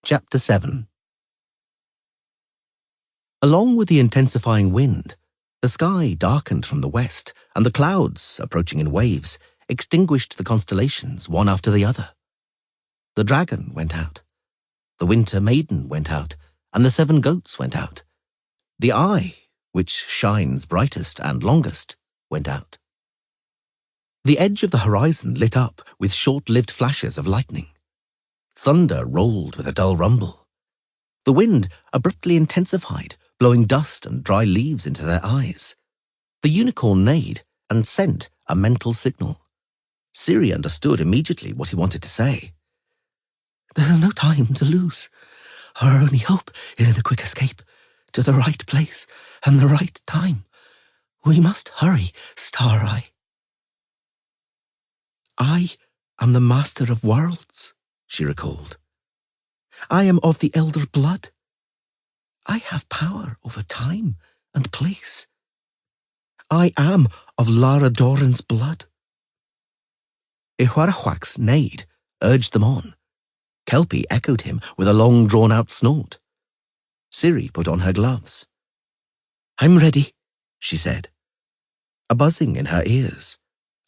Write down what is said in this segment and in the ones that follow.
Chapter 7. Along with the intensifying wind, the sky darkened from the west, and the clouds, approaching in waves, extinguished the constellations one after the other. The dragon went out, the winter maiden went out, and the 7 goats went out. The eye, which shines brightest and longest, went out. The edge of the horizon lit up with short-lived flashes of lightning. Thunder rolled with a dull rumble. The wind abruptly intensified, blowing dust and dry leaves into their eyes. The unicorn neighed and sent a mental signal. Ciri understood immediately what he wanted to say. "There's no time to lose. Our only hope is in a quick escape to the right place and the right time. We must hurry, Star-Eye." "I am the Master of Worlds," she recalled. "I am of the elder blood. I have power over time and place. I am of Lara Doran's blood." Ihuarahuax neighed, urged them on. Kelpie echoed him with a long drawn-out snort. Ciri put on her gloves. "I'm ready," she said. A buzzing in her ears,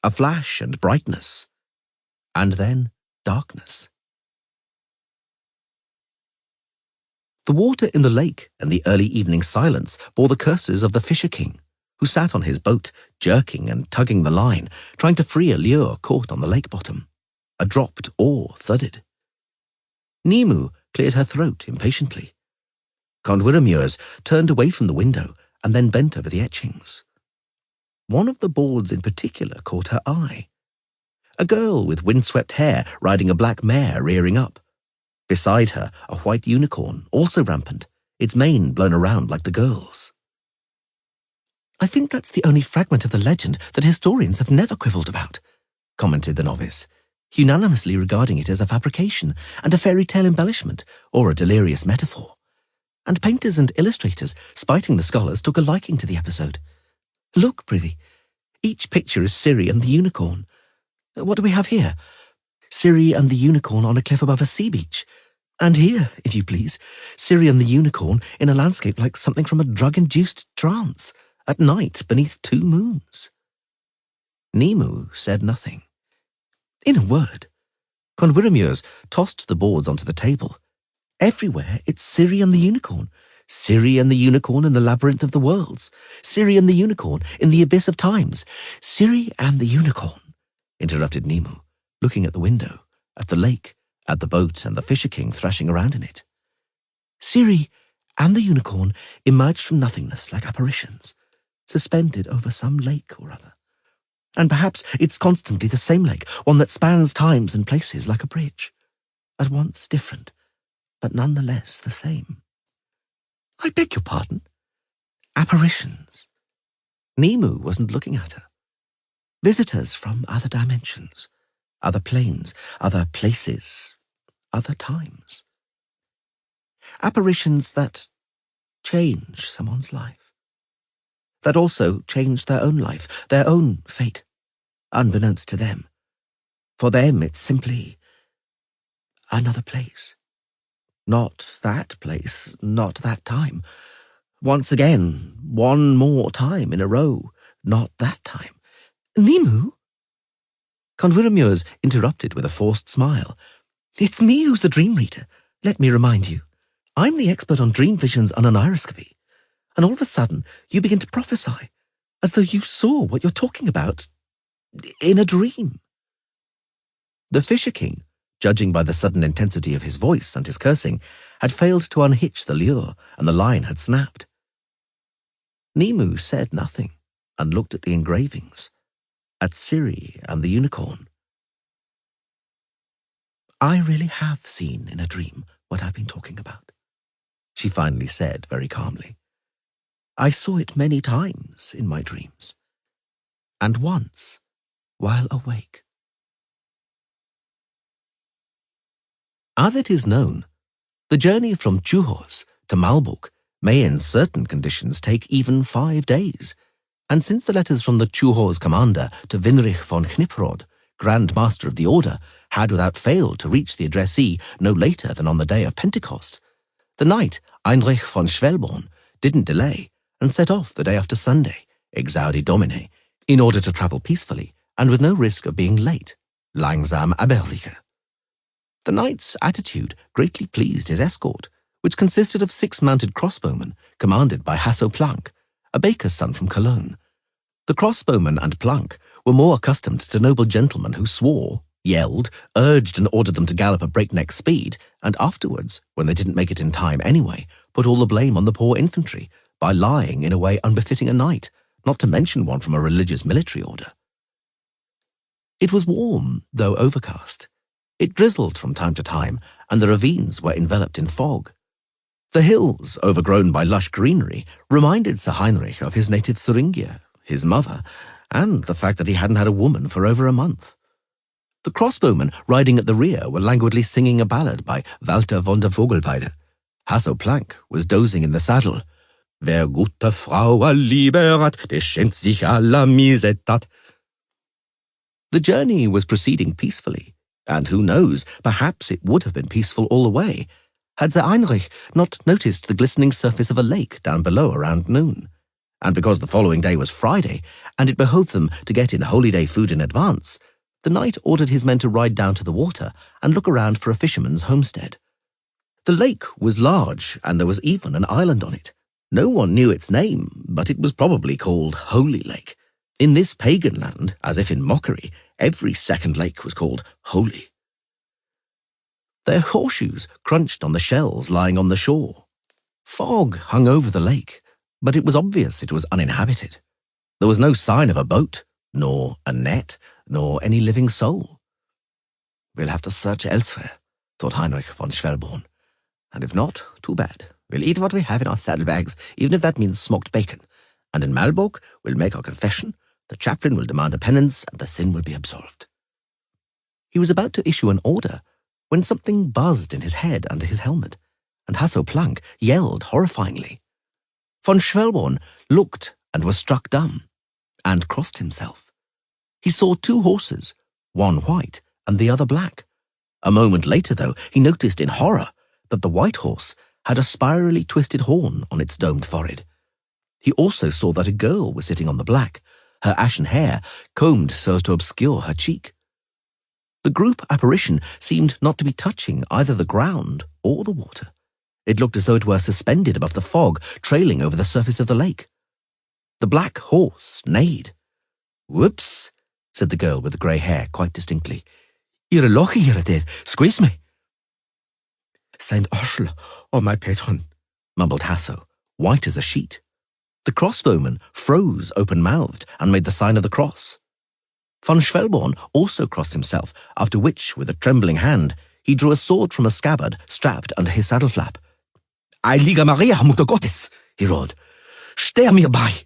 a flash and brightness, and then darkness. The water in the lake and the early evening silence bore the curses of the Fisher King, who sat on his boat, jerking and tugging the line, trying to free a lure caught on the lake bottom. A dropped oar thudded. Nimu cleared her throat impatiently. Conwiramures turned away from the window and then bent over the etchings. One of the boards in particular caught her eye. A girl with windswept hair riding a black mare rearing up. Beside her, a white unicorn, also rampant, its mane blown around like the girl's. "I think that's the only fragment of the legend that historians have never quibbled about," commented the novice, unanimously regarding it as a fabrication and a fairy tale embellishment or a delirious metaphor. And painters and illustrators, spiting the scholars, took a liking to the episode. "Look, prithee, each picture is Ciri and the unicorn. What do we have here? Ciri and the unicorn on a cliff above a sea beach. And here, if you please, Ciri and the unicorn in a landscape like something from a drug-induced trance, at night beneath 2 moons. Nimu said nothing. In a word, Conwiramures tossed the boards onto the table. Everywhere it's Ciri and the unicorn. Ciri and the unicorn in the labyrinth of the worlds. Ciri and the unicorn in the abyss of times. Ciri and the unicorn, interrupted Nimu, looking at the window, at the lake, at the boat and the Fisher King thrashing around in it. Ciri and the unicorn emerged from nothingness like apparitions, suspended over some lake or other. And perhaps it's constantly the same lake, one that spans times and places like a bridge, at once different, but nonetheless the same. I beg your pardon? Apparitions. Nimu wasn't looking at her. Visitors from other dimensions, other planes, other places, other times. Apparitions that change someone's life. That also change their own life, their own fate, unbeknownst to them. For them it's simply another place. Not that place, not that time. Once again, one more time in a row, not that time. Nimu? Conwiramures interrupted with a forced smile. It's me who's the dream reader, let me remind you. I'm the expert on dream visions and oniroscopy. And all of a sudden, you begin to prophesy, as though you saw what you're talking about in a dream. The Fisher King, judging by the sudden intensity of his voice and his cursing, had failed to unhitch the lure, and the line had snapped. Nimu said nothing, and looked at the engravings, at Ciri and the unicorn. I really have seen in a dream what I've been talking about, she finally said very calmly. I saw it many times in my dreams, and once while awake. As it is known, the journey from Chuhos to Malbuk may in certain conditions take even 5 days, and since the letters from the Chuhos commander to Winrich von Kniprod, Grand Master of the Order, had without fail to reach the addressee no later than on the day of Pentecost. The knight, Heinrich von Schwelborn, didn't delay and set off the day after Sunday, Exaudi Domine, in order to travel peacefully and with no risk of being late, langsam aber sicher. The knight's attitude greatly pleased his escort, which consisted of 6 mounted crossbowmen commanded by Hasso Planck, a baker's son from Cologne. The crossbowmen and Planck were more accustomed to noble gentlemen who swore, yelled, urged and ordered them to gallop at breakneck speed, and afterwards, when they didn't make it in time anyway, put all the blame on the poor infantry by lying in a way unbefitting a knight, not to mention one from a religious military order. It was warm, though overcast. It drizzled from time to time, and the ravines were enveloped in fog. The hills, overgrown by lush greenery, reminded Sir Heinrich of his native Thuringia, his mother, and the fact that he hadn't had a woman for over a month. The crossbowmen riding at the rear were languidly singing a ballad by Walter von der Vogelweide. Hasso Planck was dozing in the saddle. Wer gute Frau a Liebe hat, der schämt sich aller Misetat. The journey was proceeding peacefully, and who knows, perhaps it would have been peaceful all the way, had Sir Heinrich not noticed the glistening surface of a lake down below around noon. And because the following day was Friday, and it behoved them to get in holy-day food in advance, the knight ordered his men to ride down to the water and look around for a fisherman's homestead. The lake was large, and there was even an island on it. No one knew its name, but it was probably called Holy Lake. In this pagan land, as if in mockery, every second lake was called Holy. Their horseshoes crunched on the shells lying on the shore. Fog hung over the lake, but it was obvious it was uninhabited. There was no sign of a boat, nor a net, nor any living soul. We'll have to search elsewhere, thought Heinrich von Schwelborn. And if not, too bad. We'll eat what we have in our saddlebags, even if that means smoked bacon. And in Malbork, we'll make our confession, the chaplain will demand a penance, and the sin will be absolved. He was about to issue an order when something buzzed in his head under his helmet, and Hasso Planck yelled horrifyingly. Von Schwelborn looked and was struck dumb, and crossed himself. He saw 2 horses, one white and the other black. A moment later, though, he noticed in horror that the white horse had a spirally twisted horn on its domed forehead. He also saw that a girl was sitting on the black, her ashen hair combed so as to obscure her cheek. The group apparition seemed not to be touching either the ground or the water. It looked as though it were suspended above the fog, trailing over the surface of the lake. The black horse neighed. "Whoops," said the girl with the grey hair quite distinctly. "Ihre Loche here, dear. Squeeze me." "Saint Ursula, oh my patron," mumbled Hasso, white as a sheet. The crossbowman froze open-mouthed and made the sign of the cross. Von Schwelborn also crossed himself, after which, with a trembling hand, he drew a sword from a scabbard strapped under his saddle flap. "Heilige Maria, Mutter Gottes," he roared. "Steh mir bei."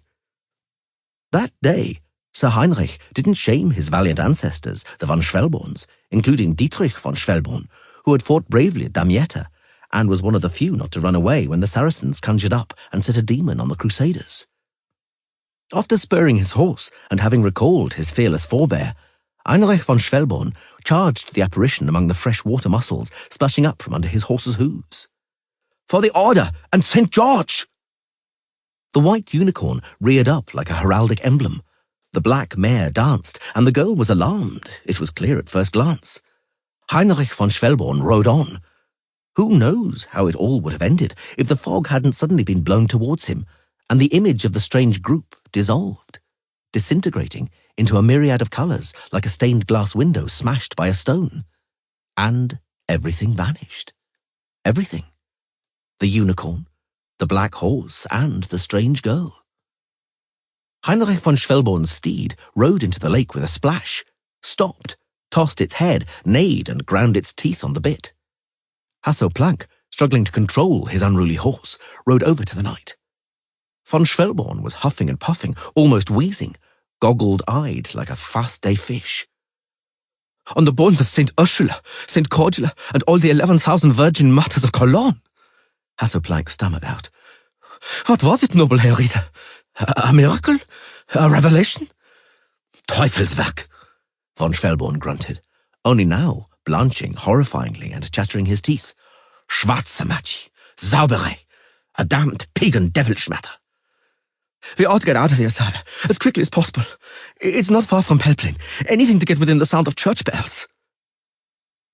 That day, Sir Heinrich didn't shame his valiant ancestors, the von Schwelborns, including Dietrich von Schwelborn, who had fought bravely at Damietta, and was one of the few not to run away when the Saracens conjured up and set a demon on the Crusaders. After spurring his horse and having recalled his fearless forebear, Heinrich von Schwelborn charged the apparition among the fresh water mussels splashing up from under his horse's hooves. "For the Order and St. George!" The white unicorn reared up like a heraldic emblem. The black mare danced, and the girl was alarmed, it was clear at first glance. Heinrich von Schwelborn rode on. Who knows how it all would have ended if the fog hadn't suddenly been blown towards him, and the image of the strange group dissolved, disintegrating into a myriad of colours like a stained glass window smashed by a stone. And everything vanished. Everything. The unicorn, the black horse, and the strange girl. Heinrich von Schwelborn's steed rode into the lake with a splash, stopped, tossed its head, neighed, and ground its teeth on the bit. Hasso Planck, struggling to control his unruly horse, rode over to the knight. Von Schwelborn was huffing and puffing, almost wheezing, goggled-eyed like a fast-day fish. "On the bones of St. Ursula, St. Cordula, and all the 11,000 virgin martyrs of Cologne," Hasso Planck stammered out. "What was it, noble Herr Ritter? A miracle? A revelation?" "Teufelswerk," von Schwelborn grunted, only now blanching horrifyingly and chattering his teeth. Schwarze Magie, Zauberei, a damned pagan devilish matter. We ought to get out of here, sire, as quickly as possible. It's not far from Pelpling. Anything to get within the sound of church bells.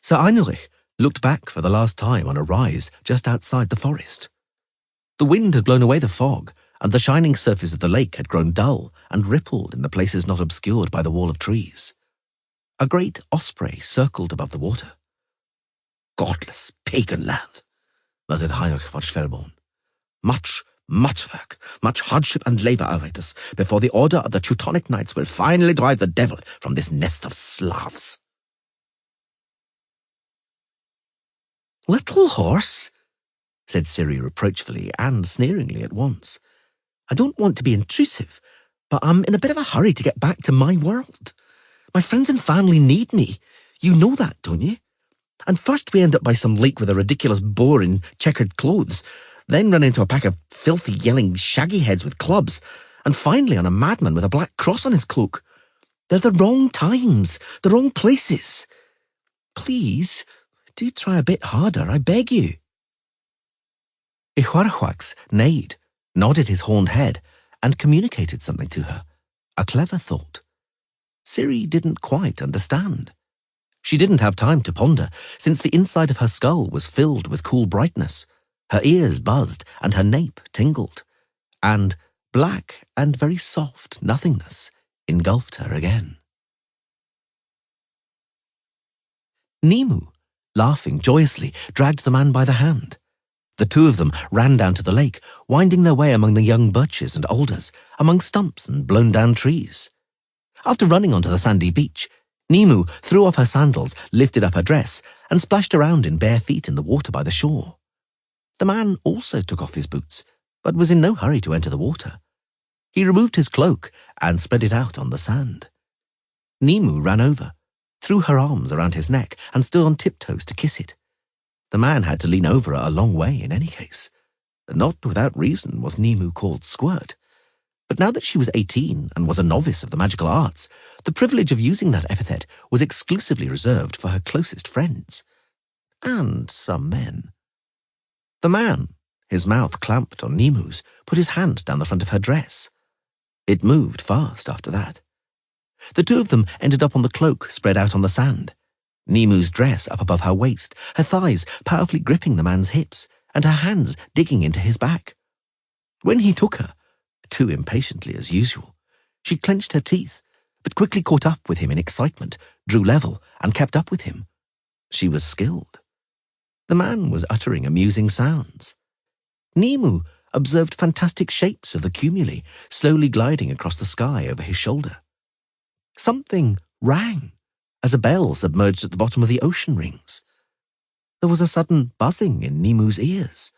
Sir Heinrich looked back for the last time on a rise just outside the forest. The wind had blown away the fog, and the shining surface of the lake had grown dull and rippled in the places not obscured by the wall of trees. A great osprey circled above the water. Godless pagan land, muttered Heinrich von Schwelborn. Much work, much hardship and labour await us before the order of the Teutonic Knights will finally drive the devil from this nest of Slavs. Little horse, said Ciri reproachfully and sneeringly at once. I don't want to be intrusive, but I'm in a bit of a hurry to get back to my world. My friends and family need me. You know that, don't you? And first we end up by some lake with a ridiculous boar in checkered clothes, then run into a pack of filthy, yelling shaggy heads with clubs, and finally on a madman with a black cross on his cloak. They're the wrong times, the wrong places. Please, do try a bit harder, I beg you. Ihuarhuax neighed, nodded his horned head, and communicated something to her. A clever thought. Ciri didn't quite understand. She didn't have time to ponder, since the inside of her skull was filled with cool brightness. Her ears buzzed, and her nape tingled, and black and very soft nothingness engulfed her again. Nimu, laughing joyously, dragged the man by the hand. The two of them ran down to the lake, winding their way among the young birches and alders, among stumps and blown-down trees. After running onto the sandy beach, Nimu threw off her sandals, lifted up her dress, and splashed around in bare feet in the water by the shore. The man also took off his boots, but was in no hurry to enter the water. He removed his cloak and spread it out on the sand. Nimu ran over, threw her arms around his neck, and stood on tiptoes to kiss it. The man had to lean over a long way in any case. Not without reason was Nimu called Squirt. But now that she was 18 and was a novice of the magical arts, the privilege of using that epithet was exclusively reserved for her closest friends. And some men. The man, his mouth clamped on Nimu's, put his hand down the front of her dress. It moved fast after that. The two of them ended up on the cloak spread out on the sand. Nimu's dress up above her waist, her thighs powerfully gripping the man's hips, and her hands digging into his back. When he took her, too impatiently as usual, she clenched her teeth, but quickly caught up with him in excitement, drew level, and kept up with him. She was skilled. The man was uttering amusing sounds. Nimu observed fantastic shapes of the cumuli slowly gliding across the sky over his shoulder. Something rang as a bell submerged at the bottom of the ocean rings. There was a sudden buzzing in Nimu's ears.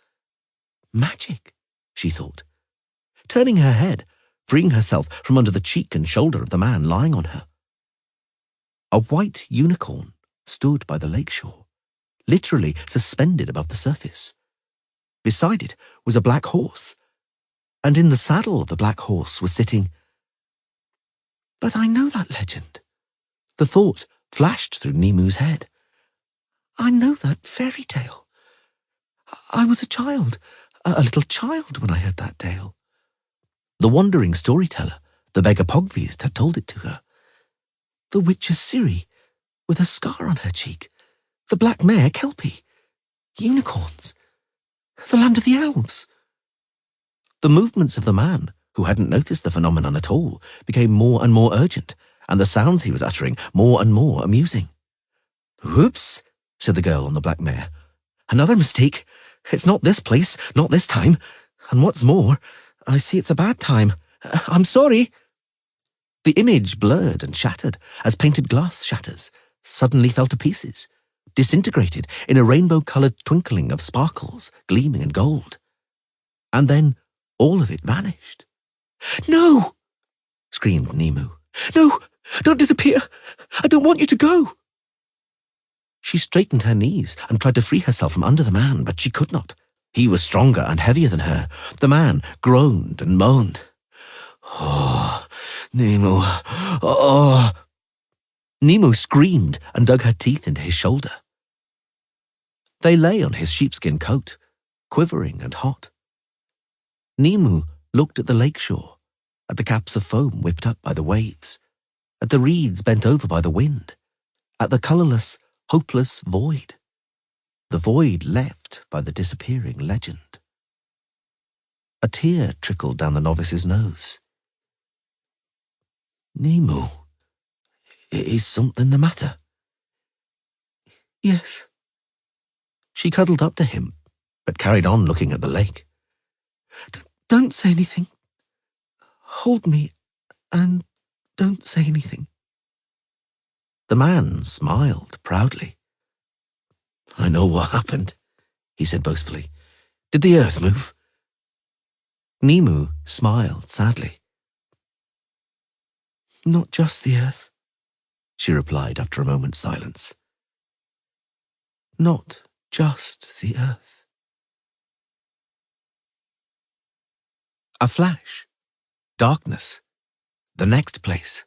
Magic, she thought. Turning her head, freeing herself from under the cheek and shoulder of the man lying on her. A white unicorn stood by the lakeshore, literally suspended above the surface. Beside it was a black horse, and in the saddle of the black horse was sitting... But I know that legend. The thought flashed through Nimu's head. I know that fairy tale. I was a child, a little child when I heard that tale. The wandering storyteller, the beggar Pogvist, had told it to her. The witch's Ciri, with a scar on her cheek. The black mare Kelpie. Unicorns. The land of the elves. The movements of the man, who hadn't noticed the phenomenon at all, became more and more urgent, and the sounds he was uttering more and more amusing. Whoops, said the girl on the black mare. Another mistake. It's not this place, not this time. And what's more, I see it's a bad time. I'm sorry. The image blurred and shattered, as painted glass shatters, suddenly fell to pieces, disintegrated in a rainbow-coloured twinkling of sparkles, gleaming and gold. And then all of it vanished. No! Screamed Nimu. No! Don't disappear! I don't want you to go! She straightened her knees and tried to free herself from under the man, but she could not. He was stronger and heavier than her. The man groaned and moaned. Oh, Nimu, oh. Nemo screamed and dug her teeth into his shoulder. They lay on his sheepskin coat, quivering and hot. Nemo looked at the lake shore, at the caps of foam whipped up by the waves, at the reeds bent over by the wind, at the colourless, hopeless void. The void left by the disappearing legend. A tear trickled down the novice's nose. "Nemo, is something the matter?" "Yes." She cuddled up to him, but carried on looking at the lake. Don't say anything. Hold me, and don't say anything." The man smiled proudly. "I know what happened," he said boastfully. "Did the earth move?" Nemo smiled sadly. "Not just the earth," she replied after a moment's silence. "Not just the earth." A flash. Darkness. The next place.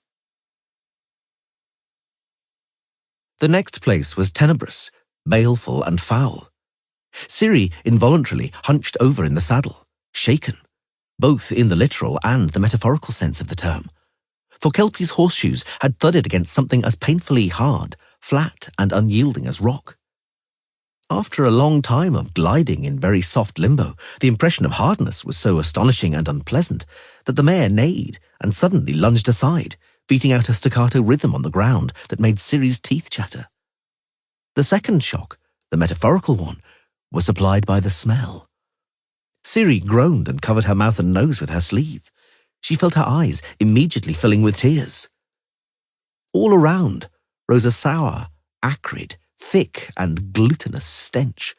The next place was tenebrous, baleful and foul. Ciri involuntarily hunched over in the saddle, shaken, both in the literal and the metaphorical sense of the term. For Kelpie's horseshoes had thudded against something as painfully hard, flat and unyielding as rock. After a long time of gliding in very soft limbo, the impression of hardness was so astonishing and unpleasant that the mare neighed and suddenly lunged aside, beating out a staccato rhythm on the ground that made Ciri's teeth chatter. The second shock, the metaphorical one, was supplied by the smell. Ciri groaned and covered her mouth and nose with her sleeve. She felt her eyes immediately filling with tears. All around rose a sour, acrid, thick and glutinous stench,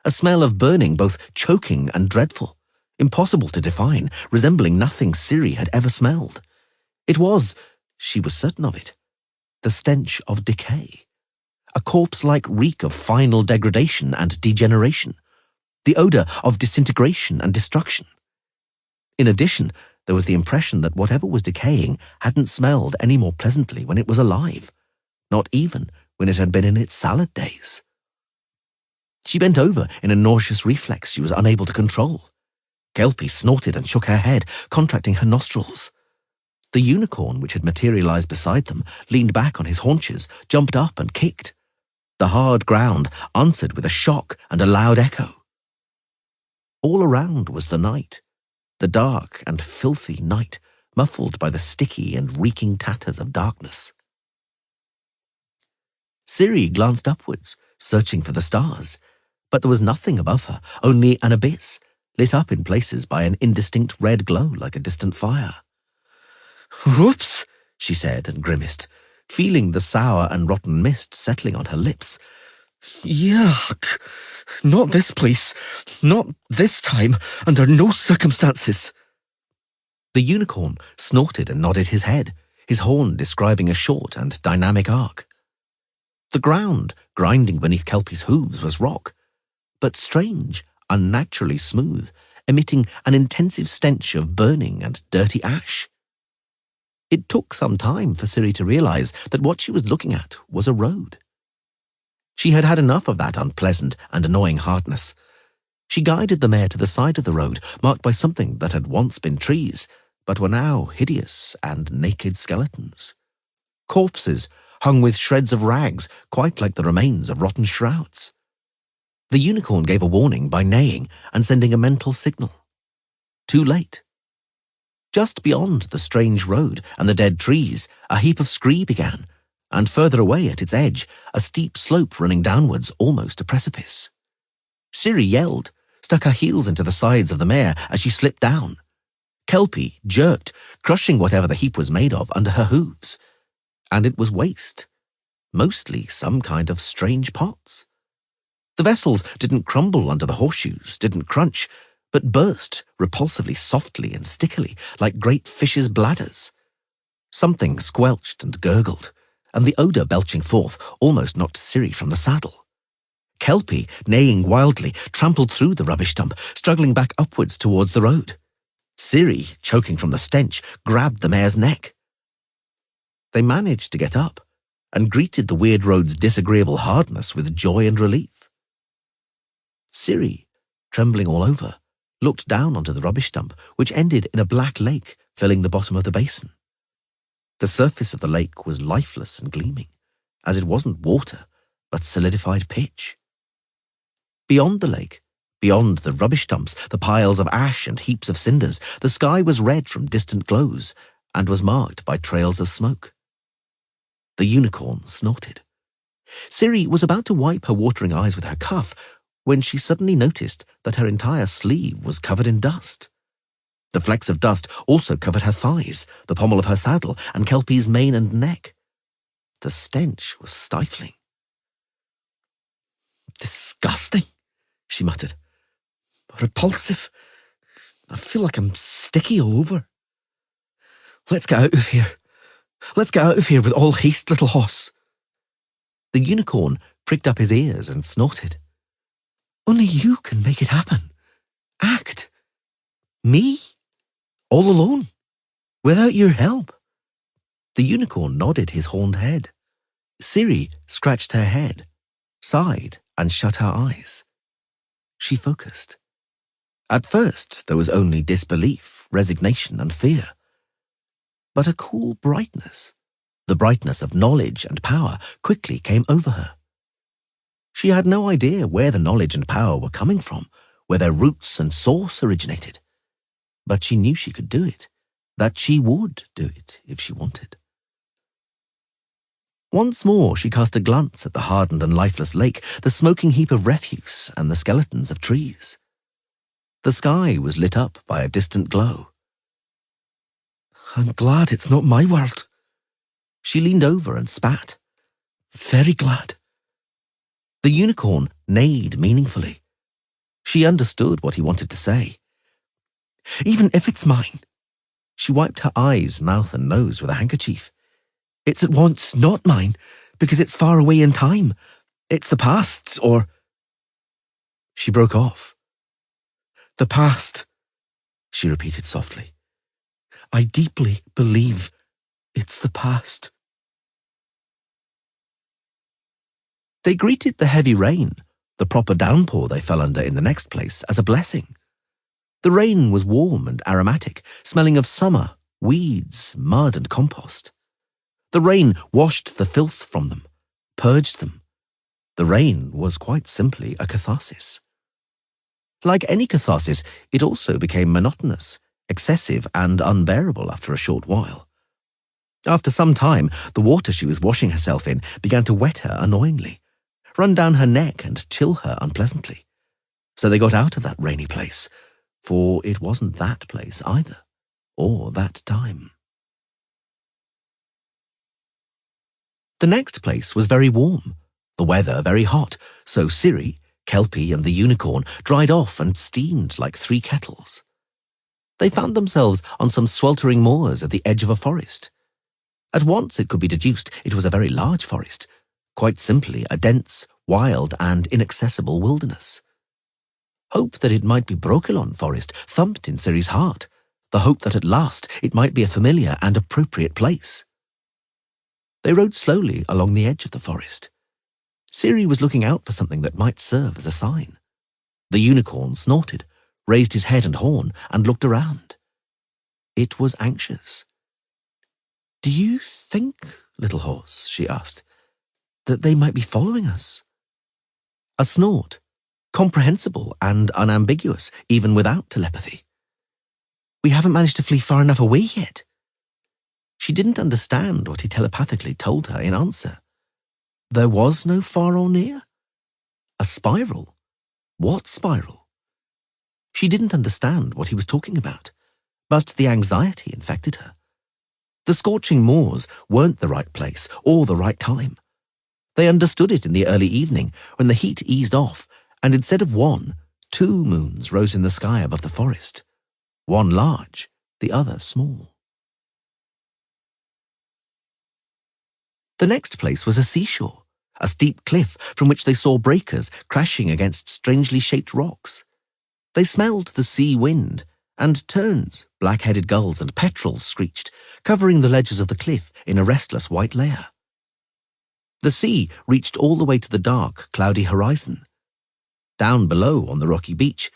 a smell of burning both choking and dreadful, impossible to define, resembling nothing Ciri had ever smelled. It was, she was certain of it, the stench of decay, a corpse-like reek of final degradation and degeneration, the odour of disintegration and destruction. In addition, there was the impression that whatever was decaying hadn't smelled any more pleasantly when it was alive, not even when it had been in its salad days. She bent over in a nauseous reflex she was unable to control. Kelpie snorted and shook her head, contracting her nostrils. The unicorn, which had materialized beside them, leaned back on his haunches, jumped up and kicked. The hard ground answered with a shock and a loud echo. All around was the night, the dark and filthy night, muffled by the sticky and reeking tatters of darkness. Ciri glanced upwards, searching for the stars, but there was nothing above her, only an abyss, lit up in places by an indistinct red glow like a distant fire. "Whoops," she said and grimaced, feeling the sour and rotten mist settling on her lips. "Yuck! Not this place. Not this time, under no circumstances." The unicorn snorted and nodded his head, his horn describing a short and dynamic arc. The ground, grinding beneath Kelpie's hooves, was rock, but strange, unnaturally smooth, emitting an intensive stench of burning and dirty ash. It took some time for Ciri to realize that what she was looking at was a road. She had had enough of that unpleasant and annoying hardness. She guided the mare to the side of the road, marked by something that had once been trees, but were now hideous and naked skeletons. Corpses hung with shreds of rags, quite like the remains of rotten shrouds. The unicorn gave a warning by neighing and sending a mental signal. Too late. Just beyond the strange road and the dead trees, a heap of scree began, and further away at its edge, a steep slope running downwards almost a precipice. Ciri yelled, stuck her heels into the sides of the mare as she slipped down. Kelpie jerked, crushing whatever the heap was made of under her hooves. And it was waste, mostly some kind of strange pots. The vessels didn't crumble under the horseshoes, didn't crunch, but burst repulsively softly and stickily like great fishes' bladders. Something squelched and gurgled, and the odour belching forth almost knocked Ciri from the saddle. Kelpie, neighing wildly, trampled through the rubbish dump, struggling back upwards towards the road. Ciri, choking from the stench, grabbed the mare's neck. They managed to get up, and greeted the weird road's disagreeable hardness with joy and relief. Ciri, trembling all over, looked down onto the rubbish dump, which ended in a black lake filling the bottom of the basin. The surface of the lake was lifeless and gleaming, as it wasn't water, but solidified pitch. Beyond the lake, beyond the rubbish dumps, the piles of ash and heaps of cinders, the sky was red from distant glows and was marked by trails of smoke. The unicorn snorted. Ciri was about to wipe her watering eyes with her cuff when she suddenly noticed that her entire sleeve was covered in dust. The flecks of dust also covered her thighs, the pommel of her saddle, and Kelpie's mane and neck. The stench was stifling. "Disgusting," she muttered. "Repulsive. I feel like I'm sticky all over. Let's get out of here. Let's get out of here with all haste, little horse." The unicorn pricked up his ears and snorted. "Only you can make it happen. Act. Me? All alone? Without your help?" The unicorn nodded his horned head. Ciri scratched her head, sighed, and shut her eyes. She focused. At first, there was only disbelief, resignation, and fear. But a cool brightness, the brightness of knowledge and power, quickly came over her. She had no idea where the knowledge and power were coming from, where their roots and source originated. But she knew she could do it, that she would do it if she wanted. Once more she cast a glance at the hardened and lifeless lake, the smoking heap of refuse, and the skeletons of trees. The sky was lit up by a distant glow. "I'm glad it's not my world." She leaned over and spat. "Very glad." The unicorn neighed meaningfully. She understood what he wanted to say. "Even if it's mine." She wiped her eyes, mouth, and nose with a handkerchief. "It's at once not mine, because it's far away in time. It's the past's, or—" She broke off. "The past," she repeated softly. "I deeply believe it's the past." They greeted the heavy rain, the proper downpour they fell under in the next place, as a blessing. The rain was warm and aromatic, smelling of summer, weeds, mud, and compost. The rain washed the filth from them, purged them. The rain was quite simply a catharsis. Like any catharsis, it also became monotonous, excessive, and unbearable after a short while. After some time, the water she was washing herself in began to wet her annoyingly, run down her neck and chill her unpleasantly. So they got out of that rainy place, for it wasn't that place either, or that time. The next place was very warm, the weather very hot, so Ciri, Kelpie, and the unicorn dried off and steamed like 3 kettles. They found themselves on some sweltering moors at the edge of a forest. At once it could be deduced it was a very large forest, quite simply a dense, wild, and inaccessible wilderness. Hope that it might be Brokilon forest thumped in Ciri's heart, the hope that at last it might be a familiar and appropriate place. They rode slowly along the edge of the forest. Ciri was looking out for something that might serve as a sign. The unicorn snorted, raised his head and horn, and looked around. It was anxious. "Do you think, little horse," she asked, "that they might be following us?" A snort, comprehensible and unambiguous, even without telepathy. "We haven't managed to flee far enough away yet." She didn't understand what he telepathically told her in answer. There was no far or near? A spiral? What spiral? She didn't understand what he was talking about, but the anxiety infected her. The scorching moors weren't the right place or the right time. They understood it in the early evening when the heat eased off, and instead of 1, 2 moons rose in the sky above the forest. One large, the other small. The next place was a seashore, a steep cliff from which they saw breakers crashing against strangely shaped rocks. They smelled the sea wind, and terns, black-headed gulls, and petrels screeched, covering the ledges of the cliff in a restless white layer. The sea reached all the way to the dark, cloudy horizon. Down below on the rocky beach,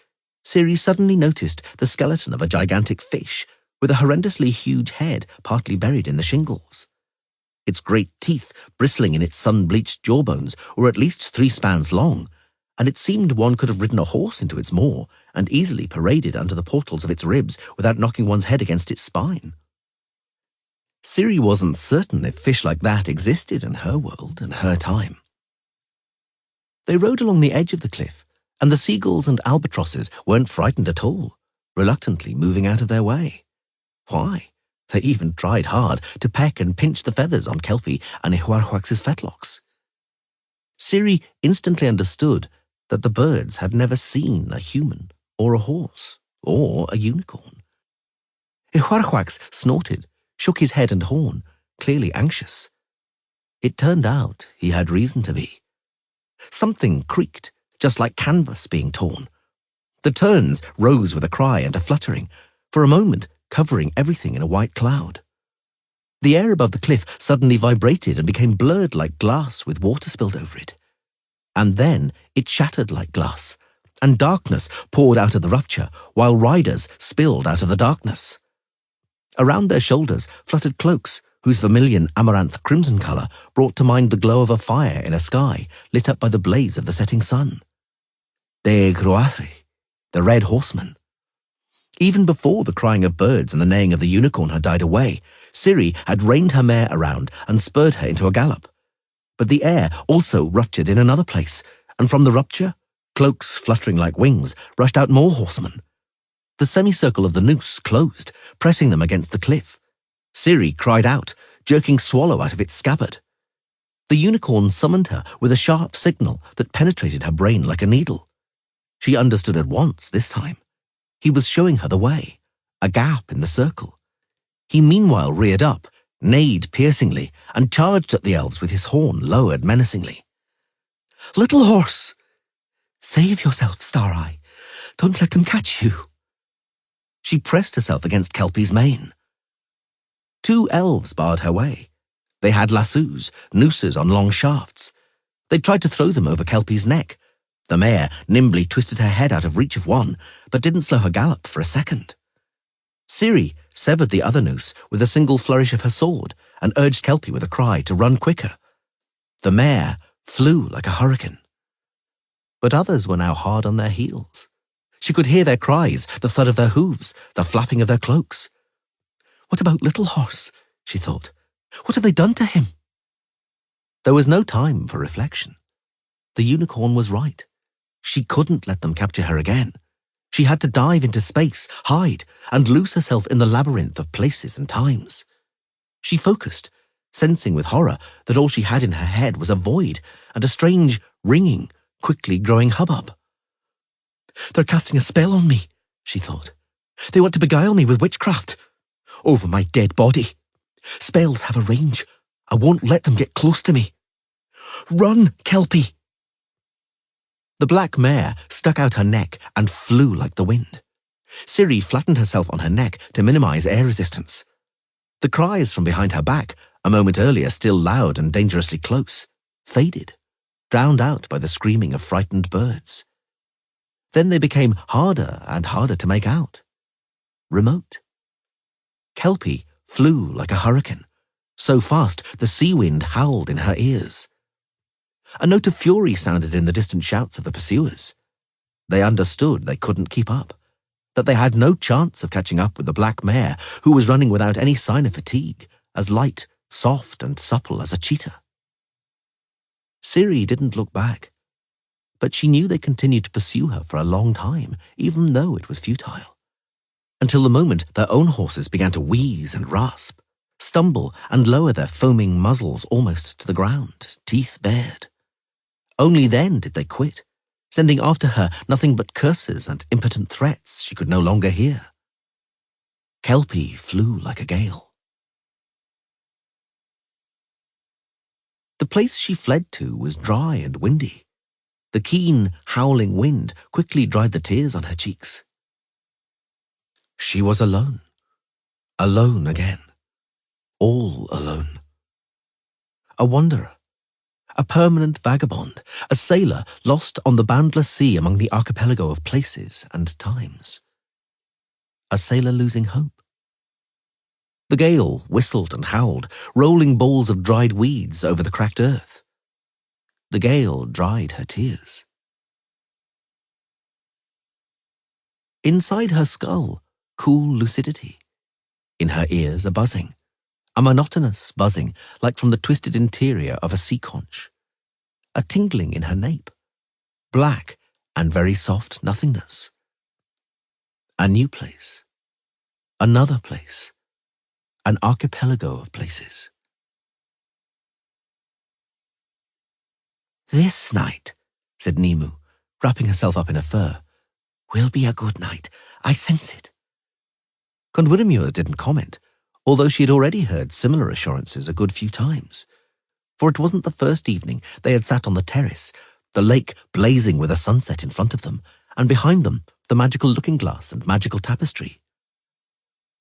Ciri suddenly noticed the skeleton of a gigantic fish with a horrendously huge head partly buried in the shingles. Its great teeth, bristling in its sun-bleached jawbones, were at least 3 spans long, and it seemed one could have ridden a horse into its maw and easily paraded under the portals of its ribs without knocking one's head against its spine. Ciri wasn't certain if fish like that existed in her world and her time. They rode along the edge of the cliff, and the seagulls and albatrosses weren't frightened at all, reluctantly moving out of their way. Why? They even tried hard to peck and pinch the feathers on Kelpie and Ihuarhuax's fetlocks. Ciri instantly understood that the birds had never seen a human or a horse or a unicorn. Ihuarhuax snorted, shook his head and horn, clearly anxious. It turned out he had reason to be. Something creaked, just like canvas being torn. The terns rose with a cry and a fluttering, for a moment covering everything in a white cloud. The air above the cliff suddenly vibrated and became blurred like glass with water spilled over it. And then it shattered like glass, and darkness poured out of the rupture, while riders spilled out of the darkness. Around their shoulders fluttered cloaks, whose vermilion amaranth crimson colour brought to mind the glow of a fire in a sky lit up by the blaze of the setting sun. De Gruatri, the red horseman. Even before the crying of birds and the neighing of the unicorn had died away, Ciri had reined her mare around and spurred her into a gallop. But the air also ruptured in another place, and from the rupture, cloaks fluttering like wings, rushed out more horsemen. The semicircle of the noose closed, pressing them against the cliff. Ciri cried out, jerking Swallow out of its scabbard. The unicorn summoned her with a sharp signal that penetrated her brain like a needle. She understood at once this time. He was showing her the way, a gap in the circle. He meanwhile reared up, neighed piercingly, and charged at the elves with his horn lowered menacingly. "Little horse! Save yourself, Star-Eye. Don't let them catch you." She pressed herself against Kelpie's mane. 2 elves barred her way. They had lassos, nooses on long shafts. They tried to throw them over Kelpie's neck. The mare nimbly twisted her head out of reach of one, but didn't slow her gallop for a second. Ciri severed the other noose with a single flourish of her sword and urged Kelpie with a cry to run quicker. The mare flew like a hurricane. But others were now hard on their heels. She could hear their cries, the thud of their hooves, the flapping of their cloaks. What about Little Horse? She thought. What have they done to him? There was no time for reflection. The unicorn was right. She couldn't let them capture her again. She had to dive into space, hide, and lose herself in the labyrinth of places and times. She focused, sensing with horror that all she had in her head was a void and a strange, ringing, quickly growing hubbub. They're casting a spell on me, she thought. They want to beguile me with witchcraft. Over my dead body. Spells have a range. I won't let them get close to me. Run, Kelpie! The black mare stuck out her neck and flew like the wind. Ciri flattened herself on her neck to minimize air resistance. The cries from behind her back, a moment earlier still loud and dangerously close, faded, drowned out by the screaming of frightened birds. Then they became harder and harder to make out. Remote. Kelpie flew like a hurricane. So fast the sea wind howled in her ears. A note of fury sounded in the distant shouts of the pursuers. They understood they couldn't keep up, that they had no chance of catching up with the black mare, who was running without any sign of fatigue, as light, soft, and supple as a cheetah. Ciri didn't look back, but she knew they continued to pursue her for a long time, even though it was futile, until the moment their own horses began to wheeze and rasp, stumble and lower their foaming muzzles almost to the ground, teeth bared. Only then did they quit, sending after her nothing but curses and impotent threats she could no longer hear. Kelpie flew like a gale. The place she fled to was dry and windy. The keen, howling wind quickly dried the tears on her cheeks. She was alone. Alone again. All alone. A wanderer. a permanent vagabond, a sailor lost on the boundless sea among the archipelago of places and times. A sailor losing hope. The gale whistled and howled, rolling balls of dried weeds over the cracked earth. The gale dried her tears. Inside her skull, cool lucidity. In her ears, a buzzing, a monotonous buzzing like from the twisted interior of a sea conch. A tingling in her nape, black and very soft nothingness. A new place, another place, an archipelago of places. "This night," said Nimu, wrapping herself up in a fur, "will be a good night. I sense it." Conwyrmur didn't comment, although she had already heard similar assurances a good few times. For it wasn't the first evening they had sat on the terrace, the lake blazing with a sunset in front of them, and behind them the magical looking-glass and magical tapestry.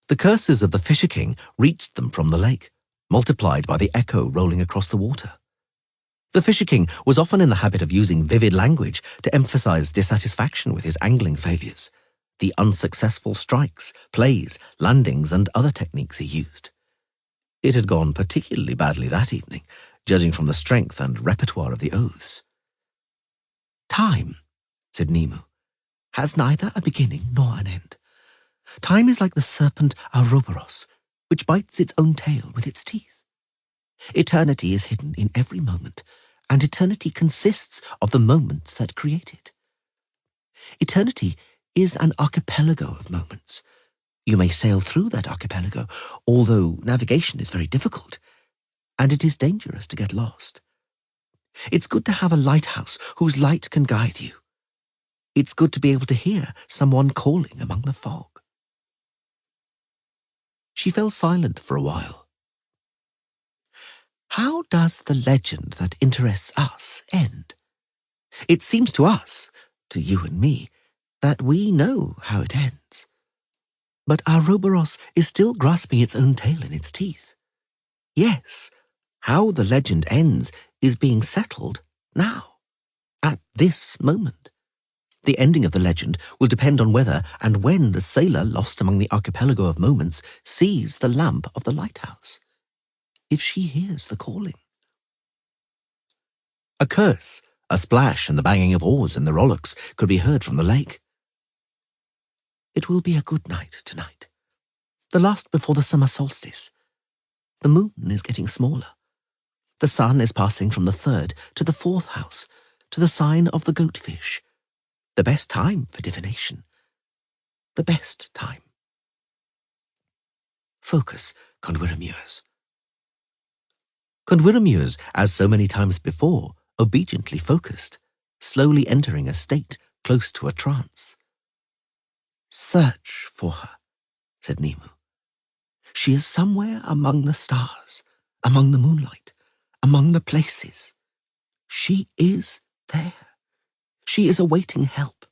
The curses of the Fisher King reached them from the lake, multiplied by the echo rolling across the water. The Fisher King was often in the habit of using vivid language to emphasize dissatisfaction with his angling failures, the unsuccessful strikes, plays, landings, and other techniques he used. It had gone particularly badly that evening, judging from the strength and repertoire of the oaths. "Time," said Nimu, "has neither a beginning nor an end. Time is like the serpent Ouroboros, which bites its own tail with its teeth. Eternity is hidden in every moment, and eternity consists of the moments that create it. Eternity is an archipelago of moments. You may sail through that archipelago, although navigation is very difficult, and it is dangerous to get lost. It's good to have a lighthouse whose light can guide you. It's good to be able to hear someone calling among the fog." She fell silent for a while. "How does the legend that interests us end? It seems to us, to you and me, that we know how it ends. But Ouroboros is still grasping its own tail in its teeth. Yes, how the legend ends is being settled now, at this moment. The ending of the legend will depend on whether and when the sailor lost among the archipelago of moments sees the lamp of the lighthouse, if she hears the calling." A curse, a splash, and the banging of oars in the rowlocks could be heard from the lake. "It will be a good night tonight, the last before the summer solstice. The moon is getting smaller. The sun is passing from the third to the fourth house, to the sign of the goatfish. The best time for divination. The best time. Focus, Conwyrmurs." Conwyrmurs, as so many times before, obediently focused, slowly entering a state close to a trance. "Search for her," said Nimu. "She is somewhere among the stars, among the moonlight, among the places. She is there. She is awaiting help.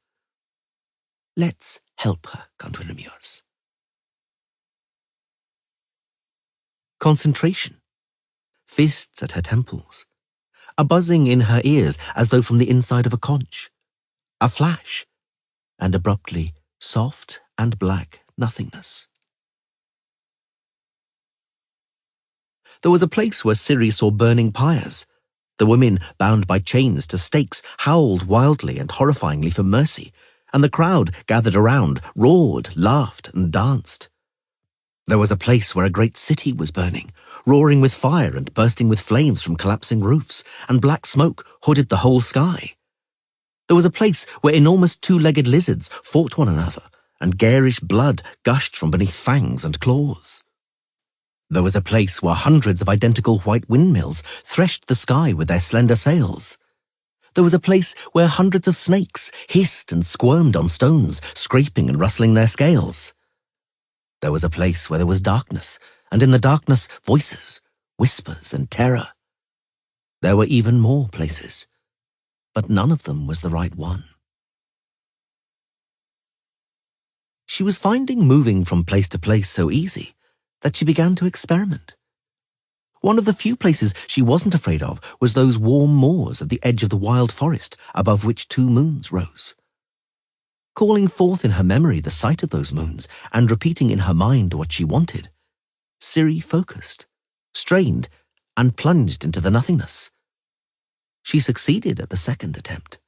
Let's help her, Conwyrmurs." Concentration. Fists at her temples. A buzzing in her ears as though from the inside of a conch. A flash, and abruptly soft and black nothingness. There was a place where Ciri saw burning pyres. The women, bound by chains to stakes, howled wildly and horrifyingly for mercy, and the crowd gathered around, roared, laughed, and danced. There was a place where a great city was burning, roaring with fire and bursting with flames from collapsing roofs, and black smoke hooded the whole sky. There was a place where enormous two-legged lizards fought one another, and garish blood gushed from beneath fangs and claws. There was a place where hundreds of identical white windmills threshed the sky with their slender sails. There was a place where hundreds of snakes hissed and squirmed on stones, scraping and rustling their scales. There was a place where there was darkness, and in the darkness voices, whispers, and terror. There were even more places, but none of them was the right one. She was finding moving from place to place so easy that she began to experiment. One of the few places she wasn't afraid of was those warm moors at the edge of the wild forest above which 2 moons rose. Calling forth in her memory the sight of those moons and repeating in her mind what she wanted, Ciri focused, strained, and plunged into the nothingness. She succeeded at the second attempt.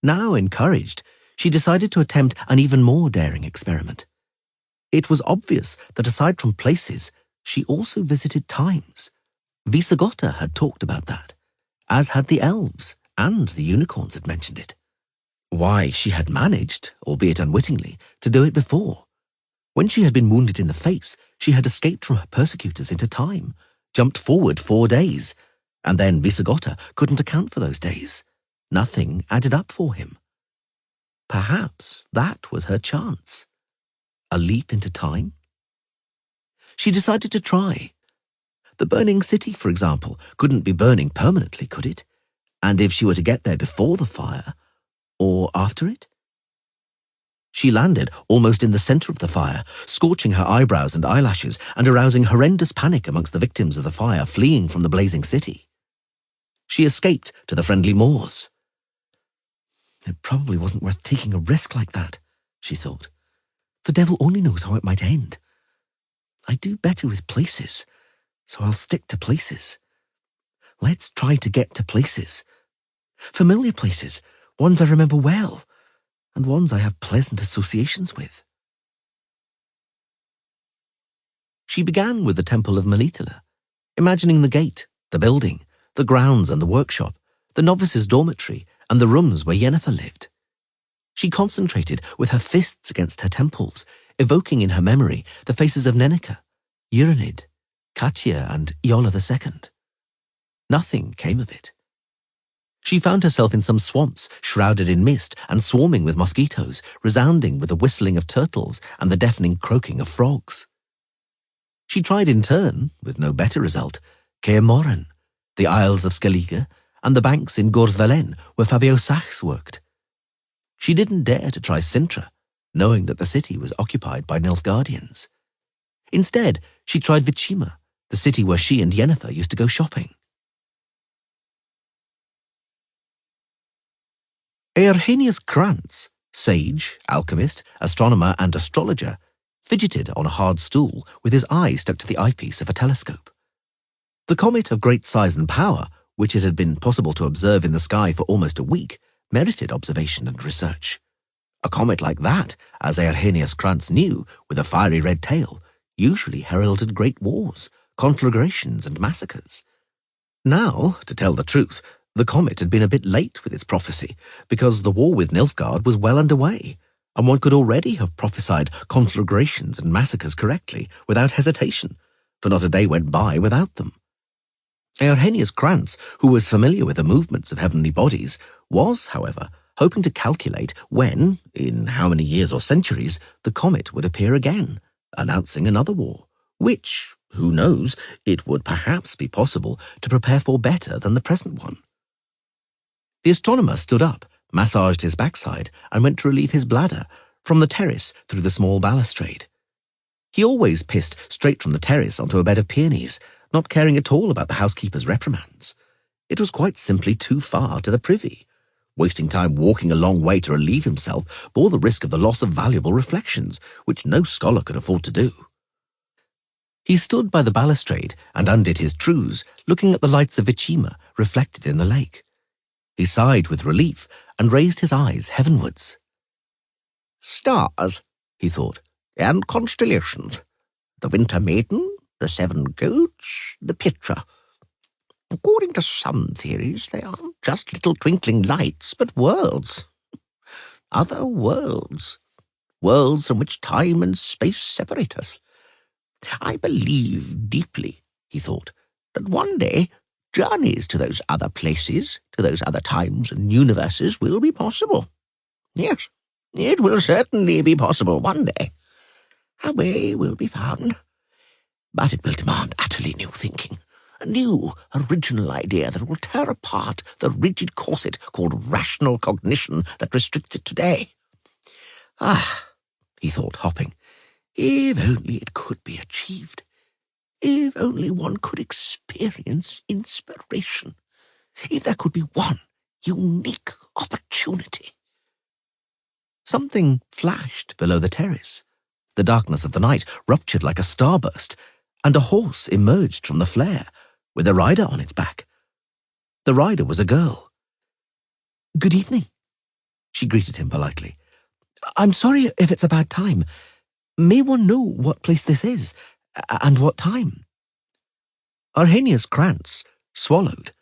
Now encouraged, she decided to attempt an even more daring experiment. It was obvious that aside from places, she also visited times. Visagota had talked about that, as had the elves, and the unicorns had mentioned it. Why, she had managed, albeit unwittingly, to do it before. When she had been wounded in the face, she had escaped from her persecutors into time, jumped forward 4 days, and then Visagota couldn't account for those days. Nothing added up for him. Perhaps that was her chance. A leap into time? She decided to try. The burning city, for example, couldn't be burning permanently, could it? And if she were to get there before the fire, or after it? She landed almost in the center of the fire, scorching her eyebrows and eyelashes and arousing horrendous panic amongst the victims of the fire fleeing from the blazing city. She escaped to the friendly moors. It probably wasn't worth taking a risk like that, she thought. The devil only knows how it might end. I do better with places, so I'll stick to places. Let's try to get to places. Familiar places, ones I remember well, and ones I have pleasant associations with. She began with the temple of Melitele, imagining the gate, the building, the grounds and the workshop, the novices' dormitory, and the rooms where Yennefer lived. She concentrated with her fists against her temples, evoking in her memory the faces of Nenneker, Euronid, Katya, and Yola II. Nothing came of it. She found herself in some swamps, shrouded in mist and swarming with mosquitoes, resounding with the whistling of turtles and the deafening croaking of frogs. She tried in turn, with no better result, Caer Moran, the Isles of Skellige, and the banks in Gorsvelen, where Fabio Sachs worked. She didn't dare to try Sintra, knowing that the city was occupied by Nilfgaardians. Instead, she tried Vicima, the city where she and Yennefer used to go shopping. Eorhenius Krantz, sage, alchemist, astronomer, and astrologer, fidgeted on a hard stool with his eye stuck to the eyepiece of a telescope. The comet of great size and power, which it had been possible to observe in the sky for almost a week, merited observation and research. A comet like that, as Eorhenius Krantz knew, with a fiery red tail, usually heralded great wars, conflagrations, and massacres. Now, to tell the truth, the comet had been a bit late with its prophecy, because the war with Nilfgaard was well underway, and one could already have prophesied conflagrations and massacres correctly, without hesitation, for not a day went by without them. Eorhenius Krantz, who was familiar with the movements of heavenly bodies, was, however, hoping to calculate when, in how many years or centuries, the comet would appear again, announcing another war, which, who knows, it would perhaps be possible to prepare for better than the present one. The astronomer stood up, massaged his backside, and went to relieve his bladder from the terrace through the small balustrade. He always pissed straight from the terrace onto a bed of peonies, not caring at all about the housekeeper's reprimands. It was quite simply too far to the privy. Wasting time walking a long way to relieve himself bore the risk of the loss of valuable reflections, which no scholar could afford to do. He stood by the balustrade and undid his trews, looking at the lights of Vicima reflected in the lake. He sighed with relief and raised his eyes heavenwards. Stars, he thought, and constellations. The Winter Maiden, the 7 Goats, the Pitra. According to some theories, they aren't just little twinkling lights, but worlds. Other worlds. Worlds from which time and space separate us. I believe deeply, he thought, that one day journeys to those other places, to those other times and universes will be possible. Yes, it will certainly be possible one day. A way will be found. But it will demand utterly new thinking, a new, original idea that will tear apart the rigid corset called rational cognition that restricts it today. Ah, he thought, hopping, if only it could be achieved. If only one could experience inspiration. If there could be one unique opportunity. Something flashed below the terrace. The darkness of the night ruptured like a starburst, and a horse emerged from the flare, with a rider on its back. The rider was a girl. "Good evening," she greeted him politely. "I'm sorry if it's a bad time. May one know what place this is, and what time?" Arrhenius Krantz swallowed,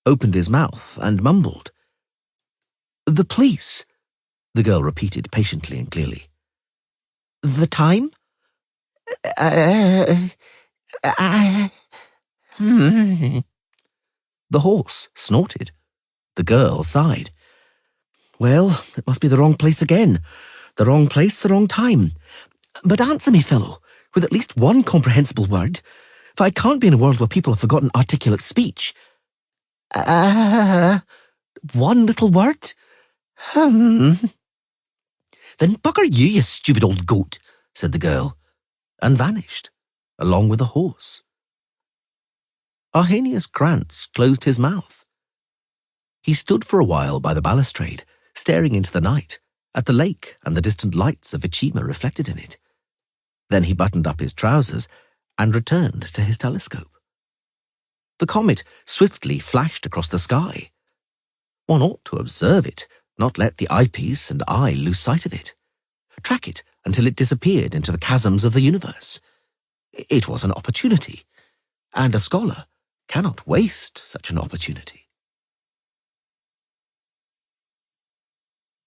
opened his mouth, and mumbled. "The place," the girl repeated patiently and clearly. "The time?" The horse snorted. The girl sighed. "Well, it must be the wrong place again. The wrong place, the wrong time. But answer me, fellow, with at least one comprehensible word, for I can't be in a world where people have forgotten articulate speech." One little word? Then bugger you stupid old goat," said the girl, and vanished, along with the horse. Arrhenius Krantz closed his mouth. He stood for a while by the balustrade, staring into the night, at the lake and the distant lights of Vichima reflected in it. Then he buttoned up his trousers and returned to his telescope. The comet swiftly flashed across the sky. One ought to observe it, not let the eyepiece and eye lose sight of it. Track it until it disappeared into the chasms of the universe. It was an opportunity, and a scholar cannot waste such an opportunity.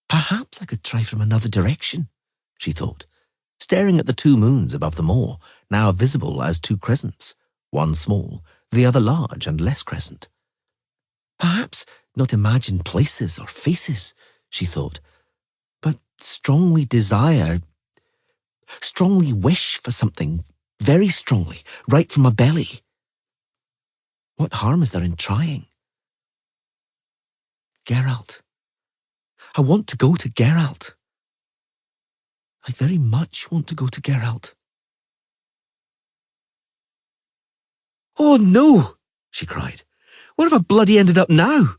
"Perhaps I could try from another direction," she thought, staring at the two moons above the moor, now visible as two crescents, one small, the other large and less crescent. "Perhaps not imagine places or faces," she thought, "but strongly wish for something very strongly, right from my belly. What harm is there in trying? Geralt. I want to go to Geralt. I very much want to go to Geralt." "Oh no," she cried. "Where have I bloody ended up now?"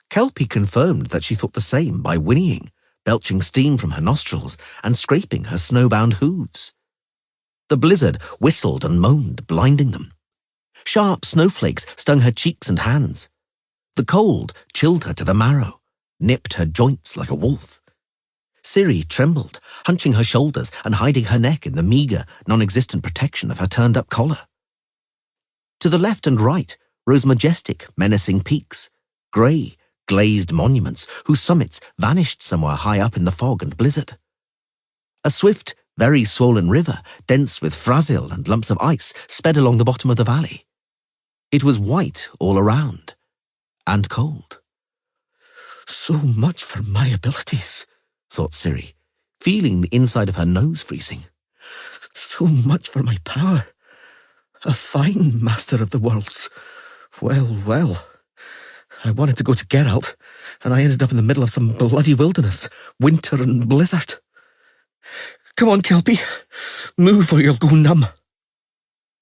Kelpie confirmed that she thought the same by whinnying, belching steam from her nostrils and scraping her snowbound hooves. The blizzard whistled and moaned, blinding them. Sharp snowflakes stung her cheeks and hands. The cold chilled her to the marrow, nipped her joints like a wolf. Ciri trembled, hunching her shoulders and hiding her neck in the meagre, non-existent protection of her turned-up collar. To the left and right rose majestic, menacing peaks, grey, glazed monuments whose summits vanished somewhere high up in the fog and blizzard. A swift, very swollen river, dense with frasil and lumps of ice, sped along the bottom of the valley. It was white all around, and cold. "So much for my abilities," thought Ciri, feeling the inside of her nose freezing. "So much for my power. A fine master of the worlds. Well, well. I wanted to go to Geralt, and I ended up in the middle of some bloody wilderness, winter and blizzard. Come on, Kelpie. Move or you'll go numb."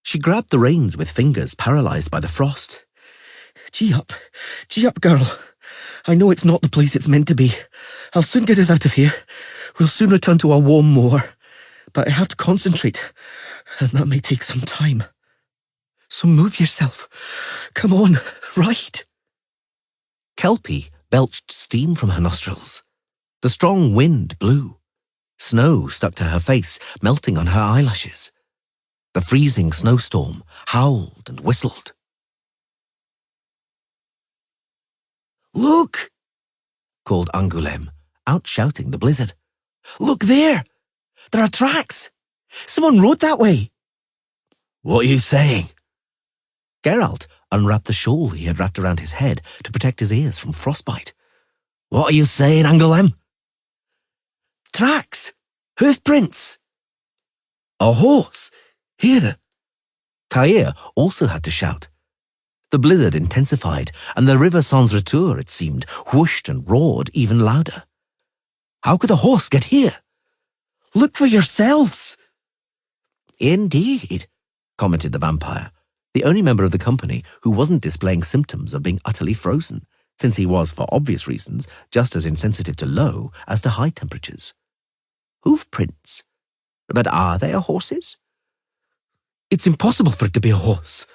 She grabbed the reins with fingers paralyzed by the frost. Gee up, girl. I know it's not the place it's meant to be. I'll soon get us out of here. We'll soon return to our warm moor. But I have to concentrate, and that may take some time. So move yourself. Come on, right." Kelpie belched steam from her nostrils. The strong wind blew. Snow stuck to her face, melting on her eyelashes. The freezing snowstorm howled and whistled. "Look!" called Angoulême, out-shouting the blizzard. "Look there! There are tracks! Someone rode that way!" "What are you saying?" Geralt unwrapped the shawl he had wrapped around his head to protect his ears from frostbite. "What are you saying, Angoulême?" "Tracks! Hoofprints!" "A horse! Here!" Caer also had to shout. The blizzard intensified, and the river Sans Retour, it seemed, whooshed and roared even louder. "How could a horse get here?" "Look for yourselves!" "Indeed," commented the vampire, the only member of the company who wasn't displaying symptoms of being utterly frozen, since he was, for obvious reasons, just as insensitive to low as to high temperatures. Hoof prints? But are they horses? It's impossible for it to be a horse.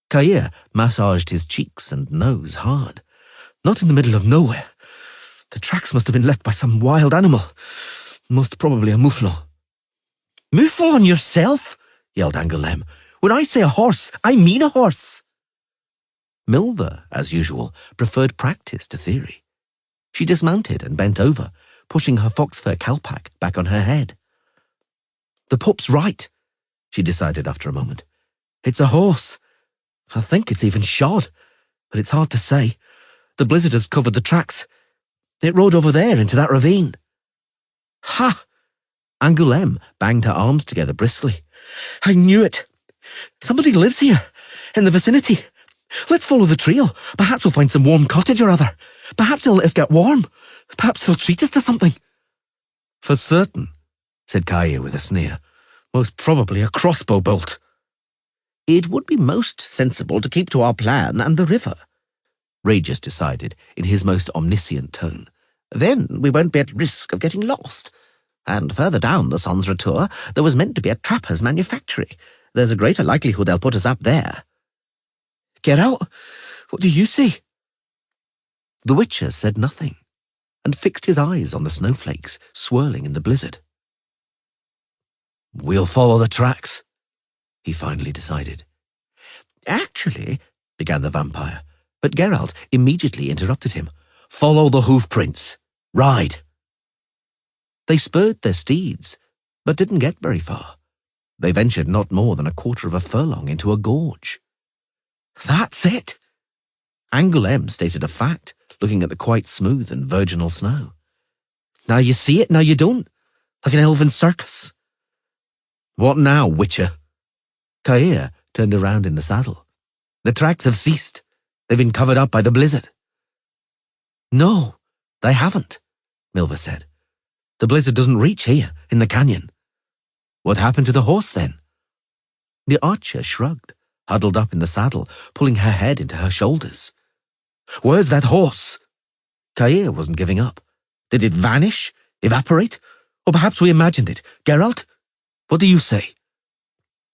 Kair massaged his cheeks and nose hard. Not in the middle of nowhere. The tracks must have been left by some wild animal. Most probably a mouflon. Mouflon yourself? Yelled Angoulême. When I say a horse, I mean a horse. Milva, as usual, preferred practice to theory. She dismounted and bent over, pushing her fox-fur calpac back on her head. The pup's right, she decided after a moment. It's a horse. I think it's even shod, but it's hard to say. The blizzard has covered the tracks. It rode over there into that ravine. Ha! Angoulême banged her arms together briskly. I knew it. Somebody lives here, in the vicinity. Let's follow the trail. Perhaps we'll find some warm cottage or other. Perhaps they'll let us get warm. Perhaps they'll treat us to something. For certain, said Kaia with a sneer. Most probably a crossbow bolt. It would be most sensible to keep to our plan and the river, Regis decided in his most omniscient tone. Then we won't be at risk of getting lost. And further down the Sans Retour, there was meant to be a trapper's manufactory. There's a greater likelihood they'll put us up there. Geralt, what do you see? The Witcher said nothing, and fixed his eyes on the snowflakes swirling in the blizzard. We'll follow the tracks, he finally decided. Actually, began the vampire, but Geralt immediately interrupted him. Follow the hoof prints. Ride. They spurred their steeds, but didn't get very far. They ventured not more than a quarter of a furlong into a gorge. That's it. Angoulême stated a fact, looking at the quite smooth and virginal snow. Now you see it, now you don't. Like an elven circus. What now, Witcher? Kair turned around in the saddle. The tracks have ceased. They've been covered up by the blizzard. No, they haven't, Milva said. The blizzard doesn't reach here, in the canyon. What happened to the horse, then? The archer shrugged, huddled up in the saddle, pulling her head into her shoulders. Where's that horse? Kair wasn't giving up. Did it vanish? Evaporate? Or perhaps we imagined it. Geralt? What do you say?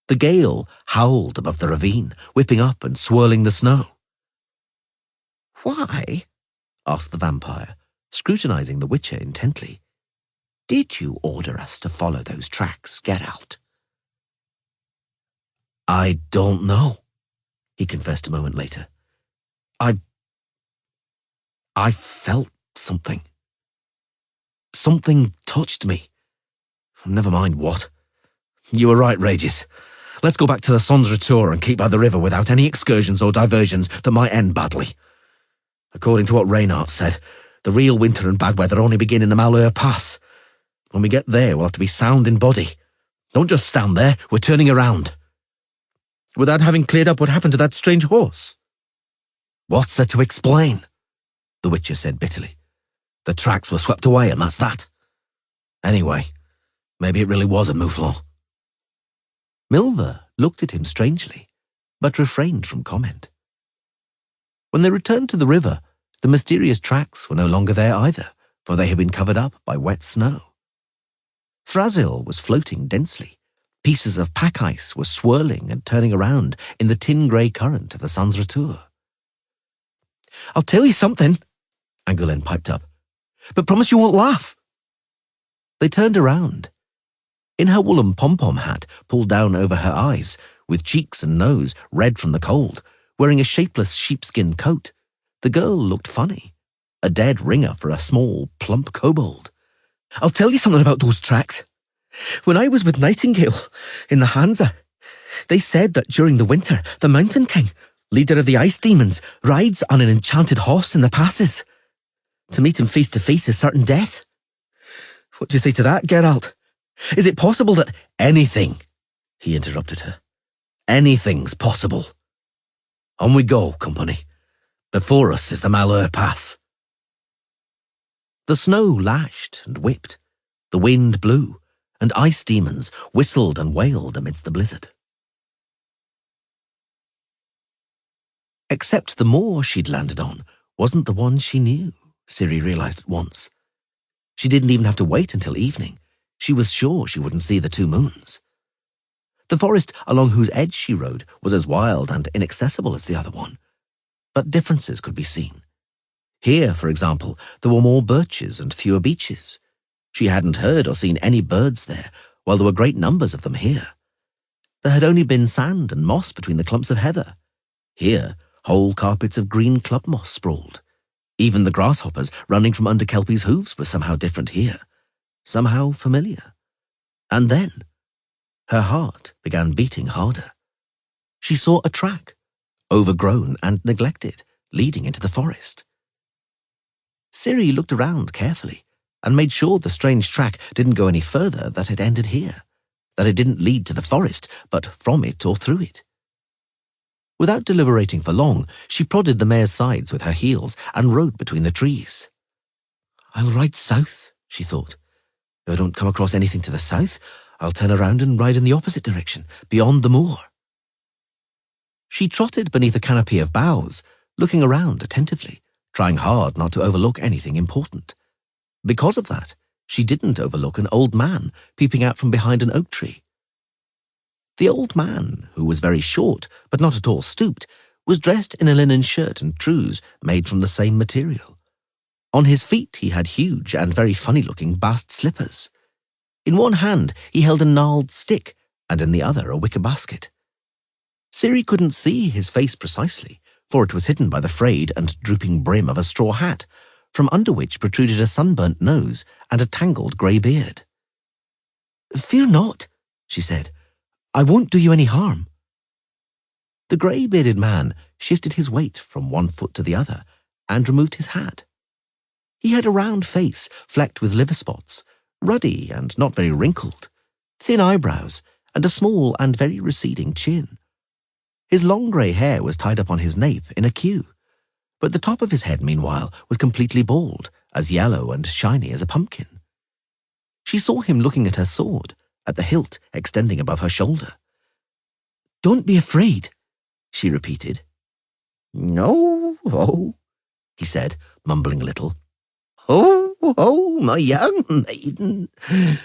The gale howled above the ravine, whipping up and swirling the snow. Why? Asked the vampire, scrutinizing the Witcher intently. Did you order us to follow those tracks, Geralt? I don't know, he confessed a moment later. I felt something. Something touched me. Never mind what. You were right, Regis. Let's go back to the Sans Retour and keep by the river without any excursions or diversions that might end badly. According to what Reinhardt said, the real winter and bad weather only begin in the Malheur Pass. When we get there, we'll have to be sound in body. Don't just stand there, we're turning around. Without having cleared up what happened to that strange horse. What's there to explain? The Witcher said bitterly. The tracks were swept away and that's that. Anyway, maybe it really was a mouflon. Milva looked at him strangely, but refrained from comment. When they returned to the river, the mysterious tracks were no longer there either, for they had been covered up by wet snow. Thrasil was floating densely. Pieces of pack ice were swirling and turning around in the tin-grey current of the Sans Retour. I'll tell you something, Angoulême piped up, but promise you won't laugh. They turned around. In her woolen pom-pom hat pulled down over her eyes, with cheeks and nose red from the cold, wearing a shapeless sheepskin coat, the girl looked funny, a dead ringer for a small, plump kobold. I'll tell you something about those tracks. When I was with Nightingale in the Hansa, they said that during the winter, the Mountain King, leader of the ice demons, rides on an enchanted horse in the passes. To meet him face to face is certain death. What do you say to that, Geralt? Is it possible that anything, he interrupted her, anything's possible? On we go, company. Before us is the Malheur Pass. The snow lashed and whipped, the wind blew, and ice demons whistled and wailed amidst the blizzard. Except the moor she'd landed on wasn't the one she knew, Ciri realized at once. She didn't even have to wait until evening. She was sure she wouldn't see the two moons. The forest along whose edge she rode was as wild and inaccessible as the other one, but differences could be seen. Here, for example, there were more birches and fewer beeches. She hadn't heard or seen any birds there, while there were great numbers of them here. There had only been sand and moss between the clumps of heather. Here, whole carpets of green club moss sprawled. Even the grasshoppers running from under Kelpie's hooves were somehow different here, somehow familiar. And then, her heart began beating harder. She saw a track, overgrown and neglected, leading into the forest. Ciri looked around carefully and made sure the strange track didn't go any further, that it ended here, that it didn't lead to the forest, but from it or through it. Without deliberating for long, she prodded the mare's sides with her heels and rode between the trees. I'll ride south, she thought. If I don't come across anything to the south, I'll turn around and ride in the opposite direction, beyond the moor. She trotted beneath a canopy of boughs, looking around attentively, trying hard not to overlook anything important. Because of that, she didn't overlook an old man peeping out from behind an oak tree. The old man, who was very short but not at all stooped, was dressed in a linen shirt and trews made from the same material. On his feet he had huge and very funny-looking bast slippers. In one hand he held a gnarled stick, and in the other a wicker basket. Ciri couldn't see his face precisely, for it was hidden by the frayed and drooping brim of a straw hat, from under which protruded a sunburnt nose and a tangled grey beard. "Fear not," she said. "I won't do you any harm." The grey-bearded man shifted his weight from one foot to the other and removed his hat. He had a round face flecked with liver spots, ruddy and not very wrinkled, thin eyebrows, and a small and very receding chin. His long grey hair was tied up on his nape in a queue, but the top of his head, meanwhile, was completely bald, as yellow and shiny as a pumpkin. She saw him looking at her sword, at the hilt extending above her shoulder. "Don't be afraid," she repeated. "No, oh," he said, mumbling a little. "Oh, my young maiden.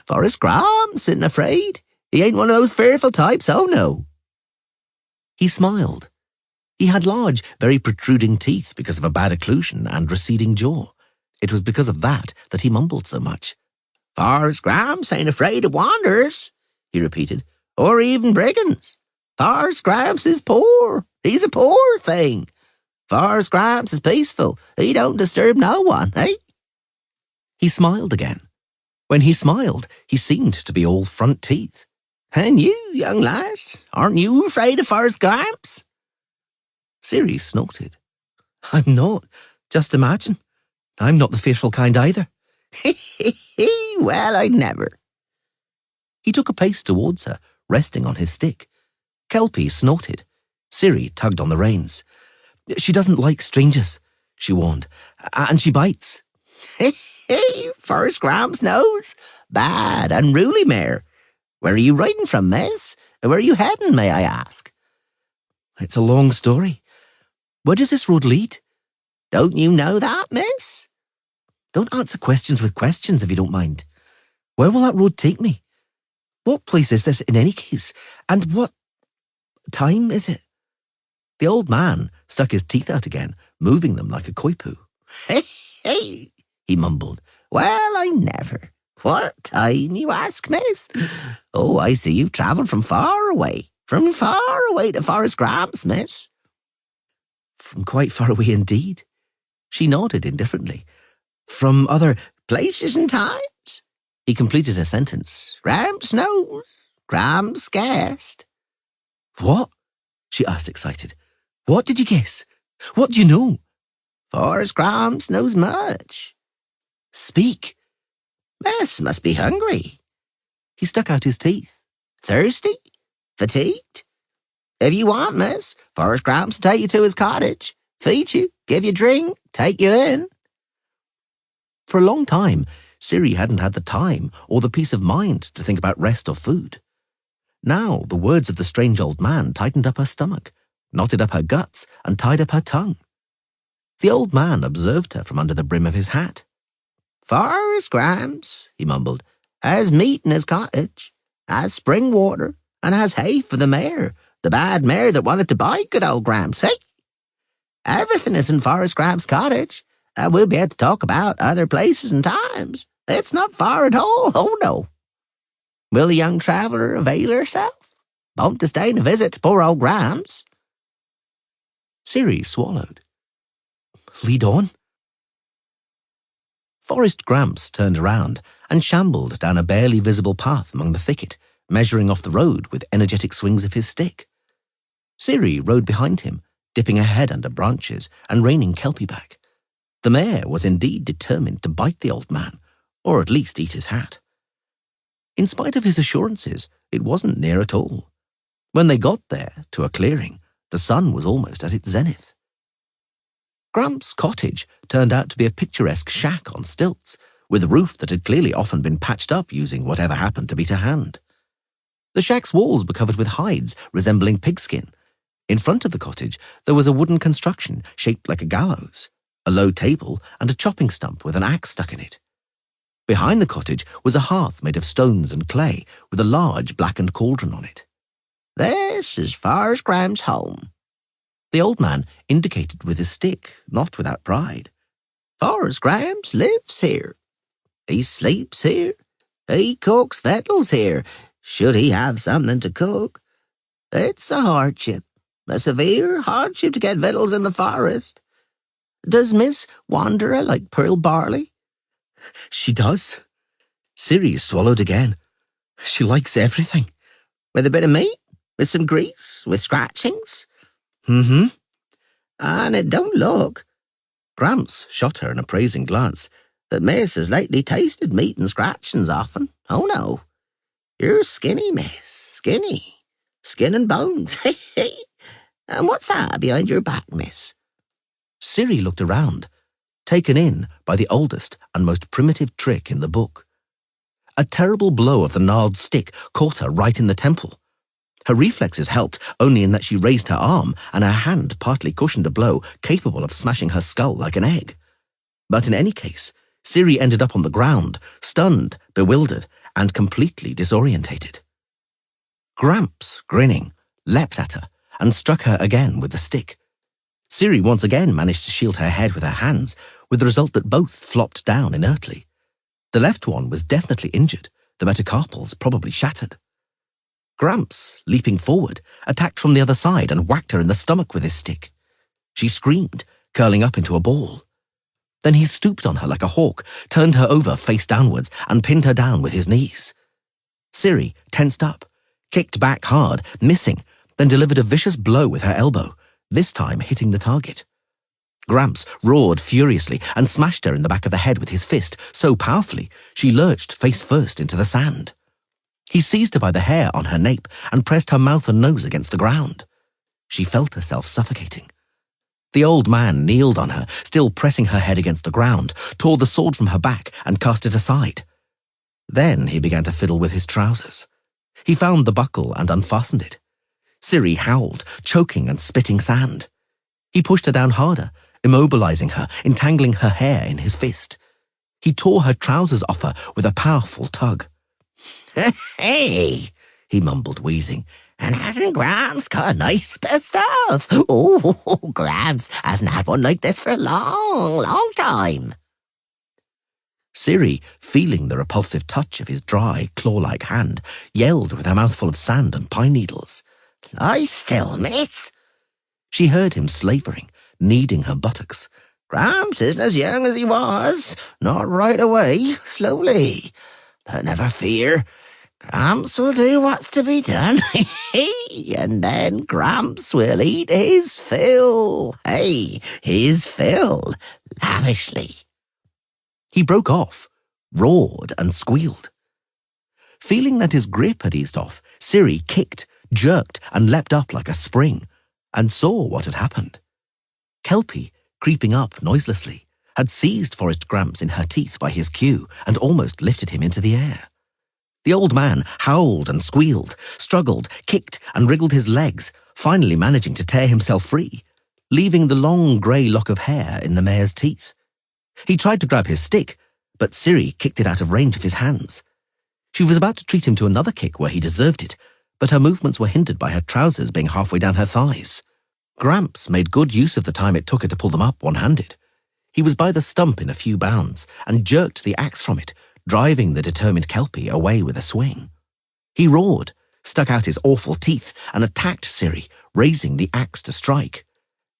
Forrest Graham's isn't afraid. He ain't one of those fearful types, oh no." He smiled. He had large, very protruding teeth because of a bad occlusion and receding jaw. It was because of that he mumbled so much. "Forrest Graham's ain't afraid of wanderers," he repeated, "or even brigands. Forrest Graham's is poor. He's a poor thing. Forrest Graham's is peaceful. He don't disturb no one, eh?" He smiled again. When he smiled, he seemed to be all front teeth. "And you, young lass, aren't you afraid of Forrest Graham's?" Ciri snorted. "I'm not. Just imagine. I'm not the fearful kind either." "Well, I never." He took a pace towards her, resting on his stick. Kelpie snorted. Ciri tugged on the reins. "She doesn't like strangers," she warned, "and she bites." "Forrest Graham's nose? Bad, unruly mare. Where are you riding from, miss? Where are you heading, may I ask?" "It's a long story. Where does this road lead?" "Don't you know that, miss?" "Don't answer questions with questions, if you don't mind. Where will that road take me? What place is this in any case? And what time is it?" The old man stuck his teeth out again, moving them like a coypoo. "Hey," he mumbled. "Well, I never. What time, you ask, miss? Oh, I see you've travelled from far away to Forrest Graham's, miss." "From quite far away indeed." She nodded indifferently. "From other places and times," he completed a sentence. "Graham's knows. Graham's guessed." "What?" she asked, excited. "What did you guess? What do you know?" "Forrest Graham's knows much." "Speak." "Miss must be hungry." He stuck out his teeth. "Thirsty? Fatigued? If you want, miss, Forrest Graham's to take you to his cottage, feed you, give you drink, take you in." For a long time, Ciri hadn't had the time or the peace of mind to think about rest or food. Now the words of the strange old man tightened up her stomach, knotted up her guts, and tied up her tongue. The old man observed her from under the brim of his hat. "Forest Grams," he mumbled, "has meat in his cottage, has spring water, and has hay for the mare, the bad mare that wanted to bite good old Grams, hey? Everything is in Forest Grams' cottage, and we'll be able to talk about other places and times. It's not far at all, oh no. Will the young traveller avail herself? Want to stay and visit to poor old Grams?" Ciri swallowed. "Lead on." Forest Gramps turned around and shambled down a barely visible path among the thicket, measuring off the road with energetic swings of his stick. Ciri rode behind him, dipping her head under branches and reining Kelpie back. The mare was indeed determined to bite the old man, or at least eat his hat. In spite of his assurances, it wasn't near at all. When they got there, to a clearing, the sun was almost at its zenith. Gramps' cottage turned out to be a picturesque shack on stilts, with a roof that had clearly often been patched up using whatever happened to be to hand. The shack's walls were covered with hides resembling pigskin. In front of the cottage, there was a wooden construction shaped like a gallows, a low table, and a chopping stump with an axe stuck in it. Behind the cottage was a hearth made of stones and clay, with a large blackened cauldron on it. "This is Forest Grams' home," the old man indicated with his stick, not without pride. "Forest Grams lives here. He sleeps here. He cooks victuals here, should he have something to cook. It's a hardship, a severe hardship to get victuals in the forest. Does Miss Wanderer like pearl barley?" "She does." Ciri swallowed again. "She likes everything." "With a bit of meat? With some grease? With scratchings?" "Mm-hmm." "And it don't look," Gramps shot her an appraising glance, "that Miss has lately tasted meat and scratchings often. Oh no. You're skinny, Miss, skinny. Skin and bones. And what's that behind your back, Miss?" Ciri looked around, taken in by the oldest and most primitive trick in the book. A terrible blow of the gnarled stick caught her right in the temple. Her reflexes helped only in that she raised her arm and her hand partly cushioned a blow capable of smashing her skull like an egg. But in any case, Ciri ended up on the ground, stunned, bewildered, and completely disorientated. Gramps, grinning, leapt at her and struck her again with the stick. Ciri once again managed to shield her head with her hands, with the result that both flopped down inertly. The left one was definitely injured, the metacarpals probably shattered. Gramps, leaping forward, attacked from the other side and whacked her in the stomach with his stick. She screamed, curling up into a ball. Then he stooped on her like a hawk, turned her over face downwards, and pinned her down with his knees. Ciri tensed up, kicked back hard, missing, then delivered a vicious blow with her elbow, this time hitting the target. Gramps roared furiously and smashed her in the back of the head with his fist so powerfully she lurched face first into the sand. He seized her by the hair on her nape and pressed her mouth and nose against the ground. She felt herself suffocating. The old man kneeled on her, still pressing her head against the ground, tore the sword from her back and cast it aside. Then he began to fiddle with his trousers. He found the buckle and unfastened it. Ciri howled, choking and spitting sand. He pushed her down harder, immobilizing her, entangling her hair in his fist. He tore her trousers off her with a powerful tug. "Hey," he mumbled, wheezing, "and hasn't Gramps got a nice bit of stuff? Oh, Gramps hasn't had one like this for a long, long time." Ciri, feeling the repulsive touch of his dry, claw-like hand, yelled with her mouth full of sand and pine needles. "Lie still, miss." She heard him slavering, kneading her buttocks. "Gramps isn't as young as he was. Not right away, slowly. But never fear. Gramps will do what's to be done. And then Gramps will eat his fill. Hey, his fill, lavishly." He broke off, roared and squealed. Feeling that his grip had eased off, Ciri kicked, jerked, and leapt up like a spring, and saw what had happened. Kelpie, creeping up noiselessly, had seized Forest Gramps in her teeth by his cue and almost lifted him into the air. The old man howled and squealed, struggled, kicked, and wriggled his legs, finally managing to tear himself free, leaving the long grey lock of hair in the mare's teeth. He tried to grab his stick, but Ciri kicked it out of range of his hands. She was about to treat him to another kick where he deserved it, but her movements were hindered by her trousers being halfway down her thighs. Gramps made good use of the time it took her to pull them up one-handed. He was by the stump in a few bounds and jerked the axe from it, driving the determined Kelpie away with a swing. He roared, stuck out his awful teeth, and attacked Ciri, raising the axe to strike.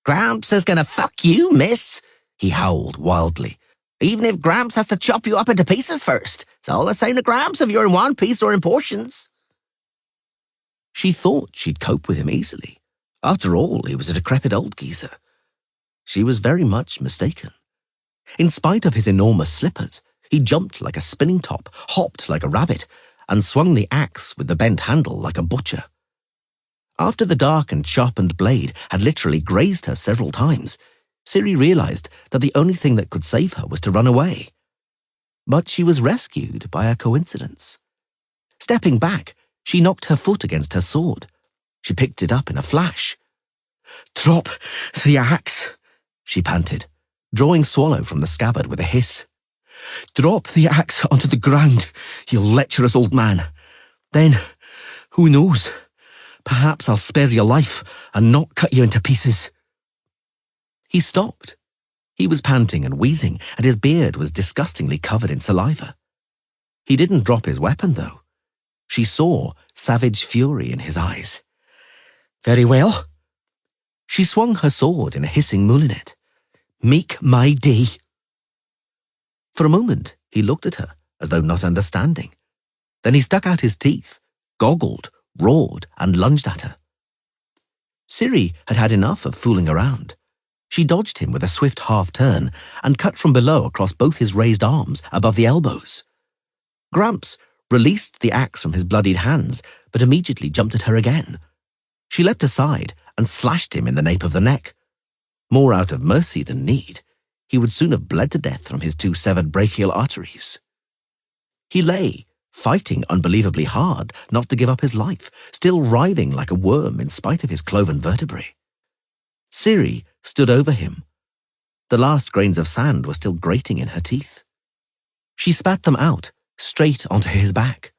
"Gramps is gonna fuck you, miss," he howled wildly. "Even if Gramps has to chop you up into pieces first. It's all the same to Gramps if you're in one piece or in portions." She thought she'd cope with him easily. After all, he was a decrepit old geezer. She was very much mistaken. In spite of his enormous slippers, he jumped like a spinning top, hopped like a rabbit, and swung the axe with the bent handle like a butcher. After the dark and sharpened blade had literally grazed her several times, Ciri realized that the only thing that could save her was to run away. But she was rescued by a coincidence. Stepping back, she knocked her foot against her sword. She picked it up in a flash. "Drop the axe," she panted, drawing Swallow from the scabbard with a hiss. "Drop the axe onto the ground, you lecherous old man. Then, who knows, perhaps I'll spare your life and not cut you into pieces." He stopped. He was panting and wheezing, and his beard was disgustingly covered in saliva. He didn't drop his weapon, though. She saw savage fury in his eyes. "Very well." She swung her sword in a hissing moulinet. "Make my day." For a moment, he looked at her, as though not understanding. Then he stuck out his teeth, goggled, roared, and lunged at her. Ciri had had enough of fooling around. She dodged him with a swift half-turn and cut from below across both his raised arms above the elbows. Gramps released the axe from his bloodied hands, but immediately jumped at her again. She leapt aside and slashed him in the nape of the neck. More out of mercy than need, he would soon have bled to death from his 2 severed brachial arteries. He lay, fighting unbelievably hard not to give up his life, still writhing like a worm in spite of his cloven vertebrae. Ciri stood over him. The last grains of sand were still grating in her teeth. She spat them out, straight onto his back.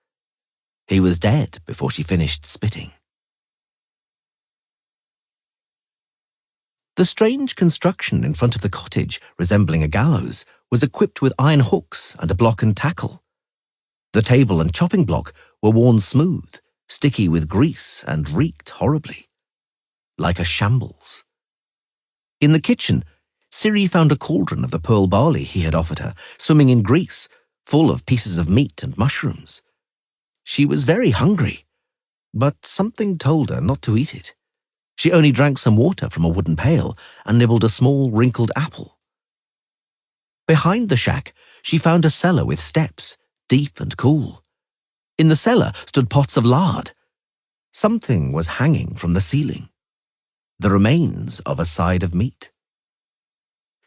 He was dead before she finished spitting. The strange construction in front of the cottage, resembling a gallows, was equipped with iron hooks and a block and tackle. The table and chopping block were worn smooth, sticky with grease, and reeked horribly, like a shambles. In the kitchen, Ciri found a cauldron of the pearl barley he had offered her, swimming in grease, full of pieces of meat and mushrooms. She was very hungry, but something told her not to eat it. She only drank some water from a wooden pail and nibbled a small wrinkled apple. Behind the shack, she found a cellar with steps, deep and cool. In the cellar stood pots of lard. Something was hanging from the ceiling. The remains of a side of meat.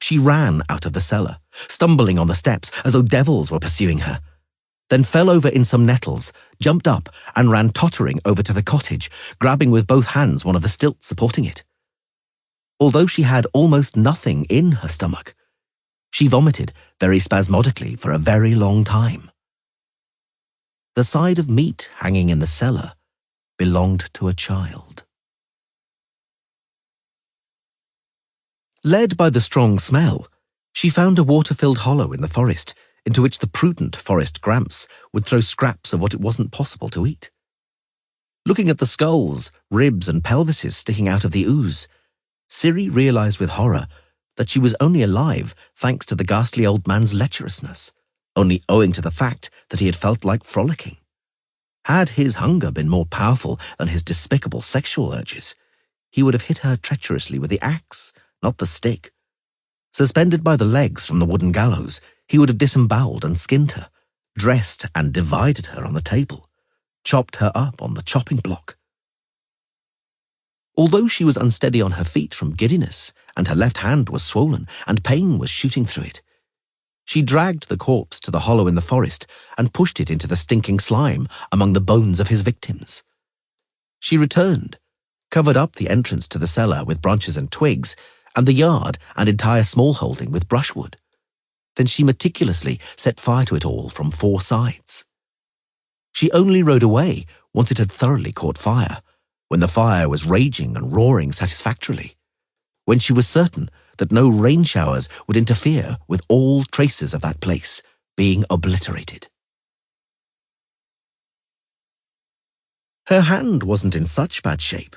She ran out of the cellar, stumbling on the steps as though devils were pursuing her, then fell over in some nettles, jumped up, and ran tottering over to the cottage, grabbing with both hands one of the stilts supporting it. Although she had almost nothing in her stomach, she vomited very spasmodically for a very long time. The side of meat hanging in the cellar belonged to a child. Led by the strong smell, she found a water-filled hollow in the forest, into which the prudent forest Gramps would throw scraps of what it wasn't possible to eat. Looking at the skulls, ribs, and pelvises sticking out of the ooze, Ciri realized with horror that she was only alive thanks to the ghastly old man's lecherousness, only owing to the fact that he had felt like frolicking. Had his hunger been more powerful than his despicable sexual urges, he would have hit her treacherously with the axe, not the stick. Suspended by the legs from the wooden gallows, he would have disemboweled and skinned her, dressed and divided her on the table, chopped her up on the chopping block. Although she was unsteady on her feet from giddiness, and her left hand was swollen, and pain was shooting through it, she dragged the corpse to the hollow in the forest and pushed it into the stinking slime among the bones of his victims. She returned, covered up the entrance to the cellar with branches and twigs, and the yard and entire small holding with brushwood. Then she meticulously set fire to it all from 4 sides. She only rode away once it had thoroughly caught fire, when the fire was raging and roaring satisfactorily, when she was certain that no rain showers would interfere with all traces of that place being obliterated. Her hand wasn't in such bad shape.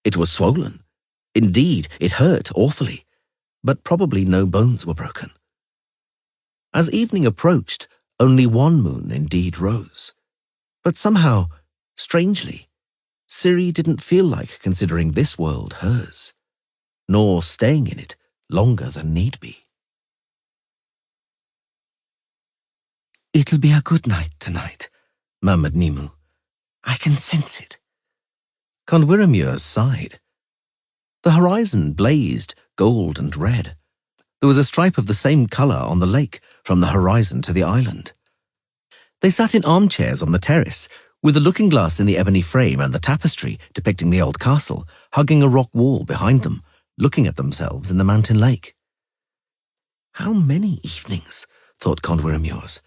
It was swollen. Indeed, it hurt awfully, but probably no bones were broken. As evening approached, only one moon indeed rose. But somehow, strangely, Ciri didn't feel like considering this world hers, nor staying in it longer than need be. "It'll be a good night tonight," murmured Nimue. "I can sense it." Conwiramur sighed. The horizon blazed gold and red. There was a stripe of the same colour on the lake from the horizon to the island. They sat in armchairs on the terrace, with the looking-glass in the ebony frame and the tapestry depicting the old castle hugging a rock wall behind them, looking at themselves in the mountain lake. How many evenings, thought Conwiramur,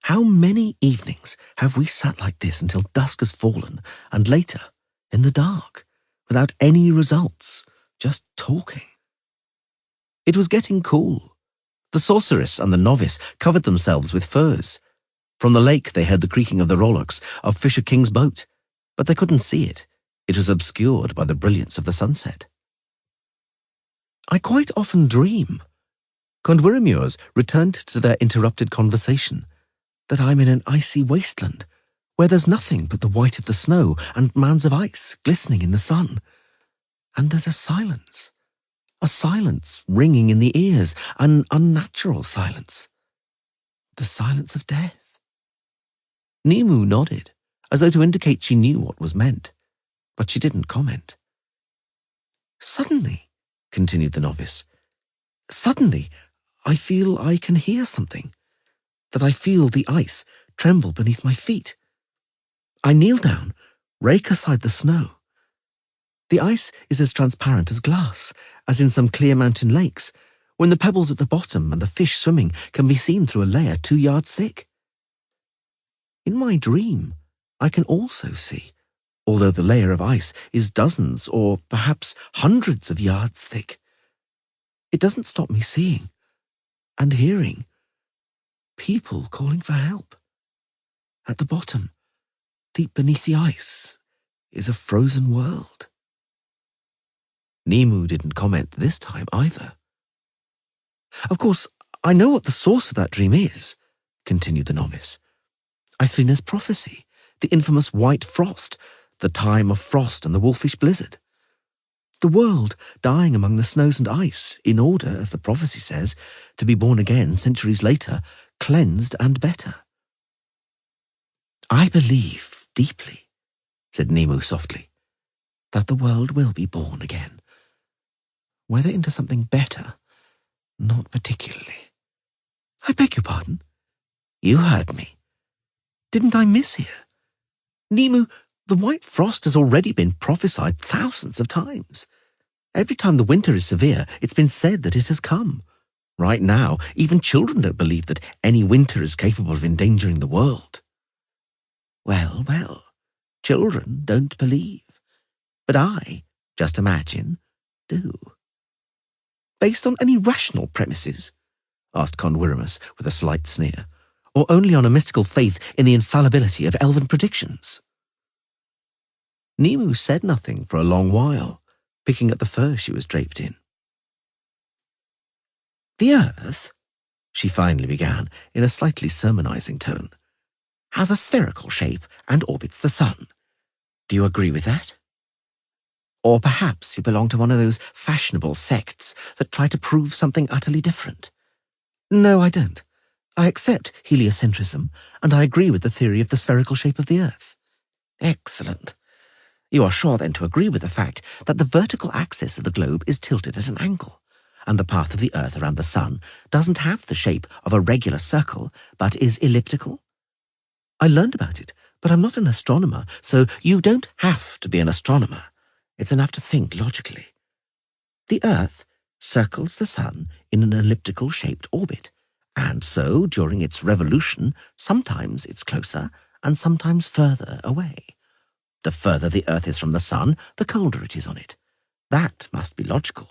how many evenings have we sat like this until dusk has fallen, and later, in the dark, without any results, just talking? It was getting cool. The sorceress and the novice covered themselves with furs. From the lake they heard the creaking of the rowlocks of Fisher King's boat, but they couldn't see it. It was obscured by the brilliance of the sunset. I quite often dream, Conwiramur returned to their interrupted conversation, that I'm in an icy wasteland, where there's nothing but the white of the snow and mounds of ice glistening in the sun. And there's a silence ringing in the ears, an unnatural silence. The silence of death. Nimue nodded, as though to indicate she knew what was meant, but she didn't comment. "Suddenly," continued the novice, "suddenly I feel I can hear something, that I feel the ice tremble beneath my feet. I kneel down, rake aside the snow. The ice is as transparent as glass, as in some clear mountain lakes, when the pebbles at the bottom and the fish swimming can be seen through a layer 2 yards thick. In my dream, I can also see, although the layer of ice is dozens or perhaps hundreds of yards thick. It doesn't stop me seeing and hearing people calling for help. At the bottom, deep beneath the ice, is a frozen world." Nimue didn't comment this time either. "Of course, I know what the source of that dream is," continued the novice. "Eithlinna's prophecy, the infamous white frost, the time of frost and the wolfish blizzard. The world dying among the snows and ice, in order, as the prophecy says, to be born again centuries later, cleansed and better." "I believe deeply," said Nimue softly, "that the world will be born again. Whether into something better, not particularly." "I beg your pardon?" "You heard me. Didn't I mishear? Nimue, the white frost has already been prophesied thousands of times. Every time the winter is severe, it's been said that it has come. Right now, even children don't believe that any winter is capable of endangering the world." "Well, well, children don't believe. But I, just imagine, do." "Based on any rational premises?" asked Conwiramus with a slight sneer, "or only on a mystical faith in the infallibility of elven predictions?" Nimue said nothing for a long while, picking at the fur she was draped in. "The earth," she finally began in a slightly sermonizing tone, "has a spherical shape and orbits the sun. Do you agree with that? Or perhaps you belong to one of those fashionable sects that try to prove something utterly different?" "No, I don't. I accept heliocentrism, and I agree with the theory of the spherical shape of the earth." "Excellent. You are sure then to agree with the fact that the vertical axis of the globe is tilted at an angle, and the path of the earth around the sun doesn't have the shape of a regular circle, but is elliptical?" "I learned about it, but I'm not an astronomer, so..." "You don't have to be an astronomer. it's enough to think logically. The Earth circles the Sun in an elliptical-shaped orbit, and so, during its revolution, sometimes it's closer and sometimes further away. The further the Earth is from the Sun, the colder it is on it. That must be logical.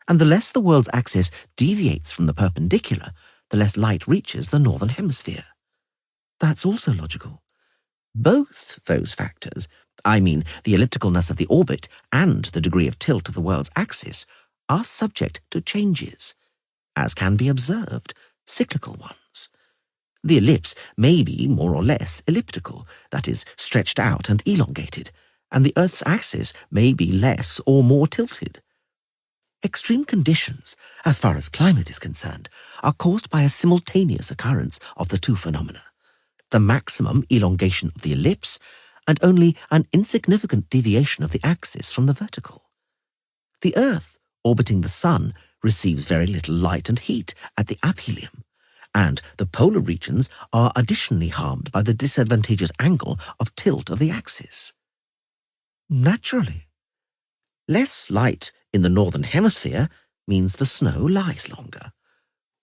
And the less the world's axis deviates from the perpendicular, the less light reaches the northern hemisphere. That's also logical. Both those factors, I mean the ellipticalness of the orbit and the degree of tilt of the world's axis, are subject to changes, as can be observed, cyclical ones. The ellipse may be more or less elliptical, that is, stretched out and elongated, and the Earth's axis may be less or more tilted. Extreme conditions, as far as climate is concerned, are caused by a simultaneous occurrence of the two phenomena, the maximum elongation of the ellipse and only an insignificant deviation of the axis from the vertical. The Earth, orbiting the Sun, receives very little light and heat at the aphelium, and the polar regions are additionally harmed by the disadvantageous angle of tilt of the axis. Naturally, less light in the northern hemisphere means the snow lies longer.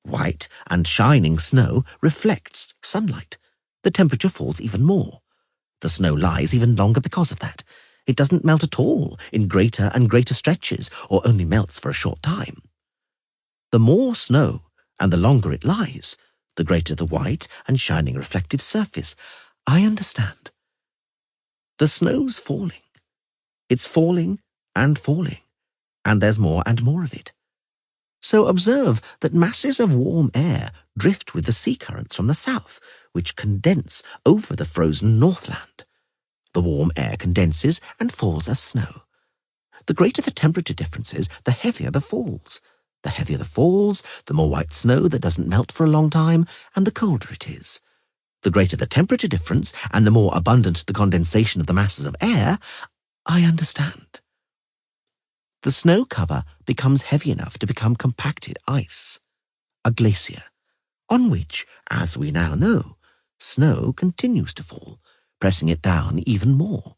White and shining snow reflects sunlight. The temperature falls even more. The snow lies even longer because of that. It doesn't melt at all in greater and greater stretches, or only melts for a short time. The more snow and the longer it lies, the greater the white and shining reflective surface. I understand. The snow's falling. It's falling, and there's more and more of it. So observe that masses of warm air drift with the sea currents from the south, which condense over the frozen northland. The warm air condenses and falls as snow. The greater the temperature differences, the heavier the falls. The heavier the falls, the more white snow that doesn't melt for a long time, and the colder it is. The greater the temperature difference, and the more abundant the condensation of the masses of air, I understand. The snow cover becomes heavy enough to become compacted ice, a glacier, on which, as we now know, snow continues to fall, pressing it down even more.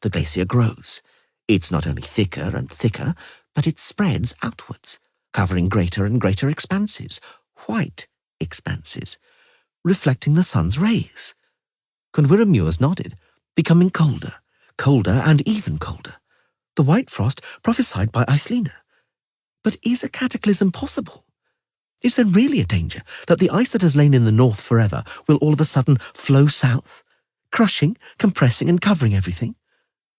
The glacier grows. It's not only thicker and thicker, but it spreads outwards, covering greater and greater expanses, white expanses, reflecting the sun's rays. Conwirramures nodded, becoming colder, colder and even colder. The white frost prophesied by Islena. But is a cataclysm possible? Is there really a danger that the ice that has lain in the north forever will all of a sudden flow south, crushing, compressing and covering everything?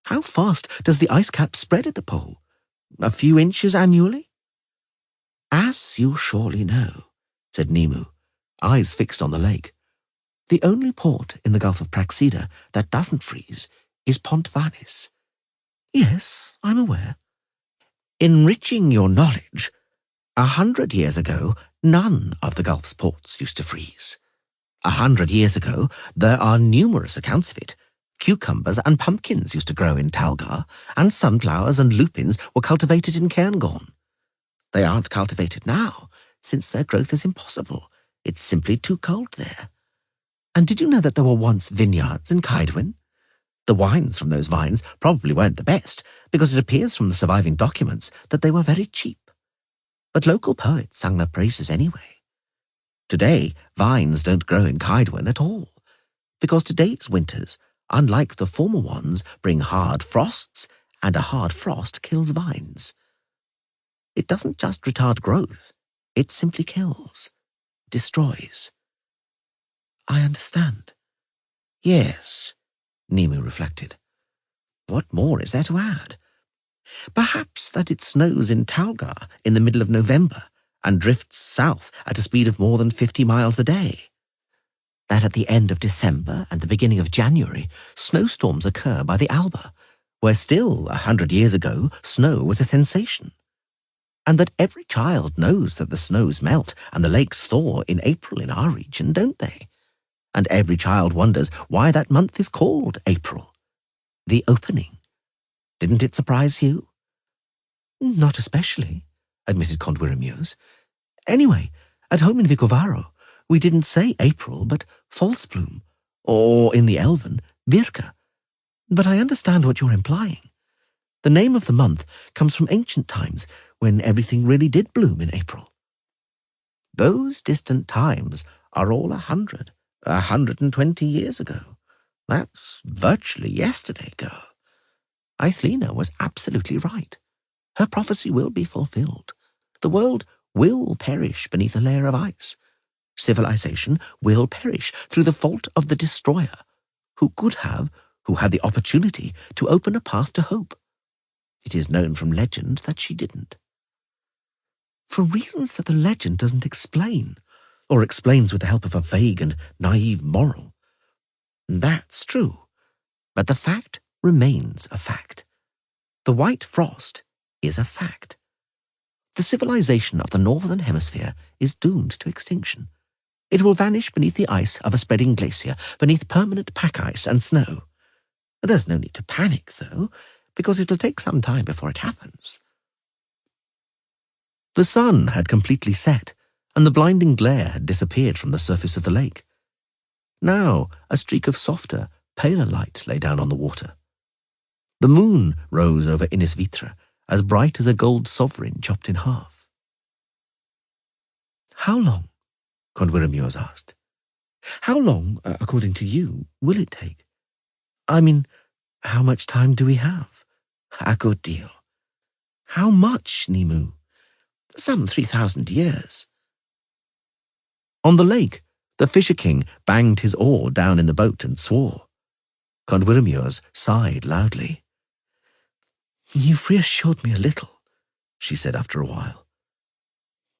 How fast does the ice cap spread at the pole? A few inches annually? As you surely know, said Nimu, eyes fixed on the lake. The only port in the Gulf of Praxida that doesn't freeze is Pont Vanis. Yes, I'm aware. Enriching your knowledge, 100 years ago, none of the Gulf's ports used to freeze. 100 years ago, there are numerous accounts of it. Cucumbers and pumpkins used to grow in Talgar, and sunflowers and lupins were cultivated in Cairngorm. They aren't cultivated now, since their growth is impossible. It's simply too cold there. And did you know that there were once vineyards in Caedwyn? The wines from those vines probably weren't the best, because it appears from the surviving documents that they were very cheap. But local poets sang their praises anyway. Today, vines don't grow in Caedwyn at all, because today's winters, unlike the former ones, bring hard frosts, and a hard frost kills vines. It doesn't just retard growth, it simply kills, destroys. I understand. Yes, Nimu reflected. What more is there to add? Perhaps that it snows in Talgar in the middle of November and drifts south at a speed of more than 50 miles a day. That at the end of December and the beginning of January, snowstorms occur by the Alba, where still 100 years ago snow was a sensation. And that every child knows that the snows melt and the lakes thaw in April in our region, don't they? And every child wonders why that month is called April. The opening. Didn't it surprise you? Not especially, admitted Conwirramures. Anyway, at home in Vicovaro, we didn't say April, but Falsbloom, or in the Elven, Birka. But I understand what you're implying. The name of the month comes from ancient times when everything really did bloom in April. Those distant times are all 120 years ago. That's virtually yesterday, girl. Eithlina was absolutely right. Her prophecy will be fulfilled. The world will perish beneath a layer of ice. Civilization will perish through the fault of the destroyer, who had the opportunity to open a path to hope. It is known from legend that she didn't. For reasons that the legend doesn't explain, or explains with the help of a vague and naive moral. That's true, but the fact remains a fact. The white frost is a fact. The civilization of the Northern Hemisphere is doomed to extinction. It will vanish beneath the ice of a spreading glacier, beneath permanent pack ice and snow. There's no need to panic, though, because it'll take some time before it happens. The sun had completely set, and the blinding glare had disappeared from the surface of the lake. Now a streak of softer, paler light lay down on the water. The moon rose over Innisvitra, as bright as a gold sovereign chopped in half. "How long?" Conwyrmures asked. "How long, according to you, will it take? I mean, how much time do we have?" "A good deal." "How much, Nimu?" "Some 3,000 years." On the lake, the Fisher King banged his oar down in the boat and swore. Conwyrmures sighed loudly. "You've reassured me a little," she said after a while.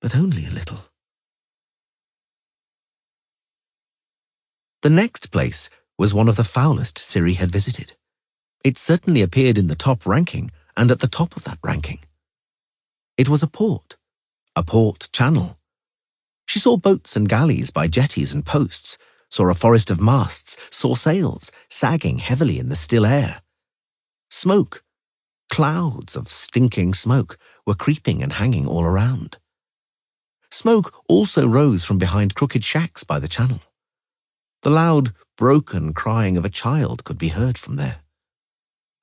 "But only a little." The next place was one of the foulest Ciri had visited. It certainly appeared in the top ranking and at the top of that ranking. It was a port channel. She saw boats and galleys by jetties and posts, saw a forest of masts, saw sails sagging heavily in the still air. Smoke, clouds of stinking smoke, were creeping and hanging all around. Smoke also rose from behind crooked shacks by the channel. The loud, broken crying of a child could be heard from there.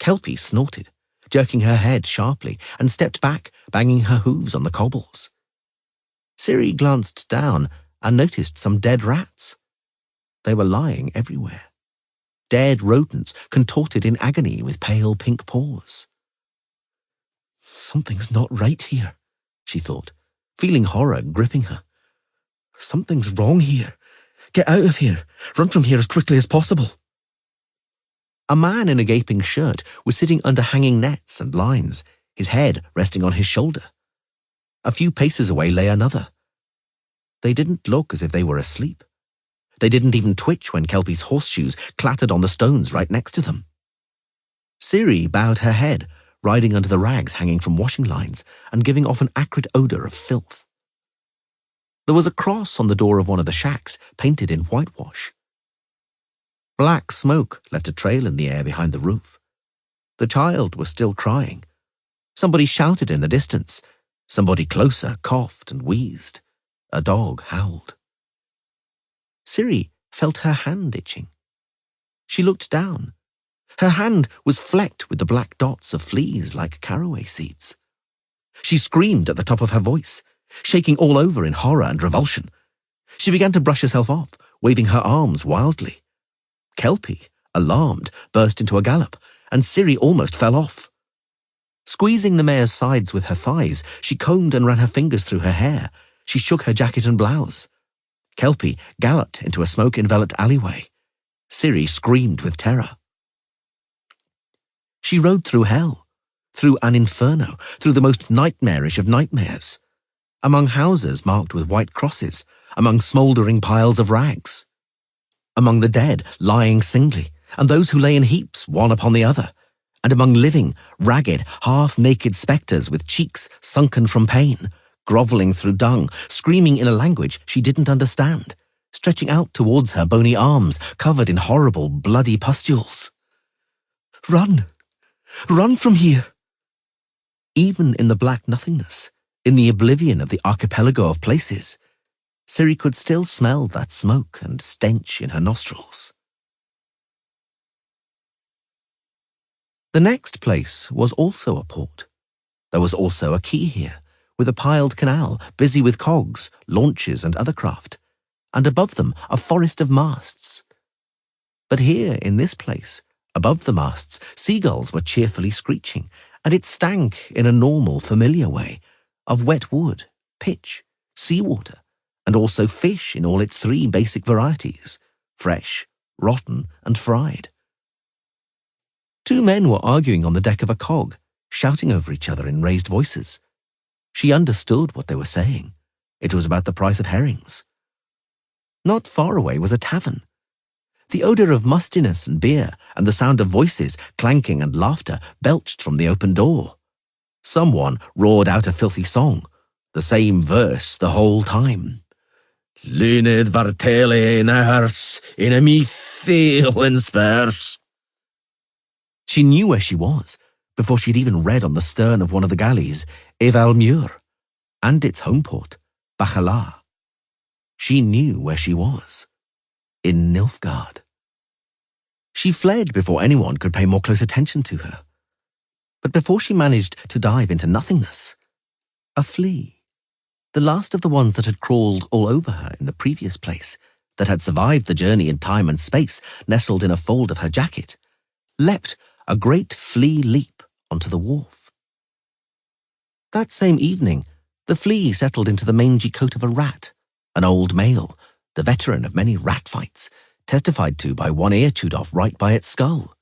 Kelpie snorted, jerking her head sharply, and stepped back, banging her hooves on the cobbles. Ciri glanced down and noticed some dead rats. They were lying everywhere. Dead rodents contorted in agony with pale pink paws. "Something's not right here," she thought, feeling horror gripping her. "Something's wrong here. Get out of here. Run from here as quickly as possible." A man in a gaping shirt was sitting under hanging nets and lines, his head resting on his shoulder. A few paces away lay another. They didn't look as if they were asleep. They didn't even twitch when Kelpie's horseshoes clattered on the stones right next to them. Ciri bowed her head, riding under the rags hanging from washing lines and giving off an acrid odor of filth. There was a cross on the door of one of the shacks, painted in whitewash. Black smoke left a trail in the air behind the roof. The child was still crying. Somebody shouted in the distance. Somebody closer coughed and wheezed. A dog howled. Ciri felt her hand itching. She looked down. Her hand was flecked with the black dots of fleas like caraway seeds. She screamed at the top of her voice, shaking all over in horror and revulsion. She began to brush herself off, waving her arms wildly. Kelpie, alarmed, burst into a gallop, and Ciri almost fell off. Squeezing the mare's sides with her thighs, she combed and ran her fingers through her hair. She shook her jacket and blouse. Kelpie galloped into a smoke-enveloped alleyway. Ciri screamed with terror. She rode through hell, through an inferno, through the most nightmarish of nightmares, among houses marked with white crosses, among smouldering piles of rags, among the dead lying singly, and those who lay in heaps one upon the other, and among living, ragged, half-naked spectres with cheeks sunken from pain, grovelling through dung, screaming in a language she didn't understand, stretching out towards her bony arms, covered in horrible, bloody pustules. "Run! Run from here!" Even in the black nothingness, in the oblivion of the archipelago of places, Ciri could still smell that smoke and stench in her nostrils. The next place was also a port. There was also a quay here, with a piled canal busy with cogs, launches, and other craft, and above them a forest of masts. But here, in this place, above the masts, seagulls were cheerfully screeching, and it stank in a normal, familiar way, of wet wood, pitch, seawater, and also fish in all its three basic varieties, fresh, rotten, and fried. Two men were arguing on the deck of a cog, shouting over each other in raised voices. She understood what they were saying. It was about the price of herrings. Not far away was a tavern. The odour of mustiness and beer and the sound of voices, clanking and laughter belched from the open door. Someone roared out a filthy song, the same verse the whole time. Luned vartele nahars in a mithil and spurs. She knew where she was, before she'd even read on the stern of one of the galleys, Evalmuir, and its home port, Bachala. She knew where she was. In Nilfgaard. She fled before anyone could pay more close attention to her. But before she managed to dive into nothingness, a flea, the last of the ones that had crawled all over her in the previous place, that had survived the journey in time and space, nestled in a fold of her jacket, leapt a great flea leap onto the wharf. That same evening, the flea settled into the mangy coat of a rat, an old male, the veteran of many rat fights, testified to by one ear chewed off right by its skull.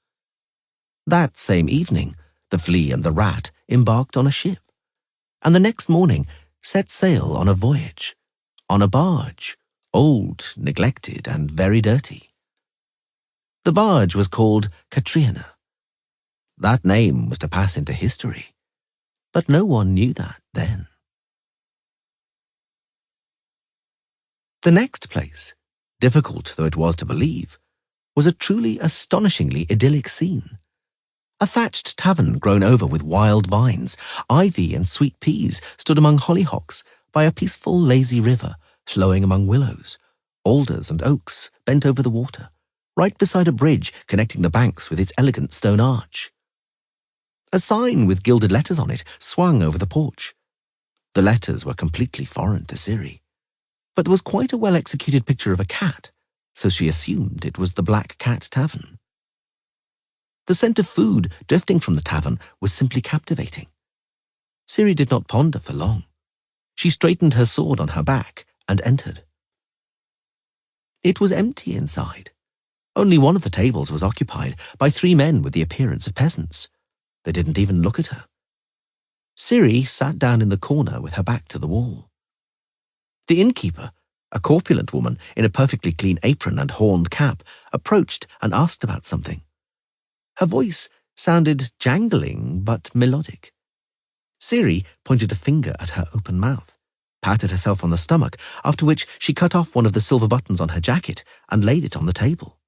That same evening, the flea and the rat embarked on a ship, and the next morning set sail on a voyage, on a barge, old, neglected, and very dirty. The barge was called Katrina. That name was to pass into history, but no one knew that then. The next place, difficult though it was to believe, was a truly astonishingly idyllic scene. A thatched tavern grown over with wild vines, ivy and sweet peas stood among hollyhocks by a peaceful lazy river flowing among willows, alders and oaks bent over the water, right beside a bridge connecting the banks with its elegant stone arch. A sign with gilded letters on it swung over the porch. The letters were completely foreign to Ciri, but there was quite a well-executed picture of a cat, so she assumed it was the Black Cat Tavern. The scent of food drifting from the tavern was simply captivating. Ciri did not ponder for long. She straightened her sword on her back and entered. It was empty inside. Only one of the tables was occupied by three men with the appearance of peasants. They didn't even look at her. Ciri sat down in the corner with her back to the wall. The innkeeper, a corpulent woman in a perfectly clean apron and horned cap, approached and asked about something. Her voice sounded jangling but melodic. Ciri pointed a finger at her open mouth, patted herself on the stomach, after which she cut off one of the silver buttons on her jacket and laid it on the table.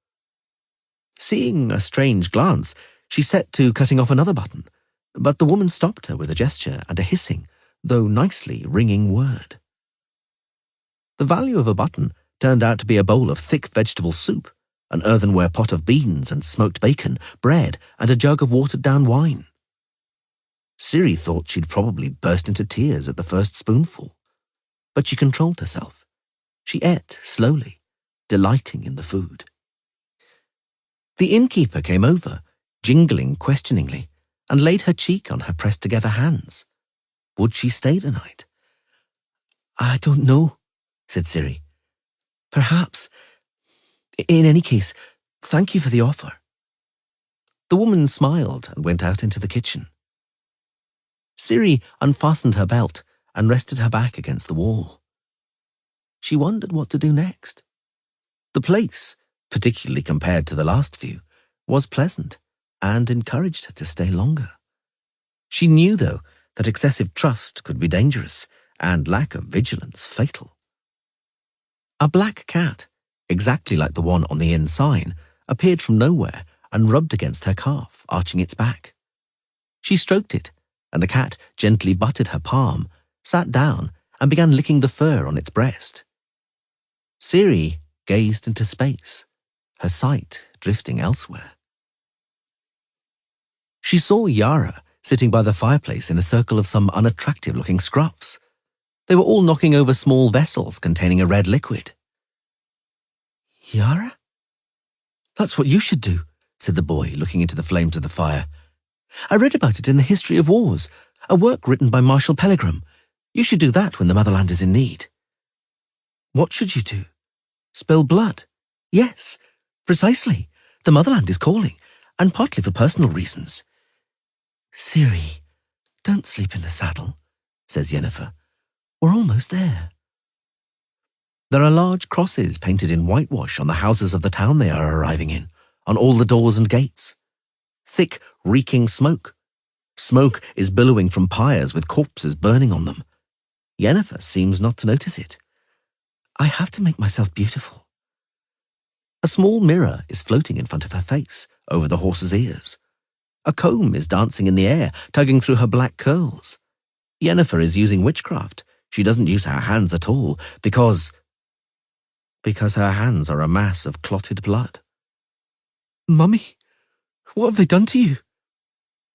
Seeing a strange glance, she set to cutting off another button, but the woman stopped her with a gesture and a hissing, though nicely ringing word. The value of a button turned out to be a bowl of thick vegetable soup, an earthenware pot of beans and smoked bacon, bread, and a jug of watered-down wine. Ciri thought she'd probably burst into tears at the first spoonful, but she controlled herself. She ate slowly, delighting in the food. The innkeeper came over, jingling questioningly, and laid her cheek on her pressed-together hands. Would she stay the night? "I don't know," said Ciri. "Perhaps. In any case, thank you for the offer." The woman smiled and went out into the kitchen. Ciri unfastened her belt and rested her back against the wall. She wondered what to do next. The place, particularly compared to the last few, was pleasant and encouraged her to stay longer. She knew, though, that excessive trust could be dangerous and lack of vigilance fatal. A black cat, exactly like the one on the inn sign, appeared from nowhere and rubbed against her calf, arching its back. She stroked it, and the cat gently butted her palm, sat down, and began licking the fur on its breast. Ciri gazed into space, her sight drifting elsewhere. She saw Yara sitting by the fireplace in a circle of some unattractive-looking scruffs. They were all knocking over small vessels containing a red liquid. "Yara? That's what you should do," said the boy, looking into the flames of the fire. "I read about it in the History of Wars, a work written by Marshal Pellegrim. You should do that when the motherland is in need." "What should you do? Spill blood?" "Yes, precisely. The motherland is calling, and partly for personal reasons." "Ciri, don't sleep in the saddle," says Yennefer. "We're almost there." There are large crosses painted in whitewash on the houses of the town they are arriving in, on all the doors and gates. Thick, reeking smoke. Smoke is billowing from pyres with corpses burning on them. Yennefer seems not to notice it. "I have to make myself beautiful." A small mirror is floating in front of her face, over the horse's ears. A comb is dancing in the air, tugging through her black curls. Yennefer is using witchcraft. She doesn't use her hands at all, because her hands are a mass of clotted blood. "Mummy, what have they done to you?"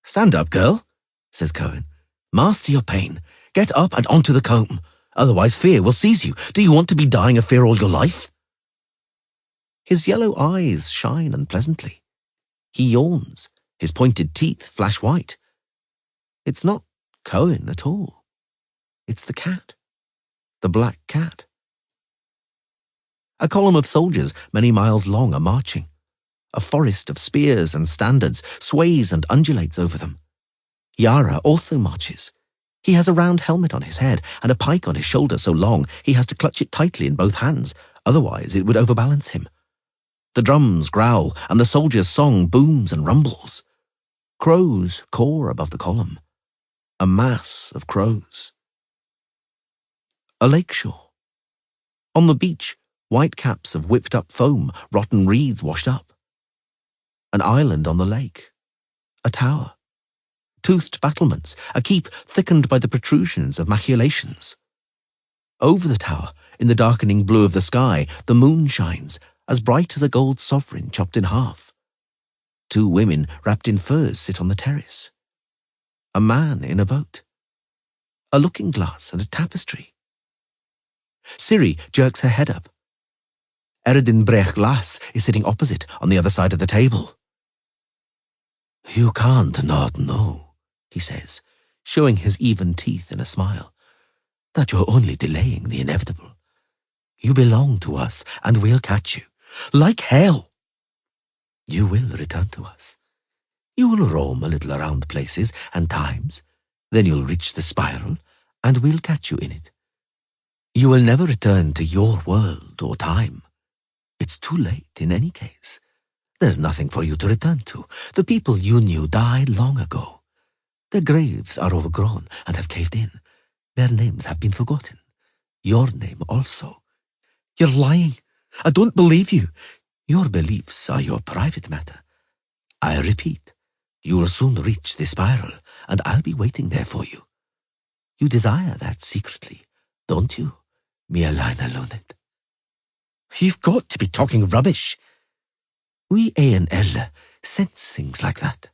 "Stand up, girl," says Cohen. "Master your pain. Get up and onto the comb. Otherwise fear will seize you. Do you want to be dying of fear all your life?" His yellow eyes shine unpleasantly. He yawns. His pointed teeth flash white. It's not Cohen at all. It's the cat. The black cat. A column of soldiers many miles long are marching. A forest of spears and standards sways and undulates over them. Yara also marches. He has a round helmet on his head and a pike on his shoulder so long he has to clutch it tightly in both hands, otherwise it would overbalance him. The drums growl and the soldiers' song booms and rumbles. Crows caw above the column. A mass of crows. A lakeshore. On the beach, white caps of whipped-up foam, rotten reeds washed up. An island on the lake. A tower. Toothed battlements, a keep thickened by the protrusions of machicolations. Over the tower, in the darkening blue of the sky, the moon shines, as bright as a gold sovereign chopped in half. 2 women wrapped in furs sit on the terrace. A man in a boat. A looking-glass and a tapestry. Ciri jerks her head up. Eredin Brechglas is sitting opposite on the other side of the table. "You can't not know," he says, showing his even teeth in a smile, "that you're only delaying the inevitable. You belong to us, and we'll catch you. Like hell. You will return to us. You will roam a little around places and times. Then you'll reach the spiral, and we'll catch you in it. You will never return to your world or time. It's too late in any case. There's nothing for you to return to. The people you knew died long ago. Their graves are overgrown and have caved in. Their names have been forgotten. Your name also." "You're lying. I don't believe you." "Your beliefs are your private matter. I repeat, you'll soon reach the spiral, and I'll be waiting there for you. You desire that secretly, don't you, Mialina Luned?" "You've got to be talking rubbish." "We A&L sense things like that.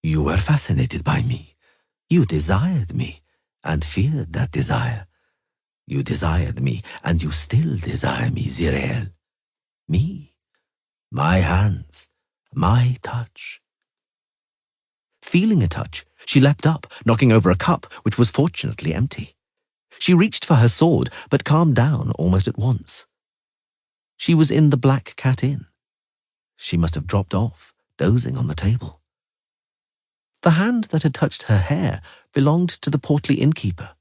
You were fascinated by me. You desired me, and feared that desire. You desired me, and you still desire me, Zirael. Me, my hands, my touch." Feeling a touch, she leapt up, knocking over a cup, which was fortunately empty. She reached for her sword, but calmed down almost at once. She was in the Black Cat Inn. She must have dropped off, dozing on the table. The hand that had touched her hair belonged to the portly innkeeper.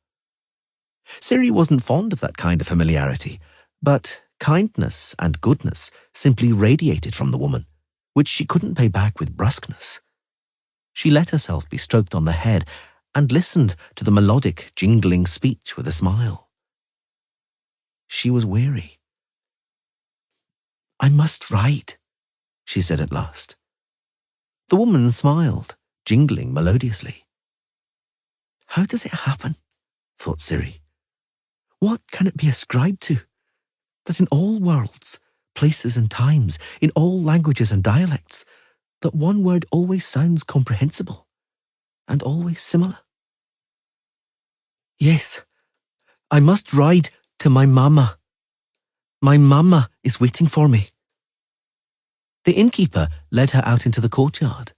Ciri wasn't fond of that kind of familiarity, but kindness and goodness simply radiated from the woman, which she couldn't pay back with brusqueness. She let herself be stroked on the head and listened to the melodic, jingling speech with a smile. She was weary. "I must ride," she said at last. The woman smiled, jingling melodiously. "How does it happen?" thought Ciri. "What can it be ascribed to? That in all worlds, places and times, in all languages and dialects, that one word always sounds comprehensible and always similar. Yes, I must ride to my mamma. My mamma is waiting for me. The innkeeper led her out into the courtyard.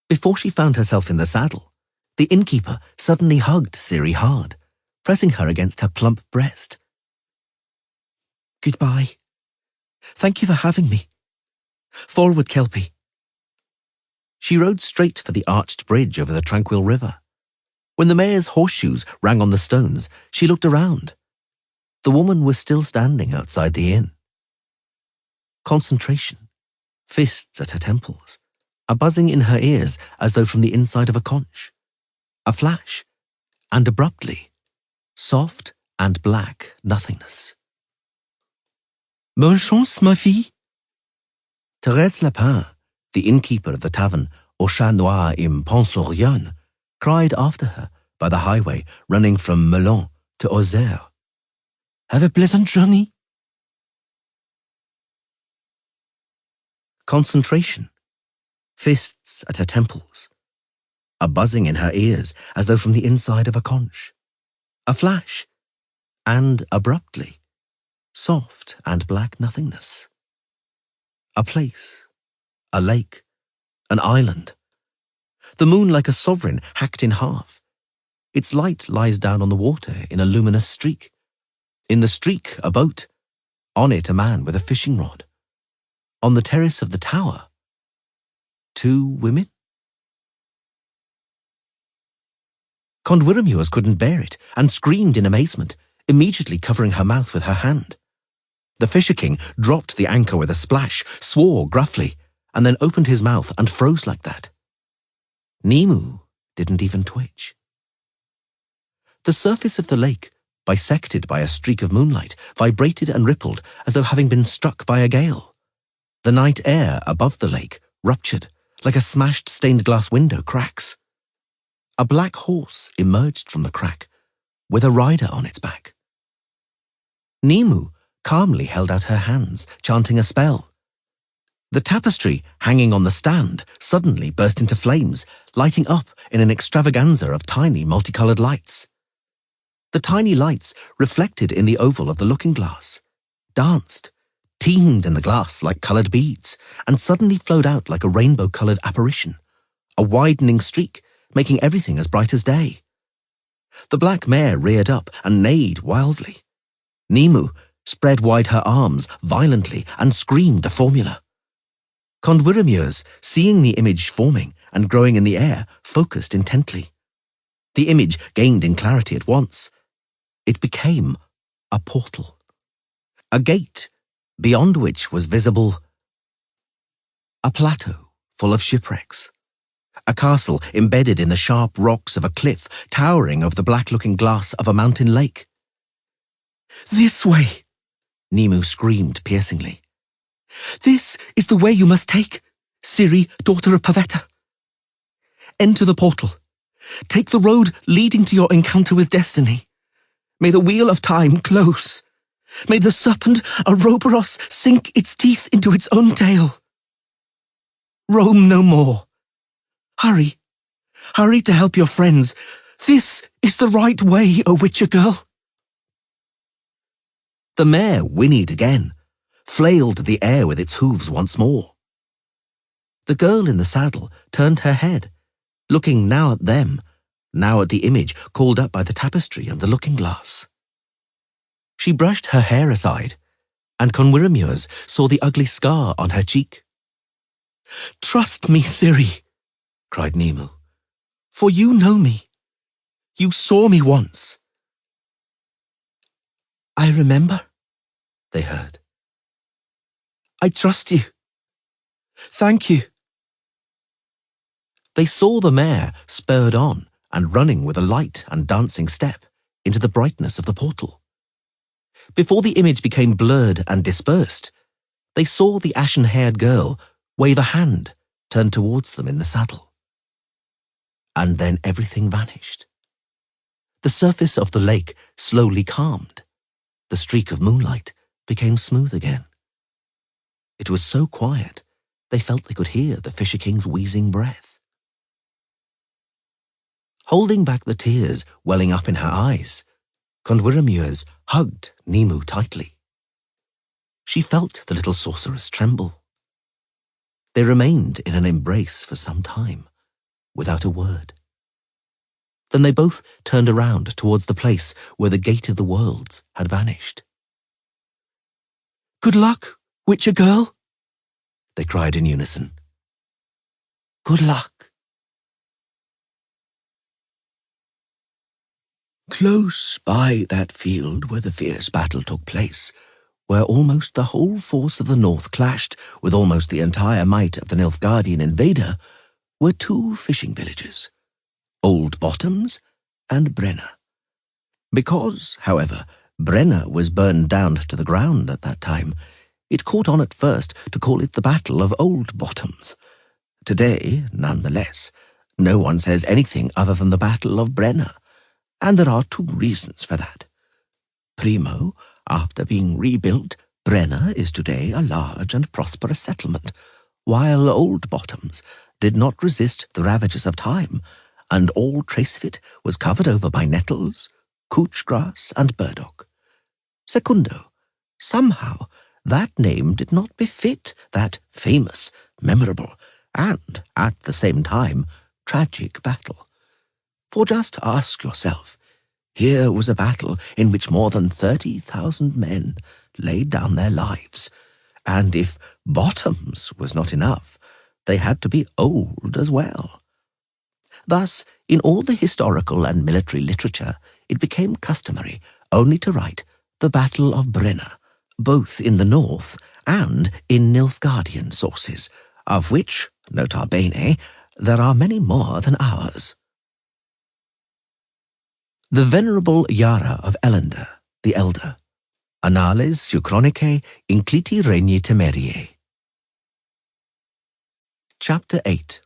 Before she found herself in the saddle, the innkeeper suddenly hugged Ciri hard, pressing her against her plump breast. Goodbye. Thank you for having me. Forward, Kelpie. She rode straight for the arched bridge over the tranquil river. When the mare's horseshoes rang on the stones, she looked around. The woman was still standing outside the inn. Concentration, fists at her temples, a buzzing in her ears as though from the inside of a conch. A flash, and abruptly, soft and black nothingness. Bonne chance, ma fille. Thérèse Lapin, the innkeeper of the tavern Au Chat Noir in Pont-sur-Yonne, cried after her by the highway running from Melun to Auxerre. Have a pleasant journey. Concentration, fists at her temples, a buzzing in her ears as though from the inside of a conch. A flash, and abruptly, soft and black nothingness. A place, a lake, an island. The moon like a sovereign hacked in half. Its light lies down on the water in a luminous streak. In the streak, a boat. On it, a man with a fishing rod. On the terrace of the tower, 2 women? Condwyrmures couldn't bear it and screamed in amazement, immediately covering her mouth with her hand. The Fisher King dropped the anchor with a splash, swore gruffly, and then opened his mouth and froze like that. Nemu didn't even twitch. The surface of the lake, bisected by a streak of moonlight, vibrated and rippled as though having been struck by a gale. The night air above the lake ruptured like a smashed stained glass window cracks. A black horse emerged from the crack, with a rider on its back. Nemu calmly held out her hands, chanting a spell. The tapestry hanging on the stand suddenly burst into flames, lighting up in an extravaganza of tiny multicolored lights. The tiny lights reflected in the oval of the looking-glass, danced, teemed in the glass like colored beads, and suddenly flowed out like a rainbow-colored apparition, a widening streak, making everything as bright as day. The black mare reared up and neighed wildly. Nemu spread wide her arms violently and screamed a formula. Condwyrmures, seeing the image forming and growing in the air, focused intently. The image gained in clarity at once. It became a portal. A gate, beyond which was visible a plateau full of shipwrecks. A castle embedded in the sharp rocks of a cliff, towering over the black-looking glass of a mountain lake. This way, Nemu screamed piercingly. This is the way you must take, Ciri, daughter of Pavetta. Enter the portal. Take the road leading to your encounter with destiny. May the wheel of time close. May the serpent Ouroboros sink its teeth into its own tail. Roam no more. Hurry. Hurry to help your friends. This is the right way, O Witcher girl. The mare whinnied again, flailed the air with its hooves once more. The girl in the saddle turned her head, looking now at them, now at the image called up by the tapestry and the looking-glass. She brushed her hair aside, and Condwyrmures saw the ugly scar on her cheek. Trust me, Ciri, cried Nemu, for you know me. You saw me once. I remember, they heard. I trust you. Thank you. They saw the mare spurred on and running with a light and dancing step into the brightness of the portal. Before the image became blurred and dispersed, they saw the ashen-haired girl wave a hand turned towards them in the saddle. And then everything vanished. The surface of the lake slowly calmed. The streak of moonlight became smooth again. It was so quiet They felt they could hear the Fisher King's wheezing breath. Holding back the tears welling up in her eyes, Conwyramures hugged Nemu tightly. She felt the little sorceress tremble. They remained in an embrace for some time, without a word. Then they both turned around towards the place where the Gate of the Worlds had vanished. "Good luck, Witcher girl," they cried in unison. "Good luck." Close by that field where the fierce battle took place, where almost the whole force of the North clashed with almost the entire might of the Nilfgaardian invader, were two fishing villages, Old Bottoms and Brenna. Because, however, Brenna was burned down to the ground at that time, it caught on at first to call it the Battle of Old Bottoms. Today, nonetheless, no one says anything other than the Battle of Brenna, and there are two reasons for that. Primo, after being rebuilt, Brenna is today a large and prosperous settlement, while Old Bottoms did not resist the ravages of time, and all trace of it was covered over by nettles, couch grass, and burdock. Secundo, somehow that name did not befit that famous, memorable, and, at the same time, tragic battle. For just ask yourself, here was a battle in which more than 30,000 men laid down their lives, and if Bottoms was not enough, they had to be old as well. Thus, in all the historical and military literature, it became customary only to write the Battle of Brenna, both in the North and in Nilfgaardian sources, of which, nota bene, there are many more than ours. The Venerable Yara of Ellender, the Elder. Annales su Chronicae incliti regni temeriae. Chapter 8.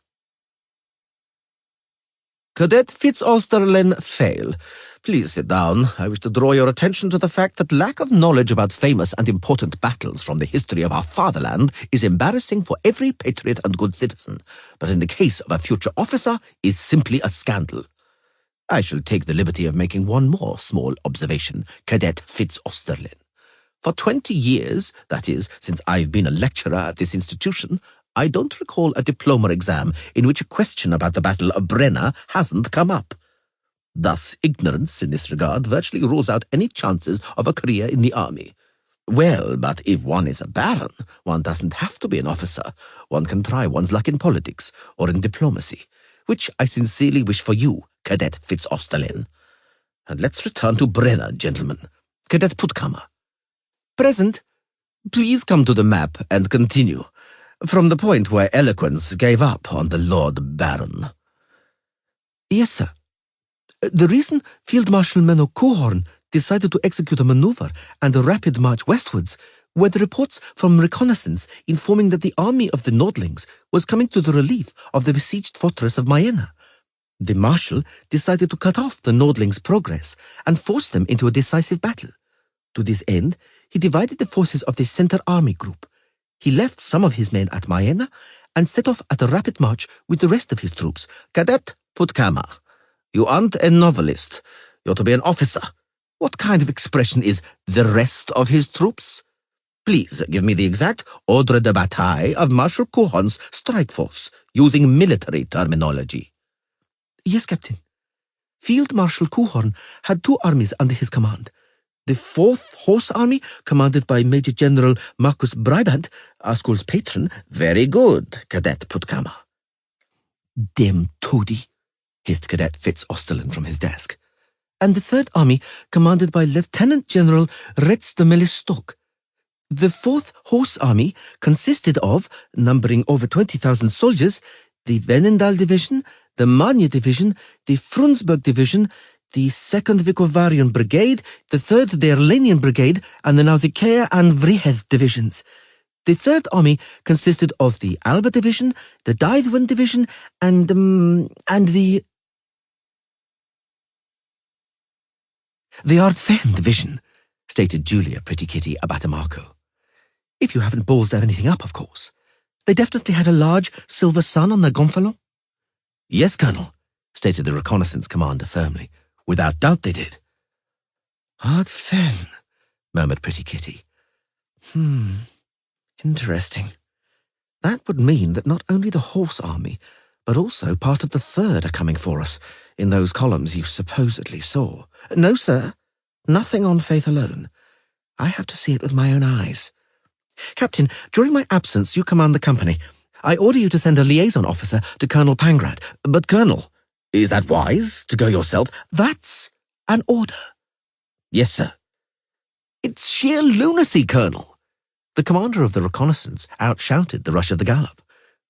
Cadet Fitz-Osterlen fail. Please sit down. I wish to draw your attention to the fact that lack of knowledge about famous and important battles from the history of our fatherland is embarrassing for every patriot and good citizen, but in the case of a future officer is simply a scandal. I shall take the liberty of making one more small observation, Cadet Fitz-Osterlen. For 20 years, that is, since I've been a lecturer at this institution, I don't recall a diploma exam in which a question about the Battle of Brenna hasn't come up. Thus, ignorance in this regard virtually rules out any chances of a career in the army. Well, but if one is a baron, one doesn't have to be an officer. One can try one's luck in politics or in diplomacy, which I sincerely wish for you, Cadet Fitz-Osterlen. And let's return to Brenna, gentlemen. Cadet Puttkammer. Present. Please come to the map and continue, from the point where eloquence gave up on the Lord Baron. Yes, sir. The reason Field Marshal Menno Cohorn decided to execute a maneuver and a rapid march westwards were the reports from reconnaissance informing that the army of the Nordlings was coming to the relief of the besieged fortress of Maena. The Marshal decided to cut off the Nordlings' progress and force them into a decisive battle. To this end, he divided the forces of the Center Army Group. He left some of his men at Maena and set off at a rapid march with the rest of his troops. Cadet Puttkammer, you aren't a novelist. You're to be an officer. What kind of expression is the rest of his troops? Please give me the exact ordre de bataille of Marshal Cohorn's strike force, using military terminology. Yes, Captain. Field Marshal Cohorn had two armies under his command. The 4th Horse Army, commanded by Major General Marcus Brabant, our school's patron. Very good, Cadet Puttkammer. Dem toady, hissed Cadet Fitz-Osterlen from his desk. And the 3rd Army, commanded by Lieutenant General Retz de Melistok. The 4th Horse Army consisted of, numbering over 20,000 soldiers, the Venendal Division, the Marne Division, the Frunsburg Division, the 2nd Vicovarian Brigade, the 3rd Derlanian Brigade, and the Nausicaa and Vrihed Divisions. The 3rd Army consisted of the Alba Division, the Dythwen Division, and the Ardfen Division, stated Julia Pretty Kitty Abatamarco. If you haven't balls there anything up, of course. They definitely had a large silver sun on their gonfalon? Yes, Colonel, stated the reconnaissance commander firmly. Without doubt they did. Hard fen, murmured Pretty Kitty. Interesting. That would mean that not only the horse army, but also part of the third are coming for us, in those columns you supposedly saw. No, sir. Nothing on faith alone. I have to see it with my own eyes. Captain, during my absence, you command the company. I order you to send a liaison officer to Colonel Pangrad. But, Colonel, is that wise, to go yourself? That's an order. Yes, sir. It's sheer lunacy, Colonel. The commander of the reconnaissance outshouted the rush of the gallop.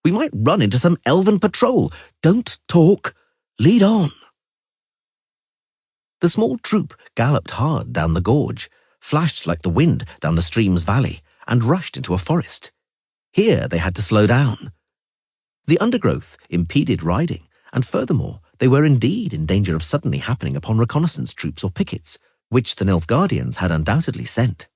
We might run into some elven patrol. Don't talk. Lead on. The small troop galloped hard down the gorge, flashed like the wind down the stream's valley, and rushed into a forest. Here they had to slow down. The undergrowth impeded riding, and furthermore, they were indeed in danger of suddenly happening upon reconnaissance troops or pickets, which the Nilfgaardians had undoubtedly sent.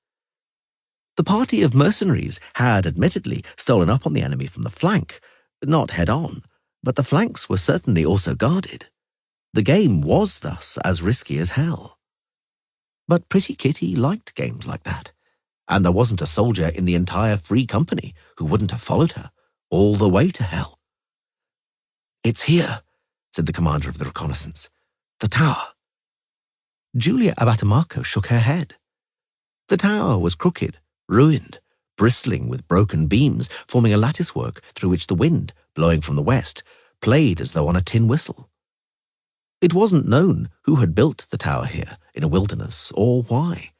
The party of mercenaries had admittedly stolen up on the enemy from the flank, not head-on, but the flanks were certainly also guarded. The game was thus as risky as hell. But Pretty Kitty liked games like that, and there wasn't a soldier in the entire Free Company who wouldn't have followed her all the way to hell. It's here, said the commander of the reconnaissance. The tower. Julia Abatamaco shook her head. The tower was crooked, ruined, bristling with broken beams, forming a latticework through which the wind, blowing from the west, played as though on a tin whistle. It wasn't known who had built the tower here, in a wilderness, or why,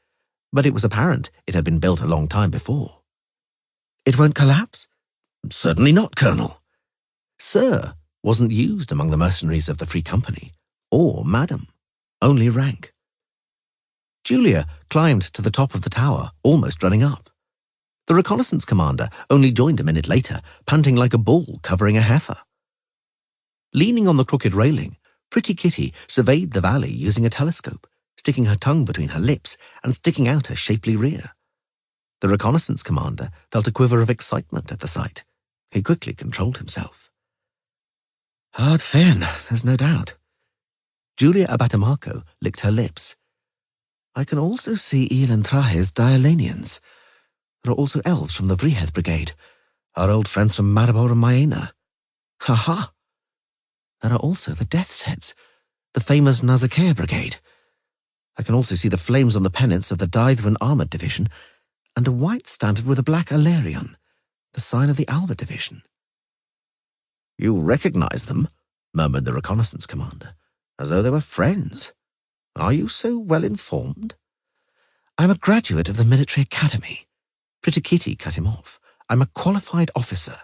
but it was apparent it had been built a long time before. It won't collapse? Certainly not, Colonel. Sir wasn't used among the mercenaries of the Free Company, or Madam, only rank. Julia climbed to the top of the tower, almost running up. The reconnaissance commander only joined a minute later, panting like a bull covering a heifer. Leaning on the crooked railing, Pretty Kitty surveyed the valley using a telescope, sticking her tongue between her lips and sticking out her shapely rear. The reconnaissance commander felt a quiver of excitement at the sight. He quickly controlled himself. Hard fen, there's no doubt. Julia Abatamaco licked her lips. I can also see Elan Trahe's Dialanians. There are also elves from the Vriheth Brigade, our old friends from Maribor and Maena. Ha-ha! There are also the Death's Heads, the famous Nazakea Brigade. I can also see the flames on the pennants of the Dythwin Armoured Division, and a white standard with a black Alarion, the sign of the Alba Division. You recognize them, murmured the reconnaissance commander, as though they were friends. Are you so well informed? I'm a graduate of the military academy. Pretty Kitty cut him off. I'm a qualified officer.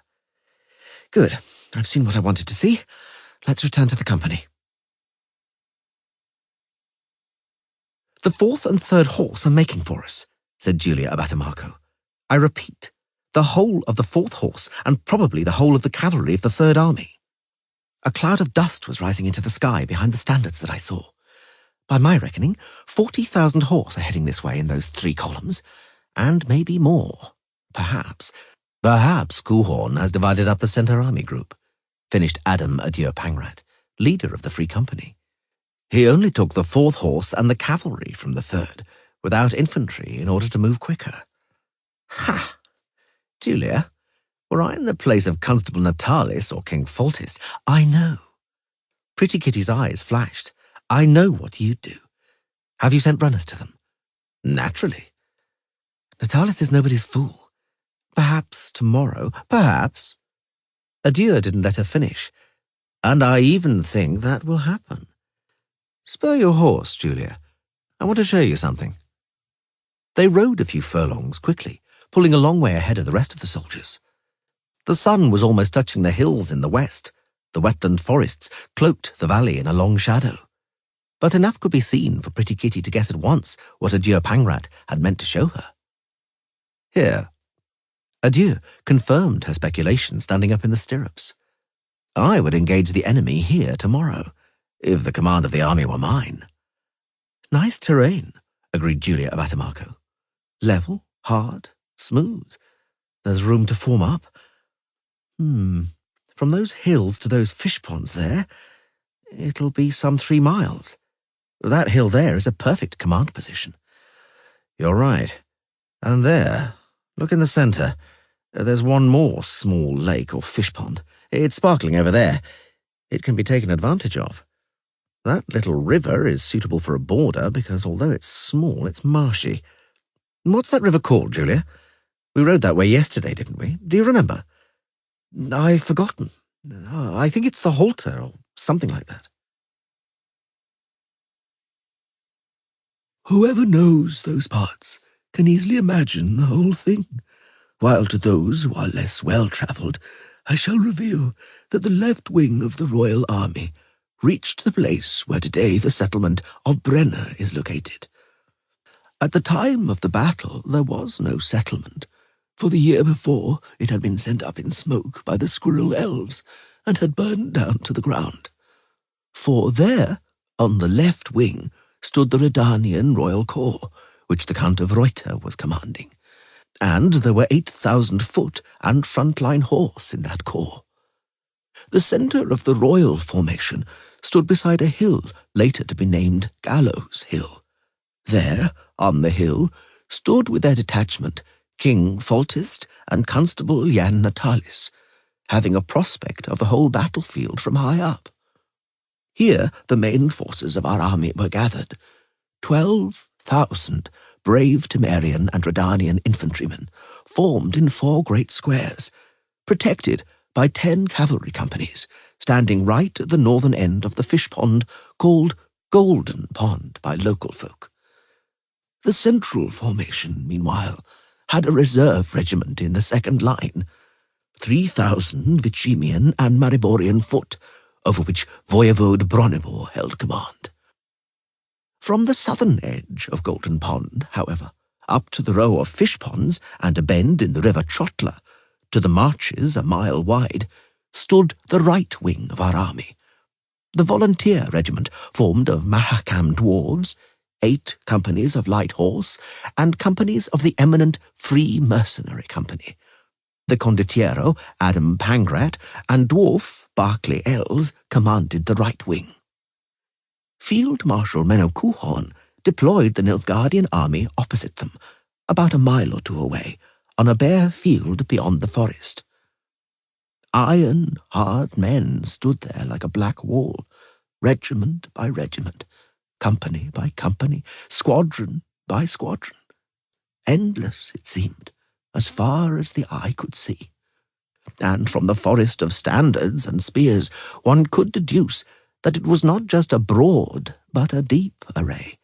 Good. I've seen what I wanted to see. Let's return to the company. The fourth and third horse are making for us, said Julia Abatamaco. I repeat, the whole of the fourth horse and probably the whole of the cavalry of the third army. A cloud of dust was rising into the sky behind the standards that I saw. By my reckoning, 40,000 horse are heading this way in those 3 columns, and maybe more. Perhaps Kuhorn has divided up the Center Army group, finished Adam Adieu Pangrad, leader of the Free Company. He only took the 4th horse and the cavalry from the 3rd, without infantry, in order to move quicker. Ha! Julia, were I in the place of Constable Natalis or King Foltest, I know. Pretty Kitty's eyes flashed. I know what you'd do. Have you sent runners to them? Naturally. Natalis is nobody's fool. Perhaps tomorrow, perhaps. Adieu didn't let her finish, and I even think that will happen. Spur your horse, Julia. I want to show you something. They rode a few furlongs quickly, pulling a long way ahead of the rest of the soldiers. The sun was almost touching the hills in the west. The wetland forests cloaked the valley in a long shadow. But enough could be seen for Pretty Kitty to guess at once what Adieu Pangrad had meant to show her. Here. Adieu confirmed her speculation standing up in the stirrups. I would engage the enemy here tomorrow, if the command of the army were mine. Nice terrain, agreed Julia Abatamaco. Level, hard, smooth. There's room to form up. From those hills to those fish ponds there, it'll be some 3 miles. That hill there is a perfect command position. You're right. And there, look in the centre. There's one more small lake or fish pond. It's sparkling over there. It can be taken advantage of. That little river is suitable for a border because although it's small, it's marshy. What's that river called, Julia? We rode that way yesterday, didn't we? Do you remember? I've forgotten. I think it's the Halter or something like that. Whoever knows those parts can easily imagine the whole thing, while to those who are less well-travelled, I shall reveal that the left wing of the royal army reached the place where today the settlement of Brenner is located. At the time of the battle, there was no settlement, for the year before it had been sent up in smoke by the squirrel elves and had burned down to the ground. For there, on the left wing, stood the Redanian Royal Corps, which the Count of Reuter was commanding, and there were 8,000 foot and front-line horse in that corps. The centre of the royal formation stood beside a hill later to be named Gallows Hill. There, on the hill, stood with their detachment King Foltest and Constable Jan Natalis, having a prospect of the whole battlefield from high up. Here the main forces of our army were gathered, 12,000 brave Temerian and Redanian infantrymen, formed in 4 great squares, protected by 10 cavalry companies, standing right at the northern end of the fish pond called Golden Pond by local folk. The central formation, meanwhile, had a reserve regiment in the second line, 3,000 Vicimian and Mariborian foot, over which Voivode Bronibor held command. From the southern edge of Golden Pond, however, up to the row of fish ponds and a bend in the river Trotla, to the marshes a mile wide, stood the right wing of our army. The volunteer regiment formed of Mahakam dwarves, 8 companies of light horse, and companies of the eminent Free Mercenary Company. The condottiero, Adam Pangrat, and dwarf Barclay Elves commanded the right wing. Field Marshal Menno Kuhorn deployed the Nilfgaardian army opposite them, about a mile or 2 away, on a bare field beyond the forest. Iron, hard men stood there like a black wall, regiment by regiment, company by company, squadron by squadron. Endless, it seemed, as far as the eye could see. And from the forest of standards and spears one could deduce that it was not just a broad but a deep array,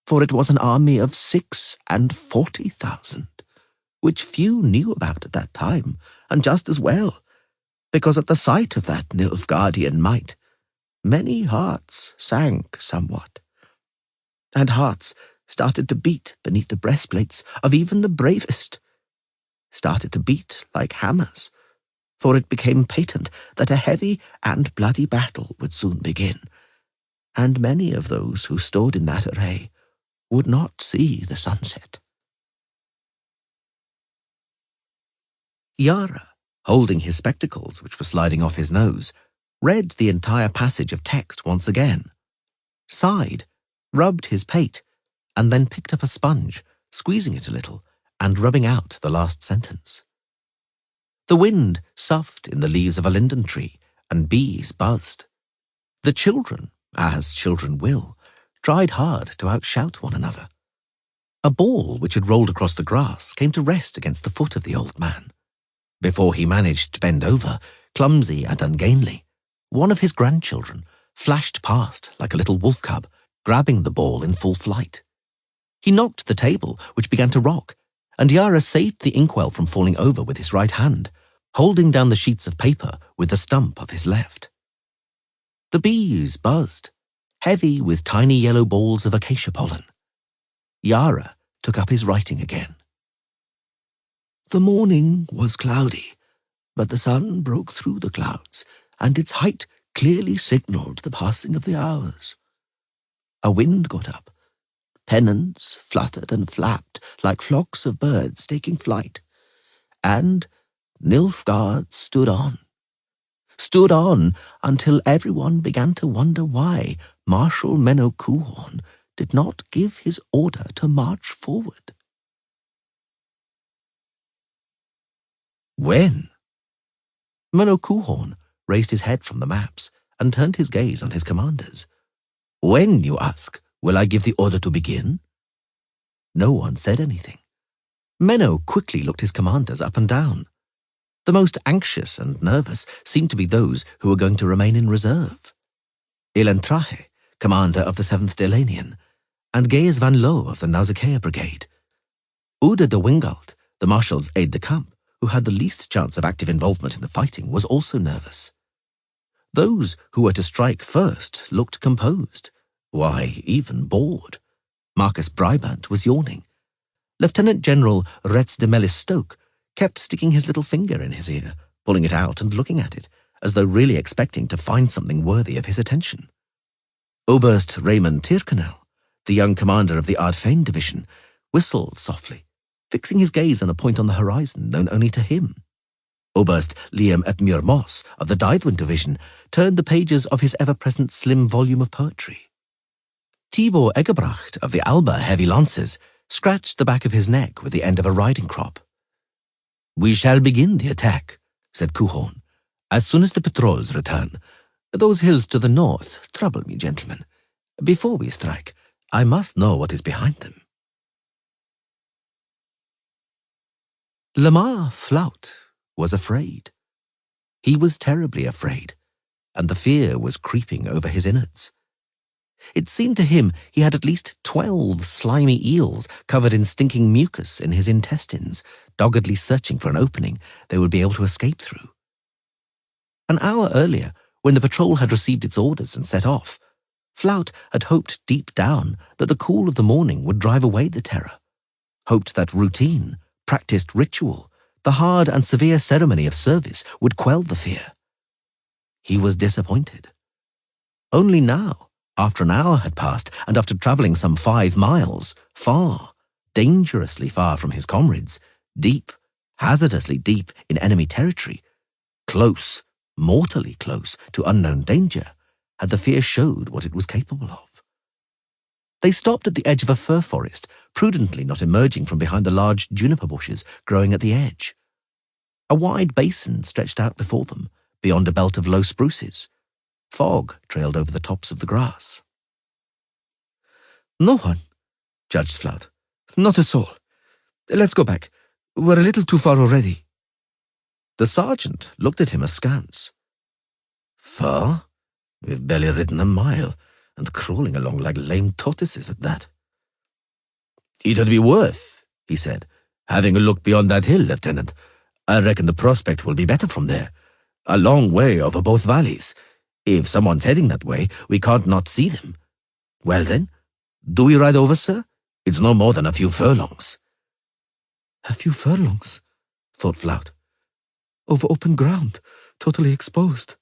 for it was an army of 46,000, which few knew about at that time, and just as well, because at the sight of that Nilfgaardian might, many hearts sank somewhat, and hearts started to beat beneath the breastplates of even the bravest, started to beat like hammers, for it became patent that a heavy and bloody battle would soon begin, and many of those who stood in that array would not see the sunset. Yara, holding his spectacles, which were sliding off his nose, read the entire passage of text once again, sighed, rubbed his pate, and then picked up a sponge, squeezing it a little, and rubbing out the last sentence. The wind soughed in the leaves of a linden tree, and bees buzzed. The children, as children will, tried hard to outshout one another. A ball which had rolled across the grass came to rest against the foot of the old man. Before he managed to bend over, clumsy and ungainly, one of his grandchildren flashed past like a little wolf cub, grabbing the ball in full flight. He knocked the table, which began to rock, and Yara saved the inkwell from falling over with his right hand, holding down the sheets of paper with the stump of his left. The bees buzzed, heavy with tiny yellow balls of acacia pollen. Yara took up his writing again. The morning was cloudy, but the sun broke through the clouds, and its height clearly signalled the passing of the hours. A wind got up. Pennants fluttered and flapped like flocks of birds taking flight, and Nilfgaard stood on. Stood on until everyone began to wonder why Marshal Menno Coulhorn did not give his order to march forward. When? Menno Coulhorn raised his head from the maps and turned his gaze on his commanders. When, you ask, will I give the order to begin? No one said anything. Menno quickly looked his commanders up and down. The most anxious and nervous seemed to be those who were going to remain in reserve. Ilentrahe, commander of the 7th Delanian, and Gaius van Loo of the Nausicaa Brigade. Uda de Wingald, the marshal's aide-de-camp, who had the least chance of active involvement in the fighting, was also nervous. Those who were to strike first looked composed, why, even bored. Marcus Brybant was yawning. Lieutenant General Retz de Melis Stoke kept sticking his little finger in his ear, pulling it out and looking at it, as though really expecting to find something worthy of his attention. Oberst Raymond Tyrconnell, the young commander of the Ardfane division, whistled softly, fixing his gaze on a point on the horizon known only to him. Oberst Liam ep Muir Moss of the Dythwyn division turned the pages of his ever-present slim volume of poetry. Tibor Egerbracht of the Alba Heavy Lancers scratched the back of his neck with the end of a riding crop. "We shall begin the attack," said Coulhorn, "as soon as the patrols return. Those hills to the north trouble me, gentlemen. Before we strike, I must know what is behind them." Lamar Flout was afraid. He was terribly afraid, and the fear was creeping over his innards. It seemed to him he had at least 12 slimy eels covered in stinking mucus in his intestines, doggedly searching for an opening they would be able to escape through. An hour earlier, when the patrol had received its orders and set off, Flout had hoped deep down that the cool of the morning would drive away the terror, hoped that routine, practiced ritual, the hard and severe ceremony of service would quell the fear. He was disappointed. Only now, after an hour had passed, and after travelling some 5 miles, far, dangerously far from his comrades, deep, hazardously deep in enemy territory, close, mortally close to unknown danger, had the fear showed what it was capable of. They stopped at the edge of a fir forest, prudently not emerging from behind the large juniper bushes growing at the edge. A wide basin stretched out before them, beyond a belt of low spruces. Fog trailed over the tops of the grass. "No one," judged Flout. "Not a soul. Let's go back. We're a little too far already." The sergeant looked at him askance. "Far? We've barely ridden a mile, and crawling along like lame tortoises at that." "It'd be worth," he said, "having a look beyond that hill, Lieutenant. I reckon the prospect will be better from there. A long way over both valleys. If someone's heading that way, we can't not see them. Well then, do we ride over, sir? It's no more than a few furlongs." "A few furlongs," thought Flout. "Over open ground, totally exposed."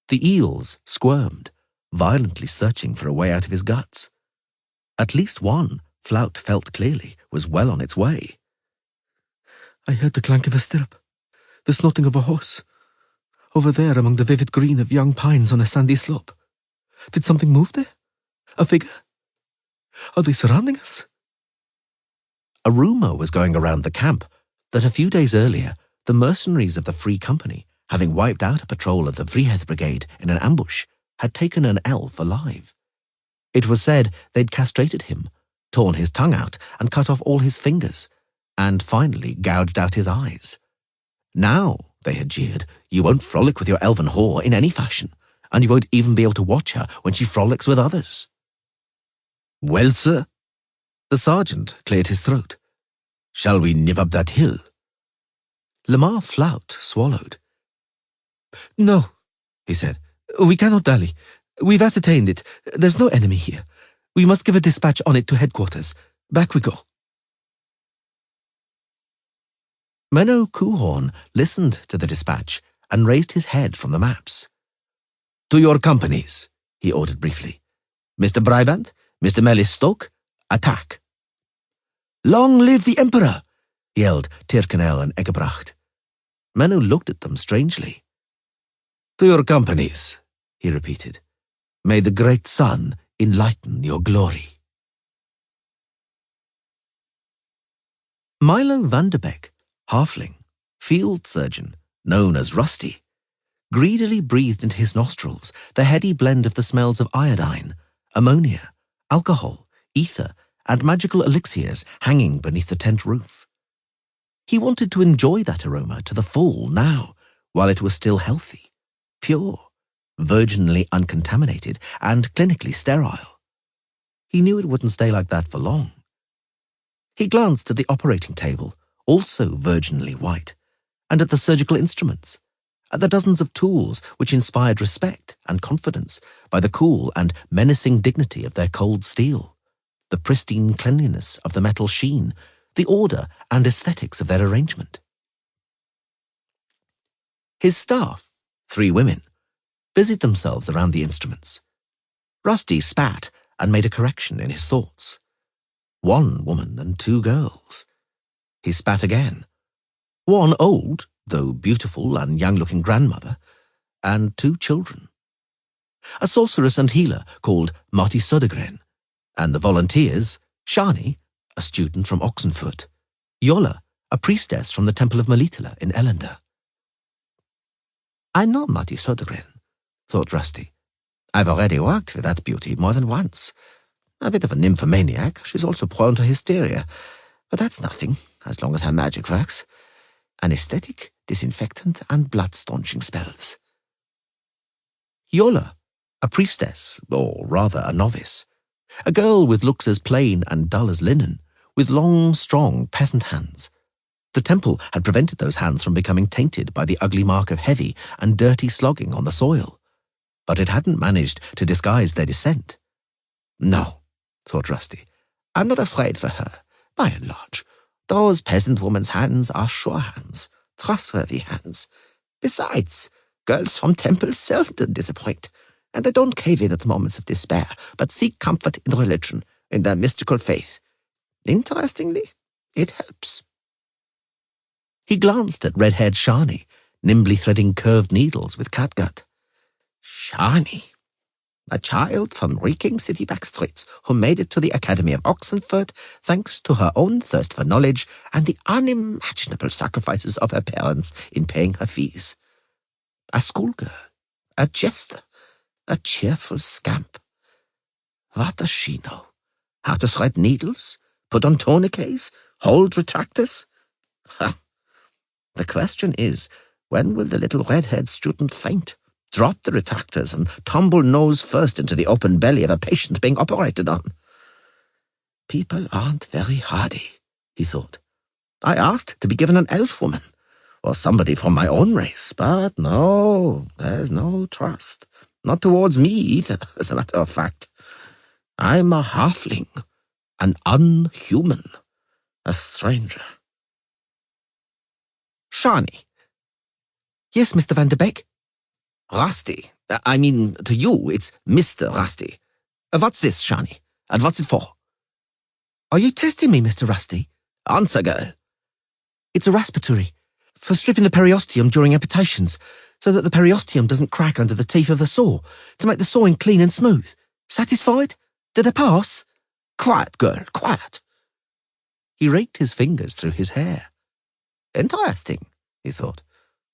The eels squirmed, violently searching for a way out of his guts. At least one, Flout felt clearly, was well on its way. "I heard the clank of a stirrup, the snorting of a horse, over there among the vivid green of young pines on a sandy slope. Did something move there? A figure? Are they surrounding us?" A rumour was going around the camp that a few days earlier, the mercenaries of the Free Company, having wiped out a patrol of the Vrihet Brigade in an ambush, had taken an elf alive. It was said they'd castrated him, torn his tongue out, and cut off all his fingers, and finally gouged out his eyes. Now, they had jeered, you won't frolic with your elven whore in any fashion, and you won't even be able to watch her when she frolics with others. "Well, sir?" The sergeant cleared his throat. "Shall we nip up that hill?" Lamar Flout swallowed. "No," he said. "We cannot dally. We've ascertained it. There's no enemy here. We must give a dispatch on it to headquarters. Back we go." Menno Coulhorn listened to the dispatch and raised his head from the maps. "To your companies," he ordered briefly. "Mr. Brybant, Mr. Melis Stoke, attack." "Long live the Emperor!" yelled Tyrconnell and Egerbracht. Menno looked at them strangely. "To your companies," he repeated. "May the great sun enlighten your glory." Milo van der Beek, halfling, field surgeon, known as Rusty, greedily breathed into his nostrils the heady blend of the smells of iodine, ammonia, alcohol, ether, and magical elixirs hanging beneath the tent roof. He wanted to enjoy that aroma to the full now, while it was still healthy, pure, virginally uncontaminated, and clinically sterile. He knew it wouldn't stay like that for long. He glanced at the operating table, also virginally white, and at the surgical instruments, at the dozens of tools which inspired respect and confidence by the cool and menacing dignity of their cold steel, the pristine cleanliness of the metal sheen, the order and aesthetics of their arrangement. His staff, 3 women, busied themselves around the instruments. Rusty spat and made a correction in his thoughts. 1 woman and 2 girls. He spat again. 1 old, though beautiful and young-looking grandmother, and 2 children. A sorceress and healer called Marty Södergren, and the volunteers, Shani, a student from Oxenfurt, Yola, a priestess from the Temple of Melitele in Elender. "I know Marty Södergren," thought Rusty. "I've already worked with that beauty more than once. A bit of a nymphomaniac, she's also prone to hysteria, but that's nothing, as long as her magic works. Anesthetic, disinfectant, and blood-staunching spells." Yola, a priestess, or rather a novice, a girl with looks as plain and dull as linen, with long, strong peasant hands. The temple had prevented those hands from becoming tainted by the ugly mark of heavy and dirty slogging on the soil, but it hadn't managed to disguise their descent. "No," thought Rusty, "I'm not afraid for her, by and large. Those peasant woman's hands are sure hands, trustworthy hands. Besides, girls from temples seldom disappoint, and they don't cave in at moments of despair, but seek comfort in religion, in their mystical faith. Interestingly, it helps." He glanced at red-haired Shani, nimbly threading curved needles with catgut. Shani, a child from reeking city backstreets who made it to the Academy of Oxenfurt thanks to her own thirst for knowledge and the unimaginable sacrifices of her parents in paying her fees. A schoolgirl, a jester, a cheerful scamp. What does she know? How to thread needles, put on tourniquets, hold retractors? Ha! The question is, when will the little red-haired student faint, drop the retractors, and tumble nose first into the open belly of a patient being operated on? People aren't very hardy, he thought. I asked to be given an elf woman, or somebody from my own race, but no, there's no trust. Not towards me either, as a matter of fact. I'm a halfling, an unhuman, a stranger. Shani. Yes, Mr. van der Beek? Rusty. I mean, to you, it's Mr. Rusty. What's this, Shani? And what's it for? Are you testing me, Mr. Rusty? Answer, girl. It's a respiratory, for stripping the periosteum during amputations, so that the periosteum doesn't crack under the teeth of the saw, to make the sawing clean and smooth. Satisfied? Did I pass? Quiet, girl, quiet. He raked his fingers through his hair. Interesting, he thought.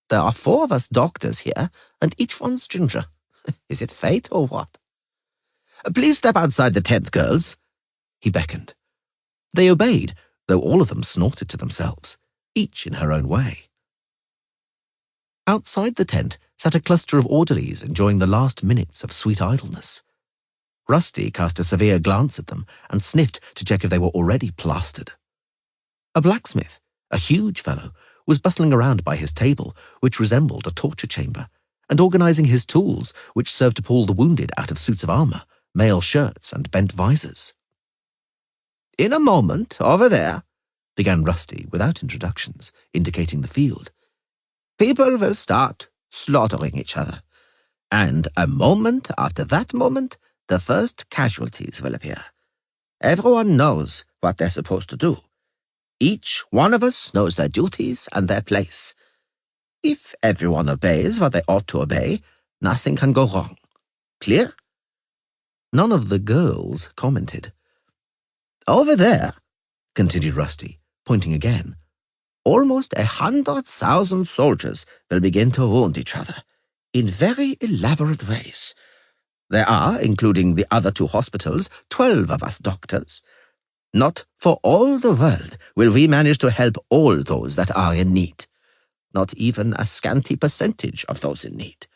There are 4 of us doctors here, and each one's ginger. Is it fate or what? Please step outside the tent, girls. He beckoned. They obeyed, though all of them snorted to themselves, each in her own way. Outside the tent sat a cluster of orderlies enjoying the last minutes of sweet idleness. Rusty cast a severe glance at them and sniffed to check if they were already plastered. A blacksmith, a huge fellow, was bustling around by his table, which resembled a torture chamber, and organizing his tools, which served to pull the wounded out of suits of armor, mail shirts, and bent visors. In a moment, over there, began Rusty without introductions, indicating the field. People will start slaughtering each other, and a moment after that moment, the first casualties will appear. Everyone knows what they're supposed to do. Each one of us knows their duties and their place. If everyone obeys what they ought to obey, nothing can go wrong. Clear? None of the girls commented. Over there, continued Rusty, pointing again. almost 100,000 soldiers will begin to wound each other in very elaborate ways. There are, including the other 2 hospitals, 12 of us doctors. Not for all the world will we manage to help all those that are in need. Not even a scanty percentage of those in need.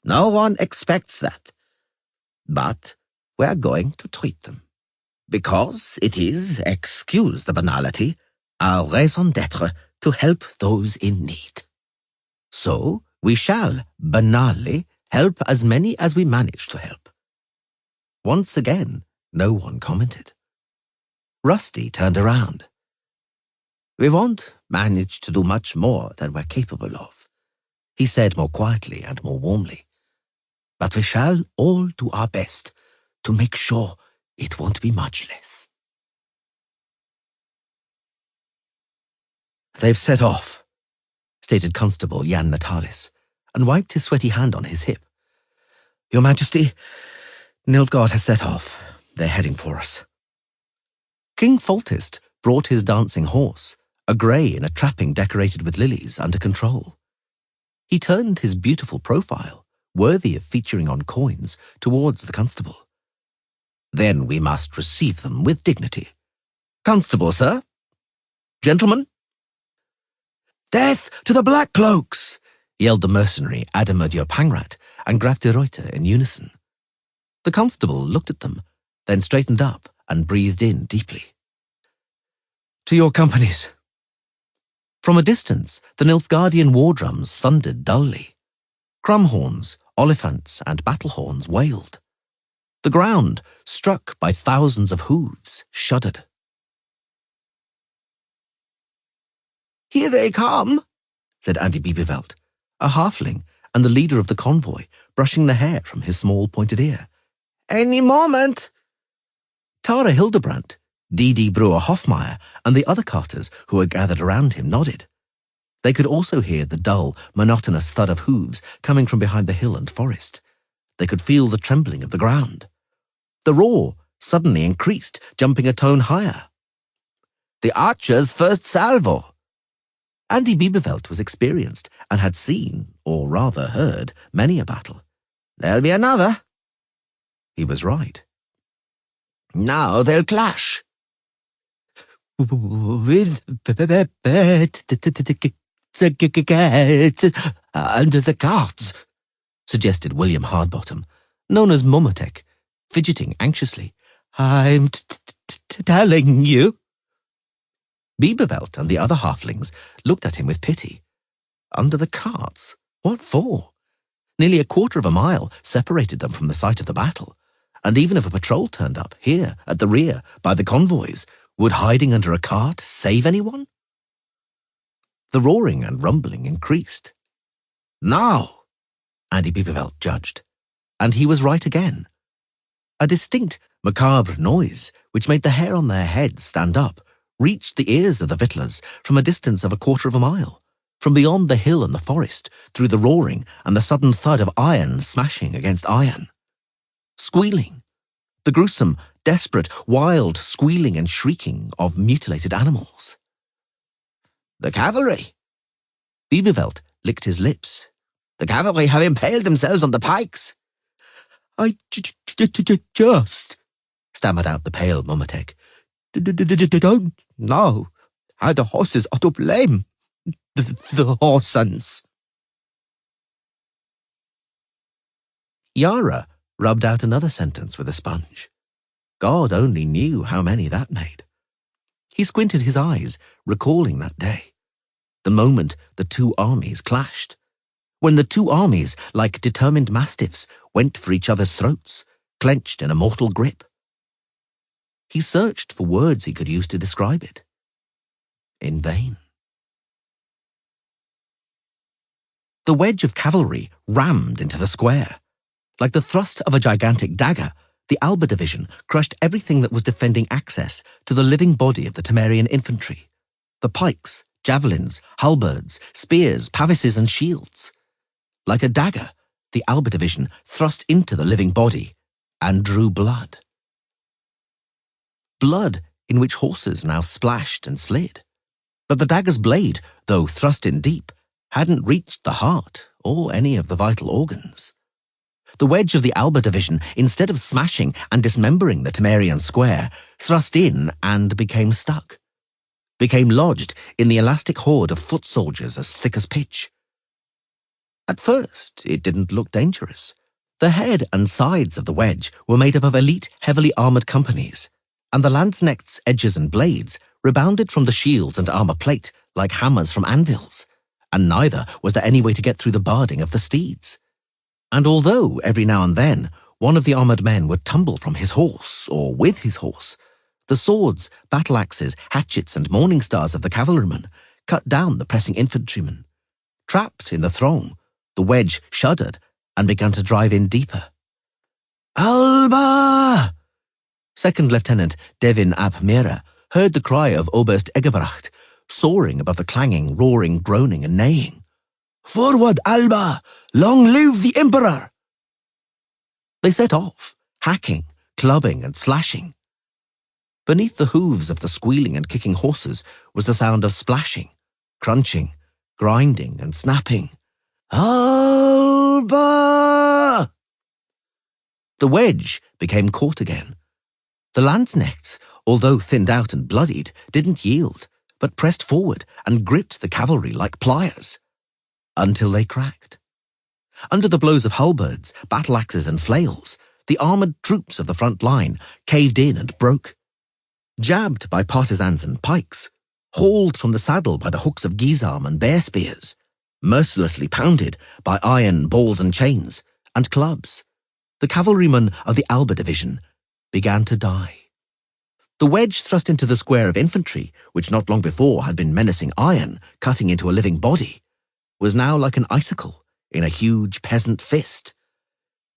No one expects that. But we're going to treat them. Because it is, excuse the banality, our raison d'etre to help those in need. So we shall, banally, help as many as we manage to help. Once again, no one commented. Rusty turned around. We won't manage to do much more than we're capable of, he said more quietly and more warmly. But we shall all do our best to make sure it won't be much less. They've set off, stated Constable Jan Natalis, and wiped his sweaty hand on his hip. Your Majesty, Nilfgaard has set off. They're heading for us. King Foltest brought his dancing horse, a grey in a trapping decorated with lilies, under control. He turned his beautiful profile, worthy of featuring on coins, towards the constable. Then we must receive them with dignity. Constable, sir. Gentlemen. Death to the Black Cloaks! Yelled the mercenary Adamudio Pangrat and Graf de Ruyter in unison. The constable looked at them, then straightened up and breathed in deeply. To your companies. From a distance, the Nilfgaardian war drums thundered dully. Crumhorns, olifants, and battlehorns wailed. The ground, struck by thousands of hooves, shuddered. Here they come, said Andy Bieberveld, a halfling and the leader of the convoy, brushing the hair from his small pointed ear. Any moment. Tara Hildebrandt, D.D. Brewer-Hoffmeyer, and the other carters who had gathered around him nodded. They could also hear the dull, monotonous thud of hooves coming from behind the hill and forest. They could feel the trembling of the ground. The roar suddenly increased, jumping a tone higher. The archer's first salvo. Andy Bieberveld was experienced and had seen, or rather heard, many a battle. There'll be another. He was right. Now they'll clash. With under the carts, suggested William Hardbottom, known as Momotek, fidgeting anxiously. I'm telling you. Bieberveld and the other halflings looked at him with pity. Under the carts? What for? Nearly a quarter of a mile separated them from the site of the battle, and even if a patrol turned up here at the rear by the convoys, would hiding under a cart save anyone? The roaring and rumbling increased. Now, Andy Bieberveld judged, and he was right again. A distinct, macabre noise, which made the hair on their heads stand up, reached the ears of the Vittlers from a distance of a quarter of a mile, from beyond the hill and the forest, through the roaring and the sudden thud of iron smashing against iron. Squealing, the gruesome, desperate, wild squealing and shrieking of mutilated animals. The cavalry. Bieberveld licked his lips. The cavalry have impaled themselves on the pikes. I just, stammered out the pale Momotek. Don't know how the horses are to blame. The horsens. Yara rubbed out another sentence with a sponge. God only knew how many that made. He squinted his eyes, recalling that day. The moment the two armies clashed. When the two armies, like determined mastiffs, went for each other's throats, clenched in a mortal grip. He searched for words he could use to describe it. In vain. The wedge of cavalry rammed into the square. Like the thrust of a gigantic dagger, the Alba Division crushed everything that was defending access to the living body of the Temerian infantry. The pikes javelins, halberds, spears, pavises, and shields. Like a dagger, the Alba division thrust into the living body and drew blood. Blood in which horses now splashed and slid. But the dagger's blade, though thrust in deep, hadn't reached the heart or any of the vital organs. The wedge of the Alba division, instead of smashing and dismembering the Temerian square, thrust in and became stuck. Became lodged in the elastic horde of foot soldiers as thick as pitch. At first, it didn't look dangerous. The head and sides of the wedge were made up of elite, heavily armoured companies, and the lanzknechts' edges and blades rebounded from the shields and armour plate like hammers from anvils, and neither was there any way to get through the barding of the steeds. And although every now and then one of the armoured men would tumble from his horse or with his horse, the swords, battle-axes, hatchets and morning stars of the cavalrymen cut down the pressing infantrymen. Trapped in the throng, the wedge shuddered and began to drive in deeper. "Alba!" Second Lieutenant Devin ap Mera heard the cry of Oberst Egebrecht, soaring above the clanging, roaring, groaning and neighing. "Forward, Alba! Long live the Emperor!" They set off, hacking, clubbing and slashing. Beneath the hooves of the squealing and kicking horses was the sound of splashing, crunching, grinding and snapping. "Alba!" The wedge became caught again. The lanzknechts, although thinned out and bloodied, didn't yield, but pressed forward and gripped the cavalry like pliers, until they cracked. Under the blows of halberds, battle-axes and flails, the armoured troops of the front line caved in and broke. Jabbed by partisans and pikes, hauled from the saddle by the hooks of guisarme and bear spears, mercilessly pounded by iron balls and chains and clubs, the cavalrymen of the Alba division began to die. The wedge thrust into the square of infantry, which not long before had been menacing iron cutting into a living body, was now like an icicle in a huge peasant fist.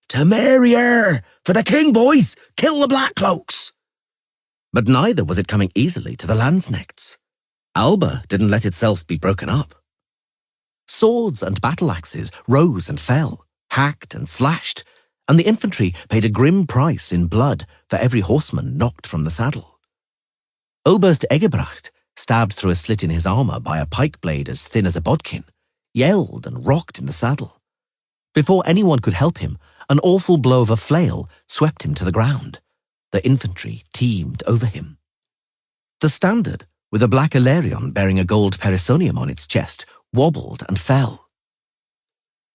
"Temerier! For the king, boys! Kill the black cloaks!" But neither was it coming easily to the lanzknechts. Alba didn't let itself be broken up. Swords and battle-axes rose and fell, hacked and slashed, and the infantry paid a grim price in blood for every horseman knocked from the saddle. Oberst Egebrecht, stabbed through a slit in his armour by a pike blade as thin as a bodkin, yelled and rocked in the saddle. Before anyone could help him, an awful blow of a flail swept him to the ground. The infantry teemed over him. The standard, with a black Illyrion bearing a gold perisonium on its chest, wobbled and fell.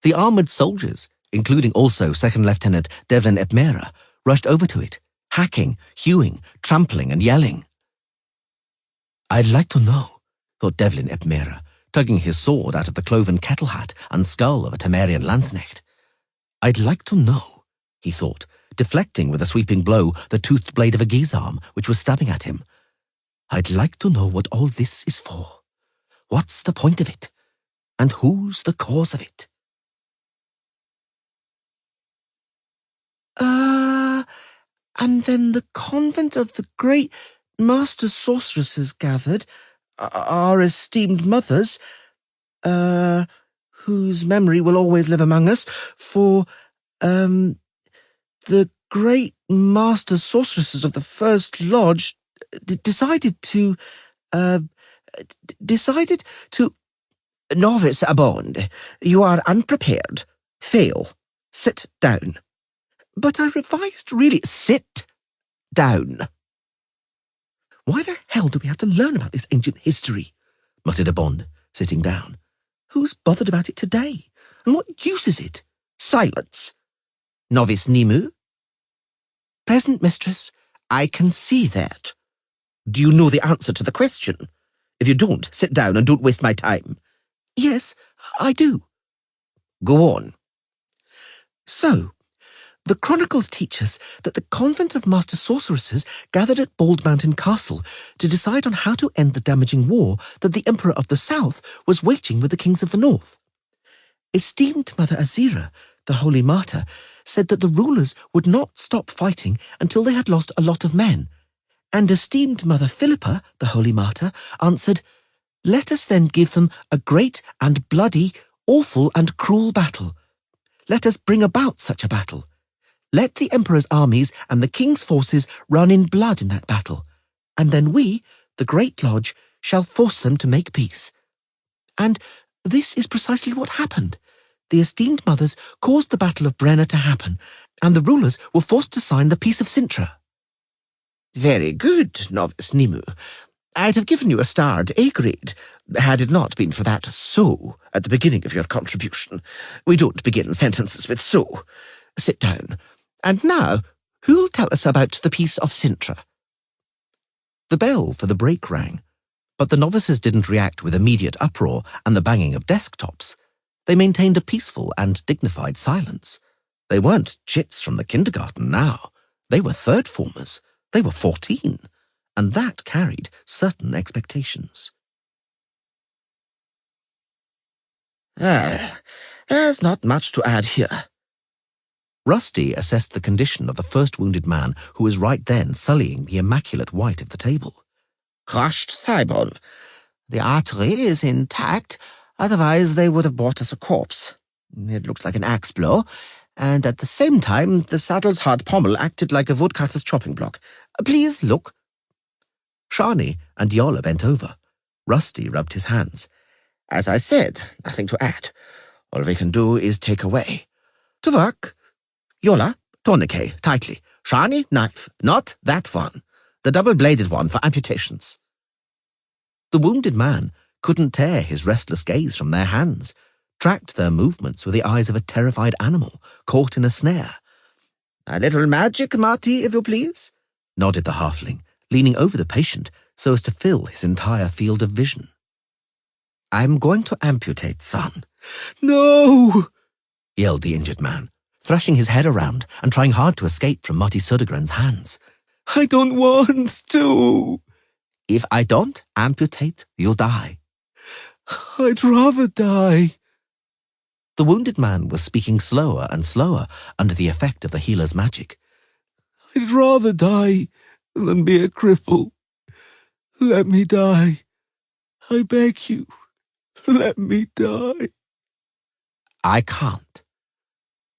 The armoured soldiers, including also Second Lieutenant Devlin ep Mera, rushed over to it, hacking, hewing, trampling and yelling. "I'd like to know," thought Devlin ep Mera, tugging his sword out of the cloven kettle hat and skull of a Temerian lanzknecht. "I'd like to know," he thought, deflecting with a sweeping blow the toothed blade of a guisarme which was stabbing at him. "I'd like to know what all this is for. What's the point of it? And who's the cause of it?" And then the convent of the great master sorceresses gathered, our esteemed mothers, whose memory will always live among us, for, the great master sorceresses of the First Lodge decided to... Novice Abond, you are unprepared. Fail. Sit down. But I revised really. Sit down. "Why the hell do we have to learn about this ancient history?" muttered Abond, sitting down. "Who's bothered about it today? And what use is it? Silence. Novice Nimu?" "Present, mistress. I can see that." "Do you know the answer to the question? If you don't, sit down and don't waste my time." "Yes, I do." "Go on." "So, the chronicles teach us that the convent of master sorceresses gathered at Bald Mountain Castle to decide on how to end the damaging war that the Emperor of the South was waging with the kings of the North. Esteemed Mother Azira, the Holy Martyr, said that the rulers would not stop fighting until they had lost a lot of men, and esteemed Mother Philippa, the Holy Martyr, answered, Let us then give them a great and bloody, awful and cruel battle. Let us bring about such a battle. Let the Emperor's armies and the King's forces run in blood in that battle, and then we, the Great Lodge, shall force them to make peace. And this is precisely what happened. The esteemed mothers caused the Battle of Brenna to happen, and the rulers were forced to sign the Peace of Sintra. Very good, Novice Nimue. I'd have given you a starred A grade, had it not been for that so at the beginning of your contribution. We don't begin sentences with so. Sit down. And now, who'll tell us about the Peace of Sintra? The bell for the break rang, but the novices didn't react with immediate uproar and the banging of desktops. They maintained a peaceful and dignified silence. They weren't chits from the kindergarten now. They were third formers. They were 14, and that carried certain expectations. There's not much to add here. Rusty assessed the condition of the first wounded man who was right then sullying the immaculate white of the table. Crushed thigh bone. The artery is intact, otherwise they would have brought us a corpse. It looks like an axe blow, and at the same time the saddle's hard pommel acted like a woodcutter's chopping block. Please look. Shani and Yola bent over. Rusty rubbed his hands. As I said, nothing to add. All we can do is take away. To work. Yola, tourniquet, tightly. Shani, knife. Not that one. The double-bladed one for amputations. The wounded man couldn't tear his restless gaze from their hands, tracked their movements with the eyes of a terrified animal caught in a snare. A little magic, Marty, if you please, nodded the halfling, leaning over the patient so as to fill his entire field of vision. I'm going to amputate, son. No! Yelled the injured man, thrashing his head around and trying hard to escape from Marty Södergren's hands. I don't want to. If I don't amputate, you'll die. I'd rather die. The wounded man was speaking slower and slower under the effect of the healer's magic. I'd rather die than be a cripple. Let me die. I beg you, let me die. I can't.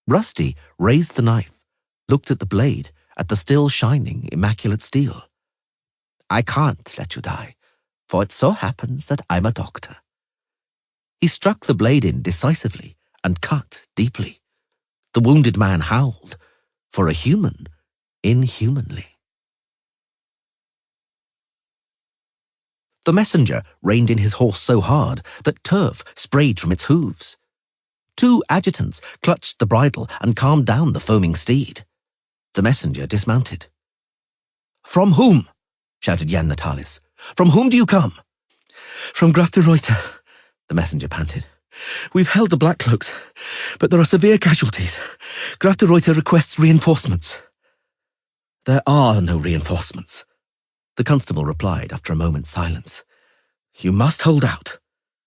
Rusty raised the knife, looked at the blade, at the still shining, immaculate steel. I can't let you die, for it so happens that I'm a doctor. He struck the blade in decisively and cut deeply. The wounded man howled. For a human, inhumanly. The messenger reined in his horse so hard that turf sprayed from its hooves. 2 adjutants clutched the bridle and calmed down the foaming steed. The messenger dismounted. "From whom?" shouted Jan Natalis. "From whom do you come?" "From Graf de Reuter," the messenger panted. "We've held the Black Cloaks, but there are severe casualties. Graf de Reuter requests reinforcements." "There are no reinforcements," the constable replied after a moment's silence. "You must hold out.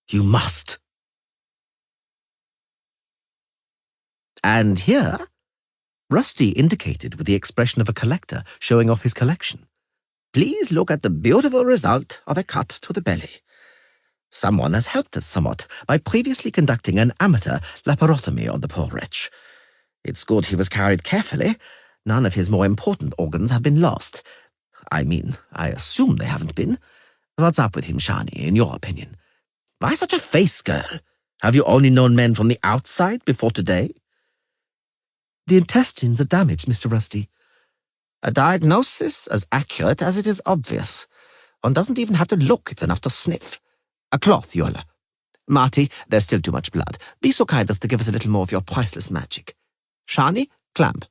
You must." And here, Rusty indicated with the expression of a collector showing off his collection. Please look at the beautiful result of a cut to the belly. Someone has helped us somewhat by previously conducting an amateur laparotomy on the poor wretch. It's good he was carried carefully. None of his more important organs have been lost. I mean, I assume they haven't been. What's up with him, Shani, in your opinion? Why such a face, girl? Have you only known men from the outside before today? The intestines are damaged, Mr. Rusty. A diagnosis as accurate as it is obvious. One doesn't even have to look, it's enough to sniff. A cloth, Yola. Marty, there's still too much blood. Be so kind as to give us a little more of your priceless magic. Shani, clamp.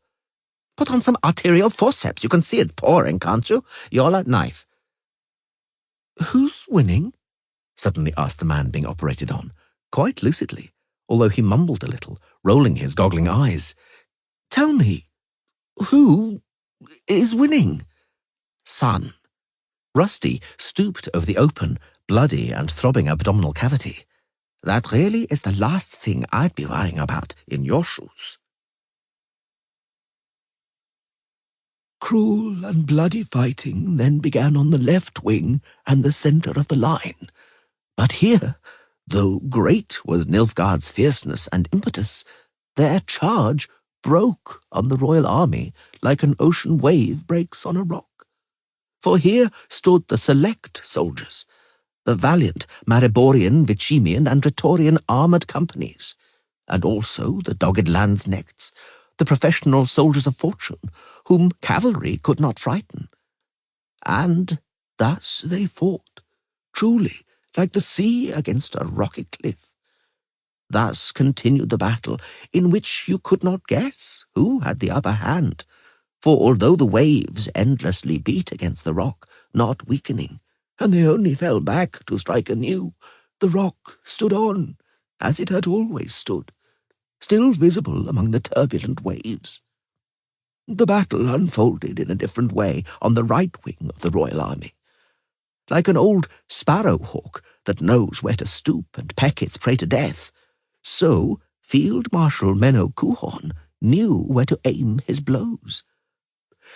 Put on some arterial forceps. You can see it's pouring, can't you? Yola, knife. Who's winning? Suddenly asked the man being operated on, quite lucidly, although he mumbled a little, rolling his goggling eyes. Tell me, who is winning? Son. Rusty stooped over the open, bloody and throbbing abdominal cavity. That really is the last thing I'd be worrying about in your shoes. Cruel and bloody fighting then began on the left wing and the centre of the line, But here, though great was Nilfgaard's fierceness and impetus, their charge broke on the royal army like an ocean wave breaks on a rock. For here stood the select soldiers, the valiant Mariborian, Vicimian, and Rhetorian armoured companies, and also the dogged landsknechts, the professional soldiers of fortune, whom cavalry could not frighten. And thus they fought, truly like the sea against a rocky cliff. Thus continued the battle, in which you could not guess who had the upper hand, for although the waves endlessly beat against the rock, not weakening, and they only fell back to strike anew, the rock stood on, as it had always stood, still visible among the turbulent waves. The battle unfolded in a different way on the right wing of the royal army. Like an old sparrow-hawk that knows where to stoop and peck its prey to death, so Field Marshal Menno Cuchon knew where to aim his blows.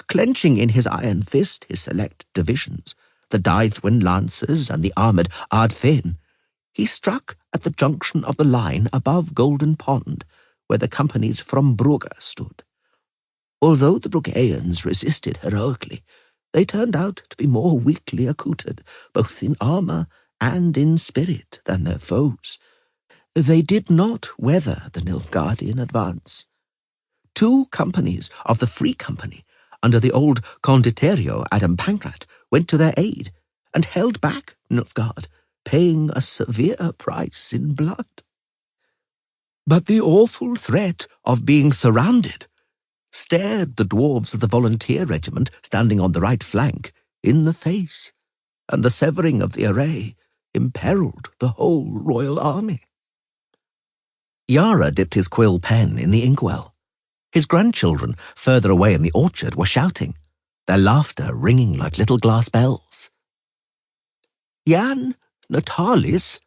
Clenching in his iron fist his select divisions, the Dythwyn Lancers and the armoured Ardfin, he struck at the junction of the line above Golden Pond, where the companies from Brugge stood. Although the Bruggeans resisted heroically, they turned out to be more weakly accoutred, both in armour and in spirit, than their foes. They did not weather the Nilfgaardian advance. 2 companies of the Free Company, under the old Condottiero Adam Pancrat, went to their aid, and held back Nilfgaard, paying a severe price in blood. But the awful threat of being surrounded stared the dwarves of the volunteer regiment standing on the right flank in the face, and the severing of the array imperilled the whole royal army. Yara dipped his quill pen in the inkwell. His grandchildren, further away in the orchard, were shouting, their laughter ringing like little glass bells. Jan Natalis,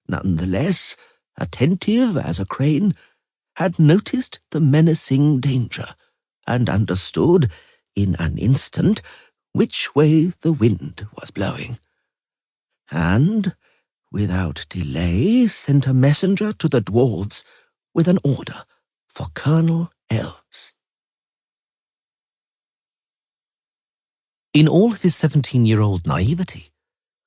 none the less attentive as a crane, had noticed the menacing danger, and understood, in an instant, which way the wind was blowing, and, without delay, sent a messenger to the dwarves with an order for Colonel Elves. In all of his 17-year-old naivety,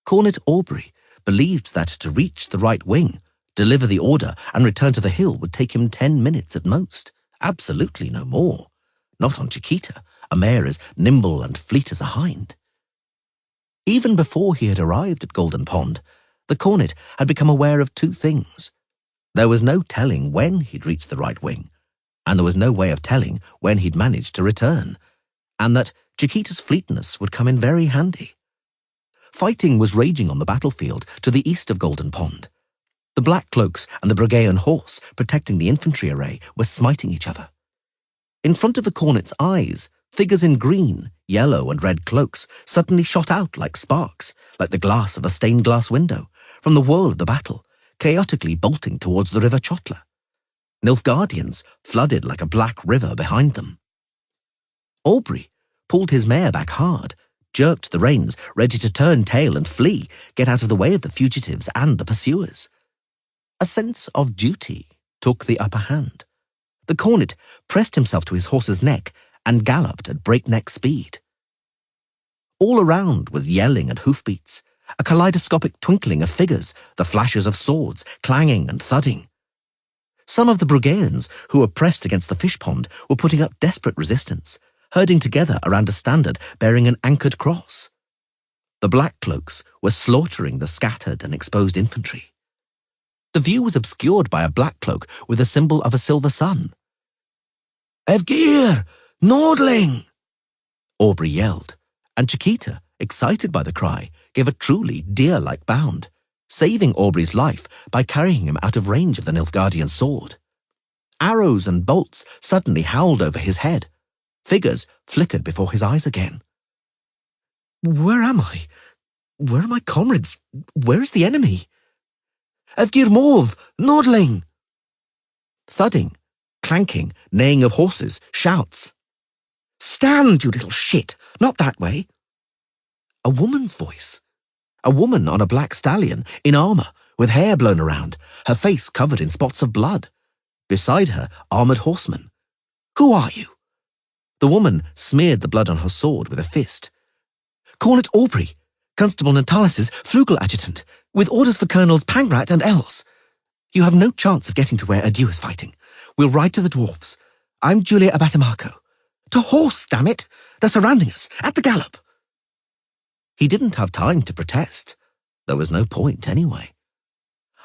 Cornet Aubrey believed that to reach the right wing, deliver the order, and return to the hill would take him 10 minutes at most, absolutely no more. Not on Chiquita, a mare as nimble and fleet as a hind. Even before he had arrived at Golden Pond, the cornet had become aware of 2 things. There was no telling when he'd reached the right wing, and there was no way of telling when he'd managed to return, and that Chiquita's fleetness would come in very handy. Fighting was raging on the battlefield to the east of Golden Pond. The Black Cloaks and the Bruggean horse, protecting the infantry array, were smiting each other. In front of the cornet's eyes, figures in green, yellow, and red cloaks suddenly shot out like sparks, like the glass of a stained glass window, from the whirl of the battle, chaotically bolting towards the river Chotla. Nilfgaardians flooded like a black river behind them. Aubrey pulled his mare back hard, jerked the reins, ready to turn tail and flee, get out of the way of the fugitives and the pursuers. A sense of duty took the upper hand. The cornet pressed himself to his horse's neck and galloped at breakneck speed. All around was yelling and hoofbeats, a kaleidoscopic twinkling of figures, the flashes of swords, clanging and thudding. Some of the Bruggeans, who were pressed against the fish pond, were putting up desperate resistance, herding together around a standard bearing an anchored cross. The Black Cloaks were slaughtering the scattered and exposed infantry. The view was obscured by a black cloak with a symbol of a silver sun. "Evgir! Nordling!" Aubrey yelled, and Chiquita, excited by the cry, gave a truly deer-like bound, saving Aubrey's life by carrying him out of range of the Nilfgaardian sword. Arrows and bolts suddenly howled over his head. Figures flickered before his eyes again. "Where am I? Where are my comrades? Where is the enemy?" "Evgir Morv! Nordling!" Thudding, clanking, neighing of horses, shouts. "Stand, you little shit! Not that way!" A woman's voice. A woman on a black stallion, in armour, with hair blown around, her face covered in spots of blood. Beside her, armoured horsemen. "Who are you?" The woman smeared the blood on her sword with a fist. "Cornet Aubrey, Constable Natalis' Flugel adjutant, with orders for Colonels Pangrat and Elves. You have no chance of getting to where Adieu is fighting. We'll ride to the dwarfs. I'm Julia Abatimarco. To horse, damn it! They're surrounding us, at the gallop." He didn't have time to protest. There was no point anyway.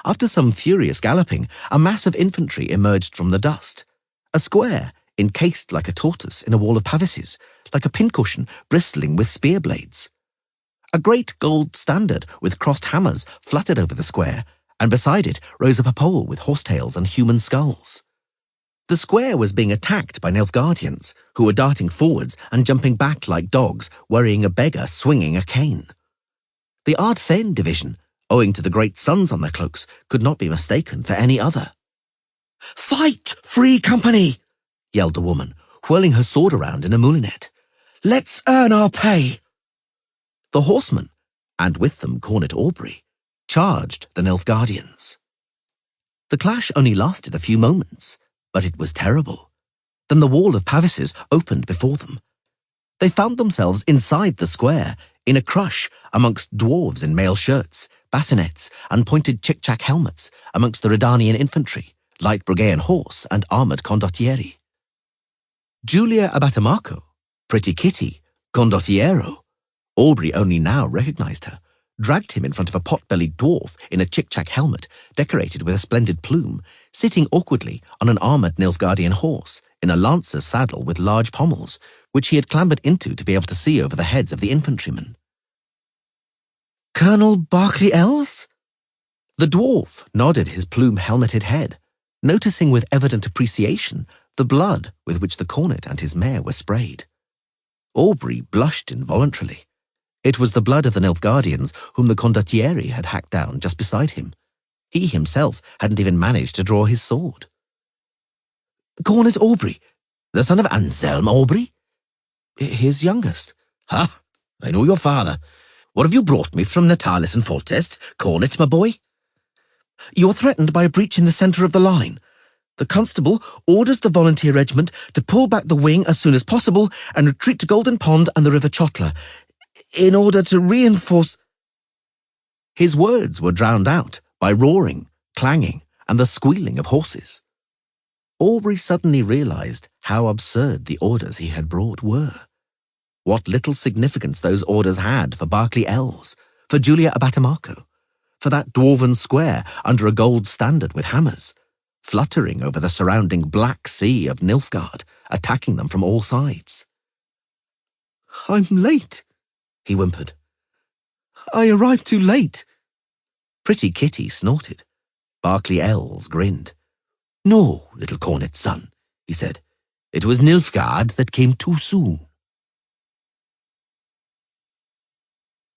After some furious galloping, a mass of infantry emerged from the dust. A square, encased like a tortoise in a wall of pavises, like a pincushion bristling with spear blades. A great gold standard with crossed hammers fluttered over the square, and beside it rose up a pole with horsetails and human skulls. The square was being attacked by Nilfgaardians, who were darting forwards and jumping back like dogs, worrying a beggar swinging a cane. The Ardfen division, owing to the great suns on their cloaks, could not be mistaken for any other. "Fight, free company!" yelled the woman, whirling her sword around in a moulinet. "Let's earn our pay!" The horsemen, and with them Cornet Aubrey, charged the Nilfgaardians. The clash only lasted a few moments, but it was terrible. Then the wall of pavises opened before them. They found themselves inside the square, in a crush amongst dwarves in mail shirts, bassinets, and pointed chick-chack helmets, amongst the Redanian infantry, light Breguet horse, and armoured condottieri. Julia Abatimarco, Pretty Kitty, condottiero. Aubrey only now recognised her, dragged him in front of a pot-bellied dwarf in a chick-chack helmet decorated with a splendid plume, sitting awkwardly on an armoured Nilfgaardian horse in a lancer's saddle with large pommels, which he had clambered into to be able to see over the heads of the infantrymen. "Colonel Berkeley Elves?" The dwarf nodded his plume-helmeted head, noticing with evident appreciation the blood with which the cornet and his mare were sprayed. Aubrey blushed involuntarily. It was the blood of the Nilfgaardians whom the condottieri had hacked down just beside him. He himself hadn't even managed to draw his sword. "Cornet Aubrey, the son of Anselm Aubrey?" "His youngest." "Ha! I know your father. What have you brought me from Natalis and Foltest, Cornet, my boy?" "You're threatened by a breach in the centre of the line. The constable orders the volunteer regiment to pull back the wing as soon as possible and retreat to Golden Pond and the River Chotla, in order to reinforce—" His words were drowned out by roaring, clanging, and the squealing of horses. Aubrey suddenly realised how absurd the orders he had brought were. What little significance those orders had for Berkeley Elves, for Julia Abatimarco, for that dwarven square under a gold standard with hammers, fluttering over the surrounding black sea of Nilfgaard, attacking them from all sides. "I'm late," he whimpered. "I arrived too late." Pretty Kitty snorted. Berkeley Elves grinned. "No, little cornet son," he said. "It was Nilfgaard that came too soon."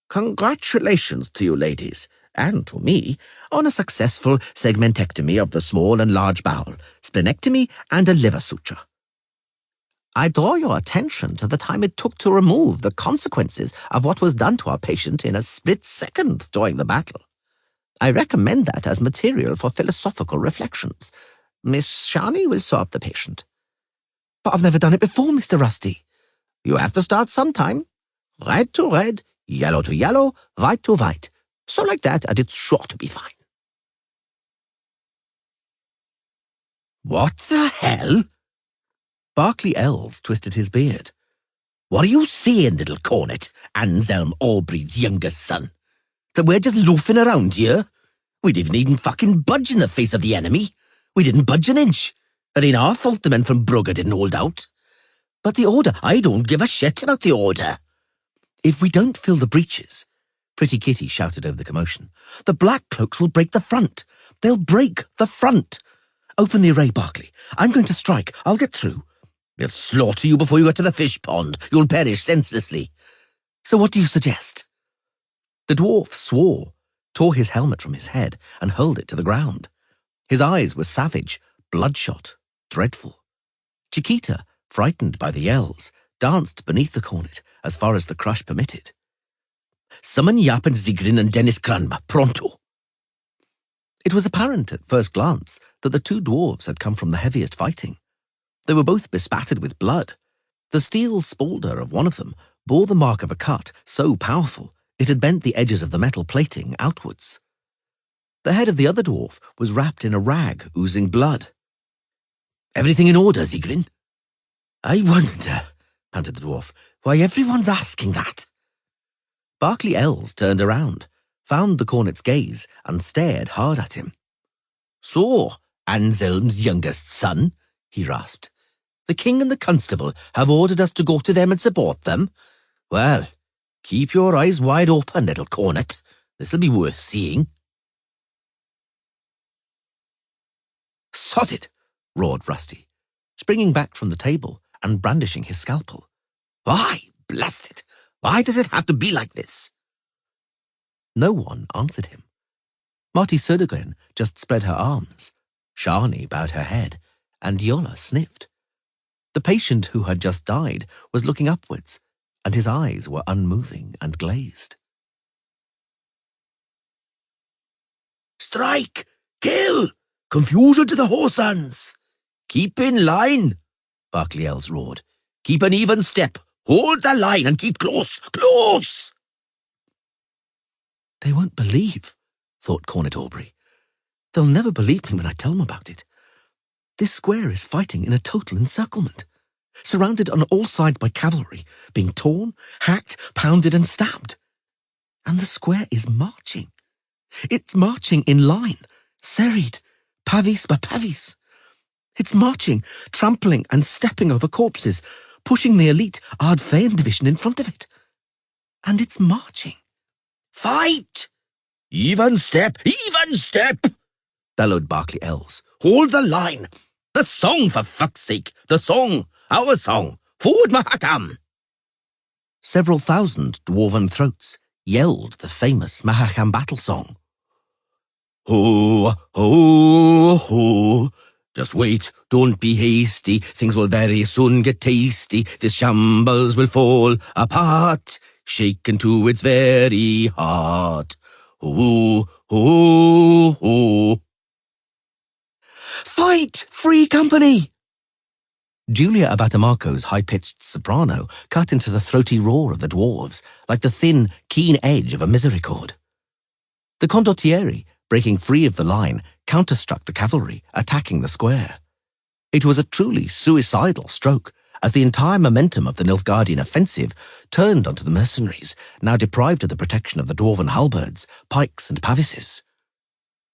"Congratulations to you, ladies, and to me, on a successful segmentectomy of the small and large bowel, splenectomy, and a liver suture. I draw your attention to the time it took to remove the consequences of what was done to our patient in a split second during the battle. I recommend that as material for philosophical reflections. Miss Shani will sew up the patient." "But I've never done it before, Mr. Rusty." "You have to start sometime. Red to red, yellow to yellow, white to white. So like that, and it's sure to be fine." "What the hell?" Berkeley Elves twisted his beard. "What are you saying, little cornet, Anselm Aubrey's youngest son? That we're just loafing around here? We didn't even fucking budge in the face of the enemy. We didn't budge an inch. It ain't our fault the men from Brugge didn't hold out. But the order, I don't give a shit about the order." "If we don't fill the breaches," Pretty Kitty shouted over the commotion, "the black cloaks will break the front. They'll break the front. Open the array, Berkeley. I'm going to strike. I'll get through." "They'll slaughter you before you get to the fish pond. You'll perish senselessly." "So what do you suggest?" The dwarf swore, tore his helmet from his head, and hurled it to the ground. His eyes were savage, bloodshot, dreadful. Chiquita, frightened by the yells, danced beneath the cornet as far as the crush permitted. "Summon Yap and Zigrin and Dennis Granma, pronto." It was apparent at first glance that the two dwarves had come from the heaviest fighting. They were both bespattered with blood. The steel spalder of one of them bore the mark of a cut so powerful it had bent the edges of the metal plating outwards. The head of the other dwarf was wrapped in a rag oozing blood. "Everything in order, Sigrun?" "I wonder," panted the dwarf, "why everyone's asking that." Barclay Elves turned around, found the cornet's gaze, and stared hard at him. "So, Anselm's youngest son," he rasped. "The king and the constable have ordered us to go to them and support them? Well, keep your eyes wide open, little cornet. This'll be worth seeing." "Sod it!" roared Rusty, springing back from the table and brandishing his scalpel. "Why, blast it, why does it have to be like this?" No one answered him. Marty Södergren just spread her arms, Shani bowed her head, and Yola sniffed. The patient who had just died was looking upwards, and his eyes were unmoving and glazed. "Strike! Kill! Confusion to the Horsans! Keep in line!" Barclay Elves roared. "Keep an even step! Hold the line and keep close! Close!" "They won't believe," thought Cornet Aubrey. "They'll never believe me when I tell them about it. This square is fighting in a total encirclement, surrounded on all sides by cavalry, being torn, hacked, pounded, and stabbed. And the square is marching. It's marching in line, serried, pavis by pavis. It's marching, trampling and stepping over corpses, pushing the elite Ard Fein division in front of it. And it's marching. Fight! Even step, bellowed Barclay Elves. Hold the line. The song, for fuck's sake, the song, our song. Forward, Mahakam! Several thousand dwarven throats yelled the famous Mahakam battle song. Ho, ho, ho. Just wait, don't be hasty. Things will very soon get tasty. This shambles will fall apart, shaken to its very heart. Ho, ho, ho. Fight, Free Company! Julia Abatamarco's high-pitched soprano cut into the throaty roar of the dwarves like the thin, keen edge of a misericord. The condottieri, breaking free of the line, counterstruck the cavalry, attacking the square. It was a truly suicidal stroke, as the entire momentum of the Nilfgaardian offensive turned onto the mercenaries, now deprived of the protection of the dwarven halberds, pikes, and pavises.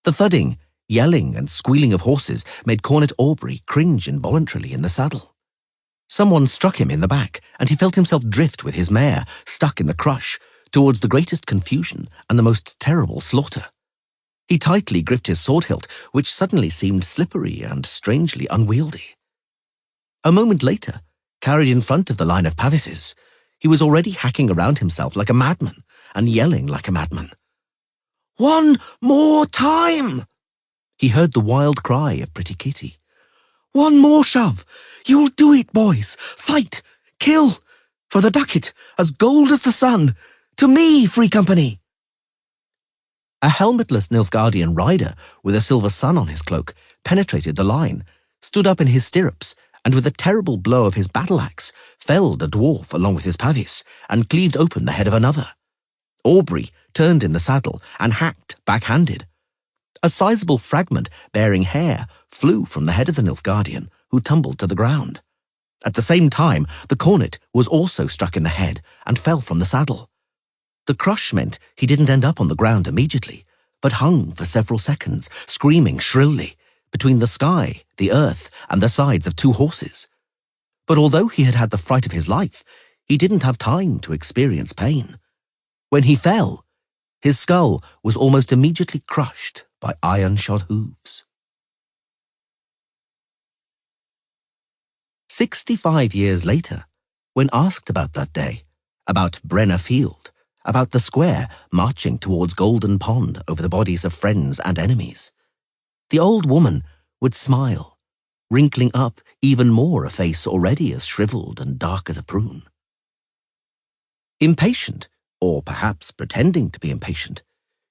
The thudding, yelling, and squealing of horses made Cornet Aubrey cringe involuntarily in the saddle. Someone struck him in the back, and he felt himself drift with his mare, stuck in the crush, towards the greatest confusion and the most terrible slaughter. He tightly gripped his sword hilt, which suddenly seemed slippery and strangely unwieldy. A moment later, carried in front of the line of pavises, he was already hacking around himself like a madman and yelling like a madman. "One more time!" He heard the wild cry of Pretty Kitty. "One more shove! You'll do it, boys! Fight! Kill! For the ducat, as gold as the sun! To me, Free Company!" A helmetless Nilfgaardian rider with a silver sun on his cloak penetrated the line, stood up in his stirrups, and with a terrible blow of his battle-axe felled a dwarf along with his pavis and cleaved open the head of another. Aubrey turned in the saddle and hacked back-handed. A sizable fragment bearing hair flew from the head of the Nilfgaardian, who tumbled to the ground. At the same time, the cornet was also struck in the head and fell from the saddle. The crush meant he didn't end up on the ground immediately, but hung for several seconds, screaming shrilly, between the sky, the earth, and the sides of two horses. But although he had had the fright of his life, he didn't have time to experience pain. When he fell, his skull was almost immediately crushed by iron-shod hooves. 65 years later, when asked about that day, about Brenner Field, about the square marching towards Golden Pond over the bodies of friends and enemies, the old woman would smile, wrinkling up even more a face already as shriveled and dark as a prune. Impatient, or perhaps pretending to be impatient,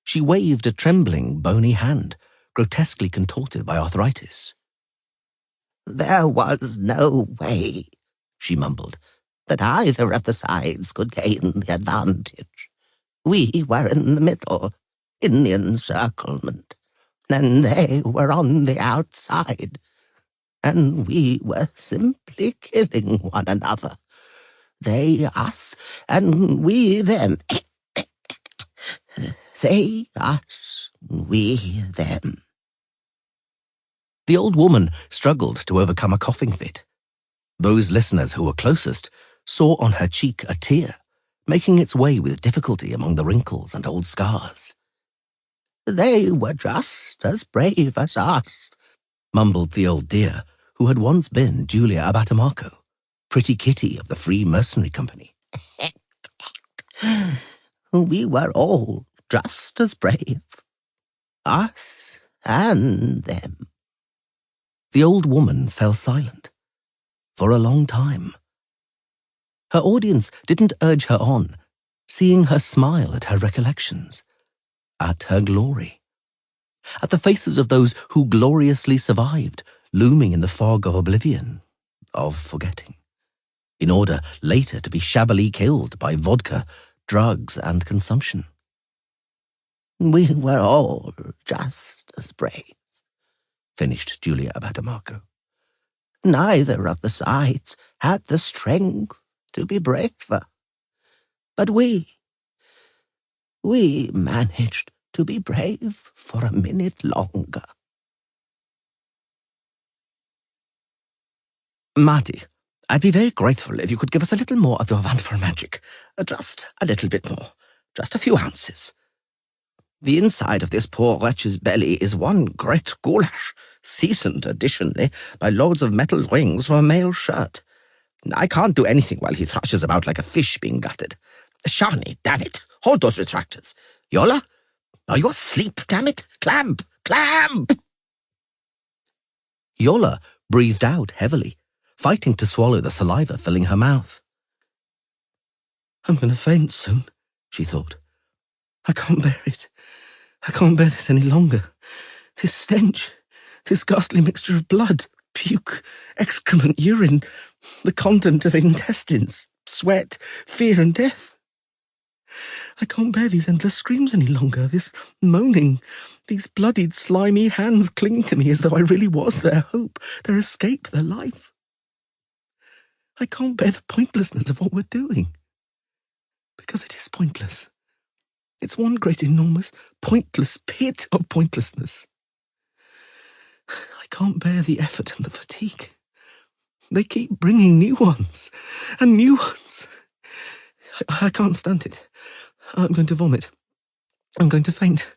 she waved a trembling, bony hand, grotesquely contorted by arthritis. "There was no way," she mumbled, "that either of the sides could gain the advantage. We were in the middle, in the encirclement, and they were on the outside, and we were simply killing one another. They us, and we them. They us, we them." The old woman struggled to overcome a coughing fit. Those listeners who were closest saw on her cheek a tear, making its way with difficulty among the wrinkles and old scars. "They were just as brave as us," mumbled the old dear, who had once been Julia Abatamarco, pretty Kitty of the Free Mercenary Company. "We were all just as brave. Us and them." The old woman fell silent for a long time. Her audience didn't urge her on, seeing her smile at her recollections, at her glory, at the faces of those who gloriously survived, looming in the fog of oblivion, of forgetting, in order later to be shabbily killed by vodka, drugs, and consumption. "We were all just as brave," finished Julia Abatamarco. "Neither of the sides had the strength to be braver. But we managed to be brave for a minute longer." Marty, I'd be very grateful if you could give us a little more of your wonderful magic. Just a little bit more. Just a few ounces. The inside of this poor wretch's belly is one great goulash, seasoned additionally by loads of metal rings from a male shirt. I can't do anything while he thrashes about like a fish being gutted. Shani, damn it, hold those retractors. Yola, are you asleep, damn it? Clamp! Clamp! Yola breathed out heavily, fighting to swallow the saliva filling her mouth. I'm going to faint soon, she thought. I can't bear it. I can't bear this any longer. This stench, this ghastly mixture of blood, puke, excrement, urine, the content of intestines, sweat, fear and death. I can't bear these endless screams any longer, this moaning, these bloodied, slimy hands clinging to me as though I really was their hope, their escape, their life. I can't bear the pointlessness of what we're doing. Because it is pointless. It's one great, enormous, pointless pit of pointlessness. I can't bear the effort and the fatigue. They keep bringing new ones, and new ones. I can't stand it. I'm going to vomit. I'm going to faint.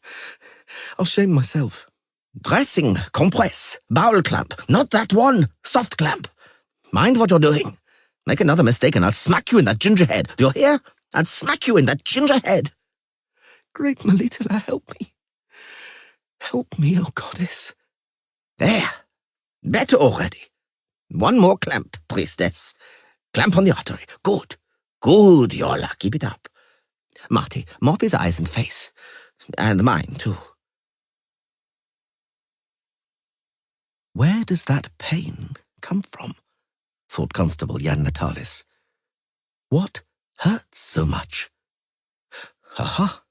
I'll shame myself. Dressing, compress, bowel clamp. Not that one. Soft clamp. Mind what you're doing. Make another mistake and I'll smack you in that ginger head. Do you hear? I'll smack you in that ginger head. Great Melitala, help me. Help me, oh goddess. There. Better already. One more clamp, priestess. Clamp on the artery. Good. Good, Yola. Keep it up. Marty, mop his eyes and face. And mine, too. Where does that pain come from? Thought Constable Jan Natalis. What hurts so much? Aha!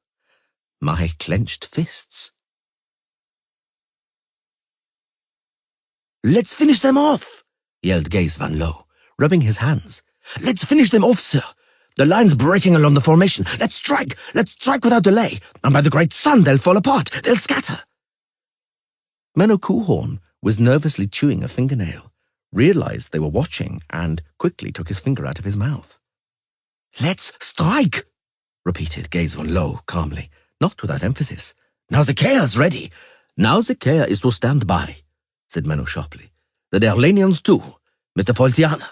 My clenched fists. Let's finish them off, yelled Gaze Van Loo, rubbing his hands. Let's finish them off, sir. The line's breaking along the formation. Let's strike without delay, and by the great sun they'll fall apart, they'll scatter. Menno Coolhorn was nervously chewing a fingernail, realized they were watching, and quickly took his finger out of his mouth. Let's strike, repeated Gaze Van Loo calmly, not without emphasis. Now the chair's ready. Now the chair is to stand by, said Menno sharply. The Derlanians too, Mr. Foltiana.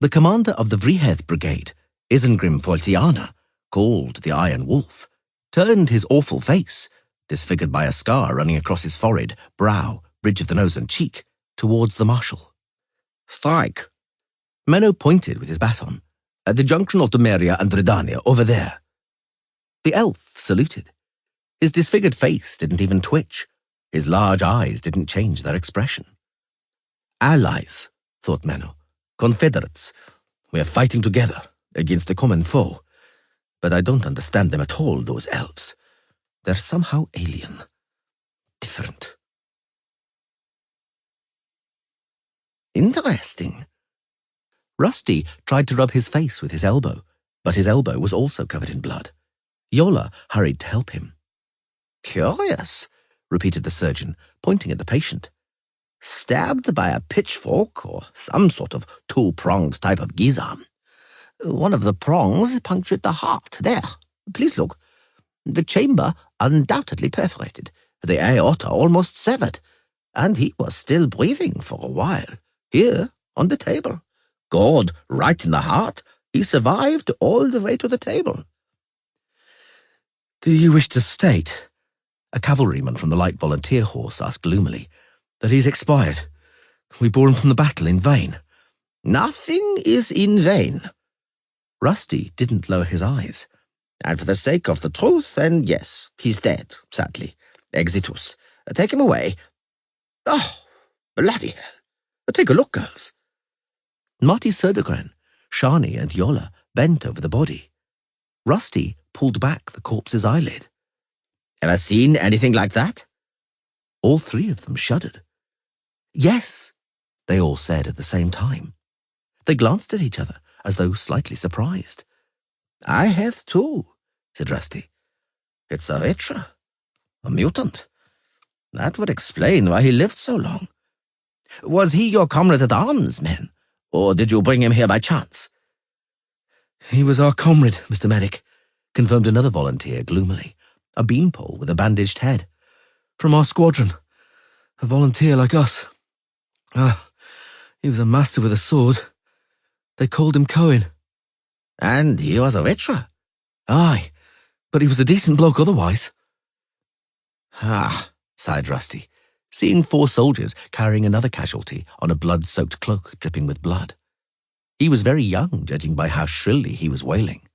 The commander of the Vriheth Brigade, Isengrim Foltiana, called the Iron Wolf, turned his awful face, disfigured by a scar running across his forehead, brow, bridge of the nose and cheek, towards the marshal. Strike. Menno pointed with his baton. At the junction of Temeria and Redania, over there. The elf saluted. His disfigured face didn't even twitch, His large eyes didn't change their expression. Allies, thought Menno. Confederates. We are fighting together against a common foe. But I don't understand them at all, those elves. They're somehow alien. Different. Interesting. Rusty tried to rub his face with his elbow, but his elbow was also covered in blood. Yola hurried to help him. Curious, repeated the surgeon, pointing at the patient. Stabbed by a pitchfork or some sort of two-pronged type of giza. One of the prongs punctured the heart. There, please look. The chamber undoubtedly perforated, the aorta almost severed, and he was still breathing for a while. Here, on the table. Gored right in the heart. He survived all the way to the table. Do you wish to state, a cavalryman from the light volunteer horse asked gloomily, that he's expired? We bore him from the battle in vain. Nothing is in vain. Rusty didn't lower his eyes. And for the sake of the truth, then yes, he's dead, sadly. Exitus. Take him away. Oh, bloody hell. Take a look, girls. Marty Södergren, Shani and Yola bent over the body. Rusty pulled back the corpse's eyelid. Ever seen anything like that? All three of them shuddered. Yes, they all said at the same time. They glanced at each other as though slightly surprised. I have too, said Rusty. It's a Vitra, a mutant. That would explain why he lived so long. Was he your comrade at arms, men, or did you bring him here by chance? He was our comrade, Mr. Medic, confirmed another volunteer gloomily, a beanpole with a bandaged head. From our squadron, a volunteer like us. He was a master with a sword. They called him Cohen. And he was a Vitra? Aye, but he was a decent bloke otherwise. Sighed Rusty, seeing 4 soldiers carrying another casualty on a blood-soaked cloak dripping with blood. He was very young, judging by how shrilly he was wailing.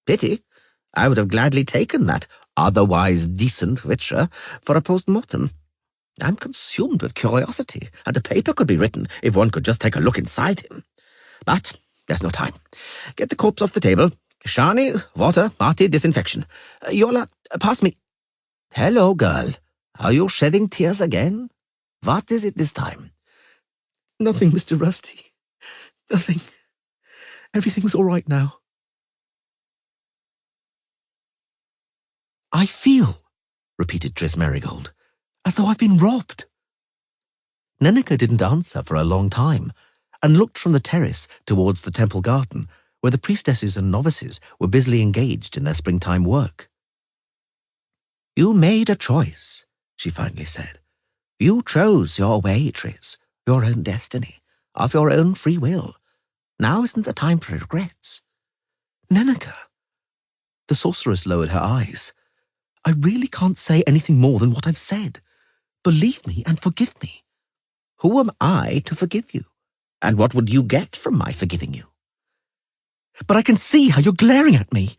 Pity. I would have gladly taken that otherwise decent Vitra for a post-mortem. I'm consumed with curiosity, and a paper could be written if one could just take a look inside him. But there's no time. Get the corpse off the table. Shani, water, Marty, disinfection. Yola, pass me. Hello, girl. Are you shedding tears again? What is it this time? Nothing, Mr. Rusty. Nothing. Everything's all right now. I feel, repeated Tris Merigold, as though I've been robbed. Nenneke didn't answer for a long time, and looked from the terrace towards the temple garden, where the priestesses and novices were busily engaged in their springtime work. You made a choice, she finally said. You chose your way, Tris, your own destiny, of your own free will. Now isn't the time for regrets. Nenneke. The sorceress lowered her eyes. I really can't say anything more than what I've said. Believe me and forgive me. Who am I to forgive you? And what would you get from my forgiving you? But I can see how you're glaring at me,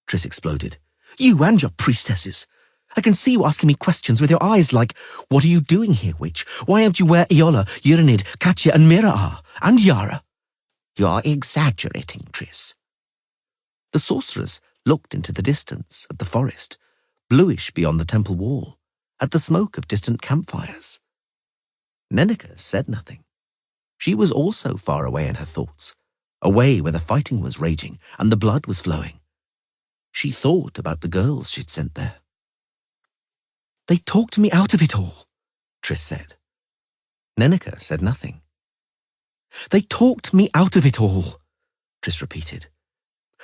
Tris exploded. You and your priestesses. I can see you asking me questions with your eyes like, what are you doing here, witch? Why aren't you where Iola, Urinid, Katya and Mira are? And Yara? You're exaggerating, Tris. The sorceress looked into the distance at the forest, bluish beyond the temple wall, at the smoke of distant campfires. Nenneke said nothing. She was also far away in her thoughts, away where the fighting was raging and the blood was flowing. She thought about the girls she'd sent there. They talked me out of it all, Tris said. Nenneke said nothing. They talked me out of it all, Tris repeated.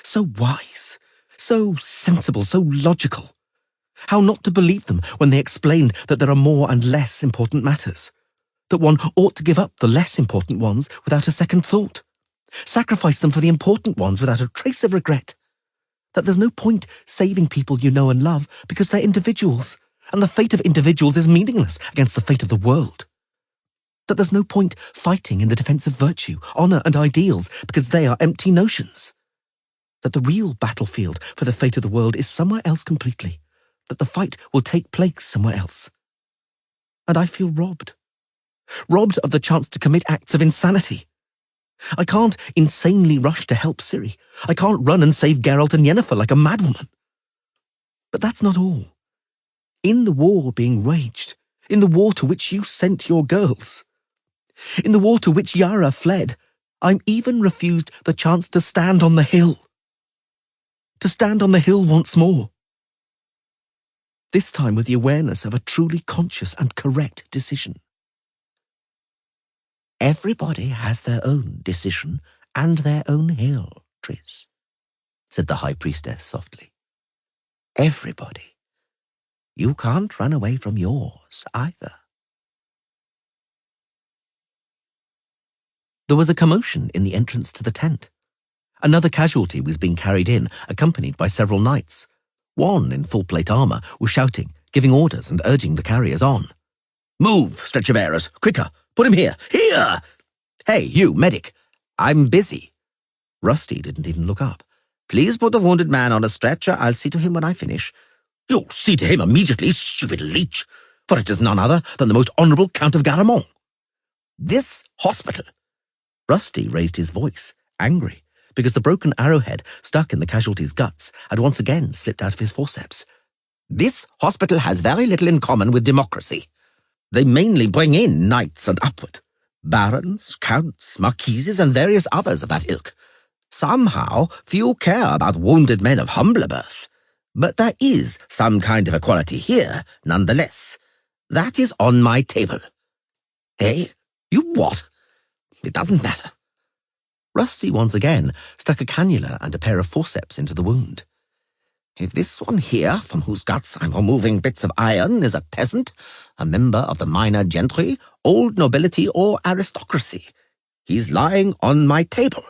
So wise, so sensible, so logical. How not to believe them when they explained that there are more and less important matters, that one ought to give up the less important ones without a second thought, sacrifice them for the important ones without a trace of regret, that there's no point saving people you know and love because they're individuals, and the fate of individuals is meaningless against the fate of the world, that there's no point fighting in the defense of virtue, honor, and ideals because they are empty notions, that the real battlefield for the fate of the world is somewhere else completely, that the fight will take place somewhere else, And I feel robbed. Robbed of the chance to commit acts of insanity. I can't insanely rush to help Ciri. I can't run and save Geralt and Yennefer like a madwoman. But that's not all. In the war being waged, in the war to which you sent your girls, in the war to which Yara fled, I'm even refused the chance to stand on the hill. To stand on the hill once more. This time with the awareness of a truly conscious and correct decision. Everybody has their own decision and their own hill, Triss, said the High Priestess softly. Everybody. You can't run away from yours either. There was a commotion in the entrance to the tent. Another casualty was being carried in, accompanied by several knights. One, in full-plate armour, was shouting, giving orders and urging the carriers on. Move, stretcher-bearers, quicker! Put him here! Here! Hey, you, medic! I'm busy. Rusty didn't even look up. Please put the wounded man on a stretcher. I'll see to him when I finish. You'll see to him immediately, stupid leech, for it is none other than the most honourable Count of Garamond. This hospital. Rusty raised his voice, angry, because the broken arrowhead stuck in the casualty's guts had once again slipped out of his forceps. This hospital has very little in common with democracy. They mainly bring in knights and upward, barons, counts, marquises, and various others of that ilk. Somehow, few care about wounded men of humbler birth. But there is some kind of equality here, nonetheless. That is on my table. Eh? You what? It doesn't matter. Rusty once again stuck a cannula and a pair of forceps into the wound. If this one here, from whose guts I'm removing bits of iron, is a peasant, a member of the minor gentry, old nobility, or aristocracy, he's lying on my table.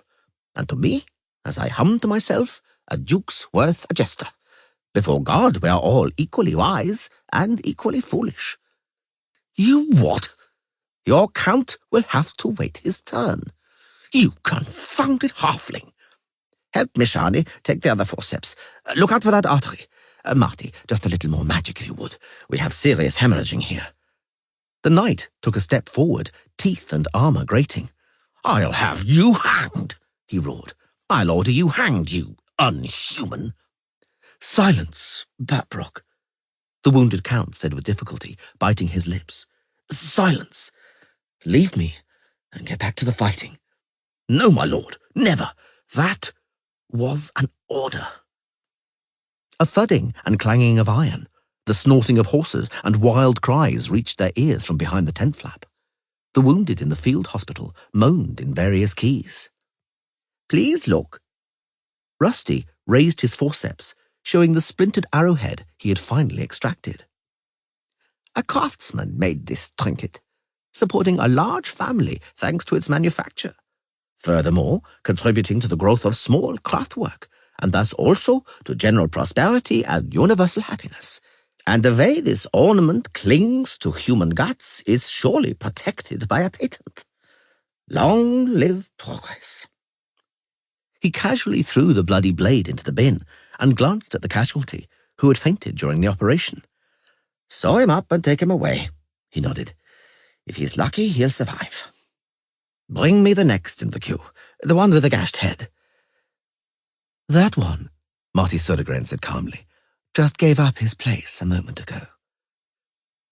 And to me, as I hum to myself, a duke's worth a jester. Before God, we are all equally wise and equally foolish. You what? Your count will have to wait his turn. You confounded halfling. Help me, Shani, take the other forceps. Look out for that artery. Marty, just a little more magic if you would. We have serious hemorrhaging here. The knight took a step forward, teeth and armour grating. I'll have you hanged, he roared. I'll order you hanged, you unhuman. Silence, Babrock, the wounded count said with difficulty, biting his lips. Silence. Leave me and get back to the fighting. No, my lord, never. That was an order. A thudding and clanging of iron, the snorting of horses and wild cries reached their ears from behind the tent flap. The wounded in the field hospital moaned in various keys. Please look. Rusty raised his forceps, showing the splintered arrowhead he had finally extracted. A craftsman made this trinket, supporting a large family thanks to its manufacture. Furthermore, contributing to the growth of small craftwork, and thus also to general prosperity and universal happiness. And the way this ornament clings to human guts is surely protected by a patent. Long live progress. He casually threw the bloody blade into the bin and glanced at the casualty, who had fainted during the operation. Sew him up and take him away, he nodded. If he's lucky, he'll survive. Bring me the next in the queue, the one with the gashed head. That one, Marty Södergren said calmly, just gave up his place a moment ago.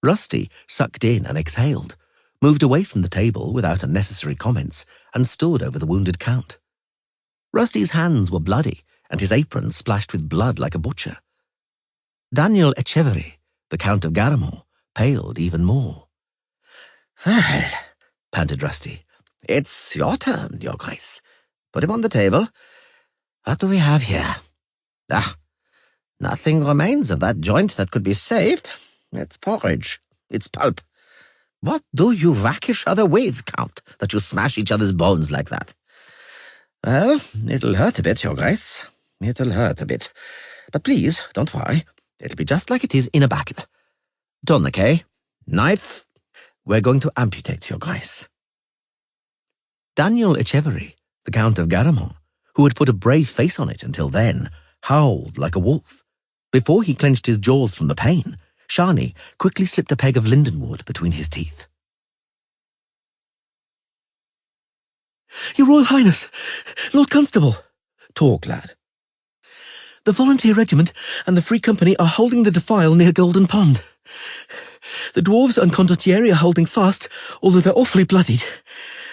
Rusty sucked in and exhaled, moved away from the table without unnecessary comments, and stood over the wounded count. Rusty's hands were bloody, and his apron splashed with blood like a butcher. Daniel Echeverry, the Count of Garamond, paled even more. Well, panted Rusty, it's your turn, Your Grace. Put him on the table. What do we have here? Ah, nothing remains of that joint that could be saved. It's porridge. It's pulp. What do you whack each other with, Count, that you smash each other's bones like that? Well, it'll hurt a bit, Your Grace. It'll hurt a bit. But please, don't worry. It'll be just like it is in a battle. Tourniquet, knife. We're going to amputate, Your Grace. Daniel Echeverry, the Count of Garamond, who had put a brave face on it until then, howled like a wolf. Before he clenched his jaws from the pain, Shani quickly slipped a peg of lindenwood between his teeth. "Your Royal Highness, Lord Constable." "Talk, lad." "The Volunteer Regiment and the Free Company are holding the defile near Golden Pond. The dwarves and condottieri are holding fast, although they're awfully bloodied.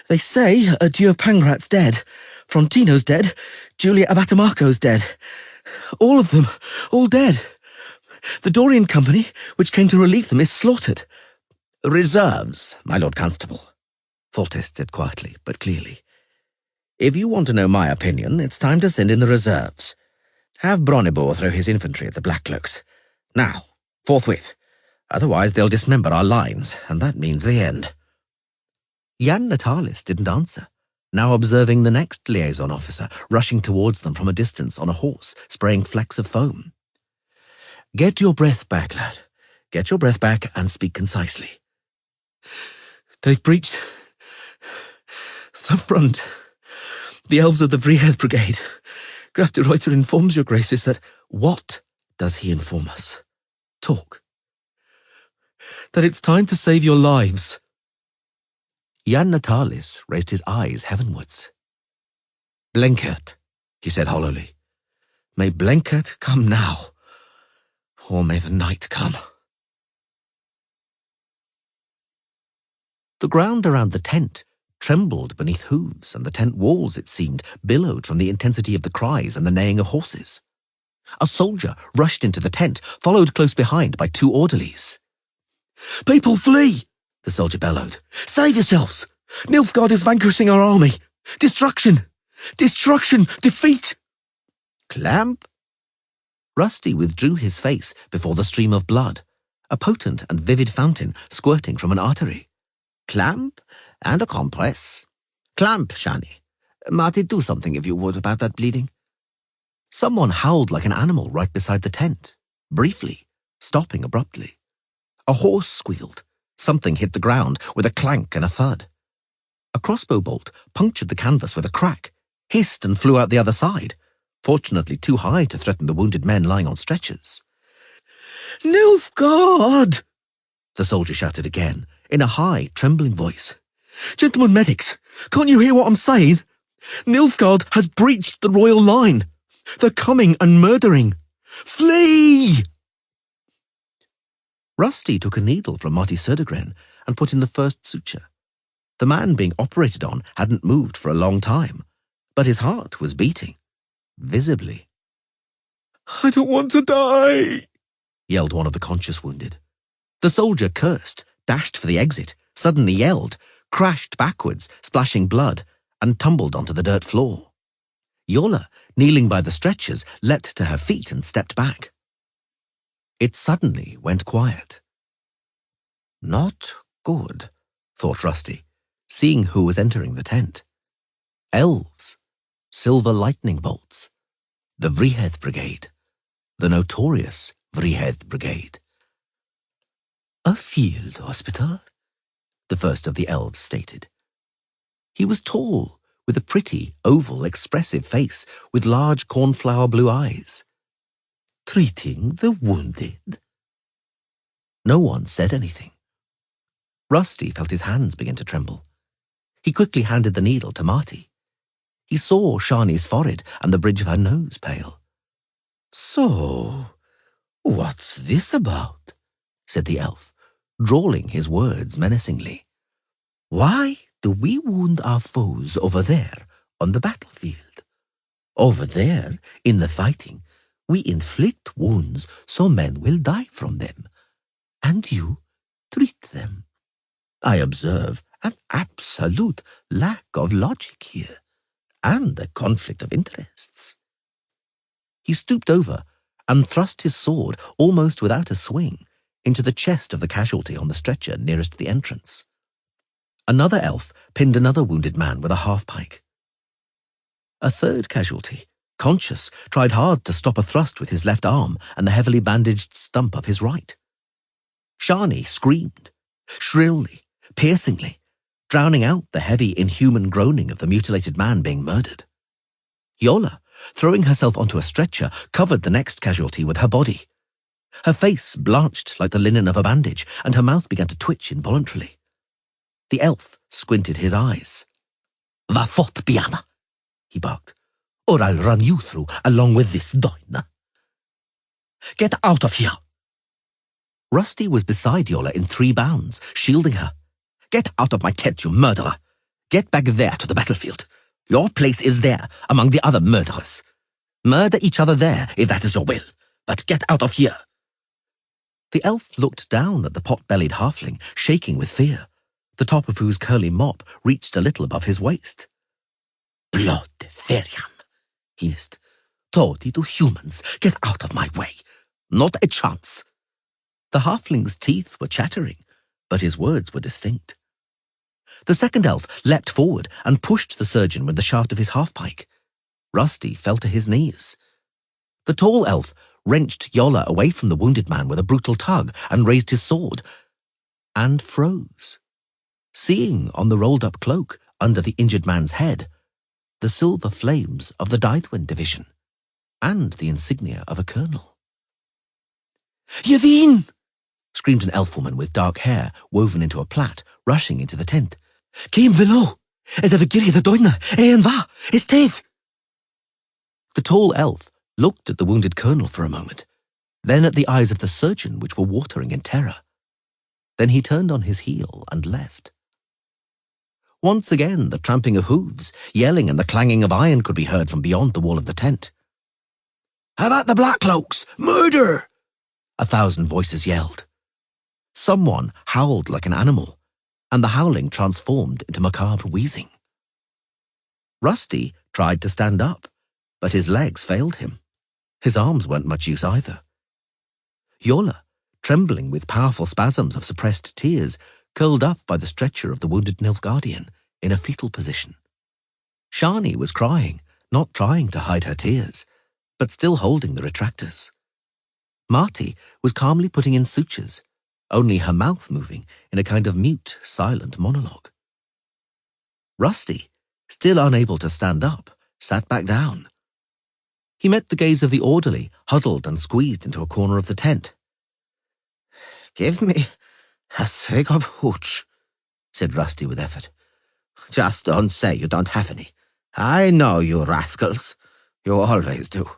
They say Adieu Pangrat's dead, Frontino's dead, Julia Abatamarco's dead. All of them, all dead. The Dorian Company, which came to relieve them, is slaughtered." "Reserves, my Lord Constable," Foltest said quietly, but clearly. "If you want to know my opinion, it's time to send in the reserves. Have Bronnibor throw his infantry at the Blackcloaks. Now, forthwith. Otherwise they'll dismember our lines, and that means the end." Jan Natalis didn't answer, now observing the next liaison officer rushing towards them from a distance on a horse, spraying flecks of foam. "Get your breath back, lad. Get your breath back and speak concisely." "They've breached the front. The elves of the Vrihed Brigade. Graf de Reuter informs your graces that—" "What does he inform us? Talk." "That it's time to save your lives." Jan Natalis raised his eyes heavenwards. "Blenkert," he said hollowly. "May Blenkert come now, or may the night come." The ground around the tent trembled beneath hooves, and the tent walls, it seemed, billowed from the intensity of the cries and the neighing of horses. A soldier rushed into the tent, followed close behind by 2 orderlies. "People, flee!" the soldier bellowed. "Save yourselves! Nilfgaard is vanquishing our army! Destruction! Destruction! Defeat!" "Clamp!" Rusty withdrew his face before the stream of blood, a potent and vivid fountain squirting from an artery. "Clamp and a compress. Clamp, Shani. Marty, do something if you would about that bleeding." Someone howled like an animal right beside the tent, briefly, stopping abruptly. A horse squealed. Something hit the ground with a clank and a thud. A crossbow bolt punctured the canvas with a crack, hissed and flew out the other side, fortunately too high to threaten the wounded men lying on stretchers. "Nilfgaard!" the soldier shouted again, in a high, trembling voice. "Gentlemen medics, can't you hear what I'm saying? Nilfgaard has breached the royal line. They're coming and murdering. Flee!" Rusty took a needle from Marty Södergren and put in the first suture. The man being operated on hadn't moved for a long time, but his heart was beating, visibly. "I don't want to die," yelled one of the conscious wounded. The soldier cursed, dashed for the exit, suddenly yelled, crashed backwards, splashing blood, and tumbled onto the dirt floor. Yola, kneeling by the stretchers, leapt to her feet and stepped back. It suddenly went quiet. Not good, thought Rusty, seeing who was entering the tent. Elves, silver lightning bolts, the Vrihed Brigade, the notorious Vrihed Brigade. "A field hospital," the first of the elves stated. He was tall, with a pretty, oval, expressive face, with large cornflower blue eyes. "Treating the wounded?" No one said anything. Rusty felt his hands begin to tremble. He quickly handed the needle to Marty. He saw Shani's forehead and the bridge of her nose pale. "So, what's this about?" said the elf, drawling his words menacingly. "Why do we wound our foes over there on the battlefield? Over there, in the fighting, we inflict wounds so men will die from them, and you treat them. I observe an absolute lack of logic here, and a conflict of interests." He stooped over and thrust his sword, almost without a swing, into the chest of the casualty on the stretcher nearest the entrance. Another elf pinned another wounded man with a half-pike. A third casualty, conscious, tried hard to stop a thrust with his left arm and the heavily bandaged stump of his right. Shani screamed, shrilly, piercingly, drowning out the heavy, inhuman groaning of the mutilated man being murdered. Yola, throwing herself onto a stretcher, covered the next casualty with her body. Her face blanched like the linen of a bandage, and her mouth began to twitch involuntarily. The elf squinted his eyes. "Va fort, Biana," he barked, "or I'll run you through along with this doina. Get out of here!" Rusty was beside Yola in 3 bounds, shielding her. "Get out of my tent, you murderer! Get back there to the battlefield. Your place is there, among the other murderers. Murder each other there, if that is your will, but get out of here." The elf looked down at the pot-bellied halfling, shaking with fear, the top of whose curly mop reached a little above his waist. "Blood Ferian," he hissed. "Toady to humans, get out of my way. Not a chance." The halfling's teeth were chattering, but his words were distinct. The second elf leapt forward and pushed the surgeon with the shaft of his half-pike. Rusty fell to his knees. The tall elf wrenched Yola away from the wounded man with a brutal tug and raised his sword, and froze, seeing on the rolled-up cloak under the injured man's head the silver flames of the Dithwen division and the insignia of a colonel. "Yevine!" screamed an elf woman with dark hair woven into a plait, rushing into the tent. "Came below! Is ever giri the doina? En va! Is teeth!" The tall elf looked at the wounded colonel for a moment, then at the eyes of the surgeon, which were watering in terror. Then he turned on his heel and left. Once again the tramping of hooves, yelling and the clanging of iron could be heard from beyond the wall of the tent. "Have at the black cloaks! Murder!" 1,000 voices yelled. Someone howled like an animal, and the howling transformed into macabre wheezing. Rusty tried to stand up, but his legs failed him. His arms weren't much use either. Yola, trembling with powerful spasms of suppressed tears, curled up by the stretcher of the wounded Nilfgaardian in a fetal position. Shani was crying, not trying to hide her tears, but still holding the retractors. Marty was calmly putting in sutures, only her mouth moving in a kind of mute, silent monologue. Rusty, still unable to stand up, sat back down. He met the gaze of the orderly, huddled and squeezed into a corner of the tent. "Give me a swig of hooch," said Rusty with effort. "Just don't say you don't have any. I know you rascals. You always do."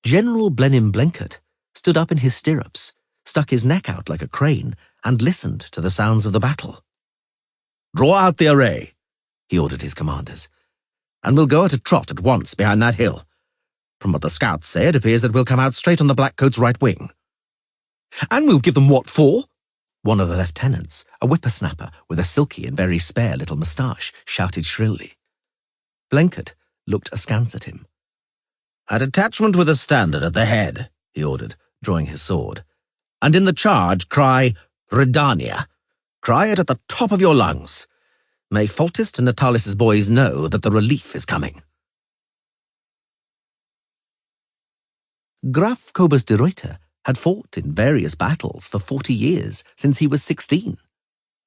General Blenheim Blenkert stood up in his stirrups, stuck his neck out like a crane, and listened to the sounds of the battle. "Draw out the array," he ordered his commanders, "and we'll go at a trot at once behind that hill. From what the scouts say, it appears that we'll come out straight on the Blackcoats' right wing." "And we'll give them what for?" one of the lieutenants, a whippersnapper with a silky and very spare little moustache, shouted shrilly. Blenkert looked askance at him. "A detachment with a standard at the head," he ordered, drawing his sword. "And in the charge, cry, Redania. Cry it at the top of your lungs. May Foltest and Natalis' boys know that the relief is coming." Graf Kobus de Ruyter had fought in various battles for 40 years since he was 16.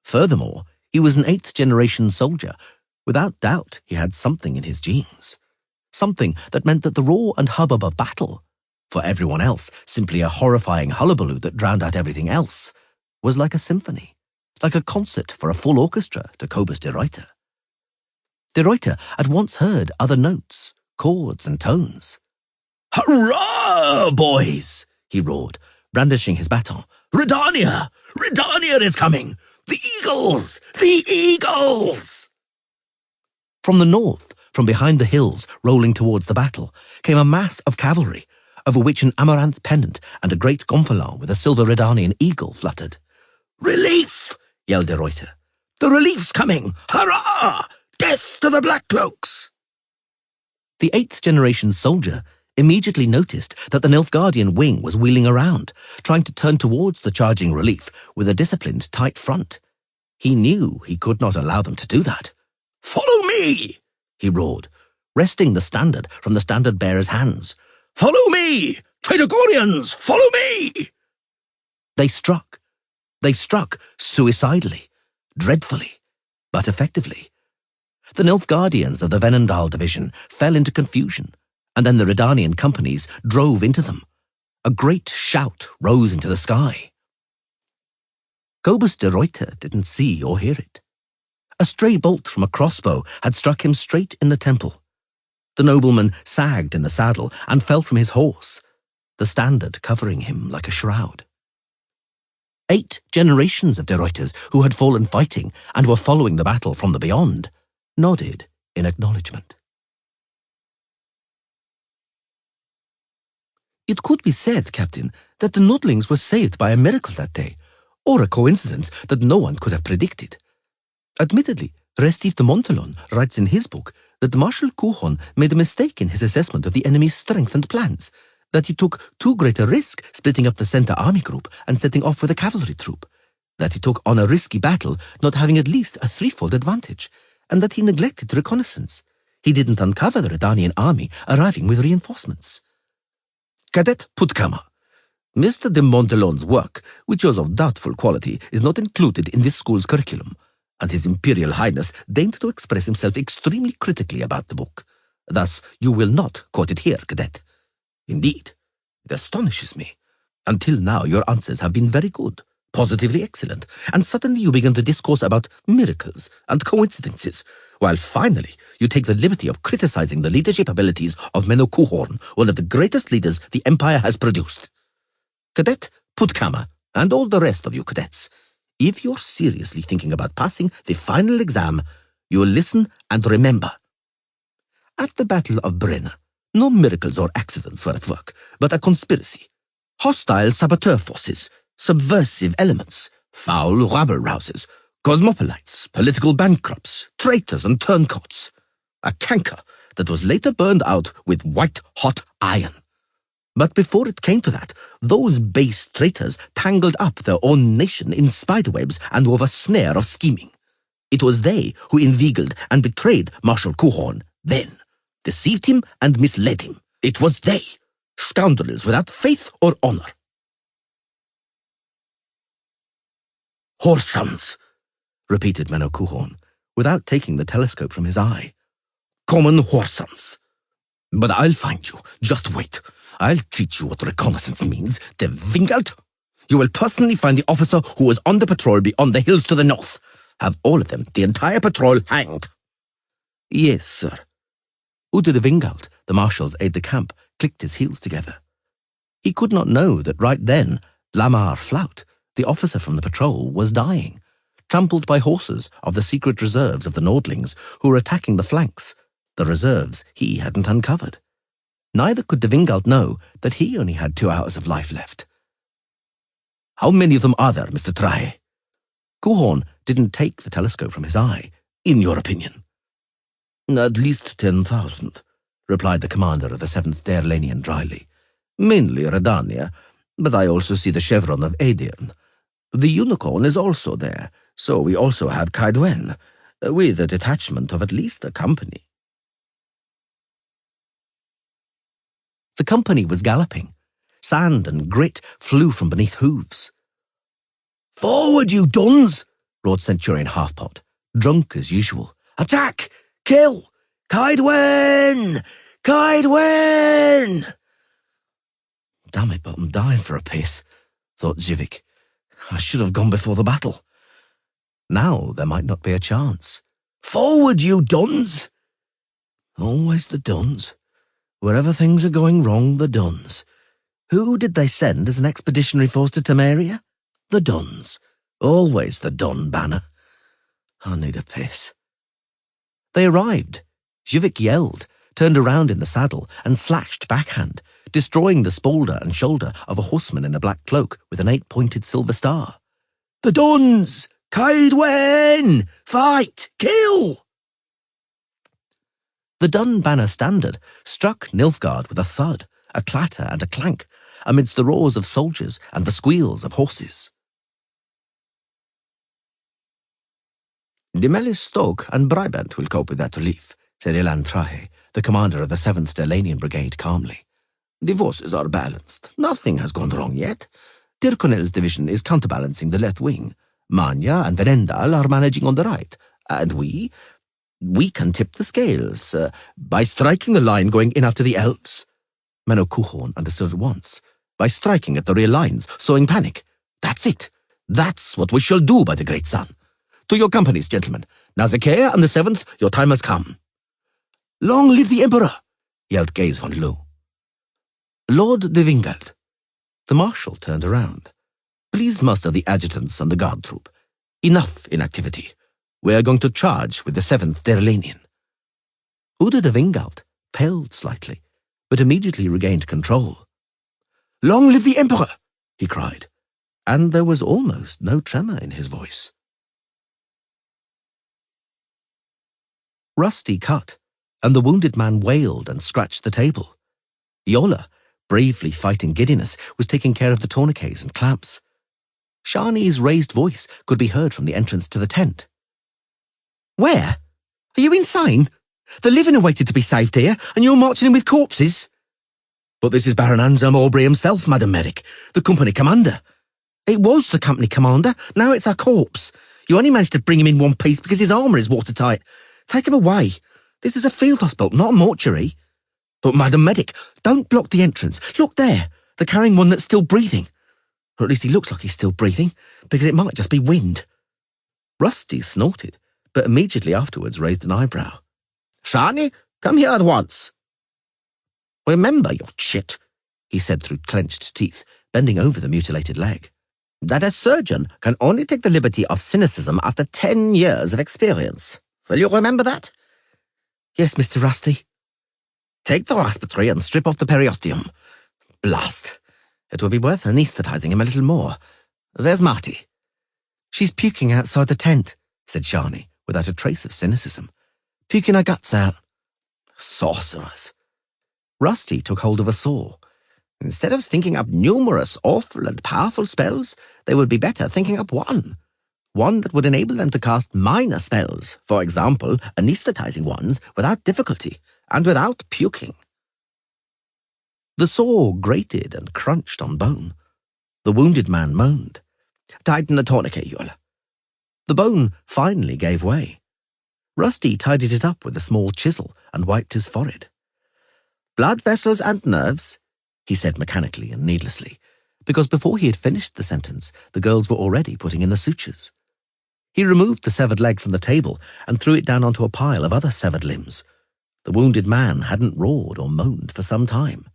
Furthermore, he was an 8th-generation soldier. Without doubt, he had something in his genes. Something that meant that the roar and hubbub of battle, for everyone else simply a horrifying hullabaloo that drowned out everything else, was like a symphony, like a concert for a full orchestra to Kobus de Ruyter. De Ruyter had once heard other notes, chords and tones. "Hurrah, boys!" he roared, brandishing his baton. "Redania! Redania is coming! The Eagles! The Eagles!" From the north, from behind the hills, rolling towards the battle, came a mass of cavalry, over which an amaranth pennant and a great gonfalon with a silver Redanian eagle fluttered. "Relief!" yelled de Ruyter. "The relief's coming! Hurrah! Death to the Blackcloaks!" The 8th-generation soldier immediately noticed that the Nilfgaardian wing was wheeling around, trying to turn towards the charging relief with a disciplined, tight front. He knew he could not allow them to do that. "Follow me!" he roared, wresting the standard from the standard-bearer's hands. "Follow me! Traitogorians, follow me!" They struck suicidally, dreadfully, but effectively. The Nilfgaardians of the Venendal division fell into confusion, and then the Redanian companies drove into them. A great shout rose into the sky. Cobus de Ruyter didn't see or hear it. A stray bolt from a crossbow had struck him straight in the temple. The nobleman sagged in the saddle and fell from his horse, the standard covering him like a shroud. 8 generations of de Ruiters who had fallen fighting and were following the battle from the beyond nodded in acknowledgement. It could be said, Captain, that the Nodlings were saved by a miracle that day, or a coincidence that no one could have predicted. Admittedly, Restif de Montelon writes in his book that Marshal Couhon made a mistake in his assessment of the enemy's strength and plans, that he took too great a risk splitting up the centre army group and setting off with a cavalry troop, that he took on a risky battle not having at least a threefold advantage, and that he neglected reconnaissance. He didn't uncover the Redanian army arriving with reinforcements. Cadet Puttkammer. Mr. de Montelon's work, which was of doubtful quality, is not included in this school's curriculum, and His Imperial Highness deigned to express himself extremely critically about the book. Thus, you will not quote it here, Cadet. Indeed, it astonishes me. Until now, your answers have been very good, positively excellent, and suddenly you begin to discourse about miracles and coincidences, while finally you take the liberty of criticizing the leadership abilities of Menno Couhorn, one of the greatest leaders the Empire has produced. Cadet Puttkammer, and all the rest of you cadets, if you're seriously thinking about passing the final exam, you'll listen and remember. At the Battle of Brenna, no miracles or accidents were at work, but a conspiracy. Hostile saboteur forces, subversive elements, foul rabble-rousers, cosmopolites, political bankrupts, traitors and turncoats. A canker that was later burned out with white-hot iron. But before it came to that, those base traitors tangled up their own nation in spiderwebs and wove a snare of scheming. It was they who inveigled and betrayed Marshal Couhorn then, deceived him and misled him. It was they, scoundrels without faith or honor. Whoresons, repeated Menno Couhorn, without taking the telescope from his eye. Common whoresons. But I'll find you. Just wait. I'll teach you what reconnaissance means, de Wingelt. You will personally find the officer who was on the patrol beyond the hills to the north. Have all of them, the entire patrol, hanged. Yes, sir. Ute de Wingelt, the marshal's aide-de-camp, clicked his heels together. He could not know that right then, Lamar Flout, the officer from the patrol, was dying, trampled by horses of the secret reserves of the Nordlings who were attacking the flanks, the reserves he hadn't uncovered. Neither could de Wingelt know that he only had 2 hours of life left. How many of them are there, Mr. Trahe? Couhorn didn't take the telescope from his eye, in your opinion. At least 10,000, replied the commander of the 7th Dairlanian dryly. Mainly Redania, but I also see the chevron of Aedirn. The unicorn is also there, so we also have Caedwen, with a detachment of at least a company. The company was galloping. Sand and grit flew from beneath hooves. Forward, you duns! roared Centurion Halfpot, drunk as usual. Attack! Kill! Caedwen! Caedwen! Damn it, but I'm dying for a piss, thought Zivik. I should have gone before the battle. Now there might not be a chance. Forward, you duns! Always the duns. Wherever things are going wrong, the Duns. Who did they send as an expeditionary force to Temeria? The Duns. Always the Dun banner. I need a piss. They arrived. Zivik yelled, turned around in the saddle, and slashed backhand, destroying the spalder and shoulder of a horseman in a black cloak with an 8-pointed silver star. The Duns! Caedwen! Fight! Kill! The Dun banner standard struck Nilfgaard with a thud, a clatter and a clank, amidst the roars of soldiers and the squeals of horses. De Melis Stoke and Brabant will cope with that relief, said Ilan Trahe, the commander of the 7th Dairlanian Brigade, calmly. The forces are balanced. Nothing has gone wrong yet. Tyrconnell's division is counterbalancing the left wing. Manya and Verendal are managing on the right, and we... We can tip the scales by striking the line going in after the elves. Menno Kuhorn understood at once. By striking at the rear lines, sowing panic. That's it. That's what we shall do, by the great sun. To your companies, gentlemen. Nausicaa and the 7th, your time has come. Long live the Emperor, yelled Gaze von Loo. Lord de Wingeld. The Marshal turned around. Please muster the adjutants and the guard troop. Enough inactivity. We are going to charge with the 7th Derlanian. Udo de Wingeld paled slightly, but immediately regained control. Long live the Emperor, he cried, and there was almost no tremor in his voice. Rusty cut, and the wounded man wailed and scratched the table. Yola, bravely fighting giddiness, was taking care of the tourniquets and clamps. Shani's raised voice could be heard from the entrance to the tent. Where? Are you insane? The living are waiting to be saved here, and you're marching in with corpses? But this is Baron Anselm Aubrey himself, Madam Medic, the company commander. It was the company commander, now it's our corpse. You only managed to bring him in one piece because his armour is watertight. Take him away. This is a field hospital, not a mortuary. But Madam Medic, don't block the entrance. Look there, they're carrying one that's still breathing. Or at least he looks like he's still breathing, because it might just be wind. Rusty snorted, but immediately afterwards raised an eyebrow. Shani, come here at once. Remember your chit, he said through clenched teeth, bending over the mutilated leg, that a surgeon can only take the liberty of cynicism after 10 years of experience. Will you remember that? Yes, Mr. Rusty. Take the respiratory and strip off the periosteum. Blast. It will be worth anaesthetizing him a little more. Where's Marty? She's puking outside the tent, said Shani, without a trace of cynicism. Puking her guts out. Sorcerers. Rusty took hold of a saw. Instead of thinking up numerous awful and powerful spells, they would be better thinking up one. One that would enable them to cast minor spells, for example, anaesthetizing ones, without difficulty, and without puking. The saw grated and crunched on bone. The wounded man moaned. Tighten the tourniquet, Yola. The bone finally gave way. Rusty tidied it up with a small chisel and wiped his forehead. Blood vessels and nerves, he said mechanically and needlessly, because before he had finished the sentence, the girls were already putting in the sutures. He removed the severed leg from the table and threw it down onto a pile of other severed limbs. The wounded man hadn't roared or moaned for some time.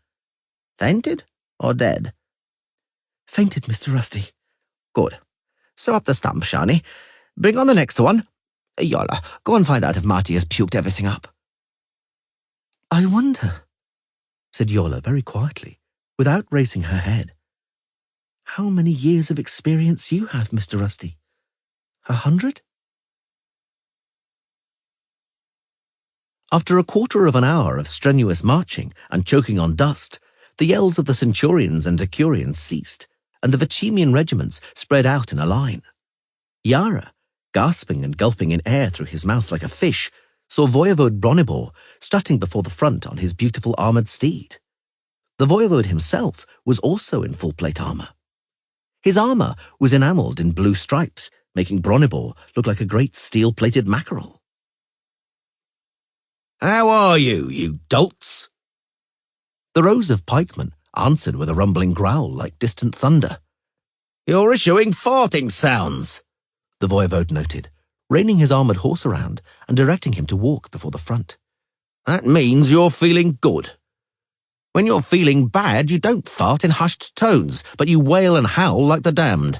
Fainted or dead? Fainted, Mr. Rusty. Good. Sew up the stump, Shani. Bring on the next one. Yola, go and find out if Marty has puked everything up. I wonder, said Yola very quietly, without raising her head. How many years of experience you have, Mr. Rusty? 100? After a quarter of an hour of strenuous marching and choking on dust, the yells of the centurions and decurions ceased, and the Vachemian regiments spread out in a line. Yara, gasping and gulping in air through his mouth like a fish, saw Voivode Bronibor strutting before the front on his beautiful armoured steed. The Voivode himself was also in full plate armour. His armour was enamelled in blue stripes, making Bronibor look like a great steel-plated mackerel. How are you, you dolts? The rows of pikemen answered with a rumbling growl like distant thunder. You're issuing farting sounds, the Voivode noted, reining his armoured horse around and directing him to walk before the front. That means you're feeling good. When you're feeling bad, you don't fart in hushed tones, but you wail and howl like the damned.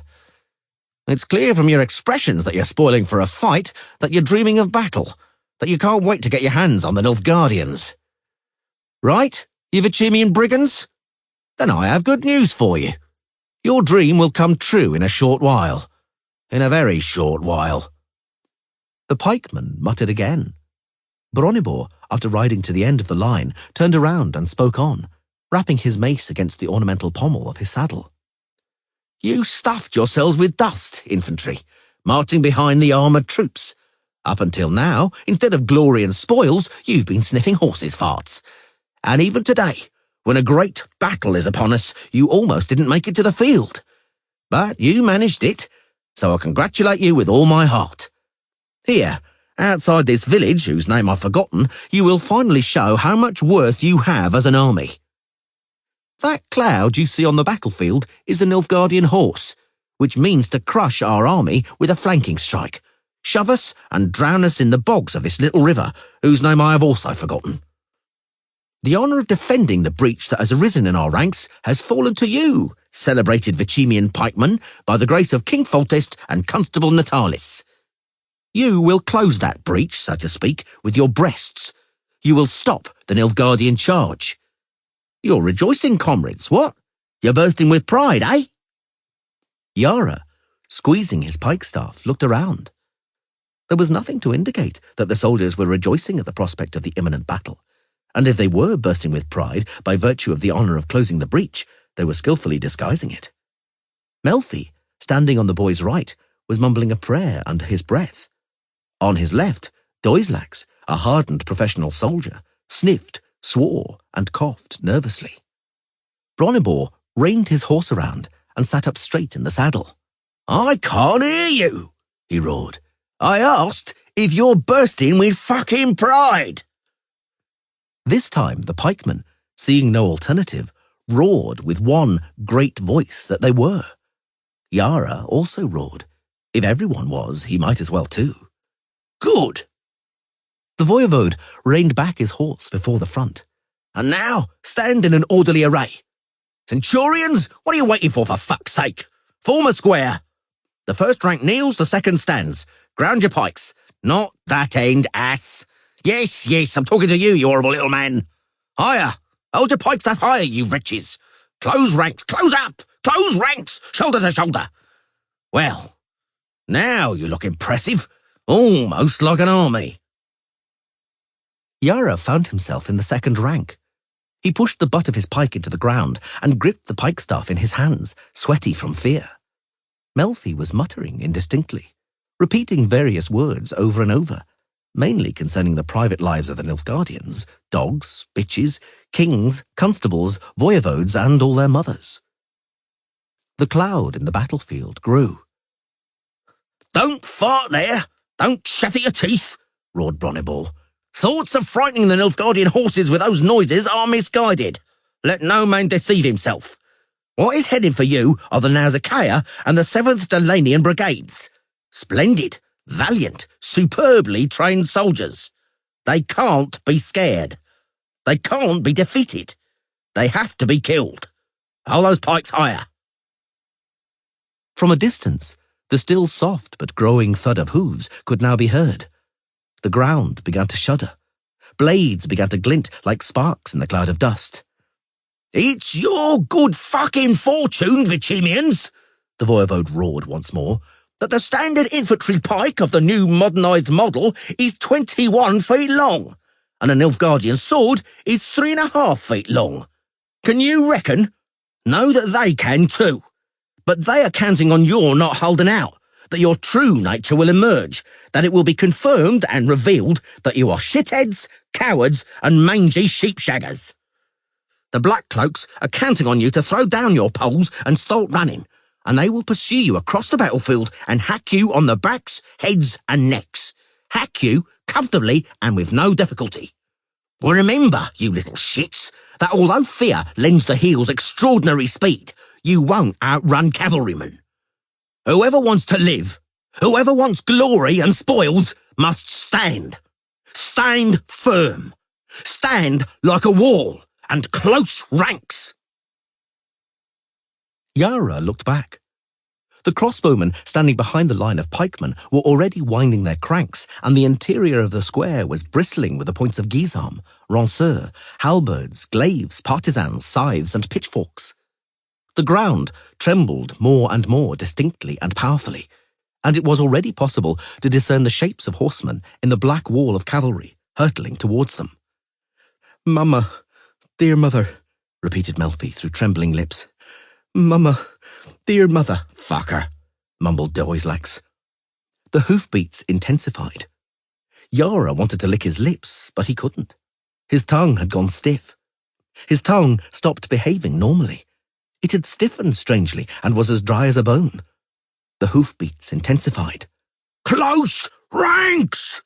It's clear from your expressions that you're spoiling for a fight, that you're dreaming of battle, that you can't wait to get your hands on the Nilfgaardians. Right, you Vachemian brigands? Then I have good news for you. Your dream will come true in a short while. In a very short while. The pikeman muttered again. Bronibor, after riding to the end of the line, turned around and spoke on, rapping his mace against the ornamental pommel of his saddle. You stuffed yourselves with dust, infantry, marching behind the armoured troops. Up until now, instead of glory and spoils, you've been sniffing horses' farts. And even today, when a great battle is upon us, you almost didn't make it to the field. But you managed it, so I congratulate you with all my heart. Here, Outside this village, whose name I've forgotten, you will finally show how much worth you have as an army. That cloud you see on the battlefield is the Nilfgaardian horse, which means to crush our army with a flanking strike, shove us and drown us in the bogs of this little river, whose name I have also forgotten. The honour of defending the breach that has arisen in our ranks has fallen to you, celebrated Vicemian pikeman, by the grace of King Foltest and Constable Natalis. You will close that breach, so to speak, with your breasts. You will stop the Nilfgaardian charge. You're rejoicing, comrades, what? You're bursting with pride, eh? Yara, squeezing his pikestaff, looked around. There was nothing to indicate that the soldiers were rejoicing at the prospect of the imminent battle, and if they were bursting with pride by virtue of the honour of closing the breach, they were skilfully disguising it. Melfi, standing on the boy's right, was mumbling a prayer under his breath. On his left, Doislax, a hardened professional soldier, sniffed, swore, and coughed nervously. Bronibor reined his horse around and sat up straight in the saddle. "I can't hear you," he roared. "I asked if you're bursting with fucking pride." This time the pikemen, seeing no alternative, roared with one great voice that they were. Yara also roared. If everyone was, he might as well too. "Good." The voivode reined back his horse before the front. "And now, stand in an orderly array. Centurions, what are you waiting for fuck's sake? Form a square. The first rank kneels, the second stands. Ground your pikes. Not that end, ass. Yes, I'm talking to you, you horrible little man. Higher. Hold your pikestaff higher, you wretches. Close ranks, close up. Close ranks, shoulder to shoulder. Well, now you look impressive. Almost like an army." Yara found himself in the second rank. He pushed the butt of his pike into the ground and gripped the pikestaff in his hands, sweaty from fear. Melfi was muttering indistinctly, repeating various words over and over, mainly concerning the private lives of the Nilfgaardians, dogs, bitches, kings, constables, voivodes, and all their mothers. The cloud in the battlefield grew. "Don't fart there! Don't chatter your teeth!" roared Bronibor. "Thoughts of frightening the Nilfgaardian horses with those noises are misguided. Let no man deceive himself. What is headed for you are the Nausicaa and the 7th Delanian Brigades. Splendid, valiant, superbly trained soldiers. They can't be scared. They can't be defeated. They have to be killed. Hold those pikes higher." From a distance, the still soft but growing thud of hooves could now be heard. The ground began to shudder. Blades began to glint like sparks in the cloud of dust. "It's your good fucking fortune, Vicemians," the voivode roared once more, "that the standard infantry pike of the new modernised model is 21 feet long, and a Nilfgaardian sword is 3.5 feet long. Can you reckon? Know that they can too. But they are counting on your not holding out, that your true nature will emerge, that it will be confirmed and revealed that you are shitheads, cowards, and mangy sheepshaggers. The Black Cloaks are counting on you to throw down your poles and start running, and they will pursue you across the battlefield and hack you on the backs, heads, and necks. Hack you comfortably and with no difficulty. Well, remember, you little shits, that although fear lends the heels extraordinary speed, you won't outrun cavalrymen. Whoever wants to live, whoever wants glory and spoils, must stand. Stand firm. Stand like a wall and close ranks." Yara looked back. The crossbowmen standing behind the line of pikemen were already winding their cranks, and the interior of the square was bristling with the points of guisarme, ranceurs, halberds, glaives, partisans, scythes, and pitchforks. The ground trembled more and more distinctly and powerfully, and it was already possible to discern the shapes of horsemen in the black wall of cavalry hurtling towards them. "Mama, dear mother," repeated Melfi through trembling lips. "Mama, dear mother." "Fucker," mumbled Doislax. The hoofbeats intensified. Yara wanted to lick his lips, but he couldn't. His tongue had gone stiff. His tongue stopped behaving normally. It had stiffened strangely and was as dry as a bone. The hoofbeats intensified. "Close ranks!"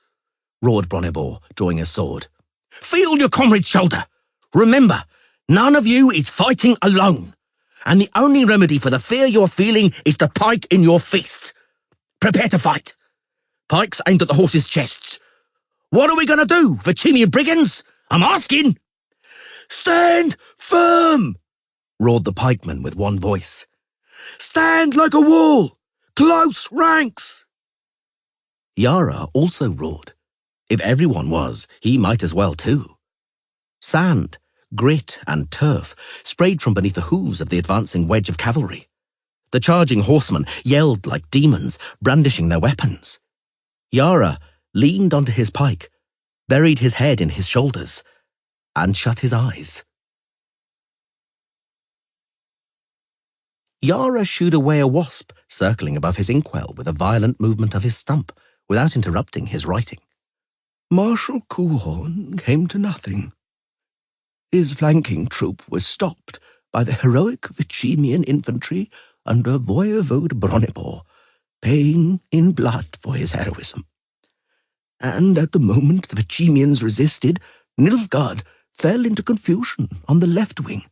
roared Bronnibor, drawing his sword. Feel your comrade's shoulder. Remember, none of you is fighting alone, and the only remedy for the fear you're feeling is the pike in your fist. Prepare to fight. Pikes aimed at the horses' chests. What are we going to do, Virginia brigands? I'm asking. Stand firm, roared the pikemen with one voice. Stand like a wall. Close ranks. Yara also roared. If everyone was, he might as well too. Sand, grit, and turf sprayed from beneath the hooves of the advancing wedge of cavalry. The charging horsemen yelled like demons, brandishing their weapons. Yara leaned onto his pike, buried his head in his shoulders, and shut his eyes. Yara shooed away a wasp circling above his inkwell with a violent movement of his stump, without interrupting his writing. Marshal Coulhorn came to nothing. His flanking troop was stopped by the heroic Vicimian infantry under Voivode Bronnibor, paying in blood for his heroism. And at the moment the Vicimians resisted, Nilfgaard fell into confusion on the left wing.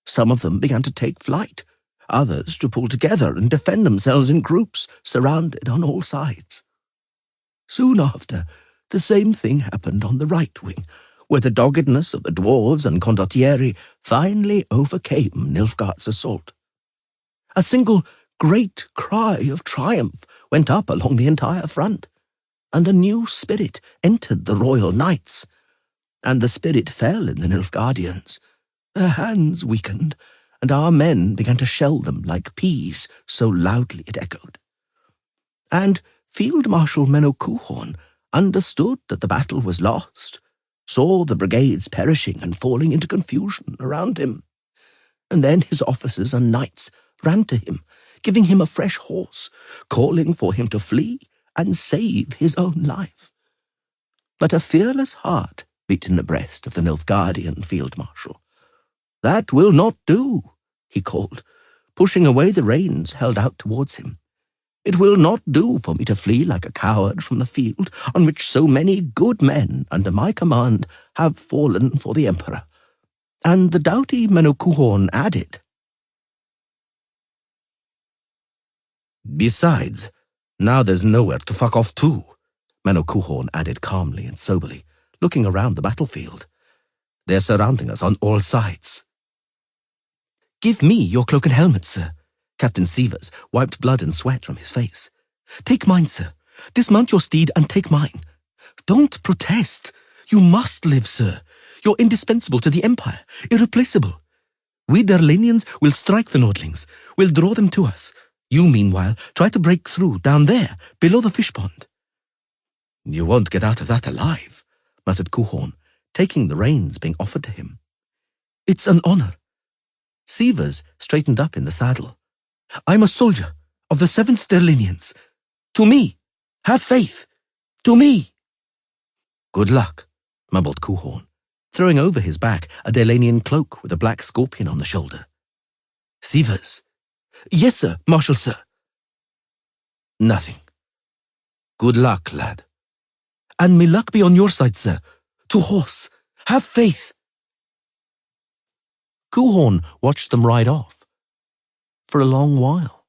Some of them began to take flight, others to pull together and defend themselves in groups, surrounded on all sides. Soon after, the same thing happened on the right wing, where the doggedness of the dwarves and condottieri finally overcame Nilfgaard's assault. A single great cry of triumph went up along the entire front, and a new spirit entered the royal knights, and the spirit fell in the Nilfgaardians. Their hands weakened, and our men began to shell them like peas, so loudly it echoed. And Field Marshal Menno Coulhorn understood that the battle was lost, saw the brigades perishing and falling into confusion around him. And then his officers and knights ran to him, giving him a fresh horse, calling for him to flee and save his own life. But a fearless heart beat in the breast of the Nilfgaardian field marshal. That will not do, he called, pushing away the reins held out towards him. It will not do for me to flee like a coward from the field on which so many good men under my command have fallen for the Emperor. And the doughty Menno Coulhorn added, Besides, now there's nowhere to fuck off to, Menno Coulhorn added calmly and soberly, looking around the battlefield. They're surrounding us on all sides. Give me your cloak and helmet, sir. Captain Sievers wiped blood and sweat from his face. Take mine, sir. Dismount your steed and take mine. Don't protest. You must live, sir. You're indispensable to the Empire, irreplaceable. We Derlanians will strike the Nordlings. We'll draw them to us. You, meanwhile, try to break through down there, below the fish pond. You won't get out of that alive, muttered Coulhorn, taking the reins being offered to him. It's an honor. Sievers straightened up in the saddle. I'm a soldier of the 7th Derlinians. To me. Have faith. To me. Good luck, mumbled Coulhorn, throwing over his back a Derlanian cloak with a black scorpion on the shoulder. Sievers. Yes, sir, Marshal, sir. Nothing. Good luck, lad. And may luck be on your side, sir. To horse. Have faith. Coulhorn watched them ride off for a long while,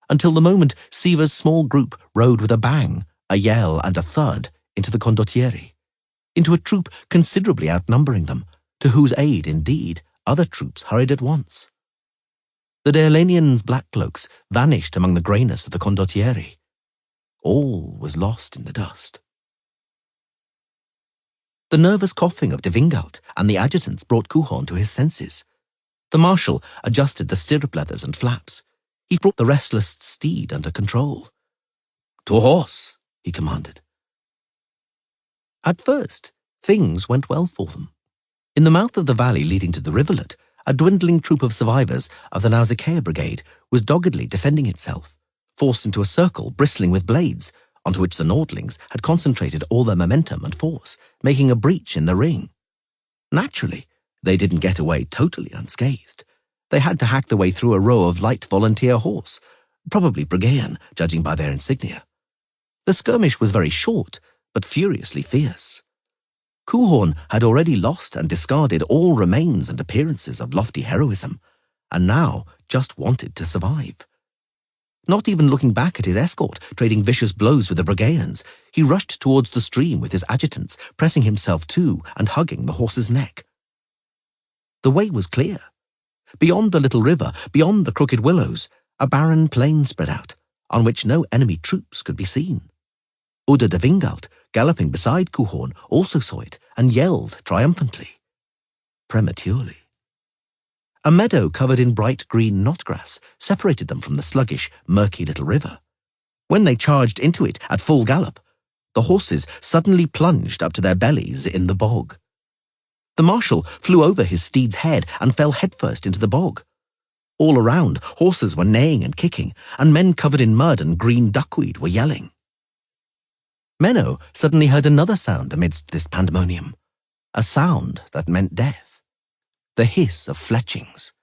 until the moment Sievers' small group rode with a bang, a yell, and a thud into the condottieri, into a troop considerably outnumbering them, to whose aid, indeed, other troops hurried at once. The Derlanians' black cloaks vanished among the greyness of the condottieri. All was lost in the dust. The nervous coughing of de Wingalt and the adjutants brought Coulhorn to his senses. The marshal adjusted the stirrup leathers and flaps. He brought the restless steed under control. To horse, he commanded. At first, things went well for them. In the mouth of the valley leading to the rivulet, a dwindling troop of survivors of the Nausicaa Brigade was doggedly defending itself, forced into a circle bristling with blades, onto which the Nordlings had concentrated all their momentum and force, making a breach in the ring. Naturally, they didn't get away totally unscathed. They had to hack their way through a row of light volunteer horse, probably Brigaean, judging by their insignia. The skirmish was very short, but furiously fierce. Coolhorn had already lost and discarded all remains and appearances of lofty heroism, and now just wanted to survive. Not even looking back at his escort, trading vicious blows with the Brigaeans, he rushed towards the stream with his adjutants, pressing himself to and hugging the horse's neck. The way was clear. Beyond the little river, beyond the crooked willows, a barren plain spread out, on which no enemy troops could be seen. Uda de Vingalt, galloping beside Coolhorn, also saw it and yelled triumphantly. Prematurely. A meadow covered in bright green knotgrass separated them from the sluggish, murky little river. When they charged into it at full gallop, the horses suddenly plunged up to their bellies in the bog. The marshal flew over his steed's head and fell headfirst into the bog. All around, horses were neighing and kicking, and men covered in mud and green duckweed were yelling. Menno suddenly heard another sound amidst this pandemonium, a sound that meant death, the hiss of fletchings.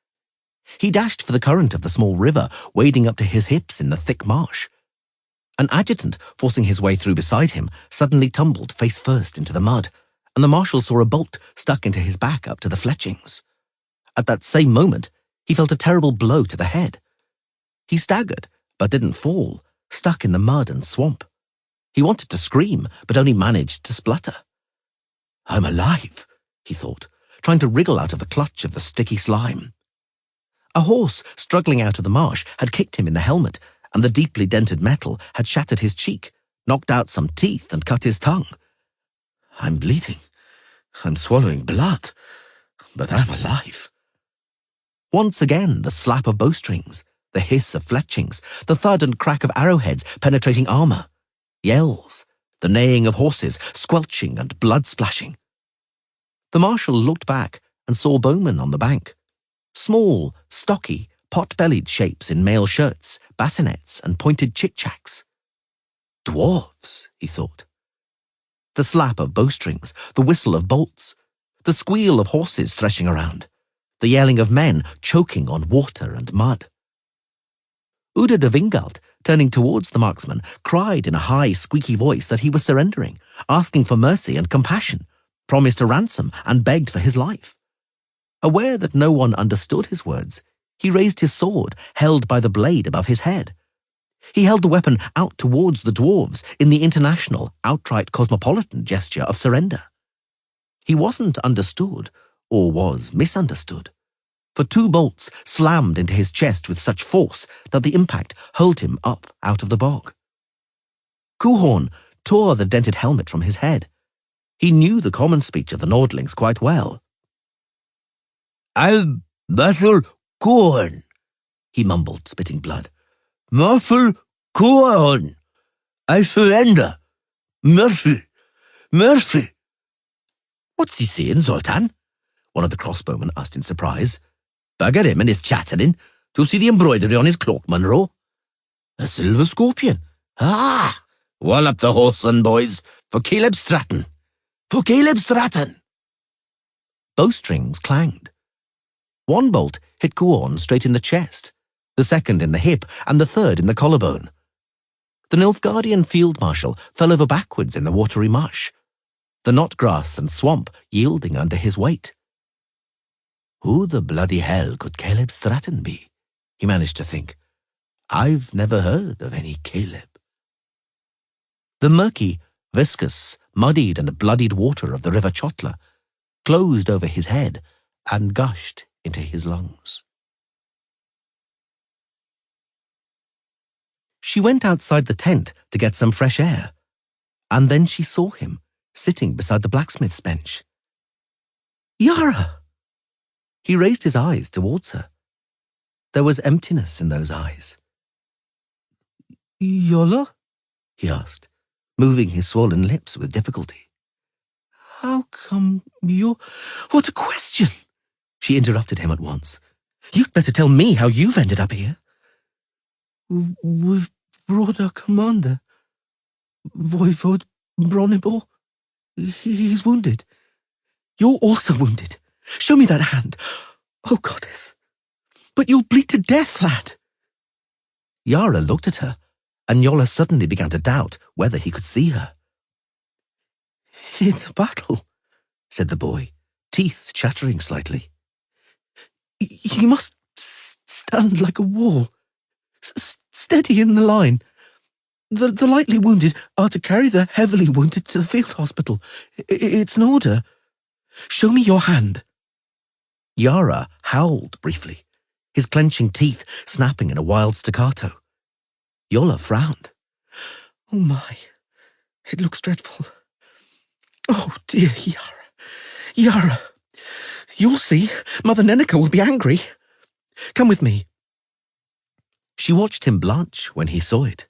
He dashed for the current of the small river, wading up to his hips in the thick marsh. An adjutant, forcing his way through beside him, suddenly tumbled face first into the mud, and the marshal saw a bolt stuck into his back up to the fletchings. At that same moment, he felt a terrible blow to the head. He staggered, but didn't fall, stuck in the mud and swamp. He wanted to scream, but only managed to splutter. I'm alive, he thought, trying to wriggle out of the clutch of the sticky slime. A horse struggling out of the marsh had kicked him in the helmet, and the deeply dented metal had shattered his cheek, knocked out some teeth and cut his tongue. I'm bleeding. I'm swallowing blood, but I'm alive. Once again, the slap of bowstrings, the hiss of fletchings, the thud and crack of arrowheads penetrating armor, yells, the neighing of horses, squelching and blood splashing. The marshal looked back and saw bowmen on the bank. Small, stocky, pot-bellied shapes in mail shirts, bassinets, and pointed chick-chacks. Dwarves, he thought. The slap of bowstrings, the whistle of bolts, the squeal of horses threshing around, the yelling of men choking on water and mud. Uda de Vingalt, turning towards the marksman, cried in a high, squeaky voice that he was surrendering, asking for mercy and compassion, promised a ransom, and begged for his life. Aware that no one understood his words, he raised his sword, held by the blade above his head. He held the weapon out towards the dwarves in the international, outright cosmopolitan gesture of surrender. He wasn't understood, or was misunderstood, for 2 bolts slammed into his chest with such force that the impact hurled him up out of the bog. Coolhorn tore the dented helmet from his head. He knew the common speech of the Nordlings quite well. I'll battle Coolhorn, he mumbled, spitting blood. Muffle Coolhorn. I surrender. Mercy. Mercy. What's he saying, Zoltan? One of the crossbowmen asked in surprise. Bugger him and his chattering. Do you see the embroidery on his cloak, Munro? A silver scorpion. Ah! Wallop the horseman, boys, for Caleb Stratton. For Caleb Stratton! Bowstrings clanged. 1 bolt hit Coolhorn straight in the chest, the second in the hip, and the third in the collarbone. The Nilfgaardian field marshal fell over backwards in the watery mush, the knotgrass and swamp yielding under his weight. Who the bloody hell could Caleb Stratton be? He managed to think. I've never heard of any Caleb. The murky, viscous, muddied and bloodied water of the River Chotla closed over his head and gushed into his lungs. She went outside the tent to get some fresh air, and then she saw him sitting beside the blacksmith's bench. Yara! He raised his eyes towards her. There was emptiness in those eyes. Yola? He asked, moving his swollen lips with difficulty. How come you're... What a question! She interrupted him at once. You'd better tell me how you've ended up here. We've brought our commander, Voivod Bronibor. He's wounded. You're also wounded. Show me that hand. Oh, goddess. But you'll bleed to death, lad. Yara looked at her, and Yola suddenly began to doubt whether he could see her. It's a battle, said the boy, teeth chattering slightly. You must stand like a wall, steady in the line. The lightly wounded are to carry the heavily wounded to the field hospital. It's an order. Show me your hand. Yara howled briefly, his clenching teeth snapping in a wild staccato. Yola frowned. Oh my, it looks dreadful. Oh dear, Yara, you'll see. Mother Nenica will be angry. Come with me. She watched him blanch when he saw it,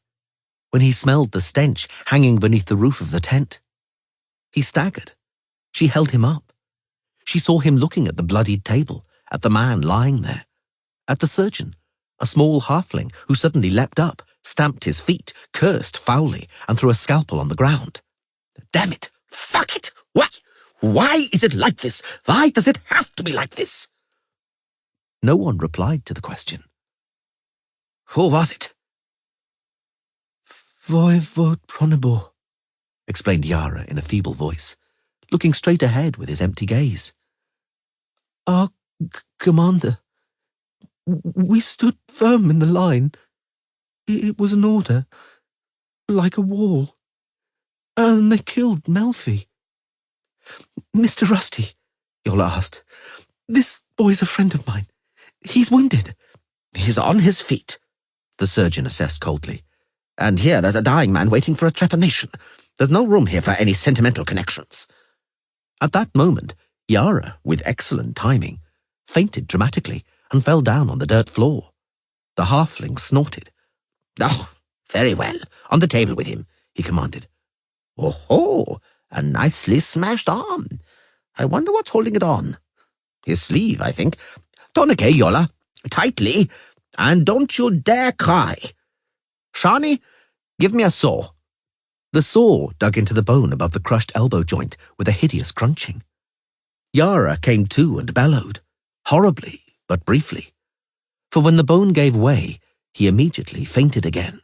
when he smelled the stench hanging beneath the roof of the tent. He staggered. She held him up. She saw him looking at the bloodied table, at the man lying there, at the surgeon, a small halfling who suddenly leapt up, stamped his feet, cursed foully, and threw a scalpel on the ground. Damn it! Fuck it! Why is it like this? Why does it have to be like this? No one replied to the question. Who was it? Voivode Pronibor, explained Yara in a feeble voice, looking straight ahead with his empty gaze. Our commander. We stood firm in the line. It was an order, like a wall. And they killed Melfi. Mr. Rusty, Yola asked, this boy's a friend of mine. He's wounded. He's on his feet, the surgeon assessed coldly. And here there's a dying man waiting for a trepanation. There's no room here for any sentimental connections. At that moment, Yara, with excellent timing, fainted dramatically and fell down on the dirt floor. The halfling snorted. Oh, very well. On the table with him, he commanded. Oh, a nicely smashed arm. I wonder what's holding it on. His sleeve, I think. Tourniquet, Yola. Tightly. And don't you dare cry. Shani, give me a saw. The saw dug into the bone above the crushed elbow joint with a hideous crunching. Yara came to and bellowed, horribly but briefly, for when the bone gave way, he immediately fainted again.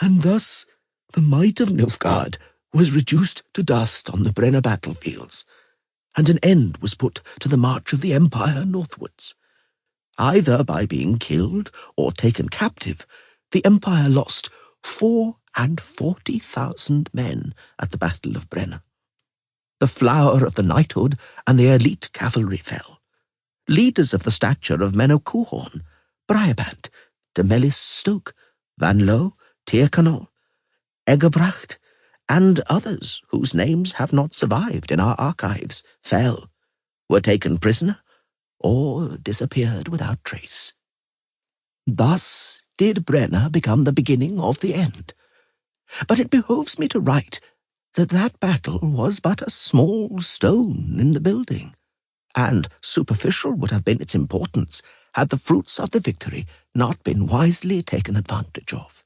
And thus the might of Nilfgaard was reduced to dust on the Brenna battlefields, and an end was put to the march of the Empire northwards. Either by being killed or taken captive, the Empire lost 40,000 men at the Battle of Brenna. The flower of the knighthood and the elite cavalry fell. Leaders of the stature of Menno Coehorn, Brabant, de Melis Stoke, Van Loo, Tyrconnell, Egerbracht, and others whose names have not survived in our archives, fell, were taken prisoner, or disappeared without trace. Thus did Brenna become the beginning of the end. But it behoves me to write that that battle was but a small stone in the building, and superficial would have been its importance had the fruits of the victory not been wisely taken advantage of.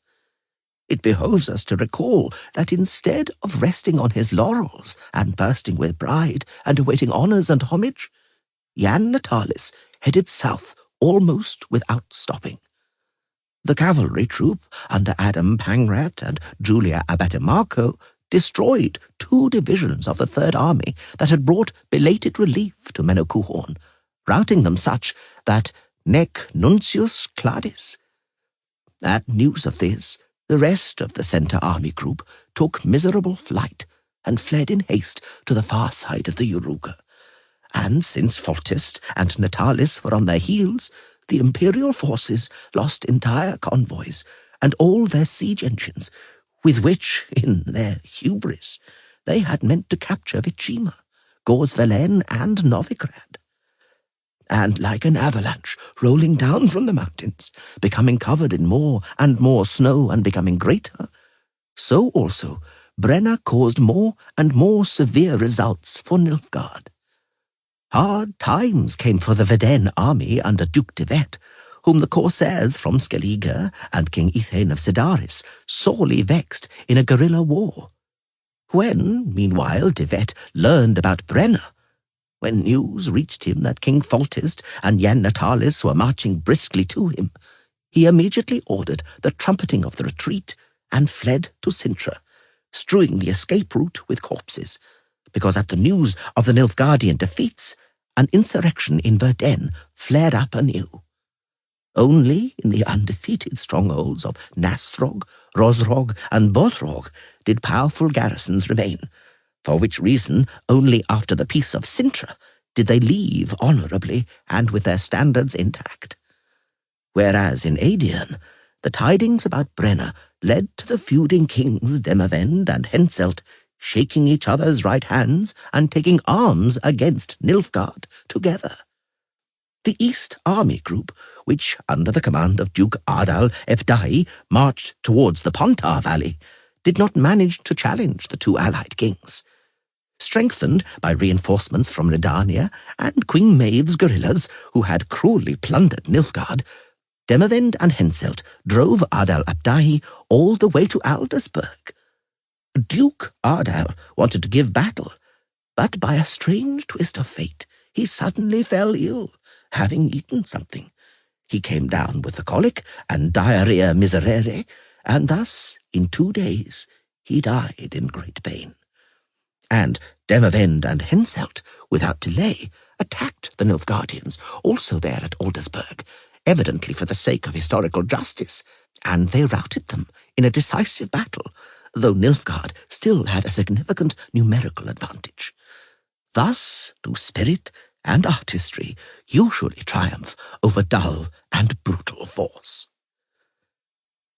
It behoves us to recall that instead of resting on his laurels and bursting with pride and awaiting honours and homage, Jan Natalis headed south almost without stopping. The cavalry troop under Adam Pangrat and Julia Abatimarco destroyed 2 divisions of the Third Army that had brought belated relief to Menno Coehorn, routing them such that nec nuncius cladis. At news of this, the rest of the Centre Army group took miserable flight and fled in haste to the far side of the Uruga. And since Foltest and Natalis were on their heels, the Imperial forces lost entire convoys and all their siege engines, with which, in their hubris, they had meant to capture Vichima, Gorzvelen, and Novigrad. And like an avalanche rolling down from the mountains, becoming covered in more and more snow and becoming greater, so also Brenna caused more and more severe results for Nilfgaard. Hard times came for the Veden army under Duke de Vet, whom the corsairs from Skellige and King Ithane of Sedaris sorely vexed in a guerrilla war. When, meanwhile, de Vet learned about Brenna, when news reached him that King Foltest and Jan Natalis were marching briskly to him, he immediately ordered the trumpeting of the retreat and fled to Cintra, strewing the escape route with corpses, because at the news of the Nilfgaardian defeats, an insurrection in Verden flared up anew. Only in the undefeated strongholds of Nastrog, Rosrog, and Bolrog did powerful garrisons remain, for which reason only after the peace of Cintra did they leave honourably and with their standards intact. Whereas in Aedion, the tidings about Brenna led to the feuding kings Demavend and Henselt shaking each other's right hands and taking arms against Nilfgaard together. The East Army Group, which, under the command of Duke Ardal Ebdai, marched towards the Pontar Valley, did not manage to challenge the two allied kings. Strengthened by reinforcements from Redania and Queen Maeve's guerrillas, who had cruelly plundered Nilfgaard, Demavend and Henselt drove Ardal Abdahi all the way to Aldersburg. Duke Ardal wanted to give battle, but by a strange twist of fate, he suddenly fell ill, having eaten something. He came down with the colic and diarrhea miserere, and thus, in 2 days, he died in great pain. And Demavend and Henselt, without delay, attacked the Nilfgaardians, also there at Aldersburg, evidently for the sake of historical justice, and they routed them in a decisive battle, though Nilfgaard still had a significant numerical advantage. Thus do spirit and artistry usually triumph over dull and brutal force.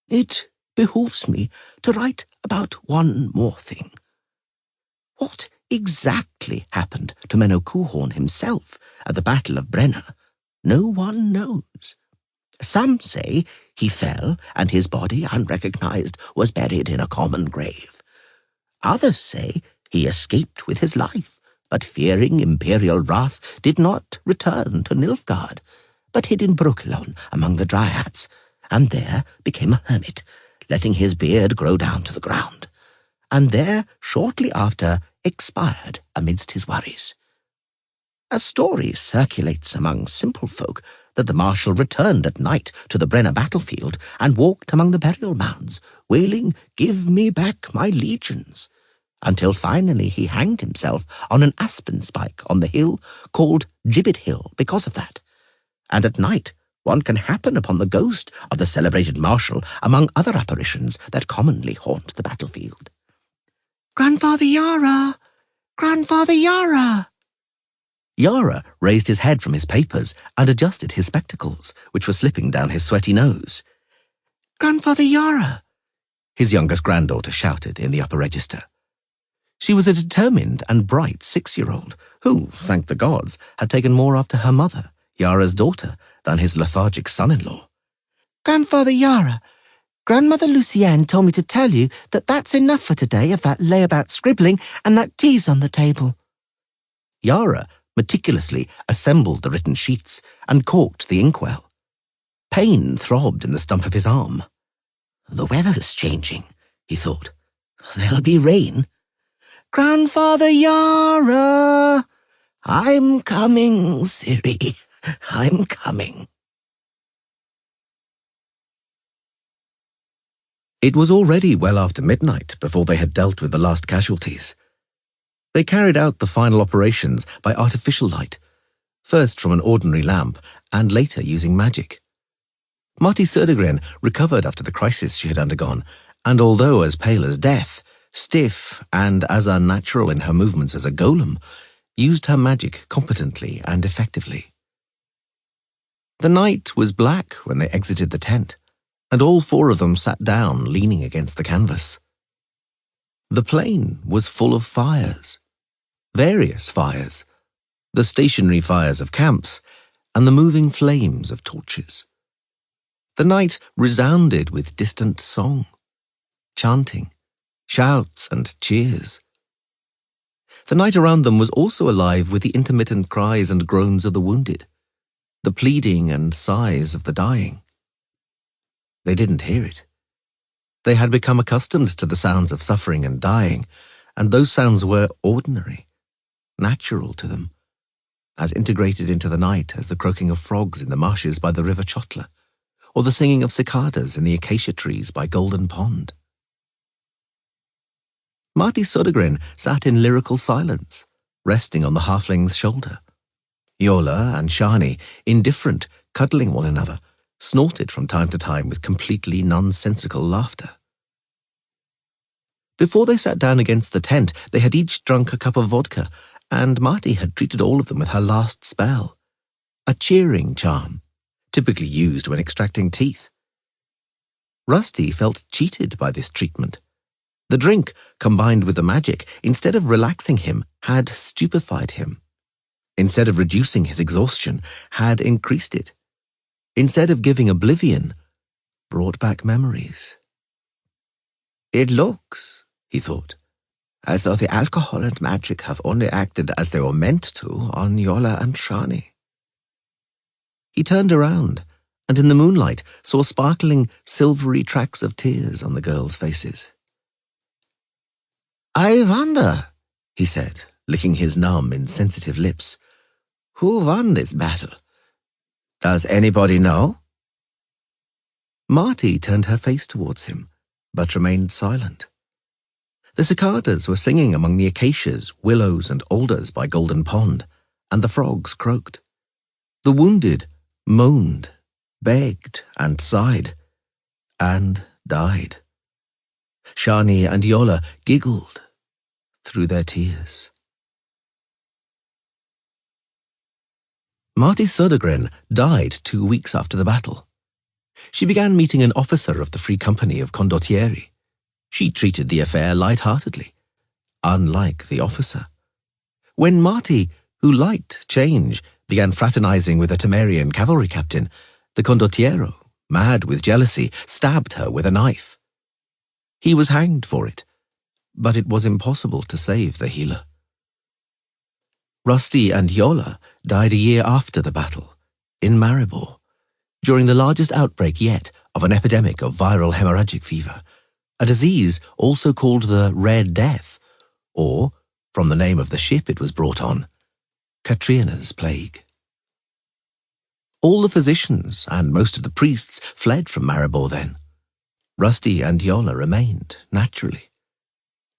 It behooves me to write about one more thing. What exactly happened to Menno Coulhorn himself at the Battle of Brenna, no one knows. Some say he fell and his body, unrecognized, was buried in a common grave. Others say he escaped with his life, but fearing imperial wrath did not return to Nilfgaard, but hid in Brooklon among the Dryads, and there became a hermit, letting his beard grow down to the ground, and there, shortly after, expired amidst his worries. A story circulates among simple folk that the marshal returned at night to the Brenna battlefield and walked among the burial mounds, wailing, "Give me back my legions," until finally he hanged himself on an aspen spike on the hill called Gibbet Hill because of that. And at night one can happen upon the ghost of the celebrated marshal among other apparitions that commonly haunt the battlefield. "Grandfather Yara! Grandfather Yara!" Yara raised his head from his papers and adjusted his spectacles, which were slipping down his sweaty nose. "Grandfather Yara!" his youngest granddaughter shouted in the upper register. She was a determined and bright 6-year-old who, thank the gods, had taken more after her mother, Yara's daughter, than his lethargic son-in-law. "Grandfather Yara, Grandmother Lucienne told me to tell you that that's enough for today of that layabout scribbling and that tea's on the table." Yara meticulously assembled the written sheets and corked the inkwell. Pain throbbed in the stump of his arm. "The weather's changing," he thought. "There'll be rain. Grandfather Yara! I'm coming, Ciri. I'm coming." It was already well after midnight before they had dealt with the last casualties. They carried out the final operations by artificial light, first from an ordinary lamp and later using magic. Marty Södergren recovered after the crisis she had undergone, and although as pale as death, stiff and as unnatural in her movements as a golem, used her magic competently and effectively. The night was black when they exited the tent, and all 4 of them sat down leaning against the canvas. The plain was full of fires, various fires, the stationary fires of camps, and the moving flames of torches. The night resounded with distant song, chanting, shouts, and cheers. The night around them was also alive with the intermittent cries and groans of the wounded, the pleading and sighs of the dying. They didn't hear it. They had become accustomed to the sounds of suffering and dying, and those sounds were ordinary, natural to them, as integrated into the night as the croaking of frogs in the marshes by the river Chotla, or the singing of cicadas in the acacia trees by Golden Pond. Marty Södergren sat in lyrical silence, resting on the halfling's shoulder. Yola and Shani, indifferent, cuddling one another, snorted from time to time with completely nonsensical laughter. Before they sat down against the tent, they had each drunk a cup of vodka, and Marty had treated all of them with her last spell, a cheering charm, typically used when extracting teeth. Rusty felt cheated by this treatment. The drink, combined with the magic, instead of relaxing him, had stupefied him. Instead of reducing his exhaustion, had increased it. Instead of giving oblivion, brought back memories. It looks, he thought, as though the alcohol and magic have only acted as they were meant to on Yola and Shani. He turned around, and in the moonlight saw sparkling, silvery tracks of tears on the girls' faces. I wonder, he said, licking his numb, insensitive lips, who won this battle? Does anybody know? Marty turned her face towards him, but remained silent. The cicadas were singing among the acacias, willows, and alders by Golden Pond, and the frogs croaked. The wounded moaned, begged, and sighed, and died. Shani and Yola giggled through their tears. Marty Södergren died 2 weeks after the battle. She began meeting an officer of the Free Company of Condottieri. She treated the affair light-heartedly, unlike the officer. When Marty, who liked change, began fraternizing with a Temerian cavalry captain, the condottiero, mad with jealousy, stabbed her with a knife. He was hanged for it, but it was impossible to save the healer. Rusty and Yola died a year after the battle, in Maribor, during the largest outbreak yet of an epidemic of viral hemorrhagic fever, a disease also called the Red Death, or, from the name of the ship it was brought on, Katrina's plague. All the physicians and most of the priests fled from Maribor then. Rusty and Yola remained, naturally.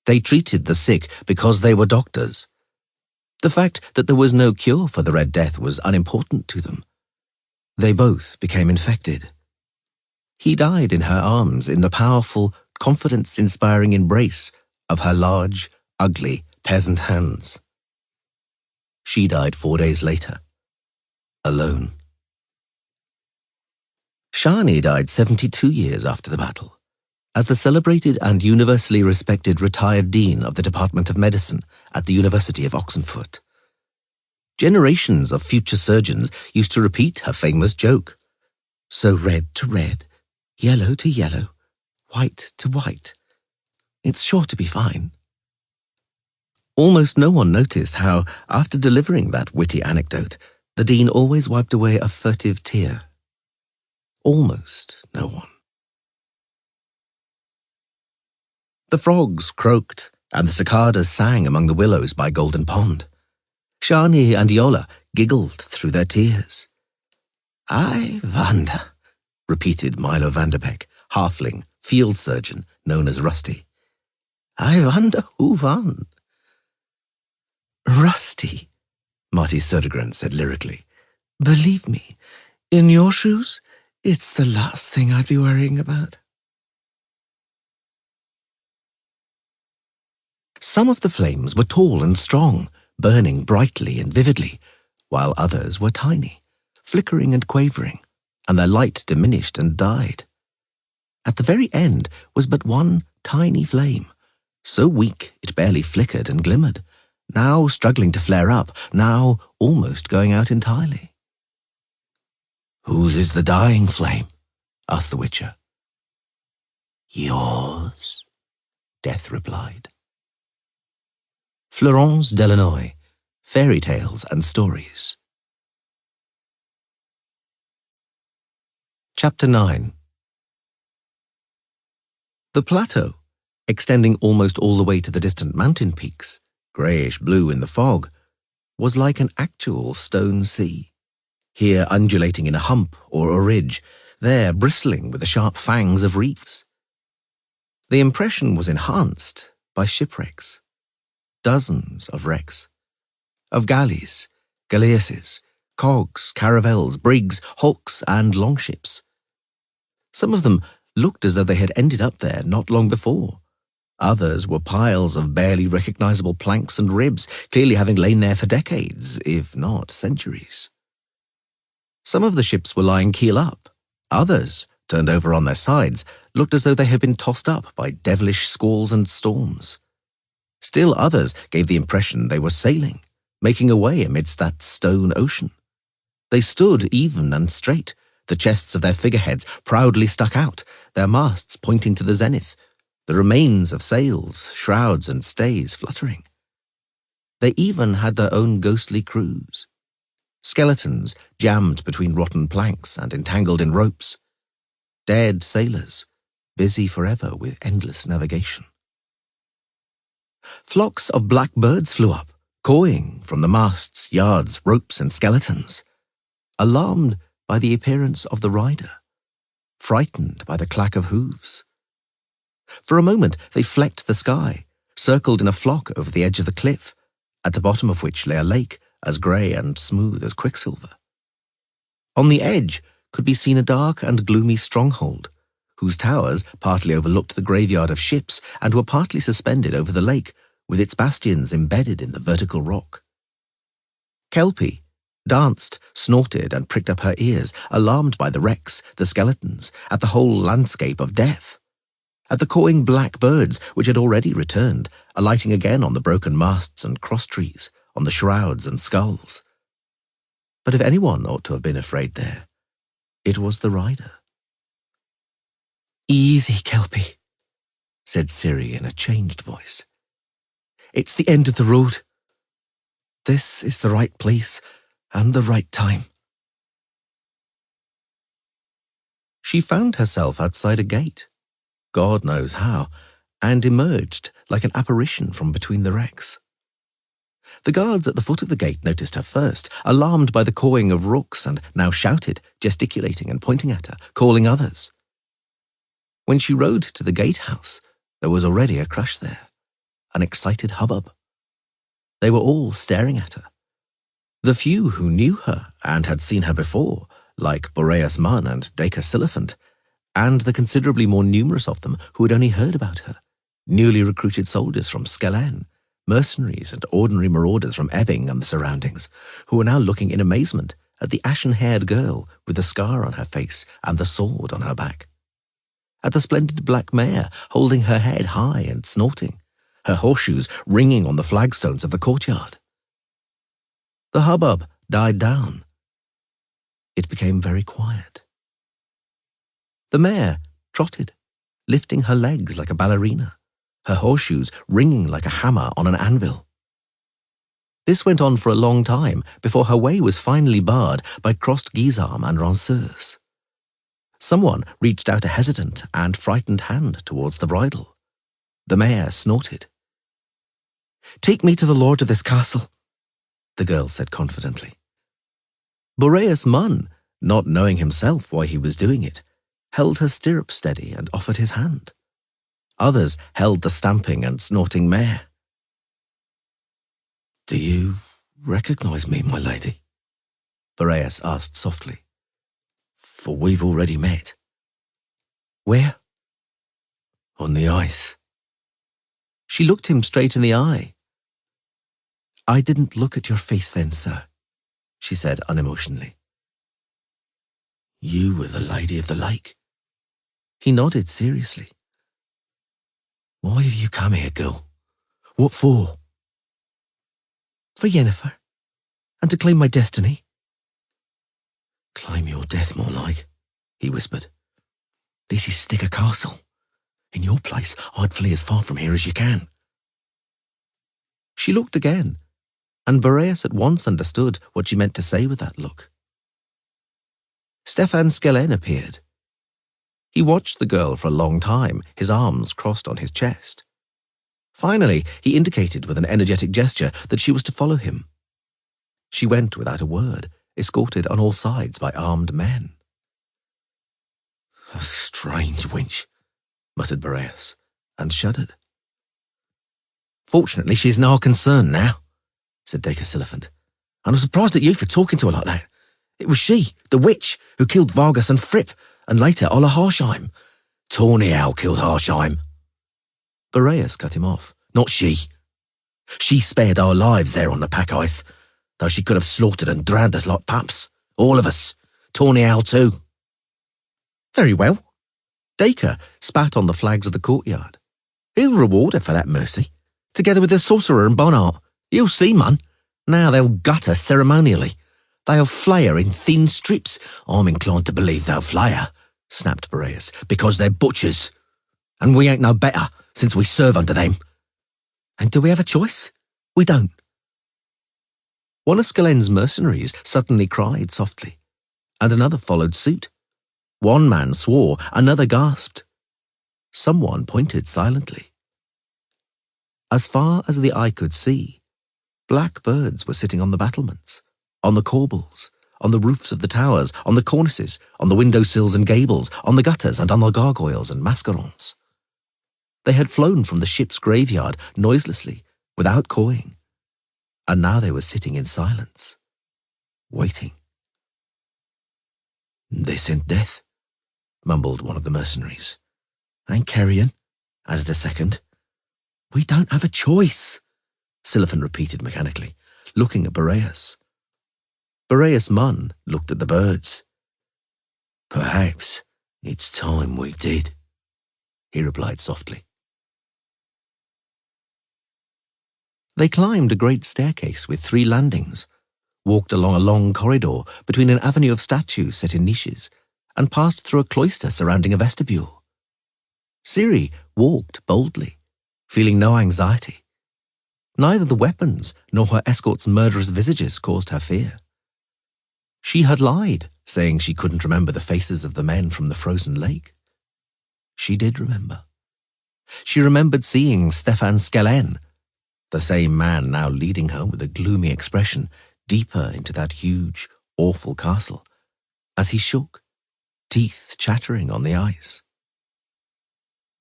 They treated the sick because they were doctors. The fact that there was no cure for the Red Death was unimportant to them. They both became infected. He died in her arms in the powerful, confidence-inspiring embrace of her large, ugly, peasant hands. She died 4 days later, alone. Shani died 72 years after the battle, as the celebrated and universally respected retired dean of the Department of Medicine at the University of Oxenfurt. Generations of future surgeons used to repeat her famous joke. So red to red, yellow to yellow, white to white. It's sure to be fine. Almost no one noticed how, after delivering that witty anecdote, the dean always wiped away a furtive tear. Almost no one. The frogs croaked, and the cicadas sang among the willows by Golden Pond. Shani and Yola giggled through their tears. I wonder, repeated Milo Vanderbeck, halfling, field surgeon, known as Rusty. I wonder who won. Rusty, Marty Södergren said lyrically. Believe me, in your shoes, it's the last thing I'd be worrying about. Some of the flames were tall and strong, burning brightly and vividly, while others were tiny, flickering and quavering, and their light diminished and died. At the very end was but one tiny flame, so weak it barely flickered and glimmered, now struggling to flare up, now almost going out entirely. Whose is the dying flame? asked the Witcher. Yours, Death replied. Florence Delanoy, Fairy Tales and Stories. Chapter 9. The plateau, extending almost all the way to the distant mountain peaks, greyish-blue in the fog, was like an actual stone sea, here undulating in a hump or a ridge, there bristling with the sharp fangs of reefs. The impression was enhanced, by shipwrecks. Dozens of wrecks. Of galleys, galleasses, cogs, caravels, brigs, hulks, and longships. Some of them looked as though they had ended up there not long before. Others were piles of barely recognizable planks and ribs, clearly having lain there for decades, if not centuries. Some of the ships were lying keel up. Others, turned over on their sides, looked as though they had been tossed up by devilish squalls and storms. Still others gave the impression they were sailing, making away amidst that stone ocean. They stood even and straight, the chests of their figureheads proudly stuck out, their masts pointing to the zenith, the remains of sails, shrouds, and stays fluttering. They even had their own ghostly crews. Skeletons jammed between rotten planks and entangled in ropes. Dead sailors, busy forever with endless navigation. Flocks of black birds flew up, cawing from the masts, yards, ropes, and skeletons, alarmed by the appearance of the rider, frightened by the clack of hooves. For a moment they flecked the sky, circled in a flock over the edge of the cliff, at the bottom of which lay a lake as grey and smooth as quicksilver. On the edge could be seen a dark and gloomy stronghold, whose towers partly overlooked the graveyard of ships and were partly suspended over the lake, with its bastions embedded in the vertical rock. Kelpie danced, snorted, and pricked up her ears, alarmed by the wrecks, the skeletons, at the whole landscape of death, at the cawing black birds which had already returned, alighting again on the broken masts and cross-trees, on the shrouds and sculls. But if anyone ought to have been afraid there, it was the rider. "Easy, Kelpie," said Ciri in a changed voice. "It's the end of the road. This is the right place and the right time." She found herself outside a gate, God knows how, and emerged like an apparition from between the wrecks. The guards at the foot of the gate noticed her first, alarmed by the cawing of rooks, and now shouted, gesticulating and pointing at her, calling others. When she rode to the gatehouse, there was already a crush there, an excited hubbub. They were all staring at her. The few who knew her and had seen her before, like Boreas Munn and Dacre Siliphant, and the considerably more numerous of them who had only heard about her, newly recruited soldiers from Skellen, mercenaries and ordinary marauders from Ebbing and the surroundings, who were now looking in amazement at the ashen-haired girl with the scar on her face and the sword on her back, at the splendid black mare holding her head high and snorting, her horseshoes ringing on the flagstones of the courtyard. The hubbub died down. It became very quiet. The mare trotted, lifting her legs like a ballerina, her horseshoes ringing like a hammer on an anvil. This went on for a long time before her way was finally barred by crossed guisarmes and ranceurs. Someone reached out a hesitant and frightened hand towards the bridle. The mare snorted. "Take me to the lord of this castle," the girl said confidently. Boreas Munn, not knowing himself why he was doing it, held her stirrup steady and offered his hand. Others held the stamping and snorting mare. "Do you recognize me, my lady?" Boreas asked softly. "For we've already met." "Where?" "On the ice." She looked him straight in the eye. "I didn't look at your face then, sir," she said unemotionally. "You were the lady of the lake." He nodded seriously. "Why have you come here, girl? What for?" "For Yennefer, and to claim my destiny." "Claim your death, more like," he whispered. "This is Sticker Castle. In your place, I'd flee as far from here as you can." She looked again, and Boreas at once understood what she meant to say with that look. Stefan Skellen appeared. He watched the girl for a long time, his arms crossed on his chest. Finally, he indicated with an energetic gesture that she was to follow him. She went without a word, escorted on all sides by armed men. "A strange wench," muttered Boreas, and shuddered. Fortunately, she's no concern now, said Dacre Silliphant. And I'm surprised at you for talking to her like that. It was she, the witch, who killed Vargas and Fripp, and later Ola Harsheim. Tawny Owl killed Harsheim. Boreas cut him off. Not she. She spared our lives there on the pack ice, though she could have slaughtered and drowned us like pups. All of us. Tawny Owl too. Very well. Dacre spat on the flags of the courtyard. He'll reward her for that mercy, together with the sorcerer and Bonhart. You'll see, man. Now they'll gut her ceremonially. They'll flay her in thin strips. I'm inclined to believe they'll flay her, snapped Boreas, because they're butchers. And we ain't no better, since we serve under them. And do we have a choice? We don't. One of Skelen's mercenaries suddenly cried softly, and another followed suit. One man swore, another gasped. Someone pointed silently. As far as the eye could see, black birds were sitting on the battlements, on the corbels, on the roofs of the towers, on the cornices, on the windowsills and gables, on the gutters and on the gargoyles and mascarons. They had flown from the ship's graveyard noiselessly, without cawing, and now they were sitting in silence, waiting. They scent death, mumbled one of the mercenaries. And carrion, added a second. We don't have a choice, Silliphant repeated mechanically, looking at Boreas. Boreas Munn looked at the birds. Perhaps it's time we did, he replied softly. They climbed a great staircase with 3 landings, walked along a long corridor between an avenue of statues set in niches, and passed through a cloister surrounding a vestibule. Ciri walked boldly, feeling no anxiety. Neither the weapons nor her escort's murderous visages caused her fear. She had lied, saying she couldn't remember the faces of the men from the frozen lake. She did remember. She remembered seeing Stefan Skelen, the same man now leading her with a gloomy expression deeper into that huge, awful castle, as he shook, teeth chattering on the ice.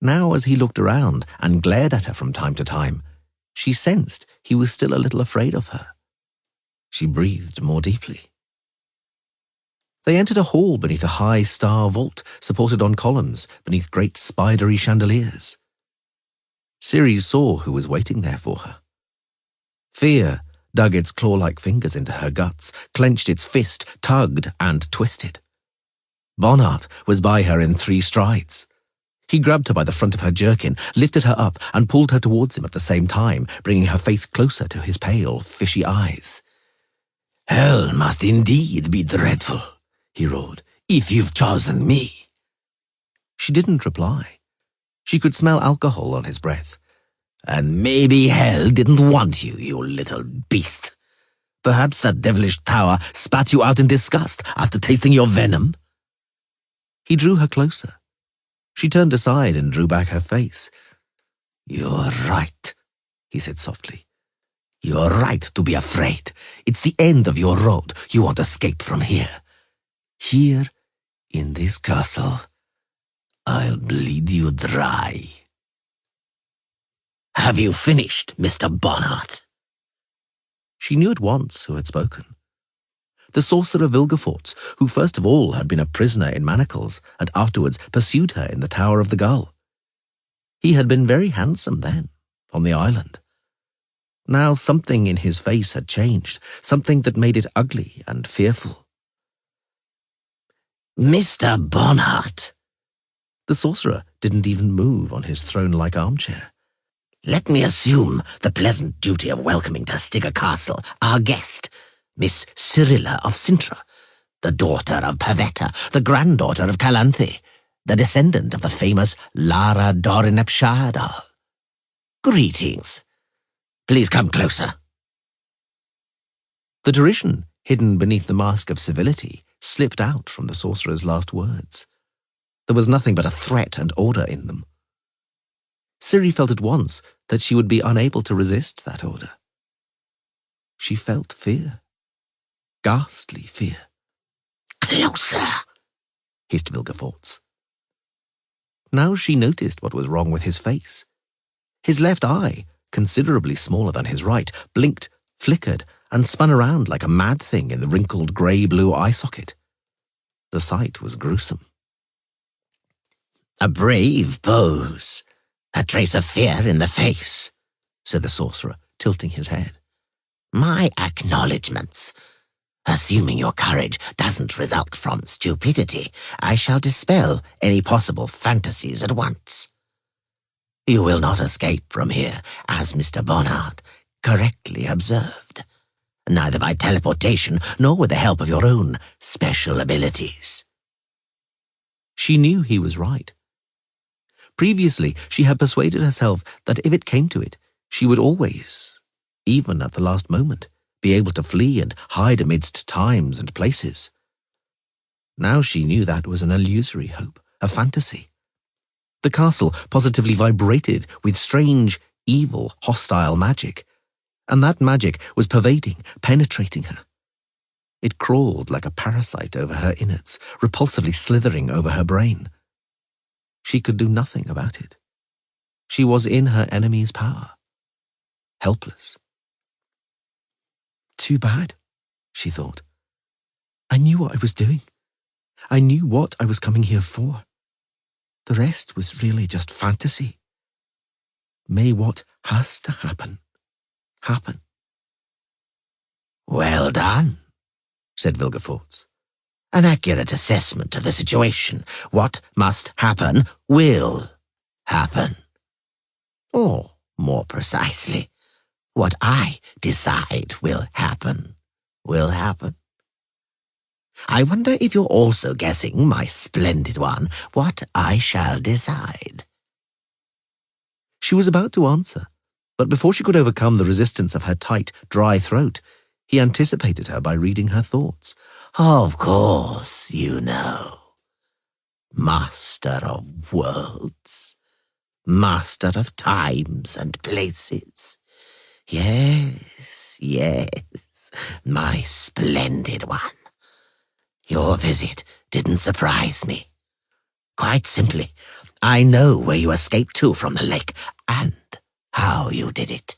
Now as he looked around and glared at her from time to time, she sensed he was still a little afraid of her. She breathed more deeply. They entered a hall beneath a high star vault supported on columns beneath great spidery chandeliers. Ciri saw who was waiting there for her. Fear dug its claw-like fingers into her guts, clenched its fist, tugged and twisted. Bonhart was by her in 3 strides. He grabbed her by the front of her jerkin, lifted her up and pulled her towards him at the same time, bringing her face closer to his pale, fishy eyes. Hell must indeed be dreadful, he roared, if you've chosen me. She didn't reply. She could smell alcohol on his breath. And maybe hell didn't want you, you little beast. Perhaps that devilish tower spat you out in disgust after tasting your venom. He drew her closer. She turned aside and drew back her face. You're right, he said softly. You're right to be afraid. It's the end of your road. You won't escape from here. Here, in this castle, I'll bleed you dry. Have you finished, Mr. Bonhart? She knew at once who had spoken. The sorcerer Vilgefortz, who first of all had been a prisoner in manacles and afterwards pursued her in the Tower of the Gull. He had been very handsome then, on the island. Now something in his face had changed, something that made it ugly and fearful. Mr. Bonhart! The sorcerer didn't even move on his throne-like armchair. Let me assume the pleasant duty of welcoming to Stigger Castle our guest, Miss Cyrilla of Sintra, the daughter of Pavetta, the granddaughter of Calanthe, the descendant of the famous Lara Dorinep Shadal. Greetings. Please come closer. The derision, hidden beneath the mask of civility, slipped out from the sorcerer's last words. There was nothing but a threat and order in them. Ciri felt at once that she would be unable to resist that order. She felt fear. Ghastly fear. Closer, hissed Vilgefortz. Now she noticed what was wrong with his face. His left eye, considerably smaller than his right, blinked, flickered, and spun around like a mad thing in the wrinkled grey-blue eye socket. The sight was gruesome. "A brave pose, a trace of fear in the face," said the sorcerer, tilting his head. "My acknowledgements. Assuming your courage doesn't result from stupidity, I shall dispel any possible fantasies at once. You will not escape from here, as Mr. Bonhart correctly observed, neither by teleportation nor with the help of your own special abilities." She knew he was right. Previously, she had persuaded herself that if it came to it, she would always, even at the last moment, be able to flee and hide amidst times and places. Now she knew that was an illusory hope, a fantasy. The castle positively vibrated with strange, evil, hostile magic, and that magic was pervading, penetrating her. It crawled like a parasite over her innards, repulsively slithering over her brain. She could do nothing about it. She was in her enemy's power, helpless. Too bad, she thought. I knew what I was doing. I knew what I was coming here for. The rest was really just fantasy. May what has to happen, happen. "Well done," said Vilgefortz. "An accurate assessment of the situation. What must happen will happen. Or, more precisely, what I decide will happen, will happen. I wonder if you're also guessing, my splendid one, what I shall decide." She was about to answer, but before she could overcome the resistance of her tight, dry throat, he anticipated her by reading her thoughts. "Of course, you know. Master of worlds, master of times and places. Yes, yes, my splendid one. Your visit didn't surprise me. Quite simply, I know where you escaped to from the lake and how you did it.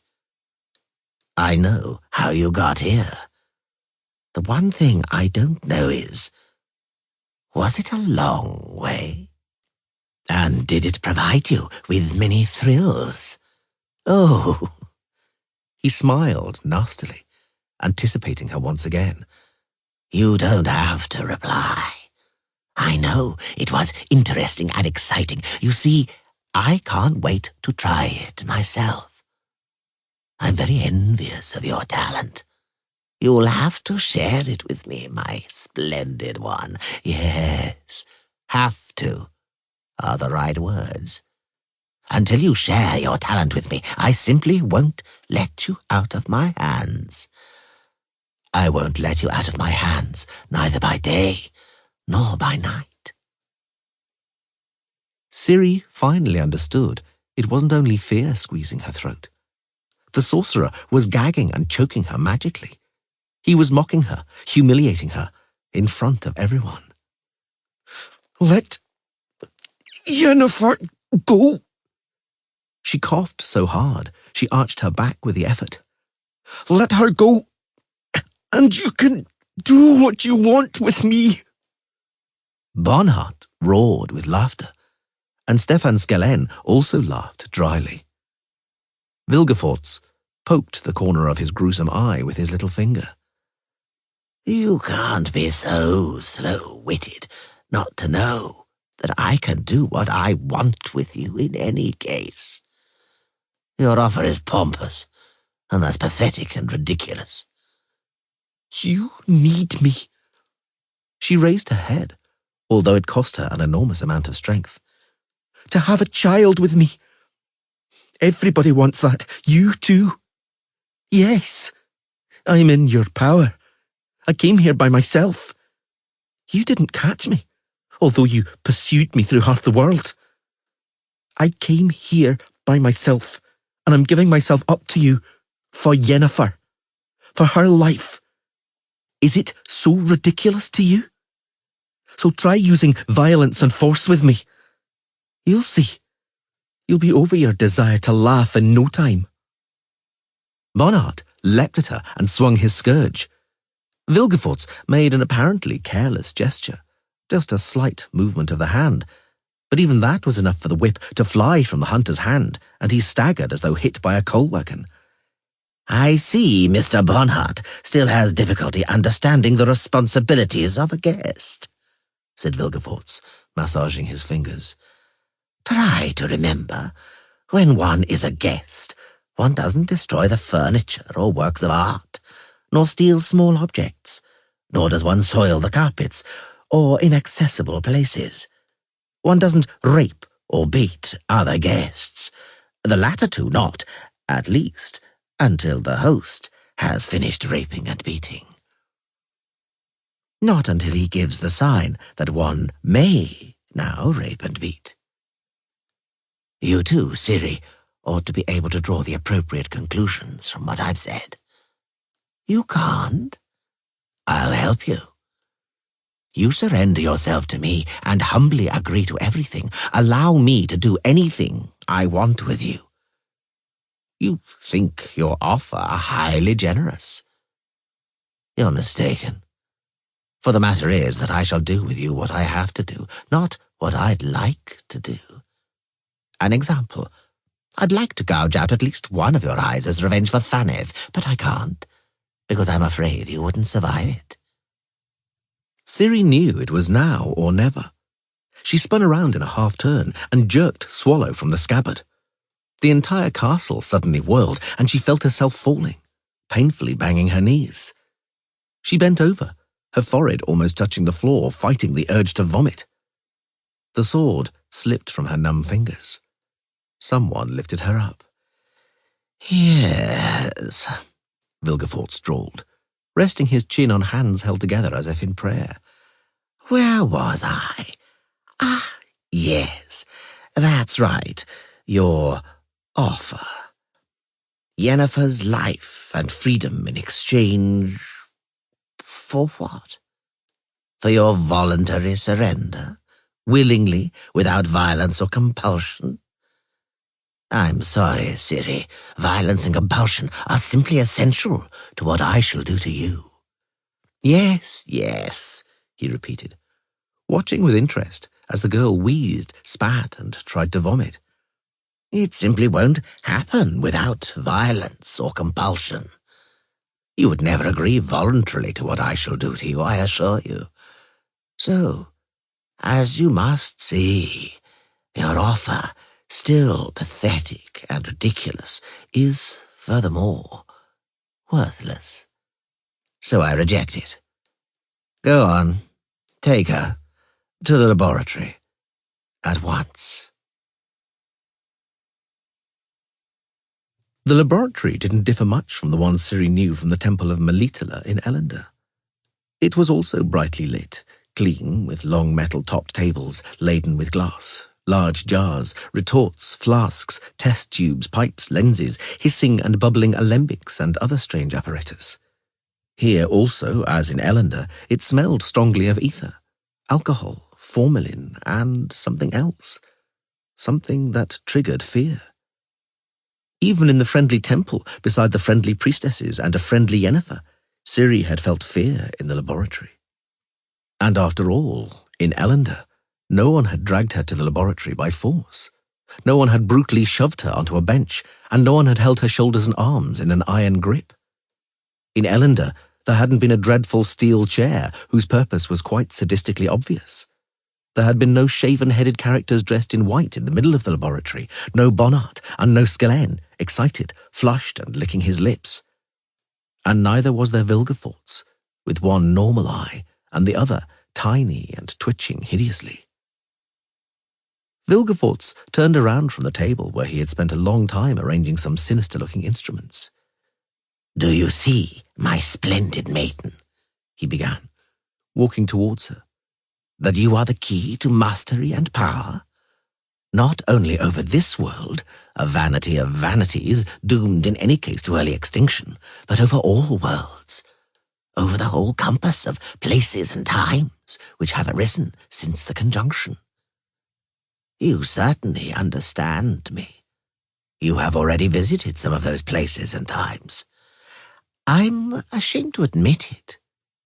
I know how you got here. The one thing I don't know is, was it a long way? And did it provide you with many thrills? Oh!" He smiled nastily, anticipating her once again. "You don't have to reply. I know it was interesting and exciting. You see, I can't wait to try it myself. I'm very envious of your talent. You'll have to share it with me, my splendid one. Yes, have to are the right words. Until you share your talent with me, I simply won't let you out of my hands. I won't let you out of my hands, neither by day nor by night." Ciri finally understood it wasn't only fear squeezing her throat. The sorcerer was gagging and choking her magically. He was mocking her, humiliating her, in front of everyone. "Let Yennefer go." She coughed so hard, she arched her back with the effort. "Let her go, and you can do what you want with me." Bonhart roared with laughter, and Stefan Skellen also laughed dryly. Vilgefortz poked the corner of his gruesome eye with his little finger. "You can't be so slow-witted not to know that I can do what I want with you in any case. Your offer is pompous, and that's pathetic and ridiculous." "You need me." She raised her head, although it cost her an enormous amount of strength. "To have a child with me. Everybody wants that. You too. Yes, I'm in your power. I came here by myself. You didn't catch me, although you pursued me through half the world. I came here by myself, and I'm giving myself up to you for Yennefer, for her life. Is it so ridiculous to you? So try using violence and force with me. You'll see. You'll be over your desire to laugh in no time." Bonhart leapt at her and swung his scourge. Vilgefortz made an apparently careless gesture, just a slight movement of the hand, but even that was enough for the whip to fly from the hunter's hand, and he staggered as though hit by a coal wagon. I see Mr. Bonhart still has difficulty understanding the responsibilities of a guest, said Vilgefortz, massaging his fingers. Try to remember, when one is a guest, one doesn't destroy the furniture or works of art, nor steal small objects, nor does one soil the carpets or inaccessible places. One doesn't rape or beat other guests, the latter two not, at least, until the host has finished raping and beating. Not until he gives the sign that one may now rape and beat. You too, Ciri, ought to be able to draw the appropriate conclusions from what I've said. You can't? I'll help you. You surrender yourself to me and humbly agree to everything. Allow me to do anything I want with you. You think your offer highly generous. You're mistaken. For the matter is that I shall do with you what I have to do, not what I'd like to do. An example. I'd like to gouge out at least one of your eyes as revenge for Thaneth, but I can't, because I'm afraid you wouldn't survive it. Ciri knew it was now or never. She spun around in a half-turn and jerked Swallow from the scabbard. The entire castle suddenly whirled, and she felt herself falling, painfully banging her knees. She bent over, her forehead almost touching the floor, fighting the urge to vomit. The sword slipped from her numb fingers. Someone lifted her up. Yes, Vilgefortz drawled, resting his chin on hands held together as if in prayer. Where was I? Ah, yes, that's right, your offer. Yennefer's life and freedom in exchange for what? For your voluntary surrender, willingly, without violence or compulsion? I'm sorry, Ciri. Violence and compulsion are simply essential to what I shall do to you. Yes, yes, he repeated, watching with interest as the girl wheezed, spat, and tried to vomit. It simply won't happen without violence or compulsion. You would never agree voluntarily to what I shall do to you, I assure you. So, as you must see, your offer, still pathetic and ridiculous, is, furthermore, worthless. So I reject it. Go on, take her to the laboratory at once. The laboratory didn't differ much from the one Ciri knew from the Temple of Melitele in Elendor. It was also brightly lit, clean, with long metal-topped tables laden with glass, large jars, retorts, flasks, test tubes, pipes, lenses, hissing and bubbling alembics, and other strange apparatus. Here also, as in Elendor, it smelled strongly of ether, alcohol, formalin, and something else, something that triggered fear. Even in the friendly temple, beside the friendly priestesses and a friendly Yennefer, Ciri had felt fear in the laboratory. And after all, in Elendor, no one had dragged her to the laboratory by force. No one had brutally shoved her onto a bench, and no one had held her shoulders and arms in an iron grip. In Elendor, there hadn't been a dreadful steel chair whose purpose was quite sadistically obvious. There had been no shaven-headed characters dressed in white in the middle of the laboratory, no Bonhart and no Skellen, excited, flushed and licking his lips. And neither was there Vilgefortz, with one normal eye and the other tiny and twitching hideously. Vilgefortz turned around from the table where he had spent a long time arranging some sinister-looking instruments. Do you see, my splendid maiden, he began, walking towards her, that you are the key to mastery and power? Not only over this world, a vanity of vanities doomed in any case to early extinction, but over all worlds, over the whole compass of places and times which have arisen since the conjunction. You certainly understand me. You have already visited some of those places and times. I'm ashamed to admit it,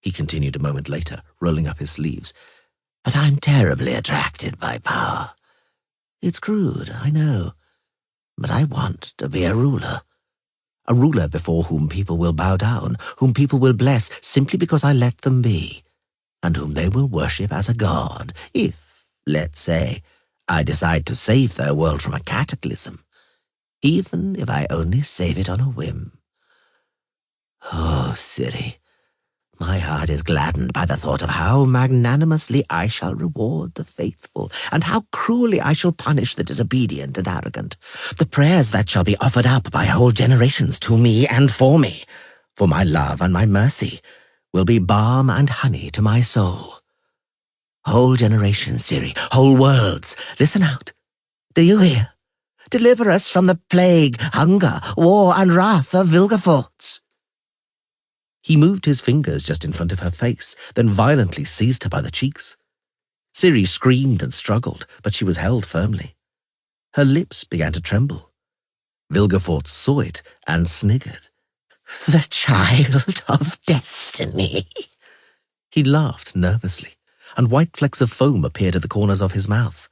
he continued a moment later, rolling up his sleeves, but I'm terribly attracted by power. It's crude, I know, but I want to be a ruler. A ruler before whom people will bow down, whom people will bless simply because I let them be, and whom they will worship as a god if, let's say, I decide to save their world from a cataclysm, even if I only save it on a whim. Oh, Ciri, my heart is gladdened by the thought of how magnanimously I shall reward the faithful, and how cruelly I shall punish the disobedient and arrogant. The prayers that shall be offered up by whole generations to me and for me, for my love and my mercy, will be balm and honey to my soul. Whole generations, Ciri, whole worlds, listen out. Do you hear? Deliver us from the plague, hunger, war, and wrath of Vilgefortz. He moved his fingers just in front of her face, then violently seized her by the cheeks. Ciri screamed and struggled, but she was held firmly. Her lips began to tremble. Vilgefortz saw it and sniggered. The child of destiny. He laughed nervously, and white flecks of foam appeared at the corners of his mouth.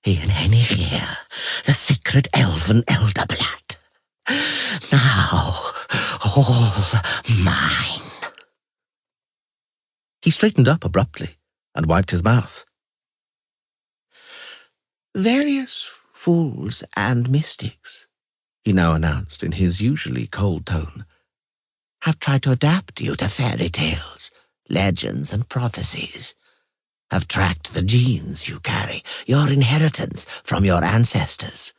Here, the sacred elven elder blood. Now, all mine. He straightened up abruptly and wiped his mouth. Various fools and mystics, he now announced in his usually cold tone, have tried to adapt you to fairy tales, legends, and prophecies, have tracked the genes you carry, your inheritance from your ancestors.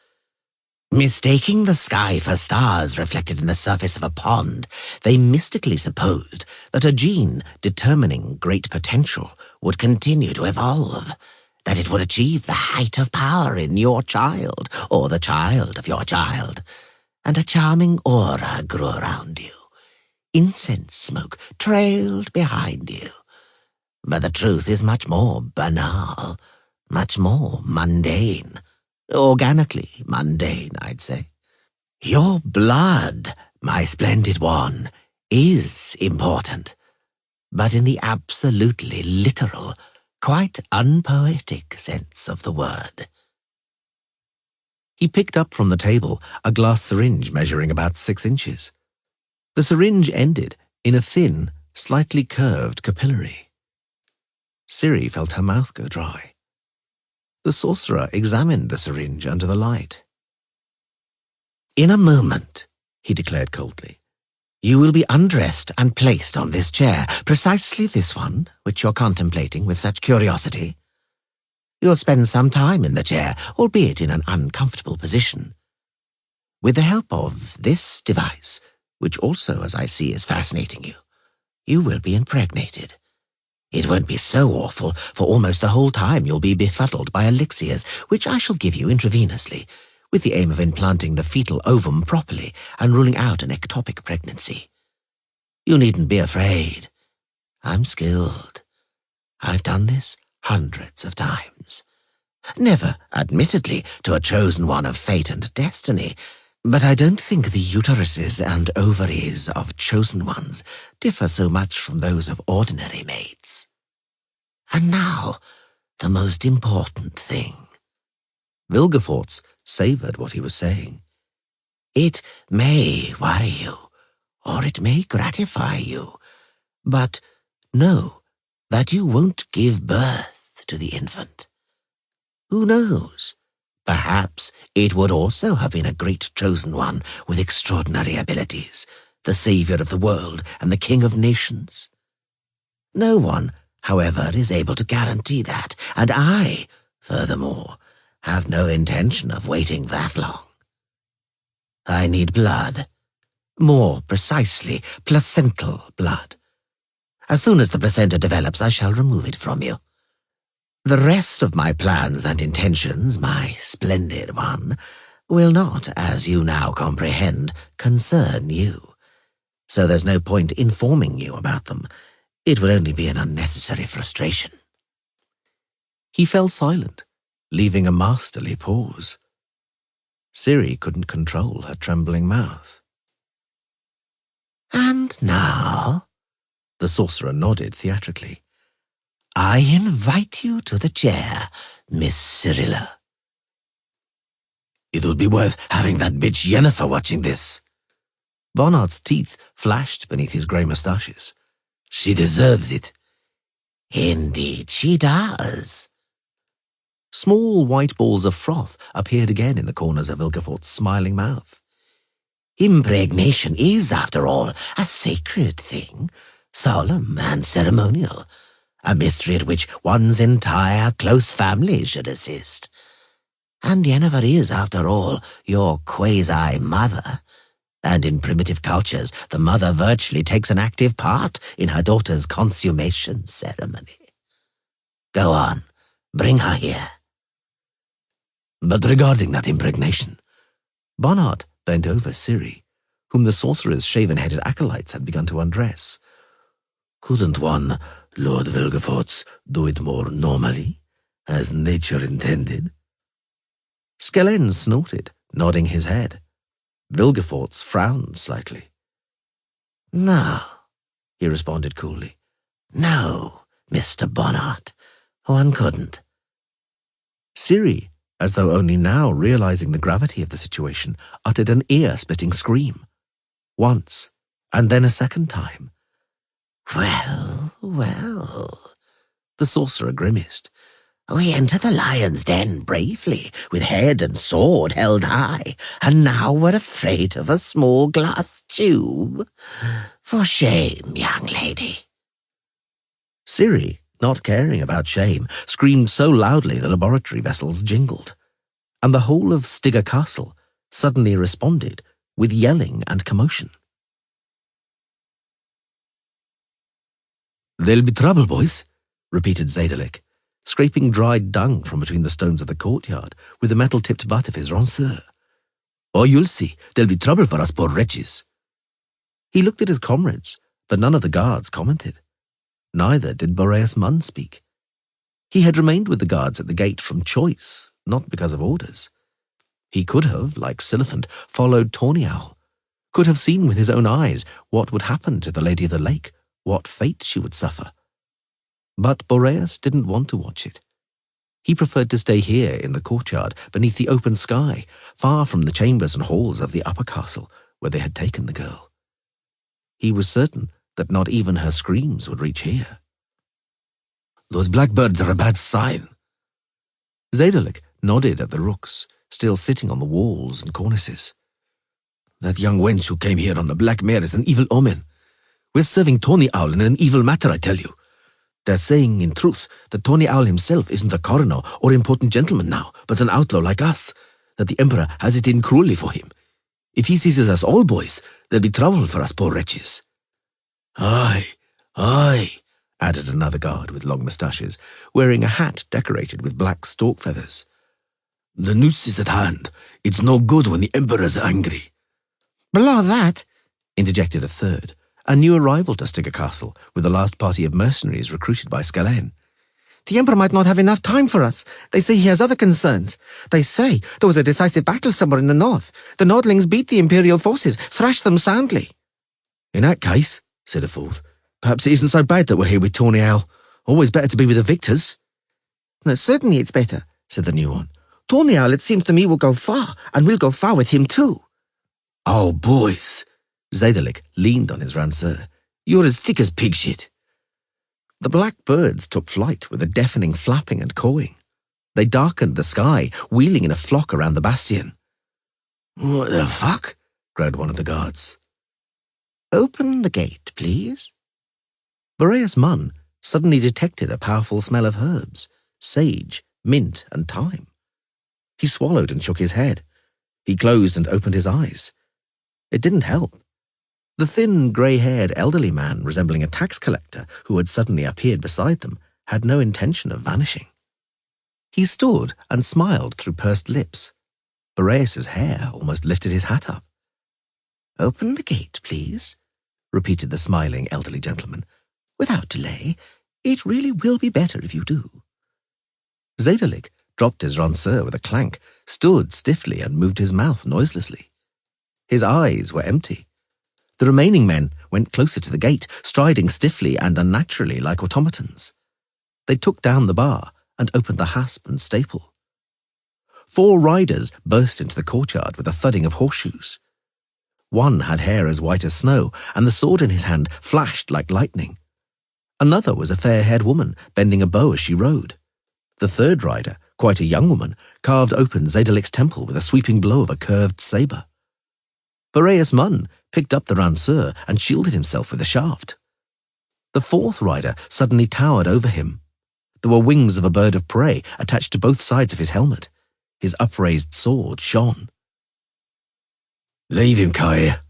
Mistaking the sky for stars reflected in the surface of a pond, they mystically supposed that a gene determining great potential would continue to evolve, that it would achieve the height of power in your child, or the child of your child, and a charming aura grew around you. Incense smoke trailed behind you. But the truth is much more banal, much more mundane. Organically mundane, I'd say. Your blood, my splendid one, is important, but in the absolutely literal, quite unpoetic sense of the word. He picked up from the table a glass syringe measuring about 6 inches. The syringe ended in a thin, slightly curved capillary. Ciri felt her mouth go dry. The sorcerer examined the syringe under the light. In a moment, he declared coldly, you will be undressed and placed on this chair, precisely this one, which you're contemplating with such curiosity. You'll spend some time in the chair, albeit in an uncomfortable position. With the help of this device, which also, as I see, is fascinating you, you will be impregnated. It won't be so awful, for almost the whole time you'll be befuddled by elixirs, which I shall give you intravenously, with the aim of implanting the fetal ovum properly and ruling out an ectopic pregnancy. You needn't be afraid. I'm skilled. I've done this hundreds of times. Never, admittedly, to a chosen one of fate and destiny, but I don't think the uteruses and ovaries of chosen ones differ so much from those of ordinary mates. And now, the most important thing. Vilgefortz savoured what he was saying. It may worry you, or it may gratify you, but know that you won't give birth to the infant. Who knows? Perhaps it would also have been a great chosen one with extraordinary abilities, the saviour of the world and the king of nations. No one, however, is able to guarantee that, and I, furthermore, have no intention of waiting that long. I need blood. More precisely, placental blood. As soon as the placenta develops, I shall remove it from you. The rest of my plans and intentions, my splendid one, will not, as you now comprehend, concern you. So there's no point informing you about them. It would only be an unnecessary frustration. He fell silent, leaving a masterly pause. Ciri couldn't control her trembling mouth. And now, The sorcerer nodded theatrically. I invite you to the chair, Miss Cyrilla. It would be worth having that bitch Yennefer watching this. Bonhart's teeth flashed beneath his grey moustaches. She deserves it. Indeed she does. Small white balls of froth appeared again in the corners of Vilgefort's smiling mouth. Impregnation is, after all, a sacred thing, solemn and ceremonial, a mystery at which one's entire close family should assist. And Yennefer is, after all, your quasi-mother, and in primitive cultures the mother virtually takes an active part in her daughter's consummation ceremony. Go on, bring her here. But regarding that impregnation, Bonhart bent over Ciri, whom the sorcerer's shaven-headed acolytes had begun to undress. Couldn't one, Lord Vilgefortz, do it more normally, as nature intended? Skellen snorted, nodding his head. Vilgefortz frowned slightly. No, he responded coolly. No, Mr. Bonhart, one couldn't. Ciri, as though only now realizing the gravity of the situation, uttered an ear-splitting scream. Once, and then a second time. Well, well, the sorcerer grimaced. We entered the lion's den bravely, with head and sword held high, and now we're afraid of a small glass tube. For shame, young lady. Ciri, not caring about shame, screamed so loudly the laboratory vessels jingled, and the whole of Stigger Castle suddenly responded with yelling and commotion. "There'll be trouble, boys," repeated Zedalik, scraping dried dung from between the stones of the courtyard with the metal-tipped butt of his ranceur. "Oh, you'll see, there'll be trouble for us poor wretches." He looked at his comrades, but none of the guards commented. Neither did Boreas Munn speak. He had remained with the guards at the gate from choice, not because of orders. He could have, like Siliphant, followed Tawny Owl, could have seen with his own eyes what would happen to the Lady of the Lake, what fate she would suffer. But Boreas didn't want to watch it. He preferred to stay here in the courtyard, beneath the open sky, far from the chambers and halls of the upper castle, where they had taken the girl. He was certain that not even her screams would reach here. "Those blackbirds are a bad sign." Zedalik nodded at the rooks, still sitting on the walls and cornices. "That young wench who came here on the black mare is an evil omen. We're serving Tawny Owl in an evil matter, I tell you. They're saying, in truth, that Tawny Owl himself isn't a coroner or important gentleman now, but an outlaw like us, that the Emperor has it in cruelly for him. If he seizes us all, boys, there'll be trouble for us poor wretches." "Aye, aye," added another guard with long moustaches, wearing a hat decorated with black stork feathers. "The noose is at hand. It's no good when the Emperor's angry." "Below that," interjected a third, a new arrival to Stigger Castle, with the last party of mercenaries recruited by Skellen. "The Emperor might not have enough time for us. They say he has other concerns. They say there was a decisive battle somewhere in the north. The Nordlings beat the Imperial forces, thrashed them soundly." "In that case," said a fourth, "perhaps it isn't so bad that we're here with Tawny Owl. Always better to be with the victors." "No, certainly it's better," said the new one. "Tawny Owl, it seems to me, will go far, and we'll go far with him too." "Oh, boys," Zedalik leaned on his ranceur, "you're as thick as pig shit." The black birds took flight with a deafening flapping and cawing. They darkened the sky, wheeling in a flock around the bastion. "What the fuck?" growled one of the guards. "Open the gate, please." Boreas Munn suddenly detected a powerful smell of herbs, sage, mint, and thyme. He swallowed and shook his head. He closed and opened his eyes. It didn't help. The thin, grey-haired elderly man, resembling a tax collector who had suddenly appeared beside them, had no intention of vanishing. He stood and smiled through pursed lips. Boreas's hair almost lifted his hat up. "Open the gate, please," repeated the smiling elderly gentleman. "Without delay. It really will be better if you do." Zedalik dropped his ranceur with a clank, stood stiffly and moved his mouth noiselessly. His eyes were empty. The remaining men went closer to the gate, striding stiffly and unnaturally like automatons. They took down the bar and opened the hasp and staple. 4 riders burst into the courtyard with a thudding of horseshoes. One had hair as white as snow, and the sword in his hand flashed like lightning. Another was a fair-haired woman, bending a bow as she rode. The 3rd rider, quite a young woman, carved open Zedalik's temple with a sweeping blow of a curved sabre. Boreas Munn picked up the ranseur and shielded himself with the shaft. The 4th rider suddenly towered over him. There were wings of a bird of prey attached to both sides of his helmet. His upraised sword shone. "Leave him, Kair,"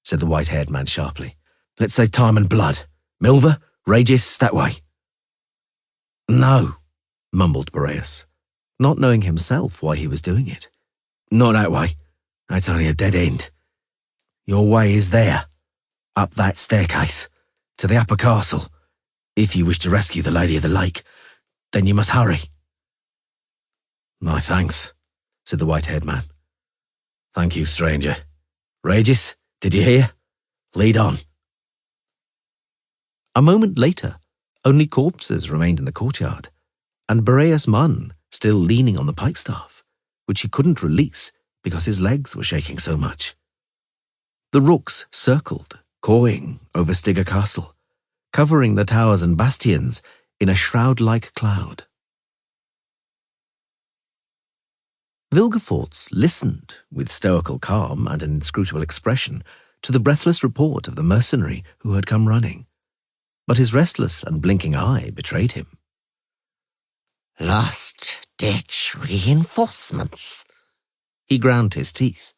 said the white-haired man sharply. "Let's save time and blood. Milva, Regis, that way." "No," mumbled Boreas, not knowing himself why he was doing it. "Not that way. That's only a dead end. Your way is there, up that staircase, to the upper castle. If you wish to rescue the Lady of the Lake, then you must hurry." "My thanks," said the white-haired man. "Thank you, stranger. Regis, did you hear? Lead on." A moment later, only corpses remained in the courtyard, and Boreas Munn still leaning on the pikestaff, which he couldn't release because his legs were shaking so much. The rooks circled, cawing over Stigger Castle, covering the towers and bastions in a shroud-like cloud. Vilgefortz listened with stoical calm and an inscrutable expression to the breathless report of the mercenary who had come running, but his restless and blinking eye betrayed him. Last-ditch reinforcements, He ground his teeth.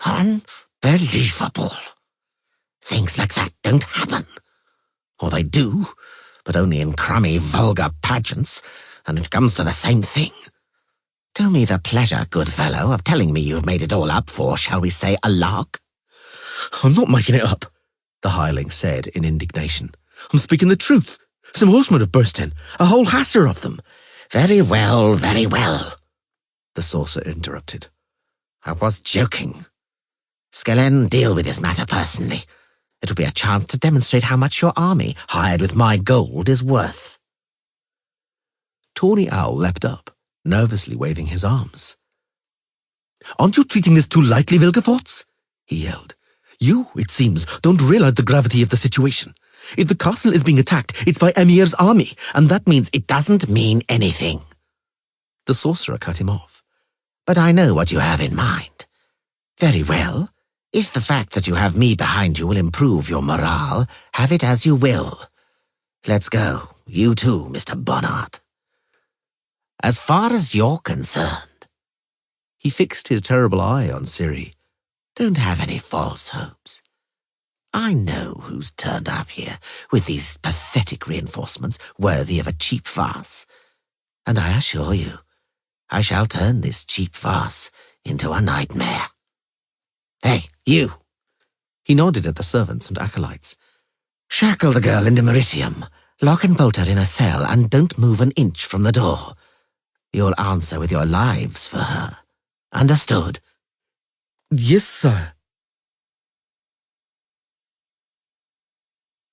Unbelievable. Things like that don't happen. Or they do, but only in crummy, vulgar pageants, and it comes to the same thing. Do me the pleasure, good fellow, of telling me you've made it all up for, shall we say, a lark? "I'm not making it up," the hireling said in indignation. "I'm speaking the truth. Some horsemen have burst in, a whole hasser of them." Very well, the sorcerer interrupted. I was joking. Skellen, deal with this matter personally. It'll be a chance to demonstrate how much your army, hired with my gold, is worth. Tawny Owl leapt up, nervously waving his arms. "Aren't you treating this too lightly, Vilgefortz?" he yelled. "You, it seems, don't realize the gravity of the situation. If the castle is being attacked, it's by Emir's army, and that means It doesn't mean anything. The sorcerer cut him off. But I know what you have in mind. Very well. If the fact that you have me behind you will improve your morale, have it as you will. Let's go. You too, Mr. Bonhart. As far as you're concerned," He fixed his terrible eye on Ciri. "don't have any false hopes. I know who's turned up here with these pathetic reinforcements worthy of a cheap farce. And I assure you, I shall turn this cheap farce into a nightmare. Hey, you!" He nodded at the servants and acolytes. "Shackle the girl into Meritium, lock and bolt her in a cell, and don't move an inch from the door. You'll answer with your lives for her. Understood?" "Yes, sir."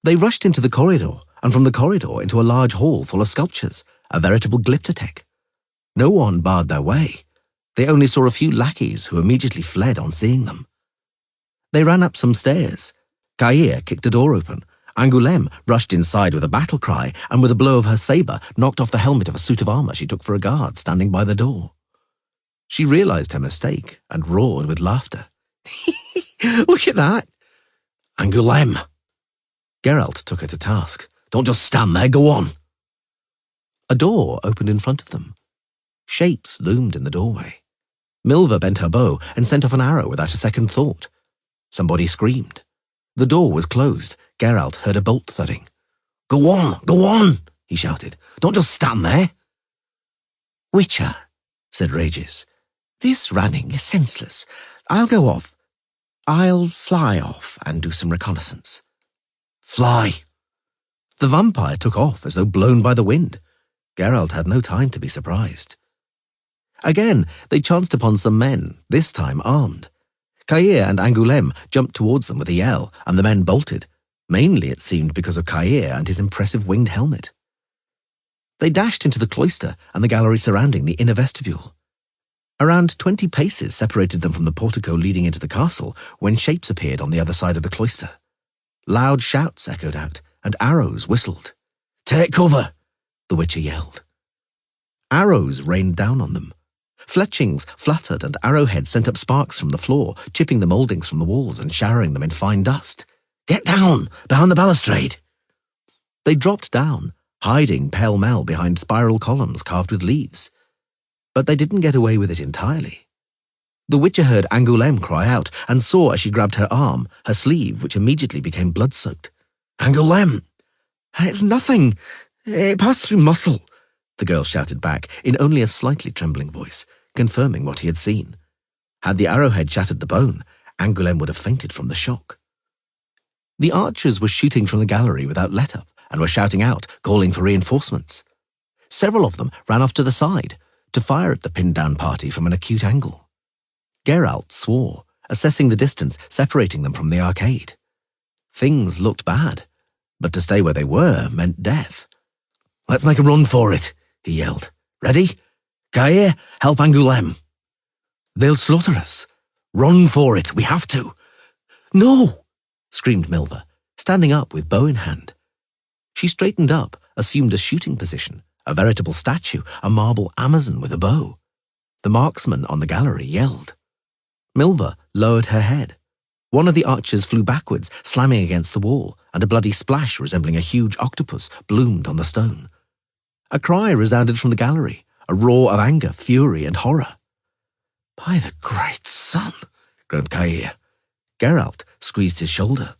They rushed into the corridor, and from the corridor into a large hall full of sculptures, a veritable glyptothek. No one barred their way. They only saw a few lackeys who immediately fled on seeing them. They ran up some stairs. Kair kicked a door open. Angoulême rushed inside with a battle cry, and with a blow of her sabre knocked off the helmet of a suit of armour she took for a guard standing by the door. She realized her mistake and roared with laughter. "Look at that!" "Angoulême!" Geralt took her to task. "Don't just stand there, go on!" A door opened in front of them. Shapes loomed in the doorway. Milva bent her bow and sent off an arrow without a second thought. Somebody screamed. The door was closed. Geralt heard a bolt thudding. Go on, he shouted. "Don't just stand there." "Witcher," said Regis, "this running is senseless. I'll fly off and do some reconnaissance." "Fly!" The vampire took off as though blown by the wind. Geralt had no time to be surprised. Again, they chanced upon some men, this time armed. Caer and Angoulême jumped towards them with a yell, and the men bolted, mainly, it seemed, because of Caer and his impressive winged helmet. They dashed into the cloister and the gallery surrounding the inner vestibule. Around 20 paces separated them from the portico leading into the castle when shapes appeared on the other side of the cloister. Loud shouts echoed out, and arrows whistled. "Take cover!" the Witcher yelled. Arrows rained down on them. Fletchings fluttered and arrowheads sent up sparks from the floor, chipping the mouldings from the walls and showering them in fine dust. "Get down, behind the balustrade!" They dropped down, hiding pell-mell behind spiral columns carved with leaves. But they didn't get away with it entirely. The Witcher heard Angoulême cry out and saw as she grabbed her arm, her sleeve, which immediately became blood-soaked. "Angoulême!" "It's nothing. It passed through muscle," the girl shouted back in only a slightly trembling voice, confirming what he had seen. Had the arrowhead shattered the bone, Angoulême would have fainted from the shock. The archers were shooting from the gallery without let-up and were shouting out, calling for reinforcements. Several of them ran off to the side to fire at the pinned-down party from an acute angle. Geralt swore, assessing the distance separating them from the arcade. Things looked bad, but to stay where they were meant death. "Let's make a run for it," he yelled. "Ready? Caer, help Angoulême." "They'll slaughter us. Run for it, we have to." "No!" screamed Milva, standing up with bow in hand. She straightened up, assumed a shooting position, a veritable statue, a marble Amazon with a bow. The marksman on the gallery yelled. Milva lowered her head. One of the archers flew backwards, slamming against the wall, and a bloody splash resembling a huge octopus bloomed on the stone. A cry resounded from the gallery, a roar of anger, fury, and horror. "By the great sun," groaned Caer. Geralt squeezed his shoulder.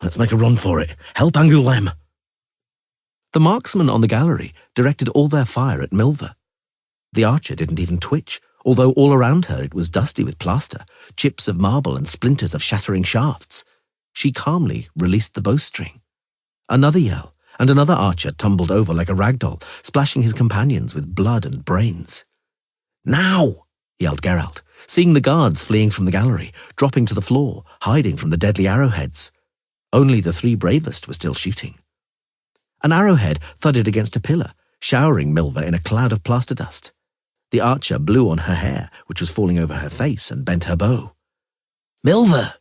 "Let's make a run for it. Help Angoulême." The marksmen on the gallery directed all their fire at Milva. The archer didn't even twitch, although all around her it was dusty with plaster, chips of marble and splinters of shattering shafts. She calmly released the bowstring. Another yell, and another archer tumbled over like a ragdoll, splashing his companions with blood and brains. "Now!" yelled Geralt, seeing the guards fleeing from the gallery, dropping to the floor, hiding from the deadly arrowheads. Only the three bravest were still shooting. An arrowhead thudded against a pillar, showering Milva in a cloud of plaster dust. The archer blew on her hair, which was falling over her face, and bent her bow. "Milva!"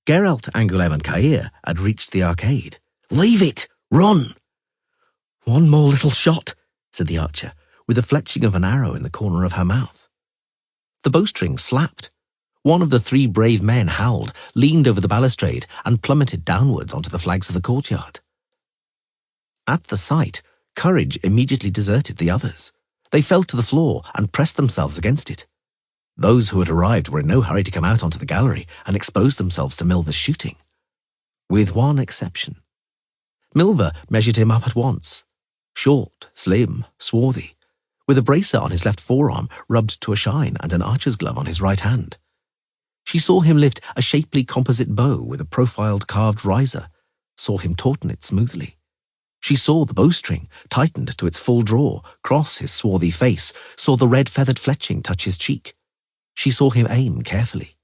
Geralt, Angoulême, and Caer had reached the arcade. "Leave it! Run!" "One more little shot," said the archer, with the fletching of an arrow in the corner of her mouth. The bowstring slapped. One of the three brave men howled, leaned over the balustrade, and plummeted downwards onto the flags of the courtyard. At the sight, courage immediately deserted the others. They fell to the floor and pressed themselves against it. Those who had arrived were in no hurry to come out onto the gallery and expose themselves to Milva's shooting. With one exception. Milva measured him up at once. Short, slim, swarthy, with a bracer on his left forearm rubbed to a shine and an archer's glove on his right hand. She saw him lift a shapely composite bow with a profiled carved riser, saw him tauten it smoothly. She saw the bowstring, tightened to its full draw, cross his swarthy face, saw the red feathered fletching touch his cheek. She saw him aim carefully.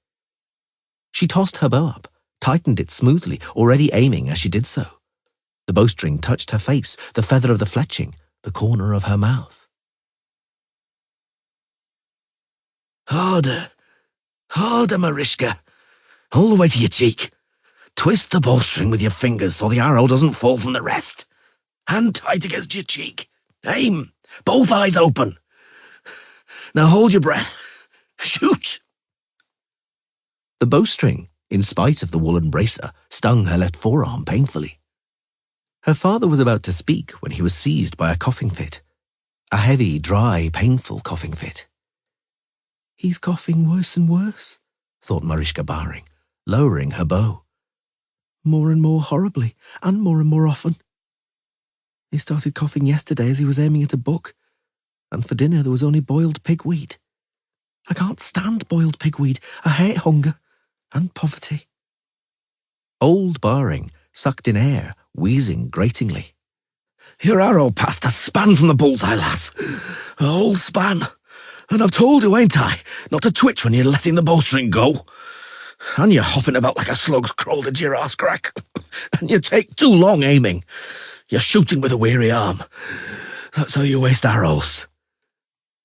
She tossed her bow up, tightened it smoothly, already aiming as she did so. The bowstring touched her face, the feather of the fletching, the corner of her mouth. "Harder, harder, Marischka. All the way to your cheek. Twist the bowstring with your fingers so the arrow doesn't fall from the rest. Hand tight against your cheek. Aim, both eyes open. Now hold your breath. Shoot!" The bowstring, in spite of the woolen bracer, stung her left forearm painfully. Her father was about to speak when he was seized by a coughing fit. A heavy, dry, painful coughing fit. "He's coughing worse and worse," thought Marischka Barring, lowering her bow. "More and more horribly, and more often. He started coughing yesterday as he was aiming at a book, and for dinner there was only boiled pigweed. I can't stand boiled pigweed. I hate hunger and poverty." Old Barring sucked in air, wheezing gratingly. "Your arrow passed a span from the bullseye, lass. A whole span. And I've told you, ain't I, not to twitch when you're letting the bowstring go. And you're hopping about like a slug crawled into your arse crack. And you take too long aiming. You're shooting with a weary arm. That's how you waste arrows.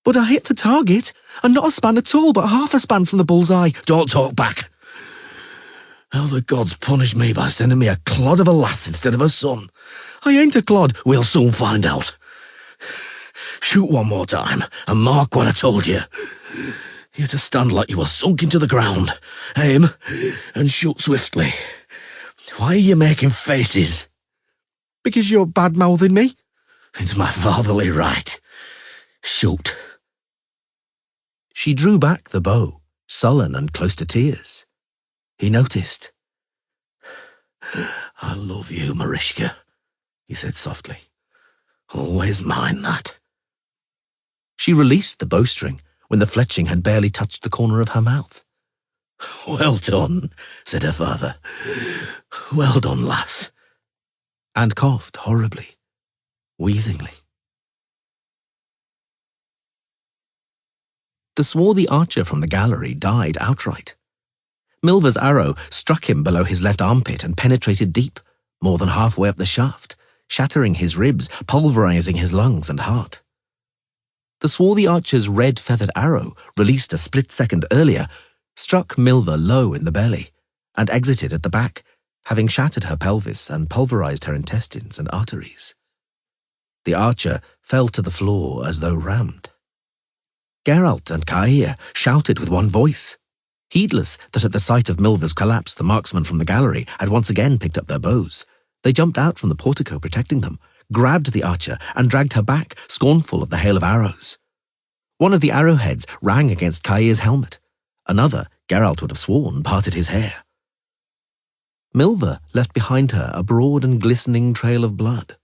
But I hit the target, and not a span at all, but half a span from the bullseye. Don't talk back. How the gods punish me by sending me a clod of a lass instead of a son. I ain't a clod, we'll soon find out. Shoot one more time, and mark what I told you. You're to stand like you were sunk into the ground. Aim, and shoot swiftly. Why are you making faces? Because you're bad-mouthing me. It's my fatherly right. Shoot. She drew back the bow, sullen and close to tears. He noticed. I love you, Marishka, he said softly. Always mind that. She released the bowstring when the fletching had barely touched the corner of her mouth. Well done, said her father. Well done, lass. And coughed horribly, wheezingly. The swarthy archer from the gallery died outright. Milver's arrow struck him below his left armpit and penetrated deep, more than halfway up the shaft, shattering his ribs, pulverizing his lungs and heart. The swarthy archer's red feathered arrow, released a split second earlier, struck Milver low in the belly and exited at the back, having shattered her pelvis and pulverized her intestines and arteries. The archer fell to the floor as though rammed. Geralt and Kaia shouted with one voice, heedless that at the sight of Milver's collapse the marksmen from the gallery had once again picked up their bows. They jumped out from the portico protecting them, grabbed the archer and dragged her back, scornful of the hail of arrows. One of the arrowheads rang against Kaia's helmet. Another, Geralt would have sworn, parted his hair. Milver left behind her a broad and glistening trail of blood.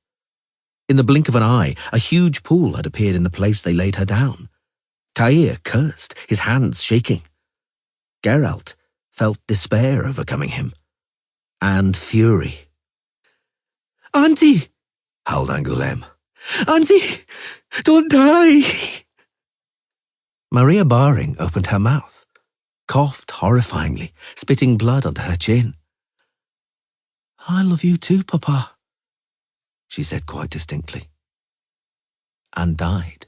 In the blink of an eye, a huge pool had appeared in the place they laid her down. Kaia cursed, his hands shaking. Geralt felt despair overcoming him, and fury. Auntie, howled Angoulême. Auntie, don't die. Maria Baring opened her mouth, coughed horrifyingly, spitting blood onto her chin. I love you too, Papa, she said quite distinctly, and died.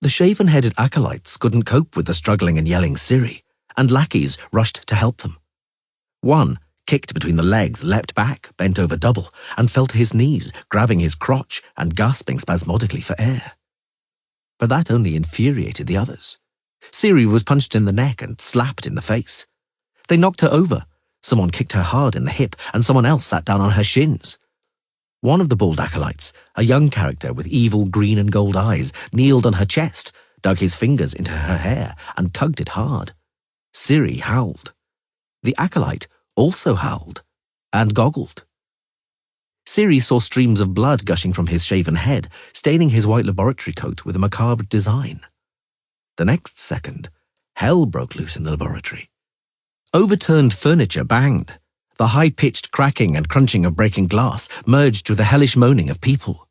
The shaven-headed acolytes couldn't cope with the struggling and yelling Ciri, and lackeys rushed to help them. One, kicked between the legs, leapt back, bent over double, and fell to his knees, grabbing his crotch and gasping spasmodically for air. But that only infuriated the others. Ciri was punched in the neck and slapped in the face. They knocked her over. Someone kicked her hard in the hip, and someone else sat down on her shins. One of the bald acolytes, a young character with evil green and gold eyes, kneeled on her chest, dug his fingers into her hair, and tugged it hard. Ciri howled. The acolyte also howled, and goggled. Ciri saw streams of blood gushing from his shaven head, staining his white laboratory coat with a macabre design. The next second, hell broke loose in the laboratory. Overturned furniture banged. The high-pitched cracking and crunching of breaking glass merged with the hellish moaning of people.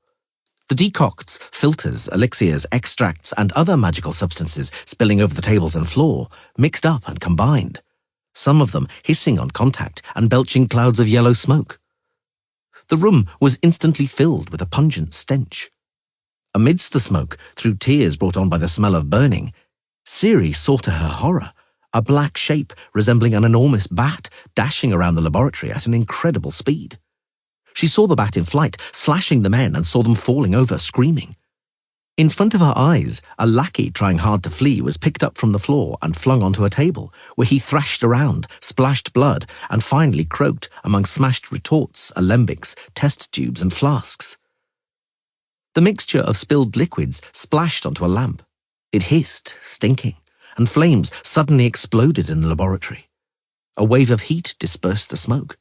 The decocts, filters, elixirs, extracts, and other magical substances spilling over the tables and floor mixed up and combined, some of them hissing on contact and belching clouds of yellow smoke. The room was instantly filled with a pungent stench. Amidst the smoke, through tears brought on by the smell of burning, Ciri saw to her horror a black shape resembling an enormous bat dashing around the laboratory at an incredible speed. She saw the bat in flight, slashing the men, and saw them falling over, screaming. In front of her eyes, a lackey trying hard to flee was picked up from the floor and flung onto a table, where he thrashed around, splashed blood, and finally croaked among smashed retorts, alembics, test tubes, and flasks. The mixture of spilled liquids splashed onto a lamp. It hissed, stinking, and flames suddenly exploded in the laboratory. A wave of heat dispersed the smoke.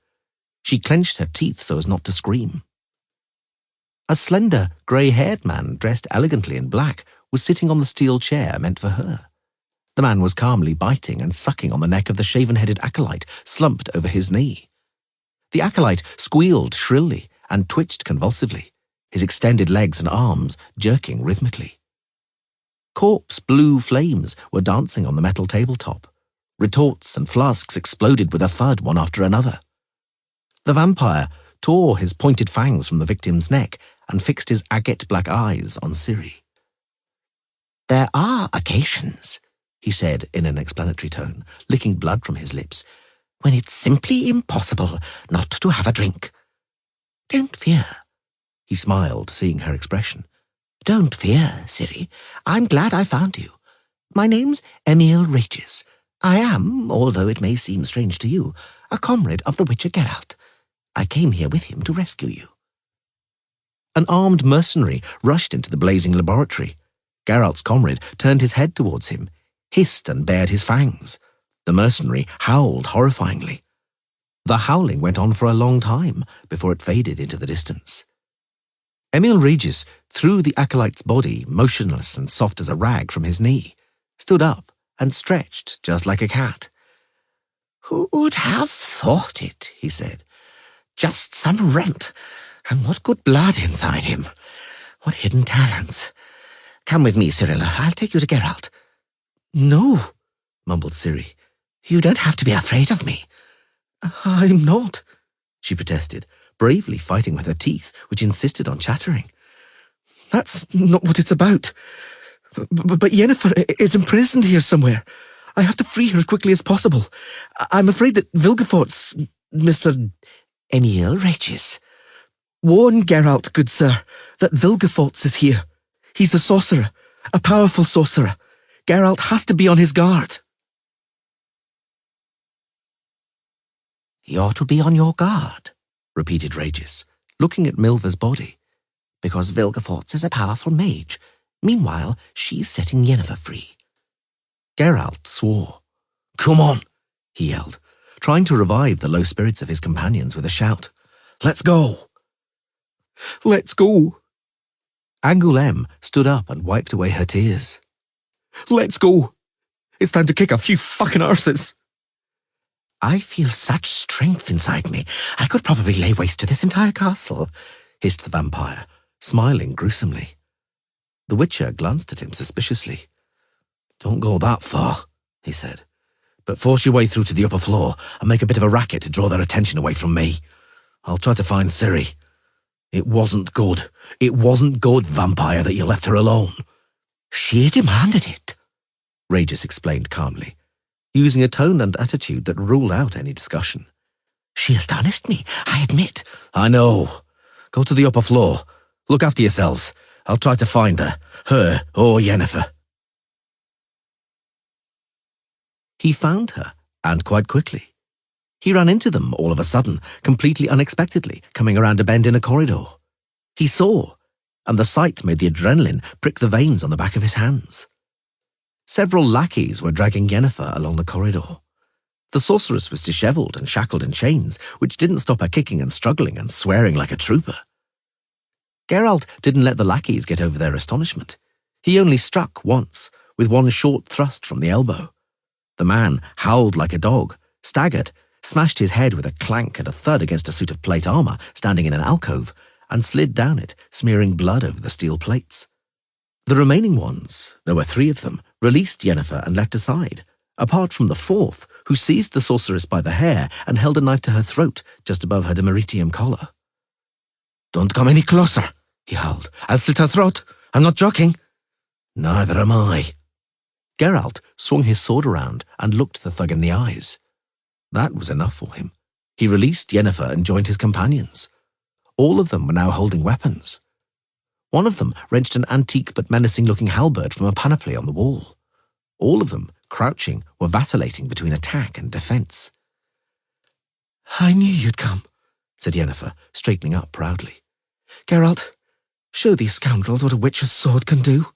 She clenched her teeth so as not to scream. A slender, grey-haired man dressed elegantly in black was sitting on the steel chair meant for her. The man was calmly biting and sucking on the neck of the shaven-headed acolyte slumped over his knee. The acolyte squealed shrilly and twitched convulsively. his extended legs and arms jerking rhythmically. Corpse blue flames were dancing on the metal tabletop. Retorts and flasks exploded with a thud one after another. The vampire tore his pointed fangs from the victim's neck and fixed his agate black eyes on Ciri. "There are occasions," he said in an explanatory tone, licking blood from his lips, "when it's simply impossible not to have a drink. Don't fear." He smiled, seeing her expression. "Don't fear, Ciri. I'm glad I found you. My name's Emil Regis. I am, although it may seem strange to you, a comrade of the Witcher Geralt. I came here with him to rescue you." An armed mercenary rushed into the blazing laboratory. Geralt's comrade turned his head towards him, hissed and bared his fangs. The mercenary howled horrifyingly. The howling went on for a long time before it faded into the distance. Emil Regis threw the acolyte's body, motionless and soft as a rag, from his knee, stood up and stretched just like a cat. "Who'd have thought it?" he said. "Just some runt, and what good blood inside him. What hidden talents. Come with me, Cyrilla. I'll take you to Geralt." "No," mumbled Ciri. "You don't have to be afraid of me." "I'm not," she protested, bravely fighting with her teeth, which insisted on chattering. "That's not what it's about. But Yennefer is imprisoned here somewhere. I have to free her as quickly as possible. I'm afraid that Vilgefortz, Mr. Emil Regis. Warn Geralt, good sir, that Vilgefortz is here. He's a sorcerer, a powerful sorcerer. Geralt has to be on his guard." "You're to be on your guard," repeated Regis, looking at Milva's body, "because Vilgefortz is a powerful mage. Meanwhile, she's setting Yennefer free." Geralt swore. "Come on," he yelled, trying to revive the low spirits of his companions with a shout. "Let's go." "Let's go." Angoulême stood up and wiped away her tears. "Let's go. It's time to kick a few fucking arses." "I feel such strength inside me, I could probably lay waste to this entire castle," hissed the vampire, smiling gruesomely. The Witcher glanced at him suspiciously. "Don't go that far," he said, "but force your way through to the upper floor and make a bit of a racket to draw their attention away from me. I'll try to find Ciri. It wasn't good. It wasn't good, vampire, that you left her alone." "She demanded it," Regis explained calmly, using a tone and attitude that ruled out any discussion. "She astonished me, I admit." "I know. Go to the upper floor. Look after yourselves. I'll try to find her or Yennefer." He found her, and quite quickly. He ran into them all of a sudden, completely unexpectedly, coming around a bend in a corridor. He saw, and the sight made the adrenaline prick the veins on the back of his hands. Several lackeys were dragging Yennefer along the corridor. The sorceress was dishevelled and shackled in chains, which didn't stop her kicking and struggling and swearing like a trooper. Geralt didn't let the lackeys get over their astonishment. He only struck once, with one short thrust from the elbow. The man howled like a dog, staggered, smashed his head with a clank and a thud against a suit of plate armour standing in an alcove, and slid down it, smearing blood over the steel plates. The remaining ones, there were 3 of them, released Yennefer and leapt aside, apart from the 4th, who seized the sorceress by the hair and held a knife to her throat just above her demeritium collar. "Don't come any closer," he howled. "I'll slit her throat. I'm not joking." "Neither am I." Geralt swung his sword around and looked the thug in the eyes. That was enough for him. He released Yennefer and joined his companions. All of them were now holding weapons. One of them wrenched an antique but menacing-looking halberd from a panoply on the wall. All of them, crouching, were vacillating between attack and defence. "I knew you'd come," said Yennefer, straightening up proudly. "Geralt, show these scoundrels what a witch's sword can do."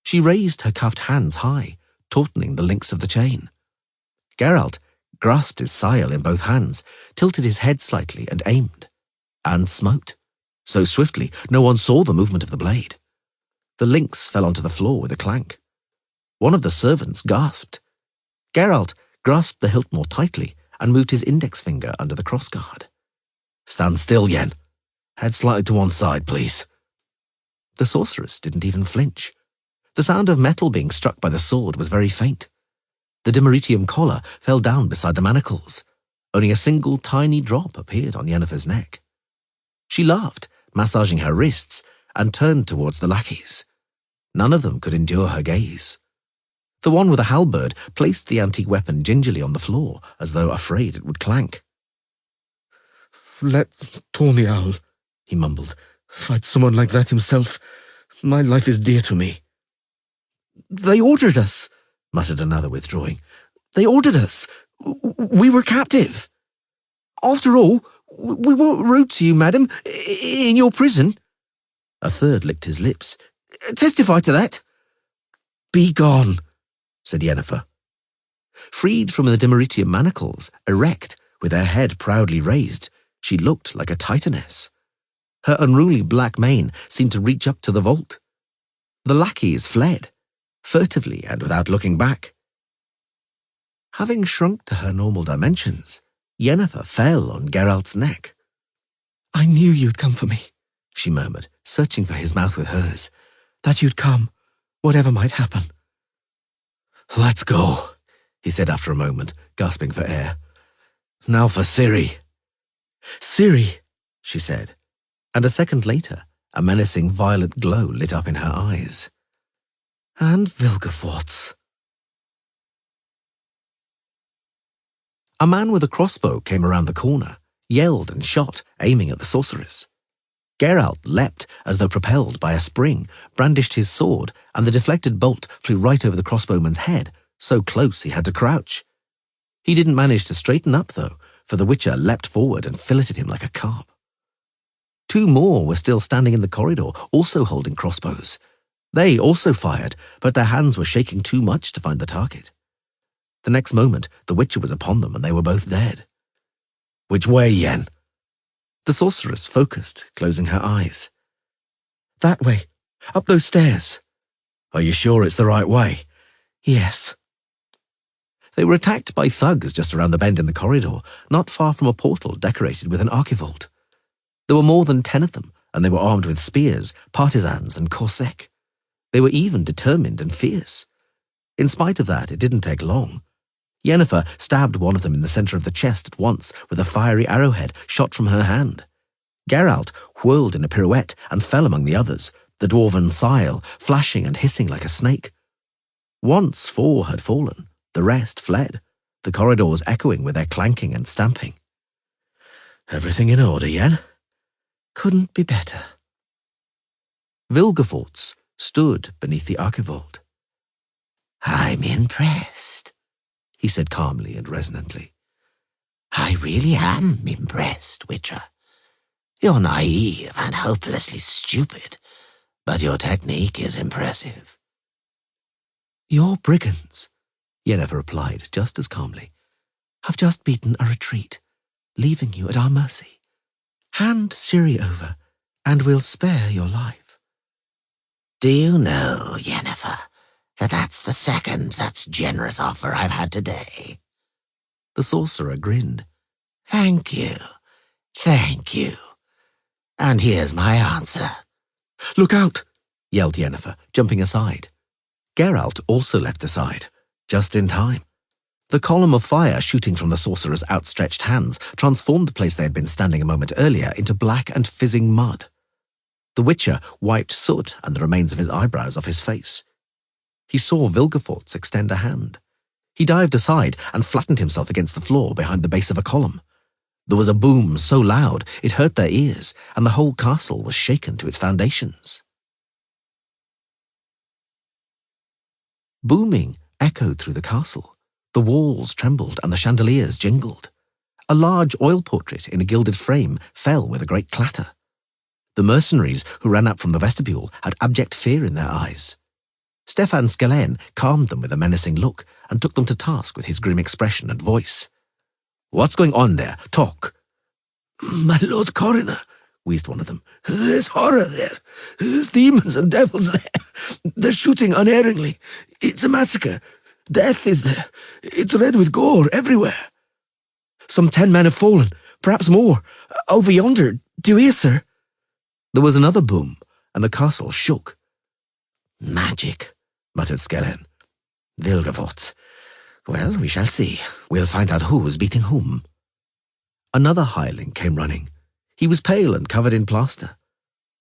She raised her cuffed hands high, tautening the links of the chain. Geralt grasped his scythe in both hands, tilted his head slightly and aimed, and smote. So swiftly, no one saw the movement of the blade. The links fell onto the floor with a clank. One of the servants gasped. Geralt grasped the hilt more tightly and moved his index finger under the crossguard. "Stand still, Yen, Head slightly to one side, please. The sorceress didn't even flinch. The sound of metal being struck by the sword was very faint. The dimeritium collar fell down beside the manacles. Only a single tiny drop appeared on Yennefer's neck. She laughed, massaging her wrists, and turned towards the lackeys. None of them could endure her gaze. The one with a halberd placed the antique weapon gingerly on the floor, as though afraid it would clank. Let Tony Owl, he mumbled, fight someone like that himself. My life is dear to me. They ordered us, muttered another, withdrawing. They ordered us. We were captive. After all, we weren't rude to you, madam, in your prison. A third licked his lips. Testify to that. Be gone, said Yennefer. Freed from the dimeritium manacles, erect, with her head proudly raised, she looked like a titaness. Her unruly black mane seemed to reach up to the vault. The lackeys fled, furtively and without looking back. Having shrunk to her normal dimensions, Yennefer fell on Geralt's neck. I knew you'd come for me, she murmured, searching for his mouth with hers. That you'd come, whatever might happen. Let's go, he said after a moment, gasping for air. Now for Ciri. Ciri, she said, and a second later, a menacing violet glow lit up in her eyes. And Vilgefortz. A man with a crossbow came around the corner, yelled and shot, aiming at the sorceress. Geralt leapt as though propelled by a spring, brandished his sword, and the deflected bolt flew right over the crossbowman's head, so close he had to crouch. He didn't manage to straighten up, though, for the Witcher leapt forward and filleted him like a carp. Two more were still standing in the corridor, also holding crossbows. They also fired, but their hands were shaking too much to find the target. The next moment, the Witcher was upon them, and they were both dead. Which way, Yen? The sorceress focused, closing her eyes. That way, up those stairs. Are you sure it's the right way? Yes. They were attacked by thugs just around the bend in the corridor, not far from a portal decorated with an archivolt. There were more than 10 of them, and they were armed with spears, partisans, and corsec. They were even determined and fierce. In spite of that, it didn't take long. Yennefer stabbed one of them in the center of the chest at once with a fiery arrowhead shot from her hand. Geralt whirled in a pirouette and fell among the others, the dwarven Sile flashing and hissing like a snake. Once 4 had fallen, the rest fled, the corridors echoing with their clanking and stamping. Everything in order, Yen? Couldn't be better. Vilgefortz stood beneath the archivolt. I'm impressed, he said calmly and resonantly. I really am impressed, Witcher. You're naive and hopelessly stupid, but your technique is impressive. Your brigands, Yennefer replied just as calmly, have just beaten a retreat, leaving you at our mercy. Hand Ciri over, and we'll spare your life. Do you know, Yennefer, that's the second such generous offer I've had today? The sorcerer grinned. Thank you. Thank you. And here's my answer. Look out, yelled Yennefer, jumping aside. Geralt also leapt aside, just in time. The column of fire shooting from the sorcerer's outstretched hands transformed the place they had been standing a moment earlier into black and fizzing mud. The Witcher wiped soot and the remains of his eyebrows off his face. He saw Vilgefortz extend a hand. He dived aside and flattened himself against the floor behind the base of a column. There was a boom so loud it hurt their ears, and the whole castle was shaken to its foundations. Booming echoed through the castle. The walls trembled and the chandeliers jingled. A large oil portrait in a gilded frame fell with a great clatter. The mercenaries who ran up from the vestibule had abject fear in their eyes. Stefan Skellen calmed them with a menacing look and took them to task with his grim expression and voice. What's going on there? Talk. My Lord Coroner, wheezed one of them. There's horror there. There's demons and devils there. They're shooting unerringly. It's a massacre. Death is there. It's red with gore everywhere. Some 10 men have fallen, perhaps more. Over yonder. Do you hear, sir? There was another boom, and the castle shook. Magic, muttered Skellen. Vilgefortz. Well, we shall see. We'll find out who's beating whom. Another hireling came running. He was pale and covered in plaster.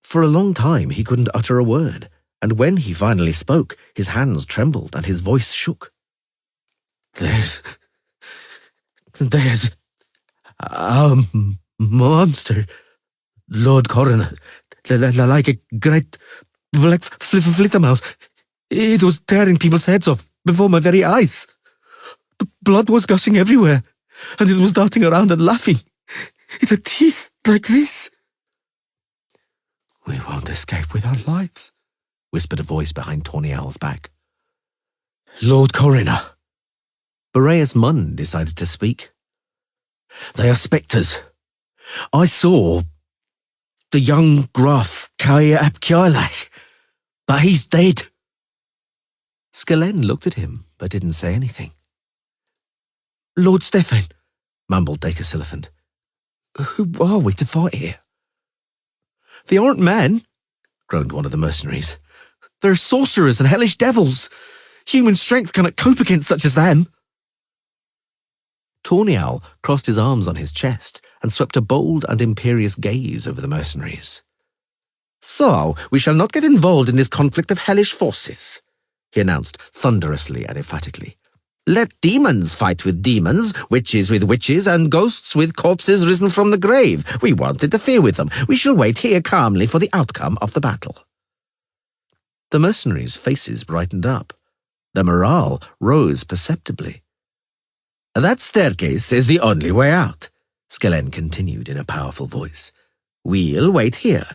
For a long time he couldn't utter a word, and when he finally spoke, his hands trembled and his voice shook. There's a monster, Lord Coroner, like a great black flittermouse. It was tearing people's heads off before my very eyes. The blood was gushing everywhere, and it was darting around and laughing. It had teeth like this. We won't escape with our lives, whispered a voice behind Tawny Owl's back. Lord Coroner. Boreas Munn decided to speak. They are spectres. I saw the young Graf Kaya ap Kylach, but he's dead. Skellen looked at him, but didn't say anything. Lord Stefan, mumbled Dacre Silliphant. Who are we to fight here? They aren't men, groaned one of the mercenaries. They're sorcerers and hellish devils. Human strength cannot cope against such as them. Tawny Owl crossed his arms on his chest and swept a bold and imperious gaze over the mercenaries. So, we shall not get involved in this conflict of hellish forces, he announced thunderously and emphatically. Let demons fight with demons, witches with witches, and ghosts with corpses risen from the grave. We won't interfere with them. We shall wait here calmly for the outcome of the battle. The mercenaries' faces brightened up. Their morale rose perceptibly. That staircase is the only way out, Skellen continued in a powerful voice. We'll wait here.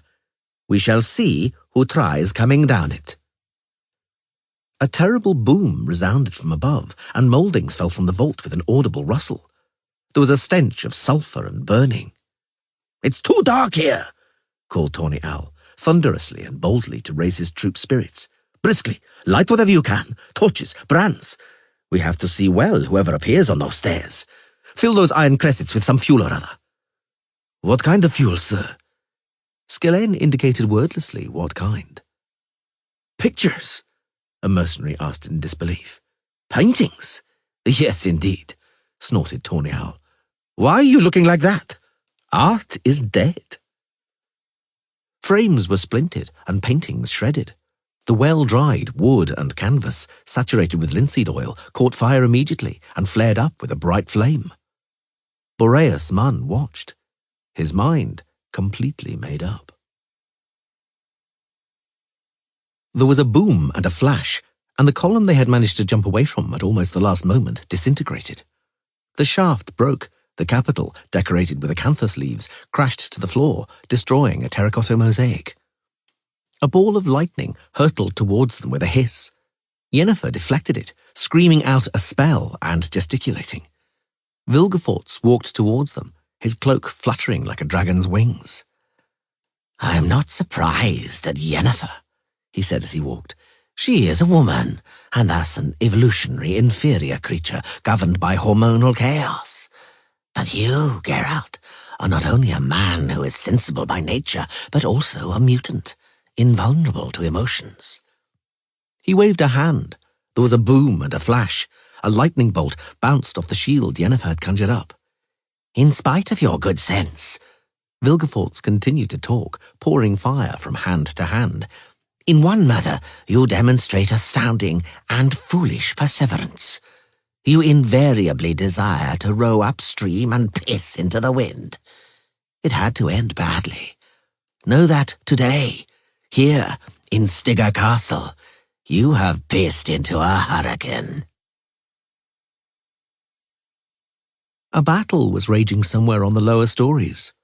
We shall see who tries coming down it. A terrible boom resounded from above, and mouldings fell from the vault with an audible rustle. There was a stench of sulphur and burning. It's too dark here, called Tawny Owl, thunderously and boldly to raise his troop spirits. Briskly, light whatever you can. Torches, brands. We have to see well whoever appears on those stairs. Fill those iron cressets with some fuel or other. What kind of fuel, sir? Skellen indicated wordlessly what kind. Pictures, a mercenary asked in disbelief. Paintings? Yes, indeed, snorted Tawny Owl. Why are you looking like that? Art is dead. Frames were splintered and paintings shredded. The well-dried wood and canvas, saturated with linseed oil, caught fire immediately and flared up with a bright flame. Boreas Munn watched, his mind completely made up. There was a boom and a flash, and the column they had managed to jump away from at almost the last moment disintegrated. The shaft broke. The capital, decorated with acanthus leaves, crashed to the floor, destroying a terracotta mosaic. A ball of lightning hurtled towards them with a hiss. Yennefer deflected it, screaming out a spell and gesticulating. Vilgefortz walked towards them, his cloak fluttering like a dragon's wings. I am not surprised at Yennefer, he said as he walked. She is a woman, and thus an evolutionary inferior creature governed by hormonal chaos. But you, Geralt, are not only a man who is sensible by nature, but also a mutant, invulnerable to emotions. He waved a hand. There was a boom and a flash. A lightning bolt bounced off the shield Yennefer had conjured up. In spite of your good sense, Vilgefortz continued to talk, pouring fire from hand to hand. In one matter, you demonstrate astounding and foolish perseverance. You invariably desire to row upstream and piss into the wind. It had to end badly. Know that today, here in Stigger Castle, you have pissed into a hurricane. A battle was raging somewhere on the lower stories.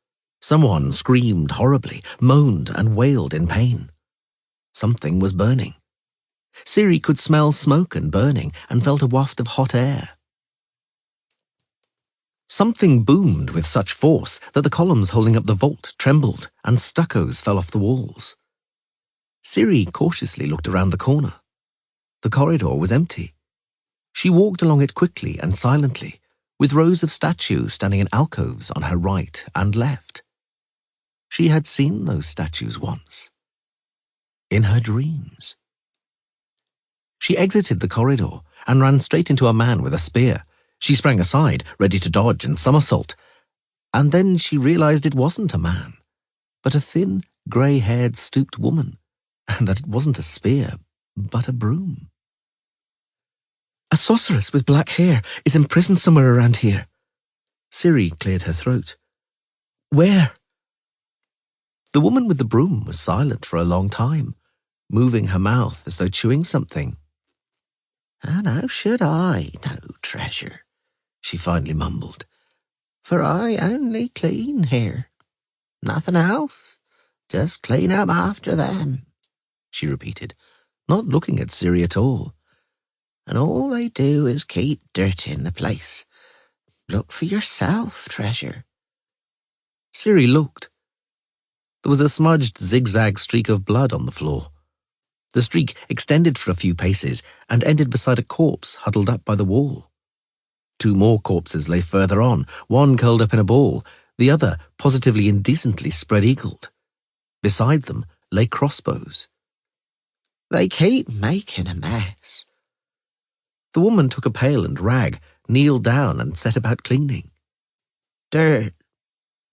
Someone screamed horribly, moaned and wailed in pain. Something was burning. Ciri could smell smoke and burning and felt a waft of hot air. Something boomed with such force that the columns holding up the vault trembled and stuccos fell off the walls. Ciri cautiously looked around the corner. The corridor was empty. She walked along it quickly and silently, with rows of statues standing in alcoves on her right and left. She had seen those statues once. In her dreams. She exited the corridor and ran straight into a man with a spear. She sprang aside, ready to dodge and somersault. And then she realized it wasn't a man, but a thin, grey-haired, stooped woman, and that it wasn't a spear, but a broom. A sorceress with black hair is imprisoned somewhere around here. Ciri cleared her throat. Where? The woman with the broom was silent for a long time, moving her mouth as though chewing something. And how should I know, treasure? She finally mumbled. For I only clean here. Nothing else. Just clean up after them, she repeated, not looking at Ciri at all. And all they do is keep dirt in the place. Look for yourself, treasure. Ciri looked. There was a smudged zigzag streak of blood on the floor. The streak extended for a few paces and ended beside a corpse huddled up by the wall. 2 more corpses lay further on, one curled up in a ball, the other positively indecently spread-eagled. Beside them lay crossbows. They keep making a mess. The woman took a pail and rag, kneeled down and set about cleaning. Dirt.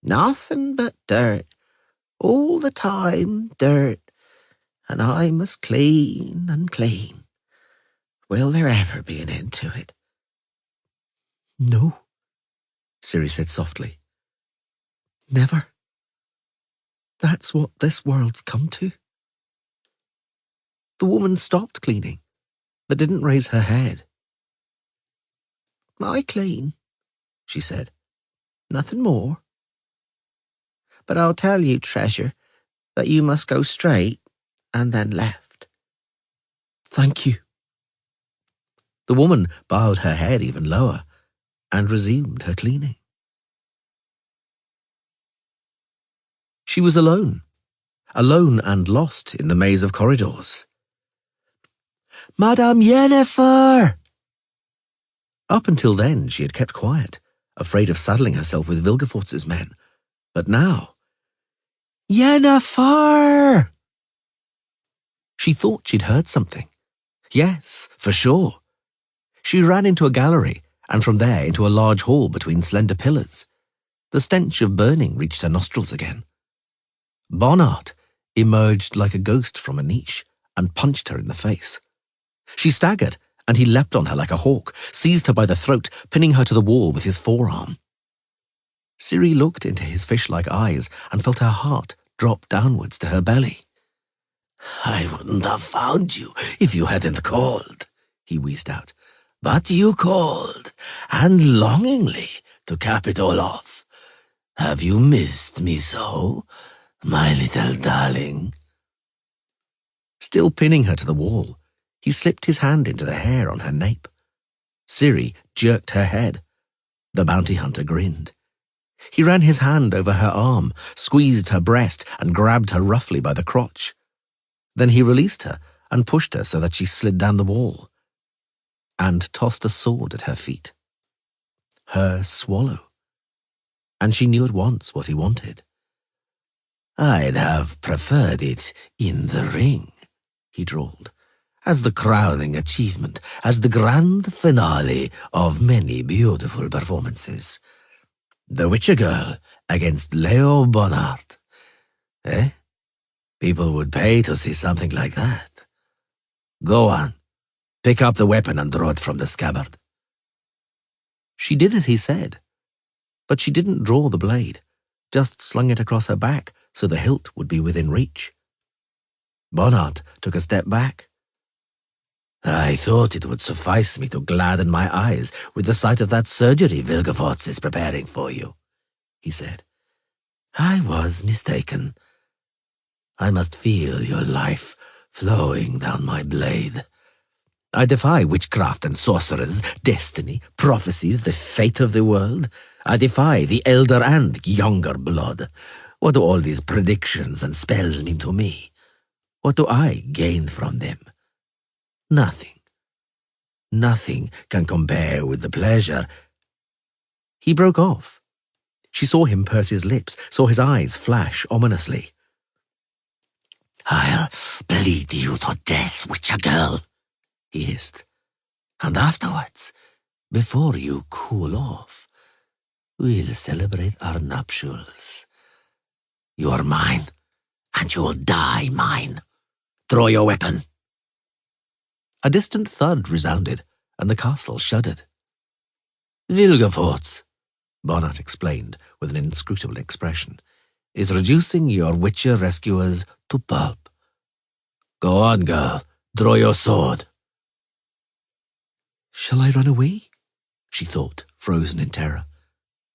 Nothing but dirt. All the time, dirt. And I must clean and clean. Will there ever be an end to it? No, Ciri said softly. Never. That's what this world's come to. The woman stopped cleaning, but didn't raise her head. I clean, she said. Nothing more. But I'll tell you, treasure, that you must go straight and then left. Thank you. The woman bowed her head even lower and resumed her cleaning. She was alone and lost in the maze of corridors. Madame Yennefer! Up until then, she had kept quiet, afraid of saddling herself with Vilgefortz's men. But now... Yennefer! She thought she'd heard something. Yes, for sure. She ran into a gallery, and from there into a large hall between slender pillars. The stench of burning reached her nostrils again. Bonhart emerged like a ghost from a niche and punched her in the face. She staggered, and he leapt on her like a hawk, seized her by the throat, pinning her to the wall with his forearm. Ciri looked into his fish-like eyes and felt her heart drop downwards to her belly. I wouldn't have found you if you hadn't called, he wheezed out. But you called, and longingly, to cap it all off. Have you missed me so, my little darling? Still pinning her to the wall, he slipped his hand into the hair on her nape. Ciri jerked her head. The bounty hunter grinned. He ran his hand over her arm, squeezed her breast, and grabbed her roughly by the crotch. Then he released her and pushed her so that she slid down the wall, and tossed a sword at her feet. Her swallow. And she knew at once what he wanted. I'd have preferred it in the ring, he drawled, as the crowning achievement, as the grand finale of many beautiful performances. The Witcher Girl against Leo Bonhart. Eh? People would pay to see something like that. Go on. Pick up the weapon and draw it from the scabbard. She did as he said, but she didn't draw the blade, just slung it across her back so the hilt would be within reach. Bonhart took a step back. I thought it would suffice me to gladden my eyes with the sight of that surgery Vilgefortz is preparing for you, he said. I was mistaken. I must feel your life flowing down my blade. I defy witchcraft and sorcerers, destiny, prophecies, the fate of the world. I defy the elder and younger blood. What do all these predictions and spells mean to me? What do I gain from them? Nothing. Nothing can compare with the pleasure. He broke off. She saw him purse his lips, saw his eyes flash ominously. "I'll bleed you to death, witcher girl," he hissed. "And afterwards, before you cool off, we'll celebrate our nuptials. You're mine, and you'll die mine. Draw your weapon." A distant thud resounded, and the castle shuddered. "Vilgefortz," Bonhart explained with an inscrutable expression, "is reducing your witcher rescuers to pulp. Go on, girl. Draw your sword." Shall I run away? She thought, frozen in terror.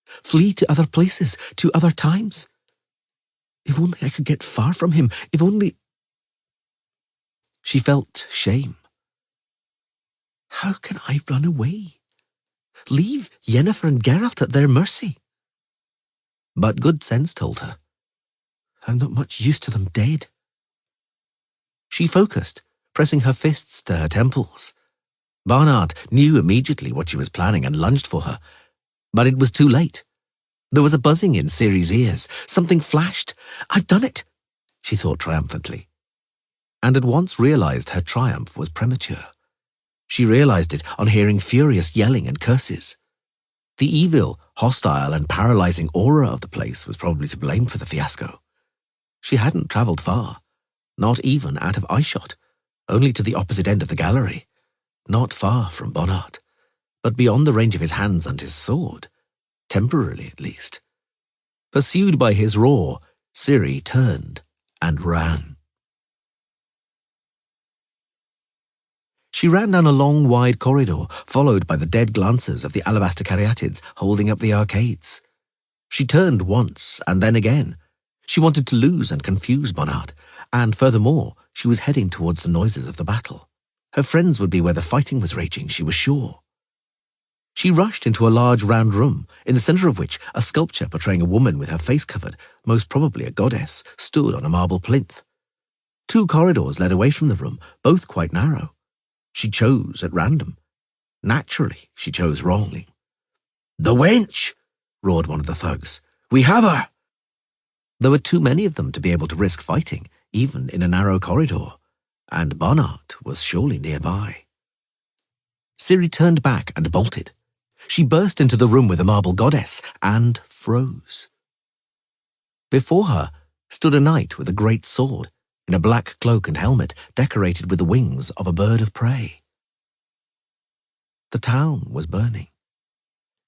Flee to other places, to other times? If only I could get far from him, if only... She felt shame. How can I run away? Leave Yennefer and Geralt at their mercy? But good sense told her. I'm not much use to them dead. She focused, pressing her fists to her temples. Bonhart knew immediately what she was planning and lunged for her. But it was too late. There was a buzzing in Ciri's ears. Something flashed. I've done it, she thought triumphantly. And at once realized her triumph was premature. She realized it on hearing furious yelling and curses. The evil, hostile, and paralyzing aura of the place was probably to blame for the fiasco. She hadn't travelled far, not even out of eyeshot, only to the opposite end of the gallery, not far from Bonhart, but beyond the range of his hands and his sword, temporarily at least. Pursued by his roar, Ciri turned and ran. She ran down a long, wide corridor, followed by the dead glances of the alabaster caryatids holding up the arcades. She turned once, and then again. She wanted to lose and confuse Bonhart, and furthermore, she was heading towards the noises of the battle. Her friends would be where the fighting was raging, she was sure. She rushed into a large round room, in the centre of which a sculpture portraying a woman with her face covered, most probably a goddess, stood on a marble plinth. 2 corridors led away from the room, both quite narrow. She chose at random. Naturally, she chose wrongly. "The wench!" roared one of the thugs. "We have her!" There were too many of them to be able to risk fighting, even in a narrow corridor, and Bonhart was surely nearby. Ciri turned back and bolted. She burst into the room with the marble goddess and froze. Before her stood a knight with a great sword, in a black cloak and helmet decorated with the wings of a bird of prey. The town was burning.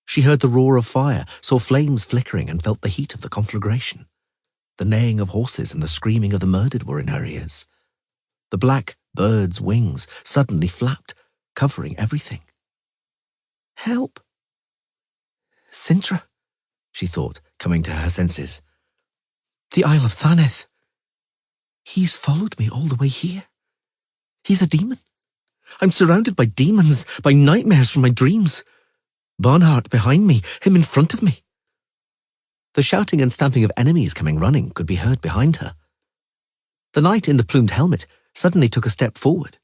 She heard the roar of fire, saw flames flickering, and felt the heat of the conflagration. The neighing of horses and the screaming of the murdered were in her ears. The black bird's wings suddenly flapped, covering everything. Help! Sintra, she thought, coming to her senses. The Isle of Thaneth. He's followed me all the way here. He's a demon. I'm surrounded by demons, by nightmares from my dreams. Bonhart behind me, him in front of me. The shouting and stamping of enemies coming running could be heard behind her. The knight in the plumed helmet suddenly took a step forward.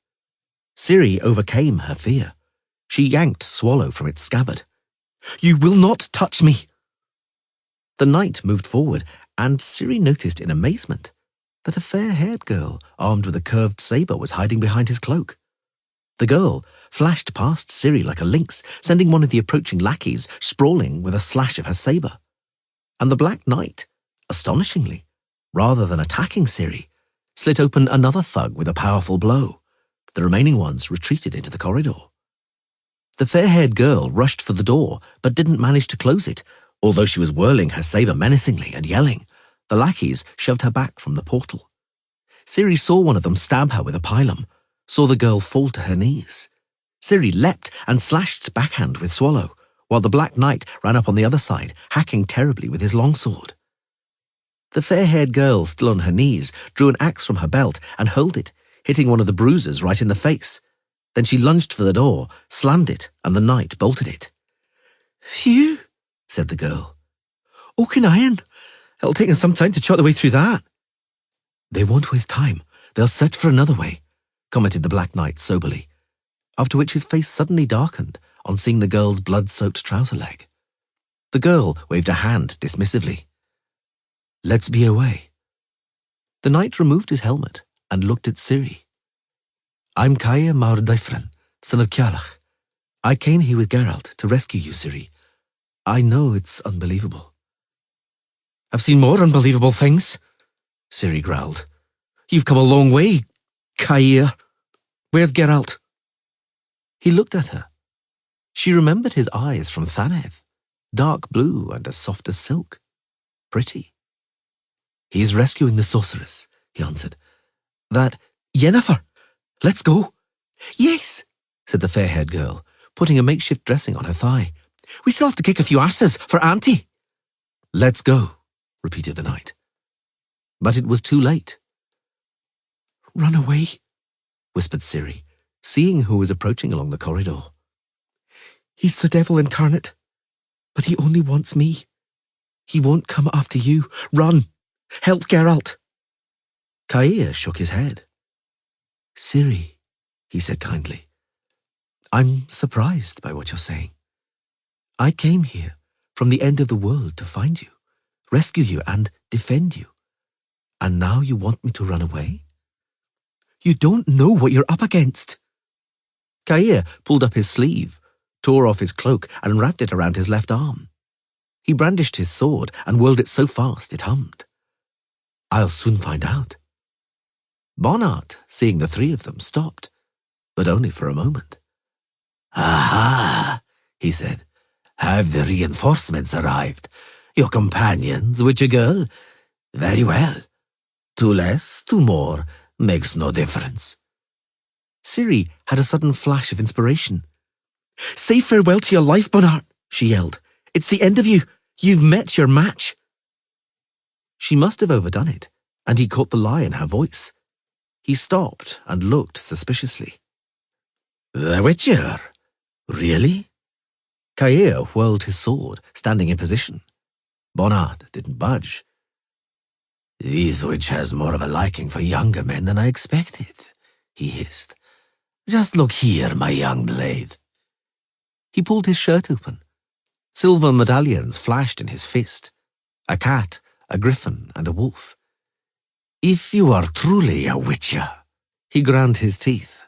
Ciri overcame her fear. She yanked Swallow from its scabbard. You will not touch me! The knight moved forward, and Ciri noticed in amazement that a fair-haired girl, armed with a curved sabre, was hiding behind his cloak. The girl flashed past Ciri like a lynx, sending one of the approaching lackeys sprawling with a slash of her sabre. And the Black Knight, astonishingly, rather than attacking Ciri, slit open another thug with a powerful blow. The remaining ones retreated into the corridor. The fair-haired girl rushed for the door, but didn't manage to close it, although she was whirling her sabre menacingly and yelling. The lackeys shoved her back from the portal. Ciri saw one of them stab her with a pilum, saw the girl fall to her knees. Ciri leapt and slashed backhand with Swallow, while the Black Knight ran up on the other side, hacking terribly with his longsword. The fair-haired girl, still on her knees, drew an axe from her belt and hurled it, hitting one of the bruisers right in the face. Then she lunged for the door, slammed it, and the knight bolted it. Phew, said the girl. Oaken iron. It'll take them some time to chop their way through that. They won't waste time. They'll search for another way, commented the Black Knight soberly, after which his face suddenly darkened on seeing the girl's blood-soaked trouser leg. The girl waved a hand dismissively. Let's be away. The knight removed his helmet and looked at Ciri. I'm Kaia Maur Dyffryn, son of Ciarlach. I came here with Geralt to rescue you, Ciri. I know it's unbelievable. I've seen more unbelievable things, Ciri growled. You've come a long way, Kaia. Where's Geralt? He looked at her. She remembered his eyes from Thaneth, dark blue and as soft as silk. Pretty. He is rescuing the sorceress, he answered. That Yennefer. Let's go. Yes, said the fair-haired girl, putting a makeshift dressing on her thigh. We still have to kick a few asses for Auntie. Let's go, repeated the knight. But it was too late. Run away, whispered Ciri, seeing who was approaching along the corridor. He's the devil incarnate, but he only wants me. He won't come after you. Run! Help Geralt! Kaia shook his head. Ciri, he said kindly, I'm surprised by what you're saying. I came here from the end of the world to find you, rescue you and defend you. And now you want me to run away? You don't know what you're up against. Kaia pulled up his sleeve, tore off his cloak and wrapped it around his left arm. He brandished his sword and whirled it so fast it hummed. I'll soon find out. Bonhart, seeing the three of them, stopped, but only for a moment. Aha, he said. Have the reinforcements arrived? Your companions, witcher girl? Very well. Two less, two more, makes no difference. Ciri had a sudden flash of inspiration. Say farewell to your life, Bonhart, she yelled. It's the end of you. You've met your match. She must have overdone it, and he caught the lie in her voice. He stopped and looked suspiciously. The Witcher? Really? Kaia whirled his sword, standing in position. Bonhart didn't budge. This witch has more of a liking for younger men than I expected, he hissed. Just look here, my young blade. He pulled his shirt open. Silver medallions flashed in his fist. A cat, a griffin, and a wolf. If you are truly a witcher, he ground his teeth,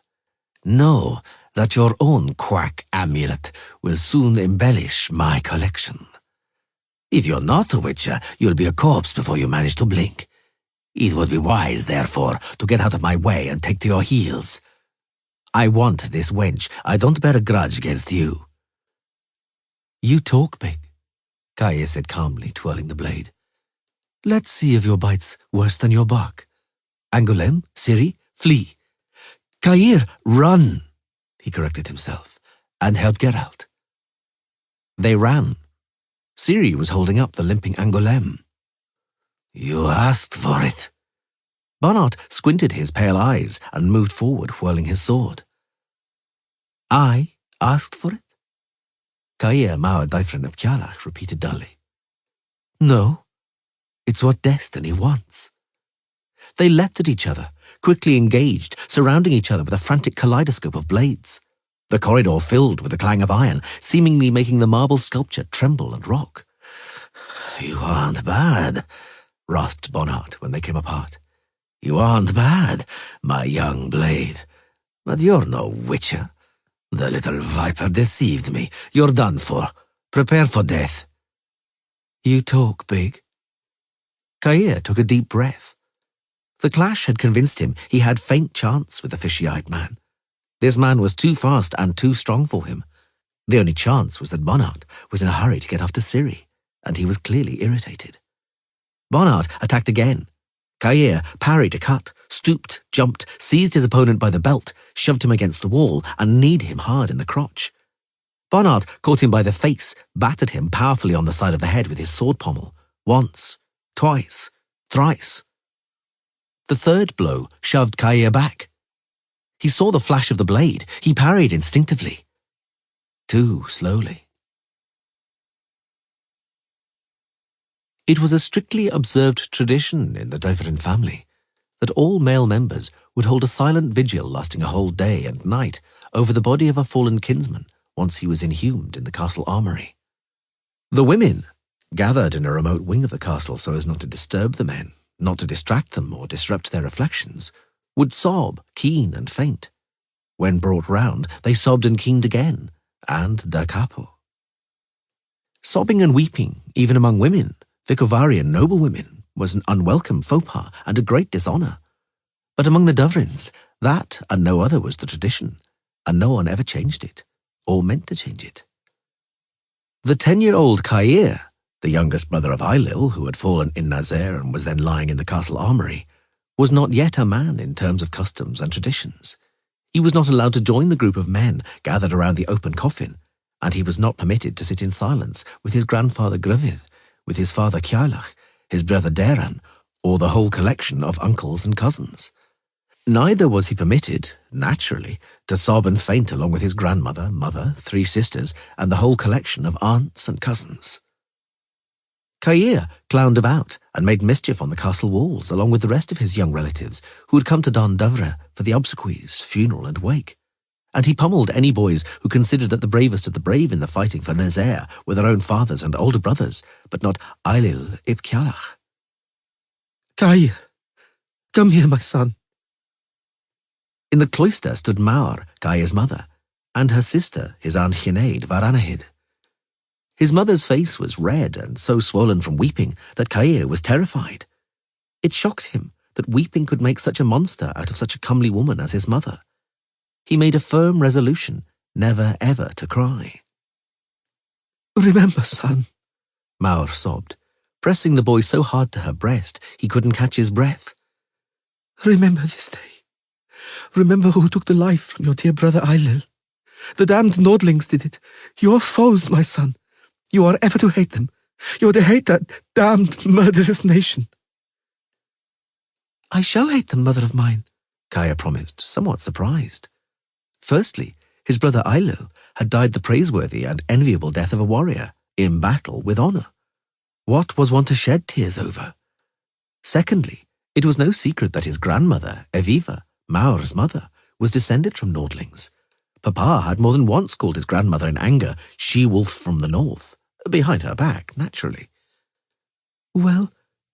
know that your own quack amulet will soon embellish my collection. If you're not a witcher, you'll be a corpse before you manage to blink. It would be wise, therefore, to get out of my way and take to your heels. I want this wench. I don't bear a grudge against you. You talk big, Kaia said calmly, twirling the blade. Let's see if your bite's worse than your bark. Angoulême, Ciri, flee. Kair, run, he corrected himself, and help Geralt. They ran. Ciri was holding up the limping Angoulême. You asked for it. Bonhart squinted his pale eyes and moved forward, whirling his sword. I asked for it? Kaia Maur Dyffryn of Ciarlach repeated dully. No. It's what destiny wants. They leapt at each other, quickly engaged, surrounding each other with a frantic kaleidoscope of blades. The corridor filled with the clang of iron, seemingly making the marble sculpture tremble and rock. You aren't bad, rasped Bonhart when they came apart. You aren't bad, my young blade. But you're no witcher. The little viper deceived me. You're done for. Prepare for death. You talk big. Kaia took a deep breath. The clash had convinced him he had faint chance with the fishy-eyed man. This man was too fast and too strong for him. The only chance was that Bonhart was in a hurry to get after Ciri, and he was clearly irritated. Bonhart attacked again. Kaia parried a cut, stooped, jumped, seized his opponent by the belt, shoved him against the wall, and kneed him hard in the crotch. Bonhart caught him by the face, battered him powerfully on the side of the head with his sword pommel. Once, twice, thrice. The third blow shoved Kaia back. He saw the flash of the blade. He parried instinctively. Too slowly. It was a strictly observed tradition in the Dyffryn family that all male members would hold a silent vigil lasting a whole day and night over the body of a fallen kinsman once he was inhumed in the castle armory. The women, gathered in a remote wing of the castle so as not to disturb the men, not to distract them or disrupt their reflections, would sob, keen and faint. When brought round, they sobbed and keened again, and da capo. Sobbing and weeping, even among women, Vicovarian noblewomen, was an unwelcome faux pas and a great dishonour. But among the Duvrins, that and no other was the tradition, and no one ever changed it, or meant to change it. The 10-year-old Caer, the youngest brother of Eilil, who had fallen in Nazaire and was then lying in the castle armoury, was not yet a man in terms of customs and traditions. He was not allowed to join the group of men gathered around the open coffin, and he was not permitted to sit in silence with his grandfather Gruvydd, with his father Ciarlach, his brother Daran, or the whole collection of uncles and cousins. Neither was he permitted, naturally, to sob and faint along with his grandmother, mother, 3 sisters, and the whole collection of aunts and cousins. Caer clowned about and made mischief on the castle walls along with the rest of his young relatives who had come to Don Dovre for the obsequies, funeral and wake, and he pummeled any boys who considered that the bravest of the brave in the fighting for Nazaire were their own fathers and older brothers, but not Eilil ib Ciarlach. Caer, come here, my son. In the cloister stood Maur, Caer's mother, and her sister, his aunt Sinead Varanahid. His mother's face was red and so swollen from weeping that Caer was terrified. It shocked him that weeping could make such a monster out of such a comely woman as his mother. He made a firm resolution never ever to cry. Remember, son, Maur sobbed, pressing the boy so hard to her breast he couldn't catch his breath. Remember this day. Remember who took the life from your dear brother Eilil. The damned Nordlings did it. Your foes, my son. You are ever to hate them. You are to hate that damned, murderous nation. I shall hate them, mother of mine, Caer promised, somewhat surprised. Firstly, his brother Eilil had died the praiseworthy and enviable death of a warrior, in battle with honour. What was one to shed tears over? Secondly, it was no secret that his grandmother, Eviva, Maur's mother, was descended from Nordlings. Papa had more than once called his grandmother in anger she-wolf from the north, behind her back, naturally. Well,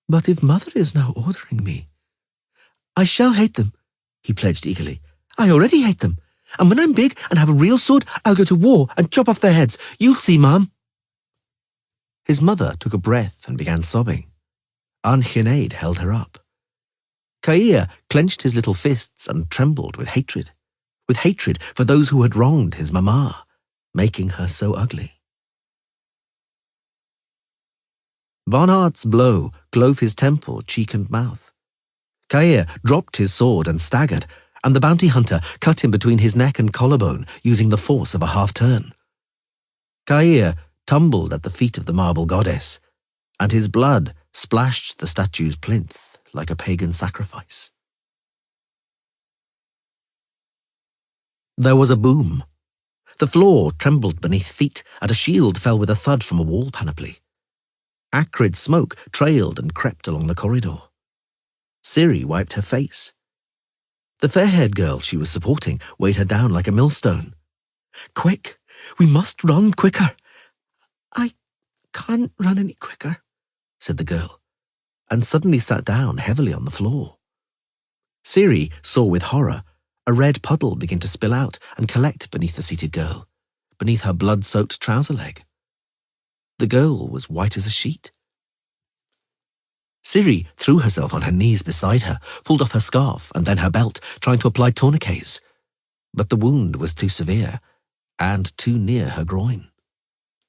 but if mother is now ordering me... I shall hate them, he pledged eagerly. I already hate them, and when I'm big and have a real sword, I'll go to war and chop off their heads. You'll see, Mum. His mother took a breath and began sobbing. Aunt Sinead held her up. Caer clenched his little fists and trembled with hatred for those who had wronged his mamma, making her so ugly. Bonhart's blow clove his temple, cheek and mouth. Caer dropped his sword and staggered, and the bounty hunter cut him between his neck and collarbone using the force of a half-turn. Caer tumbled at the feet of the marble goddess, and his blood splashed the statue's plinth like a pagan sacrifice. There was a boom. The floor trembled beneath feet, and a shield fell with a thud from a wall panoply. Acrid smoke trailed and crept along the corridor. Ciri wiped her face. The fair-haired girl she was supporting weighed her down like a millstone. Quick, we must run quicker. I can't run any quicker, said the girl, and suddenly sat down heavily on the floor. Ciri saw with horror a red puddle begin to spill out and collect beneath the seated girl, beneath her blood-soaked trouser leg. The girl was white as a sheet. Ciri threw herself on her knees beside her, pulled off her scarf and then her belt, trying to apply tourniquets. But the wound was too severe, and too near her groin.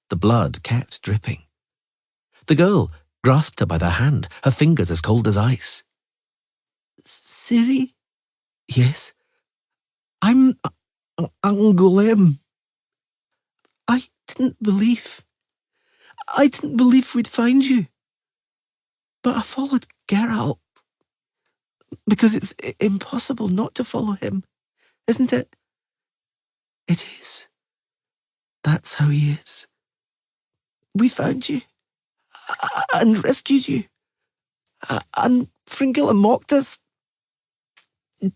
The blood kept dripping. The girl grasped her by the hand, her fingers as cold as ice. Ciri? Yes? I'm Angoulême. I didn't believe we'd find you. But I followed Geralt. Because it's impossible not to follow him, isn't it? It is. That's how he is. We found you and rescued you. And Fringilla mocked us.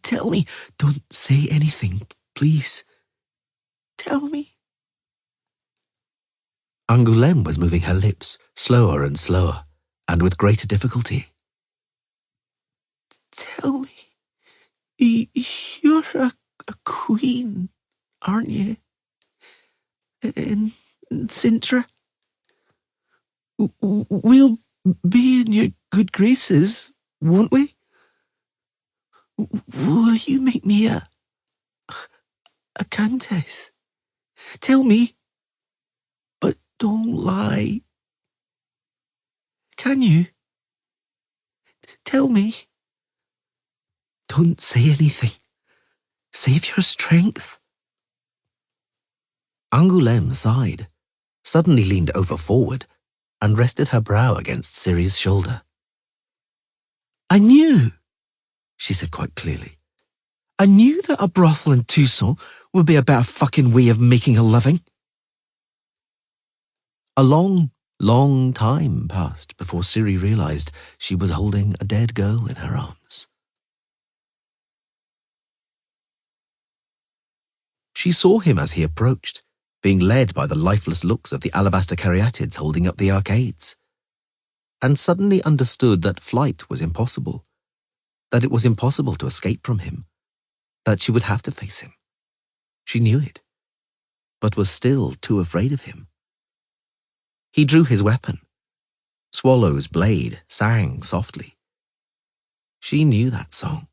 Tell me, don't say anything, please. Tell me. Angoulême was moving her lips, slower and slower, and with greater difficulty. Tell me, you're a queen, aren't you? In Sintra? We'll be in your good graces, won't we? Will you make me a countess? Tell me, but don't lie. Can you? Tell me. Don't say anything. Save your strength. Angoulême sighed, suddenly leaned over forward, and rested her brow against Ciri's shoulder. I knew, she said quite clearly. I knew that a brothel in Toussaint would be a better fucking way of making a living. A long, long time passed before Ciri realized she was holding a dead girl in her arms. She saw him as he approached, being led by the lifeless looks of the alabaster caryatids holding up the arcades, and suddenly understood that flight was impossible, that it was impossible to escape from him, that she would have to face him. She knew it, but was still too afraid of him. He drew his weapon. Swallow's blade sang softly. She knew that song.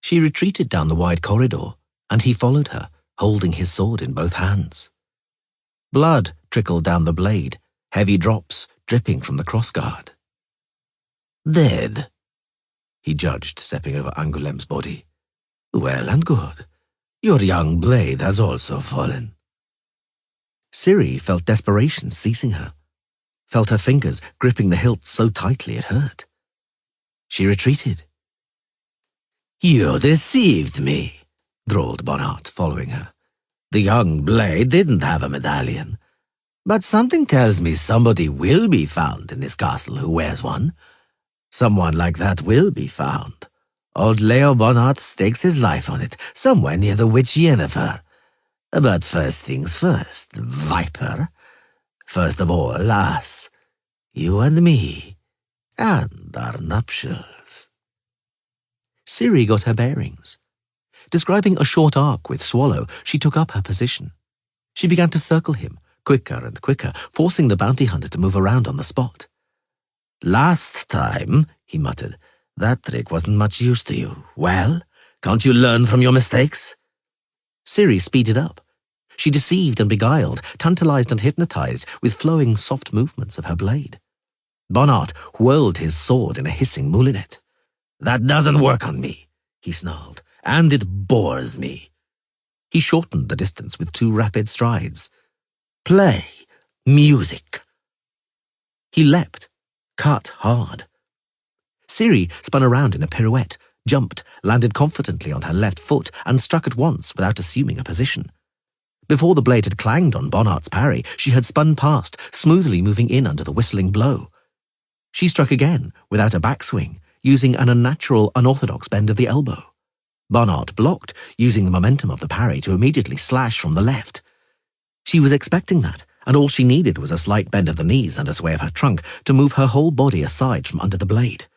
She retreated down the wide corridor, and he followed her, holding his sword in both hands. Blood trickled down the blade, heavy drops dripping from the crossguard. Dead, he judged, stepping over Angoulême's body. Well and good. Your young blade has also fallen. Ciri felt desperation seizing her, felt her fingers gripping the hilt so tightly it hurt. She retreated. You deceived me, drawled Bonhart, following her. The young blade didn't have a medallion, but something tells me somebody will be found in this castle who wears one. Someone like that will be found. Old Leo Bonhart stakes his life on it, somewhere near the witch Yennefer. But first things first, Viper. First of all, us. You and me. And our nuptials. Ciri got her bearings. Describing a short arc with Swallow, she took up her position. She began to circle him, quicker and quicker, forcing the bounty hunter to move around on the spot. Last time, he muttered, that trick wasn't much use to you. Well, can't you learn from your mistakes? Ciri speeded up. She deceived and beguiled, tantalized and hypnotized with flowing soft movements of her blade. Bonhart whirled his sword in a hissing moulinet. That doesn't work on me, he snarled, and it bores me. He shortened the distance with 2 rapid strides. Play music. He leapt, cut hard. Ciri spun around in a pirouette, jumped, landed confidently on her left foot, and struck at once without assuming a position. Before the blade had clanged on Bonhart's parry, she had spun past, smoothly moving in under the whistling blow. She struck again, without a backswing, using an unnatural, unorthodox bend of the elbow. Bonhart blocked, using the momentum of the parry to immediately slash from the left. She was expecting that, and all she needed was a slight bend of the knees and a sway of her trunk to move her whole body aside from under the blade.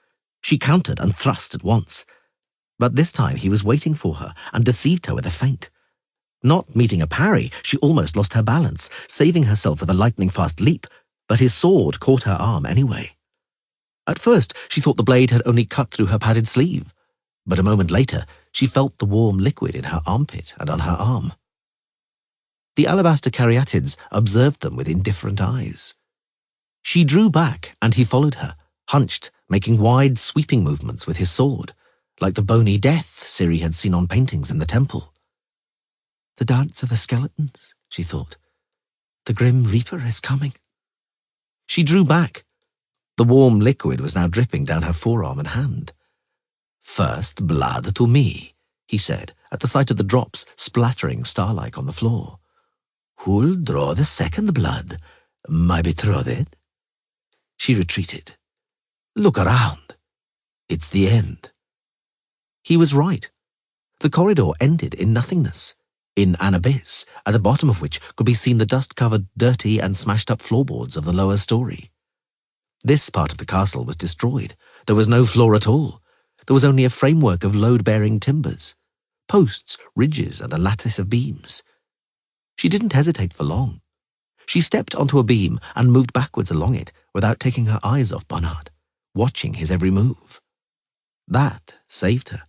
She countered and thrust at once. But this time he was waiting for her and deceived her with a feint. Not meeting a parry, she almost lost her balance, saving herself with a lightning-fast leap, but his sword caught her arm anyway. At first, she thought the blade had only cut through her padded sleeve, but a moment later, she felt the warm liquid in her armpit and on her arm. The alabaster caryatids observed them with indifferent eyes. She drew back, and he followed her, hunched, making wide, sweeping movements with his sword, like the bony death Ciri had seen on paintings in the temple. The dance of the skeletons, she thought. The grim reaper is coming. She drew back. The warm liquid was now dripping down her forearm and hand. First blood to me, he said, at the sight of the drops splattering star-like on the floor. Who'll draw the second blood, my betrothed? She retreated. Look around. It's the end. He was right. The corridor ended in nothingness. in an abyss, at the bottom of which could be seen the dust-covered, dirty and smashed-up floorboards of the lower story. This part of the castle was destroyed. There was no floor at all. There was only a framework of load-bearing timbers, posts, ridges, and a lattice of beams. She didn't hesitate for long. She stepped onto a beam and moved backwards along it without taking her eyes off Bonhart, watching his every move. That saved her,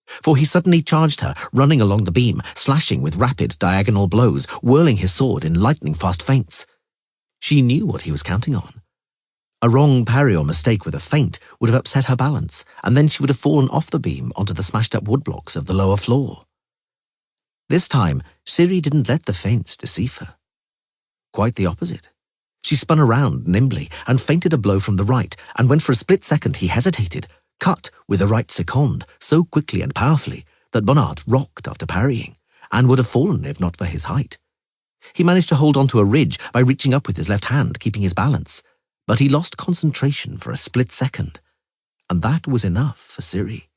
for he suddenly charged her, running along the beam, slashing with rapid diagonal blows, whirling his sword in lightning-fast feints. She knew what he was counting on. A wrong parry or mistake with a feint would have upset her balance, and then she would have fallen off the beam onto the smashed-up woodblocks of the lower floor. This time, Ciri didn't let the feints deceive her. Quite the opposite. She spun around nimbly and feinted a blow from the right, and when for a split second he hesitated, cut with the right second so quickly and powerfully that Bonhart rocked after parrying, and would have fallen if not for his height. He managed to hold onto a ridge by reaching up with his left hand, keeping his balance, but he lost concentration for a split second, and that was enough for Ciri.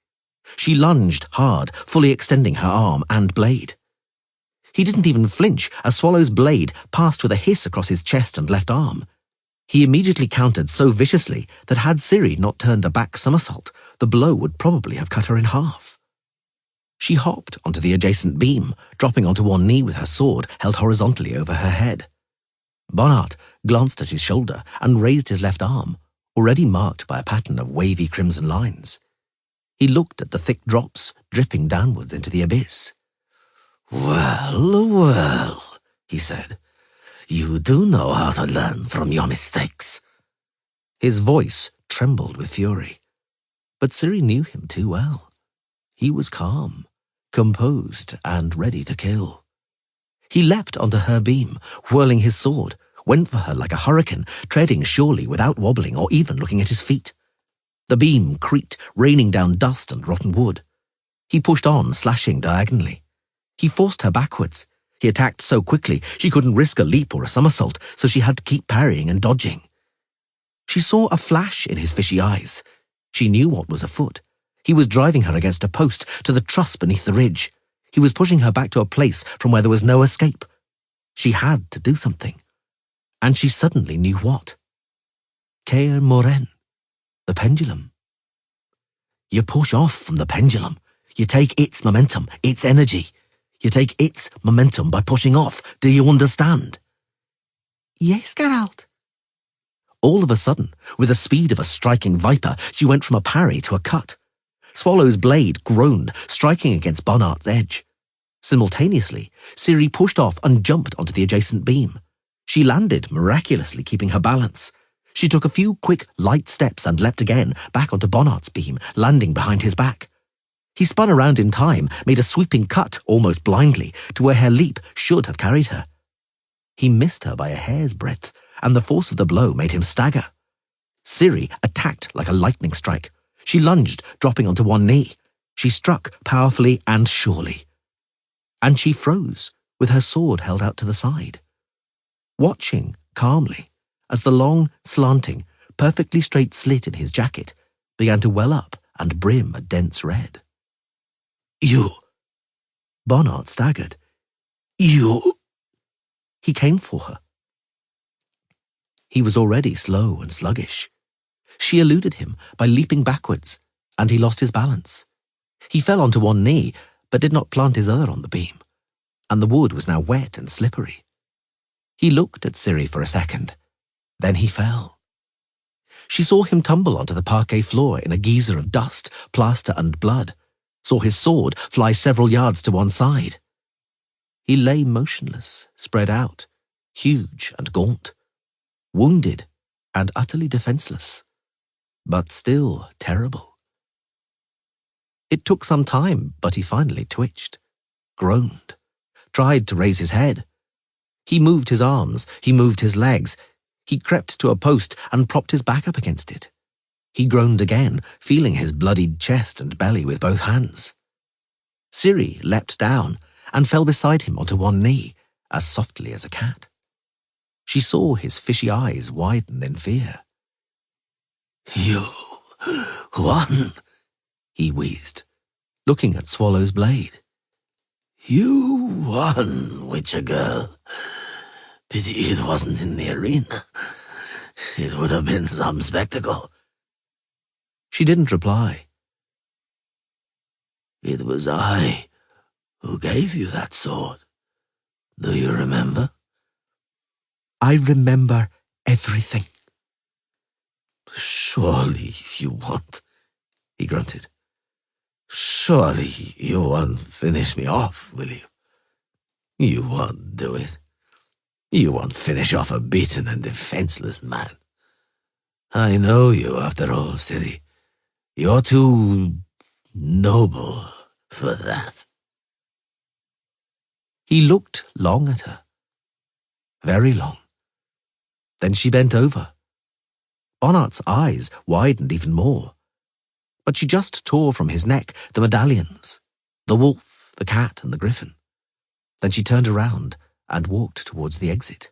She lunged hard, fully extending her arm and blade. He didn't even flinch as Swallow's blade passed with a hiss across his chest and left arm. He immediately countered so viciously that had Ciri not turned a back somersault, the blow would probably have cut her in half. She hopped onto the adjacent beam, dropping onto one knee with her sword held horizontally over her head. Bonhart glanced at his shoulder and raised his left arm, already marked by a pattern of wavy crimson lines. He looked at the thick drops dripping downwards into the abyss. "Well, well," he said. "You do know how to learn from your mistakes." His voice trembled with fury, but Ciri knew him too well. He was calm, composed, and ready to kill. He leapt onto her beam, whirling his sword, went for her like a hurricane, treading surely without wobbling or even looking at his feet. The beam creaked, raining down dust and rotten wood. He pushed on, slashing diagonally. He forced her backwards. He attacked so quickly she couldn't risk a leap or a somersault, so she had to keep parrying and dodging. She saw a flash in his fishy eyes. She knew what was afoot. He was driving her against a post to the truss beneath the ridge. He was pushing her back to a place from where there was no escape. She had to do something. And she suddenly knew what. Caer Moren, the pendulum. You push off from the pendulum. You take its momentum, its energy. You take its momentum by pushing off. Do you understand? "Yes, Geralt." All of a sudden, with the speed of a striking viper, she went from a parry to a cut. Swallow's blade groaned, striking against Bonhart's edge. Simultaneously, Ciri pushed off and jumped onto the adjacent beam. She landed, miraculously keeping her balance. She took a few quick, light steps and leapt again, back onto Bonhart's beam, landing behind his back. He spun around in time, made a sweeping cut, almost blindly, to where her leap should have carried her. He missed her by a hair's breadth, and the force of the blow made him stagger. Ciri attacked like a lightning strike. She lunged, dropping onto one knee. She struck powerfully and surely. And she froze, with her sword held out to the side, watching calmly as the long, slanting, perfectly straight slit in his jacket began to well up and brim a dense red. "You..." Bonhart staggered. "You..." He came for her. He was already slow and sluggish. She eluded him by leaping backwards, and he lost his balance. He fell onto one knee, but did not plant his other on the beam, and the wood was now wet and slippery. He looked at Ciri for a second. Then he fell. She saw him tumble onto the parquet floor in a geyser of dust, plaster, and blood, saw his sword fly several yards to one side. He lay motionless, spread out, huge and gaunt, wounded and utterly defenseless, but still terrible. It took some time, but he finally twitched, groaned, tried to raise his head. He moved his arms, he moved his legs. He crept to a post and propped his back up against it. He groaned again, feeling his bloodied chest and belly with both hands. Ciri leapt down and fell beside him onto one knee, as softly as a cat. She saw his fishy eyes widen in fear. "You won," he wheezed, looking at Swallow's blade. You won, Witcher girl. Pity it wasn't in the arena. It would have been some spectacle. She didn't reply. It was I who gave you that sword. Do you remember? I remember everything. Surely you won't, he grunted. Surely you won't finish me off, will you? You won't do it. You won't finish off a beaten and defenseless man. I know you, after all, Ciri. You're too noble for that. He looked long at her. Very long. Then she bent over. Bonhart's eyes widened even more. But she just tore from his neck the medallions, the wolf, the cat, and the griffin. Then she turned around and walked towards the exit.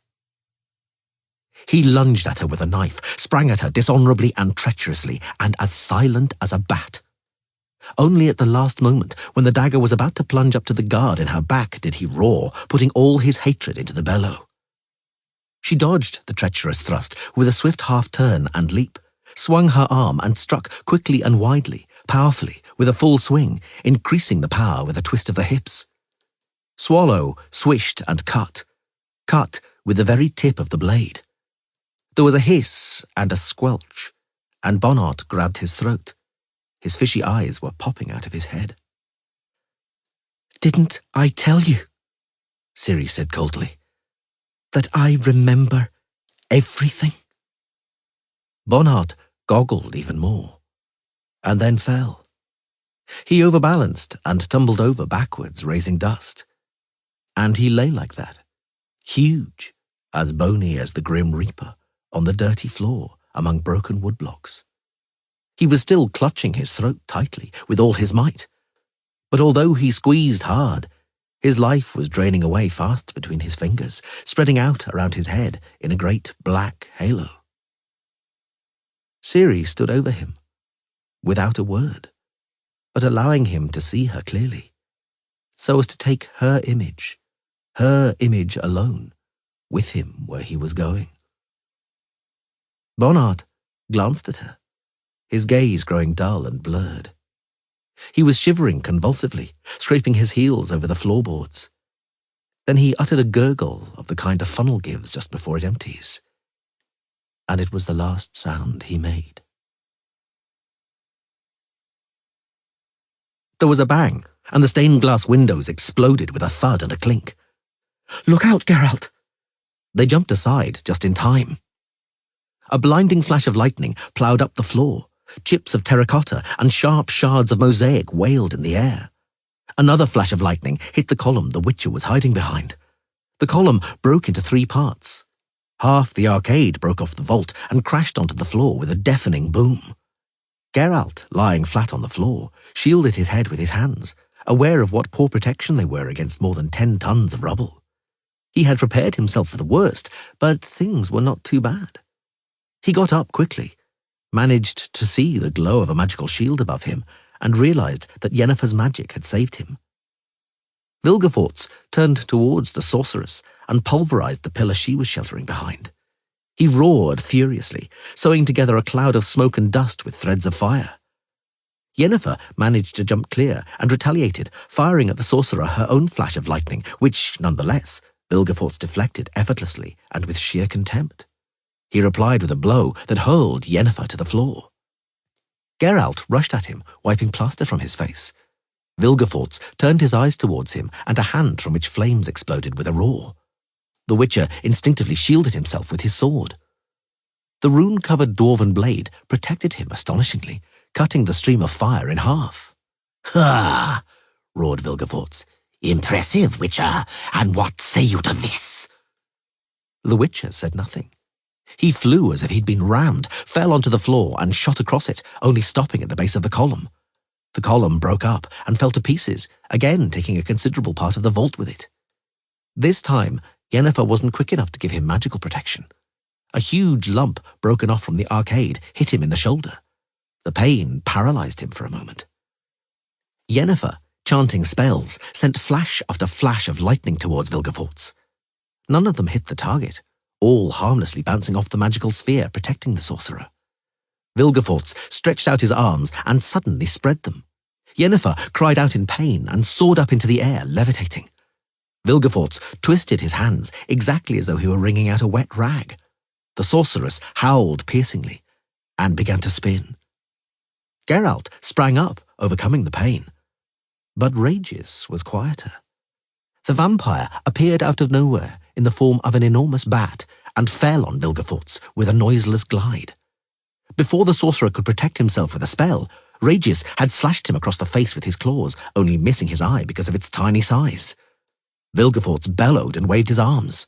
He lunged at her with a knife, sprang at her dishonourably and treacherously, and as silent as a bat. Only at the last moment, when the dagger was about to plunge up to the guard in her back, did he roar, putting all his hatred into the bellow. She dodged the treacherous thrust with a swift half-turn and leap, swung her arm and struck quickly and widely, powerfully, with a full swing, increasing the power with a twist of the hips. Swallow swished and cut with the very tip of the blade. There was a hiss and a squelch, and Bonhart grabbed his throat. His fishy eyes were popping out of his head. "Didn't I tell you," Ciri said coldly, "that I remember everything?" Bonhart goggled even more, and then fell. He overbalanced and tumbled over backwards, raising dust. And he lay like that, huge, as bony as the Grim Reaper, on the dirty floor among broken woodblocks. He was still clutching his throat tightly with all his might, but although he squeezed hard, his life was draining away fast between his fingers, spreading out around his head in a great black halo. Ciri stood over him, without a word, but allowing him to see her clearly, so as to take her image alone, with him where he was going. Bonhart glanced at her, his gaze growing dull and blurred. He was shivering convulsively, scraping his heels over the floorboards. Then he uttered a gurgle of the kind a funnel gives just before it empties, and it was the last sound he made. There was a bang, and the stained glass windows exploded with a thud and a clink. "Look out, Geralt!" They jumped aside just in time. A blinding flash of lightning ploughed up the floor. Chips of terracotta and sharp shards of mosaic wailed in the air. Another flash of lightning hit the column the Witcher was hiding behind. The column broke into 3 parts. Half the arcade broke off the vault and crashed onto the floor with a deafening boom. Geralt, lying flat on the floor, shielded his head with his hands, aware of what poor protection they were against more than 10 tons of rubble. He had prepared himself for the worst, but things were not too bad. He got up quickly, managed to see the glow of a magical shield above him, and realized that Yennefer's magic had saved him. Vilgefortz turned towards the sorceress and pulverized the pillar she was sheltering behind. He roared furiously, sewing together a cloud of smoke and dust with threads of fire. Yennefer managed to jump clear and retaliated, firing at the sorcerer her own flash of lightning, which, nonetheless, Vilgefortz deflected effortlessly and with sheer contempt. He replied with a blow that hurled Yennefer to the floor. Geralt rushed at him, wiping plaster from his face. Vilgefortz turned his eyes towards him, and a hand from which flames exploded with a roar. The Witcher instinctively shielded himself with his sword. The rune-covered dwarven blade protected him astonishingly, cutting the stream of fire in half. "Ha!" roared Vilgefortz. "Impressive, Witcher, and what say you to this?" The Witcher said nothing. He flew as if he'd been rammed, fell onto the floor and shot across it, only stopping at the base of the column. The column broke up and fell to pieces, again taking a considerable part of the vault with it. This time, Yennefer wasn't quick enough to give him magical protection. A huge lump broken off from the arcade hit him in the shoulder. The pain paralyzed him for a moment. Yennefer chanting spells, sent flash after flash of lightning towards Vilgefortz. None of them hit the target, all harmlessly bouncing off the magical sphere protecting the sorcerer. Vilgefortz stretched out his arms and suddenly spread them. Yennefer cried out in pain and soared up into the air, levitating. Vilgefortz twisted his hands exactly as though he were wringing out a wet rag. The sorceress howled piercingly and began to spin. Geralt sprang up, overcoming the pain. But Regis was quieter. The vampire appeared out of nowhere in the form of an enormous bat and fell on Vilgefortz with a noiseless glide. Before the sorcerer could protect himself with a spell, Regis had slashed him across the face with his claws, only missing his eye because of its tiny size. Vilgefortz bellowed and waved his arms.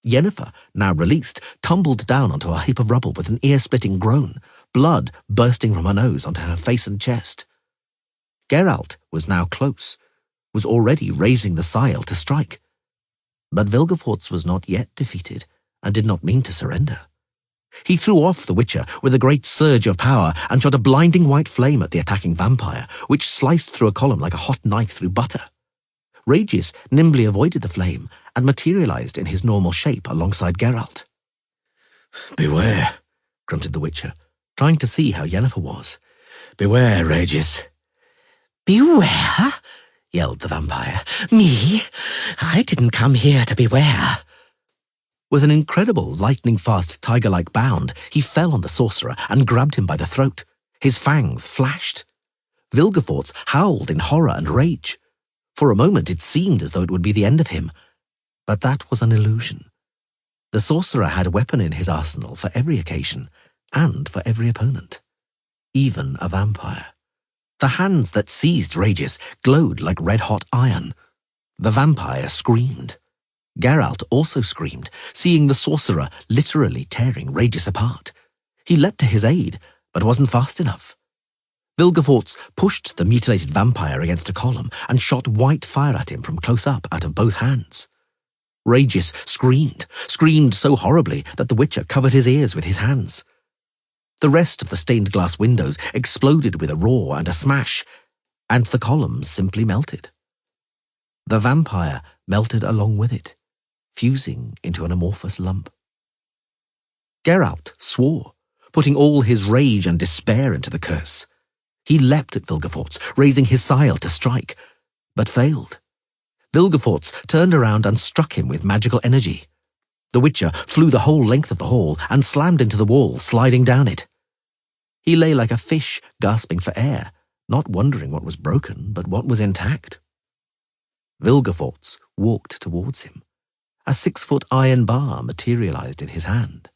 Yennefer, now released, tumbled down onto a heap of rubble with an ear-splitting groan, blood bursting from her nose onto her face and chest. Geralt was now close, was already raising the scythe to strike. But Vilgefortz was not yet defeated and did not mean to surrender. He threw off the Witcher with a great surge of power and shot a blinding white flame at the attacking vampire, which sliced through a column like a hot knife through butter. Regis nimbly avoided the flame and materialized in his normal shape alongside Geralt. "Beware," grunted the Witcher, trying to see how Yennefer was. "Beware, Regis." "Beware?" yelled the vampire. "Me? I didn't come here to beware." With an incredible lightning-fast tiger-like bound, he fell on the sorcerer and grabbed him by the throat. His fangs flashed. Vilgefortz howled in horror and rage. For a moment it seemed as though it would be the end of him, but that was an illusion. The sorcerer had a weapon in his arsenal for every occasion, and for every opponent. Even a vampire. The hands that seized Regis glowed like red-hot iron. The vampire screamed. Geralt also screamed, seeing the sorcerer literally tearing Regis apart. He leapt to his aid, but wasn't fast enough. Vilgefortz pushed the mutilated vampire against a column and shot white fire at him from close up out of both hands. Regis screamed so horribly that the Witcher covered his ears with his hands. The rest of the stained glass windows exploded with a roar and a smash, and the columns simply melted. The vampire melted along with it, fusing into an amorphous lump. Geralt swore, putting all his rage and despair into the curse. He leapt at Vilgefortz, raising his scythe to strike, but failed. Vilgefortz turned around and struck him with magical energy. The Witcher flew the whole length of the hall and slammed into the wall, sliding down it. He lay like a fish, gasping for air, not wondering what was broken, but what was intact. Vilgefortz walked towards him. A 6-foot iron bar materialized in his hand.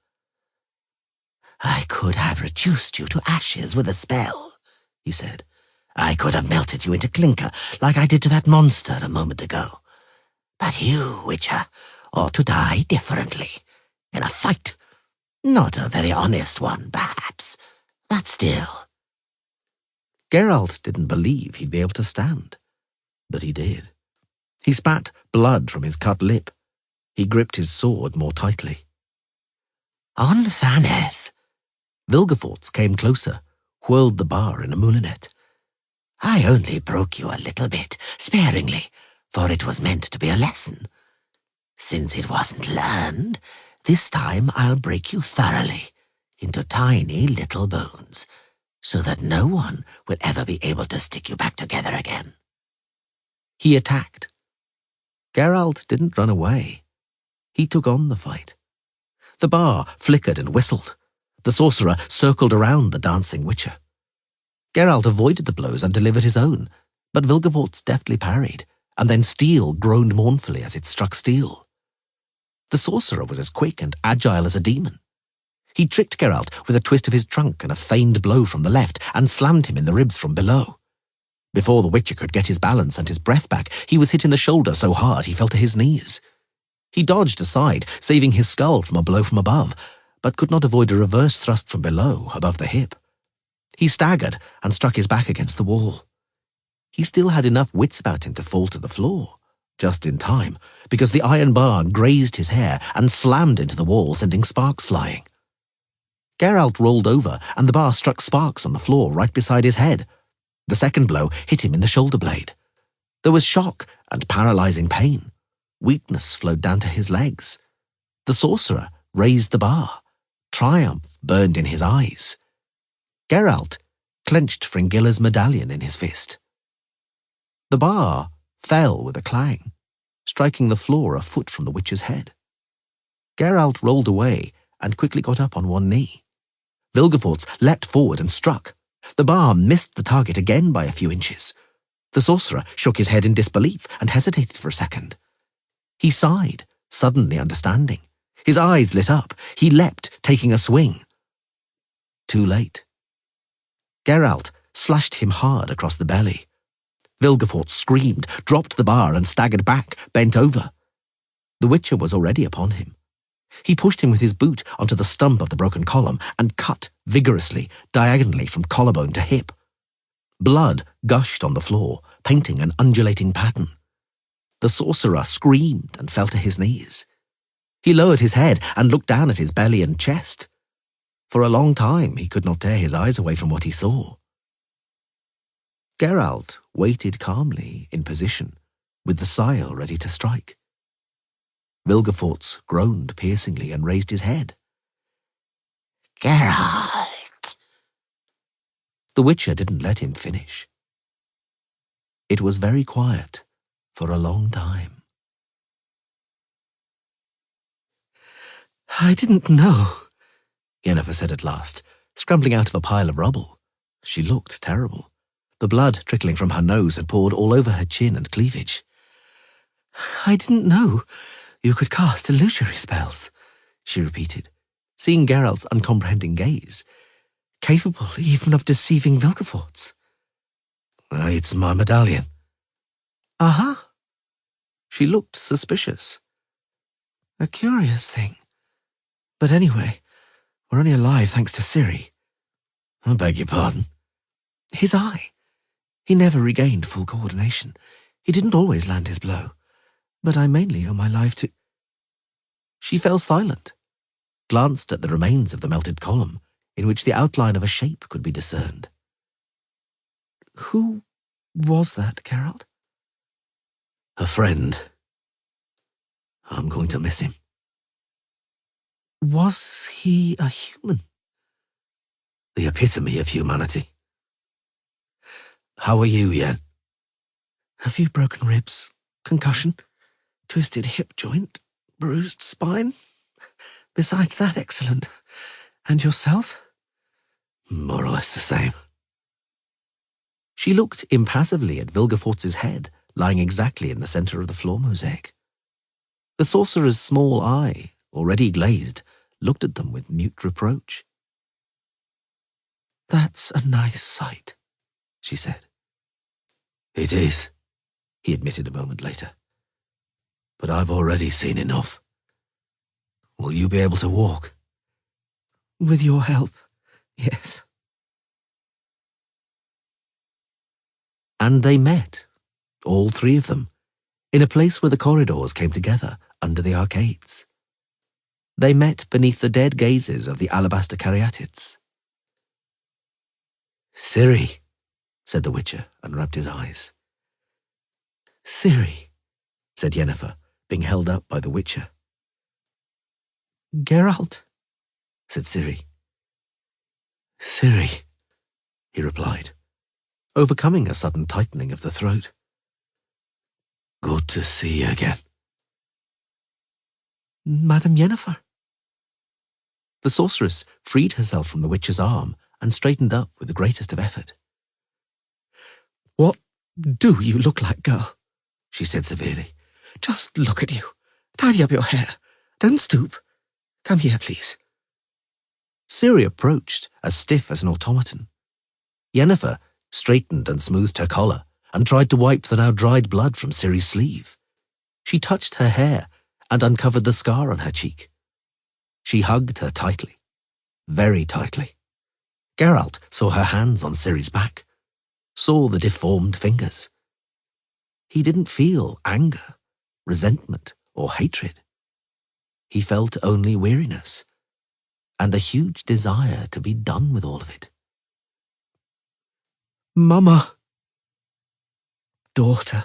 "I could have reduced you to ashes with a spell," he said. "I could have melted you into clinker like I did to that monster a moment ago. But you, Witcher, ought to die differently, in a fight. Not a very honest one, perhaps, but still." Geralt didn't believe he'd be able to stand, but he did. He spat blood from his cut lip. He gripped his sword more tightly. "On Thaneth." Vilgefortz came closer, whirled the bar in a moulinet. "I only broke you a little bit, sparingly, for it was meant to be a lesson. Since it wasn't learned, this time I'll break you thoroughly, into tiny little bones, so that no one will ever be able to stick you back together again." He attacked. Geralt didn't run away. He took on the fight. The bar flickered and whistled. The sorcerer circled around the dancing Witcher. Geralt avoided the blows and delivered his own, but Vilgefortz deftly parried, and then steel groaned mournfully as it struck steel. The sorcerer was as quick and agile as a demon. He tricked Geralt with a twist of his trunk and a feigned blow from the left, and slammed him in the ribs from below. Before the Witcher could get his balance and his breath back, he was hit in the shoulder so hard he fell to his knees. He dodged aside, saving his skull from a blow from above, but could not avoid a reverse thrust from below, above the hip. He staggered and struck his back against the wall. He still had enough wits about him to fall to the floor, just in time, because the iron bar grazed his hair and slammed into the wall, sending sparks flying. Geralt rolled over, and the bar struck sparks on the floor right beside his head. The second blow hit him in the shoulder blade. There was shock and paralyzing pain. Weakness flowed down to his legs. The sorcerer raised the bar. Triumph burned in his eyes. Geralt clenched Fringilla's medallion in his fist. The bar fell with a clang, striking the floor a foot from the witch's head. Geralt rolled away and quickly got up on one knee. Vilgefortz leapt forward and struck. The bar missed the target again by a few inches. The sorcerer shook his head in disbelief and hesitated for a second. He sighed, suddenly understanding. His eyes lit up. He leapt, taking a swing. Too late. Geralt slashed him hard across the belly. Vilgefortz screamed, dropped the bar and staggered back, bent over. The Witcher was already upon him. He pushed him with his boot onto the stump of the broken column and cut vigorously, diagonally from collarbone to hip. Blood gushed on the floor, painting an undulating pattern. The sorcerer screamed and fell to his knees. He lowered his head and looked down at his belly and chest. For a long time he could not tear his eyes away from what he saw. Geralt waited calmly in position, with the scythe ready to strike. Vilgefortz groaned piercingly and raised his head. Geralt! The Witcher didn't let him finish. It was very quiet for a long time. I didn't know, Yennefer said at last, scrambling out of a pile of rubble. She looked terrible. The blood trickling from her nose had poured all over her chin and cleavage. I didn't know you could cast illusory spells, she repeated, seeing Geralt's uncomprehending gaze, capable even of deceiving Vilgefortz. It's my medallion. Uh-huh. She looked suspicious. A curious thing. But anyway, we're only alive thanks to Ciri. I beg your pardon. His eye. He never regained full coordination. He didn't always land his blow. But I mainly owe my life to... She fell silent, glanced at the remains of the melted column, in which the outline of a shape could be discerned. Who was that, Geralt? A friend. I'm going to miss him. Was he a human? The epitome of humanity. How are you, Yen? A few broken ribs, concussion, twisted hip joint, bruised spine. Besides that, excellent. And yourself? More or less the same. She looked impassively at Vilgefortz's head, lying exactly in the centre of the floor mosaic. The sorcerer's small eye, already glazed, looked at them with mute reproach. That's a nice sight, she said. It is, he admitted a moment later. But I've already seen enough. Will you be able to walk? With your help, yes. And they met, all three of them, in a place where the corridors came together under the arcades. They met beneath the dead gazes of the alabaster caryatids. Ciri, said the Witcher, and rubbed his eyes. Ciri, said Yennefer, being held up by the Witcher. Geralt, said Ciri. Ciri, he replied, overcoming a sudden tightening of the throat. Good to see you again. Madame Yennefer. The sorceress freed herself from the Witcher's arm and straightened up with the greatest of effort. What do you look like, girl? She said severely. Just look at you. Tidy up your hair. Don't stoop. Come here, please. Ciri approached, as stiff as an automaton. Yennefer straightened and smoothed her collar and tried to wipe the now dried blood from Ciri's sleeve. She touched her hair and uncovered the scar on her cheek. She hugged her tightly, very tightly. Geralt saw her hands on Ciri's back, saw the deformed fingers. He didn't feel anger, resentment, or hatred. He felt only weariness and a huge desire to be done with all of it. Mama. Daughter,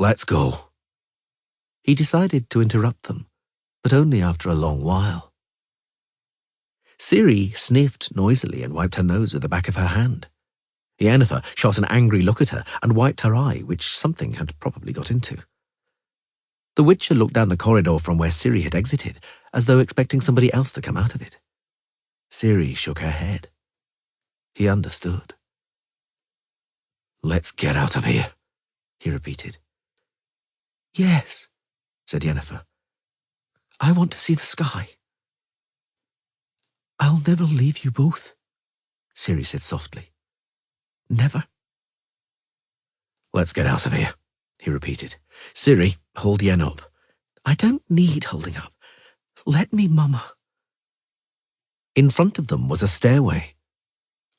Let's go. He decided to interrupt them, but only after a long while. Ciri sniffed noisily and wiped her nose with the back of her hand. Yennefer shot an angry look at her and wiped her eye, which something had probably got into. The Witcher looked down the corridor from where Ciri had exited, as though expecting somebody else to come out of it. Ciri shook her head. He understood. Let's get out of here, he repeated. Yes, said Yennefer. I want to see the sky. I'll never leave you both, Ciri said softly. Never. Let's get out of here, he repeated. Ciri, hold Yen up. I don't need holding up. Let me, Mama. In front of them was a stairway.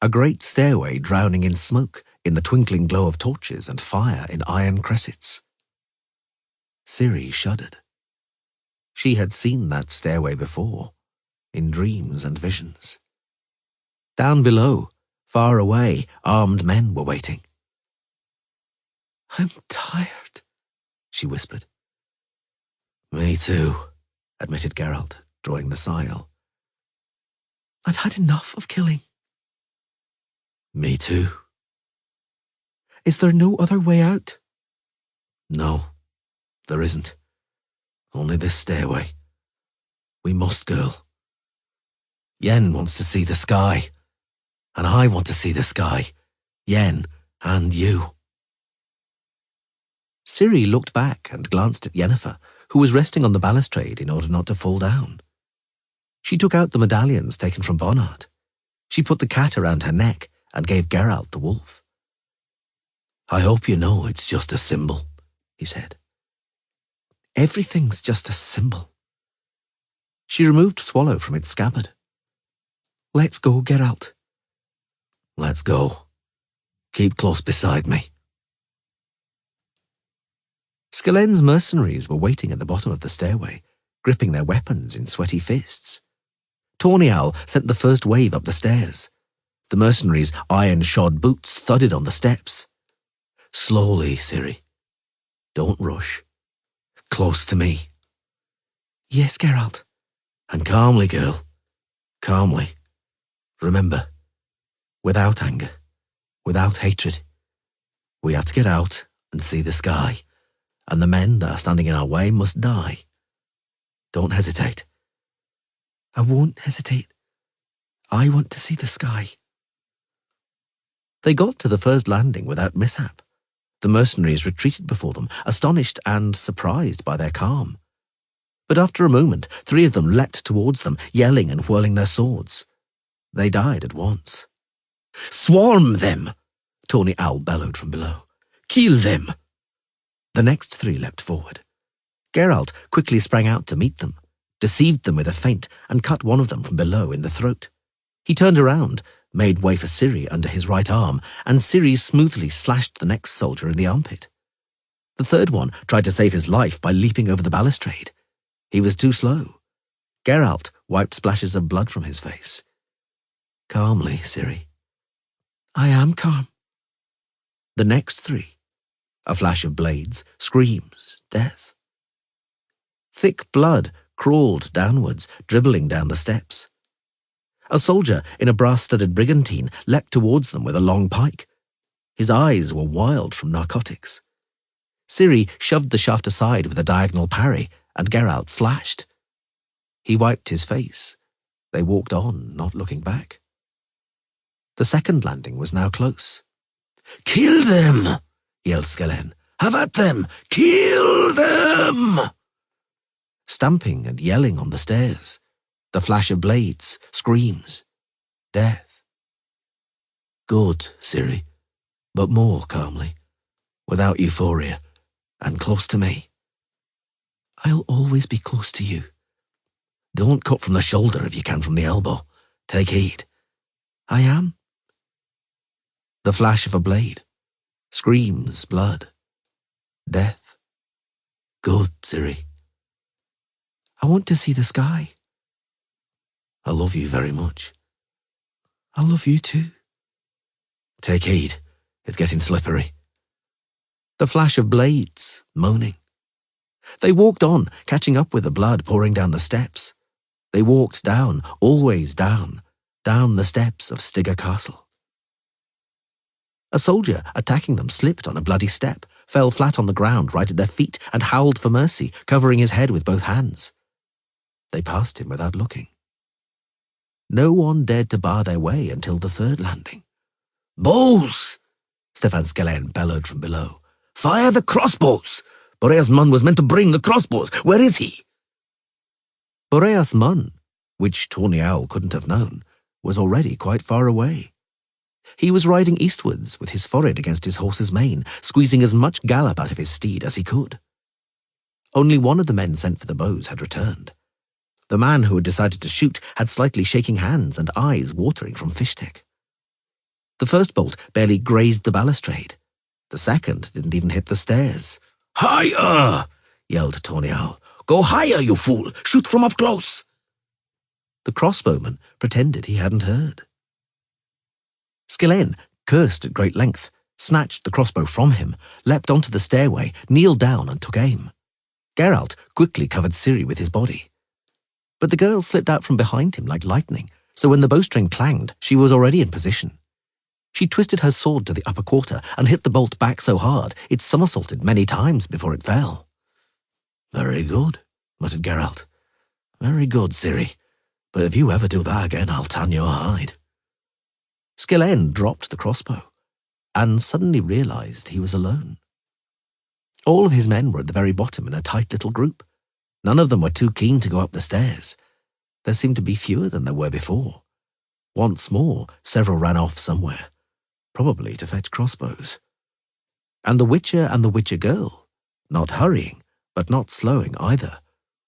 A great stairway drowning in smoke in the twinkling glow of torches and fire in iron cressets. Ciri shuddered. She had seen that stairway before, in dreams and visions. Down below, far away, armed men were waiting. I'm tired, she whispered. Me too, admitted Geralt, drawing the sigh. I've had enough of killing. Me too. Is there no other way out? No, there isn't. Only this stairway. We must, girl. Yen wants to see the sky, and I want to see the sky. Yen and you. Ciri looked back and glanced at Yennefer, who was resting on the balustrade in order not to fall down. She took out the medallions taken from Bonhart. She put the cat around her neck and gave Geralt the wolf. I hope you know it's just a symbol, he said. Everything's just a symbol. She removed Swallow from its scabbard. Let's go, Geralt. Let's go. Keep close beside me. Skelen's mercenaries were waiting at the bottom of the stairway, gripping their weapons in sweaty fists. Tawny Owl sent the first wave up the stairs. The mercenaries' iron-shod boots thudded on the steps. Slowly, Ciri. Don't rush. Close to me. Yes, Geralt. And calmly, girl. Calmly. Remember, without anger, without hatred. We have to get out and see the sky, and the men that are standing in our way must die. Don't hesitate. I won't hesitate. I want to see the sky. They got to the first landing without mishap. The mercenaries retreated before them, astonished and surprised by their calm. But after a moment, 3 of them leapt towards them, yelling and whirling their swords. They died at once. Swarm them! Tawny Owl bellowed from below. Kill them! The next 3 leapt forward. Geralt quickly sprang out to meet them, deceived them with a feint, and cut one of them from below in the throat. He turned around, made way for Ciri under his right arm, and Ciri smoothly slashed the next soldier in the armpit. The third one tried to save his life by leaping over the balustrade. He was too slow. Geralt wiped splashes of blood from his face. Calmly, Ciri. I am calm. The next 3. A flash of blades, screams, death. Thick blood crawled downwards, dribbling down the steps. A soldier in a brass-studded brigantine leapt towards them with a long pike. His eyes were wild from narcotics. Ciri shoved the shaft aside with a diagonal parry, and Geralt slashed. He wiped his face. They walked on, not looking back. The second landing was now close. Kill them! Yelled Skelen. Have at them! Kill them! Stamping and yelling on the stairs. The flash of blades, screams, death. Good, Ciri, but more calmly, without euphoria, and close to me. I'll always be close to you. Don't cut from the shoulder if you can from the elbow. Take heed. I am. The flash of a blade, screams, blood, death. Good, Ciri. I want to see the sky. I love you very much. I love you too. Take heed. It's getting slippery. The flash of blades, moaning. They walked on, catching up with the blood pouring down the steps. They walked down, always down the steps of Stigger Castle. A soldier attacking them slipped on a bloody step, fell flat on the ground right at their feet, and howled for mercy, covering his head with both hands. They passed him without looking. No one dared to bar their way until the third landing. "Bows!" Stefan Skellen bellowed from below. "Fire the crossbows! Boreas Munn was meant to bring the crossbows. Where is he?" Boreas Munn, which Tawny Owl couldn't have known, was already quite far away. He was riding eastwards with his forehead against his horse's mane, squeezing as much gallop out of his steed as he could. Only one of the men sent for the bows had returned. The man who had decided to shoot had slightly shaking hands and eyes watering from fish-tech. The first bolt barely grazed the balustrade. The second didn't even hit the stairs. "Higher!" yelled Tawny Owl. "Go higher, you fool! Shoot from up close!" The crossbowman pretended he hadn't heard. Skellen cursed at great length, snatched the crossbow from him, leapt onto the stairway, kneeled down and took aim. Geralt quickly covered Ciri with his body. But the girl slipped out from behind him like lightning, so when the bowstring clanged, she was already in position. She twisted her sword to the upper quarter and hit the bolt back so hard it somersaulted many times before it fell. "Very good," muttered Geralt. "Very good, Ciri. But if you ever do that again, I'll tan your hide." Skellen dropped the crossbow and suddenly realized he was alone. All of his men were at the very bottom in a tight little group. None of them were too keen to go up the stairs. There seemed to be fewer than there were before. Once more, several ran off somewhere, probably to fetch crossbows. And the Witcher and the Witcher girl, not hurrying, but not slowing either,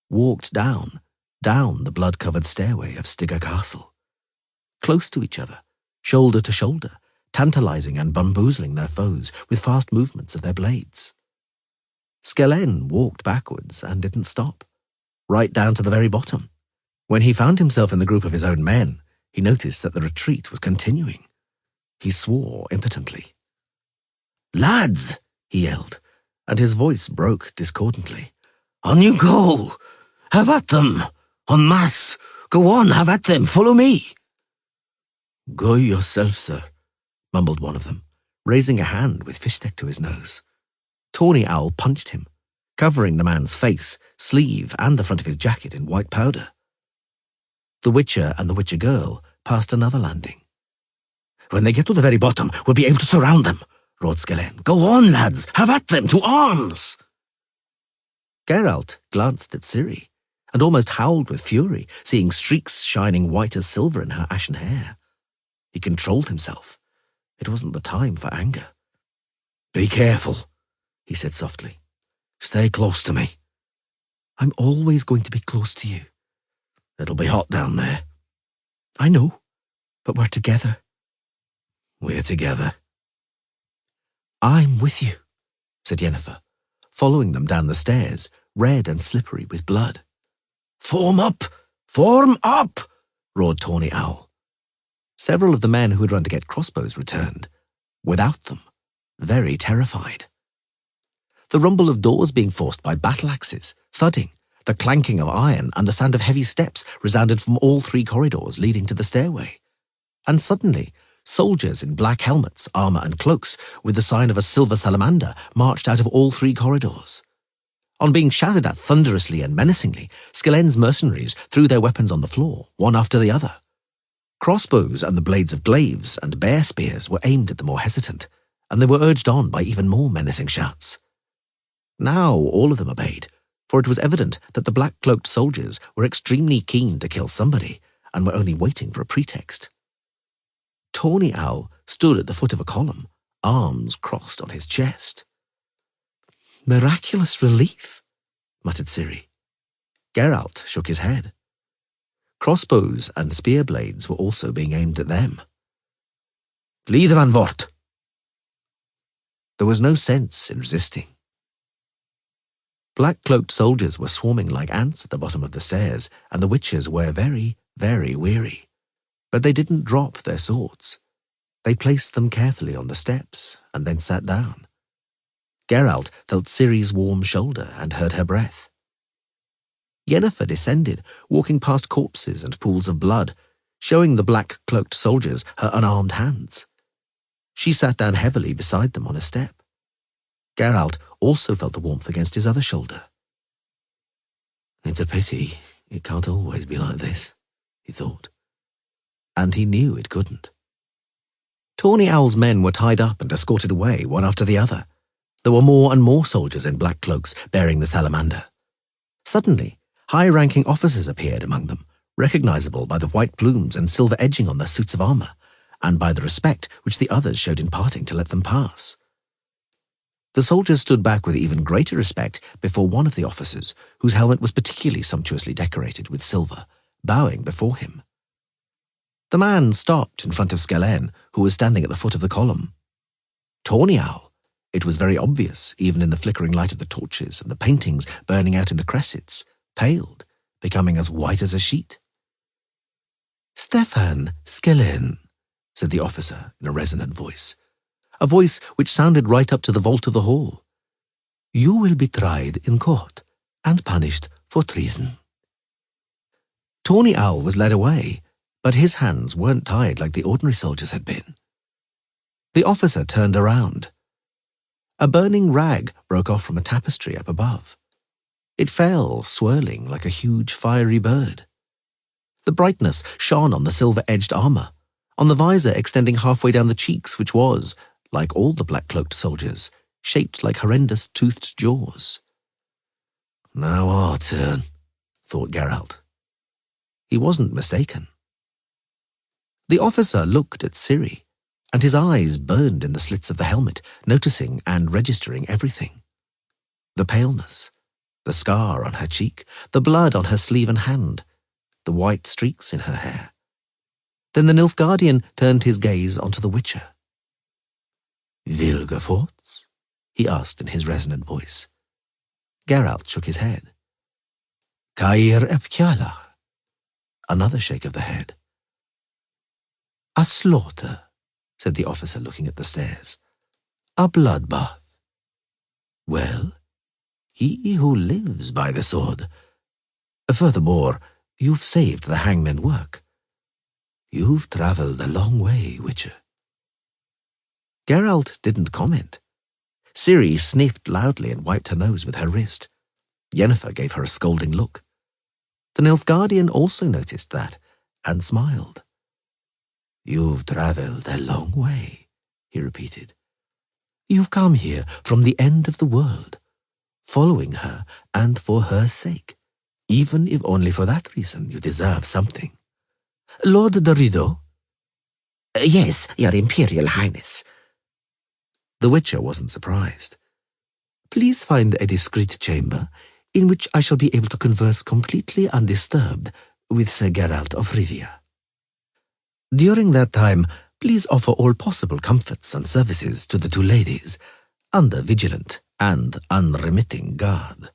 walked down the blood-covered stairway of Stigger Castle. Close to each other, shoulder to shoulder, tantalizing and bamboozling their foes with fast movements of their blades. Skellen walked backwards and didn't stop, right down to the very bottom. When he found himself in the group of his own men, he noticed that the retreat was continuing. He swore impotently. "Lads!" he yelled, and his voice broke discordantly. "On you go! Have at them! En masse! Go on, have at them! Follow me!" "Go yourself, sir," mumbled one of them, raising a hand with fish-tech to his nose. Tawny Owl punched him, covering the man's face, sleeve, and the front of his jacket in white powder. The Witcher and the Witcher girl passed another landing. "When they get to the very bottom, we'll be able to surround them," roared Skellen. "Go on, lads! Have at them! To arms!" Geralt glanced at Ciri and almost howled with fury, seeing streaks shining white as silver in her ashen hair. He controlled himself. It wasn't the time for anger. "Be careful," he said softly. "Stay close to me." "I'm always going to be close to you." "It'll be hot down there." "I know, but we're together." "We're together." "I'm with you," said Yennefer, following them down the stairs, red and slippery with blood. "Form up! Form up!" roared Tawny Owl. Several of the men who had run to get crossbows returned, without them, very terrified. The rumble of doors being forced by battle-axes, thudding, the clanking of iron, and the sound of heavy steps resounded from all three corridors leading to the stairway. And suddenly, soldiers in black helmets, armor, and cloaks, with the sign of a silver salamander, marched out of all three corridors. On being shouted at thunderously and menacingly, Skellen's mercenaries threw their weapons on the floor, one after the other. Crossbows and the blades of glaives and bear spears were aimed at the more hesitant, and they were urged on by even more menacing shouts. Now all of them obeyed, for it was evident that the black-cloaked soldiers were extremely keen to kill somebody and were only waiting for a pretext. Tawny Owl stood at the foot of a column, arms crossed on his chest. "Miraculous relief," muttered Ciri. Geralt shook his head. Crossbows and spear blades were also being aimed at them. "Lead van Vort!" There was no sense in resisting. Black-cloaked soldiers were swarming like ants at the bottom of the stairs, and the witches were very, very weary. But they didn't drop their swords. They placed them carefully on the steps and then sat down. Geralt felt Ciri's warm shoulder and heard her breath. Yennefer descended, walking past corpses and pools of blood, showing the black-cloaked soldiers her unarmed hands. She sat down heavily beside them on a step. Geralt also felt the warmth against his other shoulder. "It's a pity it can't always be like this," he thought. And he knew it couldn't. Tawny Owl's men were tied up and escorted away, one after the other. There were more and more soldiers in black cloaks bearing the salamander. Suddenly, high-ranking officers appeared among them, recognizable by the white plumes and silver edging on their suits of armor, and by the respect which the others showed in parting to let them pass. The soldiers stood back with even greater respect before one of the officers, whose helmet was particularly sumptuously decorated with silver, bowing before him. The man stopped in front of Skellen, who was standing at the foot of the column. Tawny Owl, it was very obvious, even in the flickering light of the torches and the paintings burning out in the cressets, paled, becoming as white as a sheet. "Stefan Skellen," said the officer in a resonant voice, a voice which sounded right up to the vault of the hall. "You will be tried in court and punished for treason." Tawny Owl was led away, but his hands weren't tied like the ordinary soldiers had been. The officer turned around. A burning rag broke off from a tapestry up above. It fell, swirling like a huge fiery bird. The brightness shone on the silver-edged armor, on the visor extending halfway down the cheeks, which was, like all the black-cloaked soldiers, shaped like horrendous toothed jaws. "Now our turn," thought Geralt. He wasn't mistaken. The officer looked at Ciri, and his eyes burned in the slits of the helmet, noticing and registering everything. The paleness, the scar on her cheek, the blood on her sleeve and hand, the white streaks in her hair. Then the Nilfgaardian turned his gaze onto the Witcher. "Vilgefortz?" he asked in his resonant voice. Geralt shook his head. "Cair Epkialach?" Another shake of the head. "A slaughter," said the officer, looking at the stairs. "A bloodbath. Well, he who lives by the sword. Furthermore, you've saved the hangman work. You've travelled a long way, Witcher." Geralt didn't comment. Ciri sniffed loudly and wiped her nose with her wrist. Yennefer gave her a scolding look. The Nilfgaardian also noticed that, and smiled. "You've travelled a long way," he repeated. "You've come here from the end of the world, following her and for her sake, even if only for that reason you deserve something. Lord de Rideau?" "Yes, Your Imperial Highness." The Witcher wasn't surprised. "Please find a discreet chamber in which I shall be able to converse completely undisturbed with Sir Geralt of Rivia. During that time, please offer all possible comforts and services to the two ladies, under vigilant and unremitting guard."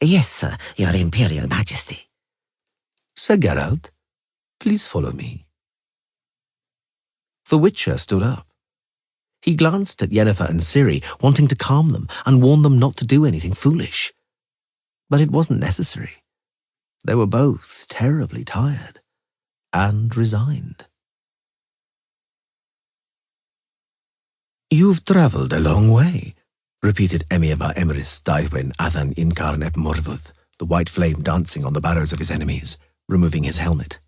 "Yes, sir, Your Imperial Majesty." "Sir Geralt, please follow me." The Witcher stood up. He glanced at Yennefer and Ciri, wanting to calm them and warn them not to do anything foolish. But it wasn't necessary. They were both terribly tired and resigned. "You've travelled a long way," repeated Emiava Emrys Daithwen Athan Incarn Ep Morvuth, the white flame dancing on the barrows of his enemies, removing his helmet.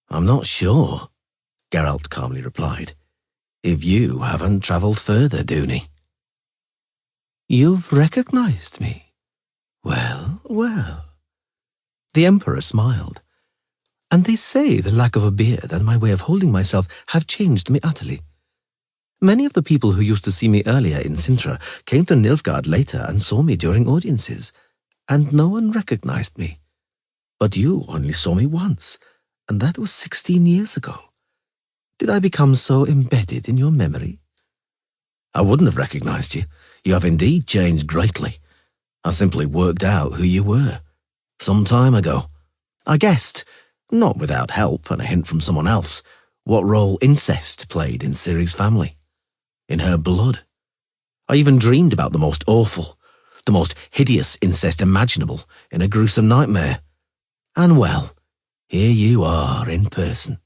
"I'm not sure," Geralt calmly replied, "if you haven't travelled further, Dooney." "You've recognized me. Well, well." The Emperor smiled. "And they say the lack of a beard and my way of holding myself have changed me utterly. Many of the people who used to see me earlier in Sintra came to Nilfgaard later and saw me during audiences, and no one recognized me. But you only saw me once, and that was 16 years ago. Did I become so embedded in your memory?" "I wouldn't have recognized you. You have indeed changed greatly. I simply worked out who you were. Some time ago. I guessed, not without help and a hint from someone else, what role incest played in Ciri's family. In her blood. I even dreamed about the most awful, the most hideous incest imaginable in a gruesome nightmare. And well, here you are in person."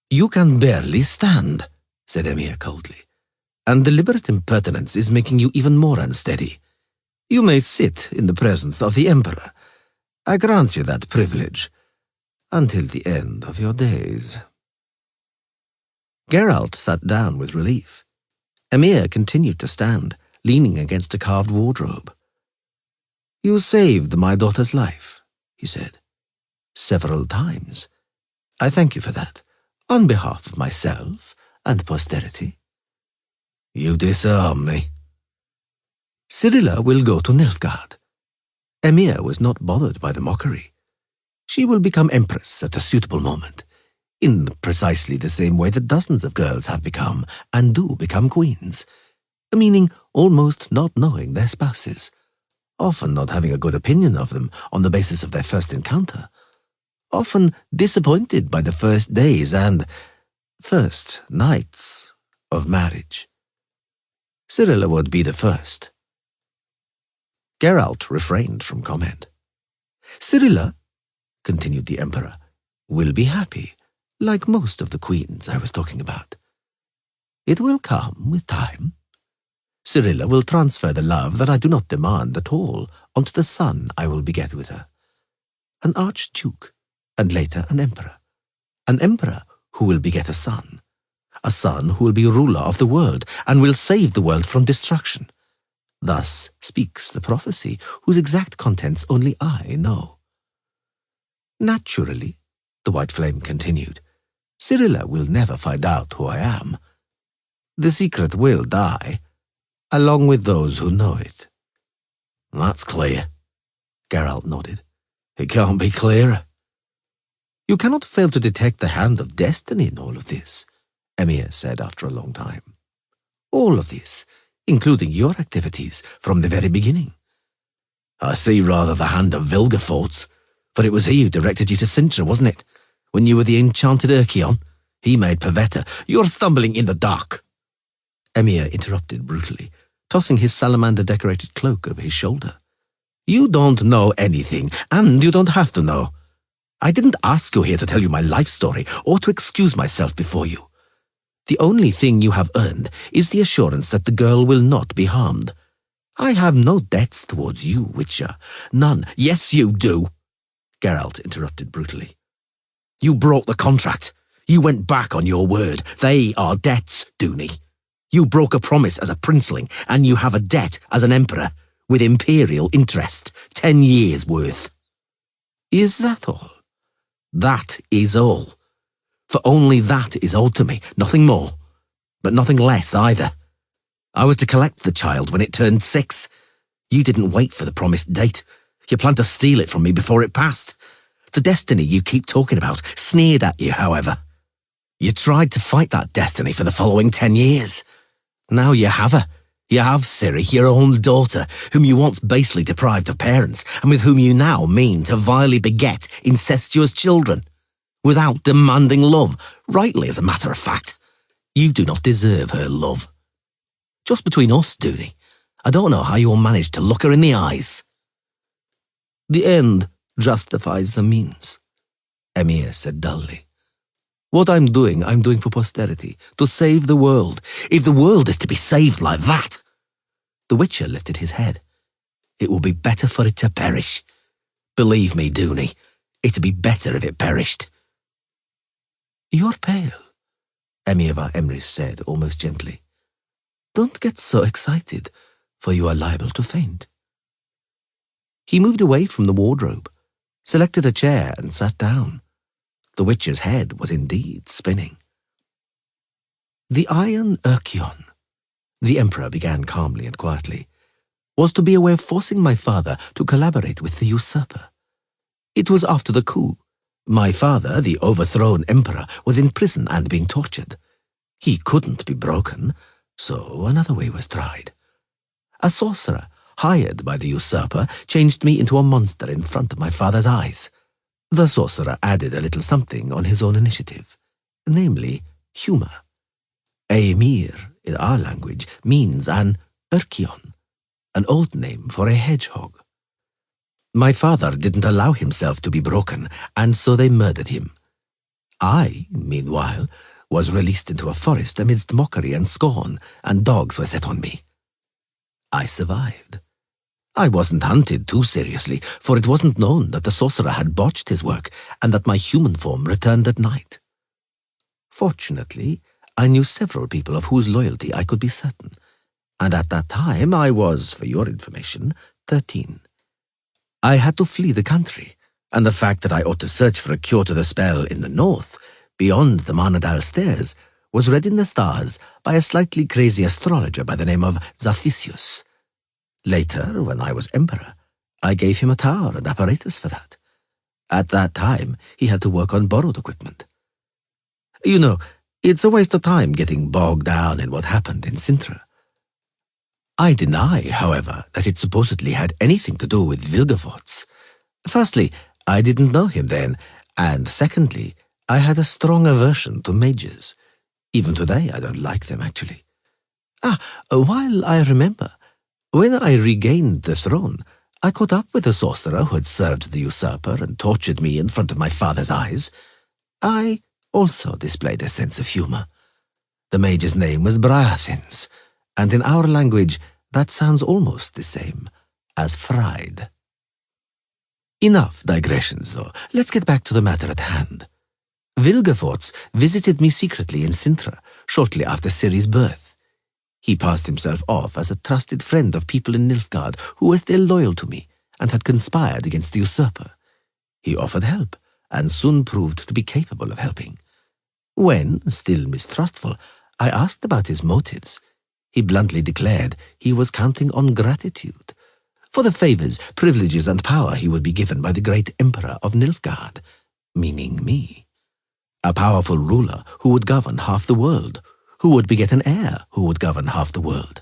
"You can barely stand," said Emir coldly, "and deliberate impertinence is making you even more unsteady. You may sit in the presence of the Emperor. I grant you that privilege, until the end of your days." Geralt sat down with relief. Emir continued to stand, leaning against a carved wardrobe. "You saved my daughter's life," he said, "several times. I thank you for that, on behalf of myself and posterity." "You disarm me." "Cirilla will go to Nilfgaard." Emir was not bothered by the mockery. "She will become empress at a suitable moment, in precisely the same way that dozens of girls have become and do become queens, meaning almost not knowing their spouses, often not having a good opinion of them on the basis of their first encounter, often disappointed by the first days and first nights of marriage. Cirilla would be the first." Geralt refrained from comment. "Cirilla," continued the Emperor, "will be happy, like most of the queens I was talking about. It will come with time. Cirilla will transfer the love that I do not demand at all onto the son I will beget with her. An archduke, and later an emperor who will beget a son who will be ruler of the world and will save the world from destruction. Thus speaks the prophecy, whose exact contents only I know. Naturally," the White Flame continued, "Cirilla will never find out who I am. The secret will die, along with those who know it." "That's clear," Geralt nodded. "It can't be clearer." "You cannot fail to detect the hand of destiny in all of this," Emir said after a long time. "All of this, including your activities from the very beginning." "I see rather the hand of Vilgefortz, for it was he who directed you to Sintra, wasn't it? When you were the enchanted Urkion, he made Pavetta. You're stumbling in the dark." Emir interrupted brutally, tossing his salamander-decorated cloak over his shoulder. "You don't know anything, and you don't have to know. I didn't ask you here to tell you my life story or to excuse myself before you. The only thing you have earned is the assurance that the girl will not be harmed. I have no debts towards you, Witcher. None." "Yes, you do," Geralt interrupted brutally. "You broke the contract. You went back on your word. They are debts, Dooney. You broke a promise as a princeling, and you have a debt as an emperor, with imperial interest, 10 years' worth." "Is that all?" "That is all. For only that is owed to me, nothing more, but nothing less either. I was to collect the child when it turned 6. You didn't wait for the promised date. You planned to steal it from me before it passed. The destiny you keep talking about sneered at you, however. You tried to fight that destiny for the following 10 years. Now you have her. You have Ciri, your own daughter, whom you once basely deprived of parents, and with whom you now mean to vilely beget incestuous children, without demanding love, rightly as a matter of fact. You do not deserve her love. Just between us, Dooney, I don't know how you will manage to look her in the eyes." "The end justifies the means," Emir said dully. "What I'm doing for posterity, to save the world. If the world is to be saved like that—" The Witcher lifted his head. "It will be better for it to perish. Believe me, Dooney, it'd be better if it perished." "You're pale," Emir var Emrys said almost gently. "Don't get so excited, for you are liable to faint." He moved away from the wardrobe, selected a chair and sat down. The Witcher's head was indeed spinning. "The Iron Urkion," the Emperor began calmly and quietly, "was to be a way of forcing my father to collaborate with the usurper. It was after the coup. My father, the overthrown Emperor, was in prison and being tortured. He couldn't be broken, so another way was tried. A sorcerer, hired by the usurper, changed me into a monster in front of my father's eyes. The sorcerer added a little something on his own initiative, namely, humor. Aemir, in our language, means an Urkion, an old name for a hedgehog. My father didn't allow himself to be broken, and so they murdered him. I, meanwhile, was released into a forest amidst mockery and scorn, and dogs were set on me. I survived. I wasn't hunted too seriously, for it wasn't known that the sorcerer had botched his work and that my human form returned at night. Fortunately, I knew several people of whose loyalty I could be certain, and at that time I was, for your information, 13. I had to flee the country, and the fact that I ought to search for a cure to the spell in the north, beyond the Marnadal stairs, was read in the stars by a slightly crazy astrologer by the name of Zathisius. Later, when I was emperor, I gave him a tower and apparatus for that. At that time, he had to work on borrowed equipment. You know, it's a waste of time getting bogged down in what happened in Sintra. I deny, however, that it supposedly had anything to do with Vilgefortz. Firstly, I didn't know him then, and secondly, I had a strong aversion to mages. Even today, I don't like them, actually. While I remember, when I regained the throne, I caught up with the sorcerer who had served the usurper and tortured me in front of my father's eyes. I also displayed a sense of humor. The mage's name was Briathins, and in our language, that sounds almost the same as fried. Enough digressions, though. Let's get back to the matter at hand. Vilgefortz visited me secretly in Sintra shortly after Ciri's birth. He passed himself off as a trusted friend of people in Nilfgaard who were still loyal to me and had conspired against the usurper. He offered help and soon proved to be capable of helping. When, still mistrustful, I asked about his motives, he bluntly declared he was counting on gratitude for the favors, privileges, and power he would be given by the great emperor of Nilfgaard, meaning me. A powerful ruler who would govern half the world, who would beget an heir who would govern half the world.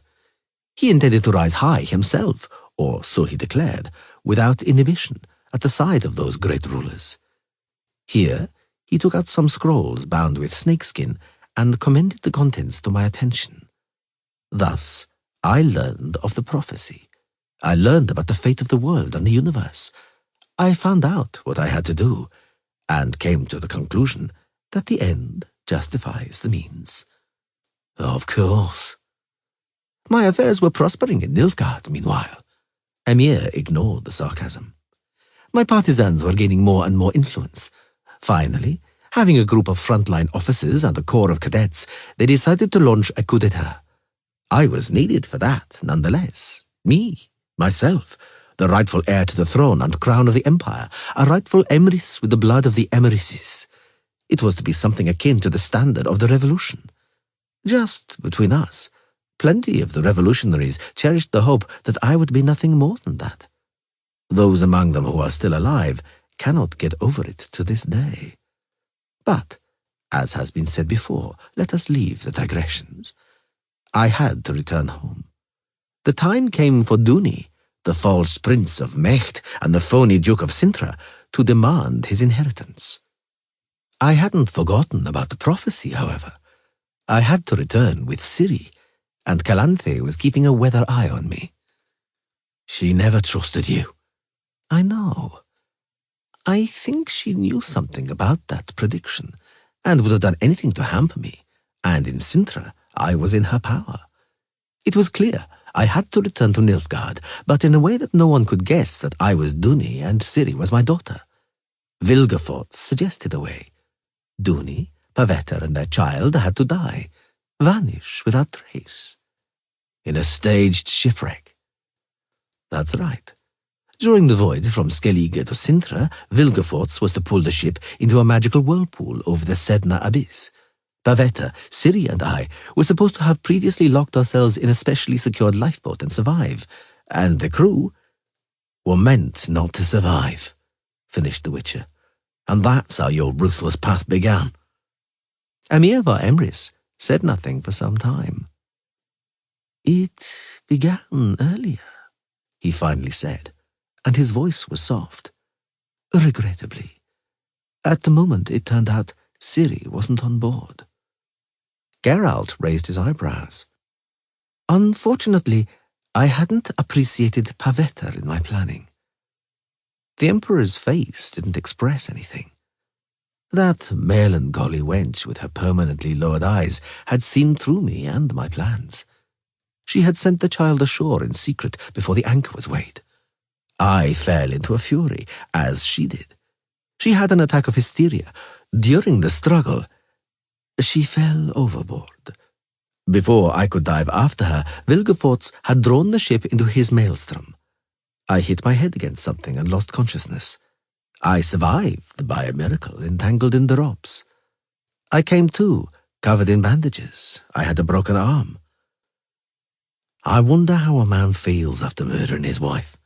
He intended to rise high himself, or so he declared, without inhibition, at the side of those great rulers. Here, he took out some scrolls bound with snakeskin and commended the contents to my attention. Thus, I learned of the prophecy. I learned about the fate of the world and the universe. I found out what I had to do, and came to the conclusion that the end justifies the means. Of course. My affairs were prospering in Nilfgaard, meanwhile. Emir ignored the sarcasm. My partisans were gaining more and more influence. Finally, having a group of frontline officers and a corps of cadets, they decided to launch a coup d'etat. I was needed for that, nonetheless. Me, myself, the rightful heir to the throne and crown of the empire, a rightful Emrys with the blood of the Emryses. It was to be something akin to the standard of the revolution. Just between us, plenty of the revolutionaries cherished the hope that I would be nothing more than that. Those among them who are still alive cannot get over it to this day. But, as has been said before, let us leave the digressions. I had to return home. The time came for Duni, the false prince of Mecht and the phony Duke of Sintra, to demand his inheritance. I hadn't forgotten about the prophecy, however. I had to return with Ciri, and Calanthe was keeping a weather eye on me. She never trusted you. I know. I think she knew something about that prediction, and would have done anything to hamper me, and in Sintra I was in her power. It was clear I had to return to Nilfgaard, but in a way that no one could guess that I was Duni and Ciri was my daughter. Vilgefortz suggested a way. Duni, Pavetta, and their child had to die, vanish without trace, in a staged shipwreck. That's right. During the voyage from Skellige to Sintra, Vilgefortz was to pull the ship into a magical whirlpool over the Sedna abyss. Pavetta, Ciri, and I were supposed to have previously locked ourselves in a specially secured lifeboat and survive, and the crew were meant not to survive, finished the Witcher. And that's how your ruthless path began. Emir var Emrys said nothing for some time. It began earlier, he finally said, and his voice was soft. Regrettably. At the moment, it turned out Ciri wasn't on board. Geralt raised his eyebrows. Unfortunately, I hadn't appreciated Pavetta in my planning. The Emperor's face didn't express anything. That melancholy wench with her permanently lowered eyes had seen through me and my plans. She had sent the child ashore in secret before the anchor was weighed. I fell into a fury, as she did. She had an attack of hysteria. During the struggle, she fell overboard. Before I could dive after her, Vilgefortz had drawn the ship into his maelstrom. I hit my head against something and lost consciousness. I survived by a miracle, entangled in the ropes. I came to, covered in bandages. I had a broken arm. I wonder how a man feels after murdering his wife,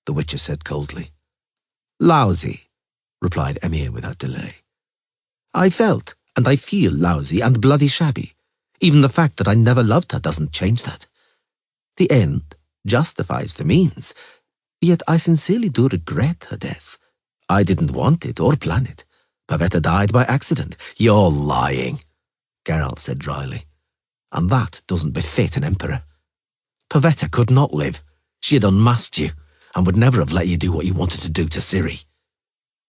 the Witcher said coldly. Lousy, replied Emir without delay. I felt, and I feel lousy and bloody shabby. Even the fact that I never loved her doesn't change that. The end justifies the means, yet I sincerely do regret her death. I didn't want it or plan it. Pavetta died by accident. You're lying, Geralt said dryly. And that doesn't befit an emperor. Pavetta could not live. She had unmasked you, and would never have let you do what you wanted to do to Ciri.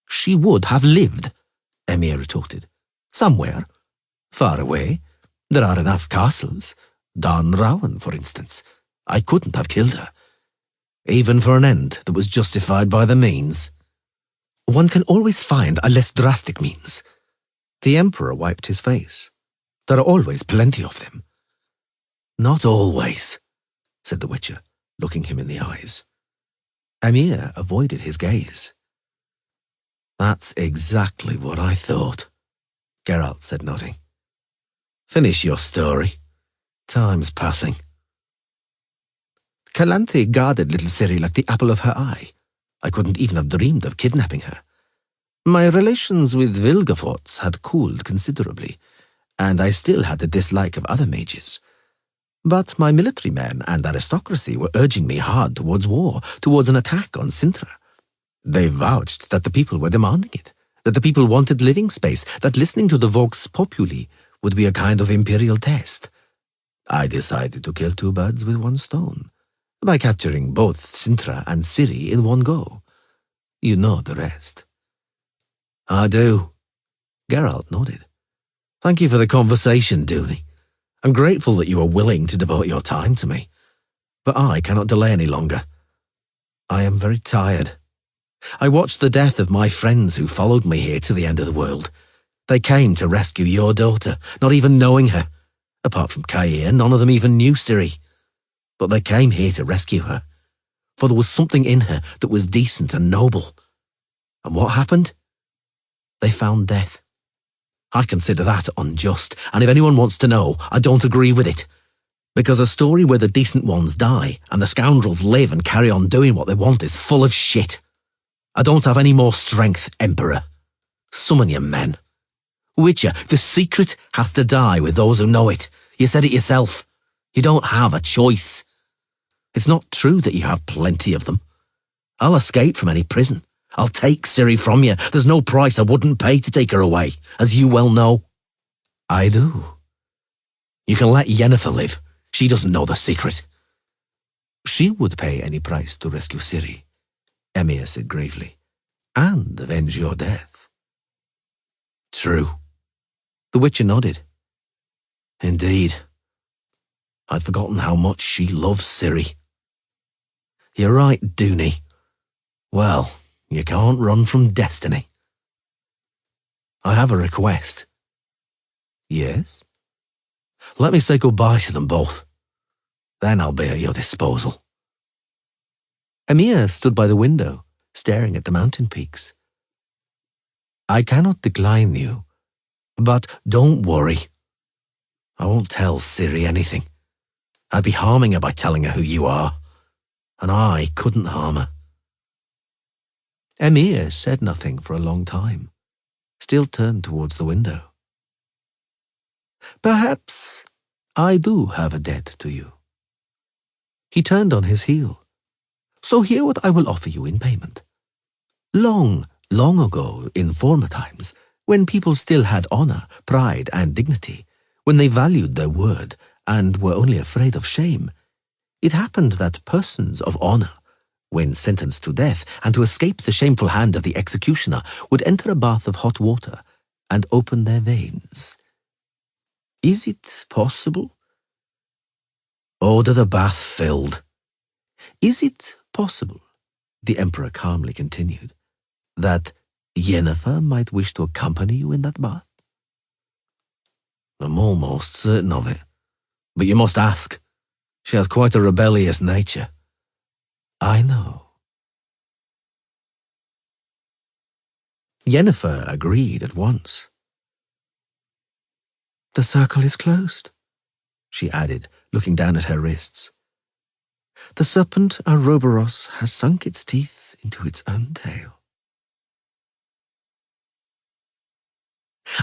She would have lived, Emir retorted. Somewhere. Far away. There are enough castles. Don Rowan, for instance. I couldn't have killed her. Even for an end that was justified by the means. One can always find a less drastic means. The Emperor wiped his face. There are always plenty of them. Not always, said the Witcher, looking him in the eyes. Emir avoided his gaze. That's exactly what I thought, Geralt said, nodding. Finish your story. Time's passing. Calanthe guarded little Ciri like the apple of her eye. I couldn't even have dreamed of kidnapping her. My relations with Vilgefortz had cooled considerably, and I still had a dislike of other mages. But my military men and aristocracy were urging me hard towards war, towards an attack on Sintra. They vouched that the people were demanding it, that the people wanted living space, that listening to the Vox Populi would be a kind of imperial test. I decided to kill two birds with one stone, by capturing both Sintra and Ciri in one go. You know the rest. I do. Geralt nodded. Thank you for the conversation, Dooney. I'm grateful that you are willing to devote your time to me. But I cannot delay any longer. I am very tired. I watched the death of my friends who followed me here to the end of the world. They came to rescue your daughter, not even knowing her. Apart from Kair, none of them even knew Ciri. But they came here to rescue her, for there was something in her that was decent and noble. And what happened? They found death. I consider that unjust, and if anyone wants to know, I don't agree with it. Because a story where the decent ones die and the scoundrels live and carry on doing what they want is full of shit. I don't have any more strength, Emperor. Summon your men. Witcher, the secret has to die with those who know it. You said it yourself. You don't have a choice. It's not true that you have plenty of them. I'll escape from any prison. I'll take Ciri from you. There's no price I wouldn't pay to take her away, as you well know. I do. You can let Yennefer live. She doesn't know the secret. She would pay any price to rescue Ciri, Emir said gravely, and avenge your death. True. The Witcher nodded. Indeed. I'd forgotten how much she loves Ciri. You're right, Dooney. Well, you can't run from destiny. I have a request. Yes? Let me say goodbye to them both. Then I'll be at your disposal. Emir stood by the window, staring at the mountain peaks. I cannot decline you, but don't worry. I won't tell Ciri anything. I'd be harming her by telling her who you are, and I couldn't harm her. Emir said nothing for a long time, still turned towards the window. Perhaps I do have a debt to you. He turned on his heel. So hear what I will offer you in payment. Long, long ago, in former times, when people still had honor, pride, and dignity, when they valued their word and were only afraid of shame, It happened that persons of honour, when sentenced to death, and to escape the shameful hand of the executioner, would enter a bath of hot water and open their veins. Is it possible? Order the bath filled. Is it possible, the Emperor calmly continued, that Yennefer might wish to accompany you in that bath? I'm almost certain of it, but you must ask. She has quite a rebellious nature. I know. Yennefer agreed at once. The circle is closed, she added, looking down at her wrists. The serpent Ouroboros has sunk its teeth into its own tail.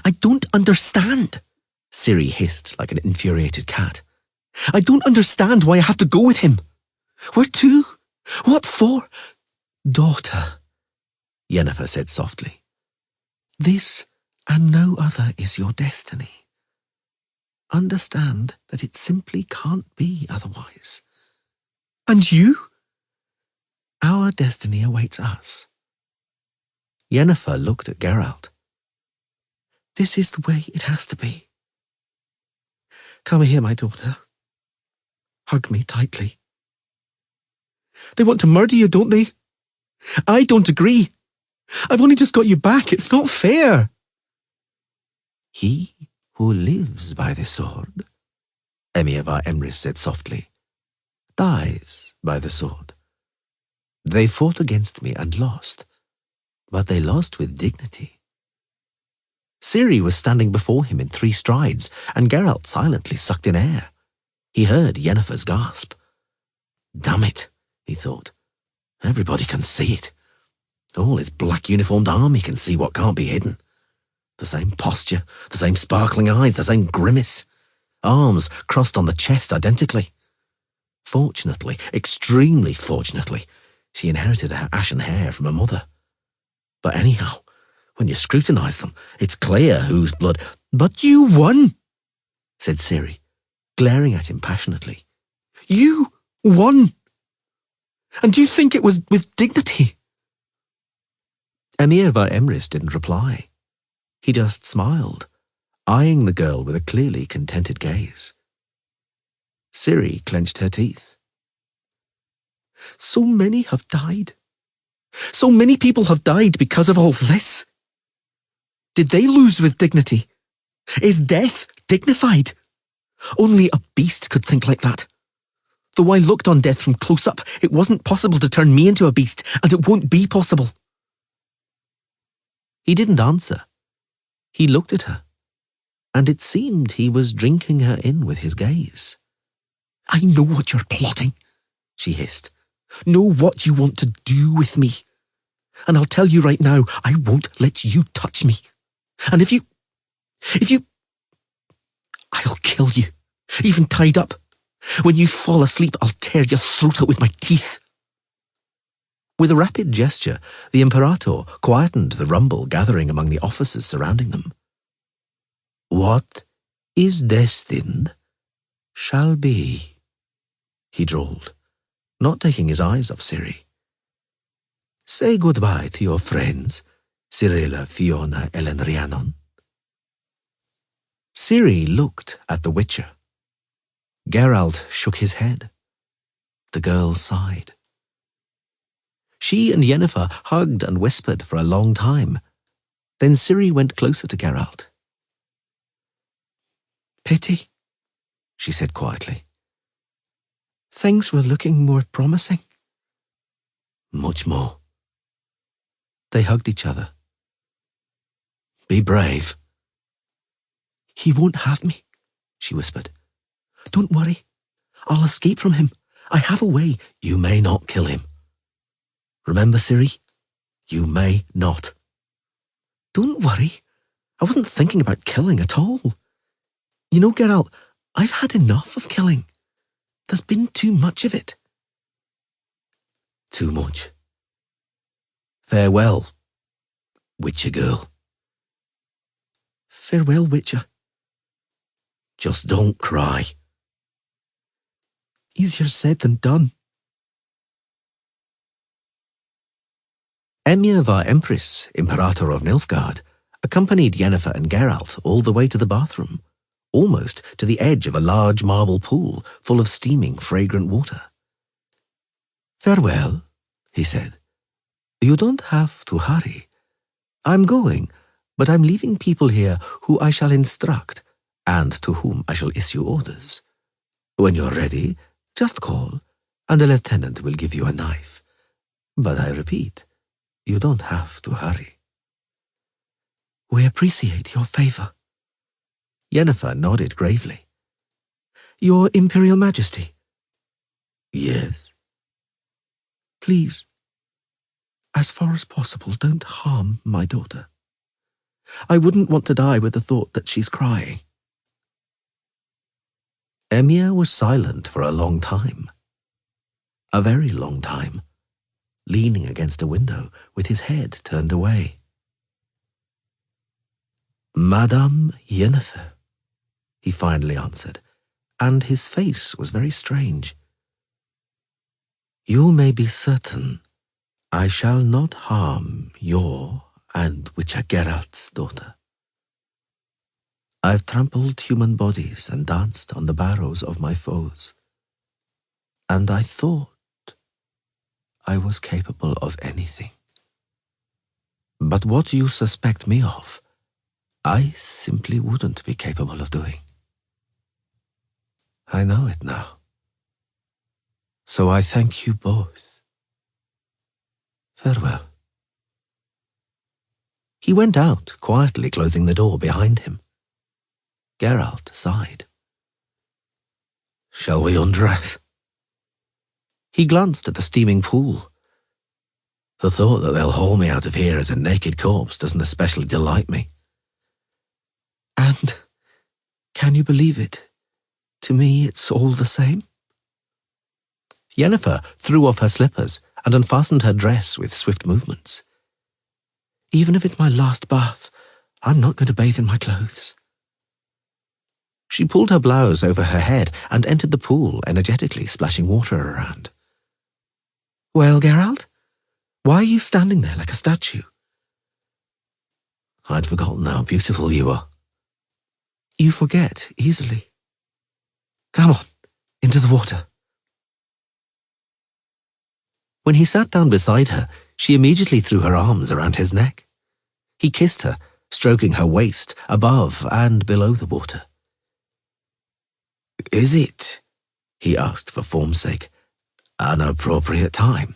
I don't understand, Ciri hissed like an infuriated cat. I don't understand why I have to go with him. Where to? What for? Daughter, Yennefer said softly. This and no other is your destiny. Understand that it simply can't be otherwise. And you? Our destiny awaits us. Yennefer looked at Geralt. This is the way it has to be. Come here, my daughter. Hug me tightly. They want to murder you, don't they? I don't agree. I've only just got you back. It's not fair. He who lives by the sword, Emir var Emrys said softly, dies by the sword. They fought against me and lost, but they lost with dignity. Ciri was standing before him in 3 strides, and Geralt silently sucked in air. He heard Yennefer's gasp. Damn it, he thought. Everybody can see it. All his black-uniformed army can see what can't be hidden. The same posture, the same sparkling eyes, the same grimace. Arms crossed on the chest identically. Fortunately, extremely fortunately, she inherited her ashen hair from her mother. But anyhow, when you scrutinise them, it's clear whose blood... But you won, said Ciri, glaring at him passionately. You won! And do you think it was with dignity? Emir var Emrys didn't reply. He just smiled, eyeing the girl with a clearly contented gaze. Ciri clenched her teeth. So many have died. So many people have died because of all this. Did they lose with dignity? Is death dignified? Only a beast could think like that. Though I looked on death from close up, it wasn't possible to turn me into a beast, and it won't be possible. He didn't answer. He looked at her, and it seemed he was drinking her in with his gaze. I know what you're plotting, she hissed. Know what you want to do with me. And I'll tell you right now, I won't let you touch me. And if you... I'll kill you, even tied up. When you fall asleep, I'll tear your throat out with my teeth. With a rapid gesture, the Imperator quietened the rumble gathering among the officers surrounding them. What is destined shall be, he drawled, not taking his eyes off Ciri. Say goodbye to your friends, Cirilla, Fiona, Ellen, Rhiannon. Ciri looked at the Witcher. Geralt shook his head. The girl sighed. She and Yennefer hugged and whispered for a long time. Then Ciri went closer to Geralt. Pity, she said quietly. Things were looking more promising. Much more. They hugged each other. Be brave. He won't have me, she whispered. Don't worry. I'll escape from him. I have a way. You may not kill him. Remember, Ciri? You may not. Don't worry. I wasn't thinking about killing at all. You know, Geralt, I've had enough of killing. There's been too much of it. Too much. Farewell, Witcher girl. Farewell, Witcher. Just don't cry. Easier said than done. Emir var Empress, Imperator of Nilfgaard, accompanied Yennefer and Geralt all the way to the bathroom, almost to the edge of a large marble pool full of steaming, fragrant water. "Farewell," he said. "You don't have to hurry. I'm going, but I'm leaving people here who I shall instruct, and to whom I shall issue orders. When you're ready, just call, and a lieutenant will give you a knife. But I repeat, you don't have to hurry." We appreciate your favor. Yennefer nodded gravely. Your Imperial Majesty. "Yes?" Please, as far as possible, don't harm my daughter. I wouldn't want to die with the thought that she's crying. Emir was silent for a long time. A very long time, leaning against a window with his head turned away. "Madame Yennefer," he finally answered, and his face was very strange. "You may be certain I shall not harm your and Witcher Geralt's daughter. I've trampled human bodies and danced on the barrows of my foes, and I thought I was capable of anything. But what you suspect me of, I simply wouldn't be capable of doing. I know it now. So I thank you both. Farewell." He went out, quietly closing the door behind him. Geralt sighed. "Shall we undress?" He glanced at the steaming pool. The thought that they'll haul me out of here as a naked corpse doesn't especially delight me. And, can you believe it? To me, it's all the same. Yennefer threw off her slippers and unfastened her dress with swift movements. Even if it's my last bath, I'm not going to bathe in my clothes. She pulled her blouse over her head and entered the pool energetically, splashing water around. Well, Geralt, why are you standing there like a statue? I'd forgotten how beautiful you are. You forget easily. Come on, into the water. When he sat down beside her, she immediately threw her arms around his neck. He kissed her, stroking her waist above and below the water. "Is it," he asked for form's sake, "an appropriate time?"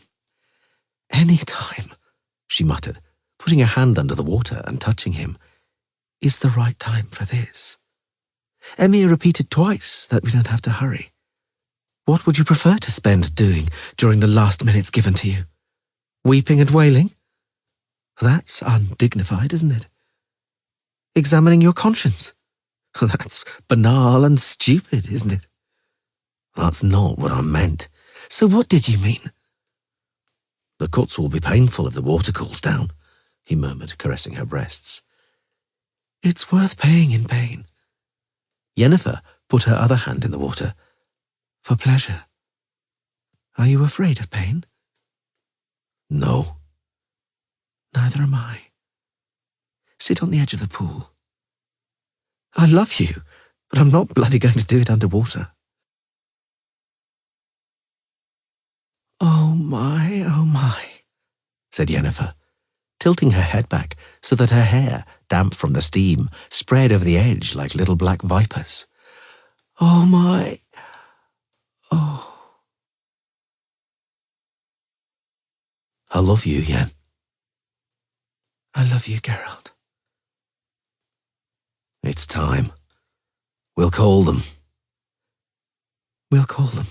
"Any time," she muttered, putting a hand under the water and touching him, "is the right time for this. Emir repeated twice that we don't have to hurry. What would you prefer to spend doing during the last minutes given to you? Weeping and wailing? That's undignified, isn't it? Examining your conscience? That's banal and stupid, isn't it?" "That's not what I meant." "So what did you mean?" "The cuts will be painful if the water cools down," he murmured, caressing her breasts. "It's worth paying in pain." Yennefer put her other hand in the water. "For pleasure. Are you afraid of pain?" "No." "Neither am I. Sit on the edge of the pool. I love you, but I'm not bloody going to do it underwater." "Oh my," said Yennefer, tilting her head back so that her hair, damp from the steam, spread over the edge like little black vipers. "Oh my, oh." "I love you, Yen." "I love you, Geralt." "It's time. We'll call them." "We'll call them."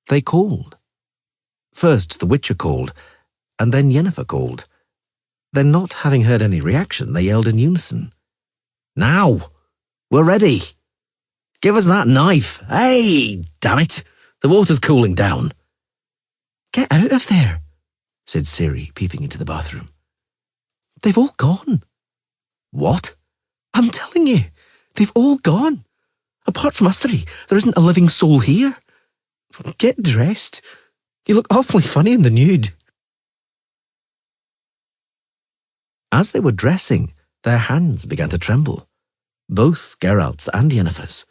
They called. First the Witcher called, and then Yennefer called. Then, not having heard any reaction, they yelled in unison. "Now! We're ready! Give us that knife! Hey, damn it! The water's cooling down." "Get out of there," said Ciri, peeping into the bathroom. "They've all gone." "What?" "I'm telling you, they've all gone. Apart from us three, there isn't a living soul here. Get dressed. You look awfully funny in the nude. As they were dressing, their hands began to tremble. Both Geralt's and Yennefer's.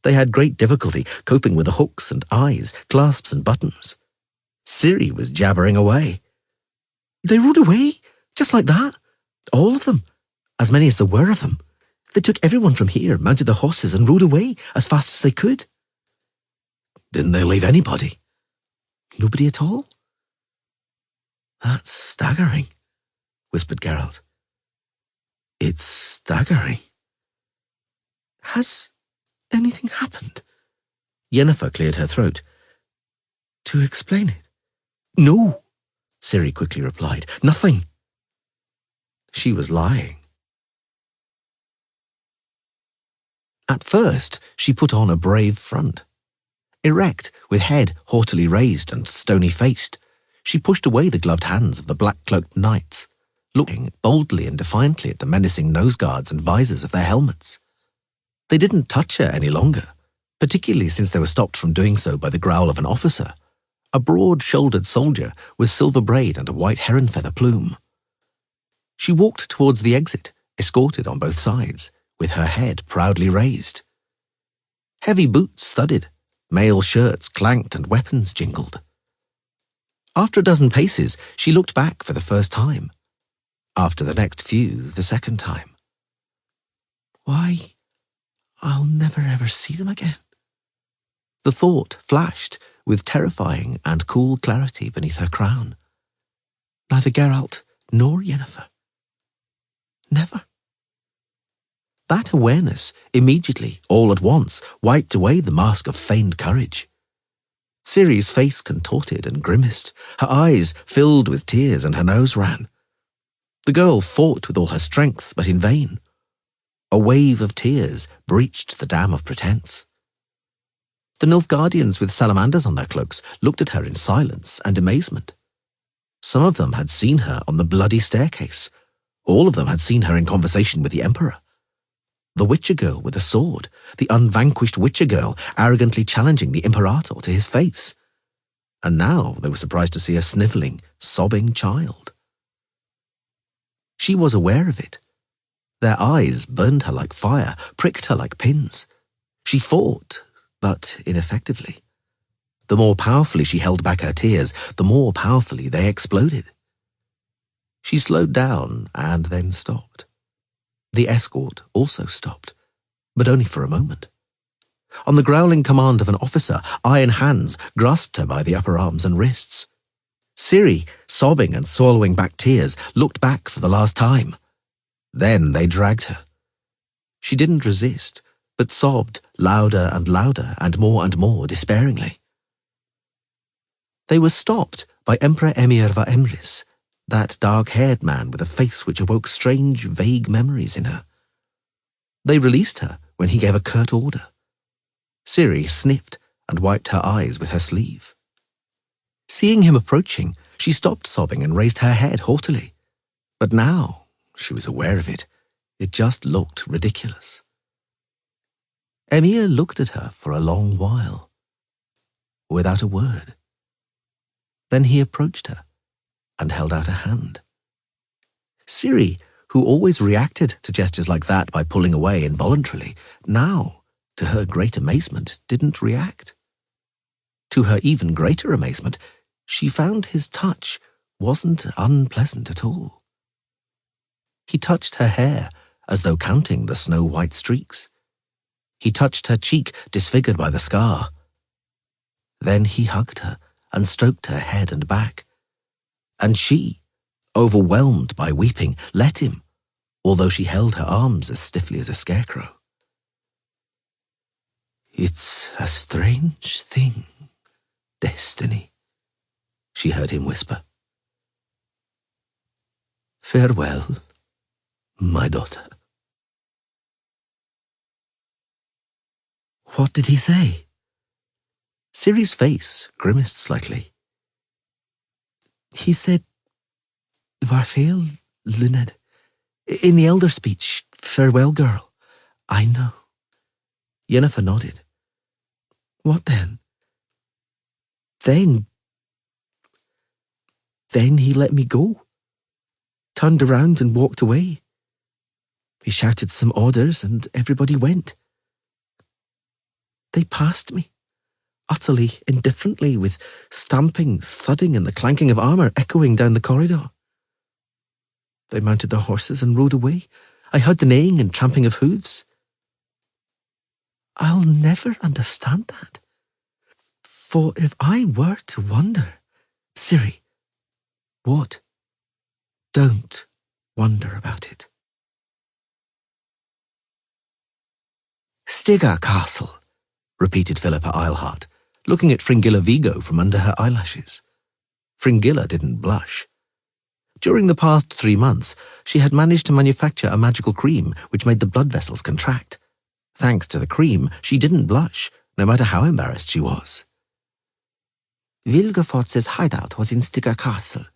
They had great difficulty coping with the hooks and eyes, clasps and buttons. Ciri was jabbering away. They rode away, just like that. All of them. As many as there were of them. They took everyone from here, mounted the horses and rode away as fast as they could. Didn't they leave anybody? Nobody at all? That's staggering, whispered Geralt. It's staggering. Has anything happened? Yennefer cleared her throat. To explain it? No, Ciri quickly replied. Nothing. She was lying. At first, she put on a brave front. Erect, with head haughtily raised and stony-faced, she pushed away the gloved hands of the black-cloaked knights, looking boldly and defiantly at the menacing nose-guards and visors of their helmets. They didn't touch her any longer, particularly since they were stopped from doing so by the growl of an officer, a broad-shouldered soldier with silver braid and a white heron feather plume. She walked towards the exit, escorted on both sides, with her head proudly raised. Heavy boots studded, mail shirts clanked and weapons jingled. After a dozen paces, she looked back for the first time. After the next few, the second time. Why, I'll never ever see them again. The thought flashed with terrifying and cool clarity beneath her crown. Neither Geralt nor Yennefer. Never. That awareness immediately, all at once, wiped away the mask of feigned courage. Ciri's face contorted and grimaced, her eyes filled with tears and her nose ran. The girl fought with all her strength, but in vain. A wave of tears breached the dam of pretense. The Nilfgaardians with salamanders on their cloaks looked at her in silence and amazement. Some of them had seen her on the bloody staircase. All of them had seen her in conversation with the Emperor. The Witcher girl with a sword, the unvanquished Witcher girl arrogantly challenging the Imperator to his face. And now they were surprised to see a snivelling, sobbing child. She was aware of it. Their eyes burned her like fire, pricked her like pins. She fought, but ineffectively. The more powerfully she held back her tears, the more powerfully they exploded. She slowed down and then stopped. The escort also stopped, but only for a moment. On the growling command of an officer, iron hands grasped her by the upper arms and wrists. Ciri, sobbing and swallowing back tears, looked back for the last time. Then they dragged her. She didn't resist, but sobbed louder and more despairingly. They were stopped by Emperor Emir va Emrys, that dark-haired man with a face which awoke strange, vague memories in her. They released her when he gave a curt order. Ciri sniffed and wiped her eyes with her sleeve. Seeing him approaching, she stopped sobbing and raised her head haughtily. But now, she was aware of it, it just looked ridiculous. Emir looked at her for a long while, without a word. Then he approached her and held out a hand. Ciri, who always reacted to gestures like that by pulling away involuntarily, now, to her great amazement, didn't react. To her even greater amazement, she found his touch wasn't unpleasant at all. He touched her hair as though counting the snow-white streaks. He touched her cheek disfigured by the scar. Then he hugged her and stroked her head and back. And she, overwhelmed by weeping, let him, although she held her arms as stiffly as a scarecrow. "It's a strange thing, destiny," she heard him whisper. "Farewell, my daughter." What did he say? Ciri's face grimaced slightly. He said, "Farewell, Luned. In the elder speech, farewell, girl. I know. Yennefer nodded. What then? Then he let me go, turned around and walked away. He shouted some orders and everybody went. They passed me, utterly indifferently, with stamping, thudding, and the clanking of armour echoing down the corridor. They mounted their horses and rode away. I heard the neighing and tramping of hooves. I'll never understand that. For if I were to wonder, Ciri, what? Don't wonder about it. Stigger Castle, repeated Philippa Eilhart, looking at Fringilla Vigo from under her eyelashes. Fringilla didn't blush. During the past 3 months, she had managed to manufacture a magical cream which made the blood vessels contract. Thanks to the cream, she didn't blush, no matter how embarrassed she was. Vilgefortz's hideout was in Stigger Castle,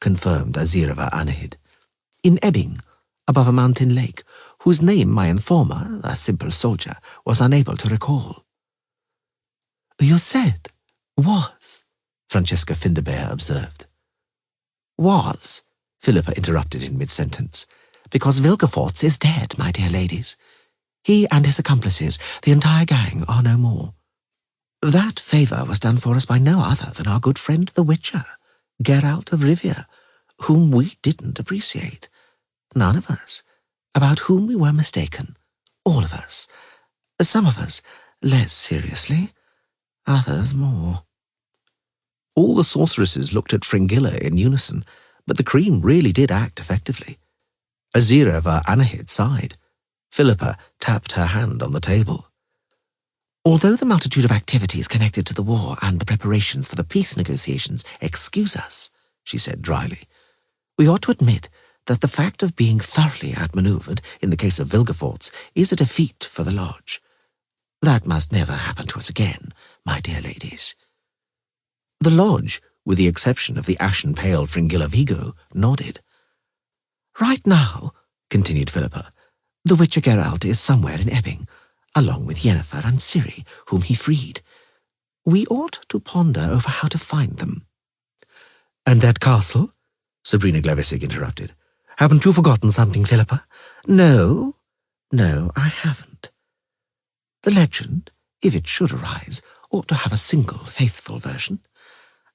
confirmed Azirava Anahid. In Ebbing, above a mountain lake, whose name my informer, a simple soldier, was unable to recall. You said, was, Francesca Finderbear observed. Was, Philippa interrupted in mid-sentence, because Vilgefortz is dead, my dear ladies. He and his accomplices, the entire gang, are no more. That favour was done for us by no other than our good friend the Witcher, Geralt of Rivia, whom we didn't appreciate. None of us, about whom we were mistaken. All of us. Some of us less seriously, others more. All the sorceresses looked at Fringilla in unison, but the cream really did act effectively. Azirava Anahid sighed. Philippa tapped her hand on the table. Although the multitude of activities connected to the war and the preparations for the peace negotiations excuse us, she said dryly, we ought to admit that the fact of being thoroughly outmanoeuvred in the case of Vilgefortz is a defeat for the Lodge. That must never happen to us again, my dear ladies. The Lodge, with the exception of the ashen-pale Fringilla Vigo, nodded. Right now, continued Philippa, the Witcher Geralt is somewhere in Ebbing, along with Yennefer and Ciri, whom he freed. We ought to ponder over how to find them. And that castle? Sabrina Glevisig interrupted. Haven't you forgotten something, Philippa? No, I haven't. The legend, if it should arise, ought to have a single faithful version.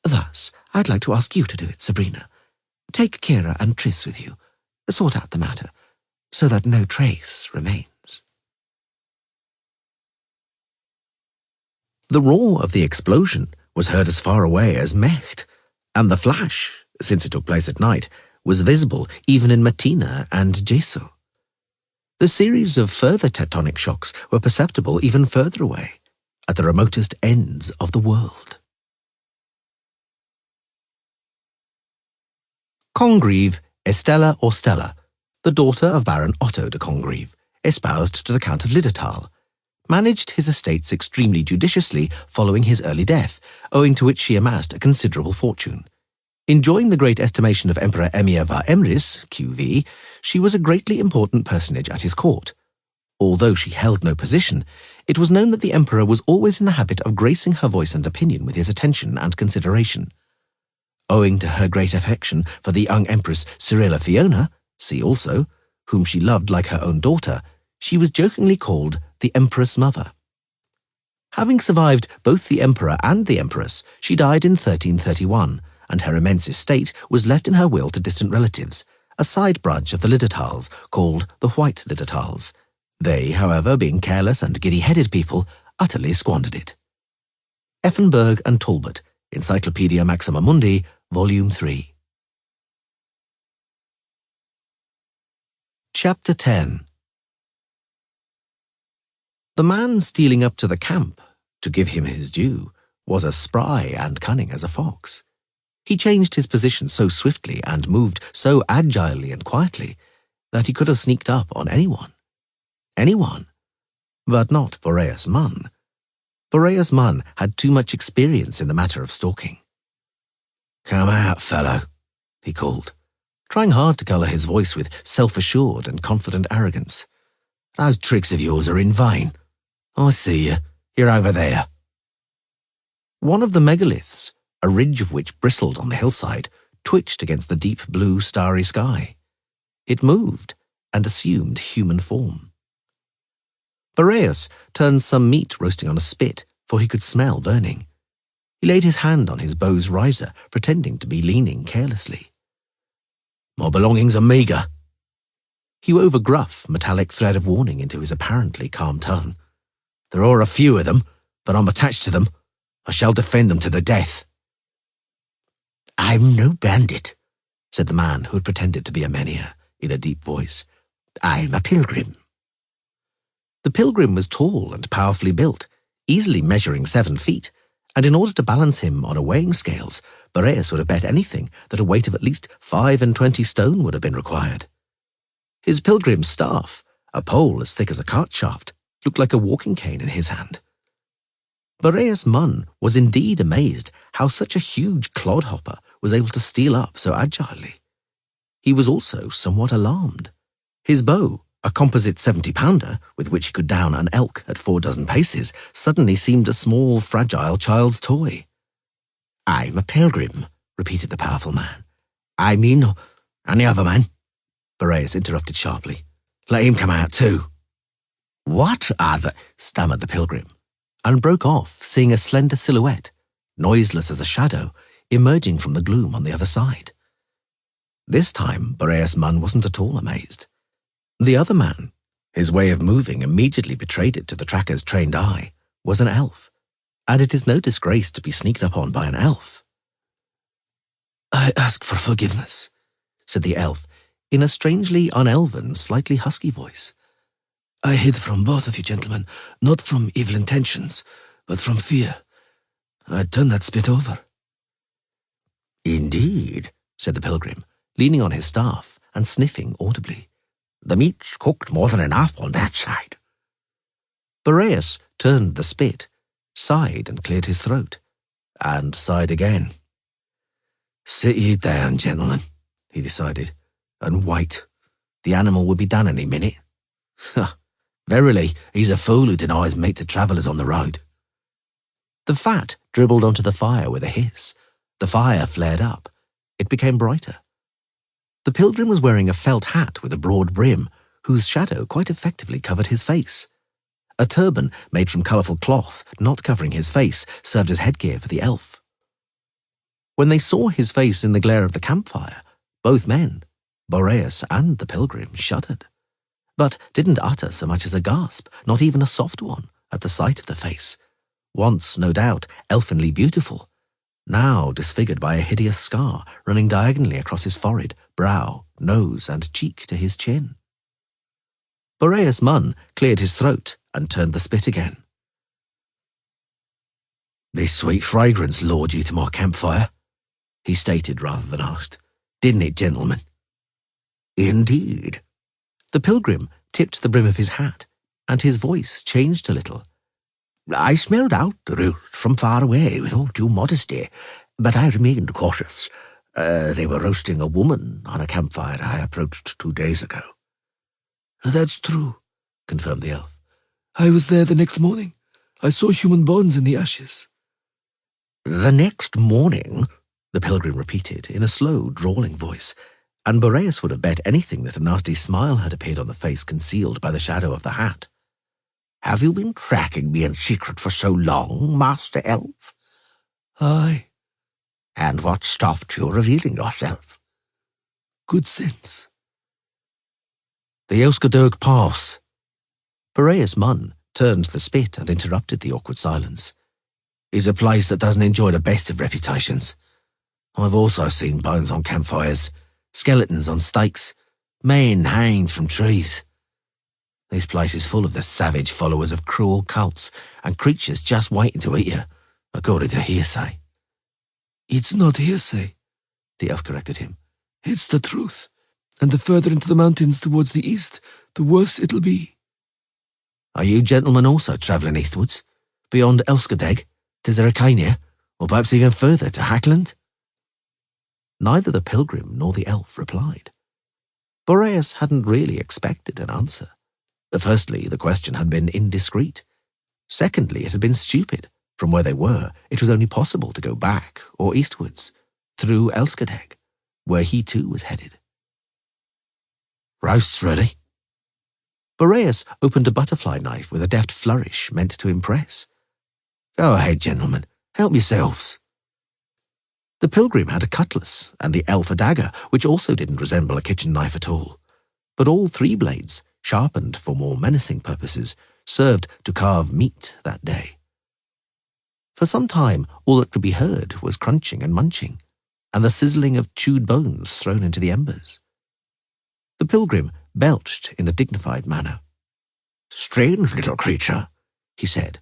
Thus, I'd like to ask you to do it, Sabrina. Take Kira and Triss with you. Sort out the matter, so that no trace remains. The roar of the explosion was heard as far away as Mecht, and the flash, since it took place at night, was visible even in Matina and Jesu. The series of further tectonic shocks were perceptible even further away, at the remotest ends of the world. Congreve, Estella or Stella, the daughter of Baron Otto de Congreve, espoused to the Count of Liddortal, managed his estates extremely judiciously following his early death, owing to which she amassed a considerable fortune. Enjoying the great estimation of Emperor Emir var Emrys, QV, she was a greatly important personage at his court. Although she held no position, it was known that the emperor was always in the habit of gracing her voice and opinion with his attention and consideration. Owing to her great affection for the young Empress Cyrilla Fiona, see also, whom she loved like her own daughter, she was jokingly called the Empress Mother. Having survived both the emperor and the empress, she died in 1331, and her immense estate was left in her will to distant relatives, a side branch of the Liddortals called the White Liddortals. They, however, being careless and giddy-headed people, utterly squandered it. Effenberg and Talbot, Encyclopaedia Maxima Mundi, Volume 3. Chapter 10. The man stealing up to the camp, to give him his due, was as spry and cunning as a fox. He changed his position so swiftly and moved so agilely and quietly that he could have sneaked up on anyone. Anyone, but not Boreas Munn. Boreas Munn had too much experience in the matter of stalking. "Come out, fellow," he called, trying hard to colour his voice with self-assured and confident arrogance. "Those tricks of yours are in vain. I see you. You're over there. One of the megaliths, a ridge of which bristled on the hillside, twitched against the deep blue starry sky. It moved and assumed human form. Boreas turned some meat roasting on a spit, for he could smell burning. He laid his hand on his bow's riser, pretending to be leaning carelessly. My belongings are meagre. He wove a gruff, metallic thread of warning into his apparently calm tone. There are a few of them, but I'm attached to them. I shall defend them to the death. I'm no bandit, said the man who had pretended to be a menhir, in a deep voice. I'm a pilgrim. The pilgrim was tall and powerfully built, easily measuring 7 feet, and in order to balance him on a weighing scales, Boreas would have bet anything that a weight of at least 25 stone would have been required. His pilgrim's staff, a pole as thick as a cart shaft, looked like a walking cane in his hand. Boreas Munn was indeed amazed how such a huge clodhopper was able to steal up so agilely. He was also somewhat alarmed. His bow, a composite 70-pounder with which he could down an elk at 4 dozen paces, suddenly seemed a small, fragile child's toy. I'm a pilgrim, repeated the powerful man. I mean, any other man? Boreas interrupted sharply. Let him come out too. What other? Stammered the pilgrim, and broke off, seeing a slender silhouette, noiseless as a shadow, emerging from the gloom on the other side. This time, Boreas Munn wasn't at all amazed. The other man, his way of moving immediately betrayed it to the tracker's trained eye, was an elf, and it is no disgrace to be sneaked up on by an elf. I ask for forgiveness, said the elf, in a strangely unelven, slightly husky voice. I hid from both of you gentlemen, not from evil intentions, but from fear. I'd turned that spit over. Indeed, said the pilgrim, leaning on his staff and sniffing audibly. The meat's cooked more than enough on that side. Boreas turned the spit, sighed and cleared his throat, and sighed again. Sit ye down, gentlemen, he decided, and wait. The animal will be done any minute. Verily, he's a fool who denies meat to travellers on the road. The fat dribbled onto the fire with a hiss. The fire flared up. It became brighter. The pilgrim was wearing a felt hat with a broad brim, whose shadow quite effectively covered his face. A turban made from colourful cloth, not covering his face, served as headgear for the elf. When they saw his face in the glare of the campfire, both men, Boreas and the pilgrim, shuddered, but didn't utter so much as a gasp, not even a soft one, at the sight of the face, once, no doubt, elfinly beautiful, now disfigured by a hideous scar running diagonally across his forehead, brow, nose, and cheek to his chin. Boreas Munn cleared his throat and turned the spit again. This sweet fragrance lured you to my campfire, he stated rather than asked. Didn't it, gentlemen? Indeed. The pilgrim tipped the brim of his hat, and his voice changed a little. I smelled out the root from far away with all due modesty, but I remained cautious. They were roasting a woman on a campfire I approached 2 days ago. That's true, confirmed the elf. I was there the next morning. I saw human bones in the ashes. The next morning, the pilgrim repeated in a slow, drawling voice, and Boreas would have bet anything that a nasty smile had appeared on the face concealed by the shadow of the hat. Have you been tracking me in secret for so long, Master Elf? Aye. And what stopped you revealing yourself? Good sense. The Elskadurg Pass. Boreas Munn turned the spit and interrupted the awkward silence. Is a place that doesn't enjoy the best of reputations. I've also seen bones on campfires, skeletons on stakes, men hanged from trees. This place is full of the savage followers of cruel cults and creatures just waiting to eat you, according to hearsay. It's not hearsay, the elf corrected him. It's the truth, and the further into the mountains towards the east, the worse it'll be. Are you gentlemen also travelling eastwards, beyond Elskadeg, to Zeracania, or perhaps even further to Hackland? Neither the pilgrim nor the elf replied. Boreas hadn't really expected an answer. Firstly, the question had been indiscreet. Secondly, it had been stupid. From where they were, it was only possible to go back or eastwards, through Elskadeg, where he too was headed. Roast's ready. Boreas opened a butterfly knife with a deft flourish meant to impress. Go ahead, gentlemen. Help yourselves. The pilgrim had a cutlass, and the elf a dagger, which also didn't resemble a kitchen knife at all. But all three blades, sharpened for more menacing purposes, served to carve meat that day. For some time, all that could be heard was crunching and munching, and the sizzling of chewed bones thrown into the embers. The pilgrim belched in a dignified manner. "Strange little creature," he said,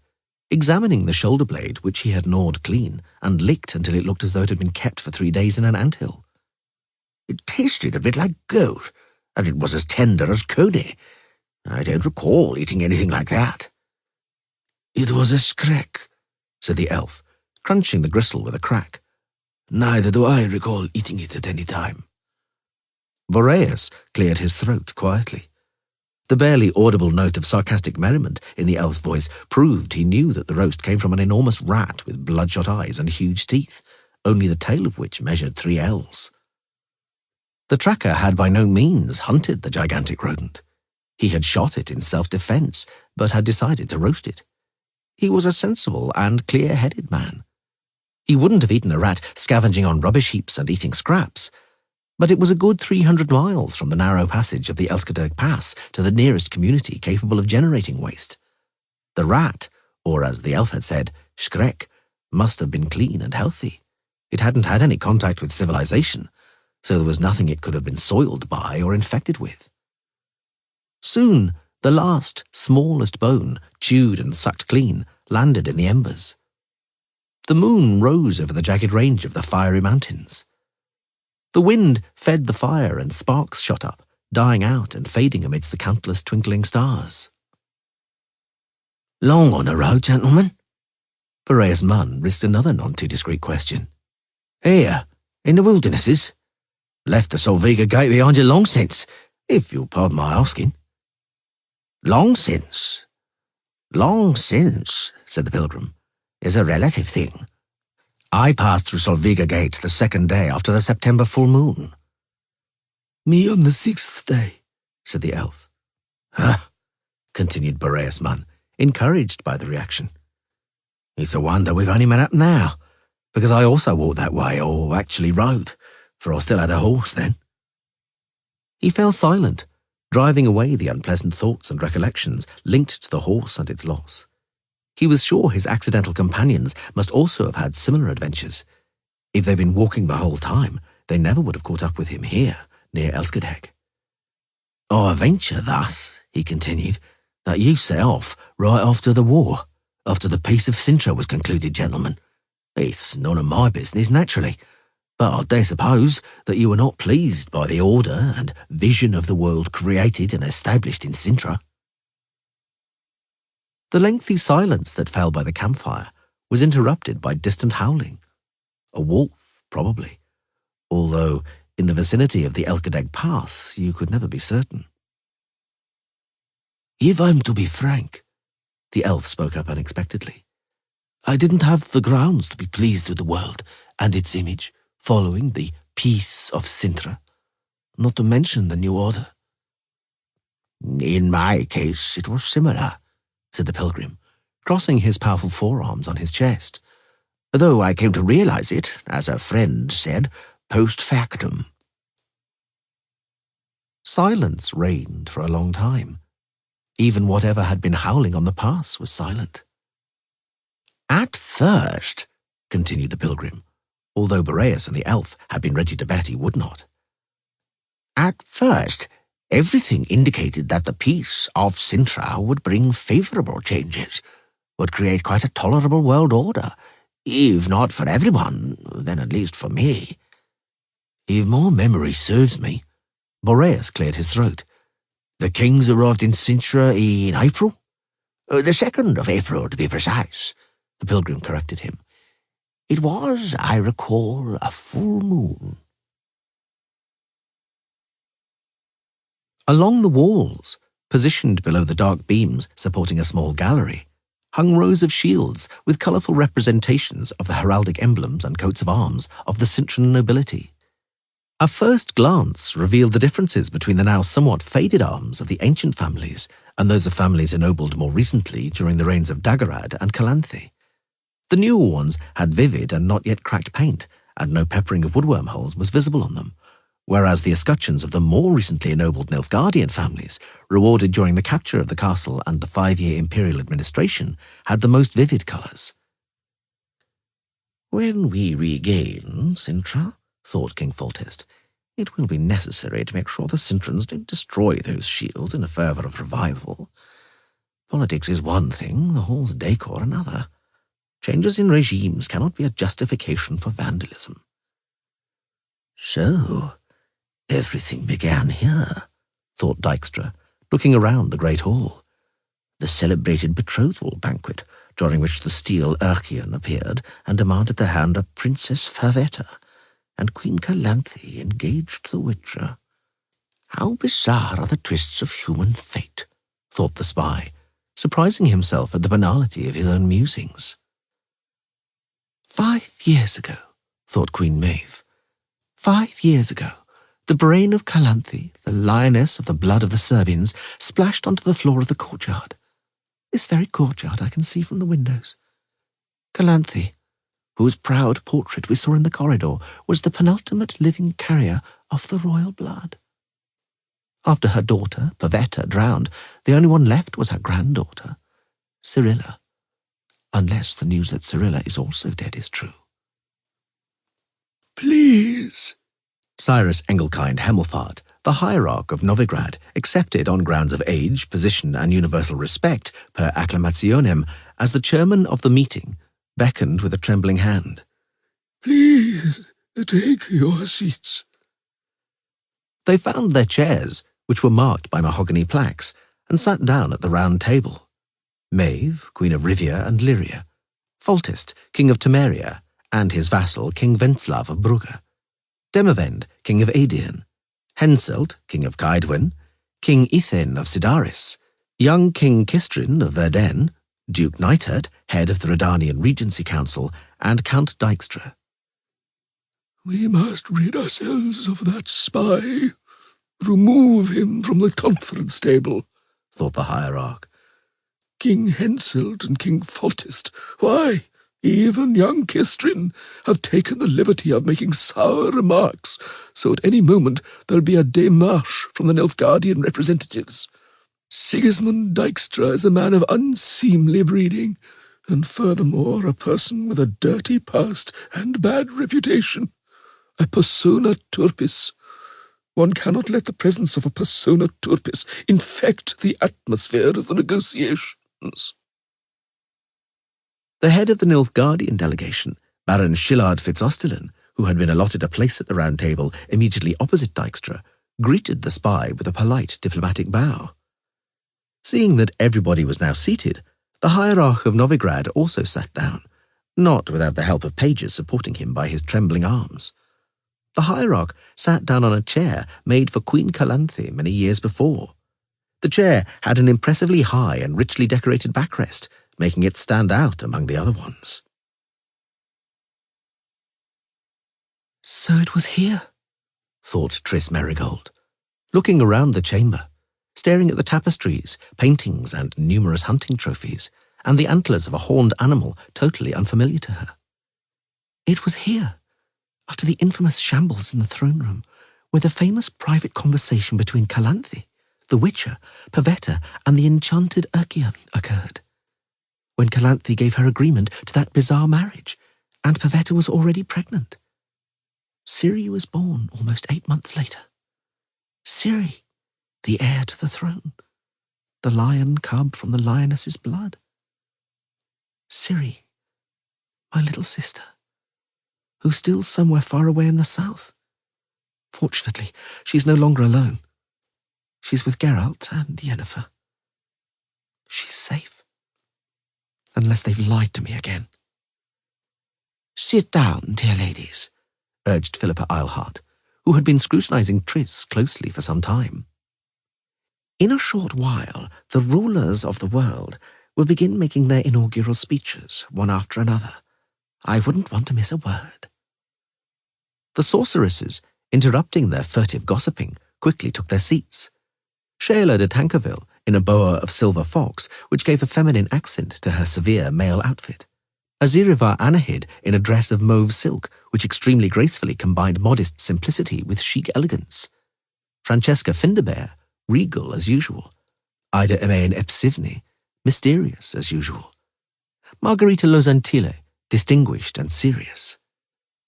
examining the shoulder blade which he had gnawed clean and licked until it looked as though it had been kept for 3 days in an anthill. "It tasted a bit like goat, and it was as tender as coney. I don't recall eating anything like that." It was a skrek, said the elf, crunching the gristle with a crack. Neither do I recall eating it at any time. Boreas cleared his throat quietly. The barely audible note of sarcastic merriment in the elf's voice proved he knew that the roast came from an enormous rat with bloodshot eyes and huge teeth, only the tail of which measured 3 ells. The tracker had by no means hunted the gigantic rodent. He had shot it in self-defense, but had decided to roast it. He was a sensible and clear-headed man. He wouldn't have eaten a rat scavenging on rubbish heaps and eating scraps, but it was a good 300 miles from the narrow passage of the Elskadeg Pass to the nearest community capable of generating waste. The rat, or as the elf had said, skrek, must have been clean and healthy. It hadn't had any contact with civilization, so there was nothing it could have been soiled by or infected with. Soon, the last, smallest bone, chewed and sucked clean, landed in the embers. The moon rose over the jagged range of the fiery mountains. The wind fed the fire and sparks shot up, dying out and fading amidst the countless twinkling stars. "Long on the road, gentlemen?" Boreas Munn risked another none-too-discreet question. "Here, in the wildernesses. Left the Solviga gate behind you long since, if you'll pardon my asking." "Long since? Long since," said the pilgrim, "is a relative thing. I passed through Solviga Gate the 2nd day after the September full moon." Me on the 6th day, said the elf. "Huh," continued Boreas Munn, encouraged by the reaction. "It's a wonder we've only met up now, because I also walked that way, or actually rode, for I still had a horse then." He fell silent, driving away the unpleasant thoughts and recollections linked to the horse and its loss. He was sure his accidental companions must also have had similar adventures. If they'd been walking the whole time, they never would have caught up with him here, near Elskadeg. "I venture thus," he continued, "that you set off right after the war, after the Peace of Sintra was concluded, gentlemen. It's none of my business, naturally, but I dare suppose that you were not pleased by the order and vision of the world created and established in Sintra." The lengthy silence that fell by the campfire was interrupted by distant howling. A wolf, probably, although in the vicinity of the Elskadeg Pass you could never be certain. if I'm to be frank, The elf spoke up unexpectedly. I didn't have the grounds to be pleased with the world and its image following the Peace of Sintra, not to mention the New Order. "In my case, it was similar," said the pilgrim, Crossing his powerful forearms on his chest. "though I came to realize it, as a friend said, post factum." Silence reigned for a long time. Even whatever had been howling on the pass was silent. "At first," continued the pilgrim, although Boreas and the elf had been ready to bet he would not. "At first, everything indicated that the Peace of Sintra would bring favourable changes, would create quite a tolerable world order, if not for everyone, then at least for me. If my memory serves me, Boreas cleared his throat. the kings arrived in Sintra in April? The 2nd of April, to be precise," the pilgrim corrected him. "It was, I recall, a full moon." Along the walls, positioned below the dark beams supporting a small gallery, hung rows of shields with colourful representations of the heraldic emblems and coats of arms of the Cintran nobility. A first glance revealed the differences between the now somewhat faded arms of the ancient families and those of families ennobled more recently during the reigns of Dagorad and Calanthe. The newer ones had vivid and not yet cracked paint, and no peppering of woodworm holes was visible on them, whereas the escutcheons of the more recently ennobled Nilfgaardian families, rewarded during the capture of the castle and the 5-year imperial administration, had the most vivid colours. "When we regain Cintra," thought King Foltest, "it will be necessary to make sure the Cintrans don't destroy those shields in a fervour of revival. Politics is one thing, the hall's decor another. Changes in regimes cannot be a justification for vandalism." "So, everything began here," thought Dijkstra, looking around the great hall. "The celebrated betrothal banquet, during which the steel Urchian appeared and demanded the hand of Princess Favetta, and Queen Calanthe engaged the Witcher. How bizarre are the twists of human fate," thought the spy, surprising himself at the banality of his own musings. 5 years ago, thought Queen Maeve. 5 years ago, the brain of Calanthe, the lioness of the blood of the Serbians, splashed onto the floor of the courtyard. This very courtyard I can see from the windows. Calanthe, whose proud portrait we saw in the corridor, was the penultimate living carrier of the royal blood. After her daughter, Pavetta, drowned, the only one left was her granddaughter, Cirilla, unless the news that Cirilla is also dead is true. "Please," Cyrus Engelkind Hemelfart, the hierarch of Novigrad, accepted on grounds of age, position, and universal respect, per acclamationem, as the chairman of the meeting, beckoned with a trembling hand. "Please, take your seats." They found their chairs, which were marked by mahogany plaques, and sat down at the round table. Maeve, Queen of Rivia and Lyria, Foltest, King of Temeria, and his vassal, King Wentzlav of Brugge, Demavend, King of Aedion, Henselt, King of Caedwin, King Ethain of Sidaris, young King Kistrin of Verden, Duke Neithert, head of the Redanian Regency Council, and Count Dijkstra. "We must rid ourselves of that spy. Remove him from the conference table," thought the hierarch. "King Henselt and King Foltest, why, even young Kistrin, have taken the liberty of making sour remarks, so at any moment there'll be a démarche from the Nilfgaardian representatives. Sigismund Dijkstra is a man of unseemly breeding, and furthermore a person with a dirty past and bad reputation. A persona turpis. One cannot let the presence of a persona turpis infect the atmosphere of the negotiations." The head of the Nilfgaardian delegation, Baron Shillard Fitzosterlin, who had been allotted a place at the round table immediately opposite Dijkstra, greeted the spy with a polite diplomatic bow. Seeing that everybody was now seated, the hierarch of Novigrad also sat down, not without the help of pages supporting him by his trembling arms. The hierarch sat down on a chair made for Queen Calanthe many years before. The chair had an impressively high and richly decorated backrest, making it stand out among the other ones. So it was here, thought Tris Merigold, looking around the chamber, staring at the tapestries, paintings, and numerous hunting trophies, and the antlers of a horned animal totally unfamiliar to her. It was here, after the infamous shambles in the throne room, where the famous private conversation between Calanthe, the Witcher, Pavetta, and the enchanted Urchian occurred. When Calanthe gave her agreement to that bizarre marriage, and Pavetta was already pregnant. Ciri was born almost 8 months later. Ciri, the heir to the throne, the lion cub from the lioness's blood. Ciri, my little sister, who's still somewhere far away in the south. Fortunately, she's no longer alone. She's with Geralt and Yennefer. She's safe. Unless they've lied to me again. "Sit down, dear ladies," urged Philippa Eilhart, who had been scrutinizing Tris closely for some time. "In a short while, the rulers of the world will begin making their inaugural speeches, one after another. I wouldn't want to miss a word." The sorceresses, interrupting their furtive gossiping, quickly took their seats. Shayla de Tankerville, in a boa of silver fox, which gave a feminine accent to her severe male outfit. Azirivar Anahid, in a dress of mauve silk, which extremely gracefully combined modest simplicity with chic elegance. Francesca Finderbear, regal as usual. Ida Emain Epsivny, mysterious as usual. Margarita Lozantile, distinguished and serious.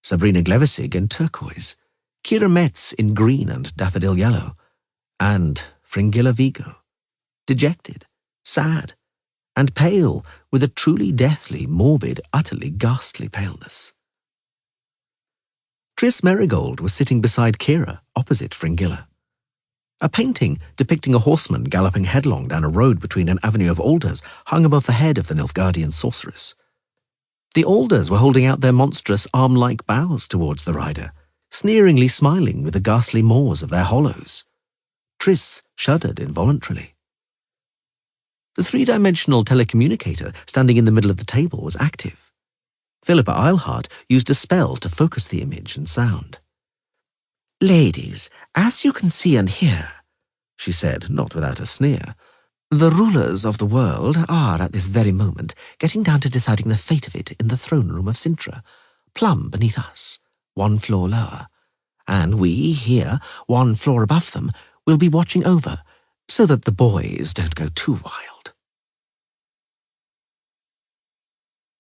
Sabrina Glevissig in turquoise. Kira Metz in green and daffodil yellow. And Fringilla Vigo, dejected, sad, and pale with a truly deathly, morbid, utterly ghastly paleness. Tris Merigold was sitting beside Kira, opposite Fringilla. A painting depicting a horseman galloping headlong down a road between an avenue of alders hung above the head of the Nilfgaardian sorceress. The alders were holding out their monstrous arm-like boughs towards the rider, sneeringly smiling with the ghastly maws of their hollows. Tris shuddered involuntarily. The three-dimensional telecommunicator standing in the middle of the table was active. Philippa Eilhart used a spell to focus the image and sound. "Ladies, as you can see and hear," she said, not without a sneer, "the rulers of the world are at this very moment getting down to deciding the fate of it in the throne room of Sintra, plumb beneath us, one floor lower. And we, here, one floor above them, will be watching over, so that the boys don't go too wild."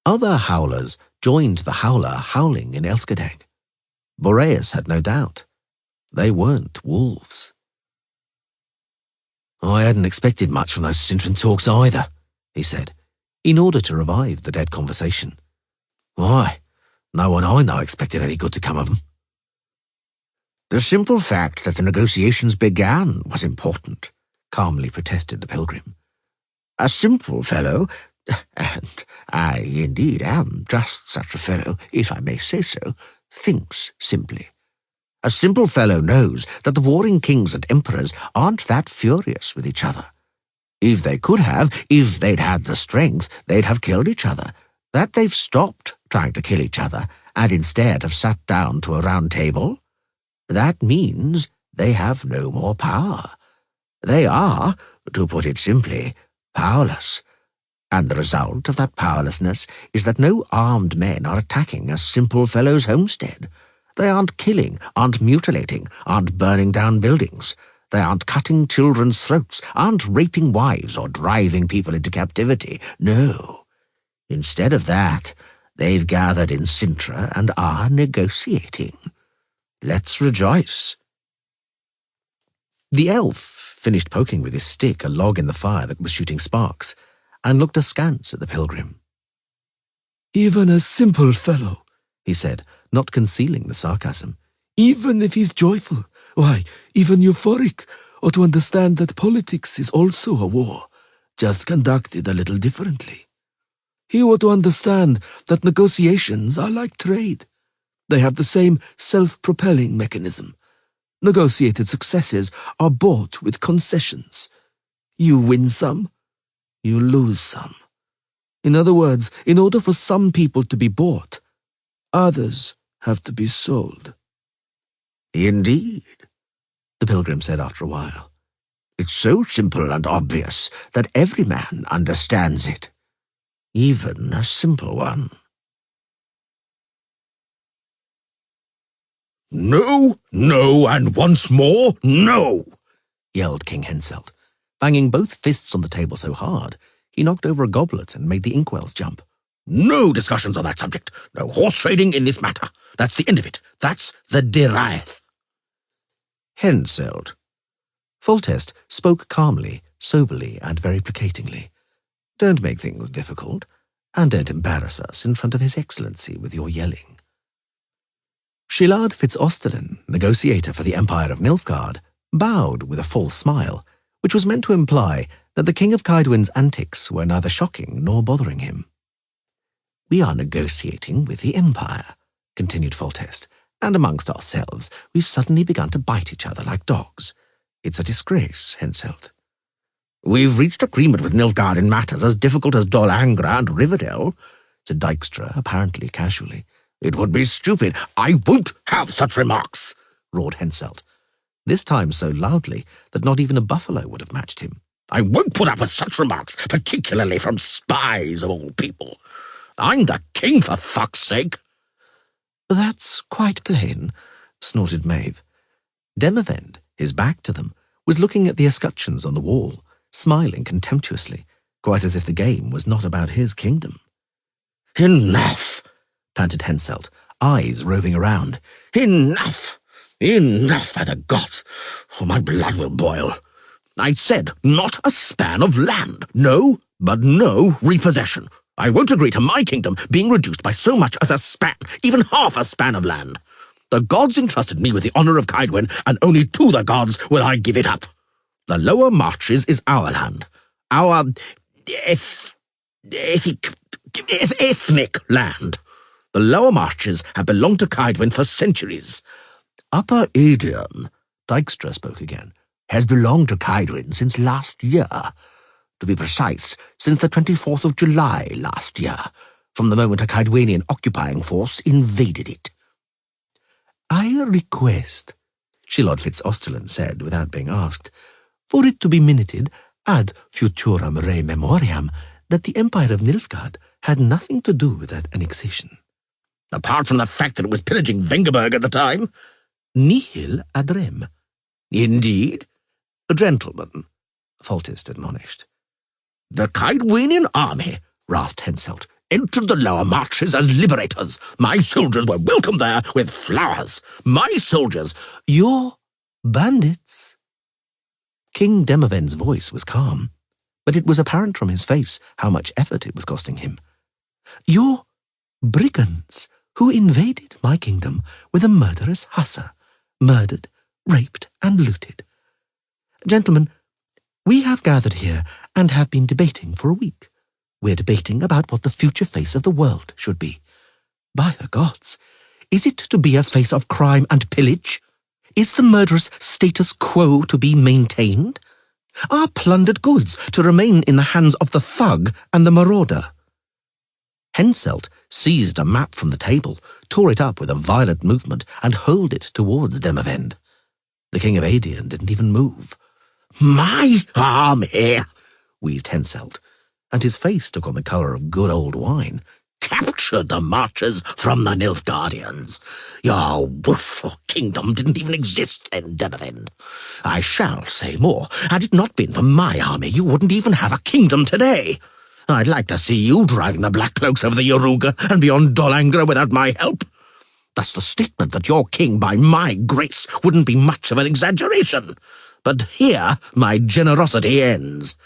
Other howlers joined the howler howling in Elskadeg. Boreas had no doubt. They weren't wolves. "I hadn't expected much from those Sintran talks either," he said, in order to revive the dead conversation. "Why, no one I know expected any good to come of them." "The simple fact that the negotiations began was important," calmly protested the pilgrim. "A simple fellow, and I indeed am just such a fellow, if I may say so, thinks simply. A simple fellow knows that the warring kings and emperors aren't that furious with each other. If they could have, if they'd had the strength, they'd have killed each other. That they've stopped trying to kill each other and instead have sat down to a round table, that means they have no more power. They are, to put it simply, powerless. And the result of that powerlessness is that no armed men are attacking a simple fellow's homestead. They aren't killing, aren't mutilating, aren't burning down buildings. They aren't cutting children's throats, aren't raping wives or driving people into captivity. No. Instead of that, they've gathered in Sintra and are negotiating. Let's rejoice." The elf finished poking with his stick a log in the fire that was shooting sparks, and looked askance at the pilgrim. "Even a simple fellow," he said, not concealing the sarcasm. "Even if he's joyful, why, even euphoric, ought to understand that politics is also a war, just conducted a little differently. He ought to understand that negotiations are like trade. They have the same self-propelling mechanism. Negotiated successes are bought with concessions. You win some, you lose some. In other words, in order for some people to be bought, others have to be sold." "Indeed," the pilgrim said after a while. "It's so simple and obvious that every man understands it, even a simple one." "No, no, and once more, no!" yelled King Henselt, banging both fists on the table so hard he knocked over a goblet and made the inkwells jump. "No discussions on that subject. No horse trading in this matter. That's the end of it. That's the deraeth." "Henselt." Foltest spoke calmly, soberly, and very placatingly. "Don't make things difficult, and don't embarrass us in front of His Excellency with your yelling." Shilard Fitz-Osterlin, negotiator for the Empire of Nilfgaard, bowed with a false smile, which was meant to imply that the King of Kaidwin's antics were neither shocking nor bothering him. "We are negotiating with the Empire," continued Foltest, "and amongst ourselves we've suddenly begun to bite each other like dogs. It's a disgrace, Henselt." We've reached agreement with Nilfgaard in matters as difficult as Dol Angra and Riverdale, said Dijkstra, apparently casually. It would be stupid. I won't have such remarks, roared Henselt, this time so loudly that not even a buffalo would have matched him. I won't put up with such remarks, particularly from spies of all people. I'm the king, for fuck's sake. That's quite plain, snorted Maeve. Demavend, his back to them, was looking at the escutcheons on the wall, smiling contemptuously, quite as if the game was not about his kingdom. Enough, panted Henselt, eyes roving around. Enough! Enough, by the gods, or my blood will boil. I said not a span of land. No, but no repossession. I won't agree to my kingdom being reduced by so much as a span, even half a span of land. The gods entrusted me with the honour of Kaedwen, and only to the gods will I give it up. The lower marches is our land. Our ethnic land. The lower marches have belonged to Kaedwen for centuries. Upper Aedion, Dijkstra spoke again, has belonged to Kaedwen since last year. To be precise, since the 24th of July last year, from the moment a Kaedwenian occupying force invaded it. I request, Shilod Fitz-Osterland said without being asked, for it to be minuted ad futuram re memoriam that the Empire of Nilfgaard had nothing to do with that annexation. Apart from the fact that it was pillaging Vengerberg at the time? Nihil ad rem. Indeed? Gentlemen, Foltest admonished. The Kaedwenian army, wrathed Henselt, entered the lower marches as liberators. My soldiers were welcomed there with flowers. My soldiers— Your bandits. King Demavend's voice was calm, but it was apparent from his face how much effort it was costing him. Your brigands who invaded my kingdom with a murderous hussar, murdered, raped, and looted. Gentlemen, we have gathered here and have been debating for a week. We're debating about what the future face of the world should be. By the gods, is it to be a face of crime and pillage? Is the murderous status quo to be maintained? Are plundered goods to remain in the hands of the thug and the marauder? Henselt seized a map from the table, tore it up with a violent movement, and hurled it towards Demavend. The King of Aedion didn't even move. My army, wheezed Henselt, and his face took on the colour of good old wine. Captured the marches from the Nilfgaardians. Your woeful kingdom didn't even exist then, Demavend. I shall say more. Had it not been for my army, you wouldn't even have a kingdom today. I'd like to see you driving the Black Cloaks over the Yoruga and beyond Dol Angra without my help. Thus the statement that you're king by my grace wouldn't be much of an exaggeration. But here my generosity ends.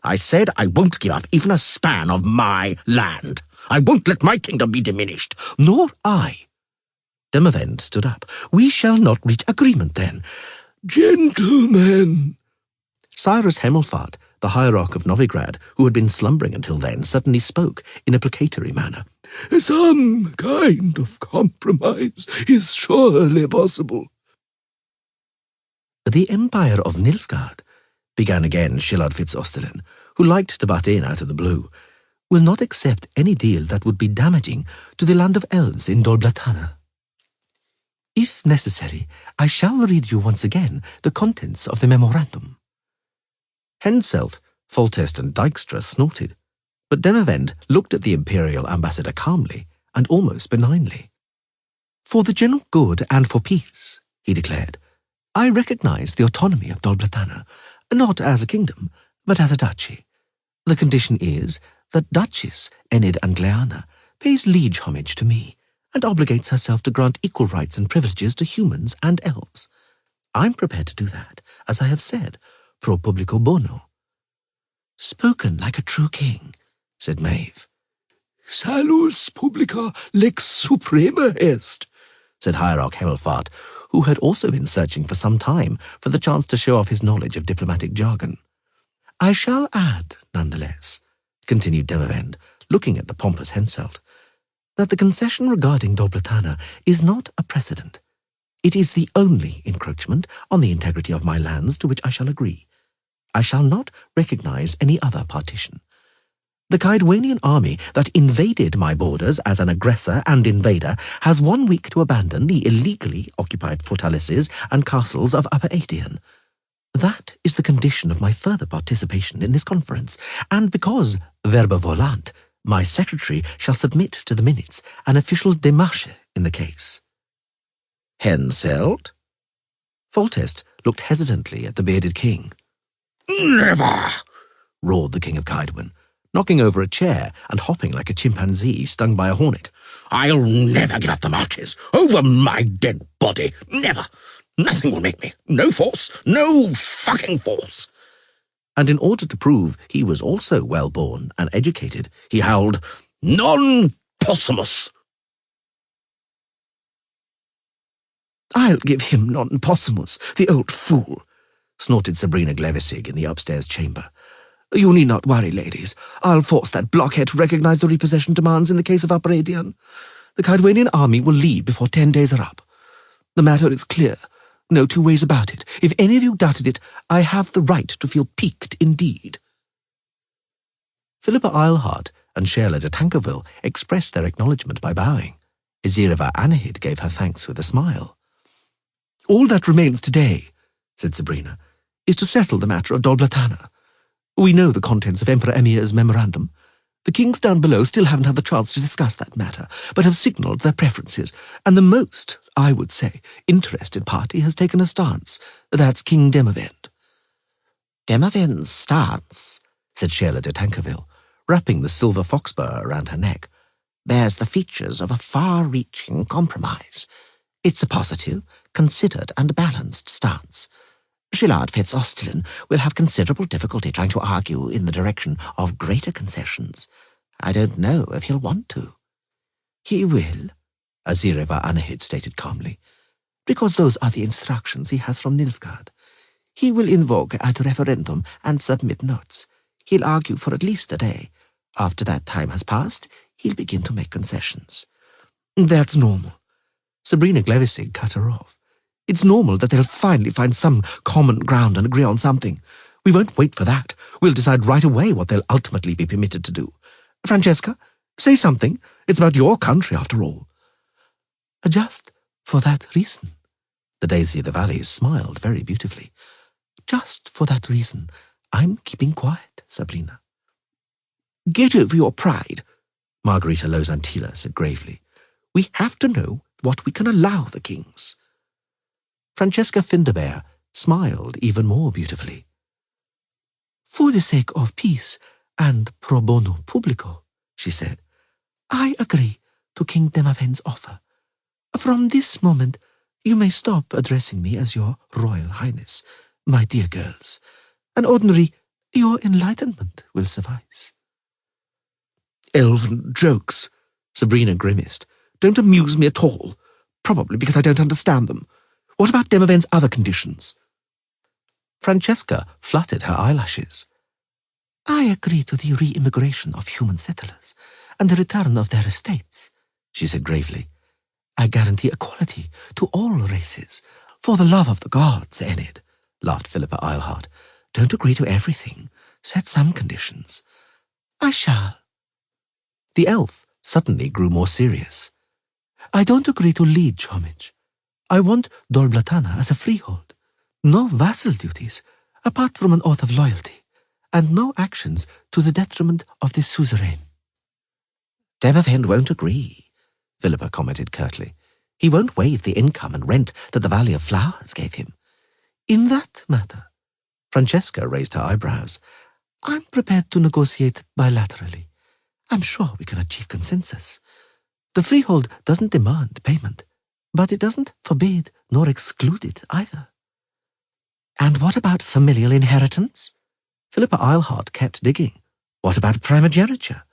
I said I won't give up even a span of my land. I won't let my kingdom be diminished. Nor I. Demavend stood up. We shall not reach agreement then. Gentlemen, Cyrus Hemelfart, the hierarch of Novigrad, who had been slumbering until then, suddenly spoke in a placatory manner. Some kind of compromise is surely possible. The Empire of Nilfgaard, began again Shilod Fitz-Osterland, who liked to butt in out of the blue, will not accept any deal that would be damaging to the land of Elves in Dol Blatana. If necessary, I shall read you once again the contents of the memorandum. Henselt, Foltest, and Dijkstra snorted, but Demavend looked at the Imperial ambassador calmly and almost benignly. For the general good and for peace, he declared, I recognize the autonomy of Dol Blatana, not as a kingdom, but as a duchy. The condition is that Duchess Enid Angleana pays liege homage to me and obligates herself to grant equal rights and privileges to humans and elves. I'm prepared to do that, as I have said, pro publico bono. Spoken like a true king, said Maeve. Salus publica lex suprema est, said Hierarch Hemelfart, who had also been searching for some time for the chance to show off his knowledge of diplomatic jargon. I shall add, nonetheless, continued Demavend, looking at the pompous Henselt, that the concession regarding Dol Blatana is not a precedent. It is the only encroachment on the integrity of my lands to which I shall agree. I shall not recognize any other partition. The Caedwenian army that invaded my borders as an aggressor and invader has 1 week to abandon the illegally occupied fortalices and castles of Upper Aedion. That is the condition of my further participation in this conference, and because, verba volant, my secretary shall submit to the minutes an official démarche in the case. Henselt? Foltest looked hesitantly at the bearded king. Never! Roared the king of Caedwen, knocking over a chair and hopping like a chimpanzee stung by a hornet. I'll never give up the marches. Over my dead body. Never. Nothing will make me. No force. No fucking force. And in order to prove he was also well-born and educated, he howled, Non possumus! I'll give him non possumus, the old fool, snorted Sabrina Glevisig in the upstairs chamber. You need not worry, ladies. I'll force that blockhead to recognize the repossession demands in the case of Upper Aedion. The Caedwenian army will leave before 10 days are up. The matter is clear. No two ways about it. If any of you doubted it, I have the right to feel piqued indeed. Philippa Eilhart and Sheila de Tankerville expressed their acknowledgment by bowing. Ezireva Anahid gave her thanks with a smile. All that remains today, said Sabrina, is to settle the matter of Dolblatana. We know the contents of Emperor Emir's memorandum. The kings down below still haven't had the chance to discuss that matter, but have signalled their preferences, and the most, I would say, interested party has taken a stance. That's King Demavend. Demavend's stance, said Sheila de Tankerville, wrapping the silver foxbur around her neck, bears the features of a far-reaching compromise. It's a positive, considered and balanced stance. Gillard Fitz-Ostilin will have considerable difficulty trying to argue in the direction of greater concessions. I don't know if he'll want to. He will, Ezireva Anahid stated calmly, because those are the instructions he has from Nilfgaard. He will invoke ad referendum and submit notes. He'll argue for at least a day. After that time has passed, he'll begin to make concessions. That's normal. Sabrina Glevisig cut her off. It's normal that they'll finally find some common ground and agree on something. We won't wait for that. We'll decide right away what they'll ultimately be permitted to do. Francesca, say something. It's about your country, after all. Just for that reason. The Daisy of the Valleys smiled very beautifully. Just for that reason, I'm keeping quiet, Sabrina. Get over your pride, Margarita Lozantila said gravely. We have to know what we can allow the kings. Francesca Finderbear smiled even more beautifully. For the sake of peace and pro bono publico, she said, I agree to King Demavend's offer. From this moment, you may stop addressing me as your Royal Highness, my dear girls. An ordinary, your enlightenment will suffice. Elven jokes, Sabrina grimaced, don't amuse me at all, probably because I don't understand them. What about Demavend's other conditions? Francesca fluttered her eyelashes. I agree to the re-immigration of human settlers and the return of their estates, she said gravely. I guarantee equality to all races. For the love of the gods, Enid, laughed Philippa Eilhart. Don't agree to everything. Set some conditions. I shall. The elf suddenly grew more serious. I don't agree to liege homage. I want Dolblatana as a freehold. No vassal duties, apart from an oath of loyalty, and no actions to the detriment of the suzerain. Demavend won't agree, Philippa commented curtly. He won't waive the income and rent that the Valley of Flowers gave him. In that matter, Francesca raised her eyebrows. I'm prepared to negotiate bilaterally. I'm sure we can achieve consensus. The freehold doesn't demand payment, but it doesn't forbid nor exclude it either. And what about familial inheritance? Philippa Eilhart kept digging. What about primogeniture?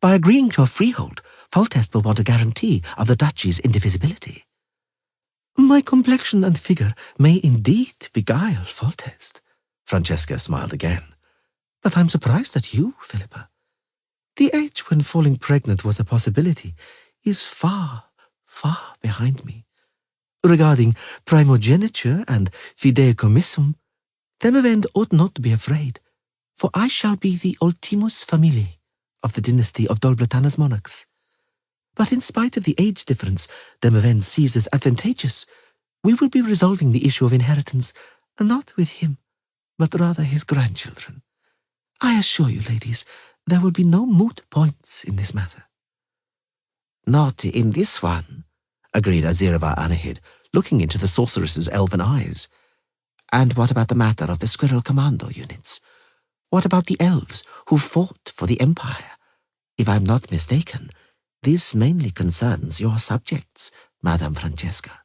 By agreeing to a freehold, Foltest will want a guarantee of the duchy's indivisibility. My complexion and figure may indeed beguile Foltest, Francesca smiled again. But I'm surprised at you, Philippa. The age when falling pregnant was a possibility is far, far behind me. Regarding primogeniture and fideicomissum, Demavend ought not to be afraid, for I shall be the ultimus familiae of the dynasty of Dol Bretana's monarchs. But in spite of the age difference Demavend sees as advantageous, we will be resolving the issue of inheritance, not with him, but rather his grandchildren. I assure you, ladies, there will be no moot points in this matter. Not in this one, agreed Azirava Anahid, looking into the sorceress's elven eyes. And what about the matter of the squirrel commando units? What about the elves who fought for the Empire? If I'm not mistaken, this mainly concerns your subjects, Madame Francesca.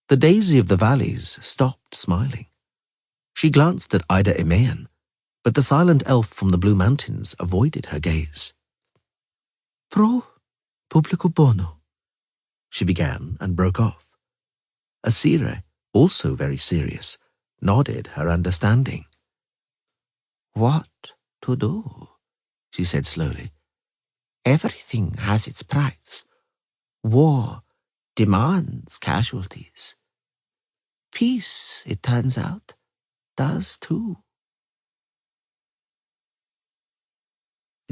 The Daisy of the Valleys stopped smiling. She glanced at Ida Imaean, but the silent elf from the Blue Mountains avoided her gaze. Pro publico bono, she began and broke off. Asira, also very serious, nodded her understanding. What to do? She said slowly. Everything has its price. War demands casualties. Peace, it turns out, does too.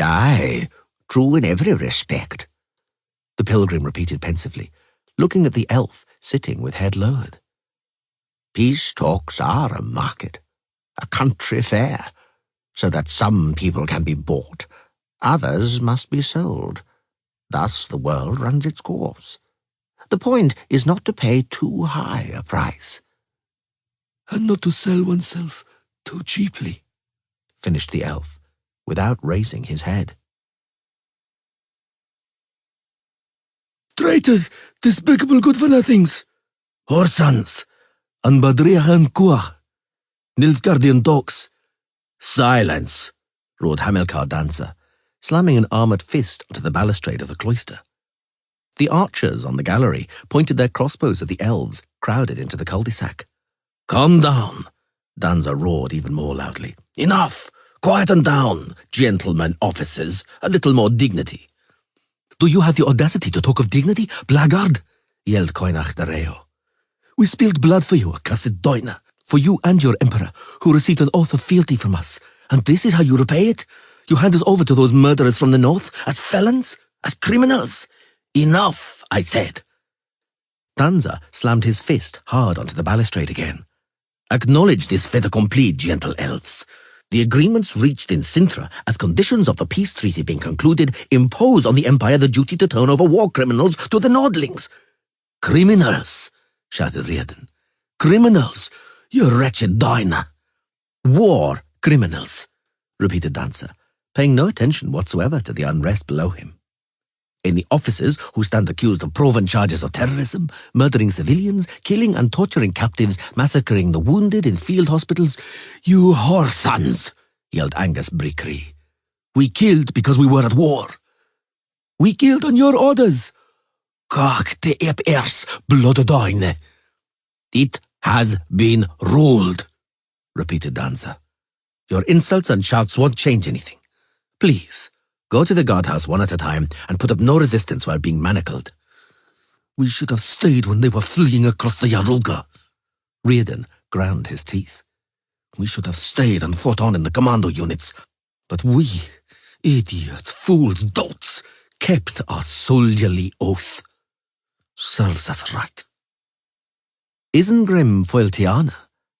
Aye, true in every respect, the pilgrim repeated pensively, looking at the elf sitting with head lowered. Peace talks are a market, a country fair, so that some people can be bought, others must be sold. Thus the world runs its course. The point is not to pay too high a price. And not to sell oneself too cheaply, finished the elf, without raising his head. Traitors, despicable good-for-nothings, Horsans, and Badriachan Kuach, Nilfgaardian dogs. Silence, roared Hamilcar Dancer, slamming an armoured fist onto the balustrade of the cloister. The archers on the gallery pointed their crossbows at the elves crowded into the cul-de-sac. Calm down, Danza roared even more loudly. Enough! Quieten down, gentlemen officers, a little more dignity. Do you have the audacity to talk of dignity, blackguard? Yelled Koinach the Reo. We spilled blood for you, accursed Doina, for you and your emperor, who received an oath of fealty from us. And this is how you repay it? You hand us over to those murderers from the north, as felons, as criminals? Enough, I said. Danza slammed his fist hard onto the balustrade again. Acknowledge this fait accompli, gentle elves. The agreements reached in Sintra as conditions of the peace treaty being concluded impose on the Empire the duty to turn over war criminals to the Nordlings. Criminals, shouted Riordan. Criminals, you wretched Doina. War criminals, repeated Dancer, paying no attention whatsoever to the unrest below him. Any officers who stand accused of proven charges of terrorism, murdering civilians, killing and torturing captives, massacring the wounded in field hospitals. You whoresons, yelled Angus Brickree. We killed because we were at war. We killed on your orders. Kak de ep ers blooddoine. It has been ruled, repeated Danza. Your insults and shouts won't change anything. Please, go to the guardhouse one at a time and put up no resistance while being manacled. We should have stayed when they were fleeing across the Yarulga. Riordan ground his teeth. We should have stayed and fought on in the commando units. But we, idiots, fools, dolts, kept our soldierly oath. Serves us right. Isengrim Foeltiana,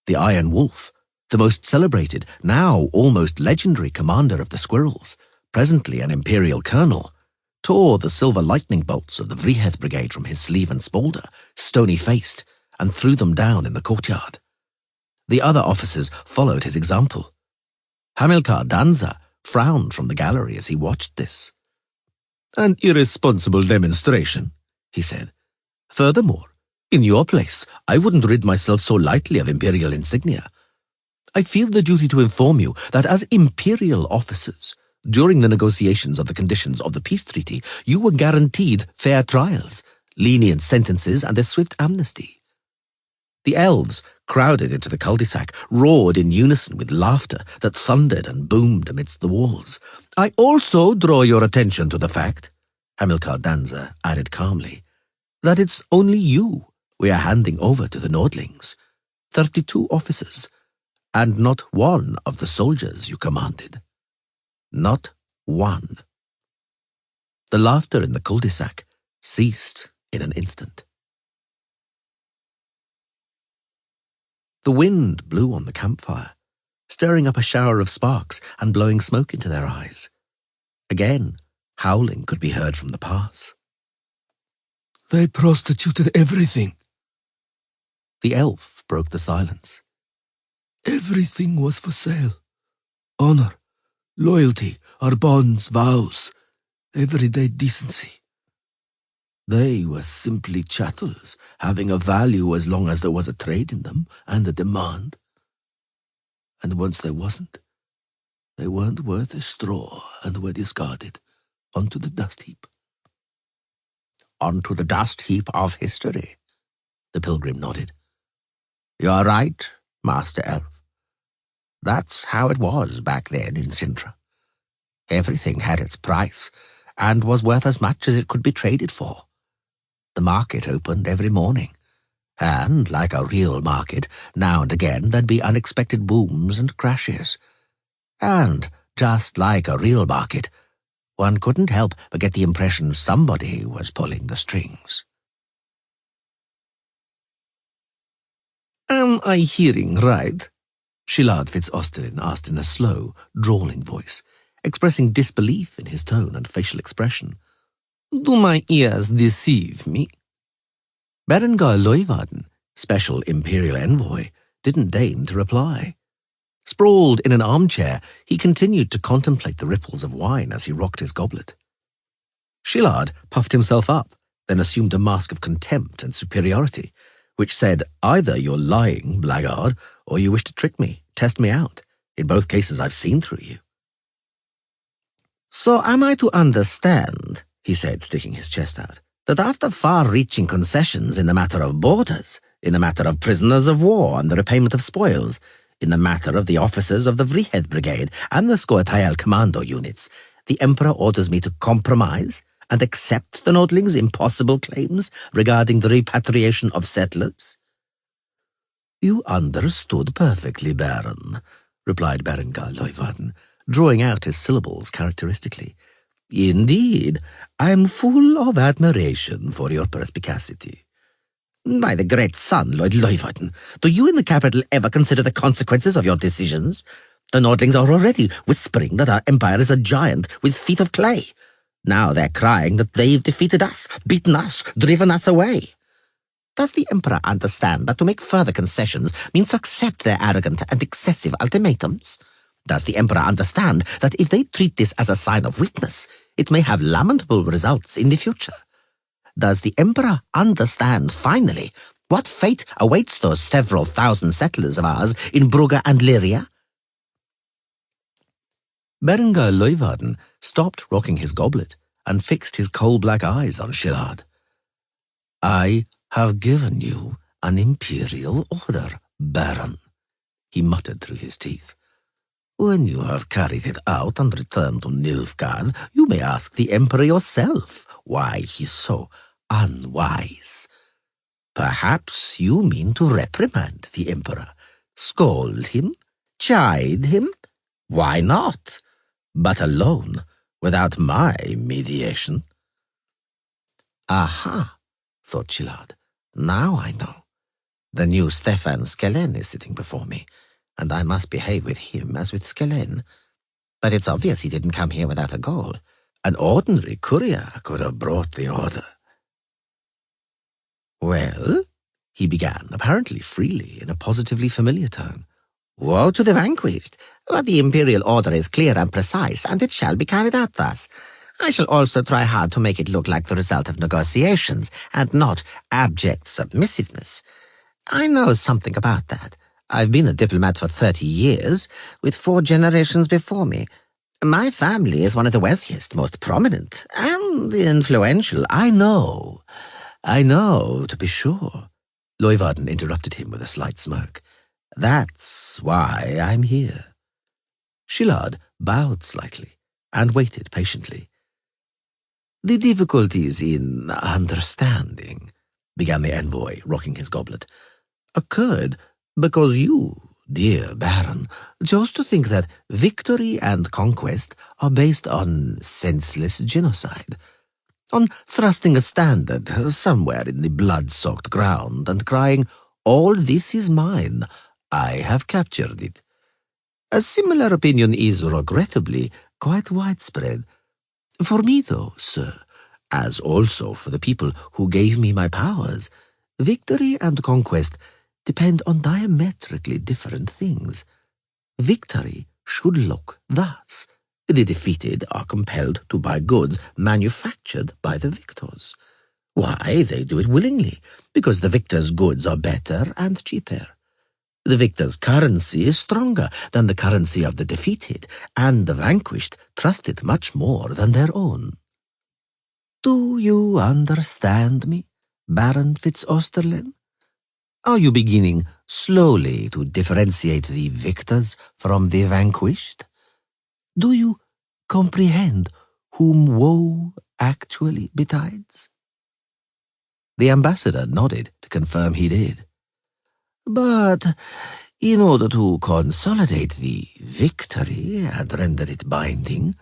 the Iron Wolf, the most celebrated, now almost legendary commander of the Squirrels, presently an imperial colonel, tore the silver lightning bolts of the Vriheth Brigade from his sleeve and spalder, stony-faced, and threw them down in the courtyard. The other officers followed his example. Hamilcar Danza frowned from the gallery as he watched this. An irresponsible demonstration, he said. Furthermore, in your place, I wouldn't rid myself so lightly of imperial insignia. I feel the duty to inform you that as imperial officers, during the negotiations of the conditions of the peace treaty, you were guaranteed fair trials, lenient sentences, and a swift amnesty. The elves, crowded into the cul-de-sac, roared in unison with laughter that thundered and boomed amidst the walls. I also draw your attention to the fact, Hamilcar Danza added calmly, that it's only you we are handing over to the Nordlings. 32 officers, And not one of the soldiers you commanded. Not one. The laughter in the cul-de-sac ceased in an instant. The wind blew on the campfire, stirring up a shower of sparks and blowing smoke into their eyes. Again, howling could be heard from the pass. They prostituted everything. The elf broke the silence. Everything was for sale. Honor, loyalty, our bonds, vows, everyday decency. They were simply chattels, having a value as long as there was a trade in them and a demand. And once there wasn't, they weren't worth a straw and were discarded onto the dust heap. Onto the dust heap of history, the pilgrim nodded. You're right, Master Elf. That's how it was back then in Sintra. Everything had its price and was worth as much as it could be traded for. The market opened every morning, and, like a real market, now and again there'd be unexpected booms and crashes. And, just like a real market, one couldn't help but get the impression somebody was pulling the strings. Am I hearing right? Szilard Fitz-Osterlin asked in a slow, drawling voice, expressing disbelief in his tone and facial expression. Do my ears deceive me? Berengar Leuwarden, special imperial envoy, didn't deign to reply. Sprawled in an armchair, he continued to contemplate the ripples of wine as he rocked his goblet. Szilard puffed himself up, then assumed a mask of contempt and superiority, which said, either you're lying, blackguard, or you wish to trick me, test me out. In both cases, I've seen through you. So am I to understand, he said, sticking his chest out, that after far-reaching concessions in the matter of borders, in the matter of prisoners of war and the repayment of spoils, in the matter of the officers of the Vrihed Brigade and the Scoia'tael Commando units, the Emperor orders me to compromise and accept the Nordling's impossible claims regarding the repatriation of settlers? You understood perfectly, Baron, replied Berengar Leuwarden, drawing out his syllables characteristically. Indeed, I am full of admiration for your perspicacity. By the great sun, Lord Leuwarden, do you in the capital ever consider the consequences of your decisions? The Nordlings are already whispering that our empire is a giant with feet of clay. Now they're crying that they've defeated us, beaten us, driven us away. Does the Emperor understand that to make further concessions means to accept their arrogant and excessive ultimatums? Does the Emperor understand that if they treat this as a sign of weakness, it may have lamentable results in the future? Does the Emperor understand, finally, what fate awaits those several thousand settlers of ours in Brugge and Lyria? Berengar Leuwarden stopped rocking his goblet and fixed his coal-black eyes on Szilard. I have given you an imperial order, Baron, he muttered through his teeth. When you have carried it out and returned to Nilfgaard, you may ask the Emperor yourself why he's so unwise. Perhaps you mean to reprimand the Emperor, scold him, chide him? Why not? But alone, without my mediation. Aha, thought Szilard. Now I know. The new Stefan Skellen is sitting before me, and I must behave with him as with Skellen. But it's obvious he didn't come here without a goal. An ordinary courier could have brought the order. Well, he began, apparently freely, in a positively familiar tone. Woe to the vanquished, but the imperial order is clear and precise, and it shall be carried out thus. I shall also try hard to make it look like the result of negotiations, and not abject submissiveness. I know something about that. I've been a diplomat for 30 years, with 4 generations before me. My family is one of the wealthiest, most prominent, and influential. I know, to be sure. Leuwarden interrupted him with a slight smirk. That's why I'm here. Szilard bowed slightly and waited patiently. The difficulties in understanding, began the envoy, rocking his goblet, occurred because you Dear Baron, just to think that victory and conquest are based on senseless genocide, on thrusting a standard somewhere in the blood-soaked ground and crying, "All this is mine, I have captured it." A similar opinion is regrettably quite widespread. For me, though, sir, as also for the people who gave me my powers, victory and conquest depend on diametrically different things. Victory should look thus. The defeated are compelled to buy goods manufactured by the victors. Why, they do it willingly, because the victor's goods are better and cheaper. The victor's currency is stronger than the currency of the defeated, and the vanquished trust it much more than their own. Do you understand me, Baron Fitz-Osterlin? Are you beginning slowly to differentiate the victors from the vanquished? Do you comprehend whom woe actually betides? The ambassador nodded to confirm he did. But in order to consolidate the victory and render it binding,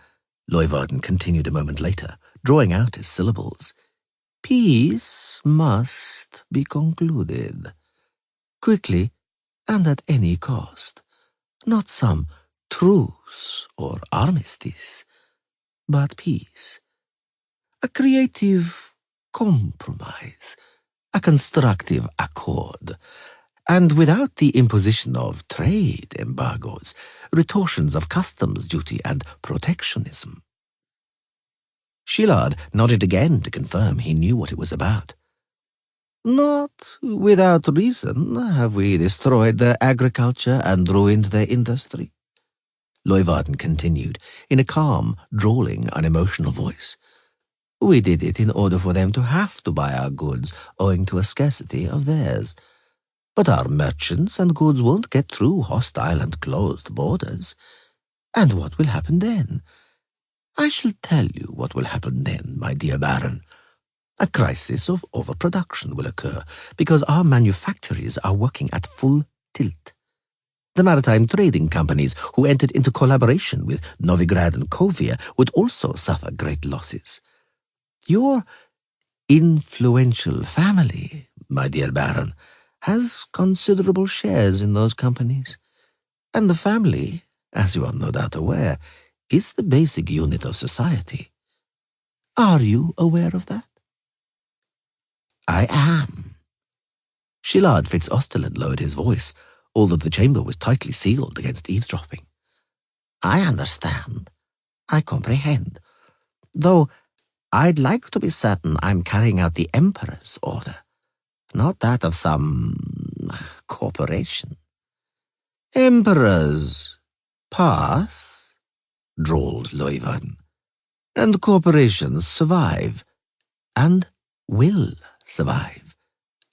Leuwarden continued a moment later, drawing out his syllables, peace must be concluded. Quickly and at any cost. Not some truce or armistice, but peace. A creative compromise, a constructive accord, and without the imposition of trade embargoes, retortions of customs duty and protectionism. Shillard nodded again to confirm he knew what it was about. Not without reason have we destroyed their agriculture and ruined their industry. Leuwarden continued in a calm, drawling, unemotional voice. We did it in order for them to have to buy our goods owing to a scarcity of theirs. But our merchants and goods won't get through hostile and closed borders. And what will happen then? I shall tell you what will happen then, my dear Baron. A crisis of overproduction will occur because our manufactories are working at full tilt. The maritime trading companies who entered into collaboration with Novigrad and Kovia would also suffer great losses. Your influential family, my dear Baron, has considerable shares in those companies. And the family, as you are no doubt aware, is the basic unit of society. Are you aware of that? I am. Shillard Fitz-Osterlin lowered his voice, although the chamber was tightly sealed against eavesdropping. I understand. I comprehend. Though I'd like to be certain I'm carrying out the Emperor's order, not that of some corporation. Emperors pass, drawled Leuwarden, and corporations survive, and will survive.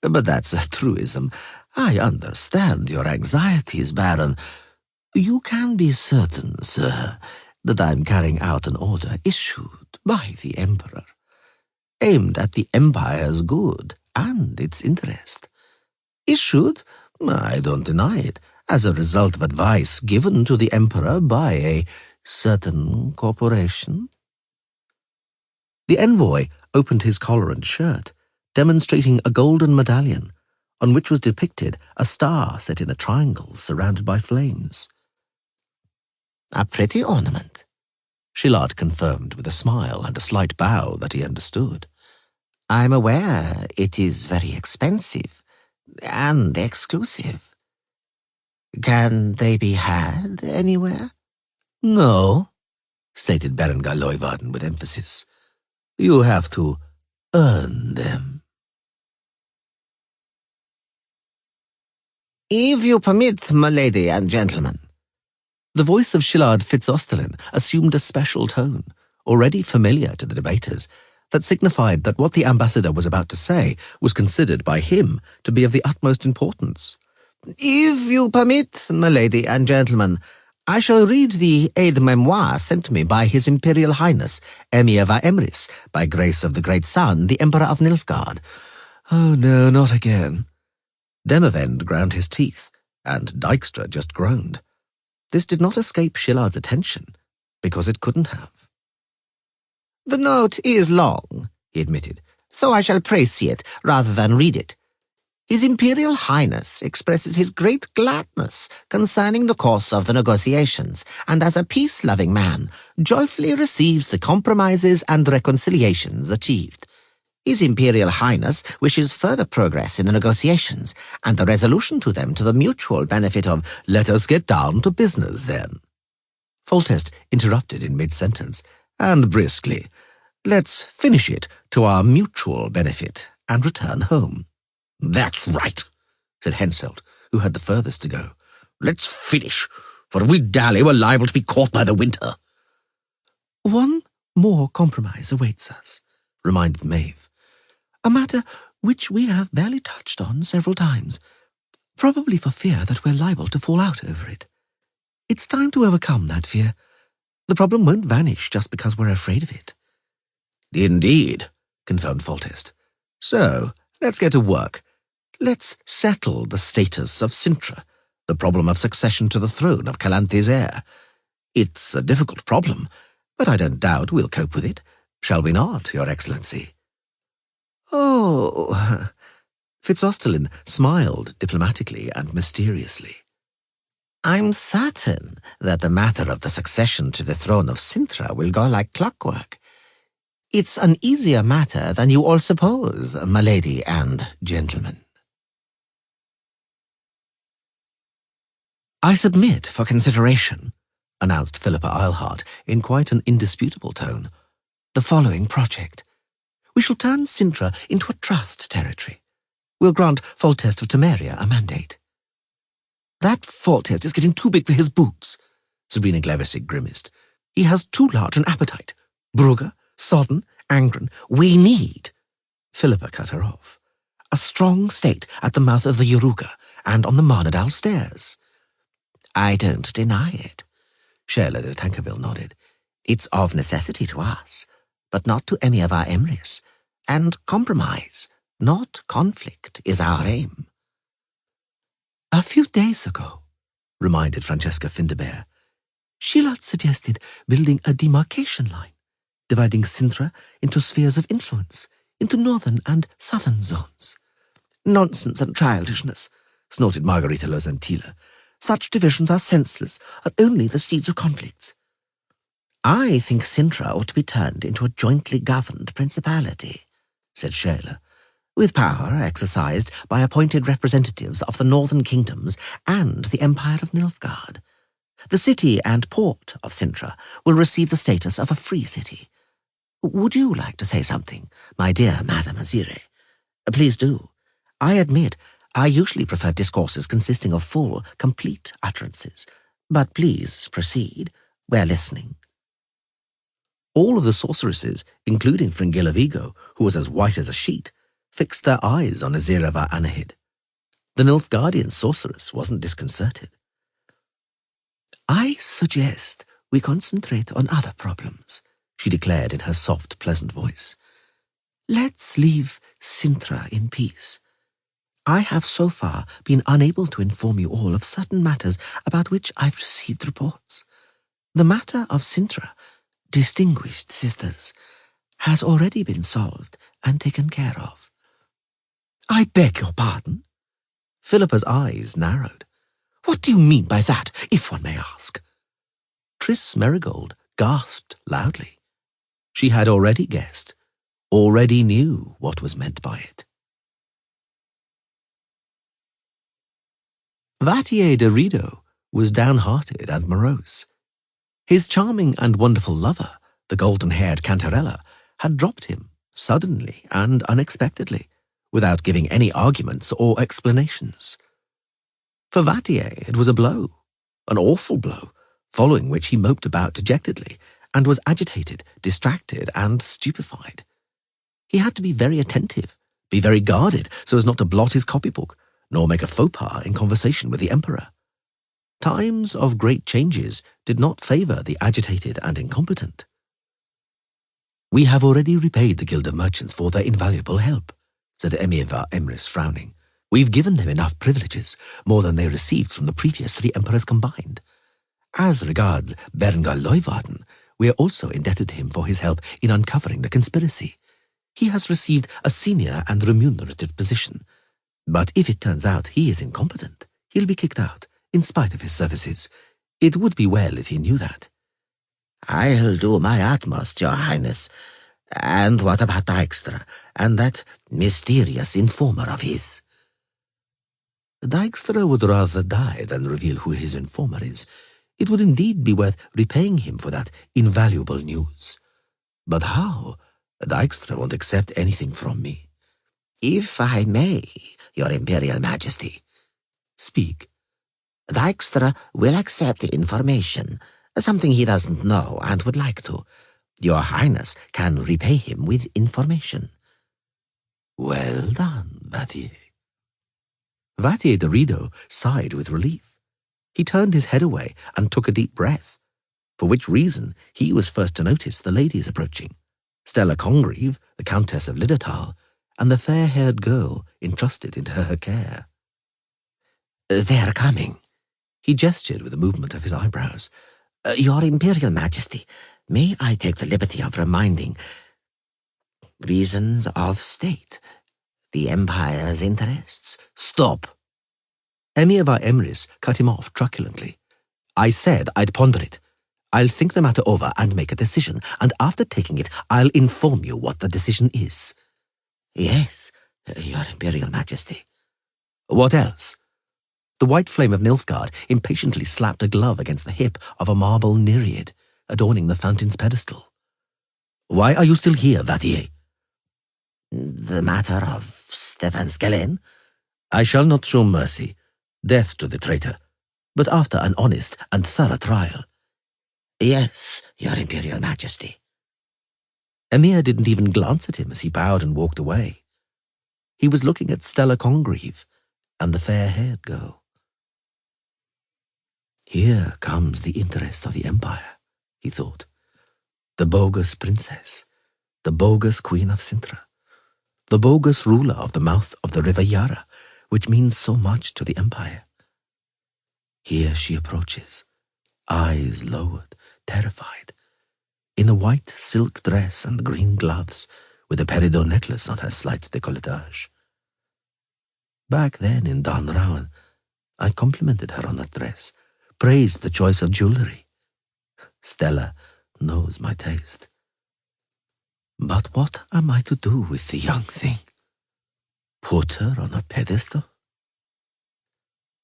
But that's a truism. I understand your anxieties, Baron. You can be certain, sir, that I'm carrying out an order issued by the Emperor, aimed at the Empire's good and its interest. Issued, I don't deny it, as a result of advice given to the Emperor by a certain corporation. The envoy opened his collar and shirt, demonstrating a golden medallion, on which was depicted a star set in a triangle surrounded by flames. A pretty ornament, Shillard confirmed with a smile and a slight bow that he understood. I'm aware it is very expensive and exclusive. Can they be had anywhere? No, stated Berengar Leuwarden with emphasis. You have to earn them. If you permit, my lady and gentlemen. The voice of Shillard Fitz-Osterlin assumed a special tone, already familiar to the debaters, that signified that what the ambassador was about to say was considered by him to be of the utmost importance. If you permit, my lady and gentlemen, I shall read the aide-memoire sent to me by His Imperial Highness, Emir va Emrys, by grace of the Great Sun, the Emperor of Nilfgaard. Oh no, not again. Demavend ground his teeth, and Dijkstra just groaned. This did not escape Shillard's attention, because it couldn't have. "The note is long," he admitted, "so I shall praise it rather than read it. His Imperial Highness expresses his great gladness concerning the course of the negotiations, and as a peace-loving man, joyfully receives the compromises and reconciliations achieved. His Imperial Highness wishes further progress in the negotiations, and the resolution to them to the mutual benefit of—" "Let us get down to business, then," Foltest interrupted in mid-sentence, and briskly, "let's finish it to our mutual benefit and return home." "That's right," said Henselt, who had the furthest to go. "Let's finish, for if we dally, we're liable to be caught by the winter." "One more compromise awaits us," reminded Maeve. "A matter which we have barely touched on several times, probably for fear that we're liable to fall out over it. It's time to overcome that fear. The problem won't vanish just because we're afraid of it." "Indeed," confirmed Foltest. "So, let's get to work. Let's settle the status of Cintra, the problem of succession to the throne of Calanthe's heir. It's a difficult problem, but I don't doubt we'll cope with it. Shall we not, Your Excellency?" "Oh," Fitzostalin smiled diplomatically and mysteriously. "I'm certain that the matter of the succession to the throne of Cintra will go like clockwork. It's an easier matter than you all suppose, my lady and gentlemen." "I submit for consideration," announced Philippa Eilhart in quite an indisputable tone, "the following project. We shall turn Cintra into a trust territory. We'll grant Foltest of Temeria a mandate." "That Foltest is getting too big for his boots," Sabrina Glevisig grimaced. "He has too large an appetite. Brugge, Sodden, Angren, we need—" Philippa cut her off. "A strong state at the mouth of the Yaruga and on the Marnadal stairs." "I don't deny it," Sherla de Tankerville nodded. "It's of necessity to us, but not to any of our emrys, and compromise, not conflict, is our aim." "A few days ago," reminded Francesca Findebear, "Shillard suggested building a demarcation line, dividing Cintra into spheres of influence, into northern and southern zones." "Nonsense and childishness," snorted Margarita Lozantila. "Such divisions are senseless, are only the seeds of conflicts." "I think Cintra ought to be turned into a jointly governed principality," said Sherla, "with power exercised by appointed representatives of the northern kingdoms and the Empire of Nilfgaard. The city and port of Cintra will receive the status of a free city. Would you like to say something, my dear Madame Azire? Please do. I admit I usually prefer discourses consisting of full, complete utterances, but please proceed. We're listening." All of the sorceresses, including Fringilla Vigo, who was as white as a sheet, fixed their eyes on Azirava Anahid. The Nilfgaardian sorceress wasn't disconcerted. "I suggest we concentrate on other problems," she declared in her soft, pleasant voice. "Let's leave Cintra in peace. I have so far been unable to inform you all of certain matters about which I've received reports. The matter of Cintra, distinguished sisters, has already been solved and taken care of." "I beg your pardon?" Philippa's eyes narrowed. "What do you mean by that, if one may ask?" Triss Merigold gasped loudly. She had already guessed, already knew what was meant by it. Vattier de Rideau was downhearted and morose. His charming and wonderful lover, the golden-haired Cantarella, had dropped him suddenly and unexpectedly, without giving any arguments or explanations. For Vattier it was a blow, an awful blow, following which he moped about dejectedly, and was agitated, distracted, and stupefied. He had to be very attentive, be very guarded, so as not to blot his copybook, nor make a faux pas in conversation with the Emperor. Times of great changes did not favour the agitated and incompetent. "We have already repaid the Guild of Merchants for their invaluable help," said Emir Emrys, frowning. We've given them enough privileges, more than they received from the previous 3 emperors combined. As regards Berengar Leuwarden, we are also indebted to him for his help in uncovering the conspiracy. He has received a senior and remunerative position, but if it turns out he is incompetent, he'll be kicked out, in spite of his services. It would be well if he knew that. I'll do my utmost, Your Highness. And what about Dijkstra, and that mysterious informer of his? Dijkstra would rather die than reveal who his informer is. It would indeed be worth repaying him for that invaluable news. But how? Dijkstra won't accept anything from me. If I may, Your Imperial Majesty. Speak. Dijkstra will accept information, something he doesn't know and would like to. Your Highness can repay him with information. Well done, Vattier. Vattier de Rideau sighed with relief. He turned his head away and took a deep breath, for which reason he was first to notice the ladies approaching, Stella Congreve, the Countess of Lidertal, and the fair-haired girl entrusted into her care. They're coming. He gestured with a movement of his eyebrows. Your Imperial Majesty, may I take the liberty of reminding reasons of state, the Empire's interests? Stop! Emir var Emrys cut him off truculently. I said I'd ponder it. I'll think the matter over and make a decision, and after taking it, I'll inform you what the decision is. Yes, Your Imperial Majesty. What else? The white flame of Nilfgaard impatiently slapped a glove against the hip of a marble nereid adorning the fountain's pedestal. Why are you still here, Vattier? The matter of Stefan Skellen? I shall not show mercy. Death to the traitor, but after an honest and thorough trial. Yes, Your Imperial Majesty. Emir didn't even glance at him as he bowed and walked away. He was looking at Stella Congreve and the fair-haired girl. Here comes the interest of the Empire, he thought. The bogus princess, the bogus Queen of Sintra, the bogus ruler of the mouth of the river Yara, which means so much to the Empire. Here she approaches, eyes lowered, terrified, in a white silk dress and green gloves, with a peridot necklace on her slight décolletage. Back then in Dan Rowan, I complimented her on that dress, praised the choice of jewellery. Stella knows my taste. But what am I to do with the young thing? Put her on a pedestal?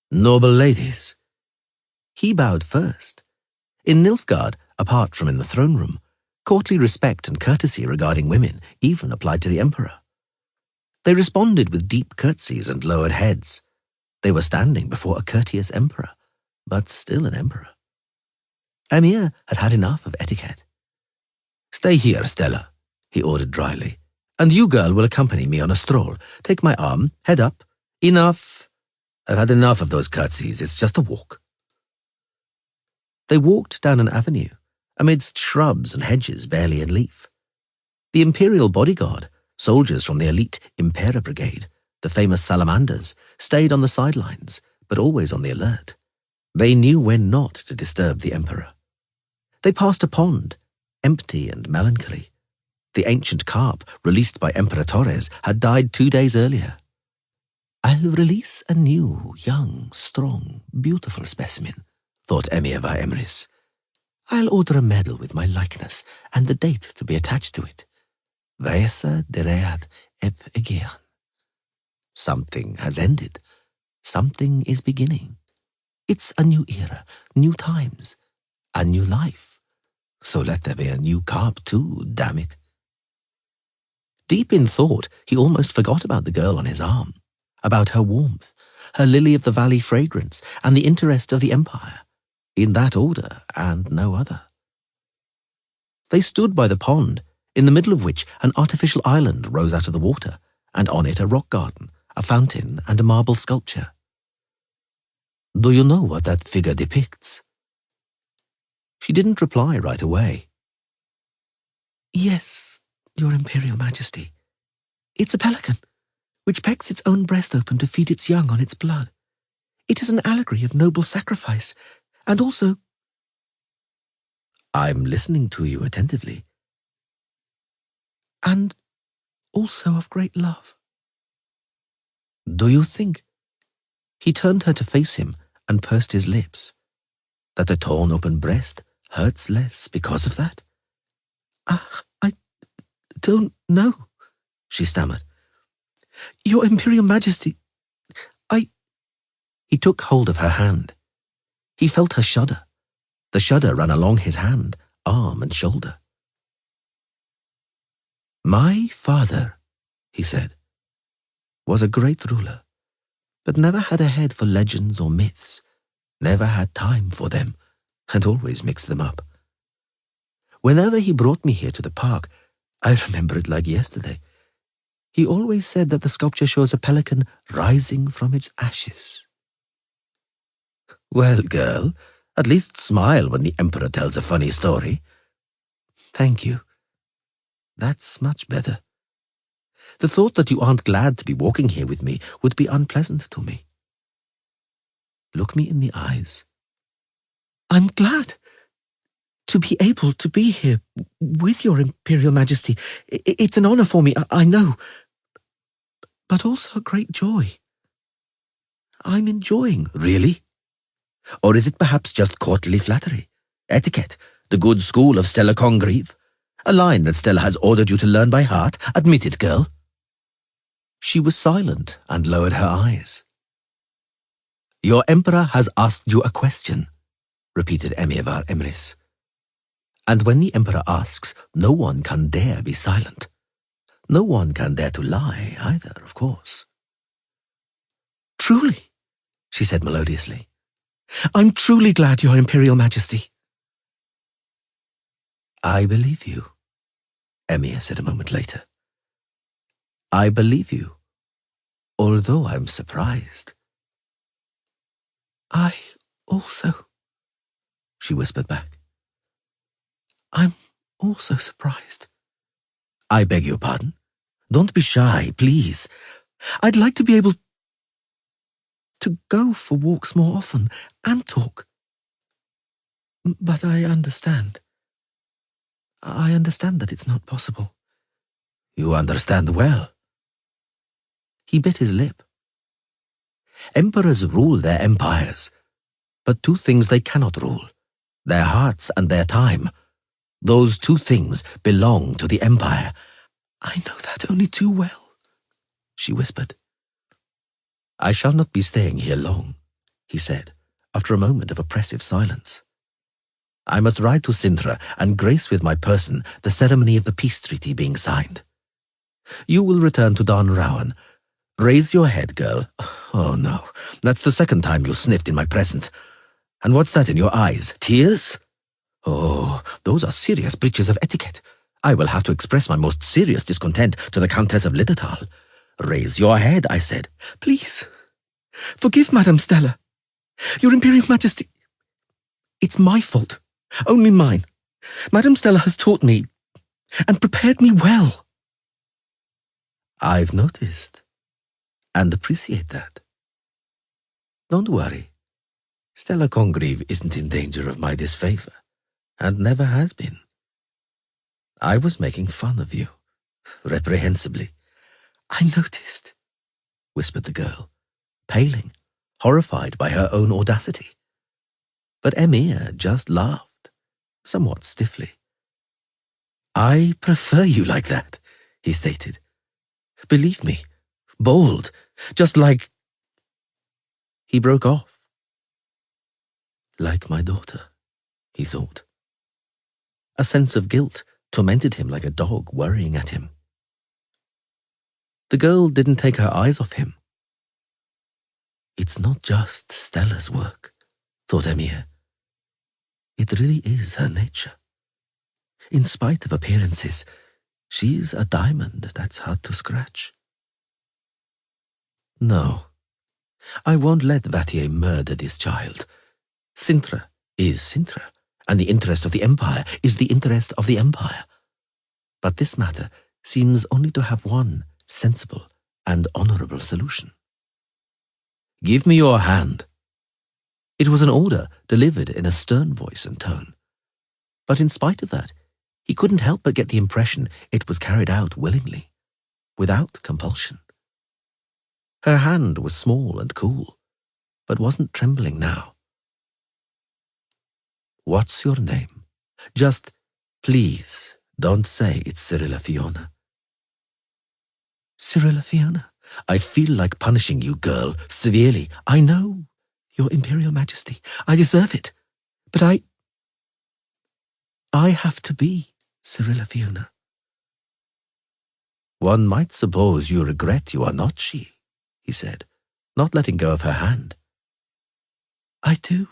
Noble ladies. He bowed first. In Nilfgaard, apart from in the throne room, courtly respect and courtesy regarding women even applied to the emperor. They responded with deep curtsies and lowered heads. They were standing before a courteous emperor, but still an emperor. Emir had had enough of etiquette. Stay here, Stella, he ordered dryly. And you, girl, will accompany me on a stroll. Take my arm, head up. Enough. I've had enough of those curtsies. It's just a walk. They walked down an avenue, amidst shrubs and hedges barely in leaf. The imperial bodyguard, soldiers from the elite Impera Brigade, the famous salamanders, stayed on the sidelines, but always on the alert. They knew when not to disturb the emperor. They passed a pond, empty and melancholy. The ancient carp, released by Emperor Torres, had died 2 days earlier. I'll release a new, young, strong, beautiful specimen, thought Emir var Emrys. I'll order a medal with my likeness and the date to be attached to it. Vaesa deread ep egean. Something has ended. Something is beginning. It's a new era, new times, a new life. So let there be a new carp too, damn it. Deep in thought, he almost forgot about the girl on his arm, about her warmth, her lily-of-the-valley fragrance, and the interest of the empire, in that order and no other. They stood by the pond, in the middle of which an artificial island rose out of the water, and on it a rock garden, a fountain, and a marble sculpture. Do you know what that figure depicts? She didn't reply right away. Yes, Your Imperial Majesty. It's a pelican, which pecks its own breast open to feed its young on its blood. It is an allegory of noble sacrifice, and also—" "I'm listening to you attentively." "And also of great love." "Do you think—" He turned her to face him and pursed his lips. "That the torn open breast hurts less because of that?" I don't know," she stammered. "Your Imperial Majesty, He took hold of her hand. He felt her shudder. The shudder ran along his hand, arm and shoulder. "My father," he said, "was a great ruler, but never had a head for legends or myths, never had time for them, and always mixed them up. Whenever he brought me here to the park, I remember it like yesterday, he always said that the sculpture shows a pelican rising from its ashes." "Well, girl, at least smile when the Emperor tells a funny story." "Thank you. That's much better. The thought that you aren't glad to be walking here with me would be unpleasant to me. Look me in the eyes." I'm glad to be able to be here with your Imperial Majesty. It's an honor for me, I know, but also a great joy. I'm enjoying." "Really? Or is it perhaps just courtly flattery? Etiquette, the good school of Stella Congreve? A line that Stella has ordered you to learn by heart? Admit it, girl." She was silent and lowered her eyes. "Your Emperor has asked you a question," repeated Emir var Emrys. "And when the Emperor asks, no one can dare be silent. No one can dare to lie either, of course." "Truly," she said melodiously, "I'm truly glad, your Imperial Majesty." "I believe you," Emir said a moment later. "I believe you, although I'm surprised." "I also," she whispered back. "I'm also surprised." "I beg your pardon? Don't be shy, please." "I'd like to be able to go for walks more often and talk. But I understand. I understand that it's not possible." "You understand well." He bit his lip. Emperors rule their empires, but two things they cannot rule: their hearts and their time. Those two things belong to the empire. "I know that only too well," she whispered. "I shall not be staying here long," he said, after a moment of oppressive silence. "I must ride to Sintra and grace with my person the ceremony of the peace treaty being signed. You will return to Don Rowan. Raise your head, girl. Oh, no, that's the second time you sniffed in my presence. And what's that in your eyes? Tears? Oh, those are serious breaches of etiquette. I will have to express my most serious discontent to the Countess of Littertal. Raise your head, I said. "Please, forgive Madame Stella. Your Imperial Majesty, it's my fault, only mine. Madame Stella has taught me and prepared me well." "I've noticed and appreciate that. Don't worry. Stella Congreve isn't in danger of my disfavor, and never has been. I was making fun of you, reprehensibly." "I noticed," whispered the girl, paling, horrified by her own audacity. But Emir just laughed, somewhat stiffly. "I prefer you like that," he stated. "Believe me, bold, just like—" He broke off. Like my daughter, he thought. A sense of guilt tormented him like a dog worrying at him. The girl didn't take her eyes off him. It's not just Stella's work, thought Emir. It really is her nature. In spite of appearances, she's a diamond that's hard to scratch. No, I won't let Vatier murder this child. Sintra is Sintra, and the interest of the Empire is the interest of the Empire. But this matter seems only to have one sensible and honourable solution. "Give me your hand." It was an order delivered in a stern voice and tone. But in spite of that, he couldn't help but get the impression it was carried out willingly, without compulsion. Her hand was small and cool, but wasn't trembling now. "What's your name? Just, please, don't say it's Cyrilla Fiona." "Cyrilla Fiona? I feel like punishing you, girl, severely. I know, Your Imperial Majesty. I deserve it. But I have to be Cyrilla Fiona." "One might suppose you regret you are not she," he said, not letting go of her hand. "I do,"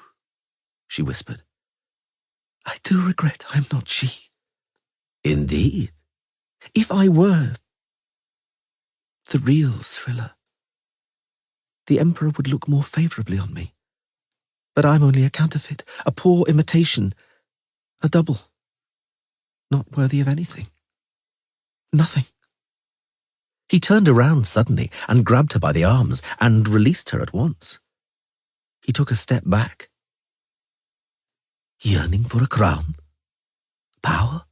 she whispered. "I do regret I'm not she." "Indeed? If I were the real Cyrilla, the Emperor would look more favourably on me. But I'm only a counterfeit, a poor imitation, a double, not worthy of anything. Nothing." He turned around suddenly and grabbed her by the arms and released her at once. He took a step back. "Yearning for a crown? Power?"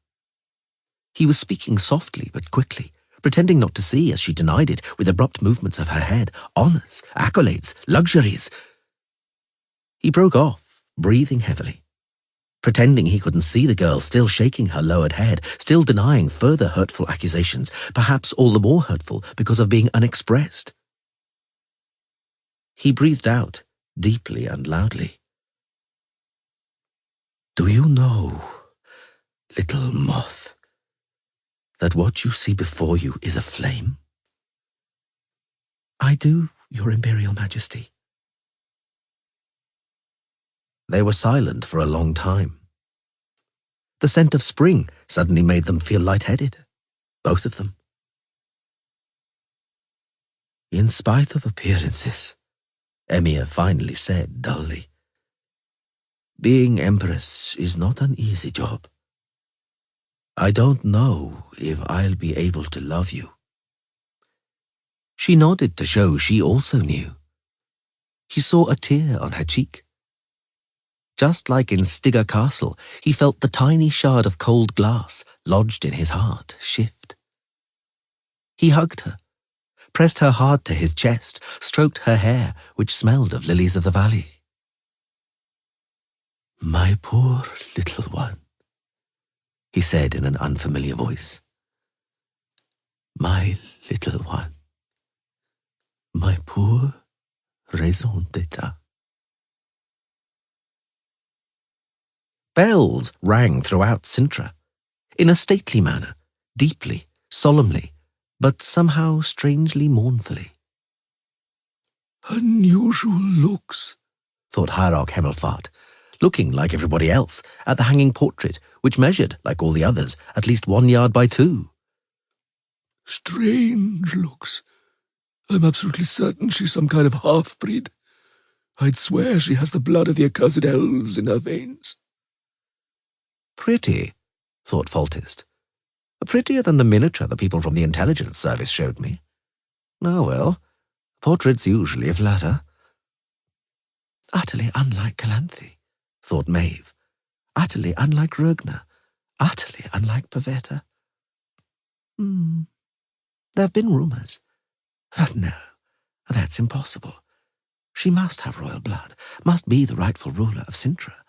He was speaking softly but quickly, pretending not to see as she denied it with abrupt movements of her head. "Honours, accolades, luxuries." He broke off, breathing heavily, pretending he couldn't see the girl still shaking her lowered head, still denying further hurtful accusations, perhaps all the more hurtful because of being unexpressed. He breathed out, deeply and loudly. "Do you know, little moth, that what you see before you is a flame?" "I do, Your Imperial Majesty." They were silent for a long time. The scent of spring suddenly made them feel lightheaded, both of them. "In spite of appearances," Emir finally said dully, "being Empress is not an easy job. I don't know if I'll be able to love you." She nodded to show she also knew. He saw a tear on her cheek. Just like in Stigger Castle, he felt the tiny shard of cold glass lodged in his heart shift. He hugged her, pressed her hard to his chest, stroked her hair, which smelled of lilies of the valley. "My poor little one," he said in an unfamiliar voice. "My little one. My poor raison d'etat." Bells rang throughout Sintra, in a stately manner, deeply, solemnly, but somehow strangely mournfully. "Unusual looks," thought Hierarch Hemmelfart, looking like everybody else at the hanging portrait, which measured, like all the others, at least 1 yard by 2. "Strange looks. I'm absolutely certain she's some kind of half-breed. I'd swear she has the blood of the accursed elves in her veins." "Pretty," thought Foltest. "Prettier than the miniature the people from the intelligence service showed me. Oh well, portraits usually flatter." "Utterly unlike Calanthe," thought Maeve. "Utterly unlike Rugna. Utterly unlike Pavetta. There have been rumours. But no, that's impossible. She must have royal blood, must be the rightful ruler of Sintra.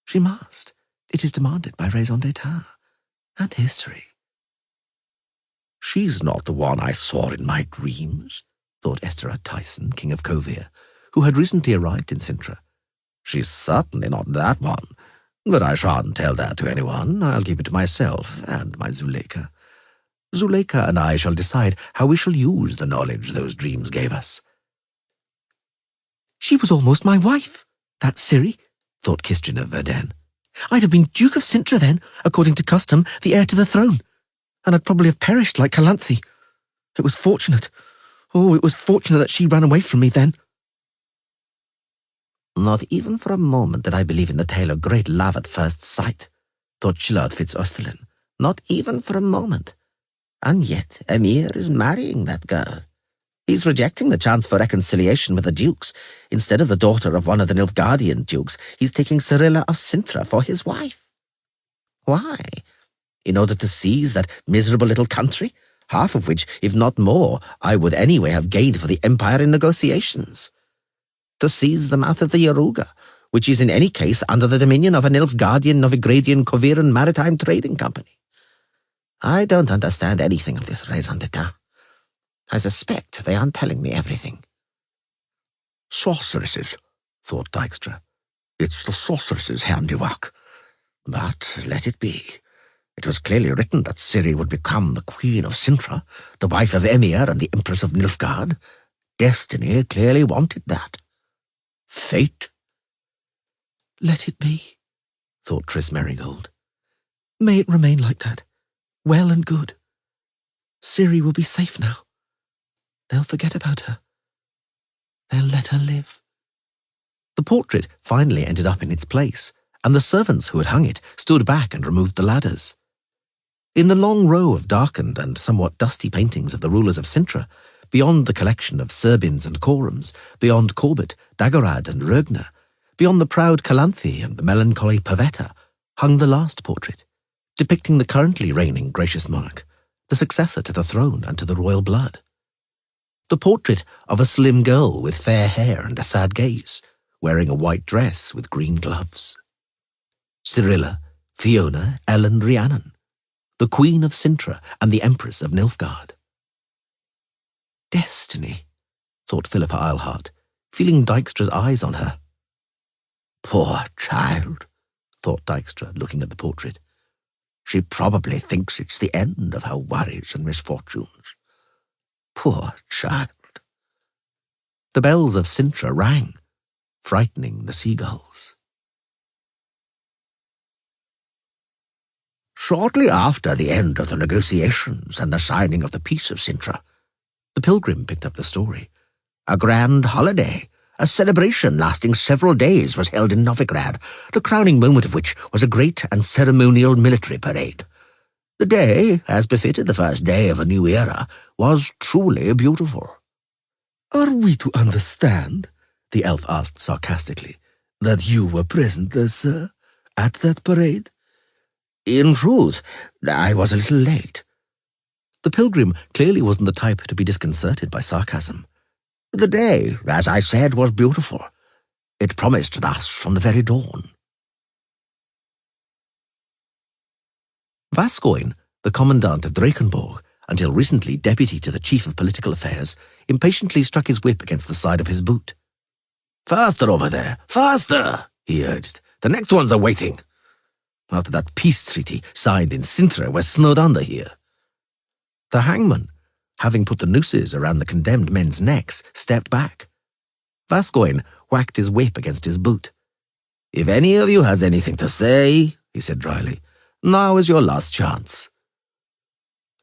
She must. It is demanded by raison d'etat and history." "She's not the one I saw in my dreams," thought Esterad Tyson, King of Kovir, who had recently arrived in Sintra. "She's certainly not that one, but I shan't tell that to anyone. I'll keep it to myself and my Zuleika. Zuleika and I shall decide how we shall use the knowledge those dreams gave us." "She was almost my wife, that Ciri," thought Kistrin of Verden. "I'd have been Duke of Sintra then, according to custom, the heir to the throne, and I'd probably have perished like Calanthe. It was fortunate. Oh, it was fortunate that she ran away from me then." "Not even for a moment did I believe in the tale of great love at first sight," thought Chilard Fitz-Osterlin. "Not even for a moment. And yet Emir is marrying that girl. He's rejecting the chance for reconciliation with the dukes. Instead of the daughter of one of the Nilfgaardian dukes, he's taking Cirilla of Cintra for his wife. Why? In order to seize that miserable little country, half of which, if not more, I would anyway have gained for the Empire in negotiations. To seize the mouth of the Yaruga, which is in any case under the dominion of a Nilfgaardian, Novigradian, Koviran maritime trading company. I don't understand anything of this raison d'etat. I suspect they aren't telling me everything. Sorceresses, thought Dykstra. It's the sorceresses' handiwork. But let it be. It was clearly written that Ciri would become the Queen of Cintra, the wife of Emir and the Empress of Nilfgaard. Destiny clearly wanted that. Fate? Let it be, thought Triss Merigold. May it remain like that, well and good. Ciri will be safe now. They'll forget about her. They'll let her live. The portrait finally ended up in its place, and the servants who had hung it stood back and removed the ladders. In the long row of darkened and somewhat dusty paintings of the rulers of Cintra, beyond the collection of Serbins and Korums, beyond Corbett, Dagorad and Rögner, beyond the proud Calanthe and the melancholy Pavetta, hung the last portrait, depicting the currently reigning gracious monarch, the successor to the throne and to the royal blood. The portrait of a slim girl with fair hair and a sad gaze, wearing a white dress with green gloves. Cirilla, Fiona, Ellen Rhiannon, the Queen of Cintra and the Empress of Nilfgaard. Destiny, thought Philippa Eilhart, feeling Dykstra's eyes on her. Poor child, thought Dykstra, looking at the portrait. She probably thinks it's the end of her worries and misfortunes. Poor child. The bells of Cintra rang, frightening the seagulls. Shortly after the end of the negotiations and the signing of the Peace of Cintra, the pilgrim picked up the story. A grand holiday, a celebration lasting several days, was held in Novigrad, the crowning moment of which was a great and ceremonial military parade. The day, as befitted the first day of a new era, was truly beautiful. Are we to understand, the elf asked sarcastically, that you were present there, sir, at that parade? In truth, I was a little late. The pilgrim clearly wasn't the type to be disconcerted by sarcasm. The day, as I said, was beautiful. It promised thus from the very dawn. Vascoin, the commandant of Drakenborg, until recently deputy to the chief of political affairs, impatiently struck his whip against the side of his boot. "Faster over there, faster," he urged. "The next ones are waiting." After that peace treaty signed in Cintra, we're snowed under here. The hangman, having put the nooses around the condemned men's necks, stepped back. Vascoin whacked his whip against his boot. "If any of you has anything to say," he said dryly, "now is your last chance."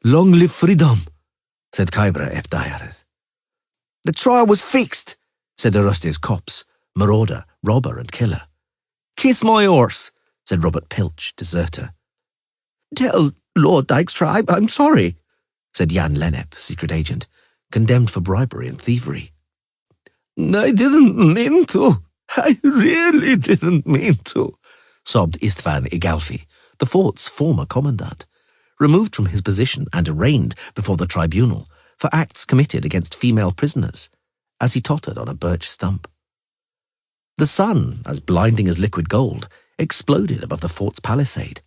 "Long live freedom," said Kybra ep Daiareth. "The trial was fixed," said Orestes Copse, marauder, robber and killer. "Kiss my horse," said Robert Pilch, deserter. "Tell Lord Dykstra I'm sorry," said Jan Lennep, secret agent, condemned for bribery and thievery. "I didn't mean to. I really didn't mean to," sobbed Istvan Igalfi, the fort's former commandant, removed from his position and arraigned before the tribunal for acts committed against female prisoners, as he tottered on a birch stump. The sun, as blinding as liquid gold, exploded above the fort's palisade.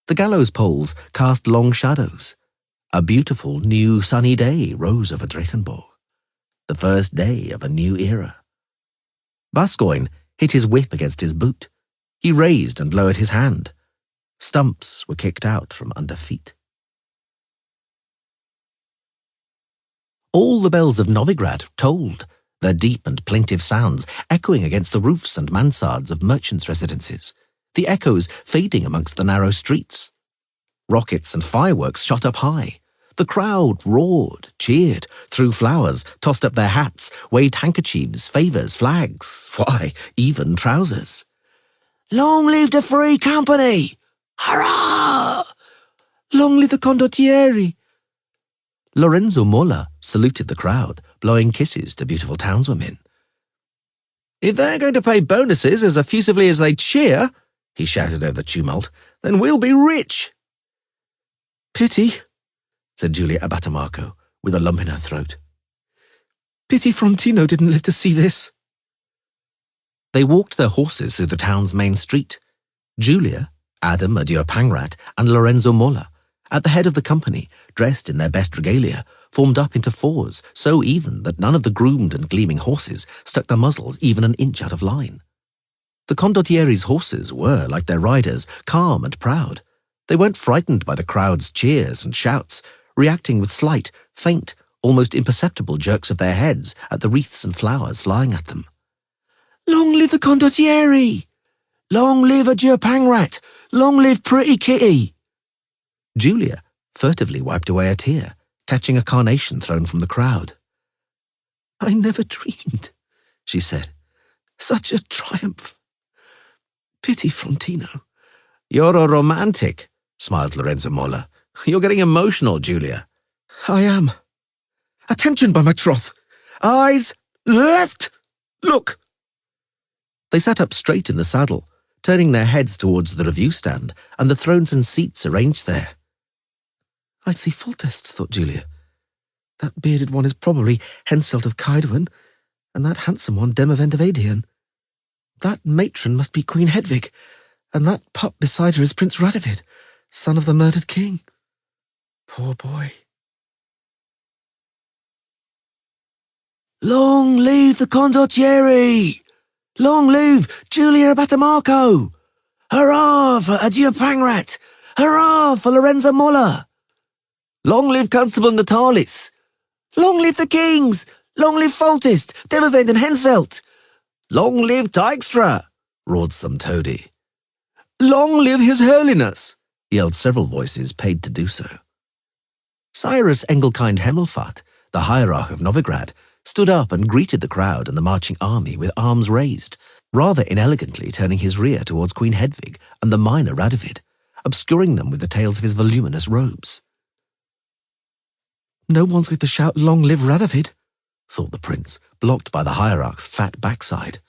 The gallows poles cast long shadows. A beautiful, new, sunny day rose over Drakenborg, the first day of a new era. Vascoin hit his whip against his boot. He raised and lowered his hand. Stumps were kicked out from under feet. All the bells of Novigrad tolled, their deep and plaintive sounds echoing against the roofs and mansards of merchants' residences, the echoes fading amongst the narrow streets. Rockets and fireworks shot up high. The crowd roared, cheered, threw flowers, tossed up their hats, waved handkerchiefs, favours, flags, why, even trousers. "Long live the Free Company! Hurrah! Long live the Condottieri!" Lorenzo Mola saluted the crowd, blowing kisses to beautiful townswomen. "If they're going to pay bonuses as effusively as they cheer," he shouted over the tumult, "then we'll be rich." "Pity," said Julia Abatamarco, with a lump in her throat. "Pity Frontino didn't live to see this." They walked their horses through the town's main street. Julia, Adam Pangrat, and Lorenzo Mola, at the head of the company, dressed in their best regalia, formed up into fours, so even that none of the groomed and gleaming horses stuck their muzzles even an inch out of line. The condottieri's horses were, like their riders, calm and proud. They weren't frightened by the crowd's cheers and shouts, reacting with slight, faint, almost imperceptible jerks of their heads at the wreaths and flowers flying at them. "Long live the condottieri! Long live Pangrat! Long live Pretty Kitty!" Julia furtively wiped away a tear, catching a carnation thrown from the crowd. "I never dreamed," she said. "Such a triumph. Pity Frontino." "You're a romantic," smiled Lorenzo Mola. "You're getting emotional, Julia." "I am. Attention, by my troth! Eyes left! Look!" They sat up straight in the saddle, turning their heads towards the review stand and the thrones and seats arranged there. "I see full test," thought Julia. "That bearded one is probably Henselt of Kaedwen, and that handsome one Demavend of Aedion. That matron must be Queen Hedvig, and that pup beside her is Prince Radovid, son of the murdered king. Poor boy." "Long live the condottieri! Long live Julia Abatamarco! Hurrah for Pangrat! Hurrah for Lorenzo Mola! Long live Constable Natalis! Long live the kings! Long live Foltest, Demavend and Henselt! Long live Dykstra!" roared some toady. "Long live His Holiness!" yelled several voices paid to do so. Cyrus Engelkind Hemmelfart, the hierarch of Novigrad, stood up and greeted the crowd and the marching army with arms raised, rather inelegantly turning his rear towards Queen Hedvig and the minor Radovid, obscuring them with the tails of his voluminous robes. "No one's going to shout 'Long live Radovid,'" thought the prince, blocked by the hierarch's fat backside.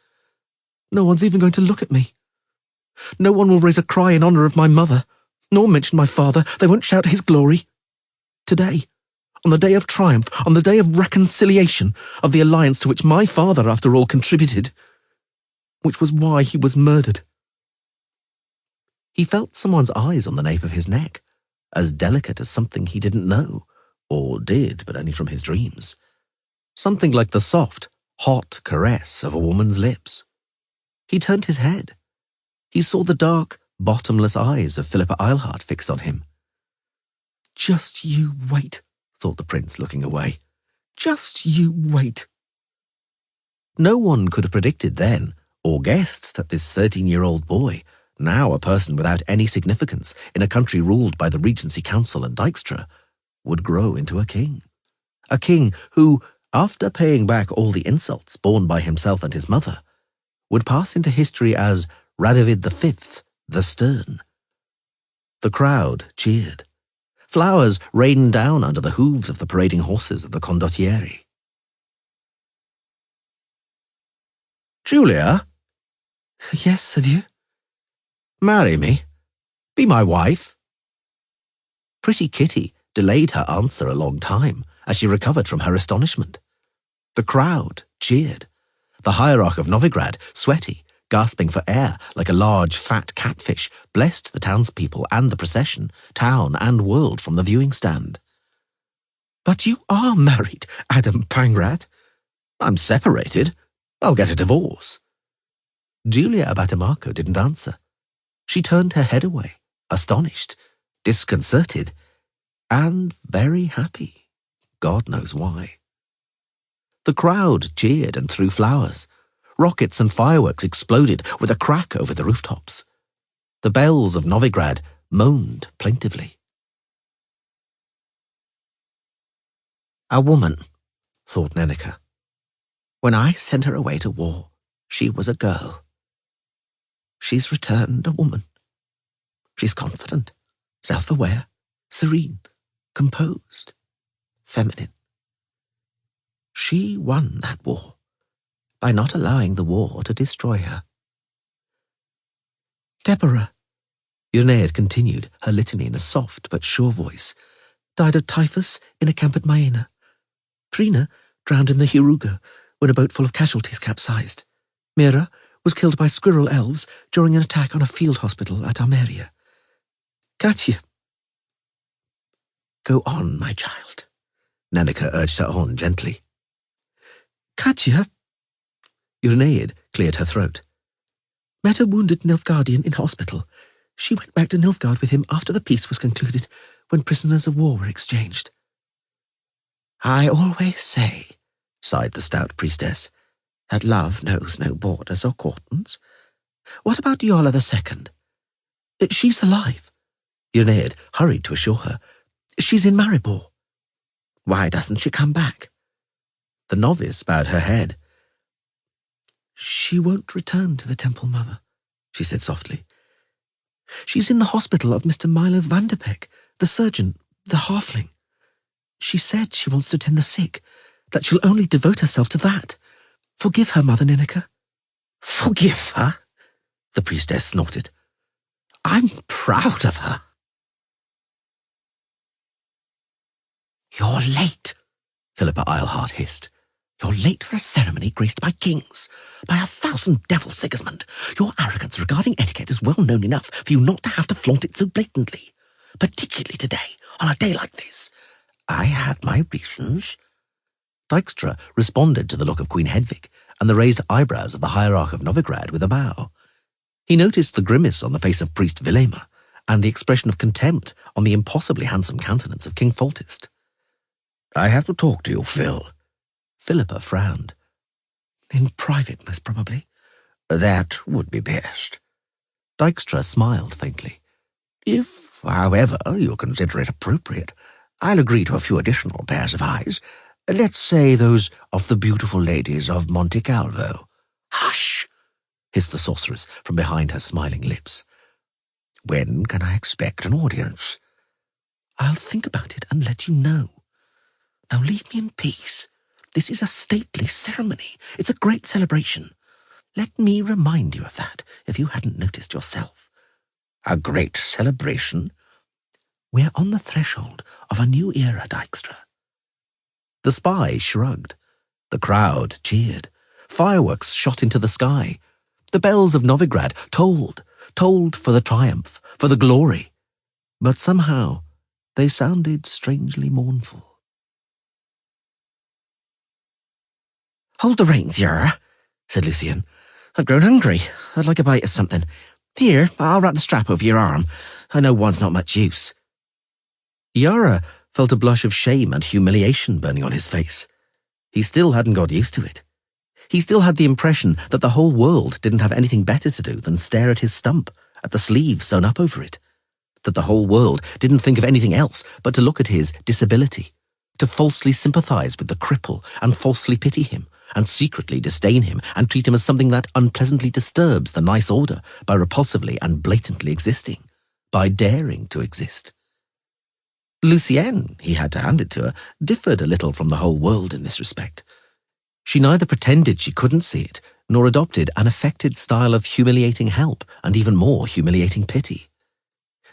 "No one's even going to look at me. No one will raise a cry in honor of my mother, nor mention my father. They won't shout his glory. Today, on the day of triumph, on the day of reconciliation, of the alliance to which my father, after all, contributed, which was why he was murdered." He felt someone's eyes on the nape of his neck, as delicate as something he didn't know, or did, but only from his dreams. Something like the soft, hot caress of a woman's lips. He turned his head. He saw the dark, bottomless eyes of Philippa Eilhart fixed on him. "Just you wait," thought the prince, looking away. "Just you wait." No one could have predicted then, or guessed, that this 13-year-old boy, now a person without any significance in a country ruled by the Regency Council and Dykstra, would grow into a king. A king who, after paying back all the insults borne by himself and his mother, would pass into history as Radovid V, the Stern. The crowd cheered. Flowers rained down under the hooves of the parading horses of the condottieri. "Julia?" "Yes, adieu." "Marry me. Be my wife." Pretty Kitty delayed her answer a long time as she recovered from her astonishment. The crowd cheered. The hierarch of Novigrad, sweaty, gasping for air like a large fat catfish, blessed the townspeople and the procession, town and world from the viewing stand. "But you are married, Adam Pangrat." "I'm separated. I'll get a divorce." Julia Abatamarco didn't answer. She turned her head away, astonished, disconcerted, and very happy. God knows why. The crowd cheered and threw flowers. Rockets and fireworks exploded with a crack over the rooftops. The bells of Novigrad moaned plaintively. "A woman," thought Nenica. "When I sent her away to war, she was a girl. She's returned a woman. She's confident, self-aware, serene, composed, feminine. She won that war by not allowing the war to destroy her. Deborah, Euneid continued her litany in a soft but sure voice, died of typhus in a camp at Maena. Trina drowned in the Huruga when a boat full of casualties capsized. Mira was killed by squirrel elves during an attack on a field hospital at Almeria. Katya. Go on, my child, Nanika urged her on gently. Katya. Euneid cleared her throat. Met a wounded Nilfgaardian in hospital. She went back to Nilfgaard with him after the peace was concluded, when prisoners of war were exchanged. I always say, sighed the stout priestess, that love knows no borders or cordons. What about Yola II? She's alive. Euneid hurried to assure her. She's in Maribor. Why doesn't she come back? The novice bowed her head. She won't return to the Temple Mother, she said softly. She's in the hospital of Mr. Milo Vanderbeck, the surgeon, the halfling. She said she wants to tend the sick, that she'll only devote herself to that. Forgive her, Mother Ninika. Forgive her? The priestess snorted. I'm proud of her. You're late, Philippa Eilhart hissed. You're late for a ceremony graced by kings, by 1,000 devils, Sigismund. Your arrogance regarding etiquette is well known enough for you not to have to flaunt it so blatantly, particularly today, on a day like this. I had my reasons. Dijkstra responded to the look of Queen Hedvig and the raised eyebrows of the hierarch of Novigrad with a bow. He noticed the grimace on the face of Priest Vilema and the expression of contempt on the impossibly handsome countenance of King Foltest. I have to talk to you, Phil. Philippa frowned. In private, most probably. That would be best. Dijkstra smiled faintly. If, however, you consider it appropriate, I'll agree to a few additional pairs of eyes. Let's say those of the beautiful ladies of Monte Calvo. Hush! Hissed the sorceress from behind her smiling lips. When can I expect an audience? I'll think about it and let you know. Now leave me in peace. This is a stately ceremony. It's a great celebration. Let me remind you of that, if you hadn't noticed yourself. A great celebration? We're on the threshold of a new era, Dijkstra. The spy shrugged. The crowd cheered. Fireworks shot into the sky. The bells of Novigrad tolled for the triumph, for the glory. But somehow they sounded strangely mournful. Hold the reins, Yara, said Lucien. I've grown hungry. I'd like a bite of something. Here, I'll wrap the strap over your arm. I know one's not much use. Yara felt a blush of shame and humiliation burning on his face. He still hadn't got used to it. He still had the impression that the whole world didn't have anything better to do than stare at his stump, at the sleeve sewn up over it. That the whole world didn't think of anything else but to look at his disability, to falsely sympathize with the cripple and falsely pity him, and secretly disdain him and treat him as something that unpleasantly disturbs the nice order by repulsively and blatantly existing, by daring to exist. Lucienne, he had to hand it to her, differed a little from the whole world in this respect. She neither pretended she couldn't see it, nor adopted an affected style of humiliating help and even more humiliating pity.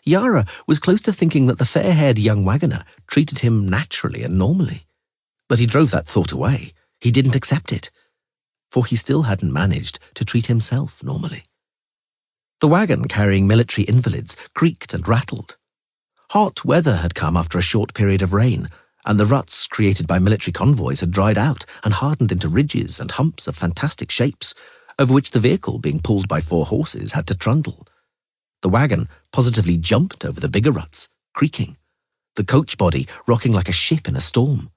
Yara was close to thinking that the fair-haired young wagoner treated him naturally and normally. But he drove that thought away. He didn't accept it, for he still hadn't managed to treat himself normally. The wagon carrying military invalids creaked and rattled. Hot weather had come after a short period of rain, and the ruts created by military convoys had dried out and hardened into ridges and humps of fantastic shapes, over which the vehicle, being pulled by 4 horses, had to trundle. The wagon positively jumped over the bigger ruts, creaking, the coach body rocking like a ship in a storm.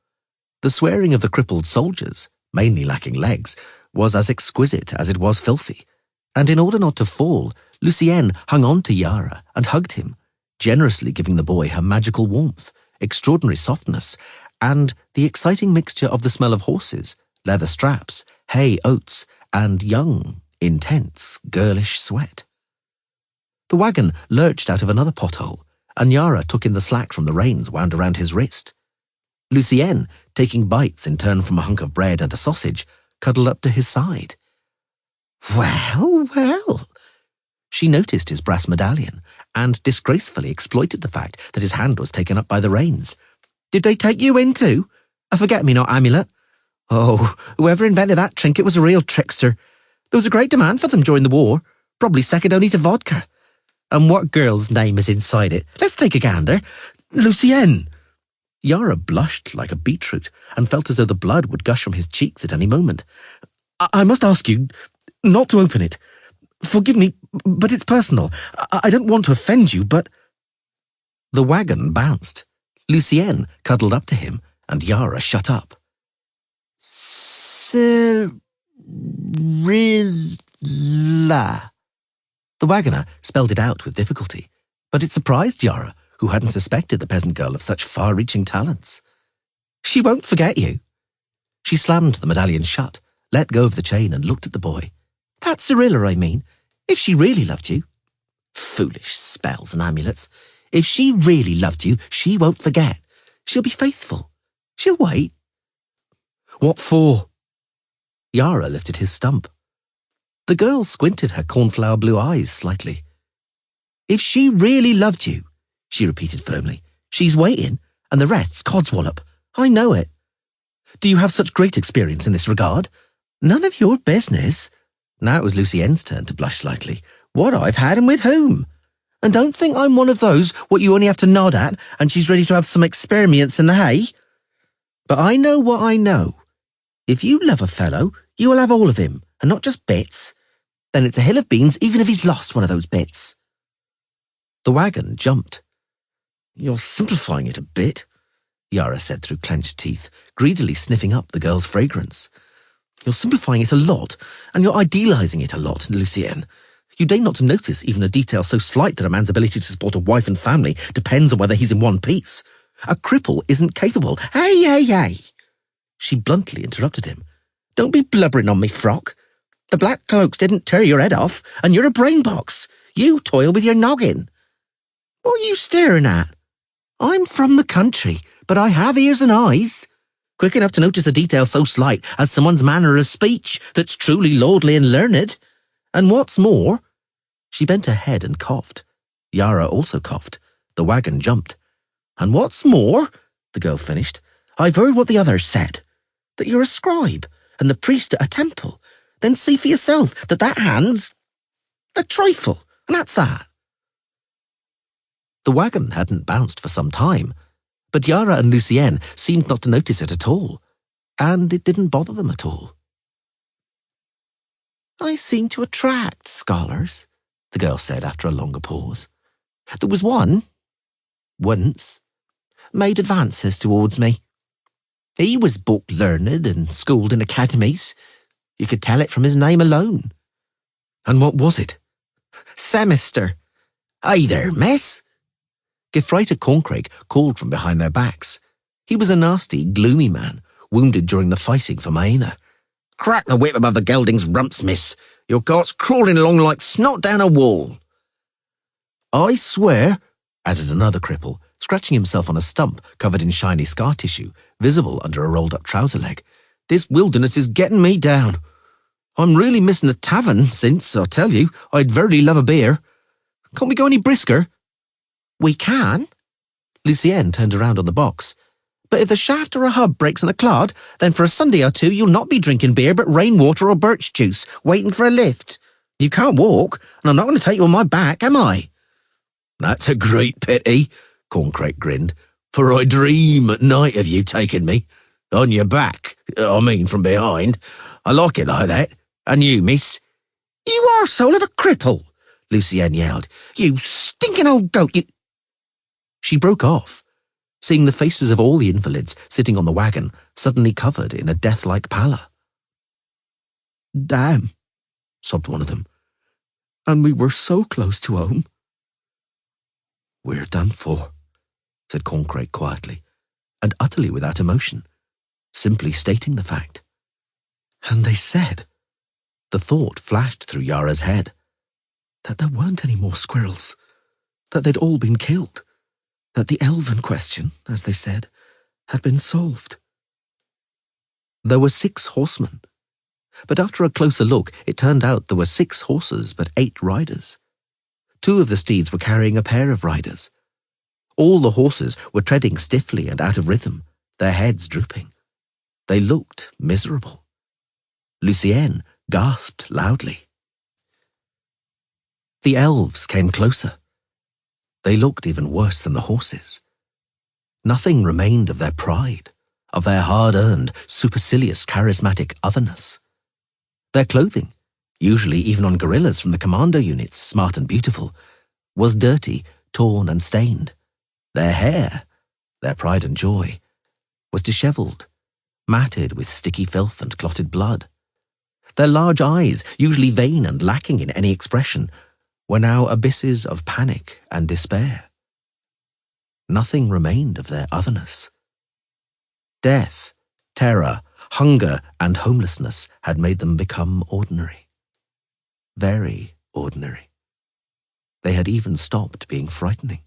The swearing of the crippled soldiers, mainly lacking legs, was as exquisite as it was filthy, and in order not to fall, Lucienne hung on to Yara and hugged him, generously giving the boy her magical warmth, extraordinary softness, and the exciting mixture of the smell of horses, leather straps, hay oats, and young, intense, girlish sweat. The wagon lurched out of another pothole, and Yara took in the slack from the reins wound around his wrist. Lucienne, taking bites in turn from a hunk of bread and a sausage, cuddled up to his side. Well, well. She noticed his brass medallion and disgracefully exploited the fact that his hand was taken up by the reins. Did they take you in too? A forget-me-not amulet? Oh, whoever invented that trinket was a real trickster. There was a great demand for them during the war, probably second only to vodka. And what girl's name is inside it? Let's take a gander. Lucienne. Yara blushed like a beetroot and felt as though the blood would gush from his cheeks at any moment. I must ask you not to open it. Forgive me, but it's personal. I don't want to offend you, but... The wagon bounced. Lucienne cuddled up to him, and Yara shut up. Ciri. The wagoner spelled it out with difficulty, but it surprised Yara, who hadn't suspected the peasant girl of such far-reaching talents. She won't forget you. She slammed the medallion shut, let go of the chain, and looked at the boy. That Cyrilla, I mean, if she really loved you. Foolish spells and amulets. If she really loved you, she won't forget. She'll be faithful. She'll wait. What for? Yara lifted his stump. The girl squinted her cornflower blue eyes slightly. If she really loved you, she repeated firmly, she's waiting, and the rest's codswallop. I know it. Do you have such great experience in this regard? None of your business. Now it was Lucienne's turn to blush slightly. What I've had and with whom? And don't think I'm one of those what you only have to nod at and she's ready to have some experiments in the hay. But I know what I know. If you love a fellow, you will have all of him, and not just bits. Then it's a hill of beans even if he's lost one of those bits. The wagon jumped. You're simplifying it a bit, Yara said through clenched teeth, greedily sniffing up the girl's fragrance. You're simplifying it a lot, and you're idealizing it a lot, Lucienne. You deign not to notice even a detail so slight that a man's ability to support a wife and family depends on whether he's in one piece. A cripple isn't capable. Hey! She bluntly interrupted him. Don't be blubbering on me, frock. The black cloaks didn't tear your head off, and you're a brain box. You toil with your noggin. What are you staring at? I'm from the country, but I have ears and eyes. Quick enough to notice a detail so slight as someone's manner of speech that's truly lordly and learned. And what's more... She bent her head and coughed. Yara also coughed. The wagon jumped. And what's more, the girl finished, I've heard what the others said. That you're a scribe and the priest at a temple. Then see for yourself that hand's a trifle, and that's that. The wagon hadn't bounced for some time, but Yara and Lucienne seemed not to notice it at all, and it didn't bother them at all. I seem to attract scholars, the girl said after a longer pause. There was one, once, made advances towards me. He was book-learned and schooled in academies. You could tell it from his name alone. And what was it? Semester. Hey there, miss. Gefreiter Corncrake called from behind their backs. He was a nasty, gloomy man, wounded during the fighting for Maena. Crack the whip above the gelding's rumps, miss. Your cart's crawling along like snot down a wall. I swear, added another cripple, scratching himself on a stump covered in shiny scar tissue, visible under a rolled-up trouser leg. This wilderness is getting me down. I'm really missing a tavern since, I tell you, I'd very love a beer. Can't we go any brisker? We can. Lucienne turned around on the box. But if the shaft or a hub breaks in a clod, then for a Sunday or two you'll not be drinking beer but rainwater or birch juice, waiting for a lift. You can't walk, and I'm not going to take you on my back, am I? That's a great pity, Corncrake grinned, for I dream at night of you taking me. On your back, I mean from behind. I like it like that. And you, miss? You arsehole of a cripple, Lucienne yelled. You stinking old goat, you... She broke off, seeing the faces of all the invalids sitting on the wagon suddenly covered in a death-like pallor. Damn, sobbed one of them. And we were so close to home. We're done for, said Corncrake quietly, and utterly without emotion, simply stating the fact. And they said, the thought flashed through Yara's head, that there weren't any more squirrels, that they'd all been killed, that the elven question, as they said, had been solved. There were 6 horsemen, but after a closer look, it turned out there were 6 horses but 8 riders. 2 of the steeds were carrying a pair of riders. All the horses were treading stiffly and out of rhythm, their heads drooping. They looked miserable. Lucienne gasped loudly. The elves came closer. They looked even worse than the horses. Nothing remained of their pride, of their hard-earned, supercilious, charismatic otherness. Their clothing, usually even on guerrillas from the commando units, smart and beautiful, was dirty, torn and stained. Their hair, their pride and joy, was dishevelled, matted with sticky filth and clotted blood. Their large eyes, usually vain and lacking in any expression, were now abysses of panic and despair. Nothing remained of their otherness. Death, terror, hunger, and homelessness had made them become ordinary. Very ordinary. They had even stopped being frightening.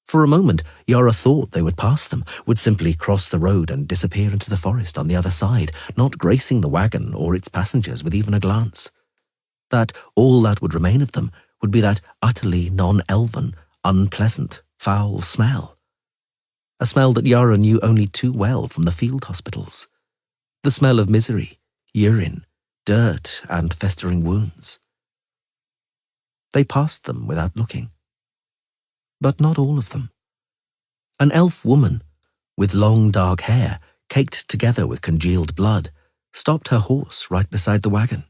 For a moment, Yara thought they would pass them, would simply cross the road and disappear into the forest on the other side, not gracing the wagon or its passengers with even a glance. That all that would remain of them would be that utterly non-elven, unpleasant, foul smell. A smell that Yara knew only too well from the field hospitals. The smell of misery, urine, dirt, and festering wounds. They passed them without looking. But not all of them. An elf woman, with long dark hair, caked together with congealed blood, stopped her horse right beside the wagon.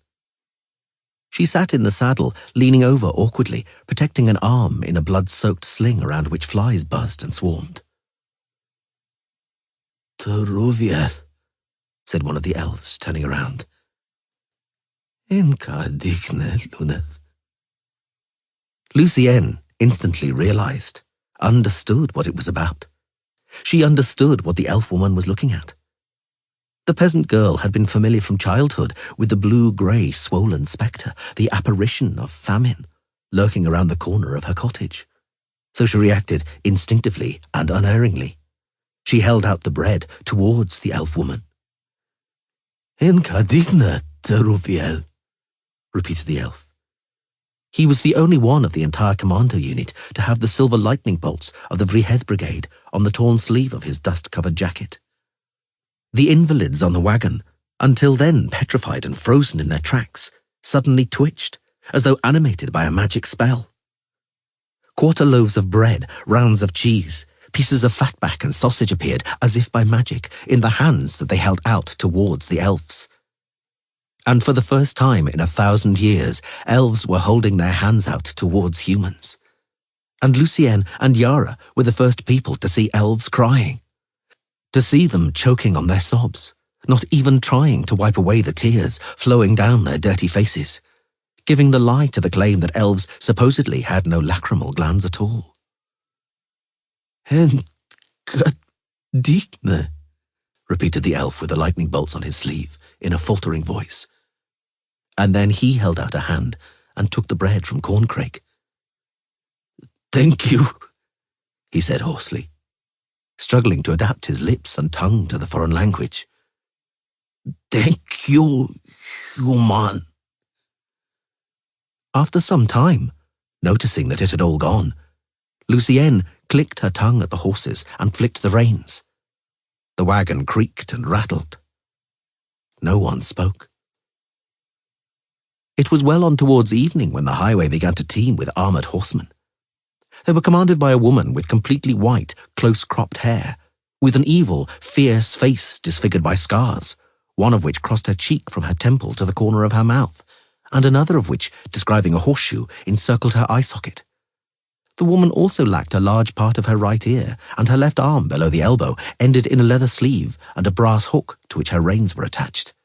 She sat in the saddle, leaning over awkwardly, protecting an arm in a blood-soaked sling around which flies buzzed and swarmed. "Teruviel," said one of the elves, turning around. "Inka digne lunes." Lucienne instantly realized, understood what it was about. She understood what the elf woman was looking at. The peasant girl had been familiar from childhood with the blue-grey swollen spectre, the apparition of famine, lurking around the corner of her cottage. So she reacted instinctively and unerringly. She held out the bread towards the elf woman. "Inka digne, Teruviel," repeated the elf. He was the only one of the entire commando unit to have the silver lightning bolts of the Vriheth Brigade on the torn sleeve of his dust-covered jacket. The invalids on the wagon, until then petrified and frozen in their tracks, suddenly twitched, as though animated by a magic spell. Quarter loaves of bread, rounds of cheese, pieces of fatback and sausage appeared, as if by magic, in the hands that they held out towards the elves. And for the first time in 1,000 years, elves were holding their hands out towards humans. And Lucienne and Yara were the first people to see elves crying. To see them choking on their sobs, not even trying to wipe away the tears flowing down their dirty faces, giving the lie to the claim that elves supposedly had no lacrimal glands at all. "Inka digne," repeated the elf with the lightning bolts on his sleeve in a faltering voice. And then he held out a hand and took the bread from Corncrake. "Thank you," he said hoarsely, struggling to adapt his lips and tongue to the foreign language. "Thank you, human." After some time, noticing that it had all gone, Lucienne clicked her tongue at the horses and flicked the reins. The wagon creaked and rattled. No one spoke. It was well on towards evening when the highway began to teem with armoured horsemen. They were commanded by a woman with completely white, close-cropped hair, with an evil, fierce face disfigured by scars, one of which crossed her cheek from her temple to the corner of her mouth, and another of which, describing a horseshoe, encircled her eye socket. The woman also lacked a large part of her right ear, and her left arm below the elbow ended in a leather sleeve and a brass hook to which her reins were attached.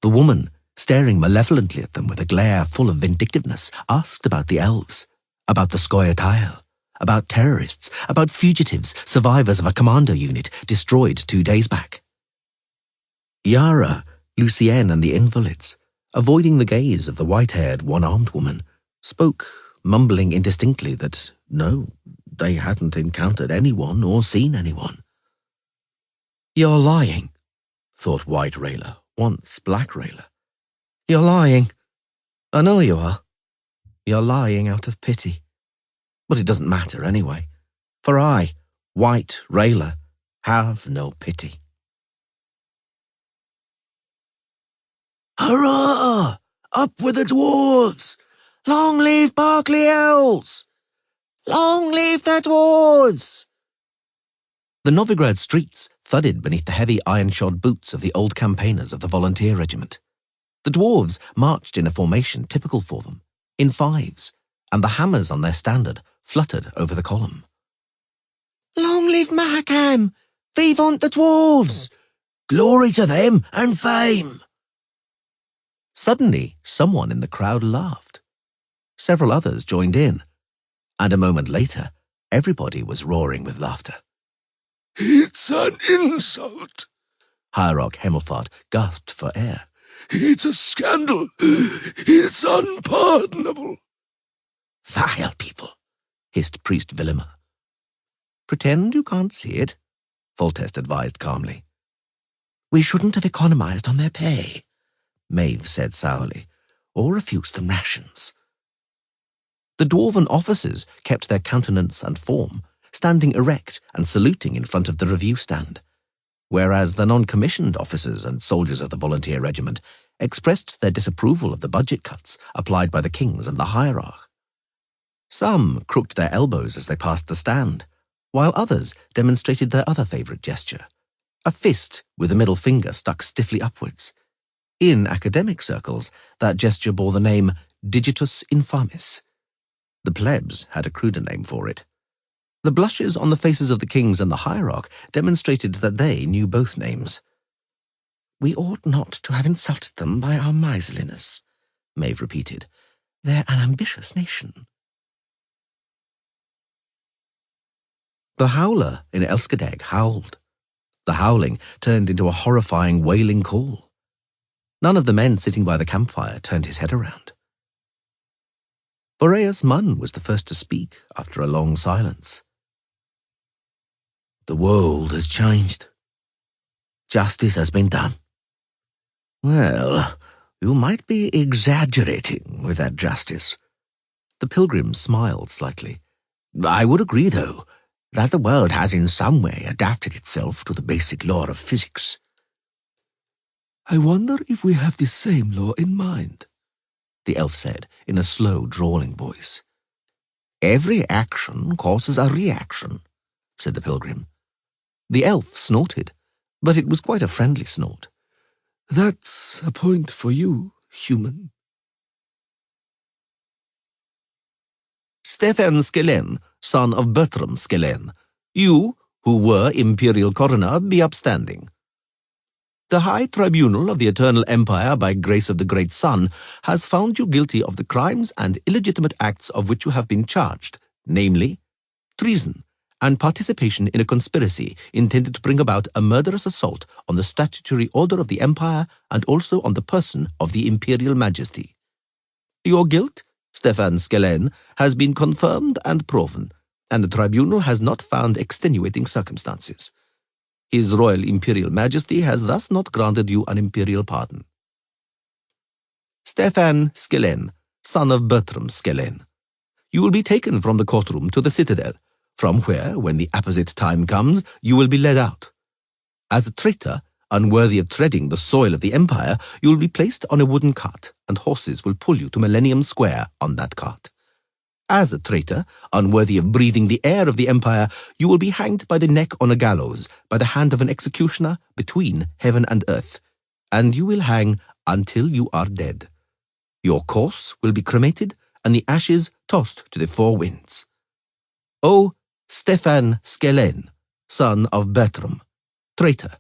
The woman, staring malevolently at them with a glare full of vindictiveness, asked about the elves, about the Scoia'tael, about terrorists, about fugitives, survivors of a commando unit destroyed 2 days back. Yara, Lucienne, and the invalids, avoiding the gaze of the white-haired, one-armed woman, spoke, mumbling indistinctly that, no, they hadn't encountered anyone or seen anyone. You're lying, thought White Rayler, once Black Rayler. You're lying. I know you are. You're lying out of pity. But it doesn't matter anyway, for I, White Rayler, have no pity. Hurrah! Up with the dwarves! Long live Berkeley Elves! Long live the dwarves! The Novigrad streets thudded beneath the heavy iron-shod boots of the old campaigners of the volunteer regiment. The dwarves marched in a formation typical for them, in fives, and the hammers on their standard fluttered over the column. Long live Mahakam! Vivant the dwarves! Glory to them and fame! Suddenly, someone in the crowd laughed. Several others joined in, and a moment later, everybody was roaring with laughter. It's an insult, Hierarch Hemmelfart gasped for air. It's a scandal. It's unpardonable. Vile people, hissed Priest Vilimer. Pretend you can't see it, Foltest advised calmly. We shouldn't have economized on their pay, Maeve said sourly, or refused them rations. The dwarven officers kept their countenance and form, standing erect and saluting in front of the review stand, whereas the non-commissioned officers and soldiers of the volunteer regiment expressed their disapproval of the budget cuts applied by the kings and the hierarch. Some crooked their elbows as they passed the stand, while others demonstrated their other favourite gesture, a fist with the middle finger stuck stiffly upwards. In academic circles, that gesture bore the name digitus infamis. The plebs had a cruder name for it. The blushes on the faces of the kings and the hierarch demonstrated that they knew both names. We ought not to have insulted them by our miserliness, Maeve repeated. They're an ambitious nation. The howler in Elskadeg howled. The howling turned into a horrifying wailing call. None of the men sitting by the campfire turned his head around. Boreas Munn was the first to speak after a long silence. The world has changed. Justice has been done. Well, you might be exaggerating with that justice. The pilgrim smiled slightly. I would agree, though, that the world has in some way adapted itself to the basic law of physics. I wonder if we have the same law in mind, the elf said in a slow, drawling voice. Every action causes a reaction, said the pilgrim. The elf snorted, but it was quite a friendly snort. That's a point for you, human. Stefan Skelen, son of Bertram Skelen, you, who were imperial coroner, be upstanding. The High Tribunal of the Eternal Empire, by grace of the Great Sun, has found you guilty of the crimes and illegitimate acts of which you have been charged, namely, treason and participation in a conspiracy intended to bring about a murderous assault on the statutory order of the Empire and also on the person of the Imperial Majesty. Your guilt, Stefan Skelen, has been confirmed and proven, and the tribunal has not found extenuating circumstances. His Royal Imperial Majesty has thus not granted you an imperial pardon. Stefan Skelen, son of Bertram Skelen, you will be taken from the courtroom to the citadel, from where, when the apposite time comes, you will be led out. As a traitor, unworthy of treading the soil of the Empire, you will be placed on a wooden cart, and horses will pull you to Millennium Square on that cart. As a traitor, unworthy of breathing the air of the Empire, you will be hanged by the neck on a gallows, by the hand of an executioner, between heaven and earth, and you will hang until you are dead. Your corpse will be cremated, and the ashes tossed to the four winds. O Stefan Skelen, son of Bertram, traitor,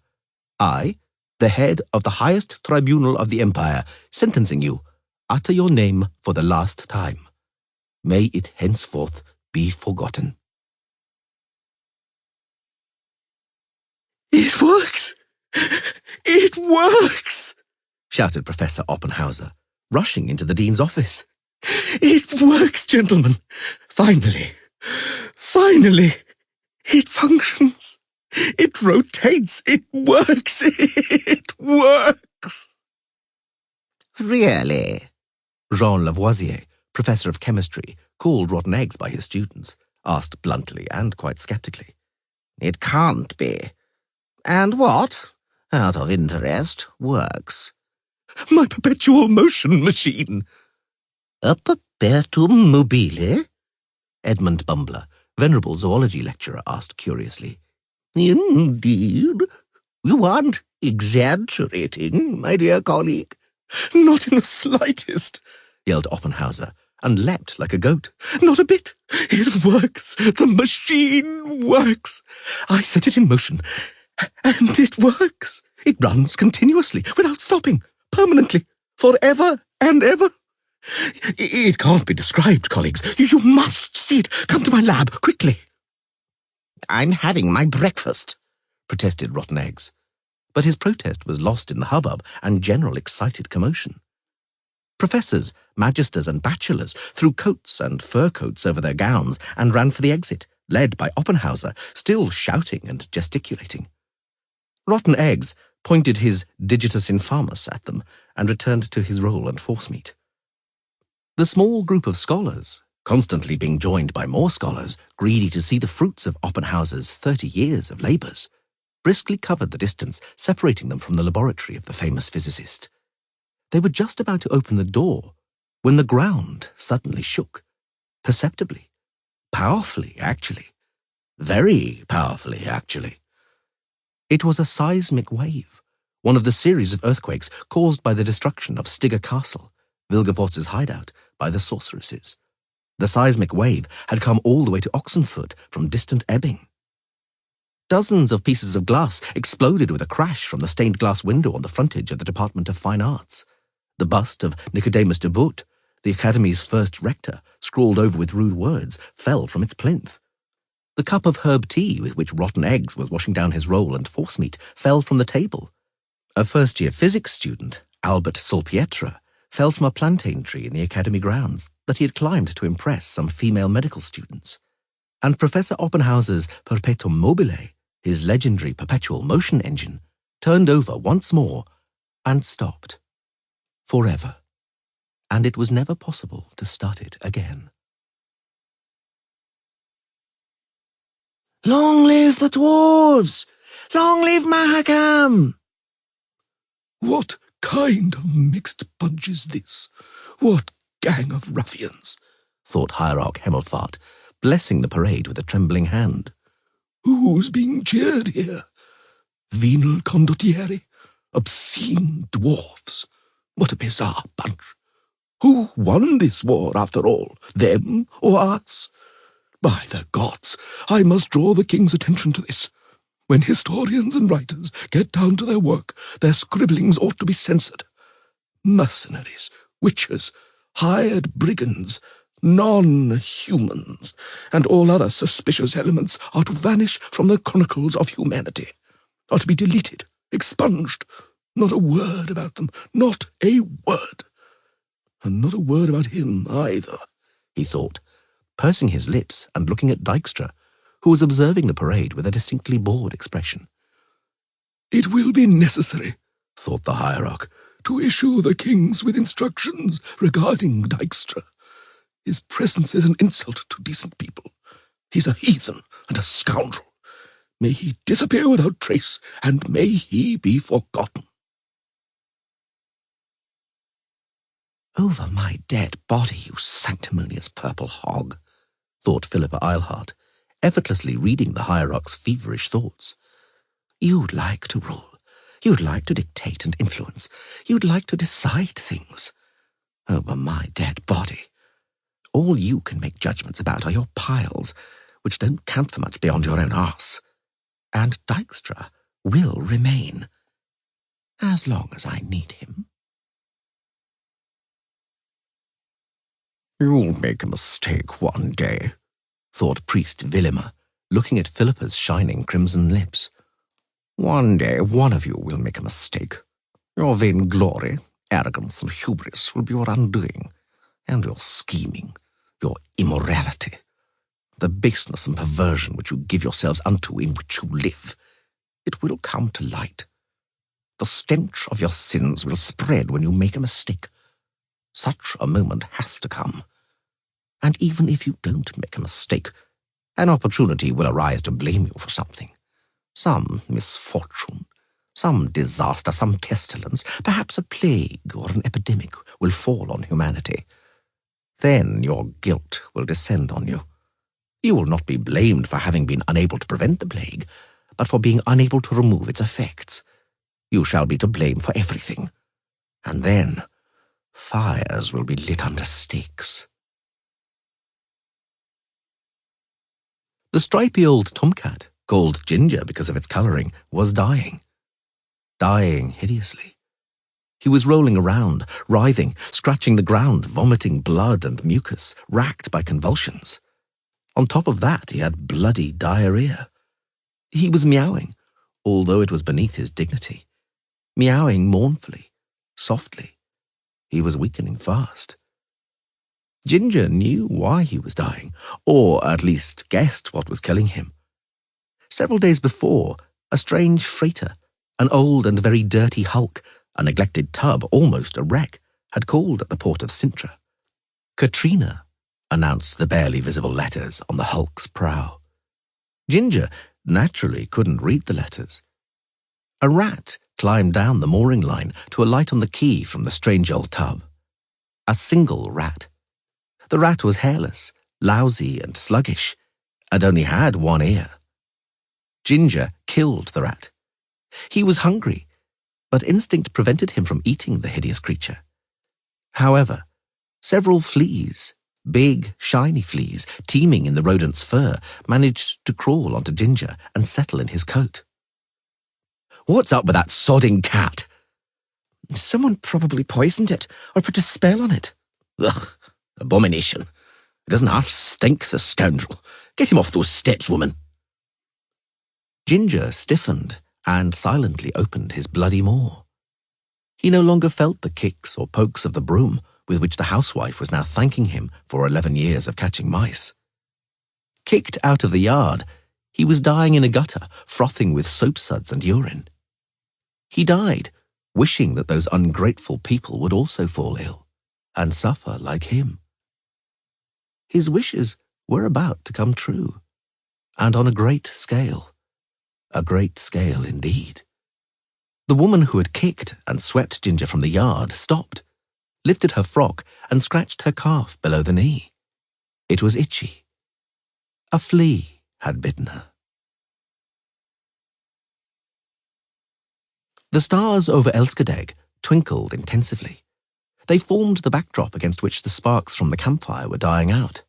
I, the head of the highest tribunal of the Empire, sentencing you, utter your name for the last time. May it henceforth be forgotten. It works! It works! Shouted Professor Oppenhauser, rushing into the dean's office. It works, gentlemen! Finally! Finally, it functions. It rotates. It works. It works. Really? Jean Lavoisier, professor of chemistry, called rotten eggs by his students, asked bluntly and quite sceptically. It can't be. And what, out of interest, works? My perpetual motion machine. A perpetuum mobile? Edmund Bumbler, venerable zoology lecturer, asked curiously. Indeed. You aren't exaggerating, my dear colleague. Not in the slightest, yelled Oppenhauser, and leapt like a goat. Not a bit. It works. The machine works. I set it in motion, and it works. It runs continuously, without stopping, permanently, forever and ever. It can't be described, colleagues. You must see it. Come to my lab, quickly. I'm having my breakfast, protested Rotten Eggs. But his protest was lost in the hubbub and general excited commotion. Professors, magisters, and bachelors threw coats and fur coats over their gowns and ran for the exit, led by Oppenhauser, still shouting and gesticulating. Rotten Eggs pointed his digitus infamus at them and returned to his roll and forcemeat. The small group of scholars, constantly being joined by more scholars, greedy to see the fruits of Oppenhauser's 30 years of labours, briskly covered the distance separating them from the laboratory of the famous physicist. They were just about to open the door when the ground suddenly shook, perceptibly, powerfully, actually, very powerfully, actually. It was a seismic wave, one of the series of earthquakes caused by the destruction of Stigger Castle, Vilgefortz's hideout, by the sorceresses. The seismic wave had come all the way to Oxenfurt from distant Ebbing. Dozens of pieces of glass exploded with a crash from the stained glass window on the frontage of the Department of Fine Arts. The bust of Nicodemus de Boot, the Academy's first rector, scrawled over with rude words, fell from its plinth. The cup of herb tea with which Rotten Eggs was washing down his roll and forcemeat fell from the table. A first-year physics student, Albert Salpietra, fell from a plantain tree in the Academy grounds that he had climbed to impress some female medical students. And Professor Oppenhauser's perpetuum mobile, his legendary perpetual motion engine, turned over once more and stopped. Forever. And it was never possible to start it again. Long live the dwarves! Long live Mahakam! What kind of mixed bunch is this? What gang of ruffians? Thought Hierarch Hemmelfart, blessing the parade with a trembling hand. Who's being cheered here? Venal condottieri? Obscene dwarfs? What a bizarre bunch. Who won this war, after all? Them or us? By the gods, I must draw the king's attention to this. When historians and writers get down to their work, their scribblings ought to be censored. Mercenaries, witches, hired brigands, non-humans, and all other suspicious elements are to vanish from the chronicles of humanity, are to be deleted, expunged. Not a word about them, not a word. And not a word about him either, he thought, pursing his lips and looking at Dijkstra, who was observing the parade with a distinctly bored expression. It will be necessary, thought the hierarch, to issue the kings with instructions regarding Dijkstra. His presence is an insult to decent people. He's a heathen and a scoundrel. May he disappear without trace, and may he be forgotten. Over my dead body, you sanctimonious purple hog, thought Philippa Eilhart, effortlessly reading the hierarch's feverish thoughts. You'd like to rule. You'd like to dictate and influence. You'd like to decide things. Over my dead body. All you can make judgments about are your piles, which don't count for much beyond your own arse. And Dijkstra will remain, as long as I need him. You'll make a mistake one day, thought Priest Villima, looking at Philippa's shining crimson lips. One day one of you will make a mistake. Your vainglory, arrogance, and hubris will be your undoing, and your scheming, your immorality. the baseness and perversion which you give yourselves unto in which you live. It will come to light. The stench of your sins will spread when you make a mistake. Such a moment has to come. And even if you don't make a mistake, an opportunity will arise to blame you for something. Some misfortune, some disaster, some pestilence, perhaps a plague or an epidemic will fall on humanity. Then your guilt will descend on you. You will not be blamed for having been unable to prevent the plague, but for being unable to remove its effects. You shall be to blame for everything. And then fires will be lit under stakes. The stripy old tomcat, called Ginger because of its colouring, was dying. Dying hideously. He was rolling around, writhing, scratching the ground, vomiting blood and mucus, racked by convulsions. On top of that, he had bloody diarrhea. He was meowing, although it was beneath his dignity. Meowing mournfully, softly. He was weakening fast. Ginger knew why he was dying, or at least guessed what was killing him. Several days before, a strange freighter, an old and very dirty hulk, a neglected tub, almost a wreck, had called at the port of Sintra. Katrina, announced the barely visible letters on the hulk's prow. Ginger naturally couldn't read the letters. A rat climbed down the mooring line to alight on the quay from the strange old tub. A single rat. The rat was hairless, lousy and sluggish, and only had one ear. Ginger killed the rat. He was hungry, but instinct prevented him from eating the hideous creature. However, several fleas, big, shiny fleas, teeming in the rodent's fur, managed to crawl onto Ginger and settle in his coat. "What's up with that sodding cat?" "Someone probably poisoned it, or put a spell on it." "Ugh, abomination. It doesn't half stink, the scoundrel. Get him off those steps, woman." Ginger stiffened and silently opened his bloody maw. He no longer felt the kicks or pokes of the broom with which the housewife was now thanking him for 11 years of catching mice. Kicked out of the yard, he was dying in a gutter, frothing with soapsuds and urine. He died, wishing that those ungrateful people would also fall ill and suffer like him. His wishes were about to come true, and on a great scale. A great scale indeed. The woman who had kicked and swept Ginger from the yard stopped, lifted her frock and scratched her calf below the knee. It was itchy. A flea had bitten her. The stars over Elskadeg twinkled intensively. They formed the backdrop against which the sparks from the campfire were dying out.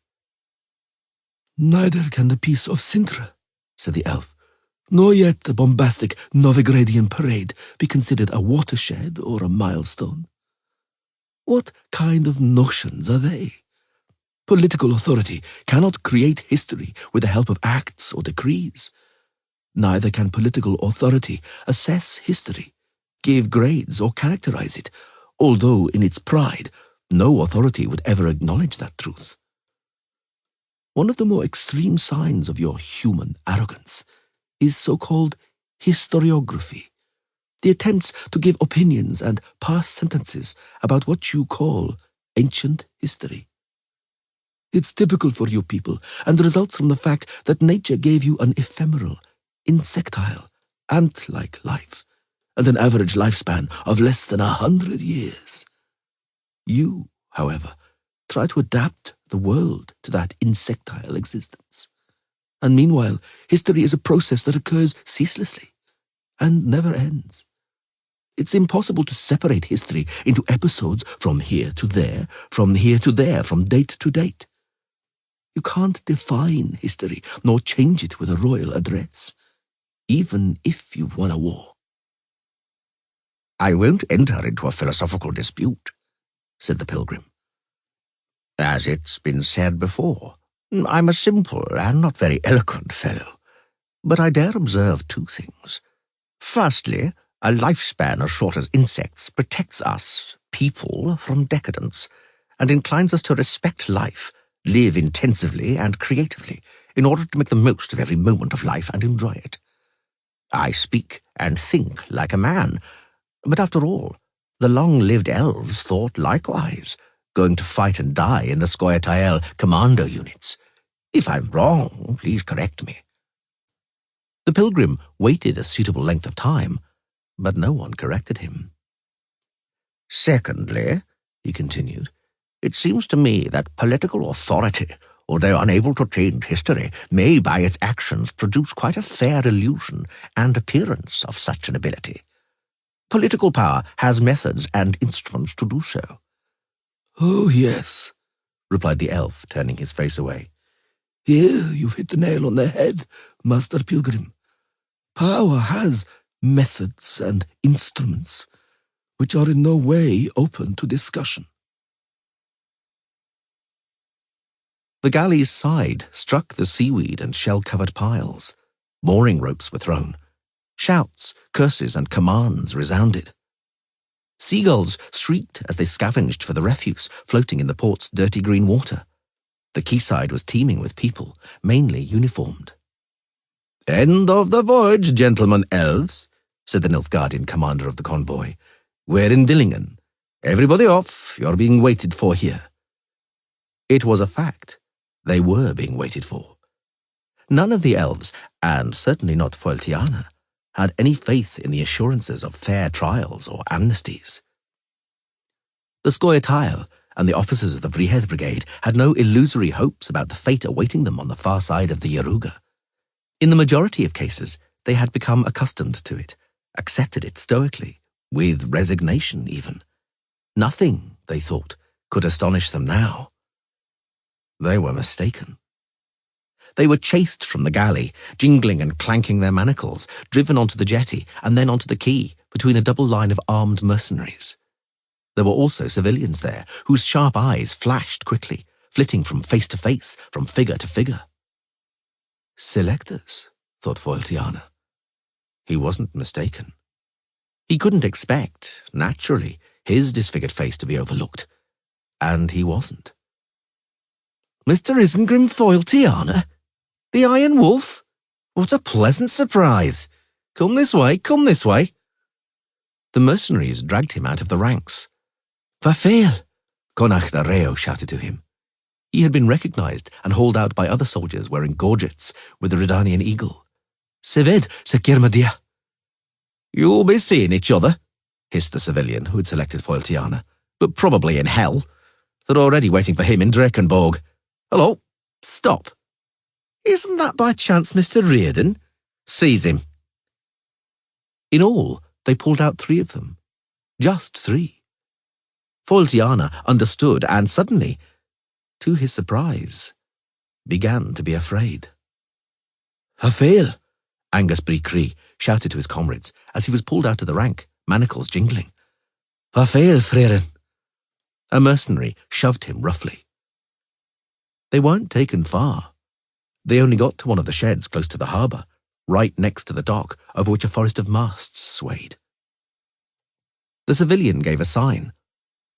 "Neither can the peace of Sintra," said the elf, "nor yet the bombastic Novigradian parade be considered a watershed or a milestone. What kind of notions are they? Political authority cannot create history with the help of acts or decrees. Neither can political authority assess history, give grades or characterize it, although in its pride no authority would ever acknowledge that truth. One of the more extreme signs of your human arrogance is so-called historiography, the attempts to give opinions and pass sentences about what you call ancient history. It's typical for you people and results from the fact that nature gave you an ephemeral, insectile, ant-like life and an average lifespan of less than 100 years. You, however, try to adapt the world to that insectile existence. And meanwhile, history is a process that occurs ceaselessly and never ends. It's impossible to separate history into episodes from here to there, from here to there, from date to date. You can't define history nor change it with a royal address, even if you've won a war. "I won't enter into a philosophical dispute," said the pilgrim. "As it's been said before, I'm a simple and not very eloquent fellow, but I dare observe two things. Firstly, a lifespan as short as insects protects us, people, from decadence, and inclines us to respect life, live intensively and creatively, in order to make the most of every moment of life and enjoy it. I speak and think like a man, but after all, the long-lived elves thought likewise, going to fight and die in the Scoia'tael commando units. If I'm wrong, please correct me." The pilgrim waited a suitable length of time, but no one corrected him. "Secondly," he continued, "it seems to me that political authority, although unable to change history, may by its actions produce quite a fair illusion and appearance of such an ability. Political power has methods and instruments to do so." "Oh, yes," replied the elf, turning his face away. "Here you've hit the nail on the head, Master Pilgrim. Power has methods and instruments, which are in no way open to discussion." The galley's side struck the seaweed and shell-covered piles. Mooring ropes were thrown. Shouts, curses, and commands resounded. Seagulls shrieked as they scavenged for the refuse floating in the port's dirty green water. The quayside was teeming with people, mainly uniformed. "End of the voyage, gentlemen elves," said the Nilfgaardian commander of the convoy. "We're in Dillingen. Everybody off, you're being waited for here." It was a fact. They were being waited for. None of the elves, and certainly not Foeltiana, had any faith in the assurances of fair trials or amnesties. The Scoia'tael and the officers of the Vrihed Brigade had no illusory hopes about the fate awaiting them on the far side of the Yaruga. In the majority of cases, they had become accustomed to it, accepted it stoically, with resignation even. Nothing, they thought, could astonish them now. They were mistaken. They were chased from the galley, jingling and clanking their manacles, driven onto the jetty and then onto the quay between a double line of armed mercenaries. There were also civilians there, whose sharp eyes flashed quickly, flitting from face to face, from figure to figure. Selectors, thought Foeltiana. He wasn't mistaken. He couldn't expect, naturally, his disfigured face to be overlooked. And he wasn't. "Mr. Isengrim Foeltiana? The Iron Wolf? What a pleasant surprise! Come this way, come this way." The mercenaries dragged him out of the ranks. "Vafail!" Connacht the Reo shouted to him. He had been recognized and hauled out by other soldiers wearing gorgets with the Redanian eagle. "Seved, Sekirmadia." "You'll be seeing each other," hissed the civilian who had selected Foeltiana, "but probably in hell. They're already waiting for him in Drakenborg. Hello, stop. Isn't that by chance Mr. Reardon? Seize him." In all, they pulled out 3 of them. Just 3. Foeltiana understood and suddenly, to his surprise, began to be afraid. "Vafail!" Angus Bree shouted to his comrades as he was pulled out of the rank, manacles jingling. "Vafail, Freren!" A mercenary shoved him roughly. They weren't taken far. They only got to one of the sheds close to the harbour, right next to the dock over which a forest of masts swayed. The civilian gave a sign.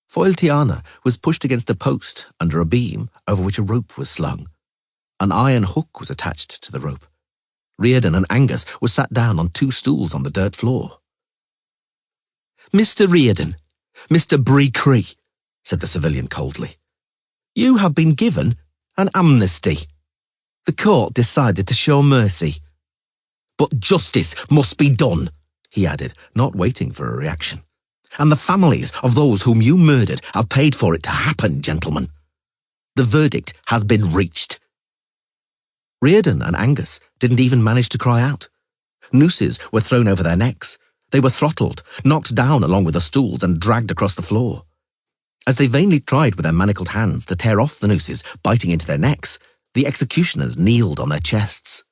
Foeltiana was pushed against a post under a beam over which a rope was slung. An iron hook was attached to the rope. Reardon and Angus were sat down on 2 stools on the dirt floor. "Mr. Reardon, Mr. Bree, said the civilian coldly. "You have been given an amnesty. The court decided to show mercy. But justice must be done," he added, not waiting for a reaction. "And the families of those whom you murdered have paid for it to happen, gentlemen. The verdict has been reached." Reardon and Angus didn't even manage to cry out. Nooses were thrown over their necks. They were throttled, knocked down along with the stools and dragged across the floor. As they vainly tried with their manacled hands to tear off the nooses, biting into their necks, the executioners kneeled on their chests.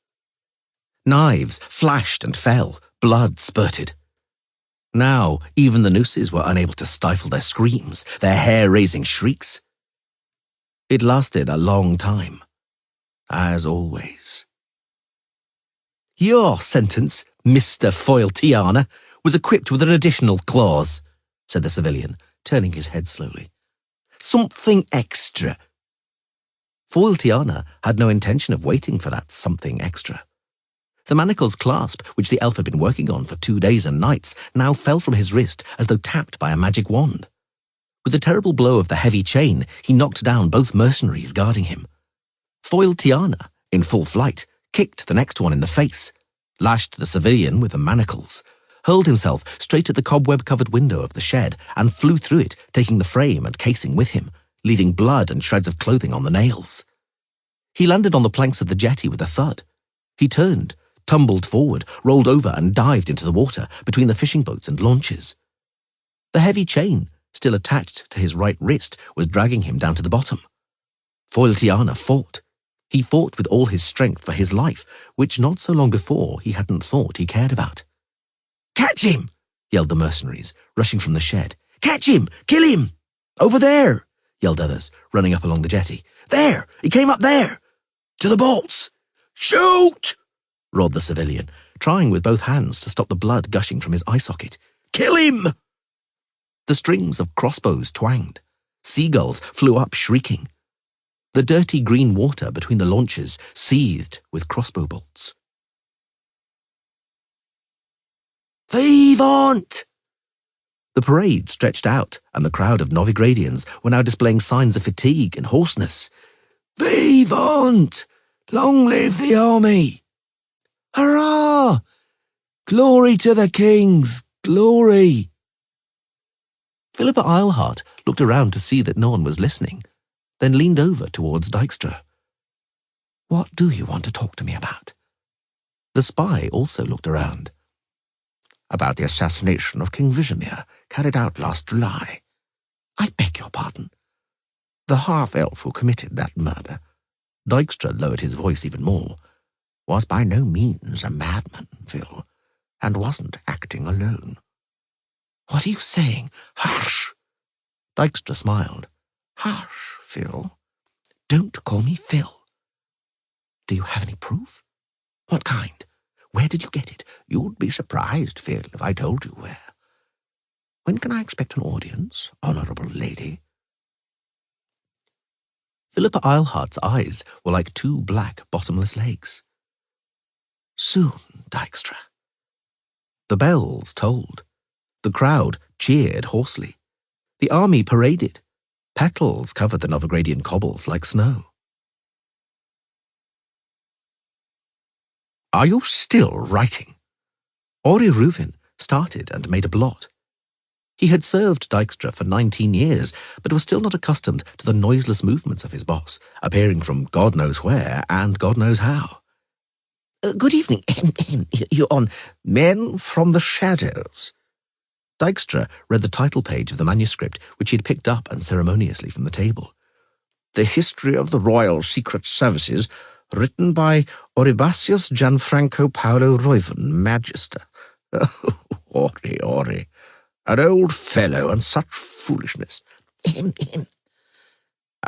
Knives flashed and fell, blood spurted. Now, even the nooses were unable to stifle their screams, their hair-raising shrieks. It lasted a long time, as always. "Your sentence, Mr. Foeltiana, was equipped with an additional clause," said the civilian, turning his head slowly. "Something extra." Foil Tiana had no intention of waiting for that something extra. The manacle's clasp, which the elf had been working on for 2 days and nights, now fell from his wrist as though tapped by a magic wand. With a terrible blow of the heavy chain, he knocked down both mercenaries guarding him. Foil Tiana, in full flight, kicked the next one in the face, lashed the civilian with the manacles, hurled himself straight at the cobweb-covered window of the shed, and flew through it, taking the frame and casing with him, leaving blood and shreds of clothing on the nails. He landed on the planks of the jetty with a thud. He turned, tumbled forward, rolled over and dived into the water between the fishing boats and launches. The heavy chain, still attached to his right wrist, was dragging him down to the bottom. Foil Tiana fought. He fought with all his strength for his life, which not so long before he hadn't thought he cared about. "Catch him!" yelled the mercenaries, rushing from the shed. "Catch him! Kill him!" "Over there!" yelled others, running up along the jetty. "There! He came up there! To the bolts!" "Shoot!" roared the civilian, trying with both hands to stop the blood gushing from his eye socket. "Kill him!" The strings of crossbows twanged. Seagulls flew up shrieking. The dirty green water between the launches seethed with crossbow bolts. "Vivant!" The parade stretched out, and the crowd of Novigradians were now displaying signs of fatigue and hoarseness. "Vivant! Long live the army! Hurrah! Glory to the kings! Glory!" Philippa Eilhart looked around to see that no one was listening, then leaned over towards Dijkstra. "What do you want to talk to me about?" The spy also looked around. "About the assassination of King Visimir, carried out last July." "I beg your pardon." "The half-elf who committed that murder," Dijkstra lowered his voice even more, "was by no means a madman, Phil, and wasn't acting alone." "What are you saying?" "Hush!" Dijkstra smiled. "Hush, Phil. Don't call me Phil." "Do you have any proof?" "What kind? Where did you get it?" "You'd be surprised, Phil, if I told you where." "When can I expect an audience, honourable lady?" Philippa Eilhart's eyes were like two black, bottomless lakes. "Soon, Dijkstra." The bells tolled. The crowd cheered hoarsely. The army paraded. Petals covered the Novigradian cobbles like snow. "Are you still writing?" Ori Ruvin started and made a blot. He had served Dijkstra for 19 years, but was still not accustomed to the noiseless movements of his boss, appearing from God knows where and God knows how. "Good evening. You're on Men from the Shadows." Dijkstra read the title page of the manuscript, which he had picked up unceremoniously from the table. "The History of the Royal Secret Services, written by Oribasius Gianfranco Paolo Reuven, Magister." "Oh, Ori, an old fellow, and such foolishness."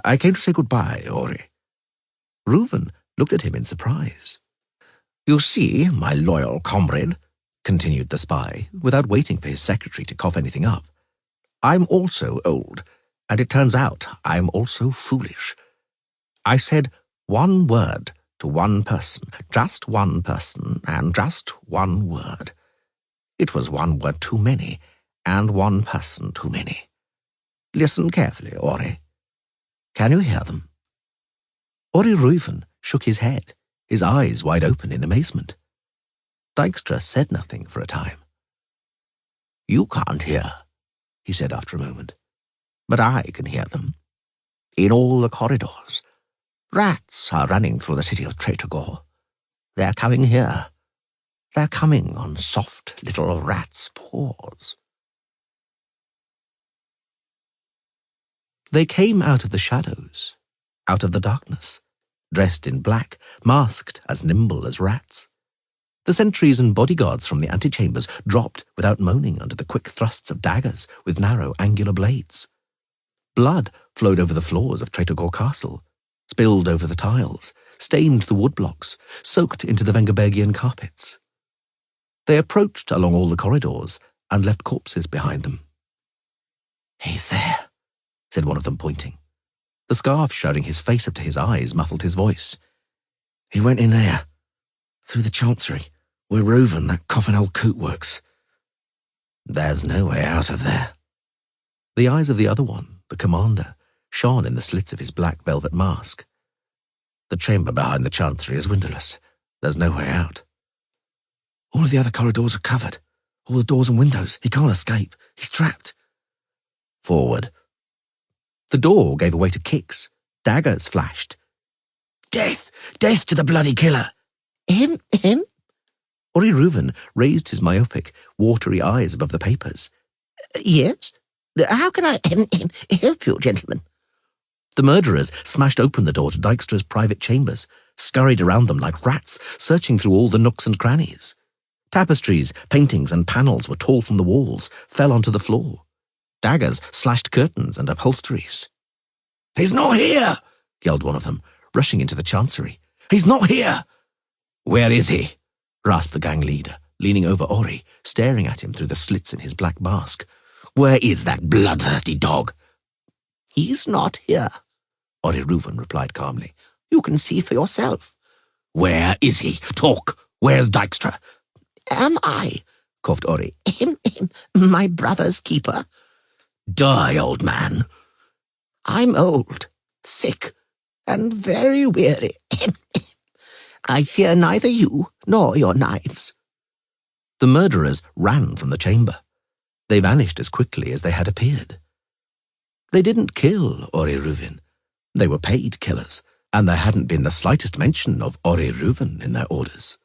"I came to say goodbye, Ori." Reuven looked at him in surprise. "You see, my loyal comrade," continued the spy, without waiting for his secretary to cough anything up, "I'm also old, and it turns out I'm also foolish. I said one word to one person, and just one word. It was one word too many, and one person too many. Listen carefully, Ori. Can you hear them?" Ori Reuven shook his head, his eyes wide open in amazement. Dijkstra said nothing for a time. "You can't hear," he said after a moment, "but I can hear them. In all the corridors. Rats are running through the city of Tretogor. They're coming here. They're coming on soft little rats' paws." They came out of the shadows, out of the darkness, dressed in black, masked as nimble as rats. The sentries and bodyguards from the antechambers dropped without moaning under the quick thrusts of daggers with narrow angular blades. Blood flowed over the floors of Tretogor Castle, spilled over the tiles, stained the woodblocks, soaked into the Vengerbergian carpets. They approached along all the corridors and left corpses behind them. "He's there," said one of them, pointing. The scarf shrouding his face up to his eyes muffled his voice. "He went in there, through the chancery, where Reuven, that coffin old coot, works. There's no way out of there." The eyes of the other one, the commander, shone in the slits of his black velvet mask. "The chamber behind the chancery is windowless. There's no way out. All of the other corridors are covered. All the doors and windows. He can't escape. He's trapped." "Forward." The door gave way to kicks. Daggers flashed. "Death! Death to the bloody killer!" Him? Ori Reuven raised his myopic, watery eyes above the papers. Yes? How can I help you, gentlemen? The murderers smashed open the door to Dijkstra's private chambers, scurried around them like rats, searching through all the nooks and crannies. Tapestries, paintings, and panels were torn from the walls, fell onto the floor. Daggers slashed curtains and upholsteries. "He's not here!" yelled one of them, rushing into the chancery. "He's not here!" "Where is he?" rasped the gang leader, leaning over Ori, staring at him through the slits in his black mask. "Where is that bloodthirsty dog?" He's not here, Ori Reuven replied calmly. You can see for yourself. "Where is he? Talk! Where's Dijkstra?" Am I, coughed Ori, my brother's keeper? Die, old man. I'm old, sick, and very weary. I fear neither you nor your knives. The murderers ran from the chamber. They vanished as quickly as they had appeared. They didn't kill Ori Reuven. They were paid killers, and there hadn't been the slightest mention of Ori Reuven in their orders.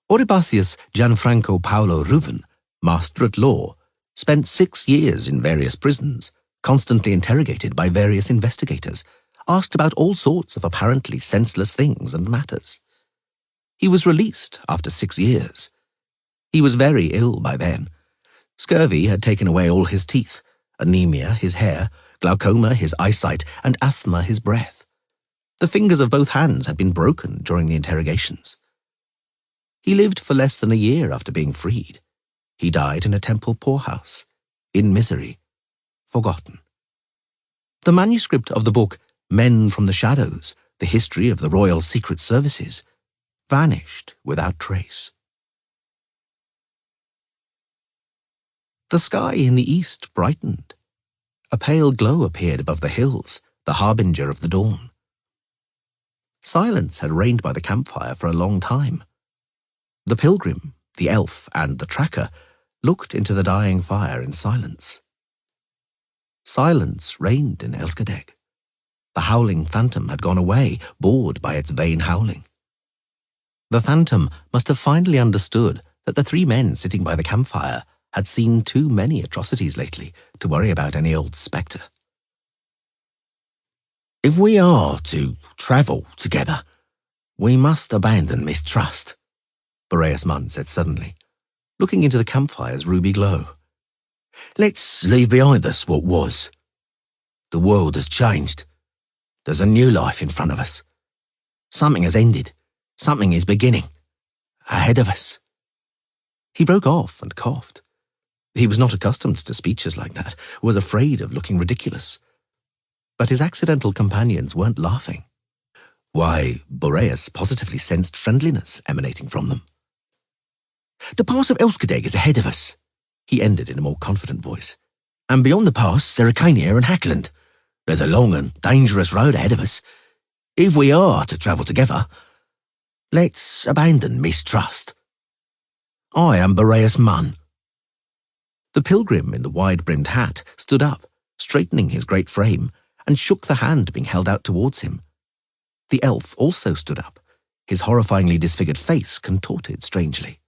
Oribasius Gianfranco Paolo Reuven, master at law, spent 6 years in various prisons, constantly interrogated by various investigators, asked about all sorts of apparently senseless things and matters. He was released after 6 years. He was very ill by then. Scurvy had taken away all his teeth, anemia his hair, glaucoma his eyesight, and asthma his breath. The fingers of both hands had been broken during the interrogations. He lived for less than a year after being freed. He died in a temple poorhouse, in misery, forgotten. The manuscript of the book Men from the Shadows, the history of the Royal Secret Services, vanished without trace. The sky in the east brightened. A pale glow appeared above the hills, the harbinger of the dawn. Silence had reigned by the campfire for a long time. The pilgrim, the elf, and the tracker looked into the dying fire in silence. Silence reigned in Elskadeg. The howling phantom had gone away, bored by its vain howling. The phantom must have finally understood that the 3 men sitting by the campfire had seen too many atrocities lately to worry about any old spectre. "If we are to travel together, we must abandon mistrust," Boreas Munn said suddenly, looking into the campfire's ruby glow. "Let's leave behind us what was. The world has changed. There's a new life in front of us. Something has ended. Something is beginning. Ahead of us." He broke off and coughed. He was not accustomed to speeches like that, was afraid of looking ridiculous. But his accidental companions weren't laughing. Why, Boreas positively sensed friendliness emanating from them. "The pass of Elskadeg is ahead of us," he ended in a more confident voice. "And beyond the pass, Serikania and Hackland. There's a long and dangerous road ahead of us. If we are to travel together, let's abandon mistrust. I am Boreas Munn." The pilgrim in the wide-brimmed hat stood up, straightening his great frame, and shook the hand being held out towards him. The elf also stood up, his horrifyingly disfigured face contorted strangely.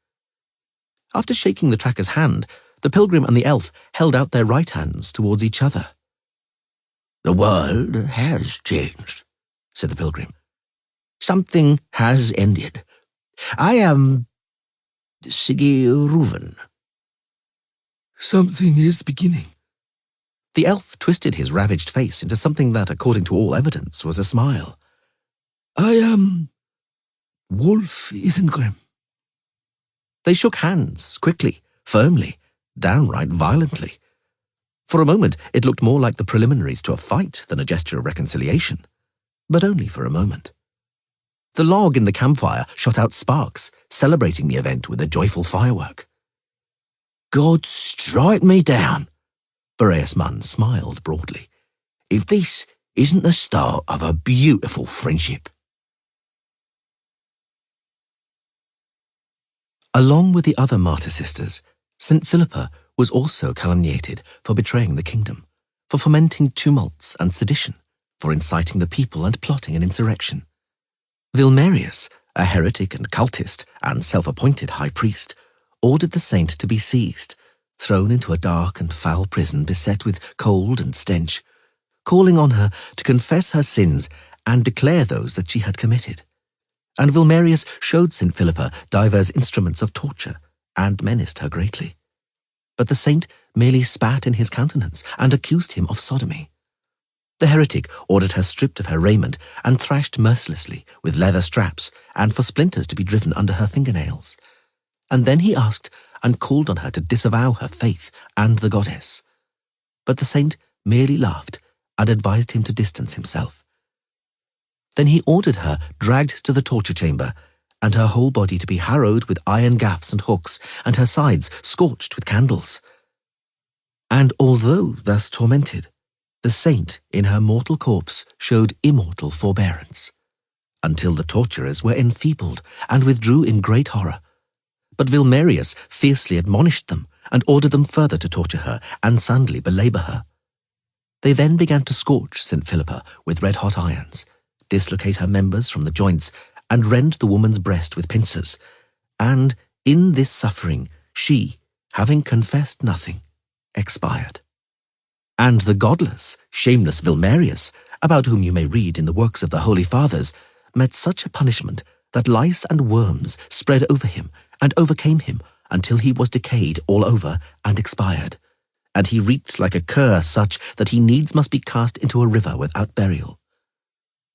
After shaking the tracker's hand, the pilgrim and the elf held out their right hands towards each other. "The world has changed," said the pilgrim. "Something has ended. I am Sigi Reuven." "Something is beginning." The elf twisted his ravaged face into something that, according to all evidence, was a smile. "I am Wolf Isengrim." They shook hands, quickly, firmly, downright violently. For a moment, it looked more like the preliminaries to a fight than a gesture of reconciliation, but only for a moment. The log in the campfire shot out sparks, celebrating the event with a joyful firework. God strike me down, Boreas Munn smiled broadly, if this isn't the start of a beautiful friendship. Along with the other martyr sisters, St. Philippa was also calumniated for betraying the kingdom, for fomenting tumults and sedition, for inciting the people and plotting an insurrection. Vilmerius, a heretic and cultist and self-appointed high priest, ordered the saint to be seized, thrown into a dark and foul prison beset with cold and stench, calling on her to confess her sins and declare those that she had committed. And Vilmerius showed St. Philippa divers instruments of torture and menaced her greatly. But the saint merely spat in his countenance and accused him of sodomy. The heretic ordered her stripped of her raiment and thrashed mercilessly with leather straps and for splinters to be driven under her fingernails. And then he asked and called on her to disavow her faith and the goddess. But the saint merely laughed and advised him to distance himself. Then he ordered her dragged to the torture chamber, and her whole body to be harrowed with iron gaffs and hooks, and her sides scorched with candles. And although thus tormented, the saint in her mortal corpse showed immortal forbearance, until the torturers were enfeebled and withdrew in great horror. But Vilmerius fiercely admonished them and ordered them further to torture her and soundly belabour her. They then began to scorch St. Philippa with red-hot irons, dislocate her members from the joints, and rend the woman's breast with pincers. And in this suffering, she, having confessed nothing, expired. And the godless, shameless Vilmerius, about whom you may read in the works of the Holy Fathers, met such a punishment that lice and worms spread over him and overcame him until he was decayed all over and expired. And he reeked like a cur such that he needs must be cast into a river without burial.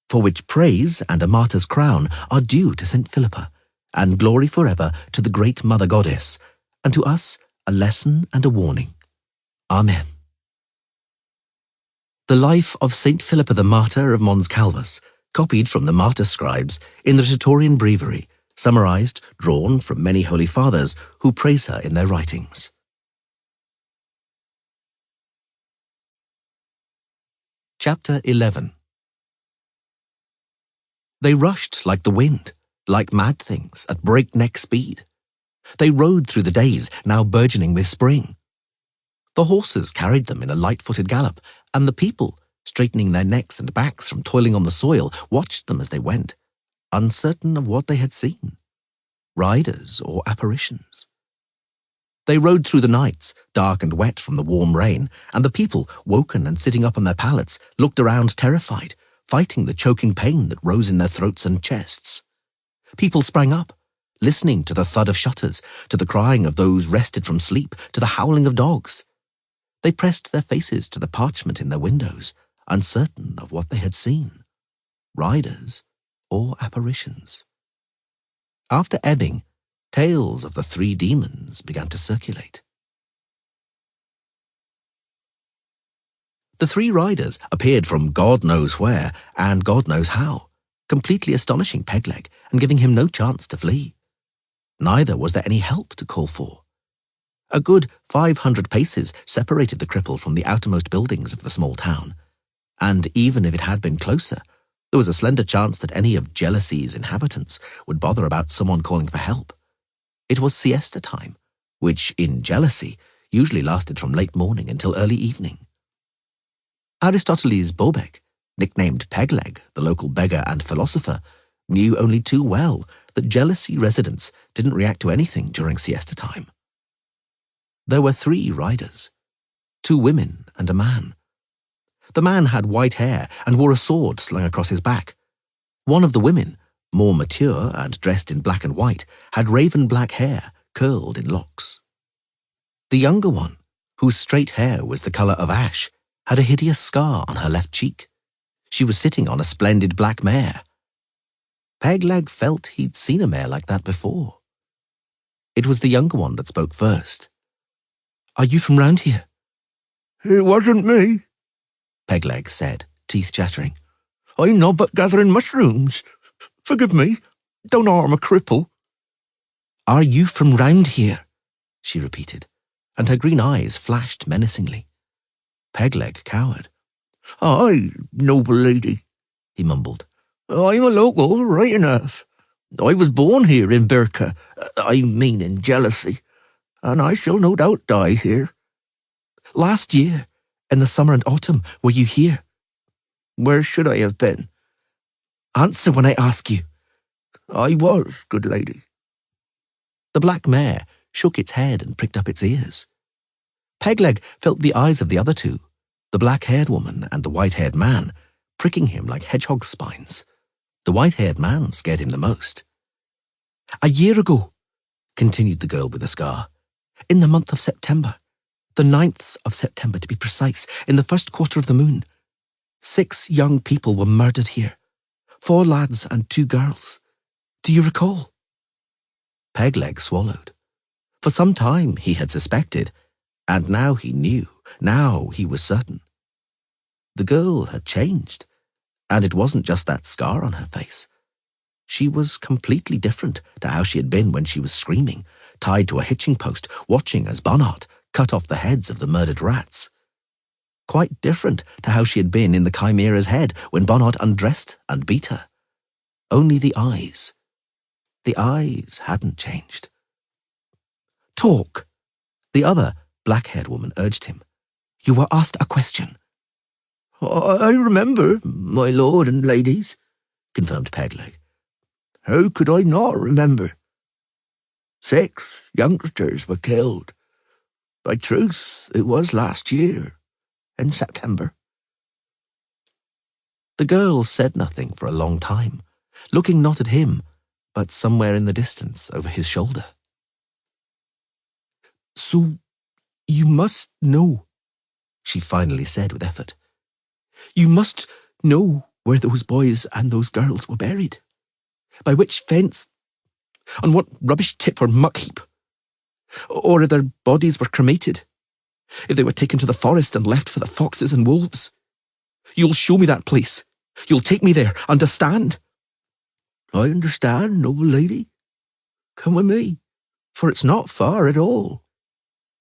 For which praise and a martyr's crown are due to St. Philippa, and glory forever to the great Mother Goddess, and to us a lesson and a warning. Amen. The life of St. Philippa the Martyr of Mons Calvus, copied from the Martyr Scribes in the Rhetorian Breviary, summarized, drawn from many Holy Fathers who praise her in their writings. Chapter 11. They rushed like the wind, like mad things, at breakneck speed. They rode through the days, now burgeoning with spring. The horses carried them in a light-footed gallop, and the people, straightening their necks and backs from toiling on the soil, watched them as they went, uncertain of what they had seen, riders or apparitions. They rode through the nights, dark and wet from the warm rain, and the people, woken and sitting up on their pallets, looked around terrified, fighting the choking pain that rose in their throats and chests. People sprang up, listening to the thud of shutters, to the crying of those rested from sleep, to the howling of dogs. They pressed their faces to the parchment in their windows, uncertain of what they had seen, riders or apparitions. After ebbing, tales of the three demons began to circulate. The three riders appeared from God knows where and God knows how, completely astonishing Pegleg and giving him no chance to flee. Neither was there any help to call for. A good 500 paces separated the cripple from the outermost buildings of the small town, and even if it had been closer, there was a slender chance that any of Jealousy's inhabitants would bother about someone calling for help. It was siesta time, which, in Jealousy, usually lasted from late morning until early evening. Aristoteles Bobek, nicknamed Pegleg, the local beggar and philosopher, knew only too well that Jealousy residents didn't react to anything during siesta time. There were 3 riders, 2 women and a man. The man had white hair and wore a sword slung across his back. One of the women, more mature and dressed in black and white, had raven black hair curled in locks. The younger one, whose straight hair was the colour of ash, had a hideous scar on her left cheek. She was sitting on a splendid black mare. Pegleg felt he'd seen a mare like that before. It was the younger one that spoke first. "Are you from round here?" It wasn't me, Pegleg said, teeth chattering. I'm not but gathering mushrooms. Forgive me. Don't harm a cripple. Are you from round here? She repeated, and her green eyes flashed menacingly. Pegleg cowered. Aye, noble lady, he mumbled. I'm a local, right enough. I was born here in Birka, I mean in jealousy, and I shall no doubt die here. Last year, in the summer and autumn, were you here? Where should I have been? Answer when I ask you. I was, good lady. The black mare shook its head and pricked up its ears. Pegleg felt the eyes of the other two, the black-haired woman and the white-haired man, pricking him like hedgehog spines. The white-haired man scared him the most. A year ago, continued the girl with the scar, in the month of September, the 9th of September to be precise, in the first quarter of the moon, 6 young people were murdered here, 4 lads and 2 girls. Do you recall? Pegleg swallowed. For some time he had suspected, and now he knew, now he was certain. The girl had changed, and it wasn't just that scar on her face. She was completely different to how she had been when she was screaming, tied to a hitching post, watching as Bonhart cut off the heads of the murdered rats. Quite different to how she had been in the Chimera's head when Bonhart undressed and beat her. Only the eyes. The eyes hadn't changed. Talk, the other black-haired woman urged him. You were asked a question. I remember, my lord and ladies, confirmed Pegleg. How could I not remember? 6 youngsters were killed. By truth, it was last year, in September. The girl said nothing for a long time, looking not at him, but somewhere in the distance over his shoulder. So, you must know, she finally said with effort. You must know where those boys and those girls were buried. By which fence, on what rubbish tip or muck heap. Or if their bodies were cremated, if they were taken to the forest and left for the foxes and wolves. You'll show me that place. You'll take me there, understand? I understand, noble lady. Come with me, for it's not far at all.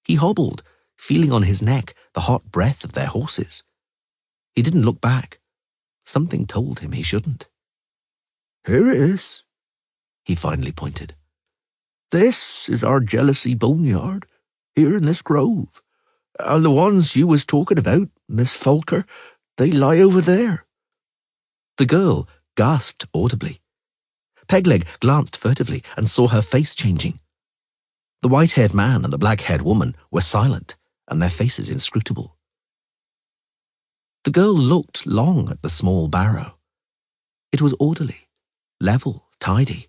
He hobbled, feeling on his neck the hot breath of their horses. He didn't look back. Something told him he shouldn't. Here it is, he finally pointed. This is our jealousy boneyard, here in this grove. And the ones you was talking about, Miss Folker, they lie over there. The girl gasped audibly. Pegleg glanced furtively and saw her face changing. The white-haired man and the black-haired woman were silent, and their faces inscrutable. The girl looked long at the small barrow. It was orderly, level, tidy,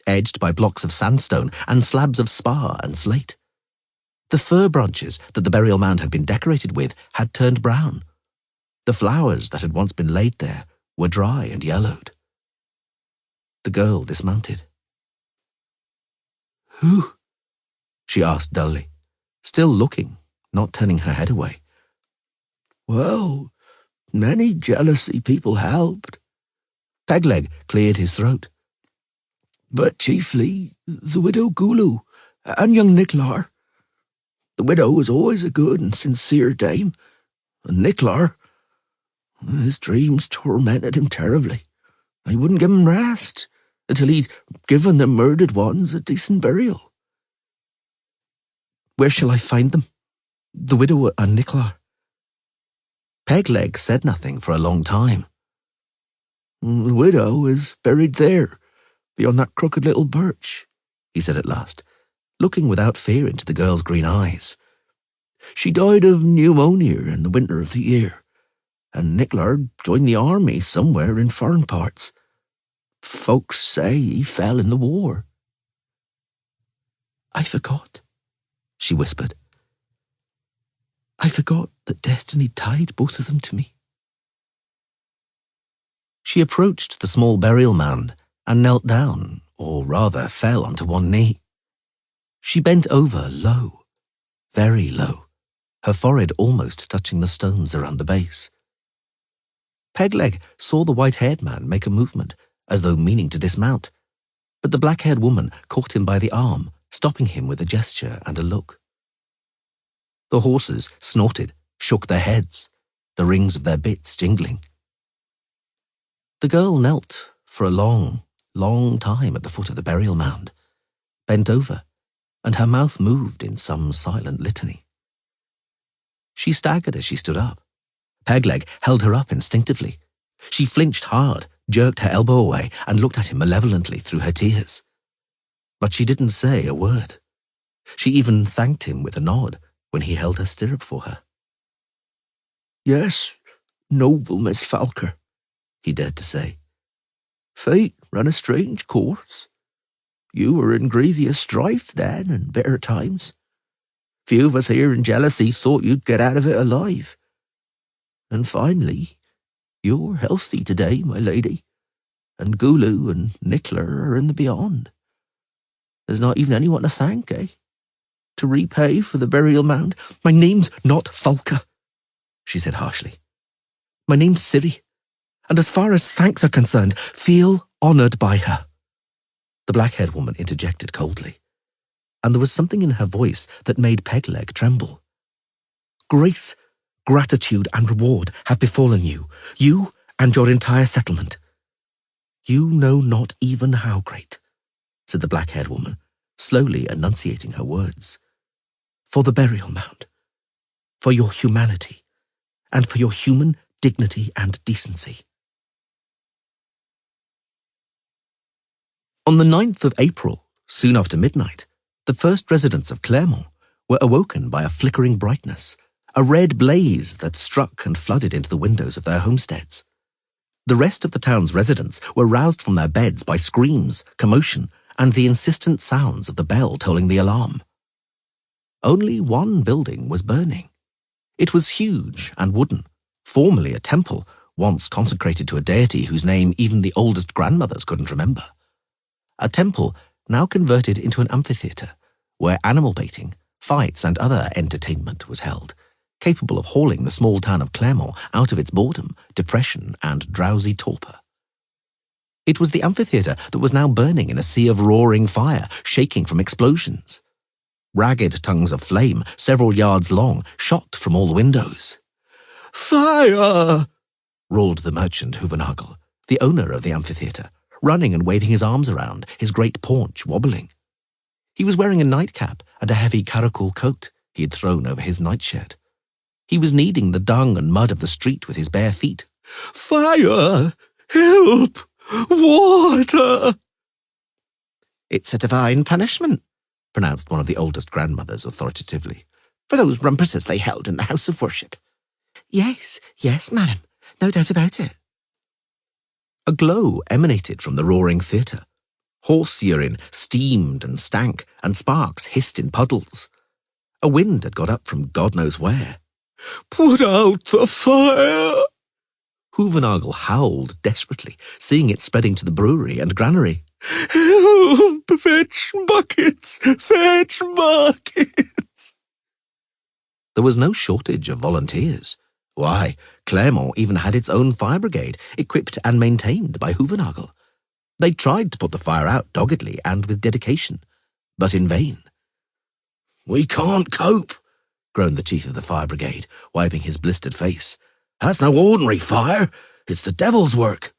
edged by blocks of sandstone and slabs of spar and slate. The fir branches that the burial mound had been decorated with had turned brown. The flowers that had once been laid there were dry and yellowed. The girl dismounted. Who? She asked dully, still looking, not turning her head away. Well, many jealousy people helped. Pegleg cleared his throat. But chiefly the widow Gulu and young Nicklar. The widow was always a good and sincere dame, and Nicklar, his dreams tormented him terribly. He wouldn't give him rest until he'd given the murdered ones a decent burial. Where shall I find them? The widow and Nicklar? Pegleg said nothing for a long time. The widow is buried there, beyond that crooked little birch, he said at last, looking without fear into the girl's green eyes. She died of pneumonia in the winter of the year, and Nicklar joined the army somewhere in foreign parts. Folks say he fell in the war. I forgot, she whispered. I forgot that destiny tied both of them to me. She approached the small burial mound and knelt down, or rather fell onto one knee. She bent over low, very low, her forehead almost touching the stones around the base. Pegleg saw the white-haired man make a movement, as though meaning to dismount, but the black-haired woman caught him by the arm, stopping him with a gesture and a look. The horses snorted, shook their heads, the rings of their bits jingling. The girl knelt for a long, long time at the foot of the burial mound, bent over, and her mouth moved in some silent litany. She staggered as she stood up. Pegleg held her up instinctively. She flinched hard, jerked her elbow away, and looked at him malevolently through her tears. But she didn't say a word. She even thanked him with a nod when he held her stirrup for her. "Yes, noble Miss Falker," he dared to say. "Fate ran a strange course. You were in grievous strife then, and bitter times. Few of us here in jealousy thought you'd get out of it alive. And finally, you're healthy today, my lady, and Gulu and Nickler are in the beyond. There's not even anyone to thank, eh? To repay for the burial mound." "My name's not Falker," she said harshly. "My name's Ciri, and as far as thanks are concerned, feel honoured by her." The black-haired woman interjected coldly, and there was something in her voice that made Pegleg tremble. "Grace, gratitude and reward have befallen you, you and your entire settlement. You know not even how great," said the black-haired woman, slowly enunciating her words. "For the burial mound, for your humanity, and for your human dignity and decency." On the 9th of April, soon after midnight, the first residents of Clermont were awoken by a flickering brightness, a red blaze that struck and flooded into the windows of their homesteads. The rest of the town's residents were roused from their beds by screams, commotion, and the insistent sounds of the bell tolling the alarm. Only one building was burning. It was huge and wooden, formerly a temple, once consecrated to a deity whose name even the oldest grandmothers couldn't remember. A temple now converted into an amphitheatre, where animal baiting, fights, and other entertainment was held, capable of hauling the small town of Clermont out of its boredom, depression, and drowsy torpor. It was the amphitheatre that was now burning in a sea of roaring fire, shaking from explosions. Ragged tongues of flame, several yards long, shot from all the windows. "Fire!" roared the merchant Huvernagel, the owner of the amphitheatre, running and waving his arms around, his great paunch wobbling. He was wearing a nightcap and a heavy caracul coat he had thrown over his nightshirt. He was kneading the dung and mud of the street with his bare feet. "Fire! Help! Water!" "It's a divine punishment," pronounced one of the oldest grandmothers authoritatively, "for those rumpuses they held in the house of worship." "Yes, yes, madam, no doubt about it." A glow emanated from the roaring theatre. Horse urine steamed and stank, and sparks hissed in puddles. A wind had got up from God knows where. "Put out the fire!" Huvernagel howled desperately, seeing it spreading to the brewery and granary. "Help! Fetch buckets! Fetch buckets!" There was no shortage of volunteers. Why, Clermont even had its own fire brigade, equipped and maintained by Huvernagel. They tried to put the fire out doggedly and with dedication, but in vain. "We can't cope," groaned the chief of the fire brigade, wiping his blistered face. "That's no ordinary fire. It's the devil's work."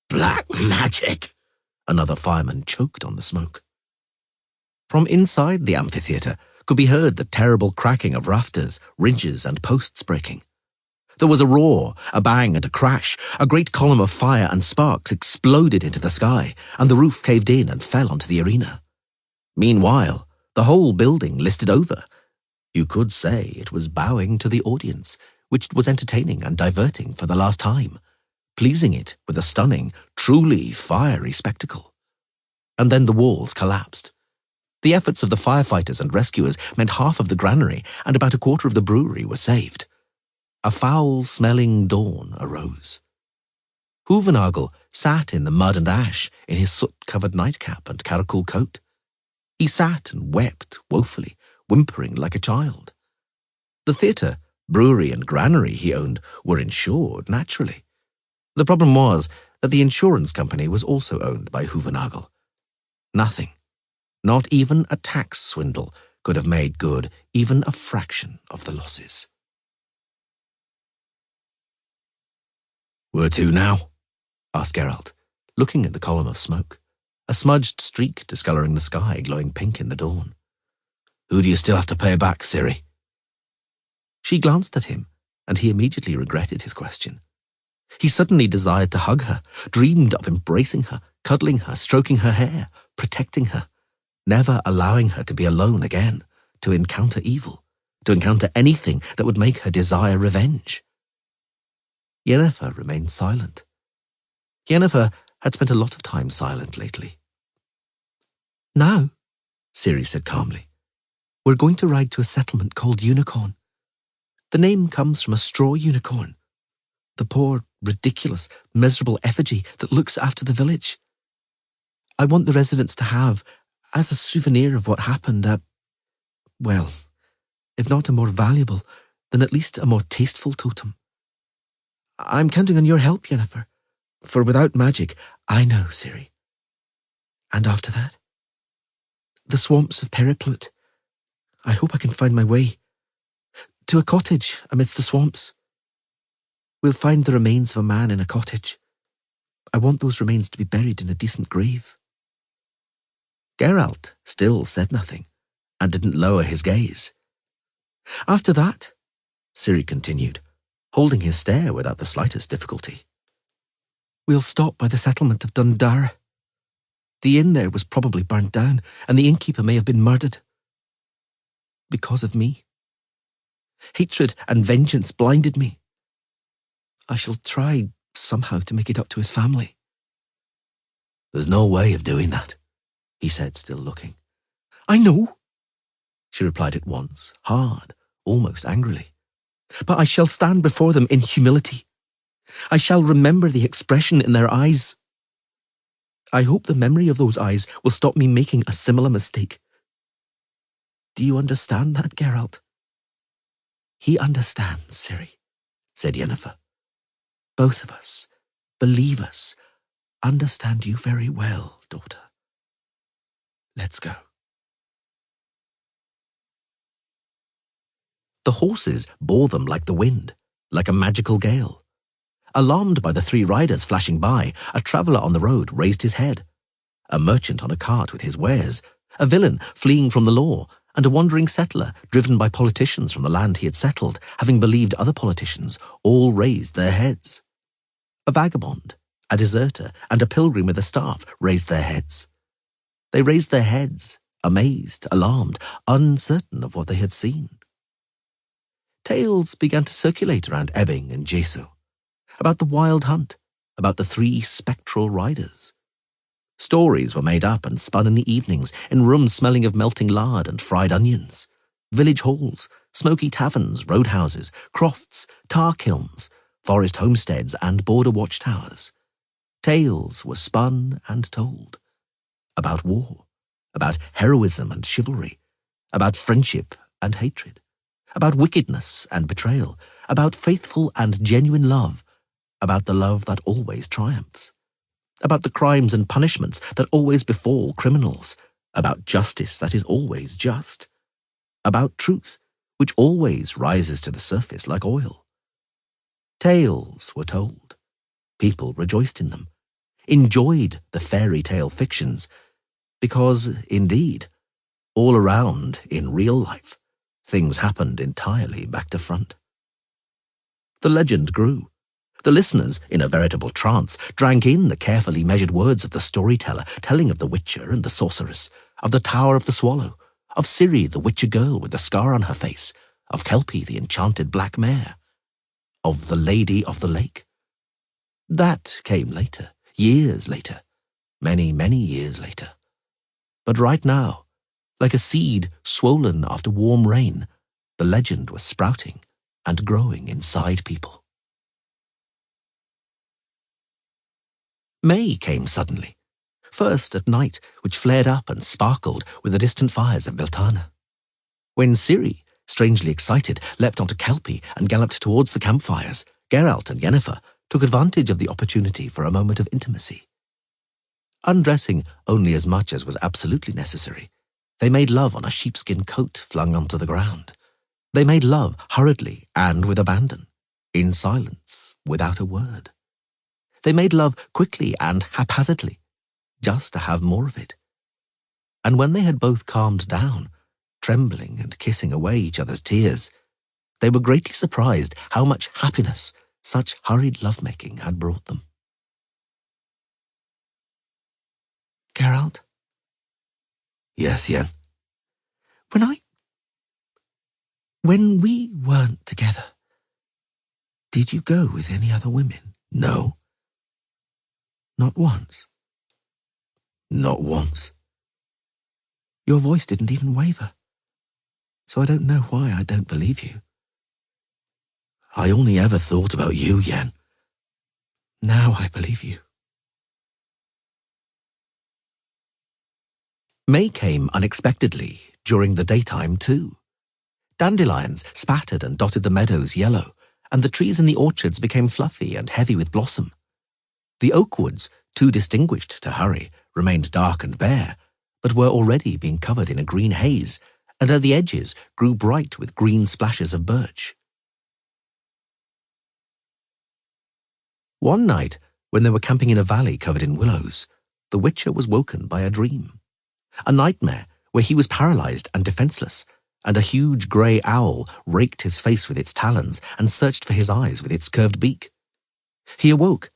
"Black magic!" Another fireman choked on the smoke. From inside the amphitheatre could be heard the terrible cracking of rafters, ridges, and posts breaking. There was a roar, a bang, and a crash. A great column of fire and sparks exploded into the sky, and the roof caved in and fell onto the arena. Meanwhile, the whole building listed over. You could say it was bowing to the audience, which it was entertaining and diverting for the last time, pleasing it with a stunning, truly fiery spectacle. And then the walls collapsed. The efforts of the firefighters and rescuers meant half of the granary and about a quarter of the brewery were saved. A foul-smelling dawn arose. Huvernagel sat in the mud and ash in his soot-covered nightcap and caracul coat. He sat and wept woefully, whimpering like a child. The theatre, brewery and granary he owned were insured, naturally. The problem was that the insurance company was also owned by Hoovernagel. Nothing, not even a tax swindle, could have made good even a fraction of the losses. "Where to now?" asked Geralt, looking at the column of smoke, a smudged streak discolouring the sky, glowing pink in the dawn. "Who do you still have to pay back, Ciri?" She glanced at him, and he immediately regretted his question. He suddenly desired to hug her, dreamed of embracing her, cuddling her, stroking her hair, protecting her, never allowing her to be alone again, to encounter evil, to encounter anything that would make her desire revenge. Yennefer remained silent. Yennefer had spent a lot of time silent lately. "Now," Ciri said calmly, "we're going to ride to a settlement called Unicorn. The name comes from a straw unicorn, the poor, ridiculous, miserable effigy that looks after the village. I want the residents to have, as a souvenir of what happened, well, if not a more valuable, then at least a more tasteful totem. I'm counting on your help, Yennefer, for without magic, I know, Ciri. And after that, the swamps of Periplut. I hope I can find my way to a cottage amidst the swamps. We'll find the remains of a man in a cottage. I want those remains to be buried in a decent grave." Geralt still said nothing, and didn't lower his gaze. "After that," Ciri continued, holding his stare without the slightest difficulty, "we'll stop by the settlement of Dundara. The inn there was probably burnt down, and the innkeeper may have been murdered. Because of me. Hatred and vengeance blinded me. I shall try somehow to make it up to his family." "There's no way of doing that," he said, still looking. "I know," she replied at once, hard, almost angrily. "But I shall stand before them in humility. I shall remember the expression in their eyes. I hope the memory of those eyes will stop me making a similar mistake. Do you understand that, Geralt?" "He understands, Ciri," said Yennefer. "Both of us, believe us, understand you very well, daughter. Let's go." The horses bore them like the wind, like a magical gale. Alarmed by the three riders flashing by, a traveller on the road raised his head. A merchant on a cart with his wares, a villain fleeing from the law, and a wandering settler driven by politicians from the land he had settled, having believed other politicians, all raised their heads. A vagabond, a deserter, and a pilgrim with a staff raised their heads. They raised their heads, amazed, alarmed, uncertain of what they had seen. Tales began to circulate around Ebbing and Jesu, about the wild hunt, about the three spectral riders. Stories were made up and spun in the evenings in rooms smelling of melting lard and fried onions, village halls, smoky taverns, roadhouses, crofts, tar kilns, forest homesteads and border watchtowers. Tales were spun and told about war, about heroism and chivalry, about friendship and hatred, about wickedness and betrayal, about faithful and genuine love, about the love that always triumphs, about the crimes and punishments that always befall criminals, about justice that is always just, about truth which always rises to the surface like oil. Tales were told. People rejoiced in them, enjoyed the fairy tale fictions, because, indeed, all around, in real life, things happened entirely back to front. The legend grew. The listeners, in a veritable trance, drank in the carefully measured words of the storyteller, telling of the Witcher and the sorceress, of the Tower of the Swallow, of Ciri, the Witcher girl with the scar on her face, of Kelpie, the enchanted black mare, of the Lady of the Lake. That came later, years later, many, many years later. But right now, like a seed swollen after warm rain, the legend was sprouting and growing inside people. May came suddenly, first at night, which flared up and sparkled with the distant fires of Viltana. When Ciri, strangely excited, leapt onto Kelpie and galloped towards the campfires. Geralt and Yennefer took advantage of the opportunity for a moment of intimacy. Undressing only as much as was absolutely necessary, they made love on a sheepskin coat flung onto the ground. They made love hurriedly and with abandon, in silence, without a word. They made love quickly and haphazardly, just to have more of it. And when they had both calmed down, trembling and kissing away each other's tears, they were greatly surprised how much happiness such hurried lovemaking had brought them. Geralt? Yes, Yen? When we weren't together, did you go with any other women? No. Not once? Not once. Your voice didn't even waver, so I don't know why I don't believe you. I only ever thought about you, Yen. Now I believe you. May came unexpectedly during the daytime too. Dandelions spattered and dotted the meadows yellow, and the trees in the orchards became fluffy and heavy with blossom. The oak woods, too distinguished to hurry, remained dark and bare, but were already being covered in a green haze, and at the edges grew bright with green splashes of birch. One night, when they were camping in a valley covered in willows, the Witcher was woken by a dream. A nightmare where he was paralyzed and defenseless, and a huge grey owl raked his face with its talons and searched for his eyes with its curved beak. He awoke,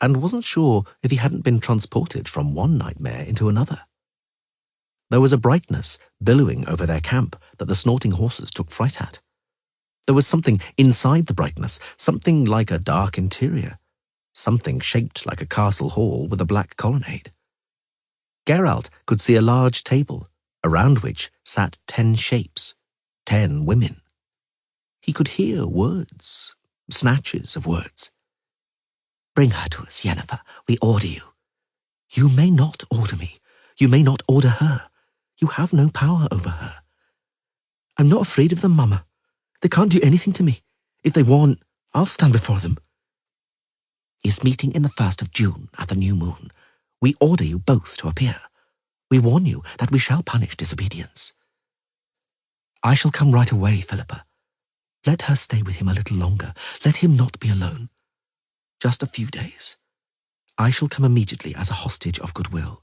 and wasn't sure if he hadn't been transported from one nightmare into another. There was a brightness billowing over their camp that the snorting horses took fright at. There was something inside the brightness, something like a dark interior, something shaped like a castle hall with a black colonnade. Geralt could see a large table, around which sat 10 shapes, 10 women. He could hear words, snatches of words. Bring her to us, Yennefer. We order you. You may not order me. You may not order her. You have no power over her. I'm not afraid of them, Mama. They can't do anything to me. If they want, I'll stand before them. Is meeting in the 1st of June at the new moon. We order you both to appear. We warn you that we shall punish disobedience. I shall come right away, Philippa. Let her stay with him a little longer. Let him not be alone. Just a few days. I shall come immediately as a hostage of goodwill.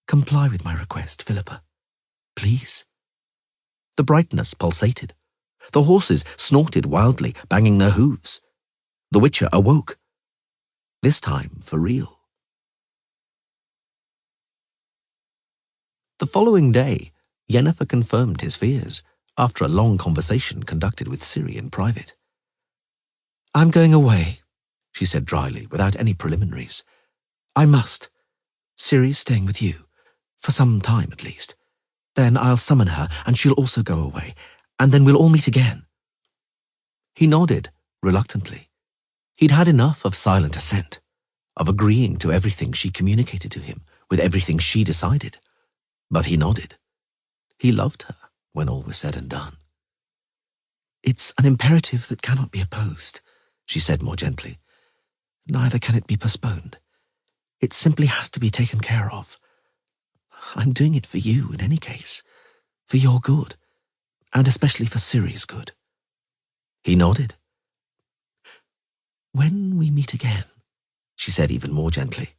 Comply with my request, Philippa. Please. The brightness pulsated. The horses snorted wildly, banging their hooves. The Witcher awoke. This time for real. The following day, Yennefer confirmed his fears after a long conversation conducted with Ciri in private. I'm going away, she said dryly, without any preliminaries. I must. Ciri's staying with you, for some time at least. Then I'll summon her, and she'll also go away, and then we'll all meet again. He nodded, reluctantly. He'd had enough of silent assent, of agreeing to everything she communicated to him, with everything she decided. But he nodded. He loved her, when all was said and done. It's an imperative that cannot be opposed, she said more gently. Neither can it be postponed. It simply has to be taken care of. I'm doing it for you in any case, for your good, and especially for Ciri's good. He nodded. When we meet again, she said even more gently,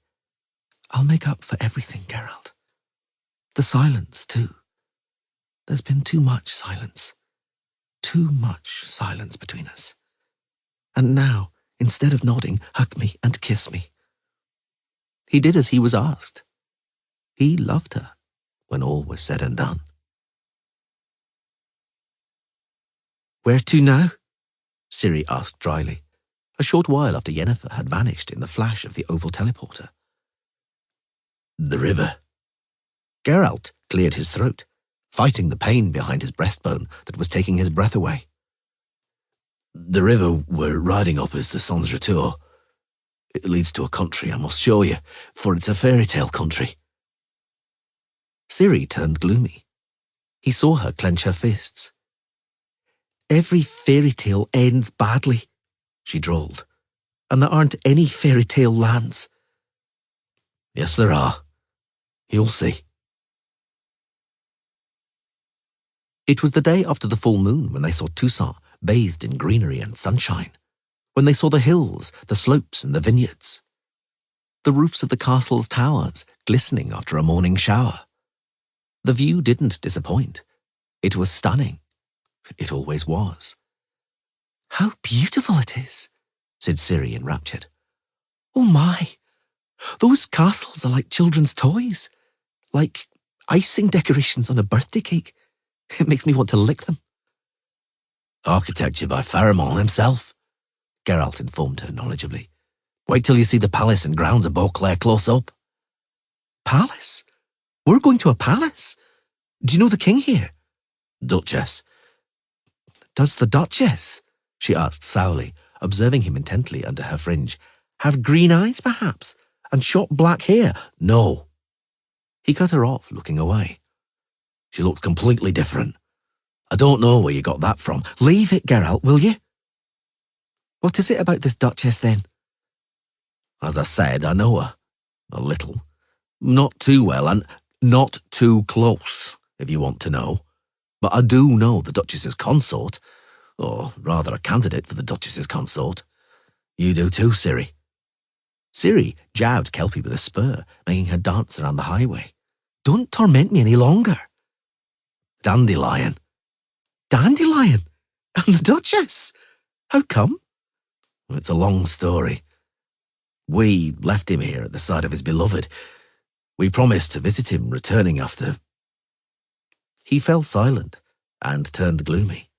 I'll make up for everything, Geralt. The silence, too. There's been too much silence. Too much silence between us. And now, instead of nodding, hug me and kiss me. He did as he was asked. He loved her, when all was said and done. Where to now? Ciri asked dryly, a short while after Yennefer had vanished in the flash of the oval teleporter. The river. Geralt cleared his throat, fighting the pain behind his breastbone that was taking his breath away. The river we're riding up is the Sans Retour. It leads to a country I must show you, for it's a fairy tale country. Ciri turned gloomy. He saw her clench her fists. Every fairy tale ends badly, she drawled, and there aren't any fairy tale lands. Yes, there are. You'll see. It was the day after the full moon when they saw Toussaint bathed in greenery and sunshine, when they saw the hills, the slopes and the vineyards, the roofs of the castle's towers glistening after a morning shower. The view didn't disappoint. It was stunning. It always was. How beautiful it is, said Ciri enraptured. Oh my! Those castles are like children's toys, like icing decorations on a birthday cake. It makes me want to lick them. Architecture by Pharamond himself, Geralt informed her knowledgeably. Wait till you see the palace and grounds of Beauclair close up. Palace? We're going to a palace? Do you know the king here? Duchess. Does the Duchess, she asked sourly, observing him intently under her fringe, have green eyes, perhaps, and short black hair? No. He cut her off, looking away. She looked completely different. I don't know where you got that from. Leave it, Geralt, will you? What is it about this Duchess, then? As I said, I know her. A little. Not too well, and not too close, if you want to know. But I do know the Duchess's consort, or rather a candidate for the Duchess's consort. You do too, Ciri. Ciri jabbed Kelpie with a spur, making her dance around the highway. Don't torment me any longer. Dandelion. Dandelion? And the Duchess? How come? It's a long story. We left him here at the side of his beloved. We promised to visit him returning after. He fell silent and turned gloomy.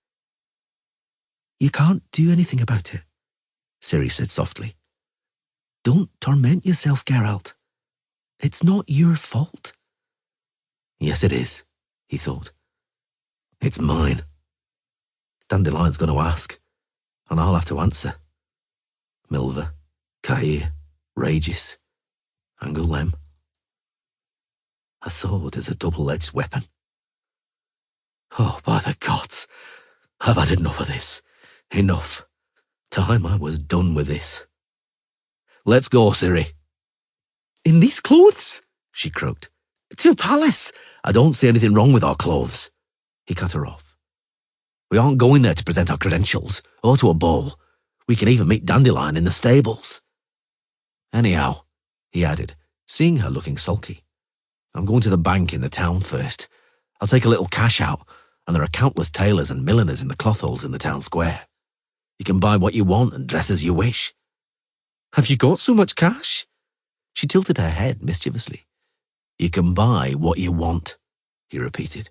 You can't do anything about it, Ciri said softly. Don't torment yourself, Geralt. It's not your fault. Yes, it is, he thought. It's mine. Dandelion's going to ask, and I'll have to answer. Milva, Cair, Regis, Angoulême. A sword is a double-edged weapon. Oh, by the gods, I've had enough of this. Enough. Time I was done with this. Let's go, Ciri. In these clothes? She croaked. To a palace. I don't see anything wrong with our clothes. He cut her off. We aren't going there to present our credentials, or to a ball. We can even meet Dandelion in the stables. Anyhow, he added, seeing her looking sulky, I'm going to the bank in the town first. I'll take a little cash out, and there are countless tailors and milliners in the cloth holes in the town square. You can buy what you want and dress as you wish. Have you got so much cash? She tilted her head mischievously. You can buy what you want, he repeated.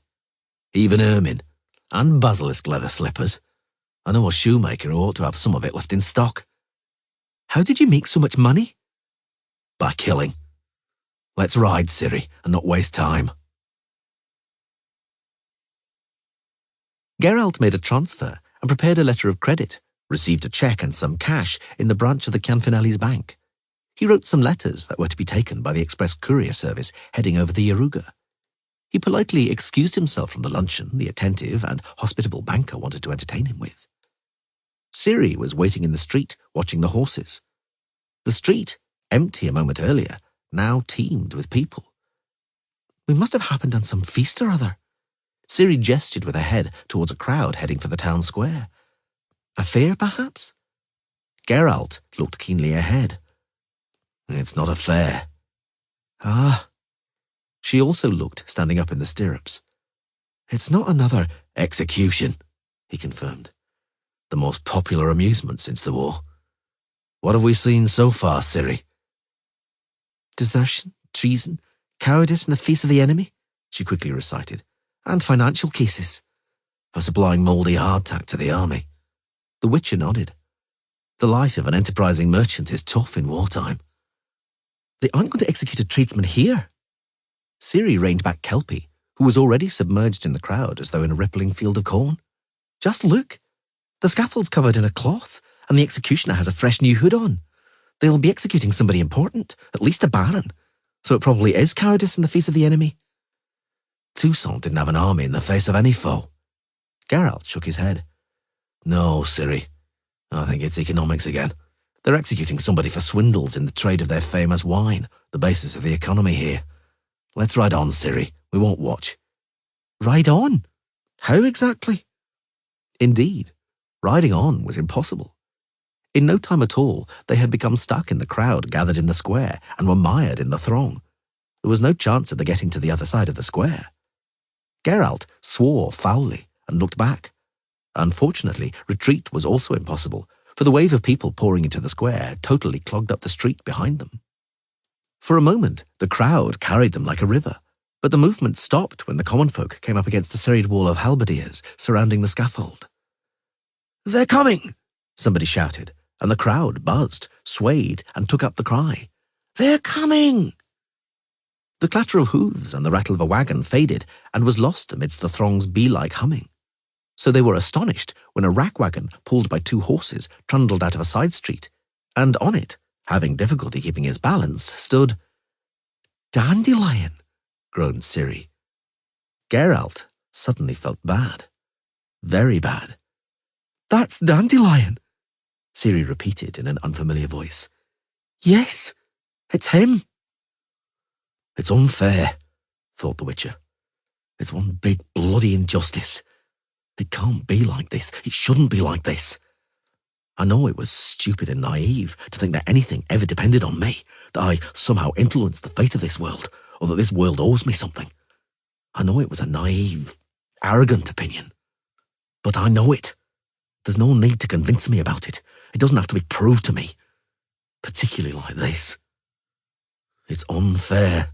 Even ermine, and basilisk leather slippers. I know a shoemaker who ought to have some of it left in stock. How did you make so much money? By killing. Let's ride, Ciri, and not waste time. Geralt made a transfer and prepared a letter of credit, received a cheque and some cash in the branch of the Cianfinelli's bank. He wrote some letters that were to be taken by the express courier service heading over the Yaruga. He politely excused himself from the luncheon the attentive and hospitable banker wanted to entertain him with. Ciri was waiting in the street, watching the horses. The street, empty a moment earlier, now teemed with people. We must have happened on some feast or other. Ciri gestured with her head towards a crowd heading for the town square. A fair, perhaps? Geralt looked keenly ahead. It's not a fair. Ah. She also looked, standing up in the stirrups. It's not another execution, he confirmed. The most popular amusement since the war. What have we seen so far, Ciri? Desertion, treason, cowardice in the face of the enemy, she quickly recited, and financial cases. For supplying mouldy hardtack to the army. The Witcher nodded. The life of an enterprising merchant is tough in wartime. They aren't going to execute a tradesman here. Ciri reined back Kelpie, who was already submerged in the crowd as though in a rippling field of corn. Just look. The scaffold's covered in a cloth, and the executioner has a fresh new hood on. They'll be executing somebody important, at least a baron, so it probably is cowardice in the face of the enemy. Toussaint didn't have an army in the face of any foe. Geralt shook his head. No, Ciri. I think it's economics again. They're executing somebody for swindles in the trade of their famous wine, the basis of the economy here. Let's ride on, Ciri. We won't watch. Ride on? How exactly? Indeed, riding on was impossible. In no time at all, they had become stuck in the crowd gathered in the square and were mired in the throng. There was no chance of their getting to the other side of the square. Geralt swore foully and looked back. Unfortunately, retreat was also impossible, for the wave of people pouring into the square totally clogged up the street behind them. For a moment, the crowd carried them like a river, but the movement stopped when the common folk came up against the serried wall of halberdiers surrounding the scaffold. "They're coming!" somebody shouted, and the crowd buzzed, swayed, and took up the cry. "They're coming!" The clatter of hooves and the rattle of a wagon faded and was lost amidst the throng's bee-like humming. So they were astonished when a rack wagon pulled by 2 horses trundled out of a side street, and on it, having difficulty keeping his balance, stood... "Dandelion," groaned Ciri. Geralt suddenly felt bad. Very bad. "That's Dandelion," Ciri repeated in an unfamiliar voice. "Yes, it's him." It's unfair, thought the Witcher. It's one big bloody injustice. It can't be like this. It shouldn't be like this. I know it was stupid and naive to think that anything ever depended on me, that I somehow influenced the fate of this world, or that this world owes me something. I know it was a naive, arrogant opinion. But I know it. There's no need to convince me about it. It doesn't have to be proved to me. Particularly like this. It's unfair.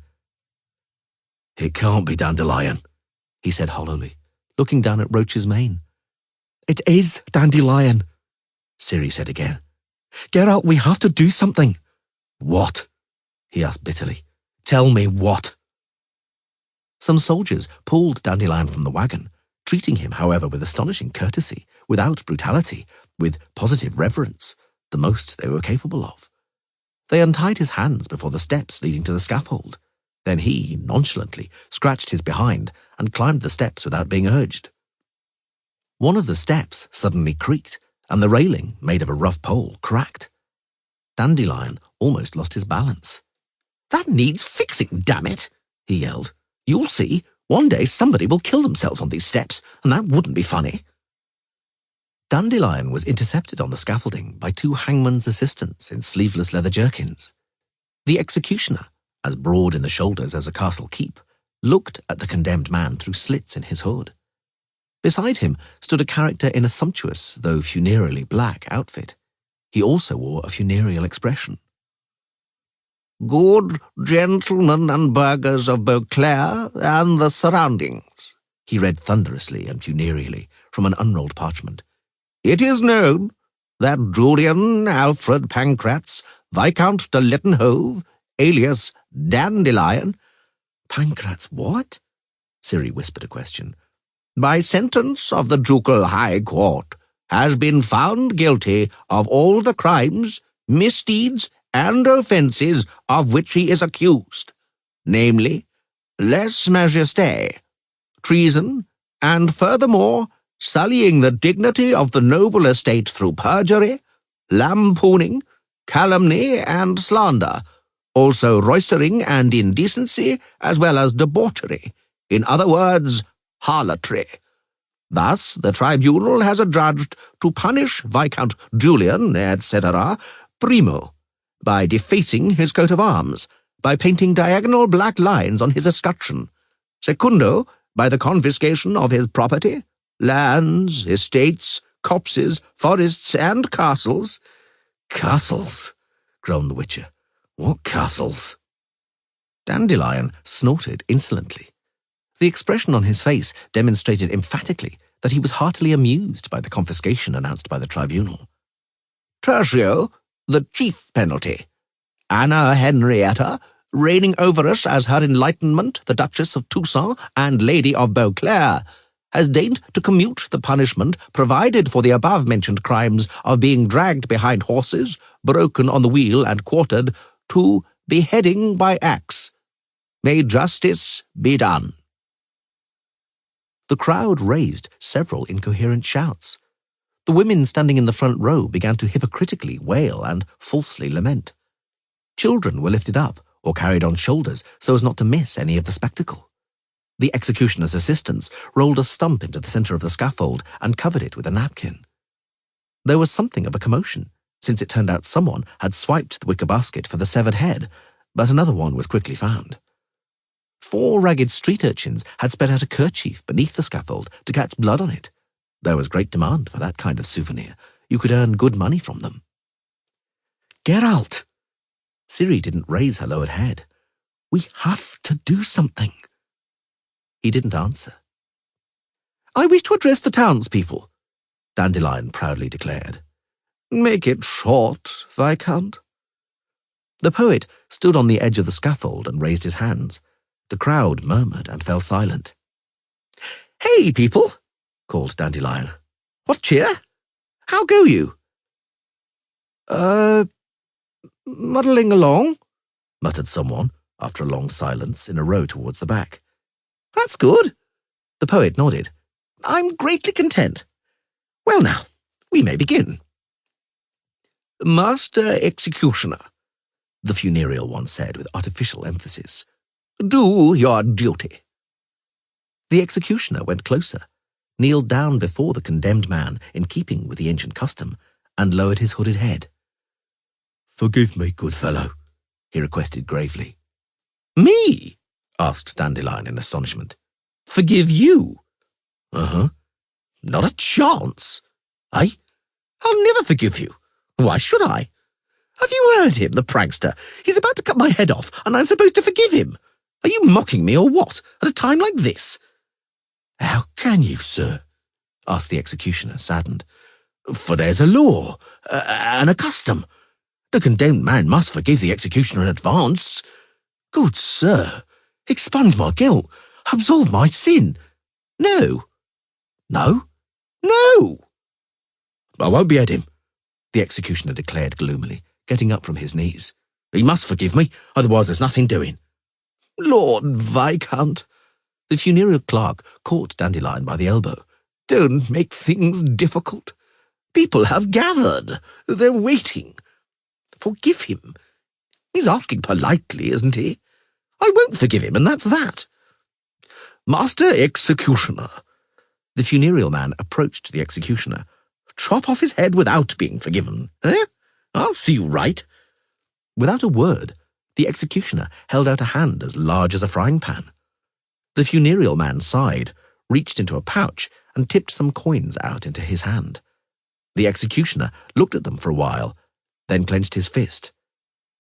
It can't be Dandelion, he said hollowly, looking down at Roach's mane. "It is Dandelion," Ciri said again. "Geralt, we have to do something." "What?" he asked bitterly. "Tell me what?" Some soldiers pulled Dandelion from the wagon, treating him, however, with astonishing courtesy, without brutality, with positive reverence, the most they were capable of. They untied his hands before the steps leading to the scaffold. Then he, nonchalantly, scratched his behind and climbed the steps without being urged. One of the steps suddenly creaked, and the railing, made of a rough pole, cracked. Dandelion almost lost his balance. "That needs fixing, damn it," he yelled. "You'll see. One day somebody will kill themselves on these steps, and that wouldn't be funny." Dandelion was intercepted on the scaffolding by 2 hangman's assistants in sleeveless leather jerkins. The executioner, as broad in the shoulders as a castle keep, looked at the condemned man through slits in his hood. Beside him stood a character in a sumptuous, though funereally black, outfit. He also wore a funereal expression. "Good gentlemen and burghers of Beauclair and the surroundings," he read thunderously and funereally from an unrolled parchment. "It is known that Julian Alfred Pancratz, Viscount de Littenhove, alias Dandelion—" "Pancratz what?" Ciri whispered a question. "By sentence of the Ducal High Court, has been found guilty of all the crimes, misdeeds, and offences of which he is accused, namely, lèse-majesté, treason, and furthermore, sullying the dignity of the noble estate through perjury, lampooning, calumny, and slander, also roistering and indecency, as well as debauchery, in other words, harlotry. Thus, the tribunal has adjudged to punish Viscount Julian, etc., primo, by defacing his coat of arms, by painting diagonal black lines on his escutcheon, secundo, by the confiscation of his property, lands, estates, copses, forests, and castles." "Castles?" groaned the Witcher. "What castles?" Dandelion snorted insolently. The expression on his face demonstrated emphatically that he was heartily amused by the confiscation announced by the tribunal. "Tertio, the chief penalty. Anna Henrietta, reigning over us as Her Enlightenment, the Duchess of Toussaint and Lady of Beauclair, has deigned to commute the punishment provided for the above-mentioned crimes of being dragged behind horses, broken on the wheel and quartered, to beheading by axe. May justice be done." The crowd raised several incoherent shouts. The women standing in the front row began to hypocritically wail and falsely lament. Children were lifted up or carried on shoulders so as not to miss any of the spectacle. The executioner's assistants rolled a stump into the centre of the scaffold and covered it with a napkin. There was something of a commotion, since it turned out someone had swiped the wicker basket for the severed head, but another one was quickly found. 4 ragged street urchins had spread out a kerchief beneath the scaffold to catch blood on it. There was great demand for that kind of souvenir. You could earn good money from them. Geralt! Ciri didn't raise her lowered head. We have to do something. He didn't answer. I wish to address the townspeople, Dandelion proudly declared. Make it short, Viscount. The poet stood on the edge of the scaffold and raised his hands. The crowd murmured and fell silent. Hey, people, called Dandelion. What cheer? How go you? Muddling along, muttered someone, after a long silence, in a row towards the back. That's good. The poet nodded. I'm greatly content. Well now, we may begin. Master Executioner, the funereal one said with artificial emphasis, do your duty. The executioner went closer, kneeled down before the condemned man in keeping with the ancient custom, and lowered his hooded head. Forgive me, good fellow, he requested gravely. Me? Asked Dandelion in astonishment. Forgive you? Uh-huh. Not a chance. I'll never forgive you. Why should I? Have you heard him, the prankster? He's about to cut my head off, and I'm supposed to forgive him. Are you mocking me or what, at a time like this? How can you, sir? Asked the executioner, saddened. For there's a law, and a custom. The condemned man must forgive the executioner in advance. Good sir, expunge my guilt, absolve my sin. No. No? No! I won't behead him, the executioner declared gloomily, getting up from his knees. He must forgive me, otherwise there's nothing doing. Lord Viscount, the funereal clerk caught Dandelion by the elbow. Don't make things difficult. People have gathered. They're waiting. Forgive him. He's asking politely, isn't he? I won't forgive him, and that's that. Master Executioner. The funereal man approached the executioner. Chop off his head without being forgiven, eh? I'll see you right. Without a word, the executioner held out a hand as large as a frying pan. The funereal man sighed, reached into a pouch, and tipped some coins out into his hand. The executioner looked at them for a while, then clenched his fist.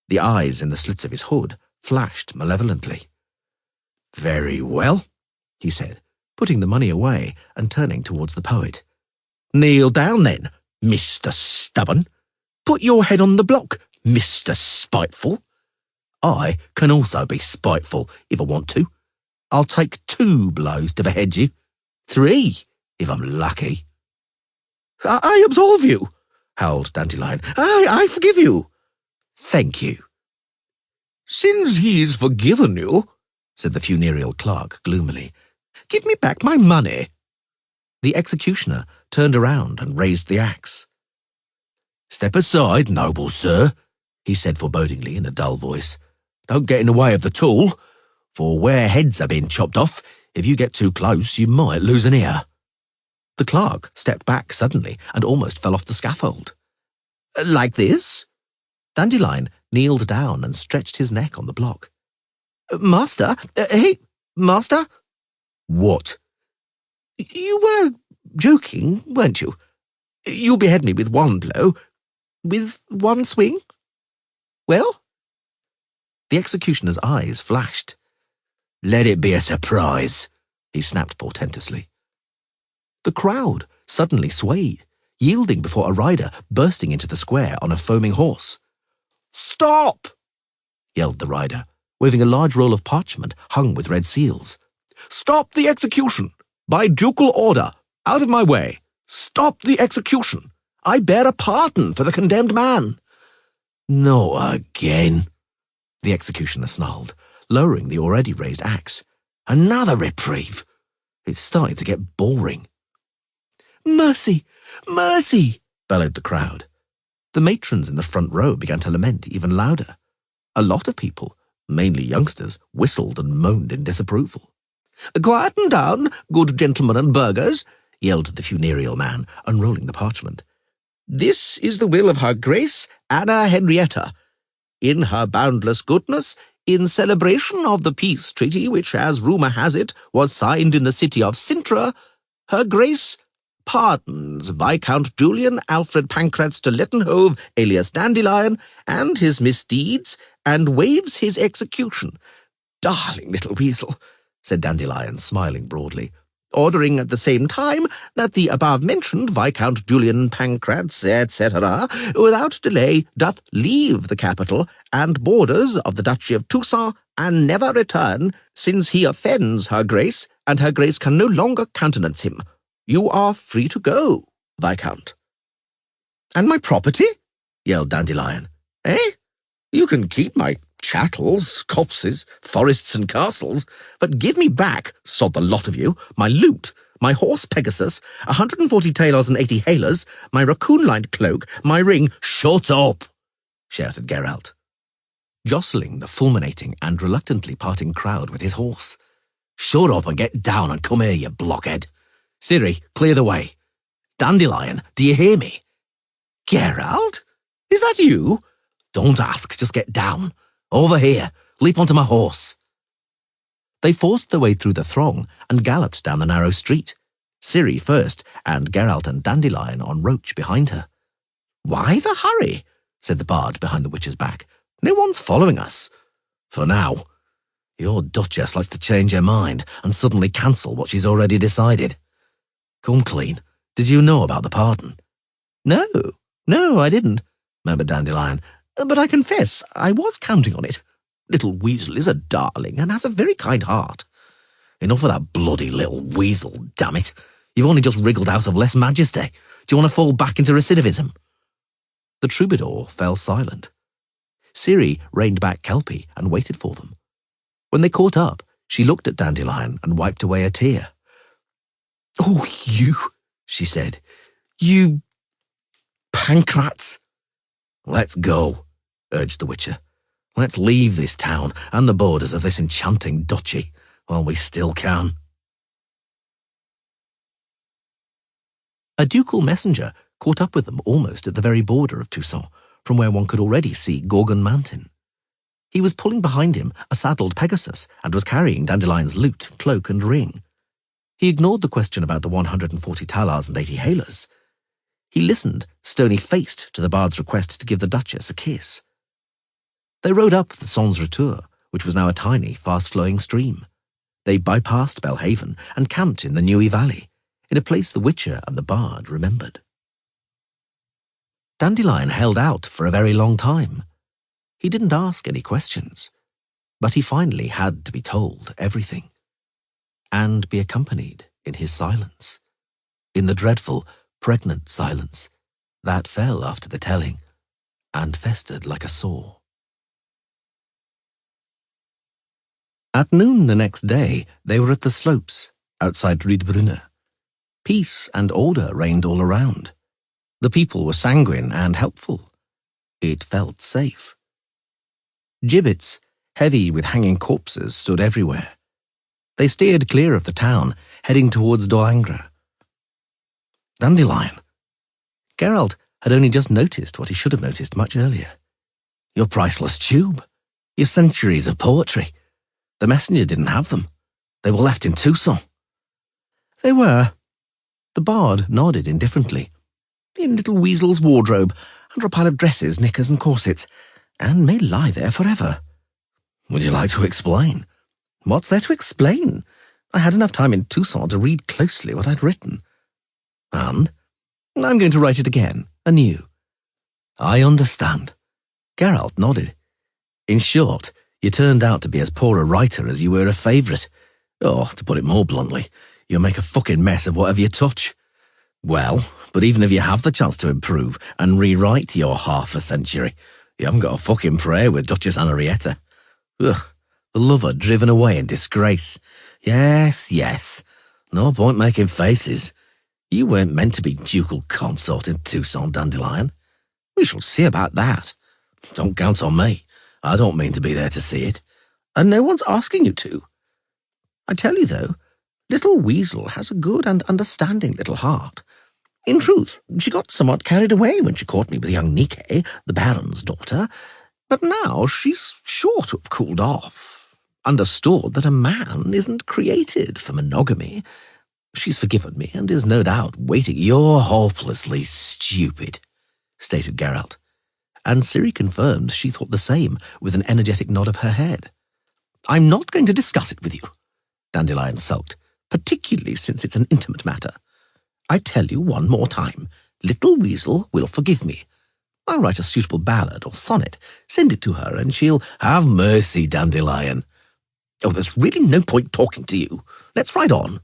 The eyes in the slits of his hood flashed malevolently. Very well, he said, putting the money away and turning towards the poet. Kneel down then, Mr. Stubborn. Put your head on the block, Mr. Spiteful. I can also be spiteful if I want to. I'll take 2 blows to behead you. 3, if I'm lucky. I absolve you, howled Dandelion. I forgive you. Thank you. Since he's forgiven you, said the funereal clerk gloomily, give me back my money. The executioner turned around and raised the axe. Step aside, noble sir, he said forebodingly in a dull voice. Don't get in the way of the tool, for where heads are being chopped off, if you get too close, you might lose an ear. The clerk stepped back suddenly and almost fell off the scaffold. Like this? Dandelion kneeled down and stretched his neck on the block. Master? Hey, Master? What? You were joking, weren't you? You'll behead me with 1 blow, with 1 swing? Well? The executioner's eyes flashed. Let it be a surprise, he snapped portentously. The crowd suddenly swayed, yielding before a rider bursting into the square on a foaming horse. Stop! Yelled the rider, waving a large roll of parchment hung with red seals. Stop the execution! By ducal order! Out of my way! Stop the execution! I bear a pardon for the condemned man! Not again, the executioner snarled, lowering the already raised axe. Another reprieve. It started to get boring. Mercy! Mercy! Bellowed the crowd. The matrons in the front row began to lament even louder. A lot of people, mainly youngsters, whistled and moaned in disapproval. Quieten down, good gentlemen and burghers, yelled the funereal man, unrolling the parchment. This is the will of Her Grace Anna Henrietta. In her boundless goodness, in celebration of the peace treaty which, as rumour has it, was signed in the city of Sintra, Her Grace pardons Viscount Julian Alfred Pancratz de Lettenhove, alias Dandelion, and his misdeeds, and waives his execution. Darling little weasel, said Dandelion, smiling broadly, ordering at the same time that the above-mentioned Viscount Julian Pancratz, etc., without delay doth leave the capital and borders of the Duchy of Toussaint, and never return, since he offends Her Grace, and Her Grace can no longer countenance him. You are free to go, Viscount. And my property? Yelled Dandelion. Eh? You can keep my chattels, copses, forests and castles, but give me back, sod the lot of you, my loot, my horse Pegasus, 140 tailors and 80 halers, my raccoon-lined cloak, my ring. Shut up! Shouted Geralt, jostling the fulminating and reluctantly parting crowd with his horse. Shut up and get down and come here, you blockhead. Ciri, clear the way. Dandelion, do you hear me? Geralt? Is that you? Don't ask, just get down. Over here, leap onto my horse. They forced their way through the throng and galloped down the narrow street, Ciri first, and Geralt and Dandelion on Roach behind her. Why the hurry? Said the bard behind the witch's back. No one's following us. For now. Your Duchess likes to change her mind and suddenly cancel what she's already decided. Come clean. Did you know about the pardon? No, I didn't, murmured Dandelion. But I confess, I was counting on it. Little Weasel is a darling and has a very kind heart. Enough of that bloody little weasel, damn it. You've only just wriggled out of lese majesty. Do you want to fall back into recidivism? The troubadour fell silent. Ciri reined back Kelpie and waited for them. When they caught up, she looked at Dandelion and wiped away a tear. Oh, you, she said. You Pancratz. Let's go, urged the Witcher. Let's leave this town and the borders of this enchanting duchy while we still can. A ducal messenger caught up with them almost at the very border of Toussaint, from where one could already see Gorgon Mountain. He was pulling behind him a saddled Pegasus and was carrying Dandelion's loot, cloak and ring. He ignored the question about the 140 talars and 80 halers. He listened, stony-faced, to the bard's request to give the Duchess a kiss. They rode up the Sans Retour, which was now a tiny, fast-flowing stream. They bypassed Belhaven and camped in the Newy Valley, in a place the Witcher and the bard remembered. Dandelion held out for a very long time. He didn't ask any questions, but he finally had to be told everything, and be accompanied in his silence, in the dreadful, pregnant silence that fell after the telling and festered like a sore. At noon the next day, they were at the slopes outside Riedbrunner. Peace and order reigned all around. The people were sanguine and helpful. It felt safe. Gibbets, heavy with hanging corpses, stood everywhere. They steered clear of the town, heading towards Dolangre. Dandelion. Geralt had only just noticed what he should have noticed much earlier. Your priceless tube. Your centuries of poetry. The messenger didn't have them. They were left in Toussaint. They were. The bard nodded indifferently. In little Weasel's wardrobe, under a pile of dresses, knickers and corsets, and may lie there forever. Would you like to explain? What's there to explain? I had enough time in Toussaint to read closely what I'd written. And I'm going to write it again, anew. I understand. Geralt nodded. In short, you turned out to be as poor a writer as you were a favourite. Or, to put it more bluntly, you'll make a fucking mess of whatever you touch. Well, but even if you have the chance to improve and rewrite your half a century, you haven't got a fucking prayer with Duchess Henrietta. Ugh, the lover driven away in disgrace. Yes. No point making faces. You weren't meant to be ducal consort in Tucson, Dandelion. We shall see about that. Don't count on me. I don't mean to be there to see it, and no one's asking you to. I tell you, though, little Weasel has a good and understanding little heart. In truth, she got somewhat carried away when she caught me with young Nike, the Baron's daughter, but now she's sure to have cooled off, understood that a man isn't created for monogamy. She's forgiven me and is no doubt waiting. You're hopelessly stupid, stated Geralt, and Ciri confirmed she thought the same with an energetic nod of her head. I'm not going to discuss it with you, Dandelion sulked, particularly since it's an intimate matter. I tell you one more time, little Weasel will forgive me. I'll write a suitable ballad or sonnet, send it to her, and she'll have mercy, Dandelion. Oh, there's really no point talking to you. Let's ride on.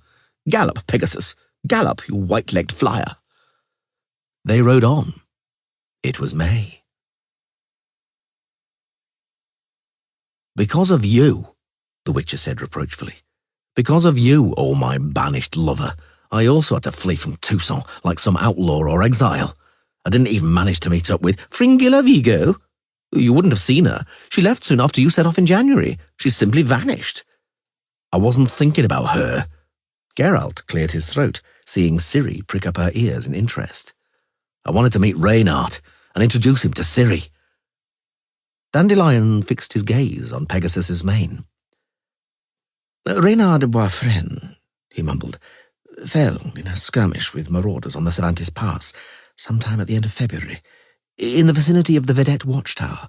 Gallop, Pegasus. Gallop, you white-legged flyer. They rode on. It was May. Because of you, the Witcher said reproachfully. Because of you, oh my banished lover, I also had to flee from Tucson like some outlaw or exile. I didn't even manage to meet up with Fringilla Vigo. You wouldn't have seen her. She left soon after you set off in January. She simply vanished. I wasn't thinking about her. Geralt cleared his throat, seeing Ciri prick up her ears in interest. I wanted to meet Reynard and introduce him to Ciri. Dandelion fixed his gaze on Pegasus's mane. Reynard de Boisfren, he mumbled, fell in a skirmish with marauders on the Cervantes Pass sometime at the end of February, in the vicinity of the Vedette Watchtower.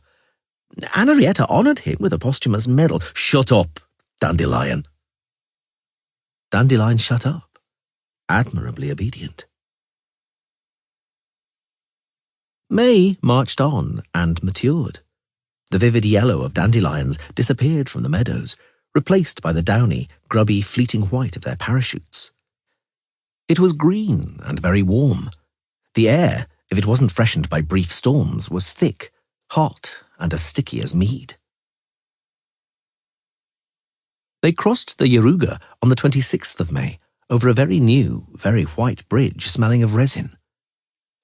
Anarietta honoured him with a posthumous medal. Shut up, Dandelion. Dandelion shut up, admirably obedient. May marched on and matured. The vivid yellow of dandelions disappeared from the meadows, replaced by the downy, grubby, fleeting white of their parachutes. It was green and very warm. The air, if it wasn't freshened by brief storms, was thick, hot, and as sticky as mead. They crossed the Yaruga on the 26th of May, over a very new, very white bridge smelling of resin.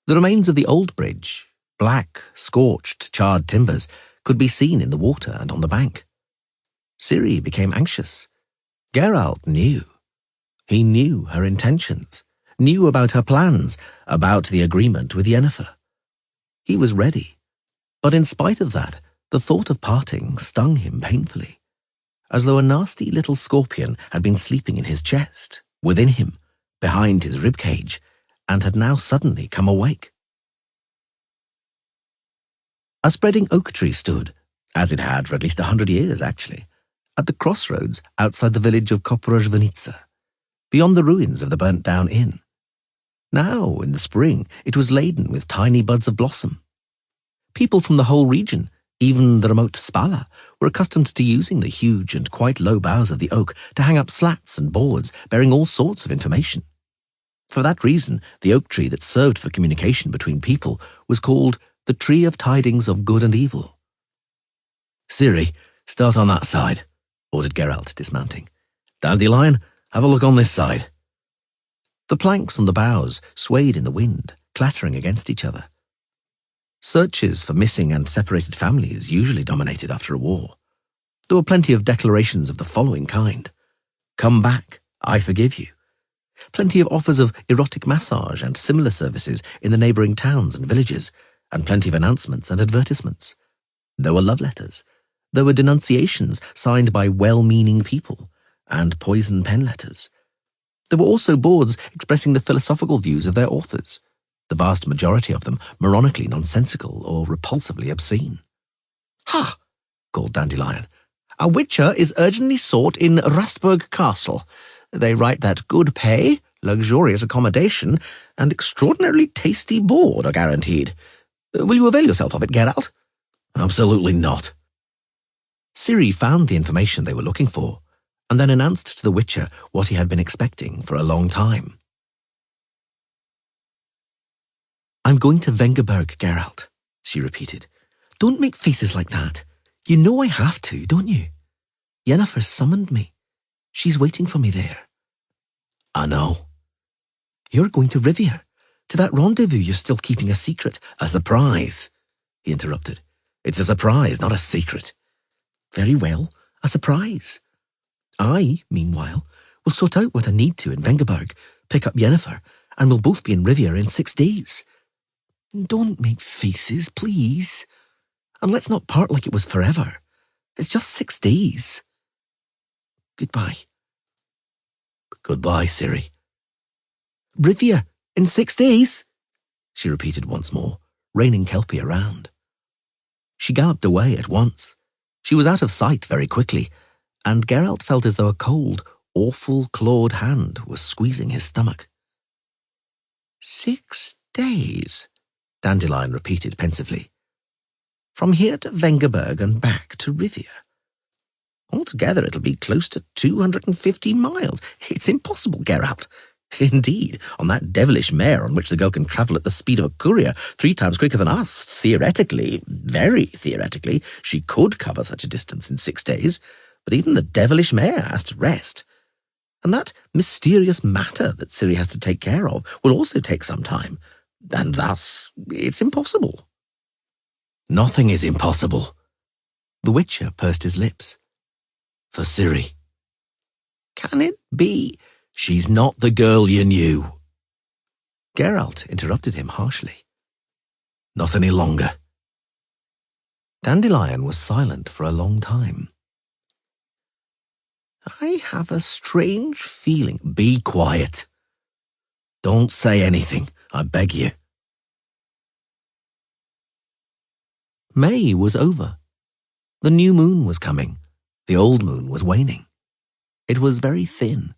The remains of the old bridge, black, scorched, charred timbers, could be seen in the water and on the bank. Ciri became anxious. Geralt knew. He knew her intentions, knew about her plans, about the agreement with Yennefer. He was ready, but in spite of that, the thought of parting stung him painfully, as though a nasty little scorpion had been sleeping in his chest, within him, behind his ribcage, and had now suddenly come awake. A spreading oak tree stood, as it had for at least 100 years, actually, at the crossroads outside the village of Koprozhvanitsa, beyond the ruins of the burnt-down inn. Now, in the spring, it was laden with tiny buds of blossom. People from the whole region, even the remote Spala, were accustomed to using the huge and quite low boughs of the oak to hang up slats and boards bearing all sorts of information. For that reason, the oak tree that served for communication between people was called the Tree of Tidings of Good and Evil. Ciri, start on that side, ordered Geralt, dismounting. Dandelion, have a look on this side. The planks on the boughs swayed in the wind, clattering against each other. Searches for missing and separated families usually dominated after a war. There were plenty of declarations of the following kind. Come back, I forgive you. Plenty of offers of erotic massage and similar services in the neighbouring towns and villages, and plenty of announcements and advertisements. There were love letters. There were denunciations signed by well-meaning people, and poison pen letters. There were also boards expressing the philosophical views of their authors, the vast majority of them moronically nonsensical or repulsively obscene. Ha! called Dandelion. A witcher is urgently sought in Rustburg Castle. They write that good pay, luxurious accommodation, and extraordinarily tasty board are guaranteed. Will you avail yourself of it, Geralt? Absolutely not. Ciri found the information they were looking for, and then announced to the Witcher what he had been expecting for a long time. I'm going to Vengerberg, Geralt, she repeated. Don't make faces like that. You know I have to, don't you? Yennefer summoned me. She's waiting for me there. I know. You're going to Rivia, to that rendezvous you're still keeping a secret. A surprise, he interrupted. It's a surprise, not a secret. Very well, a surprise. I, meanwhile, will sort out what I need to in Vengerberg, pick up Yennefer, and we'll both be in Rivia in 6 days. Don't make faces, please. And let's not part like it was forever. It's just 6 days. Goodbye. Goodbye, Ciri. Rivia, in 6 days, she repeated once more, raining Kelpie around. She galloped away at once. She was out of sight very quickly, and Geralt felt as though a cold, awful clawed hand was squeezing his stomach. 6 days, Dandelion repeated pensively. From here to Vengerberg and back to Rivia. Altogether it'll be close to 250 miles. It's impossible, Geralt. Indeed, on that devilish mare on which the girl can travel at the speed of a courier 3 times quicker than us, theoretically, very theoretically, she could cover such a distance in 6 days, but even the devilish mare has to rest. And that mysterious matter that Ciri has to take care of will also take some time, and thus it's impossible. Nothing is impossible. The Witcher pursed his lips. For Ciri. Can it be? She's not the girl you knew. Geralt interrupted him harshly. Not any longer. Dandelion was silent for a long time. I have a strange feeling. Be quiet. Don't say anything, I beg you. May was over. The new moon was coming. The old moon was waning. It was very thin.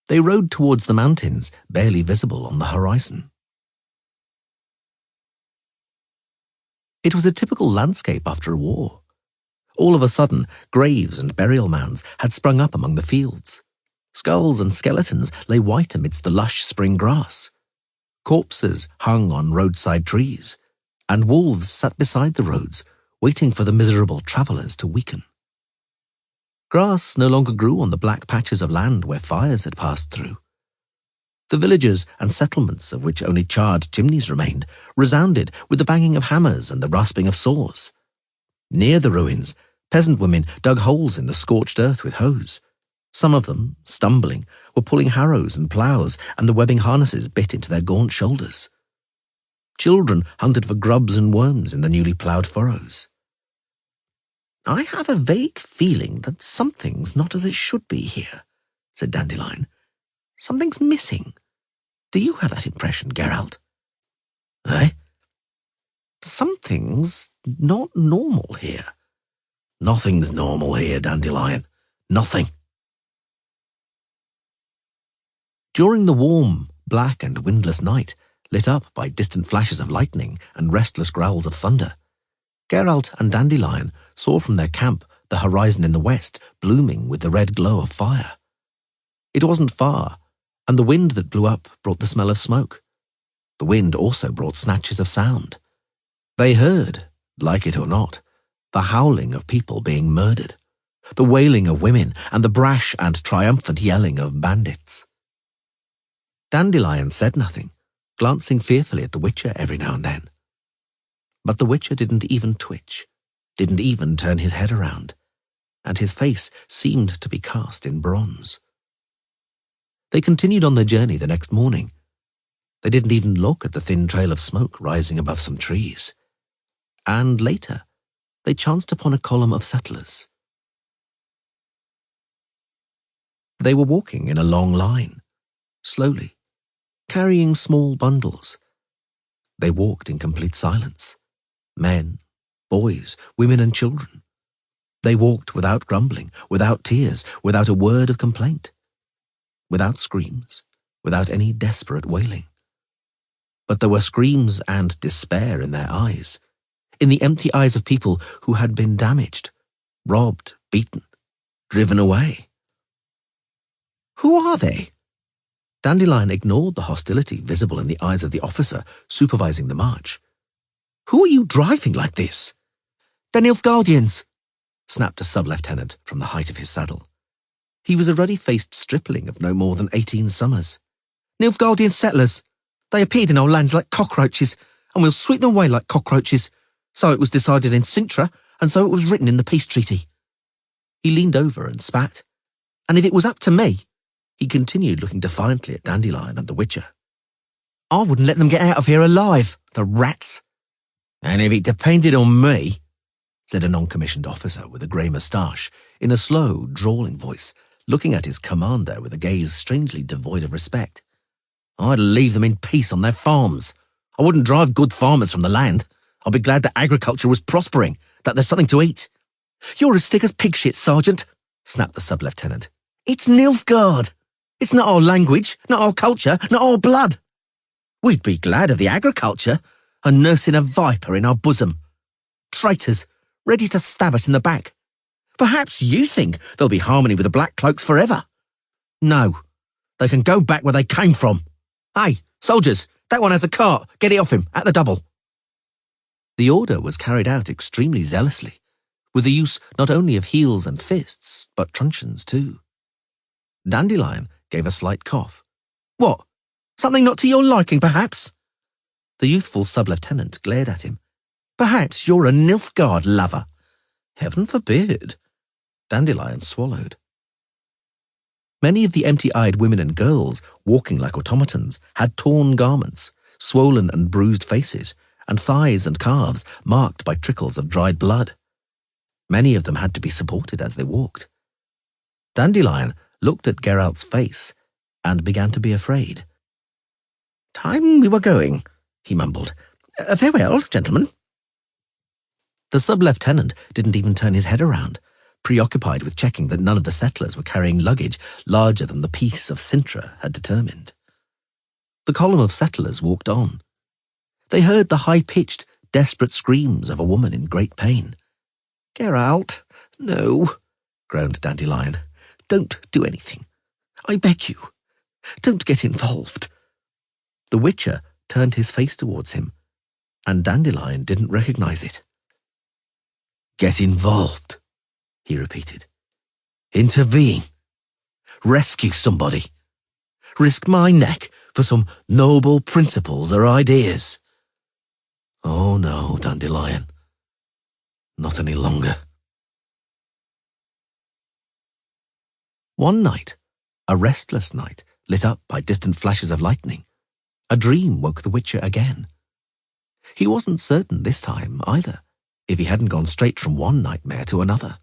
They rode towards the mountains, barely visible on the horizon. It was a typical landscape after a war. All of a sudden, graves and burial mounds had sprung up among the fields. Skulls and skeletons lay white amidst the lush spring grass. Corpses hung on roadside trees, and wolves sat beside the roads, waiting for the miserable travellers to weaken. Grass no longer grew on the black patches of land where fires had passed through. The villages and settlements, of which only charred chimneys remained, resounded with the banging of hammers and the rasping of saws. Near the ruins, peasant women dug holes in the scorched earth with hoes. Some of them, stumbling, were pulling harrows and ploughs, and the webbing harnesses bit into their gaunt shoulders. Children hunted for grubs and worms in the newly ploughed furrows. I have a vague feeling that something's not as it should be here, said Dandelion. Something's missing. Do you have that impression, Geralt? Eh? Something's not normal here. Nothing's normal here, Dandelion. Nothing. During the warm, black and windless night, lit up by distant flashes of lightning and restless growls of thunder, Geralt and Dandelion saw from their camp the horizon in the west blooming with the red glow of fire. It wasn't far, and the wind that blew up brought the smell of smoke. The wind also brought snatches of sound. They heard, like it or not, the howling of people being murdered, the wailing of women, and the brash and triumphant yelling of bandits. Dandelion said nothing, glancing fearfully at the Witcher every now and then. But the Witcher didn't even twitch, didn't even turn his head around, and his face seemed to be cast in bronze. They continued on their journey the next morning. They didn't even look at the thin trail of smoke rising above some trees. And later, they chanced upon a column of settlers. They were walking in a long line, slowly, carrying small bundles. They walked in complete silence. Men, boys, women and children. They walked without grumbling, without tears, without a word of complaint, without screams, without any desperate wailing. But there were screams and despair in their eyes, in the empty eyes of people who had been damaged, robbed, beaten, driven away. Who are they? Dandelion ignored the hostility visible in the eyes of the officer supervising the march. Who are you driving like this? The Nilfgaardians, snapped a sub-lieutenant from the height of his saddle. He was a ruddy-faced stripling of no more than 18 summers. Nilfgaardian settlers. They appeared in our lands like cockroaches, and we'll sweep them away like cockroaches. So it was decided in Sintra, and so it was written in the peace treaty." He leaned over and spat. "And if it was up to me," he continued, looking defiantly at Dandelion and the Witcher, "I wouldn't let them get out of here alive, the rats." "And if it depended on me," said a non-commissioned officer with a grey moustache, in a slow, drawling voice, looking at his commander with a gaze strangely devoid of respect, "I'd leave them in peace on their farms. I wouldn't drive good farmers from the land. I'd be glad that agriculture was prospering, that there's something to eat." "You're as thick as pig shit, Sergeant," snapped the sub-lieutenant. "It's Nilfgaard. It's not our language, not our culture, not our blood. We'd be glad of the agriculture and nursing a viper in our bosom. Traitors, ready to stab us in the back. Perhaps you think there'll be harmony with the Black Cloaks forever. No, they can go back where they came from. Hey, soldiers, that one has a cart. Get it off him, at the double." The order was carried out extremely zealously, with the use not only of heels and fists, but truncheons too. Dandelion gave a slight cough. "What? Something not to your liking, perhaps?" The youthful sub-lieutenant glared at him. "Perhaps you're a Nilfgaard lover." "Heaven forbid." Dandelion swallowed. Many of the empty-eyed women and girls, walking like automatons, had torn garments, swollen and bruised faces, and thighs and calves marked by trickles of dried blood. Many of them had to be supported as they walked. Dandelion looked at Geralt's face and began to be afraid. "Time we were going," he mumbled. "Farewell, gentlemen." The sub-lieutenant didn't even turn his head around, preoccupied with checking that none of the settlers were carrying luggage larger than the peace of Sintra had determined. The column of settlers walked on. They heard the high-pitched, desperate screams of a woman in great pain. "Geralt, no," groaned Dandelion. "Don't do anything. I beg you. Don't get involved." The Witcher turned his face towards him, and Dandelion didn't recognize it. "Get involved," he repeated. "Intervene. Rescue somebody. Risk my neck for some noble principles or ideas. Oh no, Dandelion. Not any longer." One night, a restless night lit up by distant flashes of lightning, a dream woke the Witcher again. He wasn't certain this time either, if he hadn't gone straight from one nightmare to another.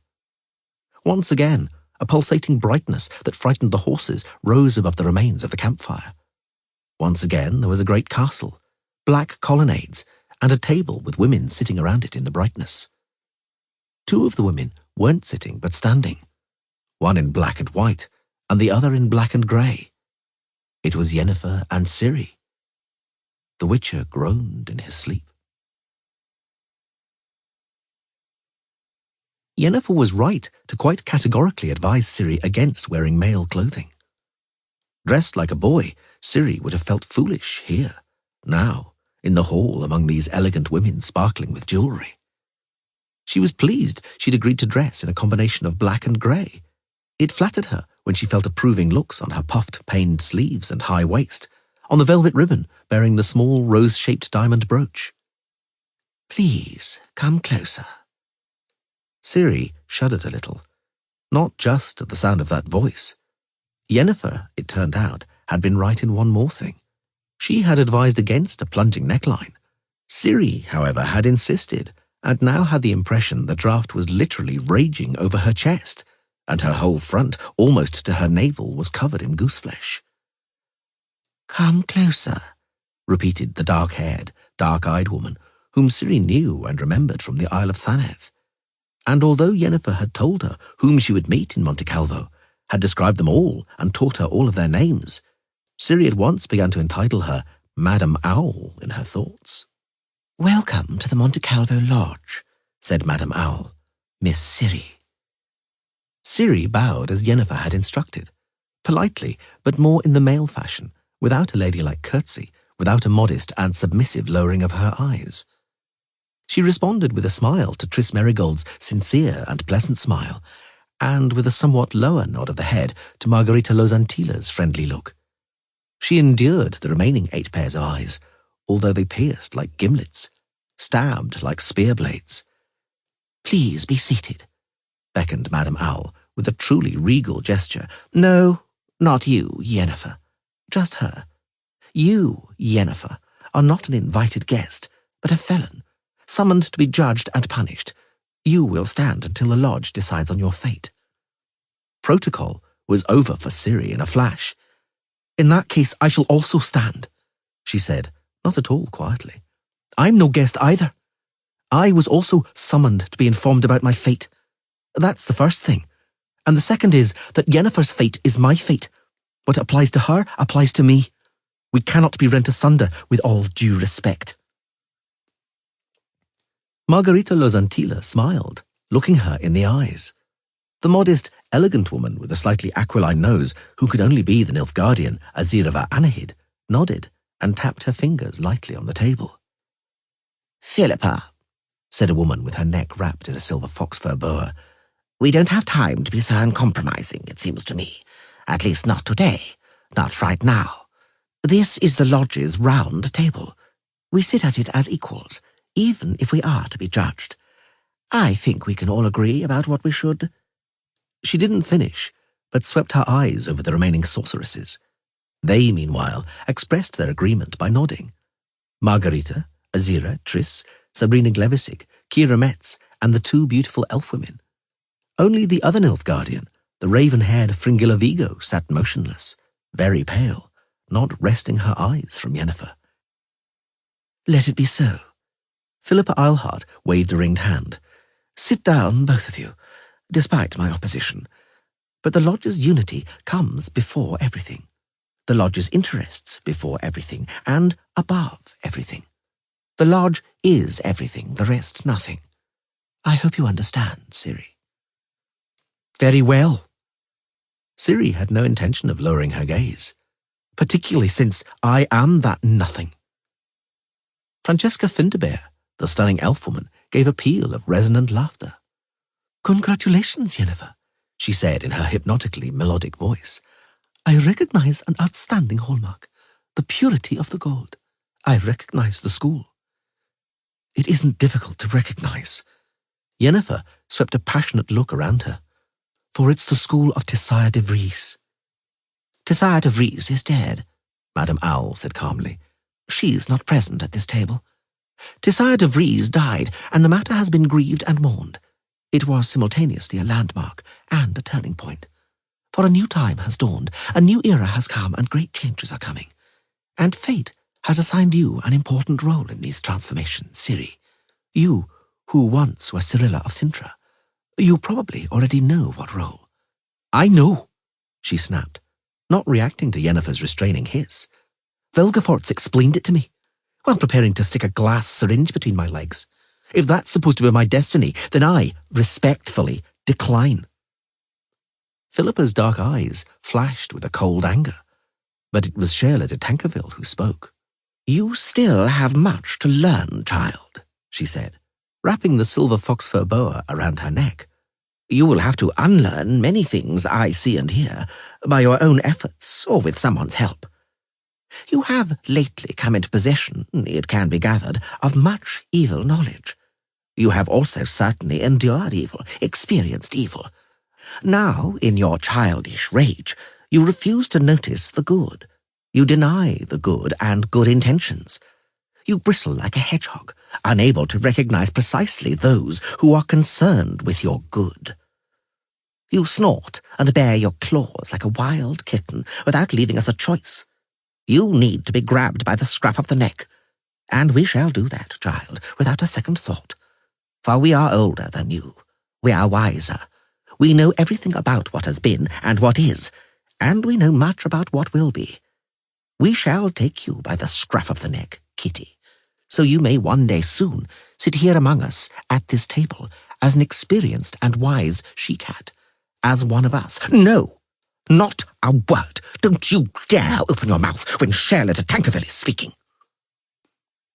Once again, a pulsating brightness that frightened the horses rose above the remains of the campfire. Once again, there was a great castle, black colonnades, and a table with women sitting around it in the brightness. Two of the women weren't sitting but standing, one in black and white, and the other in black and grey. It was Yennefer and Ciri. The Witcher groaned in his sleep. Yennefer was right to quite categorically advise Ciri against wearing male clothing. Dressed like a boy, Ciri would have felt foolish here, now, in the hall among these elegant women sparkling with jewellery. She was pleased she'd agreed to dress in a combination of black and grey. It flattered her when she felt approving looks on her puffed, paned sleeves and high waist, on the velvet ribbon bearing the small rose-shaped diamond brooch. "Please, come closer." Ciri shuddered a little, not just at the sound of that voice. Yennefer, it turned out, had been right in one more thing. She had advised against a plunging neckline. Ciri, however, had insisted, and now had the impression the draft was literally raging over her chest, and her whole front, almost to her navel, was covered in gooseflesh. "Come closer," repeated the dark-haired, dark-eyed woman, whom Ciri knew and remembered from the Isle of Thanet. And although Yennefer had told her whom she would meet in Monte Calvo, had described them all and taught her all of their names, Ciri at once began to entitle her Madame Owl in her thoughts. "Welcome to the Monte Calvo Lodge," said Madame Owl. "Miss Ciri." Ciri bowed as Yennefer had instructed, politely, but more in the male fashion, without a ladylike curtsy, without a modest and submissive lowering of her eyes. She responded with a smile to Tris Merigold's sincere and pleasant smile, and with a somewhat lower nod of the head to Margarita Losantilla's friendly look. She endured the remaining 8 pairs of eyes, although they pierced like gimlets, stabbed like spear blades. "Please be seated," beckoned Madame Owl with a truly regal gesture. "No, not you, Yennefer. Just her. You, Yennefer, are not an invited guest, but a felon, summoned to be judged and punished. You will stand until the lodge decides on your fate." Protocol was over for Ciri in a flash. "In that case, I shall also stand," she said, not at all quietly. "I'm no guest either. I was also summoned to be informed about my fate. That's the first thing. And the second is that Yennefer's fate is my fate. What applies to her applies to me. We cannot be rent asunder, with all due respect." Margarita Lozantilla smiled, looking her in the eyes. The modest, elegant woman with a slightly aquiline nose, who could only be the Nilfgaardian Azirava Anahid, nodded and tapped her fingers lightly on the table. "Philippa," said a woman with her neck wrapped in a silver fox-fur boa, "we don't have time to be so uncompromising, it seems to me. At least not today. Not right now. This is the lodge's round table. We sit at it as equals, even if we are to be judged. I think we can all agree about what we should—" She didn't finish, but swept her eyes over the remaining sorceresses. They, meanwhile, expressed their agreement by nodding. Margarita, Azira, Triss, Sabrina Glevissig, Kira Metz, and the 2 beautiful elf women. Only the other Nilfgaardian, the raven-haired Fringilla Vigo, sat motionless, very pale, not resting her eyes from Yennefer. "Let it be so." Philippa Eilhart waved a ringed hand. "Sit down, both of you, despite my opposition. But the lodge's unity comes before everything. The lodge's interests before everything, and above everything. The lodge is everything, the rest nothing. I hope you understand, Ciri." "Very well." Ciri had no intention of lowering her gaze, "Particularly since I am that nothing." Francesca Finderbear, the stunning elf woman, gave a peal of resonant laughter. "Congratulations, Yennefer," she said in her hypnotically melodic voice. "I recognize an outstanding hallmark, the purity of the gold. I recognize the school." "It isn't difficult to recognize." Yennefer swept a passionate look around her. "For it's the school of Tessaya de Vries." "Tessaya de Vries is dead," Madame Owl said calmly. "She's not present at this table. Tessaya de Vries died, and the matter has been grieved and mourned. It was simultaneously a landmark and a turning point. For a new time has dawned, a new era has come, and great changes are coming. And fate has assigned you an important role in these transformations, Ciri. You, who once were Cyrilla of Cintra. You probably already know what role." "I know," she snapped, not reacting to Yennefer's restraining hiss. "Velgefort's explained it to me, while preparing to stick a glass syringe between my legs. If that's supposed to be my destiny, then I, respectfully, decline." Philippa's dark eyes flashed with a cold anger, but it was Sheila de Tankerville who spoke. "You still have much to learn, child," she said, wrapping the silver fox-fur boa around her neck. "You will have to unlearn many things I see and hear, by your own efforts or with someone's help. You have lately come into possession, it can be gathered, of much evil knowledge. You have also certainly endured evil, experienced evil. Now, in your childish rage, you refuse to notice the good. You deny the good and good intentions. You bristle like a hedgehog, unable to recognize precisely those who are concerned with your good. You snort and bare your claws like a wild kitten without leaving us a choice. You need to be grabbed by the scruff of the neck, and we shall do that, child, without a second thought. For we are older than you. We are wiser. We know everything about what has been and what is, and we know much about what will be. We shall take you by the scruff of the neck, Kitty, so you may one day soon sit here among us at this table as an experienced and wise she-cat, as one of us. No, not a word. Don't you dare open your mouth when Sheila de Tankerville is speaking."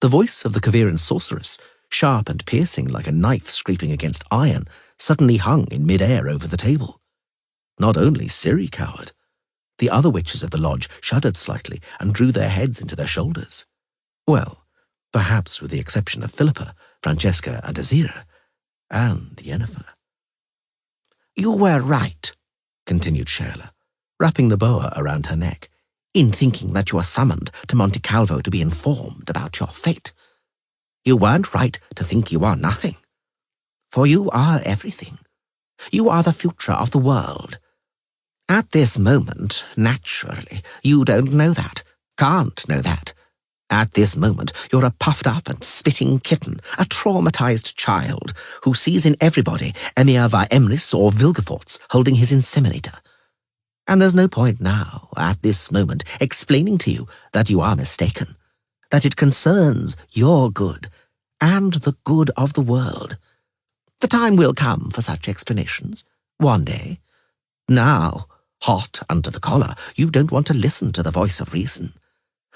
The voice of the Caviran sorceress, sharp and piercing like a knife scraping against iron, suddenly hung in mid-air over the table. Not only Ciri cowered. The other witches of the lodge shuddered slightly and drew their heads into their shoulders. Well, perhaps with the exception of Philippa, Francesca, and Azira, and Yennefer. You were right, continued Sheila, wrapping the boa around her neck, in thinking that you were summoned to Monte Calvo to be informed about your fate. You weren't right to think you are nothing, for you are everything. You are the future of the world. At this moment, naturally, you don't know that, can't know that. At this moment, you're a puffed up and spitting kitten, a traumatized child who sees in everybody Emir Emrys or Vilgefortz holding his inseminator. And there's no point now, at this moment, explaining to you that you are mistaken, that it concerns your good and the good of the world. The time will come for such explanations, one day. Now, hot under the collar, you don't want to listen to the voice of reason.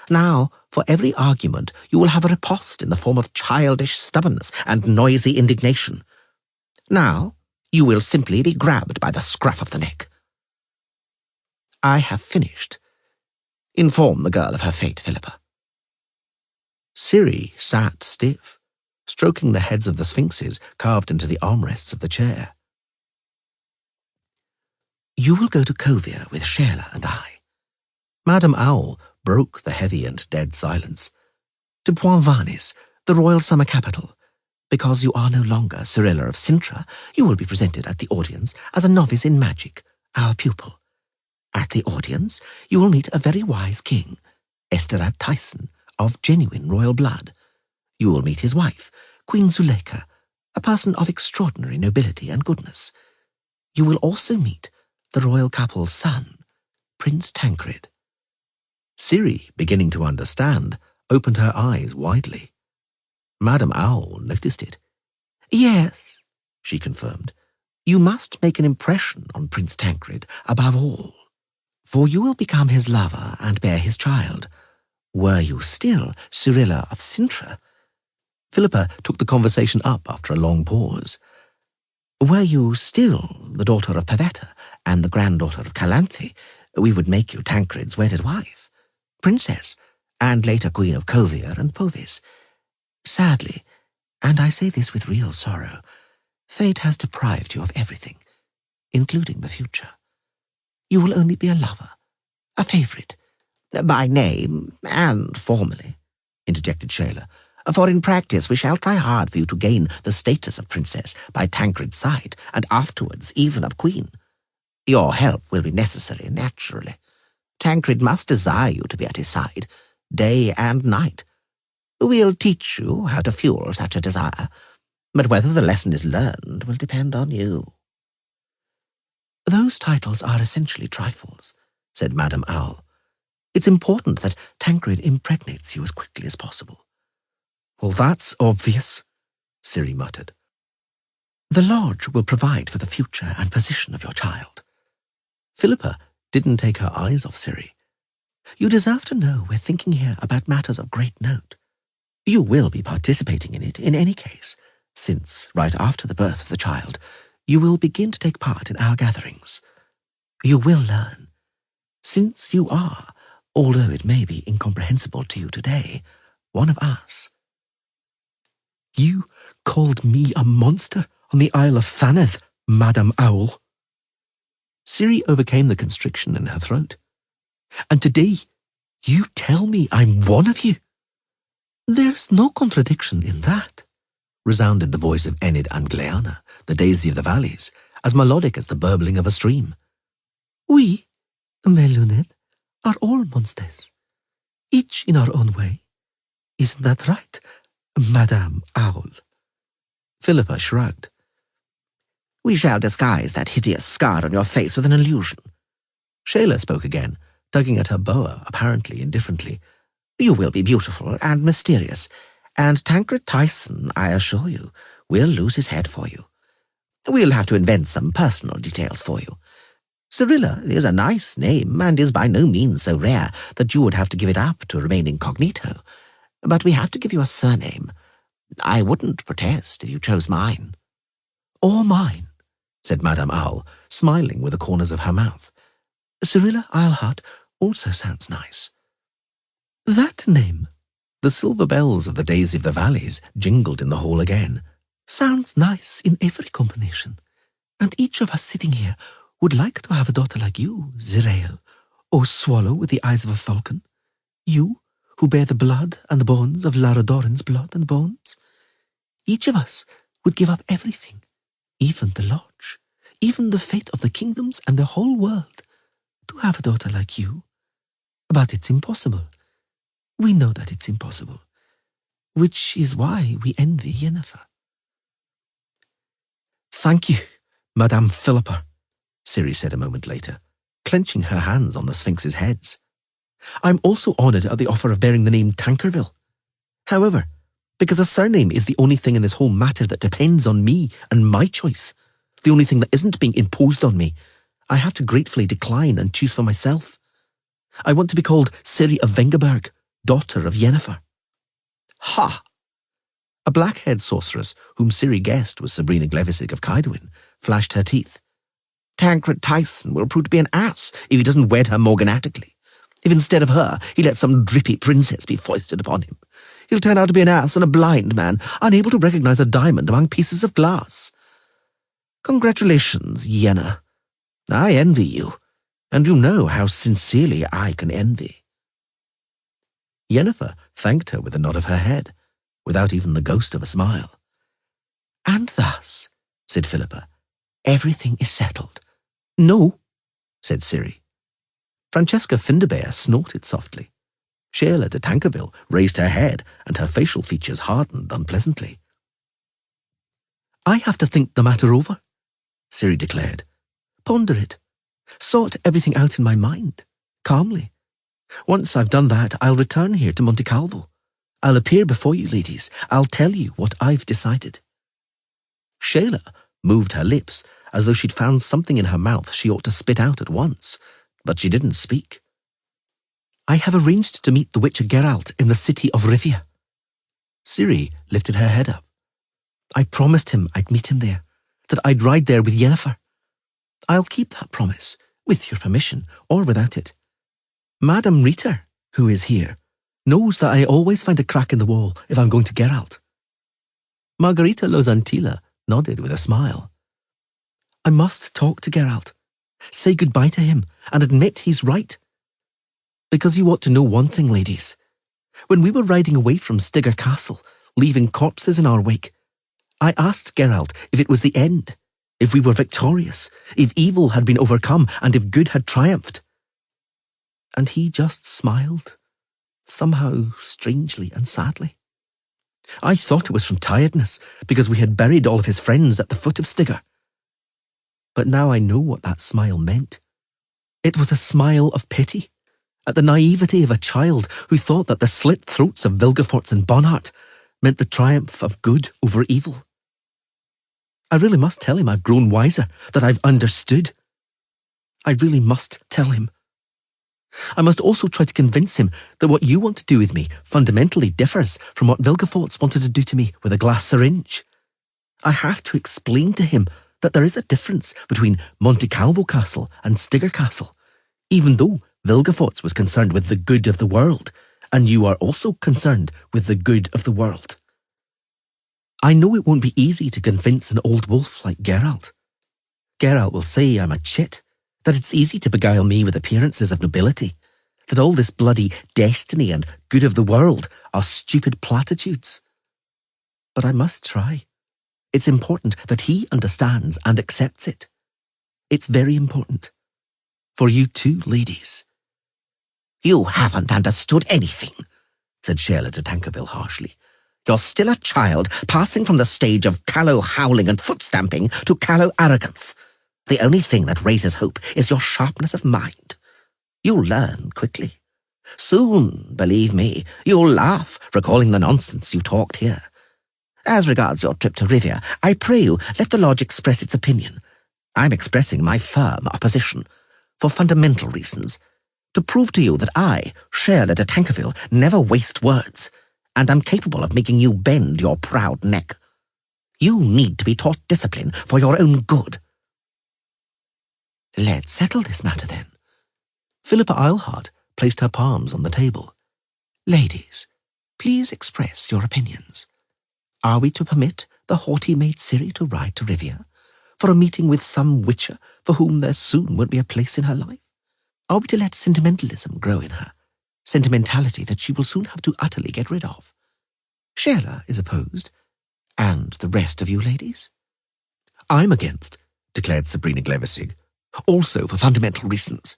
Now, for every argument, you will have a riposte in the form of childish stubbornness and noisy indignation. Now, you will simply be grabbed by the scruff of the neck. I have finished. Inform the girl of her fate, Philippa. Ciri sat stiff, stroking the heads of the sphinxes carved into the armrests of the chair. You will go to Kovir with Sheila and I. Madame Owl broke the heavy and dead silence. To Point Varnis, the royal summer capital. Because you are no longer Cirilla of Cintra, you will be presented at the audience as a novice in magic, our pupil. At the audience, you will meet a very wise king, Esterad Tyson, of genuine royal blood. You will meet his wife, Queen Zuleika, a person of extraordinary nobility and goodness. You will also meet the royal couple's son, Prince Tancred. Ciri, beginning to understand, opened her eyes widely. Madame Owl noticed it. Yes, she confirmed, you must make an impression on Prince Tancred above all, for you will become his lover and bear his child. Were you still Cirilla of Cintra? Philippa took the conversation up after a long pause. Were you still the daughter of Pavetta and the granddaughter of Calanthe, we would make you Tancred's wedded wife, princess, and later queen of Kovir and Povis. Sadly, and I say this with real sorrow, fate has deprived you of everything, including the future. You will only be a lover, a favourite, by name and formally, interjected Sheila, for in practice we shall try hard for you to gain the status of princess by Tancred's side, and afterwards even of queen. Your help will be necessary, naturally. Tancred must desire you to be at his side, day and night. We'll teach you how to fuel such a desire, but whether the lesson is learned will depend on you. Those titles are essentially trifles, said Madame Owl. It's important that Tancred impregnates you as quickly as possible. Well, that's obvious, Ciri muttered. The lodge will provide for the future and position of your child. Philippa didn't take her eyes off Ciri. You deserve to know we're thinking here about matters of great note. You will be participating in it in any case, since, right after the birth of the child, you will begin to take part in our gatherings. You will learn, since you are, although it may be incomprehensible to you today, one of us. You called me a monster on the Isle of Thaneth, Madame Owl. Ciri overcame the constriction in her throat. And today, you tell me I'm one of you? There's no contradiction in that, resounded the voice of Enid Angleana, the daisy of the valleys, as melodic as the burbling of a stream. We, Meluned, are all monsters, each in our own way. Isn't that right, Madame Owl? Philippa shrugged. We shall disguise that hideous scar on your face with an illusion. Sheila spoke again, tugging at her boa, apparently indifferently. You will be beautiful and mysterious, and Tancred Tyson, I assure you, will lose his head for you. We'll have to invent some personal details for you. Cirilla is a nice name, and is by no means so rare that you would have to give it up to remain incognito. But we have to give you a surname. I wouldn't protest if you chose mine. Or mine, said Madame Owl, smiling with the corners of her mouth. Cyrilla Eilhart also sounds nice. That name, the silver bells of the Daisy of the Valleys jingled in the hall again, sounds nice in every combination, and each of us sitting here would like to have a daughter like you, Zirael, O swallow with the eyes of a falcon, you who bear the blood and bones of Laradorin's blood and bones. Each of us would give up everything, even the lodge, even the fate of the kingdoms and the whole world, to have a daughter like you. But it's impossible. We know that it's impossible, which is why we envy Yennefer. Thank you, Madame Philippa, Ciri said a moment later, clenching her hands on the Sphinx's heads. I'm also honoured at the offer of bearing the name Tankerville. However, because a surname is the only thing in this whole matter that depends on me and my choice, the only thing that isn't being imposed on me, I have to gratefully decline and choose for myself. I want to be called Ciri of Vengerberg, daughter of Yennefer. Ha! A black-haired sorceress, whom Ciri guessed was Sabrina Glevisig of Kaidwin, flashed her teeth. Tancred Tyson will prove to be an ass if he doesn't wed her morganatically. If instead of her, he lets some drippy princess be foisted upon him, he'll turn out to be an ass and a blind man, unable to recognize a diamond among pieces of glass. Congratulations, Yenna. I envy you, and you know how sincerely I can envy. Yennefer thanked her with a nod of her head, without even the ghost of a smile. And thus, said Philippa, everything is settled. No, said Ciri. Francesca Finderbear snorted softly. Sheila de Tankerville raised her head, and her facial features hardened unpleasantly. I have to think the matter over, Ciri declared. Ponder it. Sort everything out in my mind, calmly. Once I've done that, I'll return here to Monte Calvo. I'll appear before you, ladies. I'll tell you what I've decided. Sheila moved her lips as though she'd found something in her mouth she ought to spit out at once, but she didn't speak. I have arranged to meet the Witcher Geralt in the city of Rivia. Ciri lifted her head up. I promised him I'd meet him there, that I'd ride there with Yennefer. I'll keep that promise, with your permission, or without it. Madame Rita, who is here, knows that I always find a crack in the wall if I'm going to Geralt. Margarita Lozantila nodded with a smile. I must talk to Geralt, say goodbye to him, and admit he's right. Because you ought to know one thing, ladies. When we were riding away from Stigger Castle, leaving corpses in our wake, I asked Geralt if it was the end, if we were victorious, if evil had been overcome, and if good had triumphed. And he just smiled, somehow strangely and sadly. I thought it was from tiredness, because we had buried all of his friends at the foot of Stigger. But now I know what that smile meant. It was a smile of pity, at the naivety of a child who thought that the slit throats of Vilgefortz and Bonhart meant the triumph of good over evil. I really must tell him I've grown wiser, that I've understood. I really must tell him. I must also try to convince him that what you want to do with me fundamentally differs from what Vilgefortz wanted to do to me with a glass syringe. I have to explain to him that there is a difference between Monte Calvo Castle and Stigger Castle, even though Vilgefortz was concerned with the good of the world, and you are also concerned with the good of the world. I know it won't be easy to convince an old wolf like Geralt. Geralt will say I'm a chit, that it's easy to beguile me with appearances of nobility, that all this bloody destiny and good of the world are stupid platitudes. But I must try. It's important that he understands and accepts it. It's very important. For you too, ladies. You haven't understood anything, said Sheila de Tankerville harshly. You're still a child, passing from the stage of callow howling and foot-stamping to callow arrogance. The only thing that raises hope is your sharpness of mind. You'll learn quickly. Soon, believe me, you'll laugh, recalling the nonsense you talked here. As regards your trip to Rivia, I pray you let the lodge express its opinion. I'm expressing my firm opposition, for fundamental reasons, to prove to you that I, Sheila de Tankerville, never waste words, and am capable of making you bend your proud neck. You need to be taught discipline for your own good. Let's settle this matter then, Philippa Eilhart placed her palms on the table. Ladies, please express your opinions. Are we to permit the haughty maid Ciri to ride to Rivia for a meeting with some witcher for whom there soon won't be a place in her life? Are we to let sentimentalism grow in her, sentimentality that she will soon have to utterly get rid of? Sheila is opposed, and the rest of you ladies? I'm against, declared Sabrina Glevisig, also for fundamental reasons.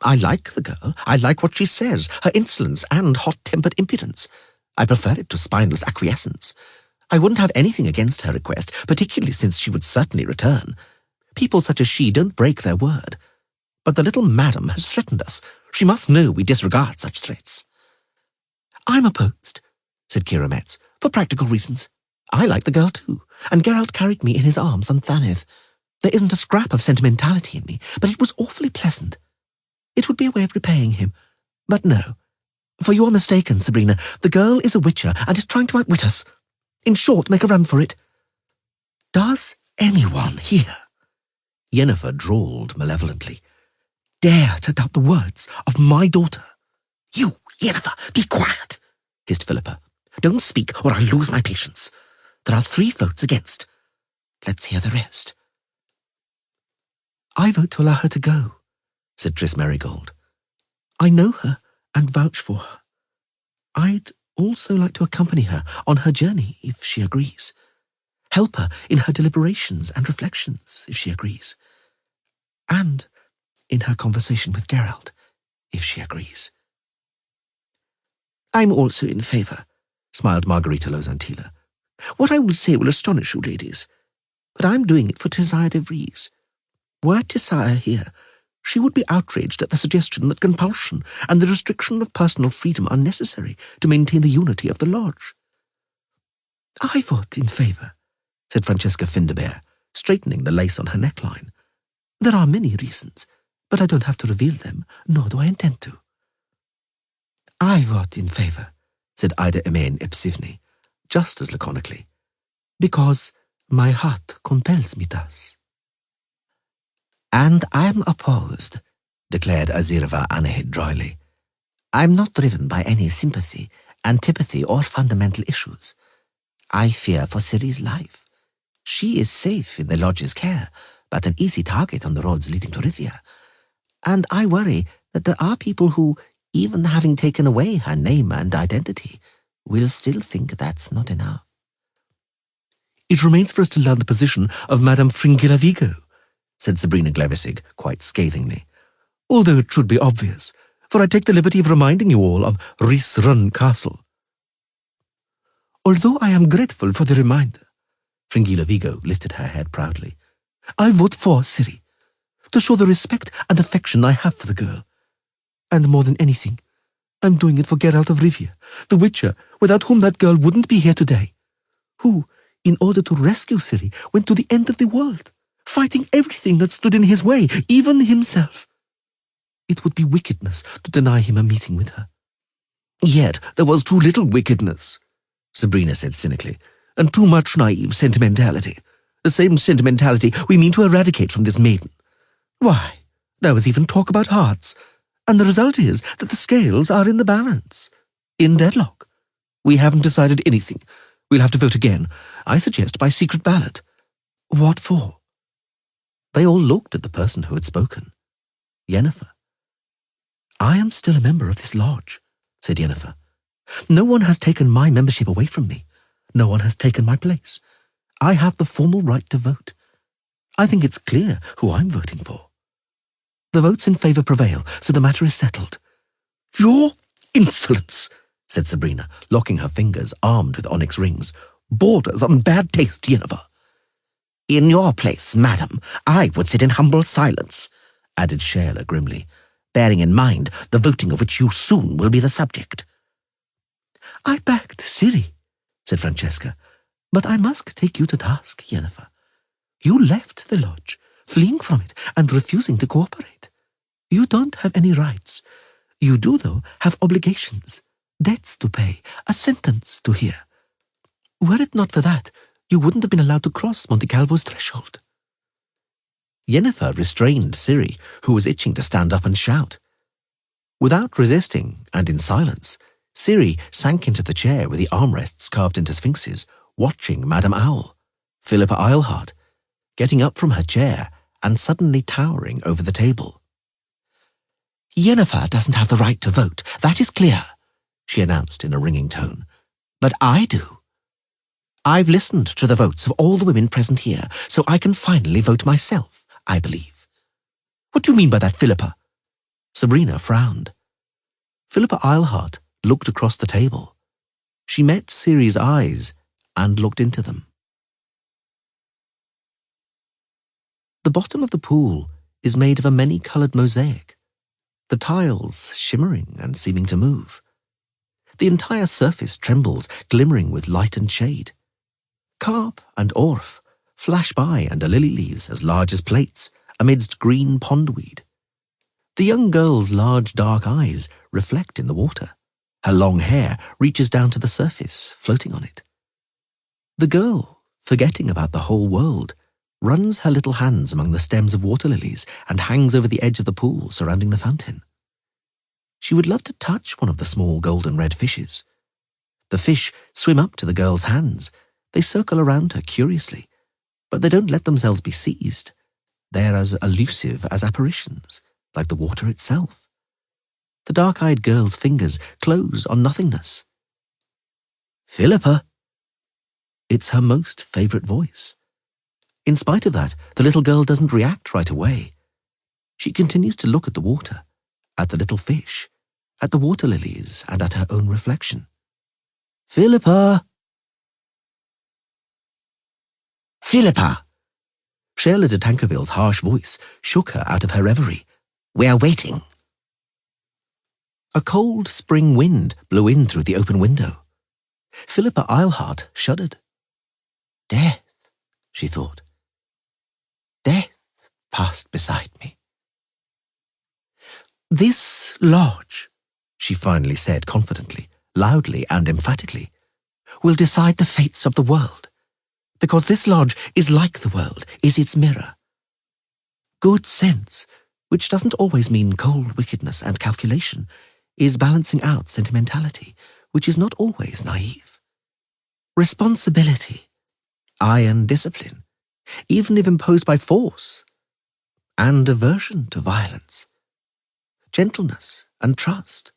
I like the girl. I like what she says, her insolence and hot-tempered impudence. I prefer it to spineless acquiescence. I wouldn't have anything against her request, particularly since she would certainly return. People such as she don't break their word. But the little madam has threatened us. She must know we disregard such threats. I'm opposed, said Kira Metz, for practical reasons. I like the girl too, and Geralt carried me in his arms on Thaneth. There isn't a scrap of sentimentality in me, but it was awfully pleasant. It would be a way of repaying him. But no. For you are mistaken, Sabrina. The girl is a witcher and is trying to outwit us. In short, make a run for it. Does anyone here, Yennefer drawled malevolently, dare to doubt the words of my daughter? You, Yennefer, be quiet, hissed Philippa. Don't speak or I'll lose my patience. There are 3 votes against. Let's hear the rest. I vote to allow her to go, said Triss Merigold. I know her and vouch for her. I'd also like to accompany her on her journey, if she agrees. Help her in her deliberations and reflections, if she agrees. And in her conversation with Geralt, if she agrees. I'm also in favour, smiled Margarita Lozantila. What I will say will astonish you, ladies, but I'm doing it for Tessire de Vries. Were Tessire here, she would be outraged at the suggestion that compulsion and the restriction of personal freedom are necessary to maintain the unity of the lodge. I vote in favour, said Francesca Findabair, straightening the lace on her neckline. There are many reasons, but I don't have to reveal them, nor do I intend to. I vote in favour, said Ida Emain Epsivni, just as laconically, because my heart compels me thus. And I'm opposed, declared Azirva Anahid dryly. I'm not driven by any sympathy, antipathy, or fundamental issues. I fear for Ciri's life. She is safe in the lodge's care, but an easy target on the roads leading to Rivia. And I worry that there are people who, even having taken away her name and identity, will still think that's not enough. It remains for us to learn the position of Madame Fringilla Vigo, said Sabrina Glevisig quite scathingly, although it should be obvious, for I take the liberty of reminding you all of Rhys Run Castle. Although I am grateful for the reminder, Fringilla Vigo lifted her head proudly, I vote for Ciri, to show the respect and affection I have for the girl. And more than anything, I'm doing it for Geralt of Rivia, the Witcher, without whom that girl wouldn't be here today, who, in order to rescue Ciri, went to the end of the world, fighting everything that stood in his way, even himself. It would be wickedness to deny him a meeting with her. Yet there was too little wickedness, Sabrina said cynically, and too much naive sentimentality. The same sentimentality we mean to eradicate from this maiden. Why, there was even talk about hearts, and the result is that the scales are in the balance, in deadlock. We haven't decided anything. We'll have to vote again. I suggest by secret ballot. What for? They all looked at the person who had spoken. Yennefer. I am still a member of this lodge, said Yennefer. No one has taken my membership away from me. No one has taken my place. I have the formal right to vote. I think it's clear who I'm voting for. The votes in favour prevail, so the matter is settled. Your insolence, said Sabrina, locking her fingers, armed with onyx rings, borders on bad taste, Yennefer. In your place, madam, I would sit in humble silence, added Sheila grimly, bearing in mind the voting of which you soon will be the subject. I backed Ciri, said Francesca, but I must take you to task, Yennefer. You left the lodge, fleeing from it and refusing to cooperate. You don't have any rights. You do, though, have obligations, debts to pay, a sentence to hear. Were it not for that, you wouldn't have been allowed to cross Monte Calvo's threshold. Yennefer restrained Ciri, who was itching to stand up and shout. Without resisting, and in silence, Ciri sank into the chair with the armrests carved into sphinxes, watching Madame Owl, Philippa Eilhart, getting up from her chair and suddenly towering over the table. "Yennefer doesn't have the right to vote, that is clear," she announced in a ringing tone. "But I do. I've listened to the votes of all the women present here, so I can finally vote myself, I believe." "What do you mean by that, Philippa?" Sabrina frowned. Philippa Eilhart looked across the table. She met Ciri's eyes and looked into them. The bottom of the pool is made of a many-coloured mosaic, the tiles shimmering and seeming to move. The entire surface trembles, glimmering with light and shade. Carp and orf flash by under lily leaves as large as plates amidst green pondweed. The young girl's large dark eyes reflect in the water. Her long hair reaches down to the surface, floating on it. The girl, forgetting about the whole world, runs her little hands among the stems of water lilies and hangs over the edge of the pool surrounding the fountain. She would love to touch one of the small golden red fishes. The fish swim up to the girl's hands. They circle around her curiously, but they don't let themselves be seized. They're as elusive as apparitions, like the water itself. The dark-eyed girl's fingers close on nothingness. "Philippa!" It's her most favourite voice. In spite of that, the little girl doesn't react right away. She continues to look at the water, at the little fish, at the water lilies, and at her own reflection. "Philippa!" "Philippa!" Sheila de Tankerville's harsh voice shook her out of her reverie. "We're waiting." A cold spring wind blew in through the open window. Philippa Eilhart shuddered. "Death," she thought. "Death passed beside me." "This lodge," she finally said confidently, loudly and emphatically, "will decide the fates of the world, because this lodge is like the world, is its mirror. Good sense, which doesn't always mean cold wickedness and calculation, is balancing out sentimentality, which is not always naive. Responsibility, iron discipline, even if imposed by force, and aversion to violence, gentleness and trust,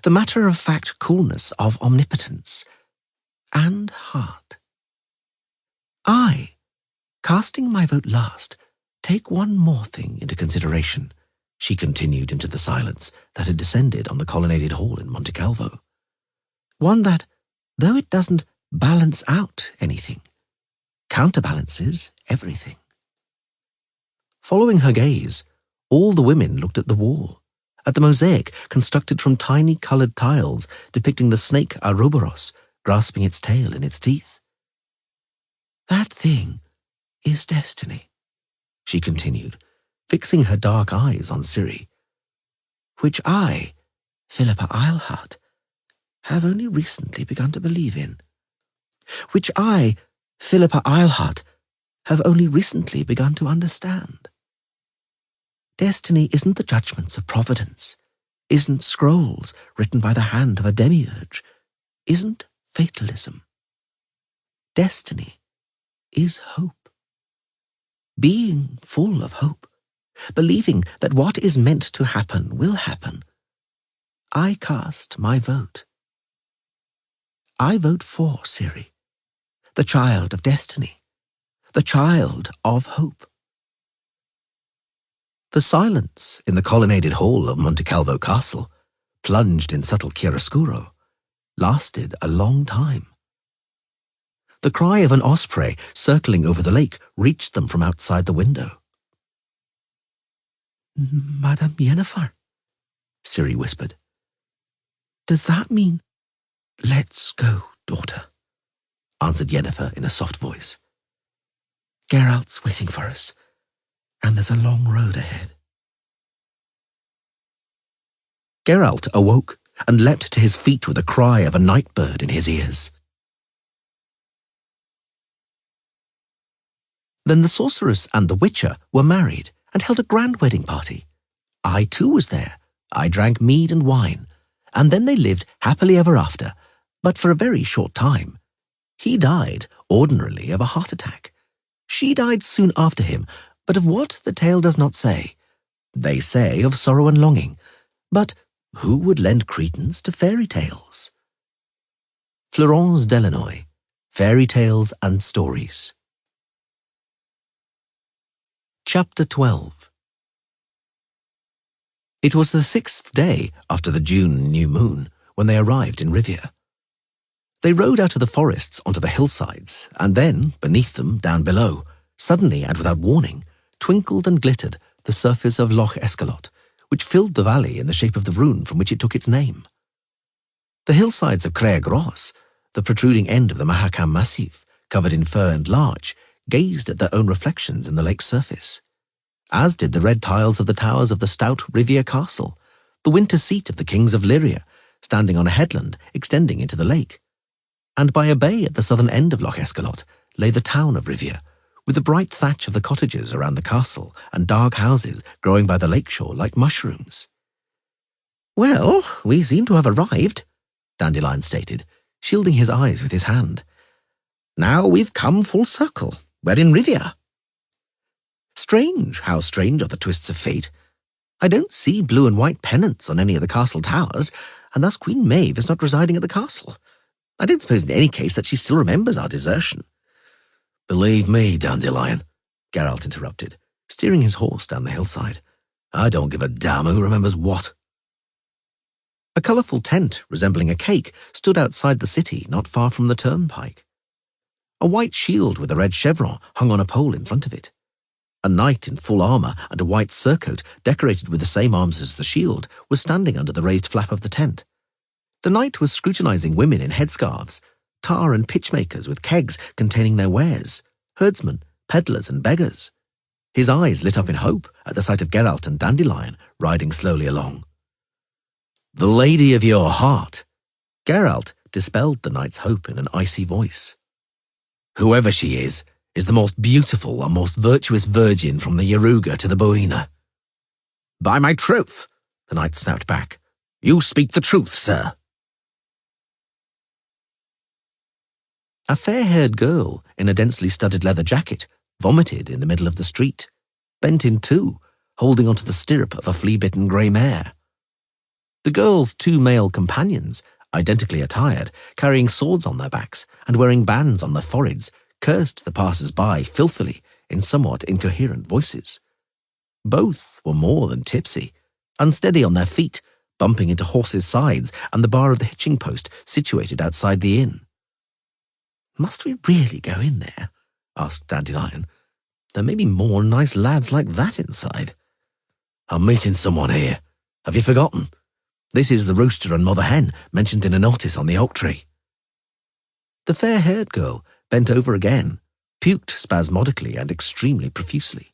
the matter-of-fact coolness of omnipotence, and heart. I, casting my vote last, take one more thing into consideration," she continued into the silence that had descended on the colonnaded hall in Monte Calvo. "One that, though it doesn't balance out anything, counterbalances everything." Following her gaze, all the women looked at the wall, at the mosaic constructed from tiny coloured tiles depicting the snake Ouroboros grasping its tail in its teeth. "That thing is destiny," she continued, fixing her dark eyes on Ciri, "which I, Philippa Eilhart, have only recently begun to believe in. Which I, Philippa Eilhart, have only recently begun to understand. Destiny isn't the judgments of providence, isn't scrolls written by the hand of a demiurge, isn't fatalism. Destiny is hope. Being full of hope, believing that what is meant to happen will happen. I cast my vote. I vote for Ciri, the child of destiny, the child of hope." The silence in the colonnaded hall of Monte Calvo Castle, plunged in subtle chiaroscuro, lasted a long time. The cry of an osprey circling over the lake reached them from outside the window. "Madame Yennefer," Ciri whispered. "Does that mean—" "Let's go, daughter," answered Yennefer in a soft voice. "Geralt's waiting for us, and there's a long road ahead." Geralt awoke and leapt to his feet with a cry of a night bird in his ears. Then the sorceress and the witcher were married and held a grand wedding party. I too was there, I drank mead and wine, and then they lived happily ever after, but for a very short time. He died, ordinarily, of a heart attack. She died soon after him, but of what the tale does not say. They say of sorrow and longing, but who would lend credence to fairy tales? Florence Delanoy, Fairy Tales and Stories. Chapter 12. It was the 6th day after the June new moon when they arrived in Rivia. They rode out of the forests onto the hillsides, and then, beneath them, down below, suddenly and without warning, twinkled and glittered the surface of Loch Escalot, which filled the valley in the shape of the rune from which it took its name. The hillsides of Craig Ross, the protruding end of the Mahakam Massif, covered in fir and larch, gazed at their own reflections in the lake's surface, as did the red tiles of the towers of the stout Rivia Castle, the winter seat of the kings of Lyria, standing on a headland extending into the lake. And by a bay at the southern end of Loch Escalot lay the town of Rivia, with the bright thatch of the cottages around the castle and dark houses growing by the lakeshore like mushrooms. "Well, we seem to have arrived," Dandelion stated, shielding his eyes with his hand. "Now we've come full circle. We're in Rivia." "Strange, how strange are the twists of fate. I don't see blue and white pennants on any of the castle towers, and thus Queen Maeve is not residing at the castle. I don't suppose in any case that she still remembers our desertion." "Believe me, Dandelion," Geralt interrupted, steering his horse down the hillside. "I don't give a damn who remembers what." A colourful tent resembling a cake stood outside the city not far from the turnpike. A white shield with a red chevron hung on a pole in front of it. A knight in full armour and a white surcoat decorated with the same arms as the shield was standing under the raised flap of the tent. The knight was scrutinising women in headscarves, tar and pitch makers with kegs containing their wares, herdsmen, peddlers and beggars. His eyes lit up in hope at the sight of Geralt and Dandelion riding slowly along. "The lady of your heart," Geralt dispelled the knight's hope in an icy voice. "Whoever she is the most beautiful and most virtuous virgin from the Yaruga to the Boina." "By my troth," the knight snapped back, "you speak the truth, sir." A fair-haired girl in a densely studded leather jacket vomited in the middle of the street, bent in two, holding onto the stirrup of a flea-bitten grey mare. The girl's two male companions, identically attired, carrying swords on their backs and wearing bands on their foreheads, cursed the passers-by filthily in somewhat incoherent voices. Both were more than tipsy, unsteady on their feet, bumping into horses' sides and the bar of the hitching post situated outside the inn. "Must we really go in there?" asked Dandelion. "There may be more nice lads like that inside." "I'm meeting someone here. Have you forgotten? This is the rooster and mother hen mentioned in a notice on the oak tree." The fair-haired girl bent over again, puked spasmodically and extremely profusely.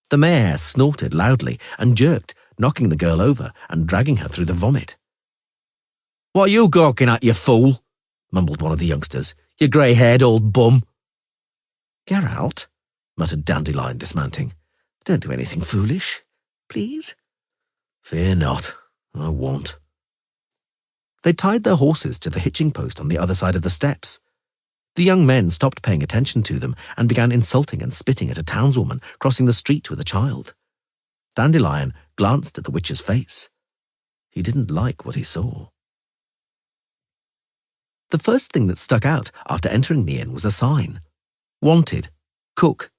The mare snorted loudly and jerked, knocking the girl over and dragging her through the vomit. "What are you gawking at, you fool?" mumbled one of the youngsters. "You grey-haired old bum." "Geralt," muttered Dandelion, dismounting, "don't do anything foolish, please." "Fear not, I won't." They tied their horses to the hitching post on the other side of the steps. The young men stopped paying attention to them and began insulting and spitting at a townswoman crossing the street with a child. Dandelion glanced at the witch's face. He didn't like what he saw. The first thing that stuck out after entering the inn was a sign. Wanted. Cook.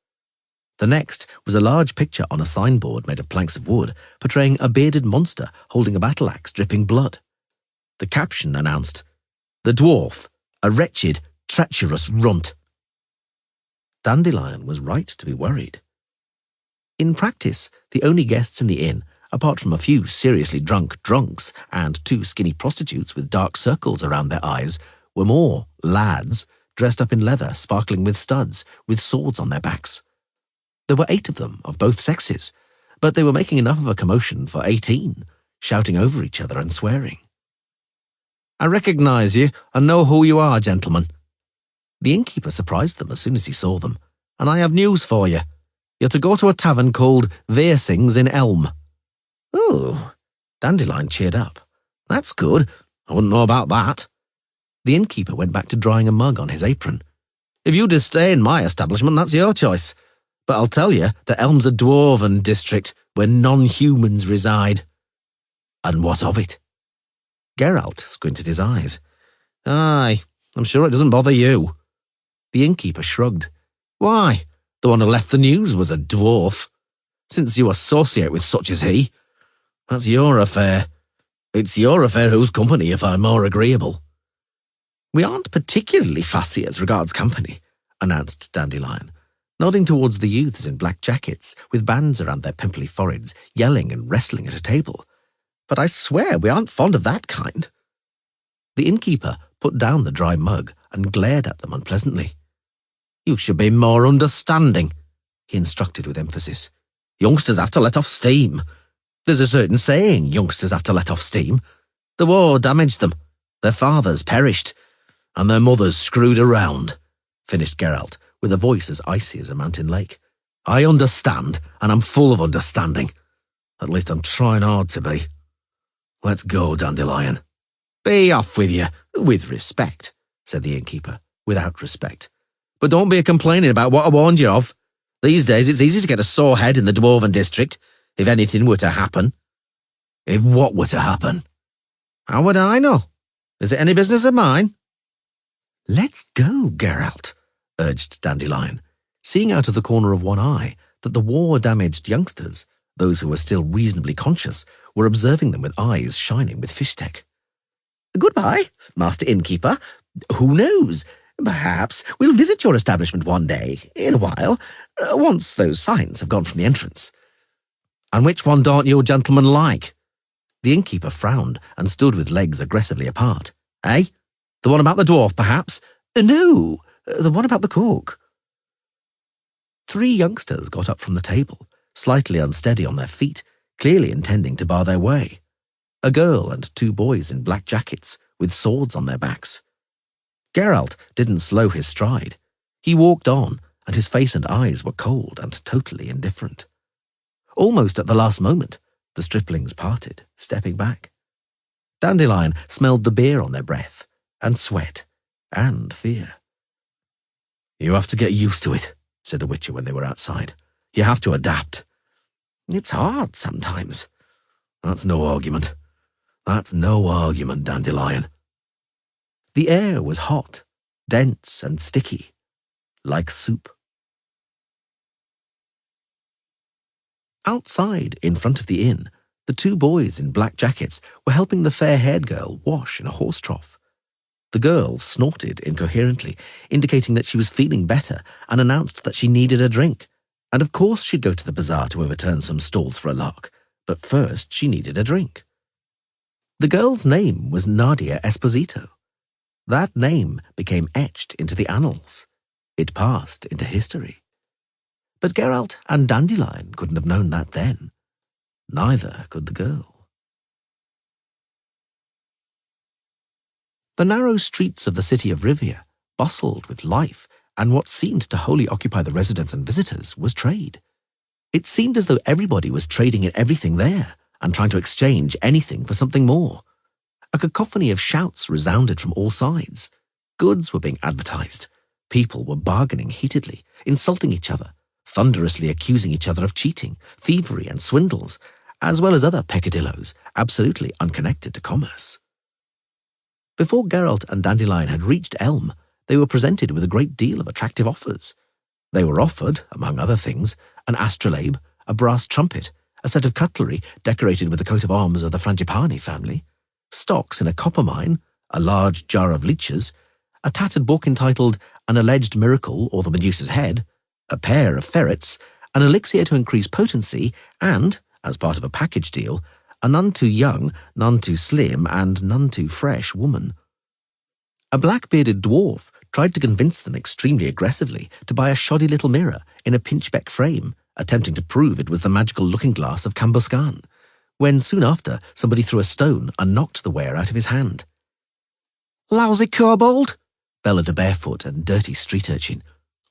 The next was a large picture on a signboard made of planks of wood, portraying a bearded monster holding a battle-axe dripping blood. The caption announced, "The dwarf, a wretched, treacherous runt." Dandelion was right to be worried. In practice, the only guests in the inn, apart from a few seriously drunk drunks and two skinny prostitutes with dark circles around their eyes, were more lads, dressed up in leather, sparkling with studs, with swords on their backs. There were 8 of them, of both sexes, but they were making enough of a commotion for 18, shouting over each other and swearing. "I recognise you and know who you are, gentlemen." The innkeeper surprised them as soon as he saw them. "And I have news for you. You're to go to a tavern called Versings in Elm." "Oh, Dandelion cheered up. That's good. I wouldn't know about that. The innkeeper went back to drying a mug on his apron. If you just stay in my establishment, that's your choice. But I'll tell you that Elm's a dwarven district where non-humans reside. And what of it? Geralt squinted his eyes. Aye, I'm sure it doesn't bother you. The innkeeper shrugged. Why, the one who left the news was a dwarf. Since you associate with such as he, that's your affair. It's your affair whose company if I'm more agreeable. We aren't particularly fussy as regards company, announced Dandelion, nodding towards the youths in black jackets with bands around their pimply foreheads, yelling and wrestling at a table. But I swear we aren't fond of that kind. The innkeeper put down the dry mug and glared at them unpleasantly. You should be more understanding, he instructed with emphasis. Youngsters have to let off steam. There's a certain saying youngsters have to let off steam. The war damaged them. Their fathers perished. And their mothers screwed around, finished Geralt, with a voice as icy as a mountain lake. I understand, and I'm full of understanding. At least I'm trying hard to be. Let's go, Dandelion. Be off with you, with respect, said the innkeeper, without respect. But don't be complaining about what I warned you of. These days it's easy to get a sore head in the dwarven district, if anything were to happen. If what were to happen? How would I know? Is it any business of mine? Let's go, Geralt, urged Dandelion, seeing out of the corner of one eye that the war-damaged youngsters, those who were still reasonably conscious, were observing them with eyes shining with fish-tech. Goodbye, Master Innkeeper. Who knows? Perhaps we'll visit your establishment one day, in a while, once those signs have gone from the entrance. And which one don't you gentlemen like? The innkeeper frowned and stood with legs aggressively apart. Eh? The one about the dwarf, perhaps? No, the one about the cook. 3 youngsters got up from the table, slightly unsteady on their feet, clearly intending to bar their way. A girl and 2 boys in black jackets, with swords on their backs. Geralt didn't slow his stride. He walked on, and his face and eyes were cold and totally indifferent. Almost at the last moment, the striplings parted, stepping back. Dandelion smelled the beer on their breath, and sweat, and fear. You have to get used to it, said the Witcher when they were outside. You have to adapt. It's hard sometimes. That's no argument. That's no argument, Dandelion. The air was hot, dense and sticky, like soup. Outside, in front of the inn, the 2 boys in black jackets were helping the fair-haired girl wash in a horse trough. The girl snorted incoherently, indicating that she was feeling better, and announced that she needed a drink. And of course she'd go to the bazaar to overturn some stalls for a lark, but first she needed a drink. The girl's name was Nadia Esposito. That name became etched into the annals. It passed into history. But Geralt and Dandelion couldn't have known that then. Neither could the girl. The narrow streets of the city of Rivia bustled with life, and what seemed to wholly occupy the residents and visitors was trade. It seemed as though everybody was trading in everything there, and trying to exchange anything for something more. A cacophony of shouts resounded from all sides. Goods were being advertised. People were bargaining heatedly, insulting each other, thunderously accusing each other of cheating, thievery and swindles, as well as other peccadilloes absolutely unconnected to commerce. Before Geralt and Dandelion had reached Elm, they were presented with a great deal of attractive offers. They were offered, among other things, an astrolabe, a brass trumpet, a set of cutlery decorated with the coat of arms of the Frangipani family, stocks in a copper mine, a large jar of leeches, a tattered book entitled An Alleged Miracle or the Medusa's Head, a pair of ferrets, an elixir to increase potency, and, as part of a package deal, a none too young, none too slim, and none too fresh woman. A black-bearded dwarf tried to convince them extremely aggressively to buy a shoddy little mirror in a pinchbeck frame, attempting to prove it was the magical looking-glass of Cambuscan, when soon after somebody threw a stone and knocked the ware out of his hand. "Lousy kobold!" bellowed a barefoot and dirty street urchin.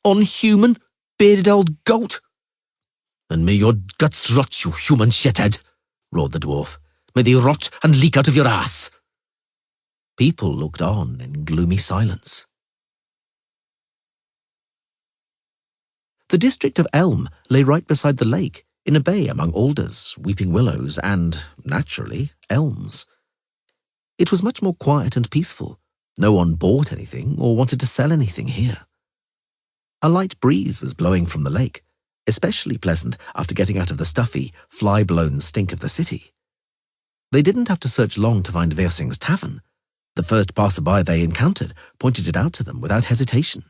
"Unhuman, bearded old goat!" "And may your guts rot, you human shithead!" roared the dwarf. May they rot and leak out of your ass." People looked on in gloomy silence. The district of Elm lay right beside the lake, in a bay among alders, weeping willows, and, naturally, elms. It was much more quiet and peaceful. No one bought anything or wanted to sell anything here. A light breeze was blowing from the lake, especially pleasant after getting out of the stuffy, fly-blown stink of the city. They didn't have to search long to find Versing's tavern. The first passer-by they encountered pointed it out to them without hesitation.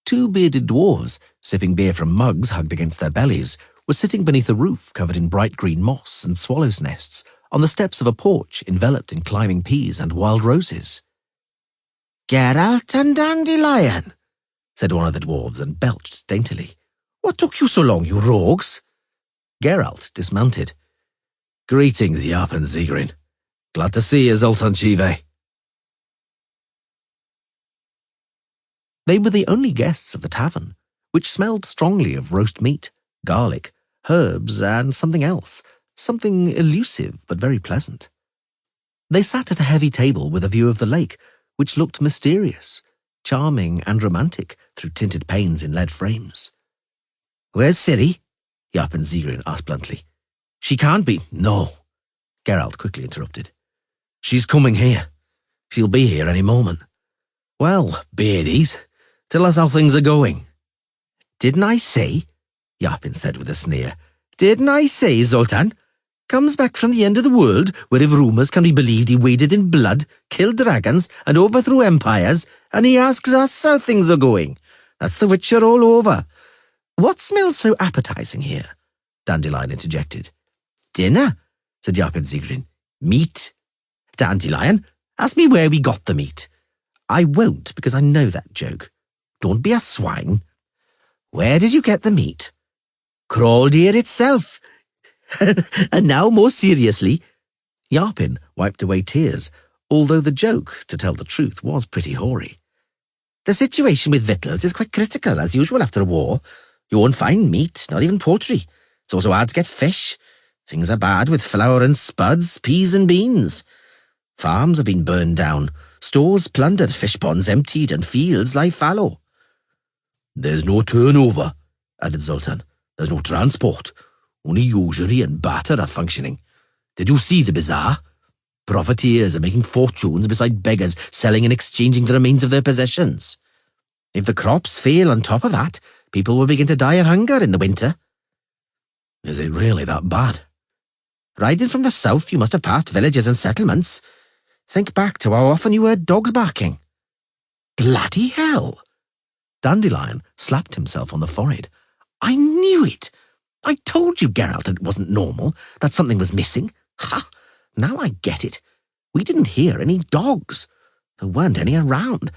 Two bearded dwarves, sipping beer from mugs hugged against their bellies, were sitting beneath a roof covered in bright green moss and swallows' nests on the steps of a porch enveloped in climbing peas and wild roses. "Geralt and Dandelion," said one of the dwarves and belched daintily. "what took you so long, you rogues?" Geralt dismounted. "Greetings, Yap and Sigrin. Glad to see you, Zoltan Chive." They were the only guests of the tavern, which smelled strongly of roast meat, garlic, herbs, and something else, something elusive but very pleasant. They sat at a heavy table with a view of the lake, which looked mysterious, charming and romantic through tinted panes in lead frames. "Where's Ciri?" Yap and Sigrin asked bluntly. "She can't be." "No," Geralt quickly interrupted. "She's coming here. She'll be here any moment. Well, beardies, tell us how things are going." "Didn't I say?" Yapin said with a sneer. "Didn't I say, Zoltan? Comes back from the end of the world, where if rumours can be believed he waded in blood, killed dragons, and overthrew empires, and he asks us how things are going. That's the Witcher all over." "What smells so appetizing here?" Dandelion interjected. "Dinner," said Yapin Sigrin. "Meat. Dandelion, ask me where we got the meat." "I won't, because I know that joke." "Don't be a swine. Where did you get the meat?" "Crawled here itself." "And now, more seriously." Yapin wiped away tears, although the joke, to tell the truth, was pretty hoary. "The situation with victuals is quite critical, as usual after a war. You won't find meat, not even poultry. It's also hard to get fish. Things are bad with flour and spuds, peas and beans. Farms have been burned down, stores plundered, fish ponds emptied, and fields lie fallow." "There's no turnover," added Zoltan. "There's no transport. Only usury and barter are functioning. Did you see the bazaar? Profiteers are making fortunes beside beggars selling and exchanging the remains of their possessions. If the crops fail on top of that, people will begin to die of hunger in the winter." "Is it really that bad?" "Riding from the south, you must have passed villages and settlements. Think back to how often you heard dogs barking." "Bloody hell!" Dandelion slapped himself on the forehead. "I knew it! I told you, Geralt, that it wasn't normal, that something was missing. Ha! Now I get it. We didn't hear any dogs. There weren't any around."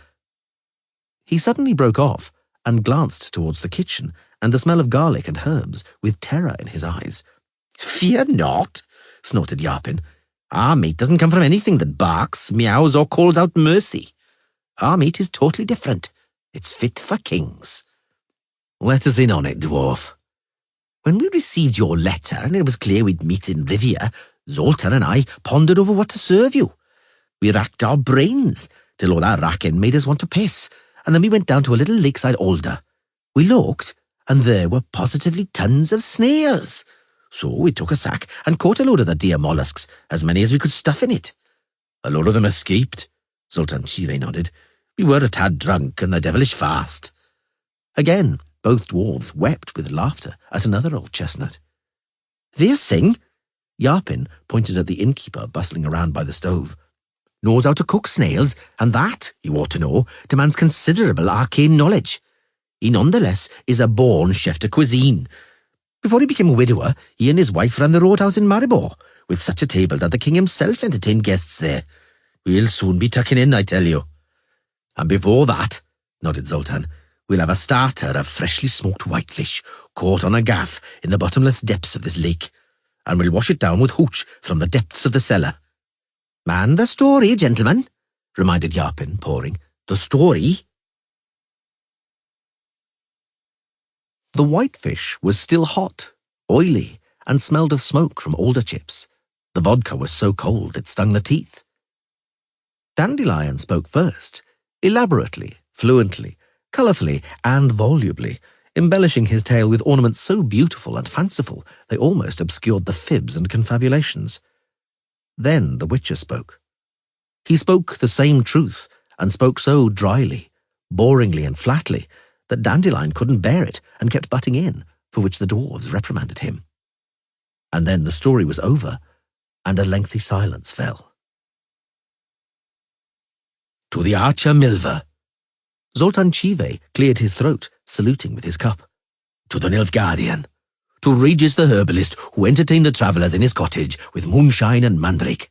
He suddenly broke off and glanced towards the kitchen and the smell of garlic and herbs with terror in his eyes. "Fear not," snorted Yapin. "Our meat doesn't come from anything that barks, meows, or calls out mercy. Our meat is totally different. It's fit for kings." "Let us in on it, dwarf." "When we received your letter and it was clear we'd meet in Rivia, Zoltan and I pondered over what to serve you. We racked our brains till all our racking made us want to piss, and then we went down to a little lakeside alder. We looked, and there were positively tons of snails. So we took a sack and caught a load of the dear mollusks, as many as we could stuff in it." "A lot of them escaped?" Zoltan Chive nodded. "We were a tad drunk and the devilish fast." Again, both dwarves wept with laughter at another old chestnut. "Versing," Yapin pointed at the innkeeper bustling around by the stove, "knows how to cook snails, and that, you ought to know, demands considerable arcane knowledge. He nonetheless is a born chef de cuisine. Before he became a widower, he and his wife ran the roadhouse in Maribor, with such a table that the king himself entertained guests there. We'll soon be tucking in, I tell you." "And before that," nodded Zoltan, "we'll have a starter of freshly smoked whitefish caught on a gaff in the bottomless depths of this lake, and we'll wash it down with hooch from the depths of the cellar." "And the story, gentlemen," reminded Yapin, pouring. "The story." The whitefish was still hot, oily, and smelled of smoke from alder chips, The vodka was so cold it stung the teeth. Dandelion spoke first, elaborately, fluently, colourfully, and volubly, embellishing his tale with ornaments so beautiful and fanciful they almost obscured the fibs and confabulations. Then the Witcher spoke. He spoke the same truth, and spoke so dryly, boringly and flatly, that Dandelion couldn't bear it and kept butting in, for which the dwarves reprimanded him. And then the story was over, and a lengthy silence fell. To the archer Milver. Zoltan Chive cleared his throat, saluting with his cup. To the Nilfgaardian. To Regis the herbalist, who entertained the travellers in his cottage with moonshine and mandrake.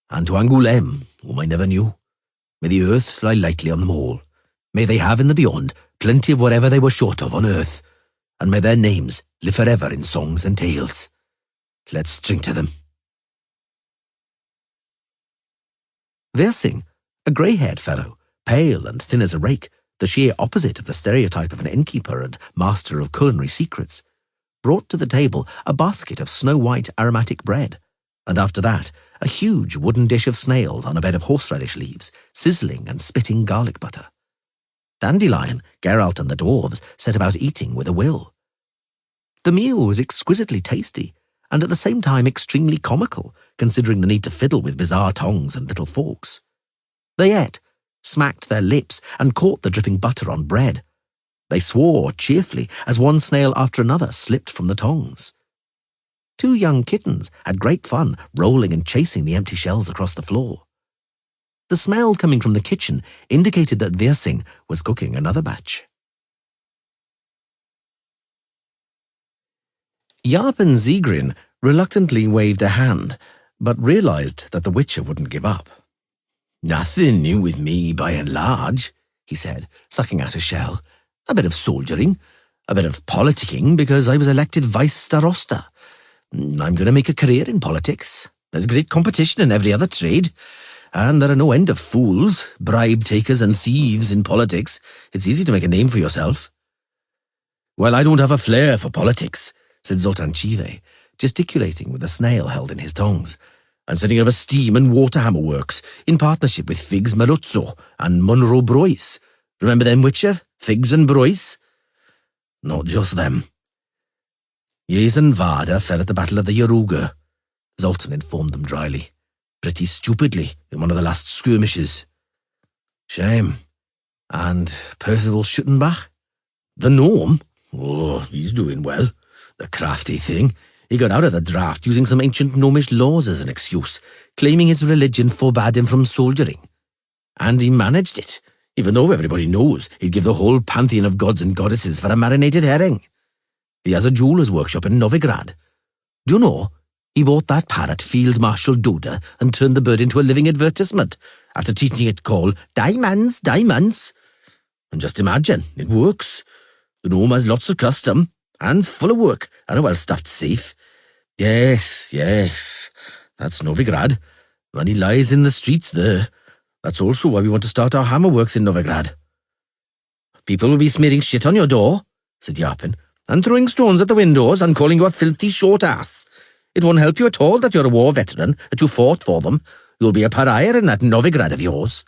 And to Angoulême, whom I never knew. May the earth lie lightly on them all. May they have in the beyond plenty of whatever they were short of on earth, and may their names live forever in songs and tales. Let's drink to them. Versing, a grey-haired fellow, pale and thin as a rake, the sheer opposite of the stereotype of an innkeeper and master of culinary secrets, brought to the table a basket of snow-white aromatic bread, and after that a huge wooden dish of snails on a bed of horseradish leaves, sizzling and spitting garlic butter. Dandelion, Geralt and the dwarves set about eating with a will. The meal was exquisitely tasty, and at the same time extremely comical, considering the need to fiddle with bizarre tongs and little forks. They ate, smacked their lips, and caught the dripping butter on bread. They swore cheerfully as one snail after another slipped from the tongs. 2 young kittens had great fun rolling and chasing the empty shells across the floor. The smell coming from the kitchen indicated that Versing was cooking another batch. Jarpen Zegrin reluctantly waved a hand, but realized that the Witcher wouldn't give up. Nothing new with me by and large, he said, sucking out a shell. A bit of soldiering, a bit of politicking because I was elected vice starosta. I'm going to make a career in politics. There's great competition in every other trade, and there are no end of fools, bribe-takers and thieves in politics. It's easy to make a name for yourself. Well, I don't have a flair for politics, said Zoltan Chive, gesticulating with a snail held in his tongs. I'm setting up a steam and water hammer works in partnership with Figs Maruzzo and Munro Broyce. Remember them, Witcher? Figs and Broyce? Not just them. Yes and Vada fell at the Battle of the Yaruga, Zoltan informed them dryly. Pretty stupidly in one of the last skirmishes. Shame. And Percival Schuttenbach? The gnome? Oh, he's doing well. The crafty thing. He got out of the draft using some ancient gnomish laws as an excuse, claiming his religion forbade him from soldiering. And he managed it, even though everybody knows he'd give the whole pantheon of gods and goddesses for a marinated herring. He has a jeweller's workshop in Novigrad. Do you know, he bought that parrot Field Marshal Duda and turned the bird into a living advertisement after teaching it call Diamonds, Diamonds. And just imagine, it works. The gnome has lots of custom, hands full of work, and a well-stuffed safe. Yes, that's Novigrad. Money lies in the streets there. That's also why we want to start our hammerworks in Novigrad. People will be smearing shit on your door, said Jarpen, and throwing stones at the windows and calling you a filthy short ass. It won't help you at all that you're a war veteran, that you fought for them. You'll be a pariah in that Novigrad of yours.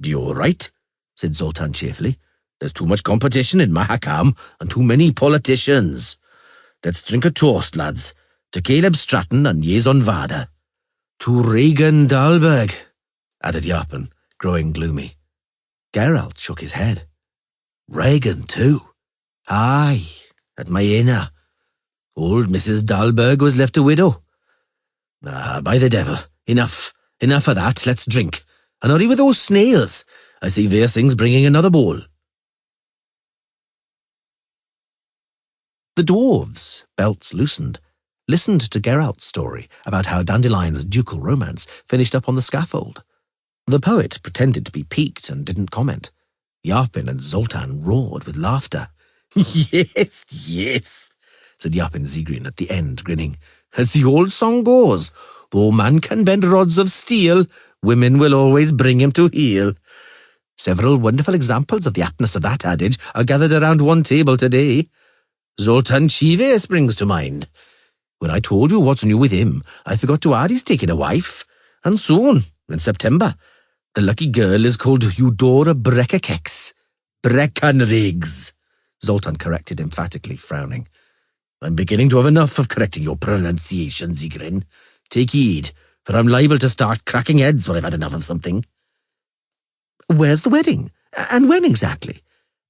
You're right, said Zoltan cheerfully. There's too much competition in Mahakam and too many politicians. Let's drink a toast, lads, to Caleb Stratton and Jason Vada. To Regan Dahlberg, added Jarpen, growing gloomy. Geralt shook his head. Regan, too? Aye, at Maena. Old Mrs. Dahlberg was left a widow. By the devil, enough of that, let's drink. And hurry with those snails. I see Versing's bringing another bowl. The dwarves, belts loosened, listened to Geralt's story about how Dandelion's ducal romance finished up on the scaffold. The poet pretended to be piqued and didn't comment. Jarpen and Zoltan roared with laughter. Yes, said Jarpen Zegrin at the end, grinning. As the old song goes, though man can bend rods of steel, women will always bring him to heel. Several wonderful examples of the aptness of that adage are gathered around one table today. Zoltan Chive springs to mind. When I told you what's new with him, I forgot to add he's taking a wife. And soon, in September, the lucky girl is called Eudora Breckerkex. Breckenrigs, Zoltan corrected emphatically, frowning. I'm beginning to have enough of correcting your pronunciation, Zigrin. Take heed, for I'm liable to start cracking heads when I've had enough of something. Where's the wedding? And when exactly?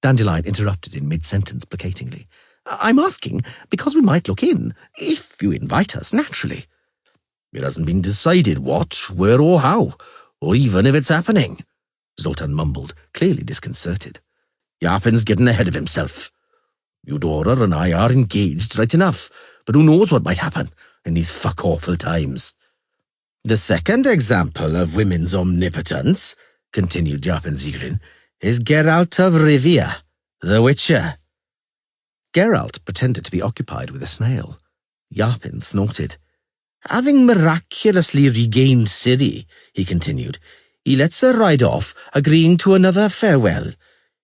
Dandelion interrupted in mid-sentence placatingly. I'm asking because we might look in, if you invite us, naturally. It hasn't been decided what, where or how, or even if it's happening, Zoltan mumbled, clearly disconcerted. Yapin's getting ahead of himself. Eudora and I are engaged right enough, but who knows what might happen in these fuck-awful times. The second example of women's omnipotence, continued Yapin Zigrin, is Geralt of Rivia, the Witcher. Geralt pretended to be occupied with a snail. Yapin snorted. Having miraculously regained Ciri, he continued, he lets her ride off, agreeing to another farewell.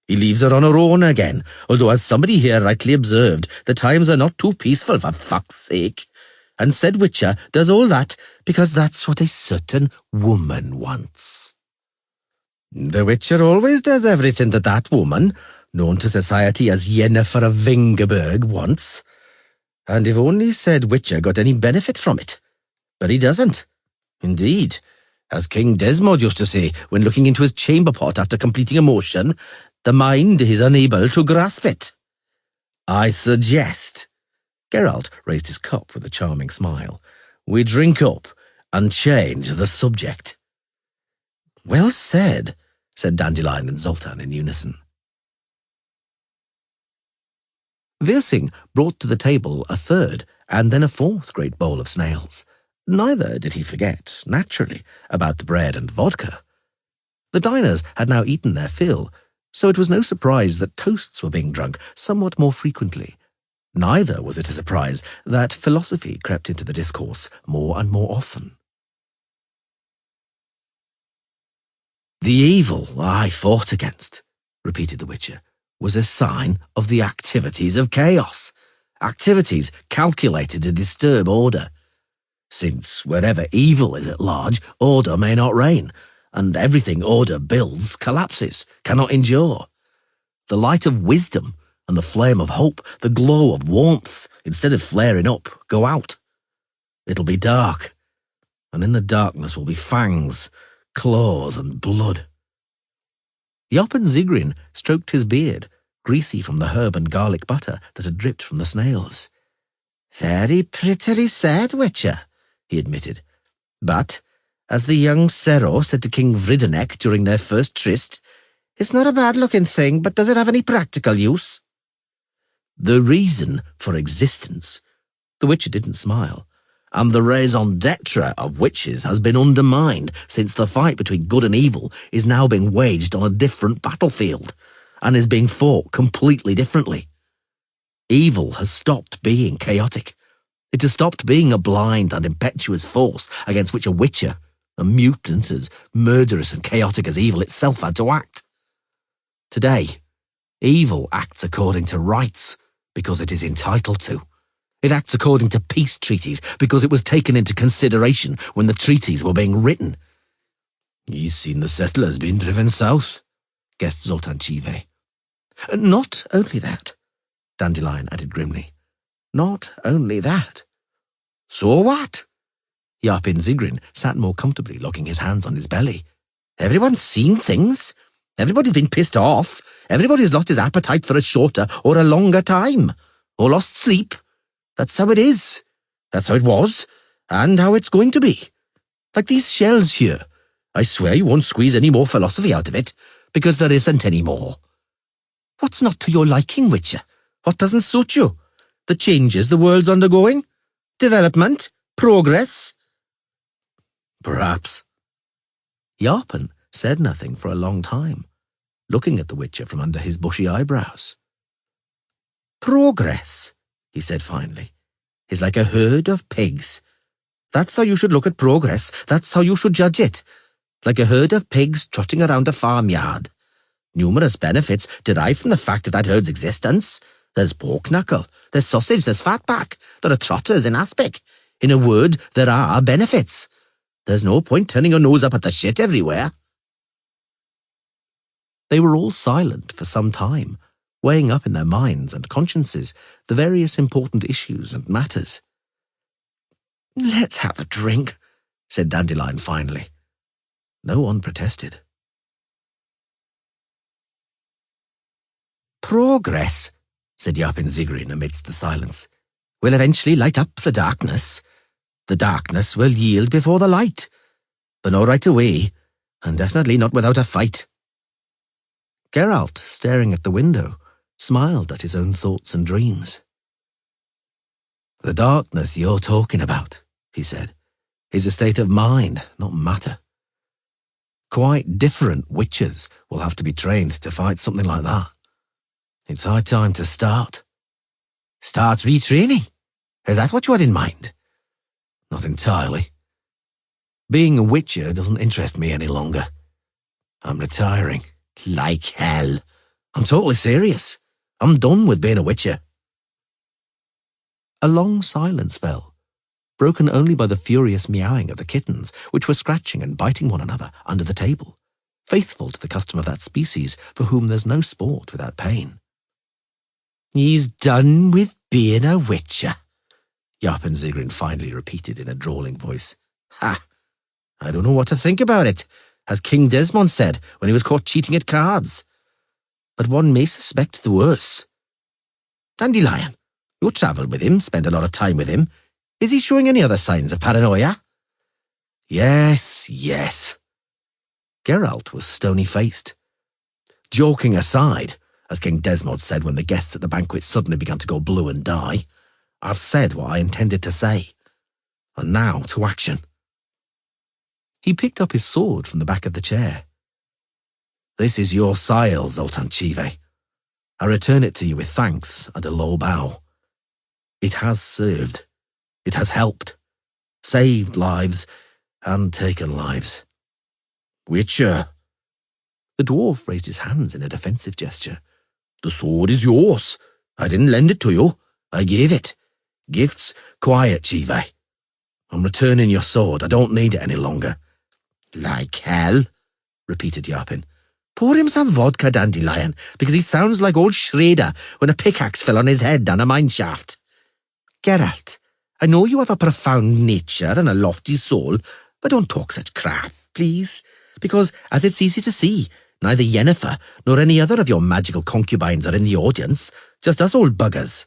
He leaves her on her own again, although as somebody here rightly observed, the times are not too peaceful for fuck's sake. And said Witcher does all that because that's what a certain woman wants. The Witcher always does everything that woman, known to society as Yennefer of Vingerberg, wants. And if only said Witcher got any benefit from it. But he doesn't. Indeed, as King Desmond used to say when looking into his chamber pot after completing a motion, the mind is unable to grasp it. I suggest, Geralt raised his cup with a charming smile, we drink up and change the subject. Well said, said Dandelion and Zoltan in unison. Wirsing brought to the table a third and then a fourth great bowl of snails. Neither did he forget, naturally, about the bread and vodka. The diners had now eaten their fill, so it was no surprise that toasts were being drunk somewhat more frequently. Neither was it a surprise that philosophy crept into the discourse more and more often. The evil I fought against, repeated the Witcher, was a sign of the activities of chaos, activities calculated to disturb order. Since wherever evil is at large, order may not reign, and everything order builds collapses, cannot endure. The light of wisdom and the flame of hope, the glow of warmth, instead of flaring up, go out. It'll be dark, and in the darkness will be fangs, claws and blood. Yapin Zigrin stroked his beard, greasy from the herb and garlic butter that had dripped from the snails. Very prettily said, Witcher, he admitted. But, as the young Sero said to King Vridenek during their first tryst, it's not a bad-looking thing, but does it have any practical use? The reason for existence, the Witcher didn't smile, and the raison d'etre of witches has been undermined since the fight between good and evil is now being waged on a different battlefield, and is being fought completely differently. Evil has stopped being chaotic. It has stopped being a blind and impetuous force against which a witcher, a mutant as murderous and chaotic as evil itself had to act. Today, evil acts according to rights because it is entitled to. It acts according to peace treaties because it was taken into consideration when the treaties were being written. He's seen the settlers being driven south, guessed Zoltan Chive. Not only that, Dandelion added grimly. Not only that. So what? Yapin Zigrin sat more comfortably, locking his hands on his belly. Everyone's seen things. Everybody's been pissed off. Everybody's lost his appetite for a shorter or a longer time. Or lost sleep. That's how it is. That's how it was. And how it's going to be. Like these shells here. I swear you won't squeeze any more philosophy out of it, because there isn't any more. What's not to your liking, Witcher? What doesn't suit you? The changes the world's undergoing? Development? Progress? Perhaps. Yapin said nothing for a long time, looking at the Witcher from under his bushy eyebrows. Progress, he said finally, is like a herd of pigs. That's how you should look at progress. That's how you should judge it. Like a herd of pigs trotting around a farmyard. Numerous benefits derived from the fact of that herd's existence. There's pork knuckle, there's sausage, there's fatback, there are trotters in aspic. In a word, there are benefits. There's no point turning your nose up at the shit everywhere. They were all silent for some time, weighing up in their minds and consciences the various important issues and matters. "Let's have a drink," said Dandelion finally. No one protested. "Progress," said Yapin Zigrin amidst the silence, "will eventually light up the darkness. The darkness will yield before the light, but not right away, and definitely not without a fight." Geralt, staring at the window, smiled at his own thoughts and dreams. "The darkness you're talking about," he said, "is a state of mind, not matter. Quite different witches will have to be trained to fight something like that. It's high time to start." "Start retraining? Is that what you had in mind?" "Not entirely. Being a witcher doesn't interest me any longer. I'm retiring." "Like hell." "I'm totally serious. I'm done with being a witcher." A long silence fell, broken only by the furious meowing of the kittens, which were scratching and biting one another under the table, faithful to the custom of that species for whom there's no sport without pain. "He's done with being a witcher," Yapin Zigrin finally repeated in a drawling voice. "Ha! I don't know what to think about it, as King Desmond said when he was caught cheating at cards. But one may suspect the worse. Dandelion, you travelled with him, spent a lot of time with him. Is he showing any other signs of paranoia?" Yes. Geralt was stony-faced. "Joking aside, as King Desmond said when the guests at the banquet suddenly began to go blue and die, I've said what I intended to say. And now to action." He picked up his sword from the back of the chair. "This is your sire, Zoltan Chive. I return it to you with thanks and a low bow. It has served. It has helped. Saved lives and taken lives. Witcher." The dwarf raised his hands in a defensive gesture. "The sword is yours. I didn't lend it to you. I gave it. Gifts quiet, Chive. I'm returning your sword. I don't need it any longer." "Like hell," repeated Yapin. "Pour him some vodka, Dandelion, because he sounds like old Schrader when a pickaxe fell on his head down a mine shaft. Geralt, I know you have a profound nature and a lofty soul, but don't talk such crap, please, because, as it's easy to see, neither Yennefer nor any other of your magical concubines are in the audience, just us old buggers.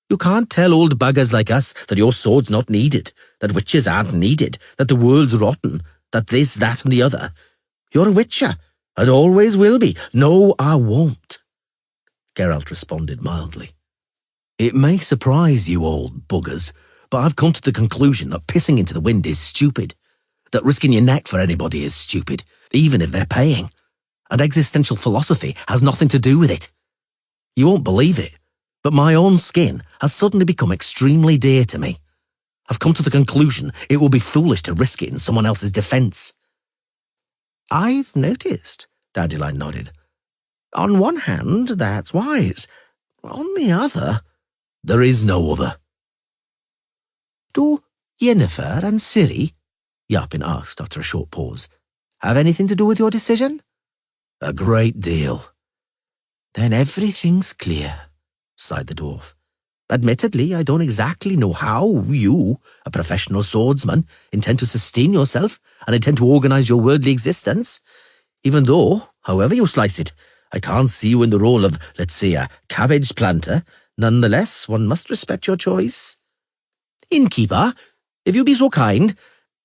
You can't tell old buggers like us that your sword's not needed, that witches aren't needed, that the world's rotten, that this, that, and the other. You're a witcher, and always will be. No, I won't." Geralt responded mildly. "It may surprise you old buggers, but I've come to the conclusion that pissing into the wind is stupid, that risking your neck for anybody is stupid, even if they're paying, and existential philosophy has nothing to do with it. You won't believe it, but my own skin has suddenly become extremely dear to me. I've come to the conclusion it will be foolish to risk it in someone else's defence." "I've noticed," Dandelion nodded. "On one hand, that's wise. On the other—" "There is no other." "Do Yennefer and Ciri," Yapin asked after a short pause, "have anything to do with your decision?" "A great deal." "Then everything's clear," sighed the dwarf. "Admittedly, I don't exactly know how you, a professional swordsman, intend to sustain yourself and intend to organize your worldly existence, even though, however you slice it, I can't see you in the role of, let's say, a cabbage planter. Nonetheless, one must respect your choice. Innkeeper, if you be so kind,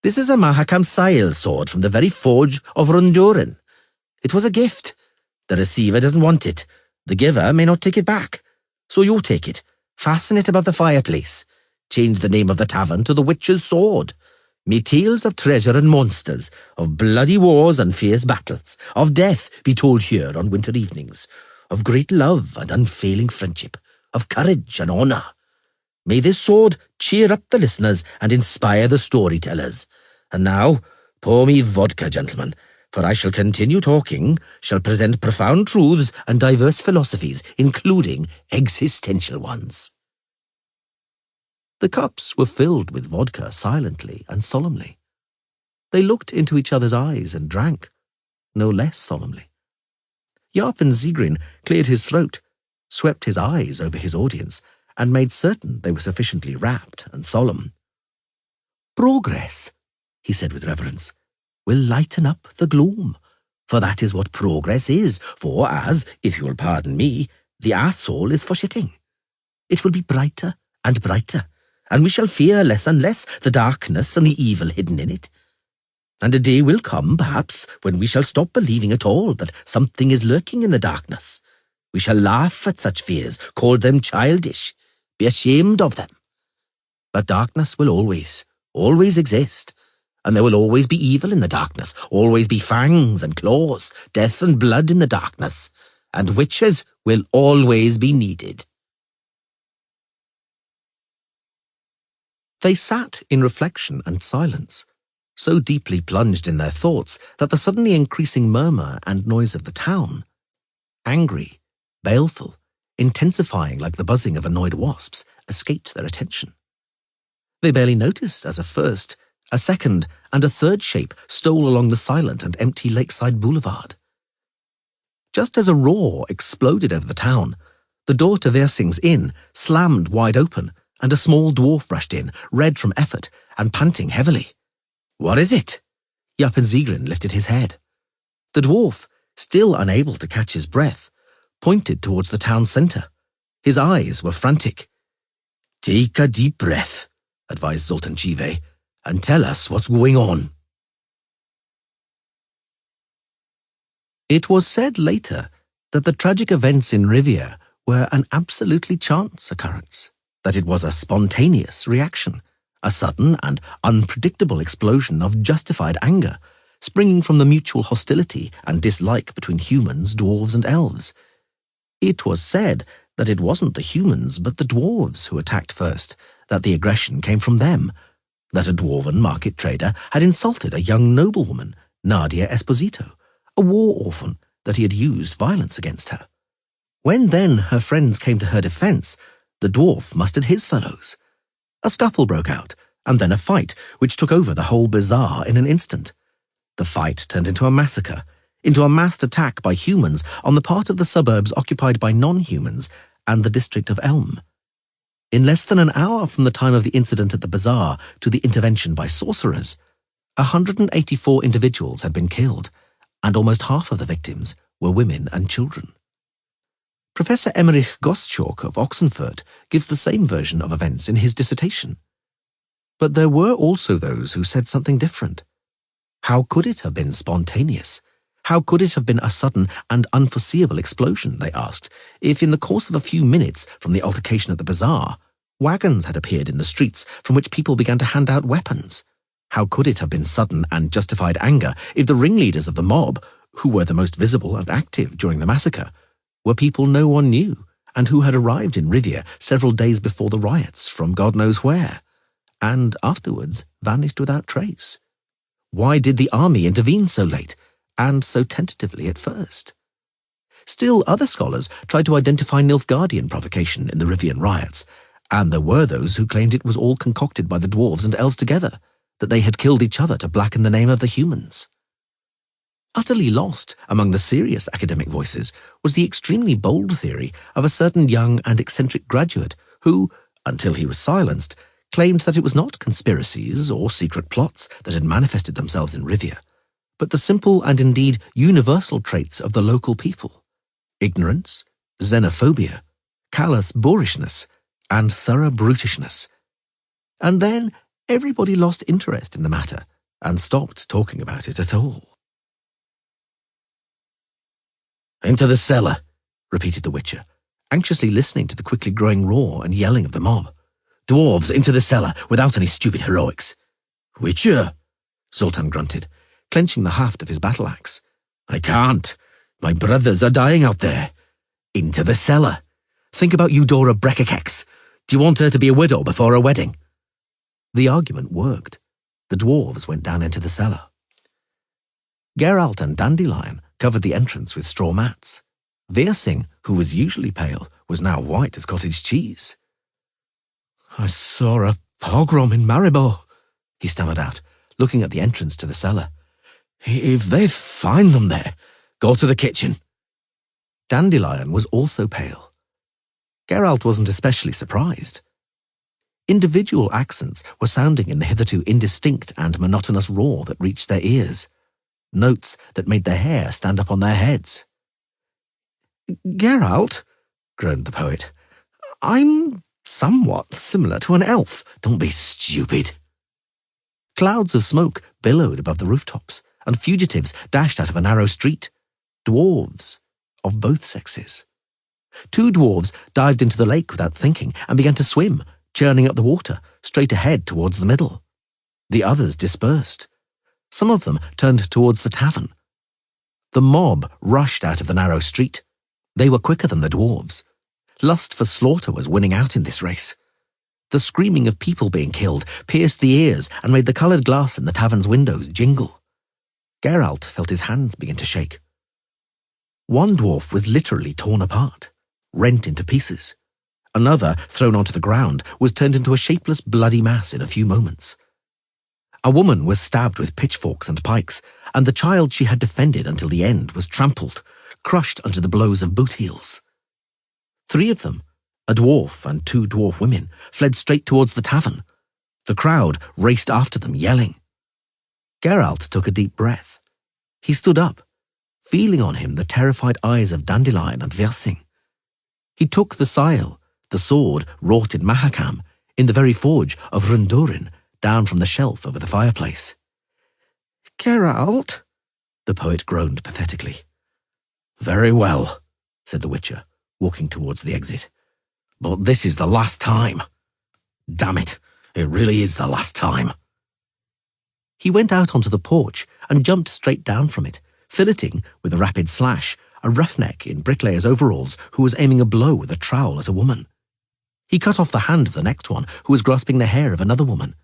this is a Mahakam Sail sword from the very forge of Rundurin. It was a gift. The receiver doesn't want it. The giver may not take it back. So you take it. Fasten it above the fireplace. Change the name of the tavern to the Witch's Sword. May tales of treasure and monsters, of bloody wars and fierce battles, of death be told here on winter evenings, of great love and unfailing friendship, of courage and honour. May this sword cheer up the listeners and inspire the storytellers. And now, pour me vodka, gentlemen, For I shall continue talking, shall present profound truths and diverse philosophies, including existential ones. The cups were filled with vodka silently and solemnly. They looked into each other's eyes and drank, no less solemnly. Yarpen Zigrin cleared his throat, swept his eyes over his audience, and made certain they were sufficiently rapt and solemn. Progress, he said with reverence, will lighten up the gloom, for that is what progress is, for as, if you will pardon me, the asshole is for shitting. It will be brighter and brighter, and we shall fear less and less the darkness and the evil hidden in it. And a day will come, perhaps, when we shall stop believing at all that something is lurking in the darkness. We shall laugh at such fears, call them childish, be ashamed of them. But darkness will always exist, and there will always be evil in the darkness, always be fangs and claws, death and blood in the darkness, and witches will always be needed. They sat in reflection and silence, so deeply plunged in their thoughts that the suddenly increasing murmur and noise of the town, angry, baleful, intensifying like the buzzing of annoyed wasps, escaped their attention. They barely noticed as a first, a second, and a third shape stole along the silent and empty lakeside boulevard. Just as a roar exploded over the town, the door to Versing's inn slammed wide open, and a small dwarf rushed in, red from effort and panting heavily. "What is it?" Yarpen Zigrin lifted his head. The dwarf, still unable to catch his breath, pointed towards the town centre. His eyes were frantic. "Take a deep breath," advised Zoltan Chive, "and tell us what's going on." It was said later that the tragic events in Rivia were an absolutely chance occurrence, that it was a spontaneous reaction, a sudden and unpredictable explosion of justified anger, springing from the mutual hostility and dislike between humans, dwarves, and elves. It was said that it wasn't the humans but the dwarves who attacked first, that the aggression came from them, that a dwarven market trader had insulted a young noblewoman, Nadia Esposito, a war orphan, that he had used violence against her. When then her friends came to her defence, the dwarf mustered his fellows. A scuffle broke out, and then a fight, which took over the whole bazaar in an instant. The fight turned into a massacre, into a massed attack by humans on the part of the suburbs occupied by non-humans and the district of Elm. In less than an hour from the time of the incident at the bazaar to the intervention by sorcerers, 184 individuals had been killed, and almost half of the victims were women and children. Professor Emmerich Gottschalk of Oxenfurt gives the same version of events in his dissertation. But there were also those who said something different. How could it have been spontaneous? How could it have been a sudden and unforeseeable explosion, they asked, if in the course of a few minutes from the altercation at the bazaar, wagons had appeared in the streets from which people began to hand out weapons? How could it have been sudden and justified anger if the ringleaders of the mob, who were the most visible and active during the massacre, were people no one knew, and who had arrived in Rivia several days before the riots from God knows where, and afterwards vanished without trace? Why did the army intervene so late, and so tentatively at first? Still other scholars tried to identify Nilfgaardian provocation in the Rivian riots, and there were those who claimed it was all concocted by the dwarves and elves together, that they had killed each other to blacken the name of the humans. Utterly lost among the serious academic voices was the extremely bold theory of a certain young and eccentric graduate who, until he was silenced, claimed that it was not conspiracies or secret plots that had manifested themselves in Rivia, but the simple and indeed universal traits of the local people: ignorance, xenophobia, callous boorishness, and thorough brutishness. And then everybody lost interest in the matter and stopped talking about it at all. "Into the cellar," repeated the Witcher, anxiously listening to the quickly growing roar and yelling of the mob. "Dwarves, into the cellar, without any stupid heroics." "Witcher," Zoltan grunted, clenching the haft of his battle-axe. "I can't. My brothers are dying out there." "Into the cellar. Think about Eudora Breckakex. Do you want her to be a widow before her wedding?" The argument worked. The dwarves went down into the cellar. Geralt and Dandelion covered the entrance with straw mats. Wirsing, who was usually pale, was now white as cottage cheese. "I saw a pogrom in Maribor," he stammered out, looking at the entrance to the cellar. "If they find them there, go to the kitchen." Dandelion was also pale. Geralt wasn't especially surprised. Individual accents were sounding in the hitherto indistinct and monotonous roar that reached their ears, notes that made their hair stand up on their heads. "Geralt," groaned the poet, "I'm somewhat similar to an elf." "Don't be stupid." Clouds of smoke billowed above the rooftops, and fugitives dashed out of a narrow street. Dwarves of both sexes. 2 dwarves dived into the lake without thinking and began to swim, churning up the water, straight ahead towards the middle. The others dispersed. Some of them turned towards the tavern. The mob rushed out of the narrow street. They were quicker than the dwarves. Lust for slaughter was winning out in this race. The screaming of people being killed pierced the ears and made the coloured glass in the tavern's windows jingle. Geralt felt his hands begin to shake. One dwarf was literally torn apart, rent into pieces. Another, thrown onto the ground, was turned into a shapeless, bloody mass in a few moments. A woman was stabbed with pitchforks and pikes, and the child she had defended until the end was trampled, crushed under the blows of boot heels. 3 of them, a dwarf and 2 dwarf women, fled straight towards the tavern. The crowd raced after them, yelling. Geralt took a deep breath. He stood up, feeling on him the terrified eyes of Dandelion and Wirsing. He took the scythe, the sword wrought in Mahakam, in the very forge of Rundurin, down from the shelf over the fireplace. "Geralt," the poet groaned pathetically. "Very well," said the Witcher, walking towards the exit. "But this is the last time. Damn it, it really is the last time." He went out onto the porch and jumped straight down from it, filleting, with a rapid slash, a roughneck in bricklayer's overalls who was aiming a blow with a trowel at a woman. He cut off the hand of the next one, who was grasping the hair of another woman.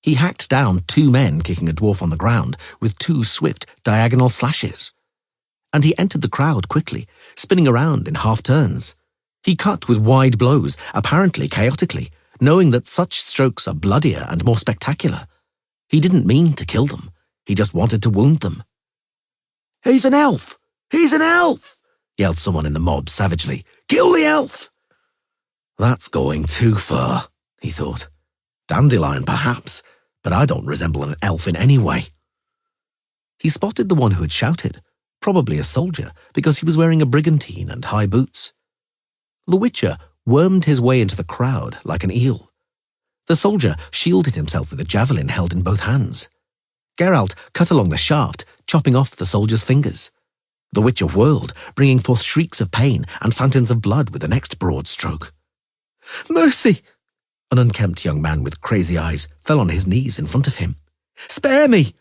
He hacked down 2 men kicking a dwarf on the ground with 2 swift, diagonal slashes. And he entered the crowd quickly, spinning around in half-turns. He cut with wide blows, apparently chaotically, knowing that such strokes are bloodier and more spectacular. He didn't mean to kill them. He just wanted to wound them. "He's an elf! He's an elf!" yelled someone in the mob savagely. "Kill the elf!" "That's going too far," he thought. "Dandelion, perhaps, but I don't resemble an elf in any way." He spotted the one who had shouted, probably a soldier, because he was wearing a brigantine and high boots. The Witcher wormed his way into the crowd like an eel. The soldier shielded himself with a javelin held in both hands. Geralt cut along the shaft, chopping off the soldier's fingers. The Witcher whirled, bringing forth shrieks of pain and fountains of blood with the next broad stroke. "Mercy!" An unkempt young man with crazy eyes fell on his knees in front of him. "Spare me!"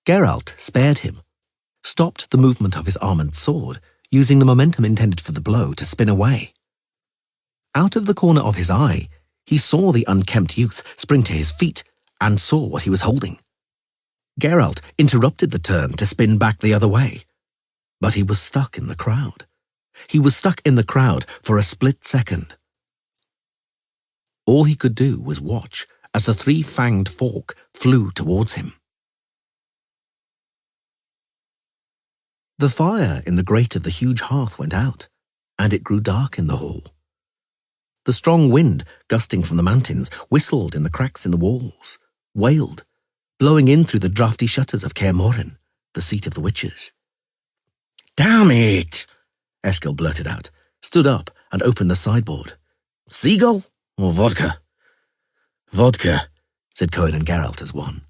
Geralt spared him, stopped the movement of his armoured sword, using the momentum intended for the blow to spin away. Out of the corner of his eye, he saw the unkempt youth spring to his feet and saw what he was holding. Geralt interrupted the turn to spin back the other way, but he was stuck in the crowd. He was stuck in the crowd for a split second. All he could do was watch as the 3-fanged fork flew towards him. The fire in the grate of the huge hearth went out, and it grew dark in the hall. The strong wind, gusting from the mountains, whistled in the cracks in the walls, wailed, blowing in through the draughty shutters of Kaer Morhen, the seat of the witches. "Damn it!" Eskel blurted out, stood up and opened the sideboard. "Seagull or vodka?" "Vodka," said Cohen and Geralt as one.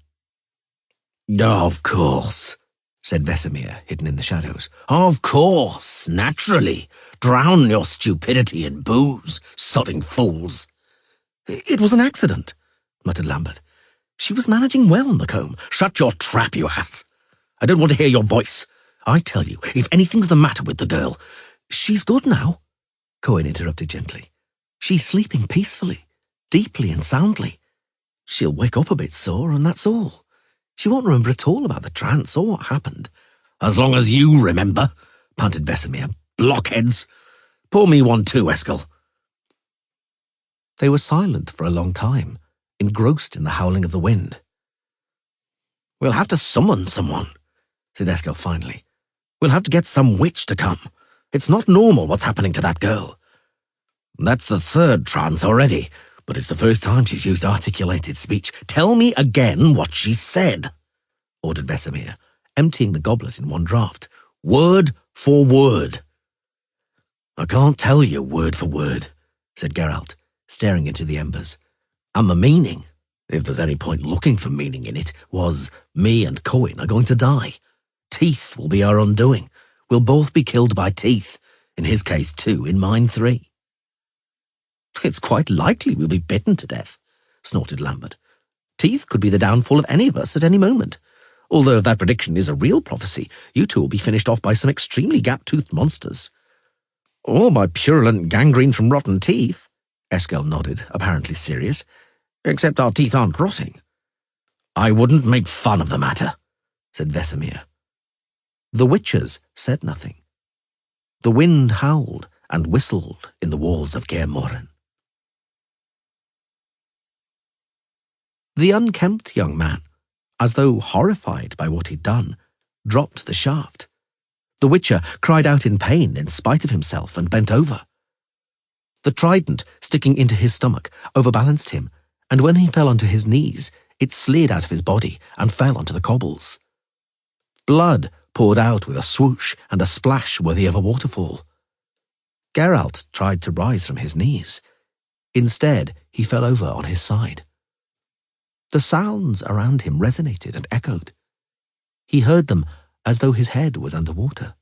"Of course," said Vesemir, hidden in the shadows. "Of course, naturally. Drown your stupidity in booze, sodding fools." "It was an accident," muttered Lambert. "She was managing well on the comb." "Shut your trap, you ass! I don't want to hear your voice. I tell you, if anything's the matter with the girl—" "She's good now," Cohen interrupted gently. "She's sleeping peacefully, deeply and soundly. She'll wake up a bit sore, and that's all. She won't remember at all about the trance or what happened. As long as you remember, panted Vesemir. Blockheads! Pour me one too, Eskel. They were silent for a long time, engrossed in the howling of the wind. We'll have to summon someone, said Eskel finally. We'll have to get some witch to come. It's not normal what's happening to that girl. That's the third trance already, but it's the first time she's used articulated speech. Tell me again what she said, ordered Vesemir, emptying the goblet in one draught. Word for word. I can't tell you word for word, said Geralt, staring into the embers. And the meaning, if there's any point looking for meaning in it, was me and Coin are going to die. Teeth will be our undoing. We'll both be killed by teeth. In his case 2, in mine 3. It's quite likely we'll be bitten to death, snorted Lambert. Teeth could be the downfall of any of us at any moment. Although if that prediction is a real prophecy, you two will be finished off by some extremely gap-toothed monsters. Or by purulent gangrene from rotten teeth, Eskel nodded, apparently serious. Except our teeth aren't rotting. I wouldn't make fun of the matter, said Vesemir. The witches said nothing. The wind howled and whistled in the walls of Kaer Morhen. The unkempt young man, as though horrified by what he'd done, dropped the shaft. The witcher cried out in pain in spite of himself and bent over. The trident, sticking into his stomach, overbalanced him, and when he fell onto his knees, it slid out of his body and fell onto the cobbles. Blood poured out with a swoosh and a splash worthy of a waterfall. Geralt tried to rise from his knees. Instead, he fell over on his side. The sounds around him resonated and echoed. He heard them as though his head was underwater.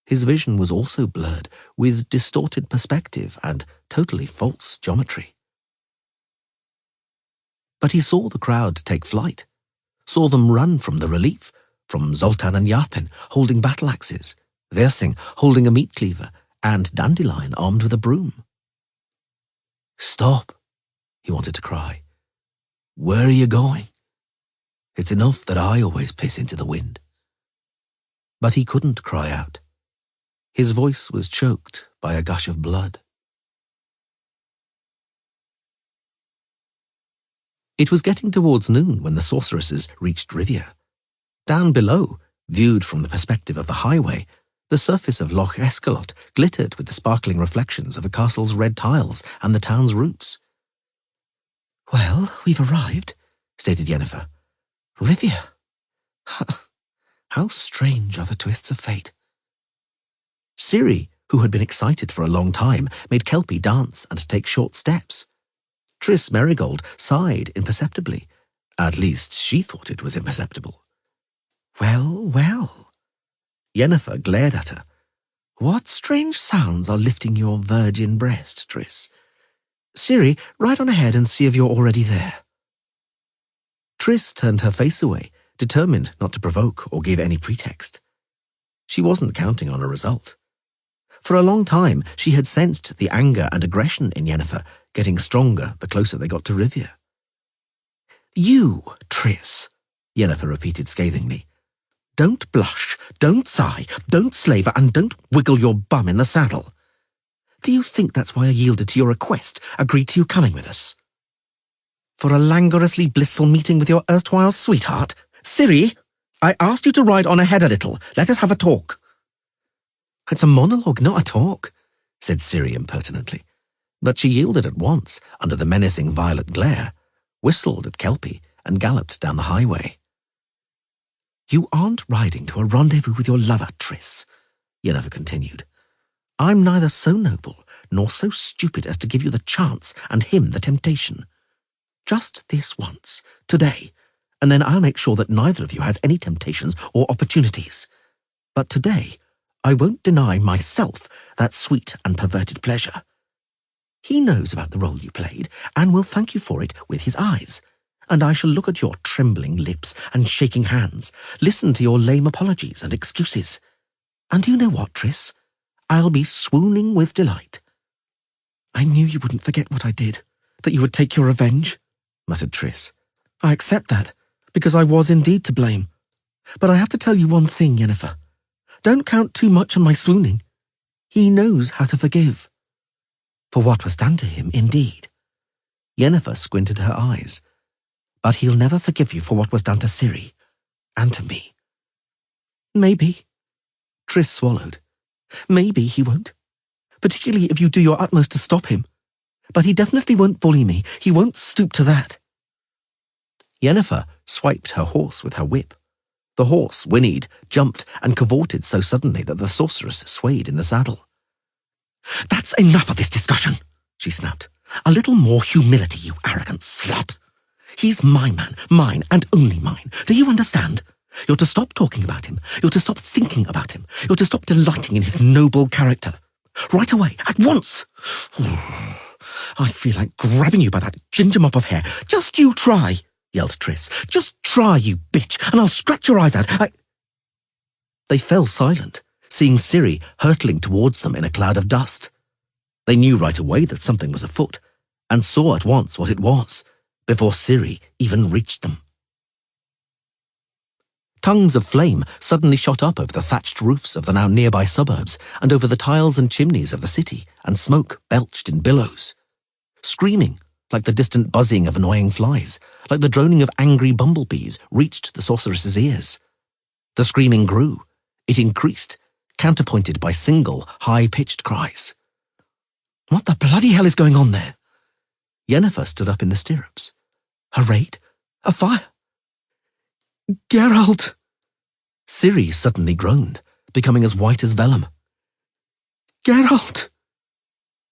His vision was also blurred, with distorted perspective and totally false geometry. But he saw the crowd take flight, saw them run from the relief, from Zoltan and Yarpen holding battle axes, Versing holding a meat cleaver, and Dandelion armed with a broom. Stop, he wanted to cry. Where are you going? It's enough that I always piss into the wind. But he couldn't cry out. His voice was choked by a gush of blood. It was getting towards noon when the sorceresses reached Rivia. Down below, viewed from the perspective of the highway, the surface of Loch Escalot glittered with the sparkling reflections of the castle's red tiles and the town's roofs. Well, we've arrived, stated Yennefer. Rivia. How strange are the twists of fate. Ciri, who had been excited for a long time, made Kelpie dance and take short steps. Triss Merigold sighed imperceptibly. At least she thought it was imperceptible. Well, well. Yennefer glared at her. What strange sounds are lifting your virgin breast, Triss? Ciri, ride on ahead and see if you're already there. Triss turned her face away, determined not to provoke or give any pretext. She wasn't counting on a result. For a long time, she had sensed the anger and aggression in Yennefer getting stronger the closer they got to Rivia. You, Triss, Yennefer repeated scathingly. Don't blush, don't sigh, don't slaver, and don't wiggle your bum in the saddle. Do you think that's why I yielded to your request, agreed to you coming with us? For a languorously blissful meeting with your erstwhile sweetheart? Ciri, I asked you to ride on ahead a little. Let us have a talk. It's a monologue, not a talk, said Ciri impertinently. But she yielded at once, under the menacing violet glare, whistled at Kelpie, and galloped down the highway. You aren't riding to a rendezvous with your lover, Triss, Yennefer continued. I'm neither so noble nor so stupid as to give you the chance and him the temptation. Just this once, today, and then I'll make sure that neither of you has any temptations or opportunities. But today, I won't deny myself that sweet and perverted pleasure. He knows about the role you played, and will thank you for it with his eyes, and I shall look at your trembling lips and shaking hands, listen to your lame apologies and excuses. And you know what, Triss? I'll be swooning with delight. I knew you wouldn't forget what I did, that you would take your revenge, muttered Triss. I accept that, because I was indeed to blame. But I have to tell you one thing, Yennefer. Don't count too much on my swooning. He knows how to forgive. For what was done to him, indeed. Yennefer squinted her eyes. But he'll never forgive you for what was done to Ciri, and to me. Maybe. Triss swallowed. Maybe he won't. Particularly if you do your utmost to stop him. But he definitely won't bully me. He won't stoop to that. Yennefer swiped her horse with her whip. The horse whinnied, jumped, and cavorted so suddenly that the sorceress swayed in the saddle. That's enough of this discussion, she snapped. A little more humility, you arrogant slut. He's my man, mine and only mine. Do you understand? You're to stop talking about him. You're to stop thinking about him. You're to stop delighting in his noble character. Right away, at once. I feel like grabbing you by that ginger mop of hair. Just you try, yelled Triss. Just try, you bitch, and I'll scratch your eyes out. They fell silent, seeing Ciri hurtling towards them in a cloud of dust. They knew right away that something was afoot, and saw at once what it was, before Ciri even reached them. Tongues of flame suddenly shot up over the thatched roofs of the now nearby suburbs and over the tiles and chimneys of the city, and smoke belched in billows. Screaming, like the distant buzzing of annoying flies, like the droning of angry bumblebees, reached the sorceress's ears. The screaming grew. It increased, counterpointed by single, high-pitched cries. What the bloody hell is going on there? Yennefer stood up in the stirrups. A raid? A fire? Geralt! Ciri suddenly groaned, becoming as white as vellum. Geralt!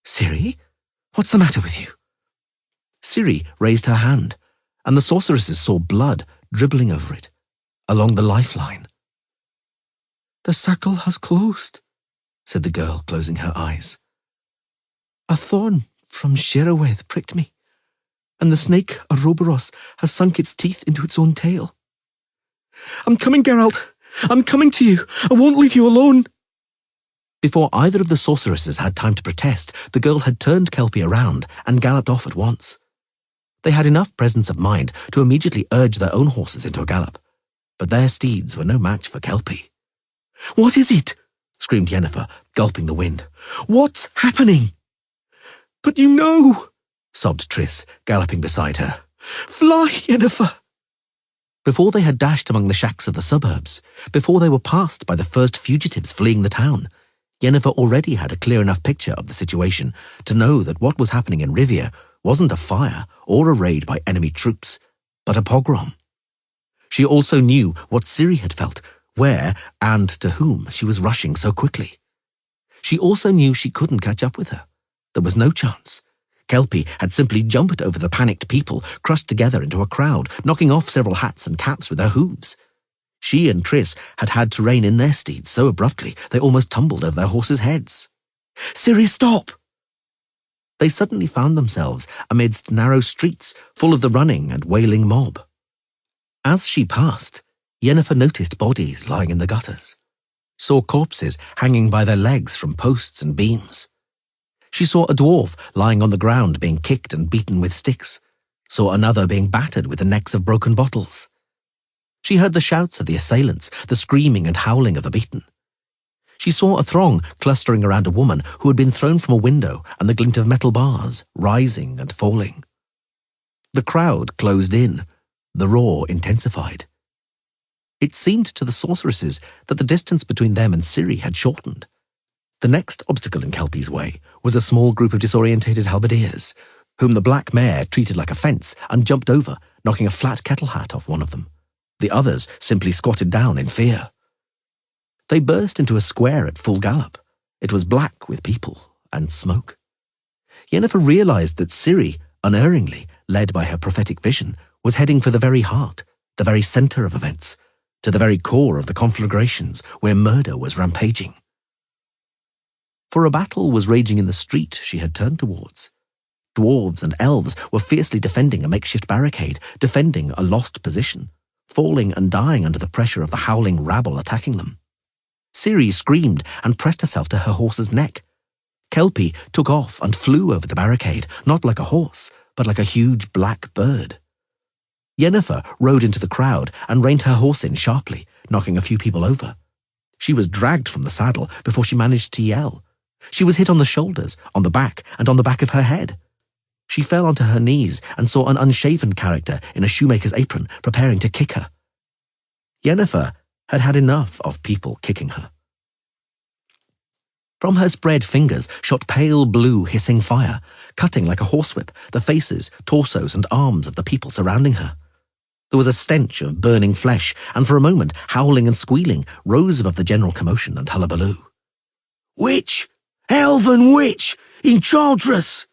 Ciri? What's the matter with you? Ciri raised her hand, and the sorceresses saw blood dribbling over it, along the lifeline. The circle has closed, said the girl, closing her eyes. A thorn from Sheroweth pricked me, and the snake Ouroboros has sunk its teeth into its own tail. I'm coming, Geralt. I'm coming to you. I won't leave you alone. Before either of the sorceresses had time to protest, the girl had turned Kelpie around and galloped off at once. They had enough presence of mind to immediately urge their own horses into a gallop, but their steeds were no match for Kelpie. What is it? Screamed Yennefer, gulping the wind. What's happening? But you know, sobbed Triss, galloping beside her. Fly, Yennefer! Before they had dashed among the shacks of the suburbs, before they were passed by the first fugitives fleeing the town, Yennefer already had a clear enough picture of the situation to know that what was happening in Rivia wasn't a fire or a raid by enemy troops, but a pogrom. She also knew what Ciri had felt, where and to whom she was rushing so quickly. She also knew she couldn't catch up with her. There was no chance. Kelpie had simply jumped over the panicked people, crushed together into a crowd, knocking off several hats and caps with her hooves. She and Triss had had to rein in their steeds so abruptly they almost tumbled over their horses' heads. Ciri, stop! They suddenly found themselves amidst narrow streets full of the running and wailing mob. As she passed, Yennefer noticed bodies lying in the gutters, saw corpses hanging by their legs from posts and beams. She saw a dwarf lying on the ground being kicked and beaten with sticks, saw another being battered with the necks of broken bottles. She heard the shouts of the assailants, the screaming and howling of the beaten. She saw a throng clustering around a woman who had been thrown from a window and the glint of metal bars rising and falling. The crowd closed in, the roar intensified. It seemed to the sorceresses that the distance between them and Ciri had shortened. The next obstacle in Kelpie's way was a small group of disorientated halberdiers, whom the black mare treated like a fence and jumped over, knocking a flat kettle hat off one of them. The others simply squatted down in fear. They burst into a square at full gallop. It was black with people and smoke. Yennefer realized that Ciri, unerringly, led by her prophetic vision, was heading for the very heart, the very center of events, to the very core of the conflagrations where murder was rampaging. For a battle was raging in the street she had turned towards. Dwarves and elves were fiercely defending a makeshift barricade, defending a lost position, falling and dying under the pressure of the howling rabble attacking them. Ciri screamed and pressed herself to her horse's neck. Kelpie took off and flew over the barricade, not like a horse, but like a huge black bird. Yennefer rode into the crowd and reined her horse in sharply, knocking a few people over. She was dragged from the saddle before she managed to yell. She was hit on the shoulders, on the back, and on the back of her head. She fell onto her knees and saw an unshaven character in a shoemaker's apron preparing to kick her. Yennefer had had enough of people kicking her. From her spread fingers shot pale blue hissing fire, cutting like a horsewhip the faces, torsos, and arms of the people surrounding her. There was a stench of burning flesh, and for a moment howling and squealing rose above the general commotion and hullabaloo. Witch! Elven witch! Enchantress!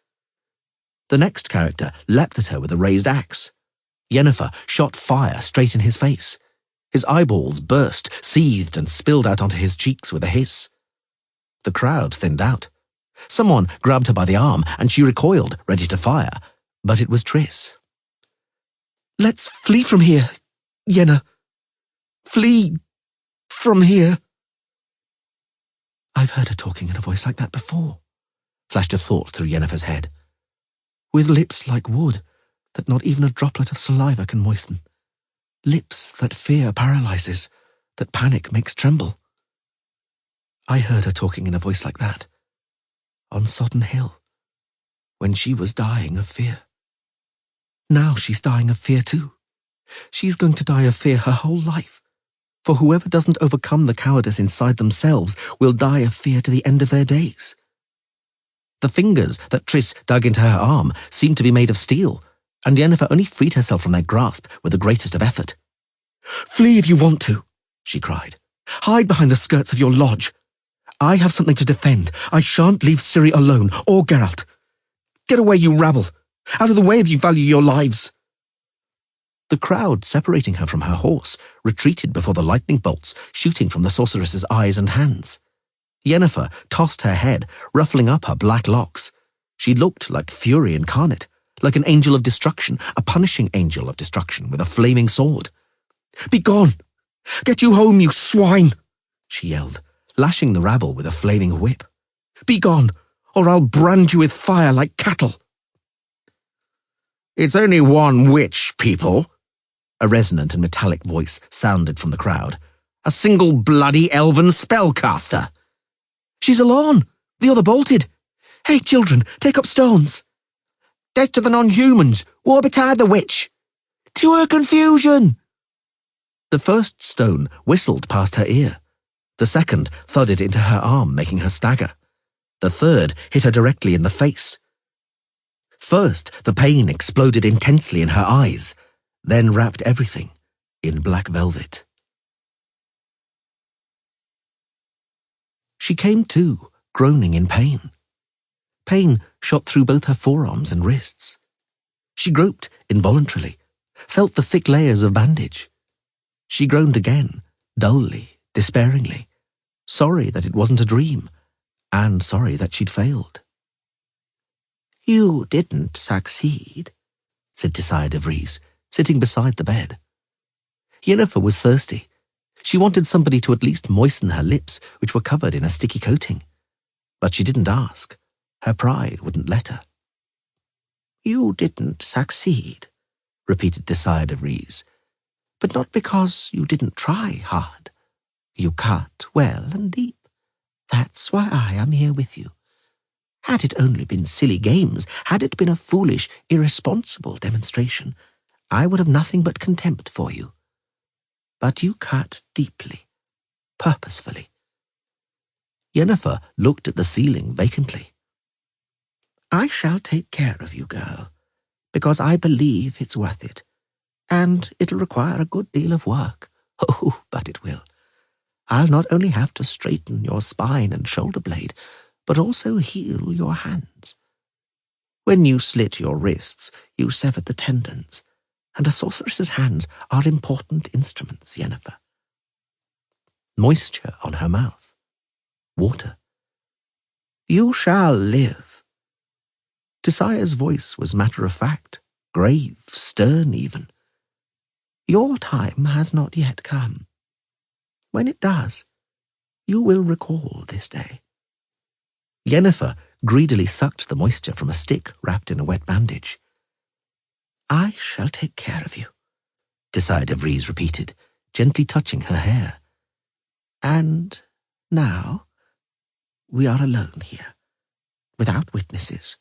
The next character leapt at her with a raised axe. Yennefer shot fire straight in his face. His eyeballs burst, seethed, and spilled out onto his cheeks with a hiss. The crowd thinned out. Someone grabbed her by the arm, and she recoiled, ready to fire, but it was Triss. Let's flee from here, Yenna. Flee from here. I've heard her talking in a voice like that before, flashed a thought through Yennefer's head. With lips like wood that not even a droplet of saliva can moisten. Lips that fear paralyzes, that panic makes tremble. I heard her talking in a voice like that, on Sodden Hill, when she was dying of fear. Now she's dying of fear too. She's going to die of fear her whole life, for whoever doesn't overcome the cowardice inside themselves will die of fear to the end of their days. The fingers that Triss dug into her arm seemed to be made of steel, and Yennefer only freed herself from their grasp with the greatest of effort. Flee if you want to, she cried. Hide behind the skirts of your lodge. I have something to defend. I shan't leave Ciri alone, or Geralt. Get away, you rabble. Out of the way if you value your lives. The crowd, separating her from her horse, retreated before the lightning bolts shooting from the sorceress's eyes and hands. Yennefer tossed her head, ruffling up her black locks. She looked like fury incarnate, like an angel of destruction, a punishing angel of destruction with a flaming sword. Begone! Get you home, you swine! She yelled, lashing the rabble with a flaming whip. Begone, or I'll brand you with fire like cattle. It's only one witch, people, a resonant and metallic voice sounded from the crowd. A single bloody elven spellcaster. She's alone. The other bolted. Hey, children, take up stones. Death to the non-humans. Woe betide the witch. To her confusion. The first stone whistled past her ear. The second thudded into her arm, making her stagger. The third hit her directly in the face. First, the pain exploded intensely in her eyes, then wrapped everything in black velvet. She came to, groaning in pain. Pain shot through both her forearms and wrists. She groped involuntarily, felt the thick layers of bandage. She groaned again, dully, despairingly, sorry that it wasn't a dream, and sorry that she'd failed. You didn't succeed, said Tissaia de Vries, sitting beside the bed. Yennefer was thirsty. She wanted somebody to at least moisten her lips, which were covered in a sticky coating. But she didn't ask. Her pride wouldn't let her. You didn't succeed, repeated Tissaia de Vries, but not because you didn't try hard. You cut well and deep. That's why I am here with you. Had it only been silly games, had it been a foolish, irresponsible demonstration, I would have nothing but contempt for you. But you cut deeply, purposefully. Yennefer looked at the ceiling vacantly. I shall take care of you, girl, because I believe it's worth it. And it'll require a good deal of work. Oh, but it will. I'll not only have to straighten your spine and shoulder blade, but also heal your hands. When you slit your wrists, you severed the tendons, and a sorceress's hands are important instruments, Yennefer. Moisture on her mouth. Water. You shall live. Tissaia's voice was matter-of-fact, grave, stern even. Your time has not yet come. When it does, you will recall this day. Yennefer greedily sucked the moisture from a stick wrapped in a wet bandage. I shall take care of you, Sire de Vries repeated, gently touching her hair. And now we are alone here, without witnesses.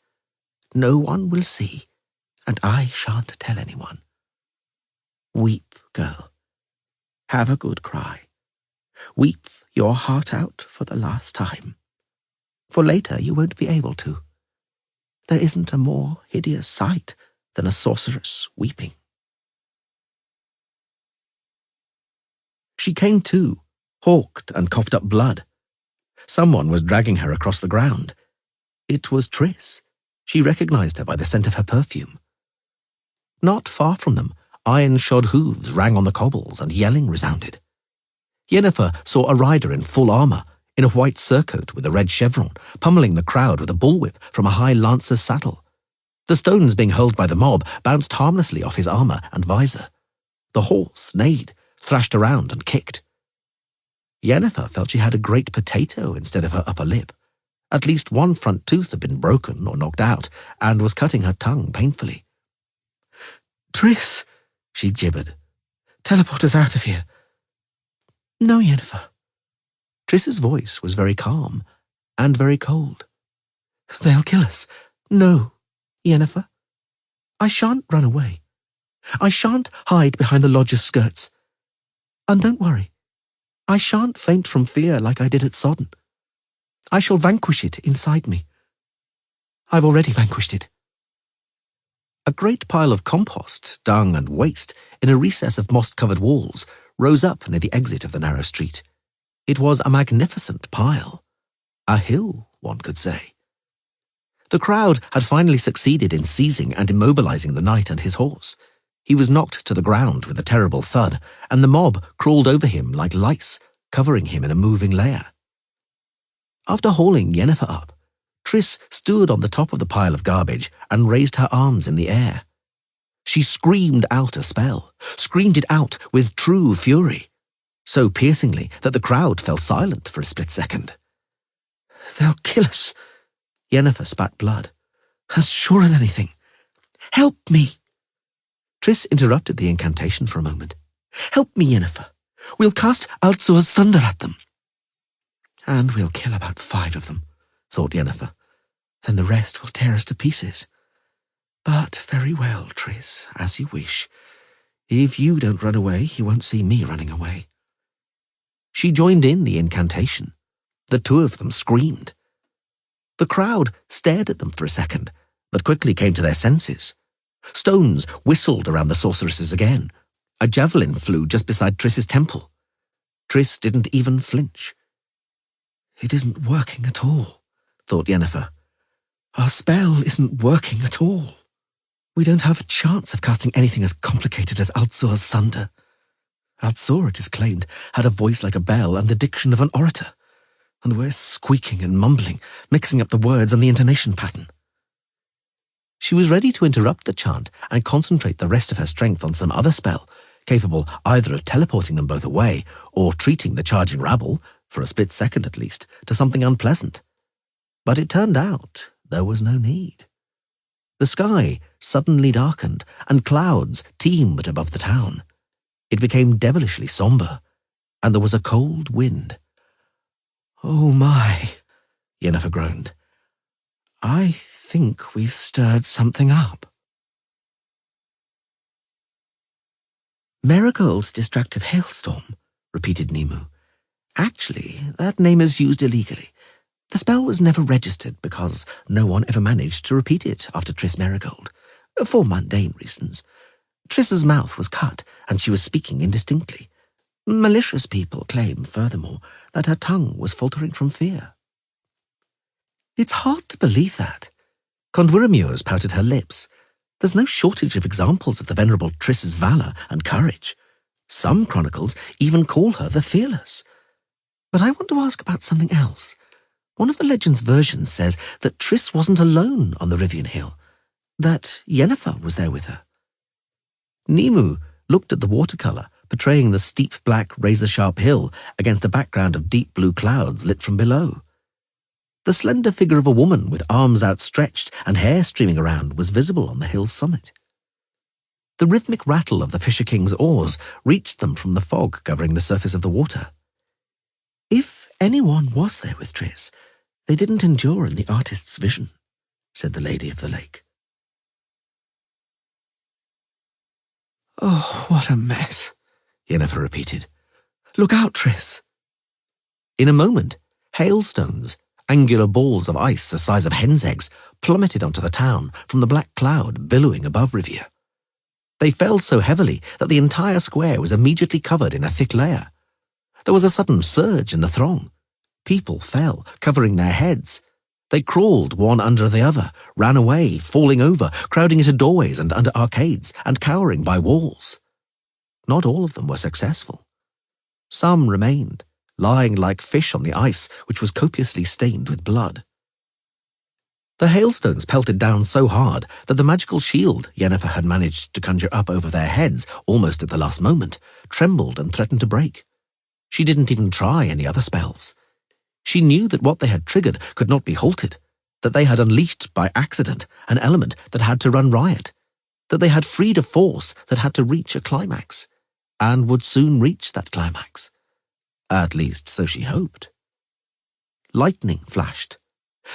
No one will see, and I shan't tell anyone. Weep, girl. Have a good cry. Weep your heart out for the last time. For later you won't be able to. There isn't a more hideous sight than a sorceress weeping. She came to, hawked and coughed up blood. Someone was dragging her across the ground. It was Triss. She recognized her by the scent of her perfume. Not far from them, iron-shod hooves rang on the cobbles and yelling resounded. Yennefer saw a rider in full armour, in a white surcoat with a red chevron, pummeling the crowd with a bullwhip from a high lancer's saddle. The stones being hurled by the mob bounced harmlessly off his armour and visor. The horse neighed, thrashed around and kicked. Yennefer felt she had a great potato instead of her upper lip. At least one front tooth had been broken or knocked out, and was cutting her tongue painfully. "Triss," she gibbered. "Teleport us out of here." "No, Yennefer." Triss's voice was very calm and very cold. "They'll kill us. No, Yennefer. I shan't run away. I shan't hide behind the lodge's skirts. And don't worry. I shan't faint from fear like I did at Sodden. I shall vanquish it inside me. I've already vanquished it." A great pile of compost, dung and waste in a recess of moss-covered walls rose up near the exit of the narrow street. It was a magnificent pile. A hill, one could say. The crowd had finally succeeded in seizing and immobilizing the knight and his horse. He was knocked to the ground with a terrible thud, and the mob crawled over him like lice, covering him in a moving layer. After hauling Yennefer up, Triss stood on the top of the pile of garbage and raised her arms in the air. She screamed out a spell, screamed it out with true fury, so piercingly that the crowd fell silent for a split second. "They'll kill us." Yennefer spat blood. "As sure as anything. Help me." Triss interrupted the incantation for a moment. "Help me, Yennefer. We'll cast Alzur's thunder at them." "And we'll kill about 5 of them," thought Yennefer. "Then the rest will tear us to pieces. But very well, Triss, as you wish. If you don't run away, you won't see me running away." She joined in the incantation. The 2 of them screamed. The crowd stared at them for a second, but quickly came to their senses. Stones whistled around the sorceresses again. A javelin flew just beside Triss's temple. Triss didn't even flinch. "It isn't working at all," thought Yennefer. "Our spell isn't working at all. We don't have a chance of casting anything as complicated as Alzur's thunder." Alzur, it is claimed, had a voice like a bell and the diction of an orator, and we're squeaking and mumbling, mixing up the words and the intonation pattern. She was ready to interrupt the chant and concentrate the rest of her strength on some other spell, capable either of teleporting them both away or treating the charging rabble, for a split second at least, to something unpleasant. But it turned out there was no need. The sky suddenly darkened, and clouds teemed above the town. It became devilishly sombre, and there was a cold wind. "Oh my," Yennefer groaned. "I think we've stirred something up." "Marigold's distractive hailstorm," repeated Nimue. "Actually, that name is used illegally. The spell was never registered because no one ever managed to repeat it after Triss Marigold, for mundane reasons. Triss's mouth was cut, and she was speaking indistinctly. Malicious people claim, furthermore, that her tongue was faltering from fear." "It's hard to believe that." Condwiramures pouted her lips. "There's no shortage of examples of the venerable Triss's valour and courage. Some chronicles even call her the Fearless. But I want to ask about something else. One of the legend's versions says that Triss wasn't alone on the Rivian Hill, that Yennefer was there with her." Nimue looked at the watercolour, portraying the steep black razor-sharp hill against a background of deep blue clouds lit from below. The slender figure of a woman with arms outstretched and hair streaming around was visible on the hill's summit. The rhythmic rattle of the Fisher King's oars reached them from the fog covering the surface of the water. If anyone was there with Tris, they didn't endure in the artist's vision, said the Lady of the Lake. Oh, what a mess, Yennefer repeated. Look out, Tris. In a moment, hailstones, angular balls of ice the size of hen's eggs, plummeted onto the town from the black cloud billowing above Rivia. They fell so heavily that the entire square was immediately covered in a thick layer. There was a sudden surge in the throng. People fell, covering their heads. They crawled one under the other, ran away, falling over, crowding into doorways and under arcades, and cowering by walls. Not all of them were successful. Some remained, lying like fish on the ice, which was copiously stained with blood. The hailstones pelted down so hard that the magical shield Yennefer had managed to conjure up over their heads almost at the last moment trembled and threatened to break. She didn't even try any other spells. She knew that what they had triggered could not be halted, that they had unleashed by accident an element that had to run riot, that they had freed a force that had to reach a climax, and would soon reach that climax. At least, so she hoped. Lightning flashed.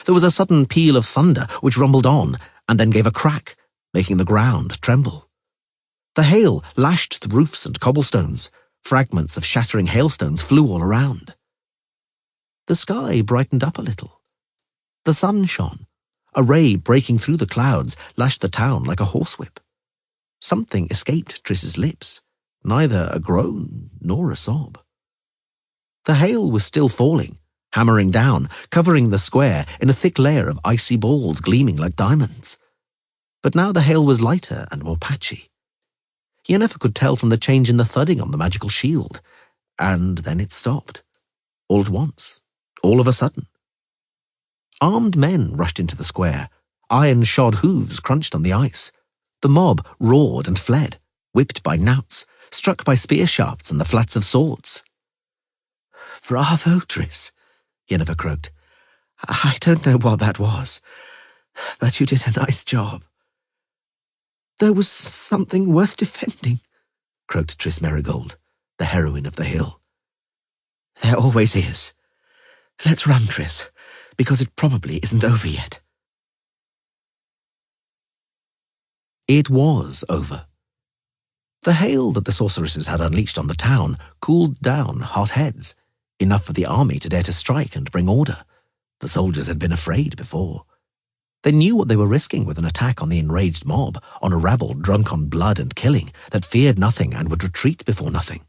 There was a sudden peal of thunder which rumbled on and then gave a crack, making the ground tremble. The hail lashed the roofs and cobblestones. Fragments of shattering hailstones flew all around. The sky brightened up a little. The sun shone. A ray breaking through the clouds lashed the town like a horsewhip. Something escaped Triss's lips, neither a groan nor a sob. The hail was still falling, hammering down, covering the square in a thick layer of icy balls gleaming like diamonds. But now the hail was lighter and more patchy. Yennefer could tell from the change in the thudding on the magical shield, and then it stopped. All at once, all of a sudden. Armed men rushed into the square. Iron-shod hooves crunched on the ice. The mob roared and fled, whipped by knouts, struck by spear shafts and the flats of swords. Bravo, Triss, Yennefer croaked. I don't know what that was, but you did a nice job. There was something worth defending, croaked Triss Merigold, the heroine of the hill. There always is. Let's run, Triss, because it probably isn't over yet. It was over. The hail that the sorceresses had unleashed on the town cooled down hot heads, enough for the army to dare to strike and bring order. The soldiers had been afraid before. They knew what they were risking with an attack on the enraged mob, on a rabble drunk on blood and killing, that feared nothing and would retreat before nothing.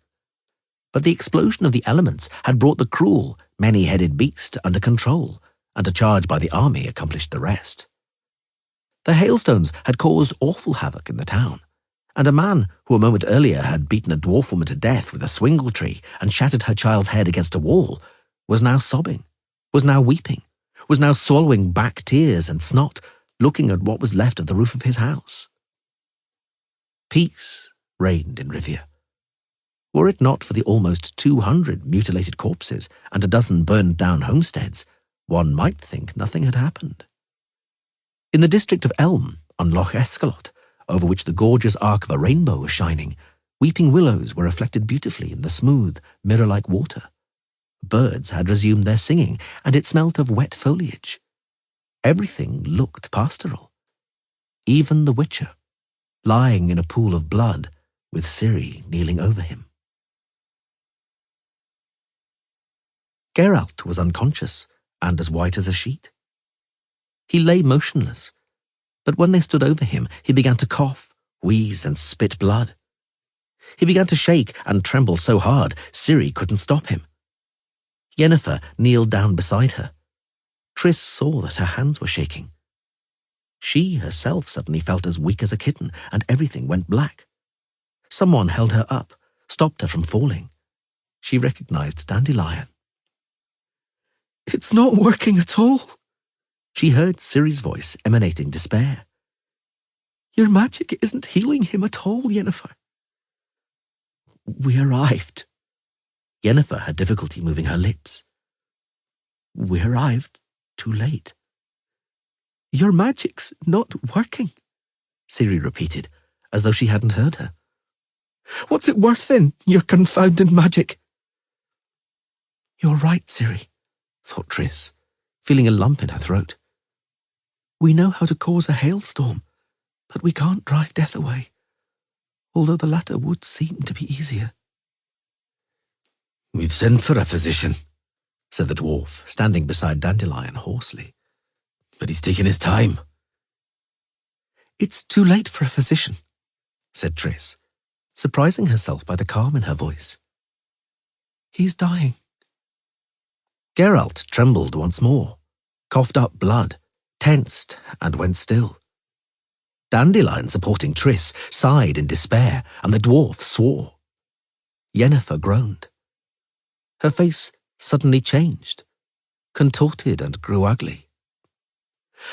But the explosion of the elements had brought the cruel, many-headed beast under control, and a charge by the army accomplished the rest. The hailstones had caused awful havoc in the town, and a man who a moment earlier had beaten a dwarf woman to death with a swingle tree and shattered her child's head against a wall was now sobbing, was now weeping, was now swallowing back tears and snot, looking at what was left of the roof of his house. Peace reigned in Rivia. Were it not for the almost 200 mutilated corpses and a dozen burned-down homesteads, one might think nothing had happened. In the district of Elm, on Loch Escalot, over which the gorgeous arc of a rainbow was shining, weeping willows were reflected beautifully in the smooth, mirror-like water. Birds had resumed their singing, and it smelt of wet foliage. Everything looked pastoral. Even the Witcher, lying in a pool of blood, with Ciri kneeling over him. Geralt was unconscious, and as white as a sheet. He lay motionless, but when they stood over him, he began to cough, wheeze, and spit blood. He began to shake and tremble so hard, Ciri couldn't stop him. Yennefer kneeled down beside her. Triss saw that her hands were shaking. She herself suddenly felt as weak as a kitten, and everything went black. Someone held her up, stopped her from falling. She recognized Dandelion. "It's not working at all." She heard Ciri's voice emanating despair. "Your magic isn't healing him at all, Yennefer." "We arrived." Yennefer had difficulty moving her lips. "We arrived too late." "Your magic's not working," Ciri repeated, as though she hadn't heard her. "What's it worth then, your confounded magic?" "You're right, Ciri," thought Triss, feeling a lump in her throat. "We know how to cause a hailstorm, but we can't drive death away, although the latter would seem to be easier." "We've sent for a physician," said the dwarf, standing beside Dandelion hoarsely. "But he's taken his time." "It's too late for a physician," said Triss, surprising herself by the calm in her voice. "He's dying." Geralt trembled once more, coughed up blood, tensed, and went still. Dandelion, supporting Triss, sighed in despair, and the dwarf swore. Yennefer groaned. Her face suddenly changed, contorted and grew ugly.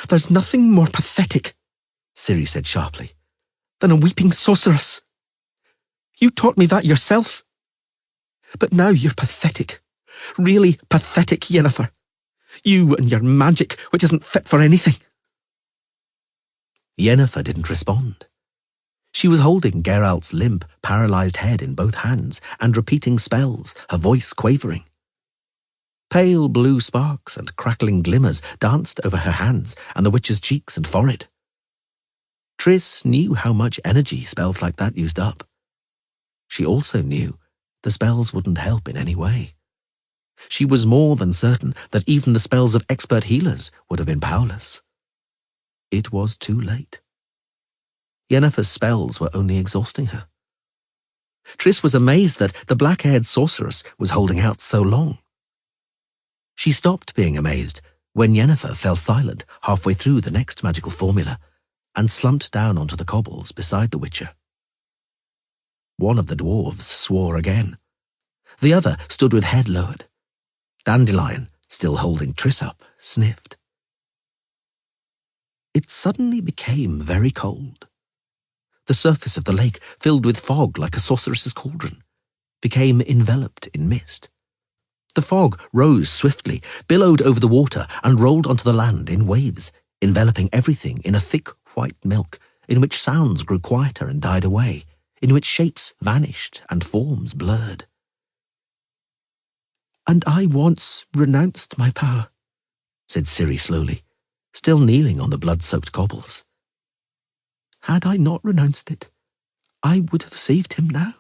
"There's nothing more pathetic," Ciri said sharply, "than a weeping sorceress. You taught me that yourself. But now you're pathetic, really pathetic, Yennefer. You and your magic, which isn't fit for anything." Yennefer didn't respond. She was holding Geralt's limp, paralyzed head in both hands and repeating spells, her voice quavering. Pale blue sparks and crackling glimmers danced over her hands and the witch's cheeks and forehead. Triss knew how much energy spells like that used up. She also knew the spells wouldn't help in any way. She was more than certain that even the spells of expert healers would have been powerless. It was too late. Yennefer's spells were only exhausting her. Triss was amazed that the black-haired sorceress was holding out so long. She stopped being amazed when Yennefer fell silent halfway through the next magical formula and slumped down onto the cobbles beside the witcher. One of the dwarves swore again. The other stood with head lowered. Dandelion, still holding Triss up, sniffed. It suddenly became very cold. The surface of the lake, filled with fog like a sorceress's cauldron, became enveloped in mist. The fog rose swiftly, billowed over the water, and rolled onto the land in waves, enveloping everything in a thick white milk, in which sounds grew quieter and died away, in which shapes vanished and forms blurred. "And I once renounced my power," said Ciri slowly, still kneeling on the blood-soaked cobbles. "Had I not renounced it, I would have saved him now.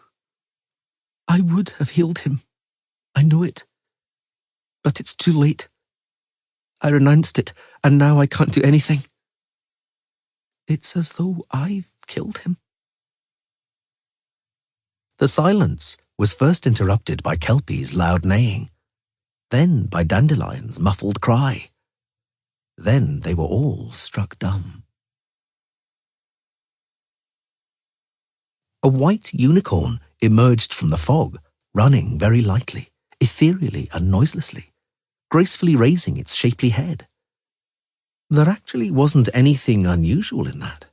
I would have healed him. I know it. But it's too late. I renounced it, and now I can't do anything. It's as though I've killed him." The silence was first interrupted by Kelpie's loud neighing, then by Dandelion's muffled cry. Then they were all struck dumb. A white unicorn emerged from the fog, running very lightly, ethereally and noiselessly, gracefully raising its shapely head. There actually wasn't anything unusual in that.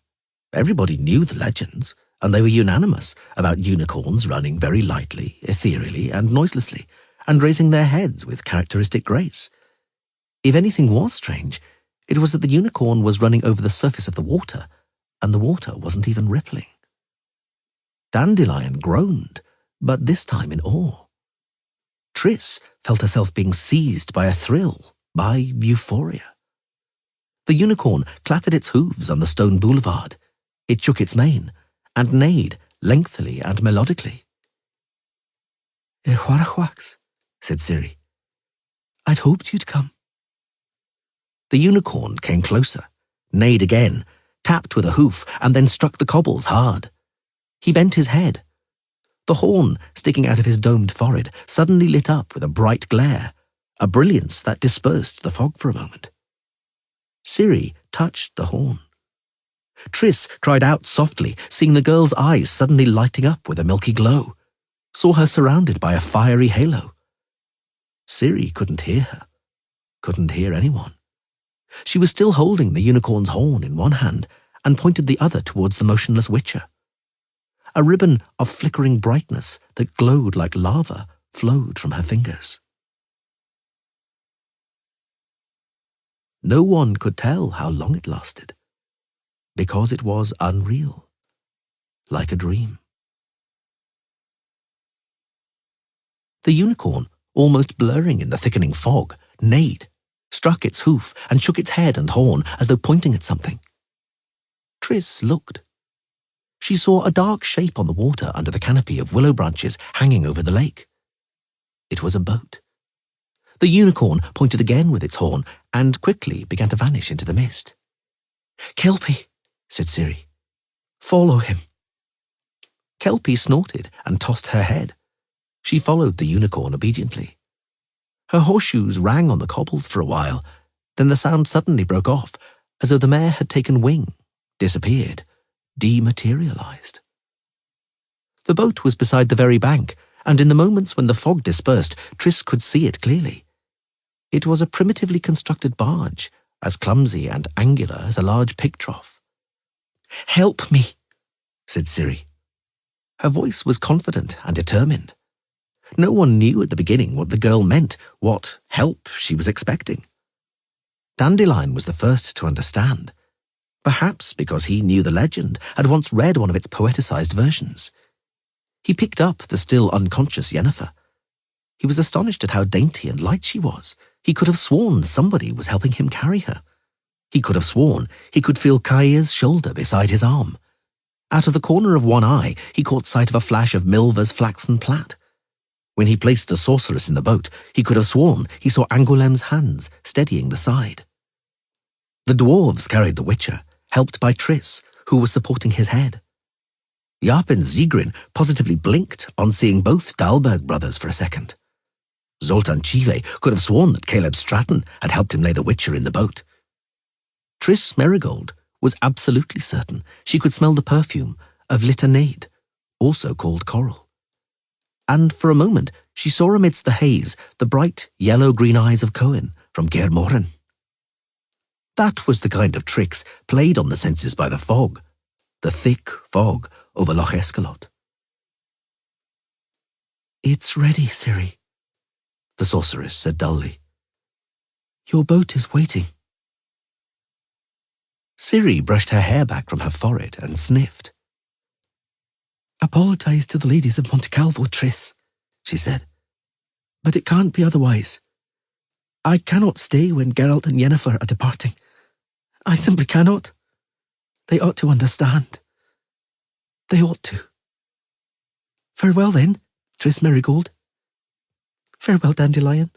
Everybody knew the legends, and they were unanimous about unicorns running very lightly, ethereally and noiselessly, and raising their heads with characteristic grace. If anything was strange, it was that the unicorn was running over the surface of the water, and the water wasn't even rippling. Dandelion groaned, but this time in awe. Triss felt herself being seized by a thrill, by euphoria. The unicorn clattered its hooves on the stone boulevard. It shook its mane, and neighed lengthily and melodically. "Ehwarachwax," said Ciri. "I'd hoped you'd come." The unicorn came closer, neighed again, tapped with a hoof, and then struck the cobbles hard. He bent his head. The horn, sticking out of his domed forehead, suddenly lit up with a bright glare, a brilliance that dispersed the fog for a moment. Ciri touched the horn. Triss cried out softly, seeing the girl's eyes suddenly lighting up with a milky glow, saw her surrounded by a fiery halo. Ciri couldn't hear her, couldn't hear anyone. She was still holding the unicorn's horn in one hand and pointed the other towards the motionless witcher. A ribbon of flickering brightness that glowed like lava flowed from her fingers. No one could tell how long it lasted, because it was unreal. like a dream. The unicorn, almost blurring in the thickening fog, neighed, struck its hoof, and shook its head and horn as though pointing at something. Tris looked. She saw a dark shape on the water under the canopy of willow branches hanging over the lake. It was a boat. The unicorn pointed again with its horn and quickly began to vanish into the mist. "Kelpie," said Ciri. "Follow him." Kelpie snorted and tossed her head. She followed the unicorn obediently. Her horseshoes rang on the cobbles for a while, then the sound suddenly broke off, as though the mare had taken wing, disappeared, dematerialized. The boat was beside the very bank, and in the moments when the fog dispersed, Tris could see it clearly. It was a primitively constructed barge, as clumsy and angular as a large pig trough. "Help me," said Ciri. Her voice was confident and determined. No one knew at the beginning what the girl meant, what help she was expecting. Dandelion was the first to understand, perhaps because he knew the legend, had once read one of its poeticized versions. He picked up the still unconscious Yennefer. He was astonished at how dainty and light she was. He could have sworn somebody was helping him carry her. He could have sworn he could feel Kaia's shoulder beside his arm. Out of the corner of one eye, he caught sight of a flash of Milva's flaxen plait. When he placed the sorceress in the boat, he could have sworn he saw Angoulême's hands steadying the side. The dwarves carried the Witcher, helped by Tris, who was supporting his head. Jaap and Zigrin positively blinked on seeing both Dalberg brothers for a second. Zoltan Chive could have sworn that Caleb Stratton had helped him lay the Witcher in the boat. Tris Merigold was absolutely certain she could smell the perfume of Litanade, also called coral. And for a moment she saw amidst the haze the bright yellow-green eyes of Cohen from Ger Morin. That was the kind of tricks played on the senses by the fog, the thick fog over Loch Escalot. "It's ready, Ciri," the sorceress said dully. "Your boat is waiting." Ciri brushed her hair back from her forehead and sniffed. "Apologize to the ladies of Monte Calvo, Tris," she said. "But it can't be otherwise. I cannot stay when Geralt and Yennefer are departing. I simply cannot. They ought to understand. They ought to. Farewell, then, Tris Merigold. Farewell, Dandelion.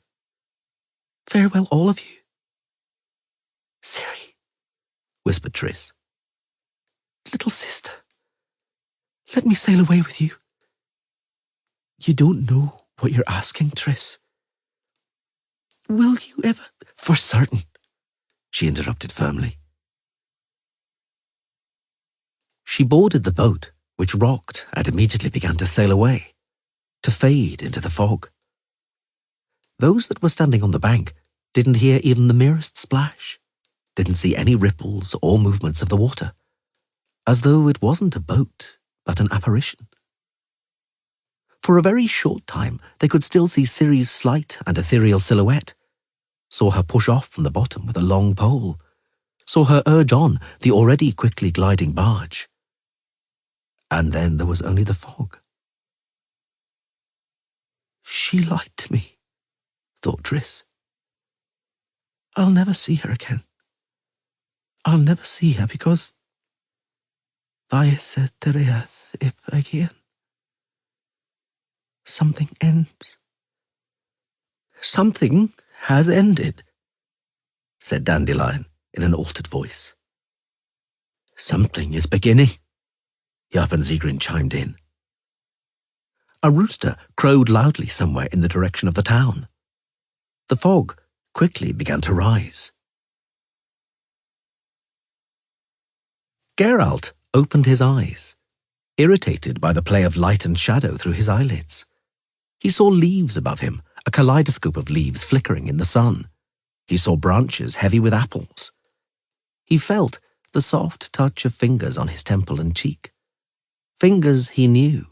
Farewell, all of you." "Ciri," whispered Tris. "Little sister, let me sail away with you." "You don't know what you're asking, Tris." "Will you ever—" "For certain," she interrupted firmly. She boarded the boat, which rocked and immediately began to sail away, to fade into the fog. Those that were standing on the bank didn't hear even the merest splash, didn't see any ripples or movements of the water, as though it wasn't a boat, but an apparition. For a very short time they could still see Ciri's slight and ethereal silhouette, saw her push off from the bottom with a long pole, saw her urge on the already quickly gliding barge. And then there was only the fog. She lied to me, thought Tris. I'll never see her again. I'll never see her because Vaese Tereath ip again. Something ends. Something has ended, said Dandelion in an altered voice. Something is beginning, Jaap and Zigrin chimed in. A rooster crowed loudly somewhere in the direction of the town. The fog quickly began to rise. Geralt opened his eyes, irritated by the play of light and shadow through his eyelids. He saw leaves above him, a kaleidoscope of leaves flickering in the sun. He saw branches heavy with apples. He felt the soft touch of fingers on his temple and cheek. Fingers he knew.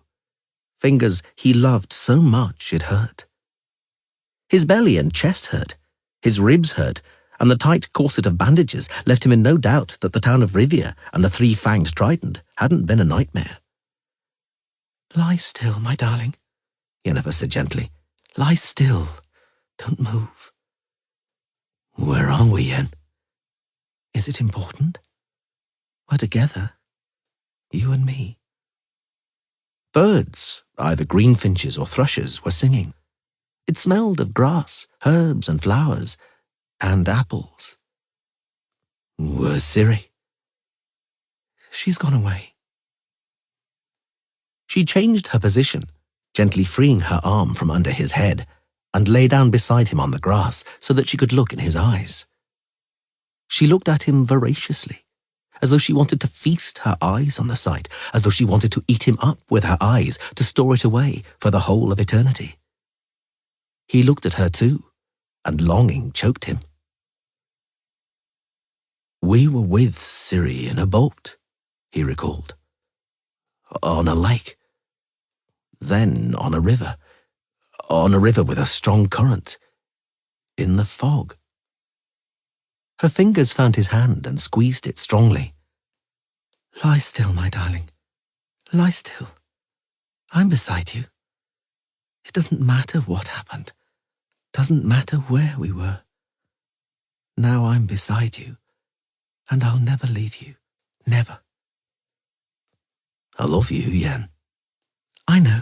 Fingers he loved so much it hurt. His belly and chest hurt. His ribs hurt, and the tight corset of bandages left him in no doubt that the town of Rivia and the three-fanged trident hadn't been a nightmare. Lie still, my darling, Yennefer said gently. Lie still. Don't move. Where are we, Yen? Is it important? We're together. You and me. Birds, either greenfinches or thrushes, were singing. It smelled of grass, herbs and flowers, and apples. Where's Ciri? She's gone away. She changed her position, gently freeing her arm from under his head, and lay down beside him on the grass so that she could look in his eyes. She looked at him voraciously, as though she wanted to feast her eyes on the sight, as though she wanted to eat him up with her eyes, to store it away for the whole of eternity. He looked at her too, and longing choked him. We were with Ciri in a boat, he recalled. On a lake. Then on a river. On a river with a strong current. In the fog. Her fingers found his hand and squeezed it strongly. Lie still, my darling. Lie still. I'm beside you. It doesn't matter what happened. Doesn't matter where we were. Now I'm beside you, and I'll never leave you. Never. I love you, Yen. I know.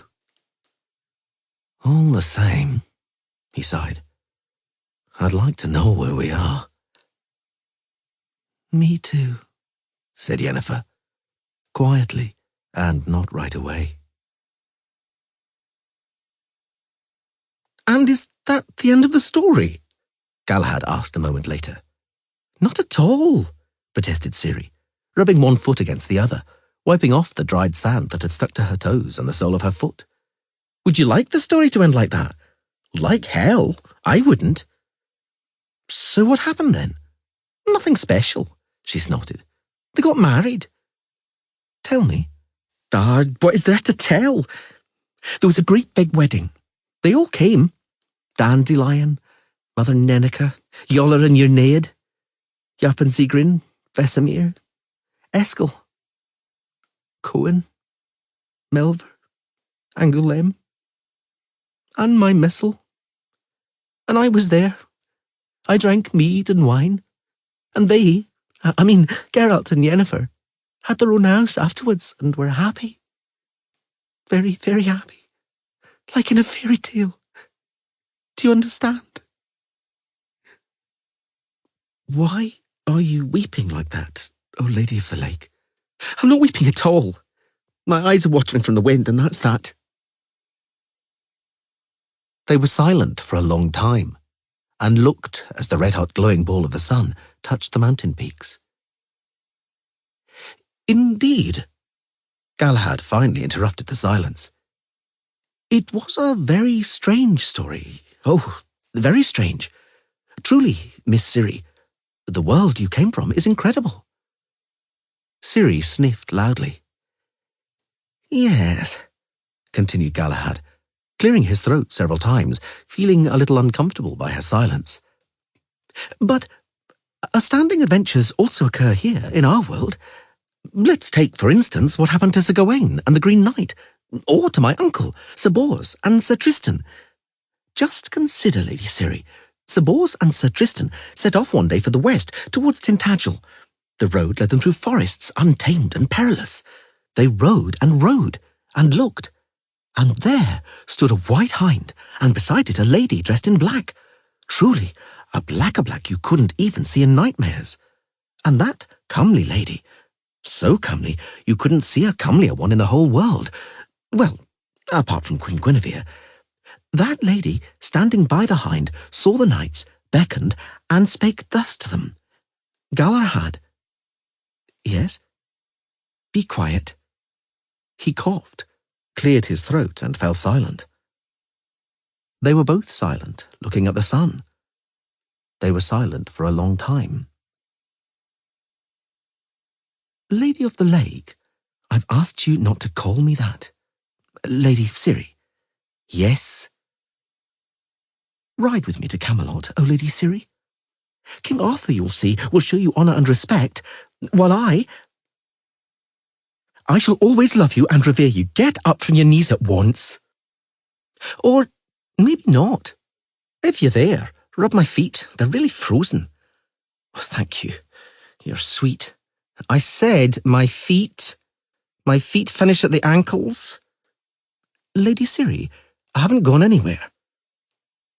All the same, he sighed. I'd like to know where we are. Me too, said Yennefer, quietly and not right away. And is that the end of the story? Galahad asked a moment later. Not at all, protested Ciri, rubbing one foot against the other, wiping off the dried sand that had stuck to her toes and the sole of her foot. Would you like the story to end like that? Like hell, I wouldn't. So what happened then? Nothing special, she snorted. They got married. Tell me. What is there to tell? There was a great big wedding. They all came. Dandelion, Mother Nenneker, Yoller and Yrnead, Yap and Sigrin, Vesemir, Eskel, Cohen, Melver, Angulem, and my missile. And I was there. I drank mead and wine, and they, Geralt and Yennefer, had their own house afterwards and were happy. Very, very happy. Like in a fairy tale. Do you understand? Why are you weeping like that, O Lady of the Lake? I'm not weeping at all. My eyes are watering from the wind, and that's that. They were silent for a long time, and looked as the red-hot glowing ball of the sun touched the mountain peaks. Indeed, Galahad finally interrupted the silence. It was a very strange story. Oh, very strange. Truly, Miss Ciri, the world you came from is incredible. Ciri sniffed loudly. Yes, continued Galahad, clearing his throat several times, feeling a little uncomfortable by her silence. But astounding adventures also occur here, in our world. Let's take, for instance, what happened to Sir Gawain and the Green Knight, or to my uncle, Sir Bors and Sir Tristan. Just consider, Lady Ciri, Sir Bors and Sir Tristan set off one day for the west, towards Tintagel. The road led them through forests, untamed and perilous. They rode, and looked, and there stood a white hind, and beside it a lady dressed in black. Truly, a blacker black you couldn't even see in nightmares. And that comely lady, so comely you couldn't see a comelier one in the whole world. Well, apart from Queen Guinevere. That lady, standing by the hind, saw the knights, beckoned, and spake thus to them. Galahad. Yes? Be quiet. He coughed, cleared his throat, and fell silent. They were both silent, looking at the sun. They were silent for a long time. Lady of the Lake, I've asked you not to call me that. Lady Ciri. Yes. Ride with me to Camelot, O Lady Ciri. King Arthur, you'll see, will show you honour and respect, while I shall always love you and revere you. Get up from your knees at once. Or maybe not. If you're there, rub my feet. They're really frozen. Oh, thank you. You're sweet. I said my feet. My feet finish at the ankles. Lady Ciri, I haven't gone anywhere.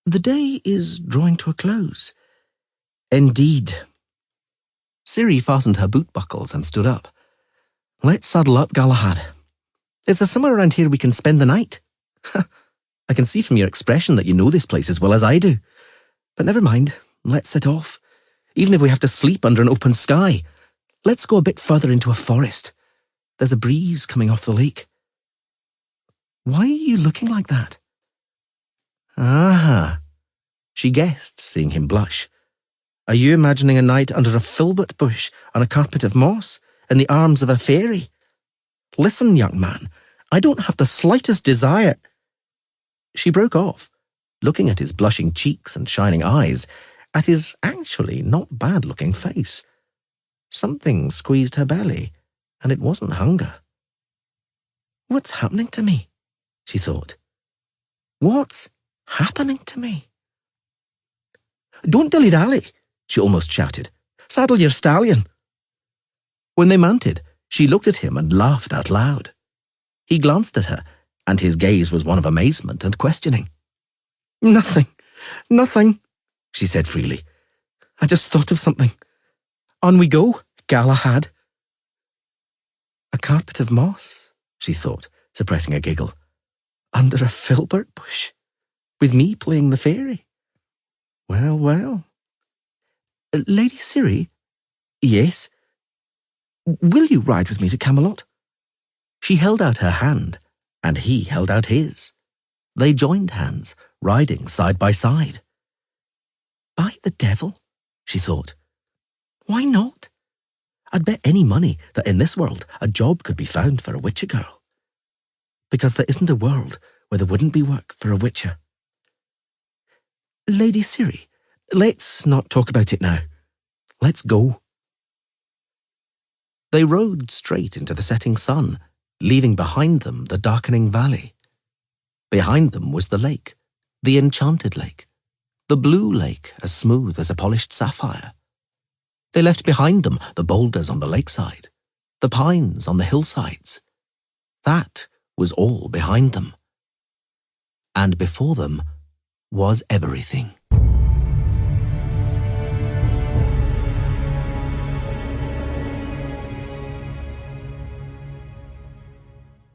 The day is drawing to a close. Indeed. Ciri fastened her boot buckles and stood up. Let's saddle up, Galahad. Is there somewhere around here we can spend the night? I can see from your expression that you know this place as well as I do. But never mind, let's set off. Even if we have to sleep under an open sky. Let's go a bit further into a forest. There's a breeze coming off the lake. Why are you looking like that? Ah, she guessed, seeing him blush. Are you imagining a night under a filbert bush on a carpet of moss in the arms of a fairy? Listen, young man, I don't have the slightest desire. She broke off, looking at his blushing cheeks and shining eyes, at his actually not bad-looking face. Something squeezed her belly, and it wasn't hunger. What's happening to me? She thought. What's happening to me? Don't dilly-dally, she almost shouted. Saddle your stallion. When they mounted, she looked at him and laughed out loud. He glanced at her, and his gaze was one of amazement and questioning. Nothing, she said freely. I just thought of something. On we go, Galahad. A carpet of moss, she thought, suppressing a giggle. Under a filbert bush, with me playing the fairy. Well, well. Lady Ciri? Yes? Will you ride with me to Camelot? She held out her hand, and he held out his. They joined hands, riding side by side. By the devil, she thought. Why not? I'd bet any money that in this world a job could be found for a witcher girl. Because there isn't a world where there wouldn't be work for a witcher. Lady Ciri, let's not talk about it now. Let's go. They rode straight into the setting sun, leaving behind them the darkening valley. Behind them was the lake, the enchanted lake, the blue lake as smooth as a polished sapphire. They left behind them the boulders on the lakeside, the pines on the hillsides. That was all behind them. And before them was everything.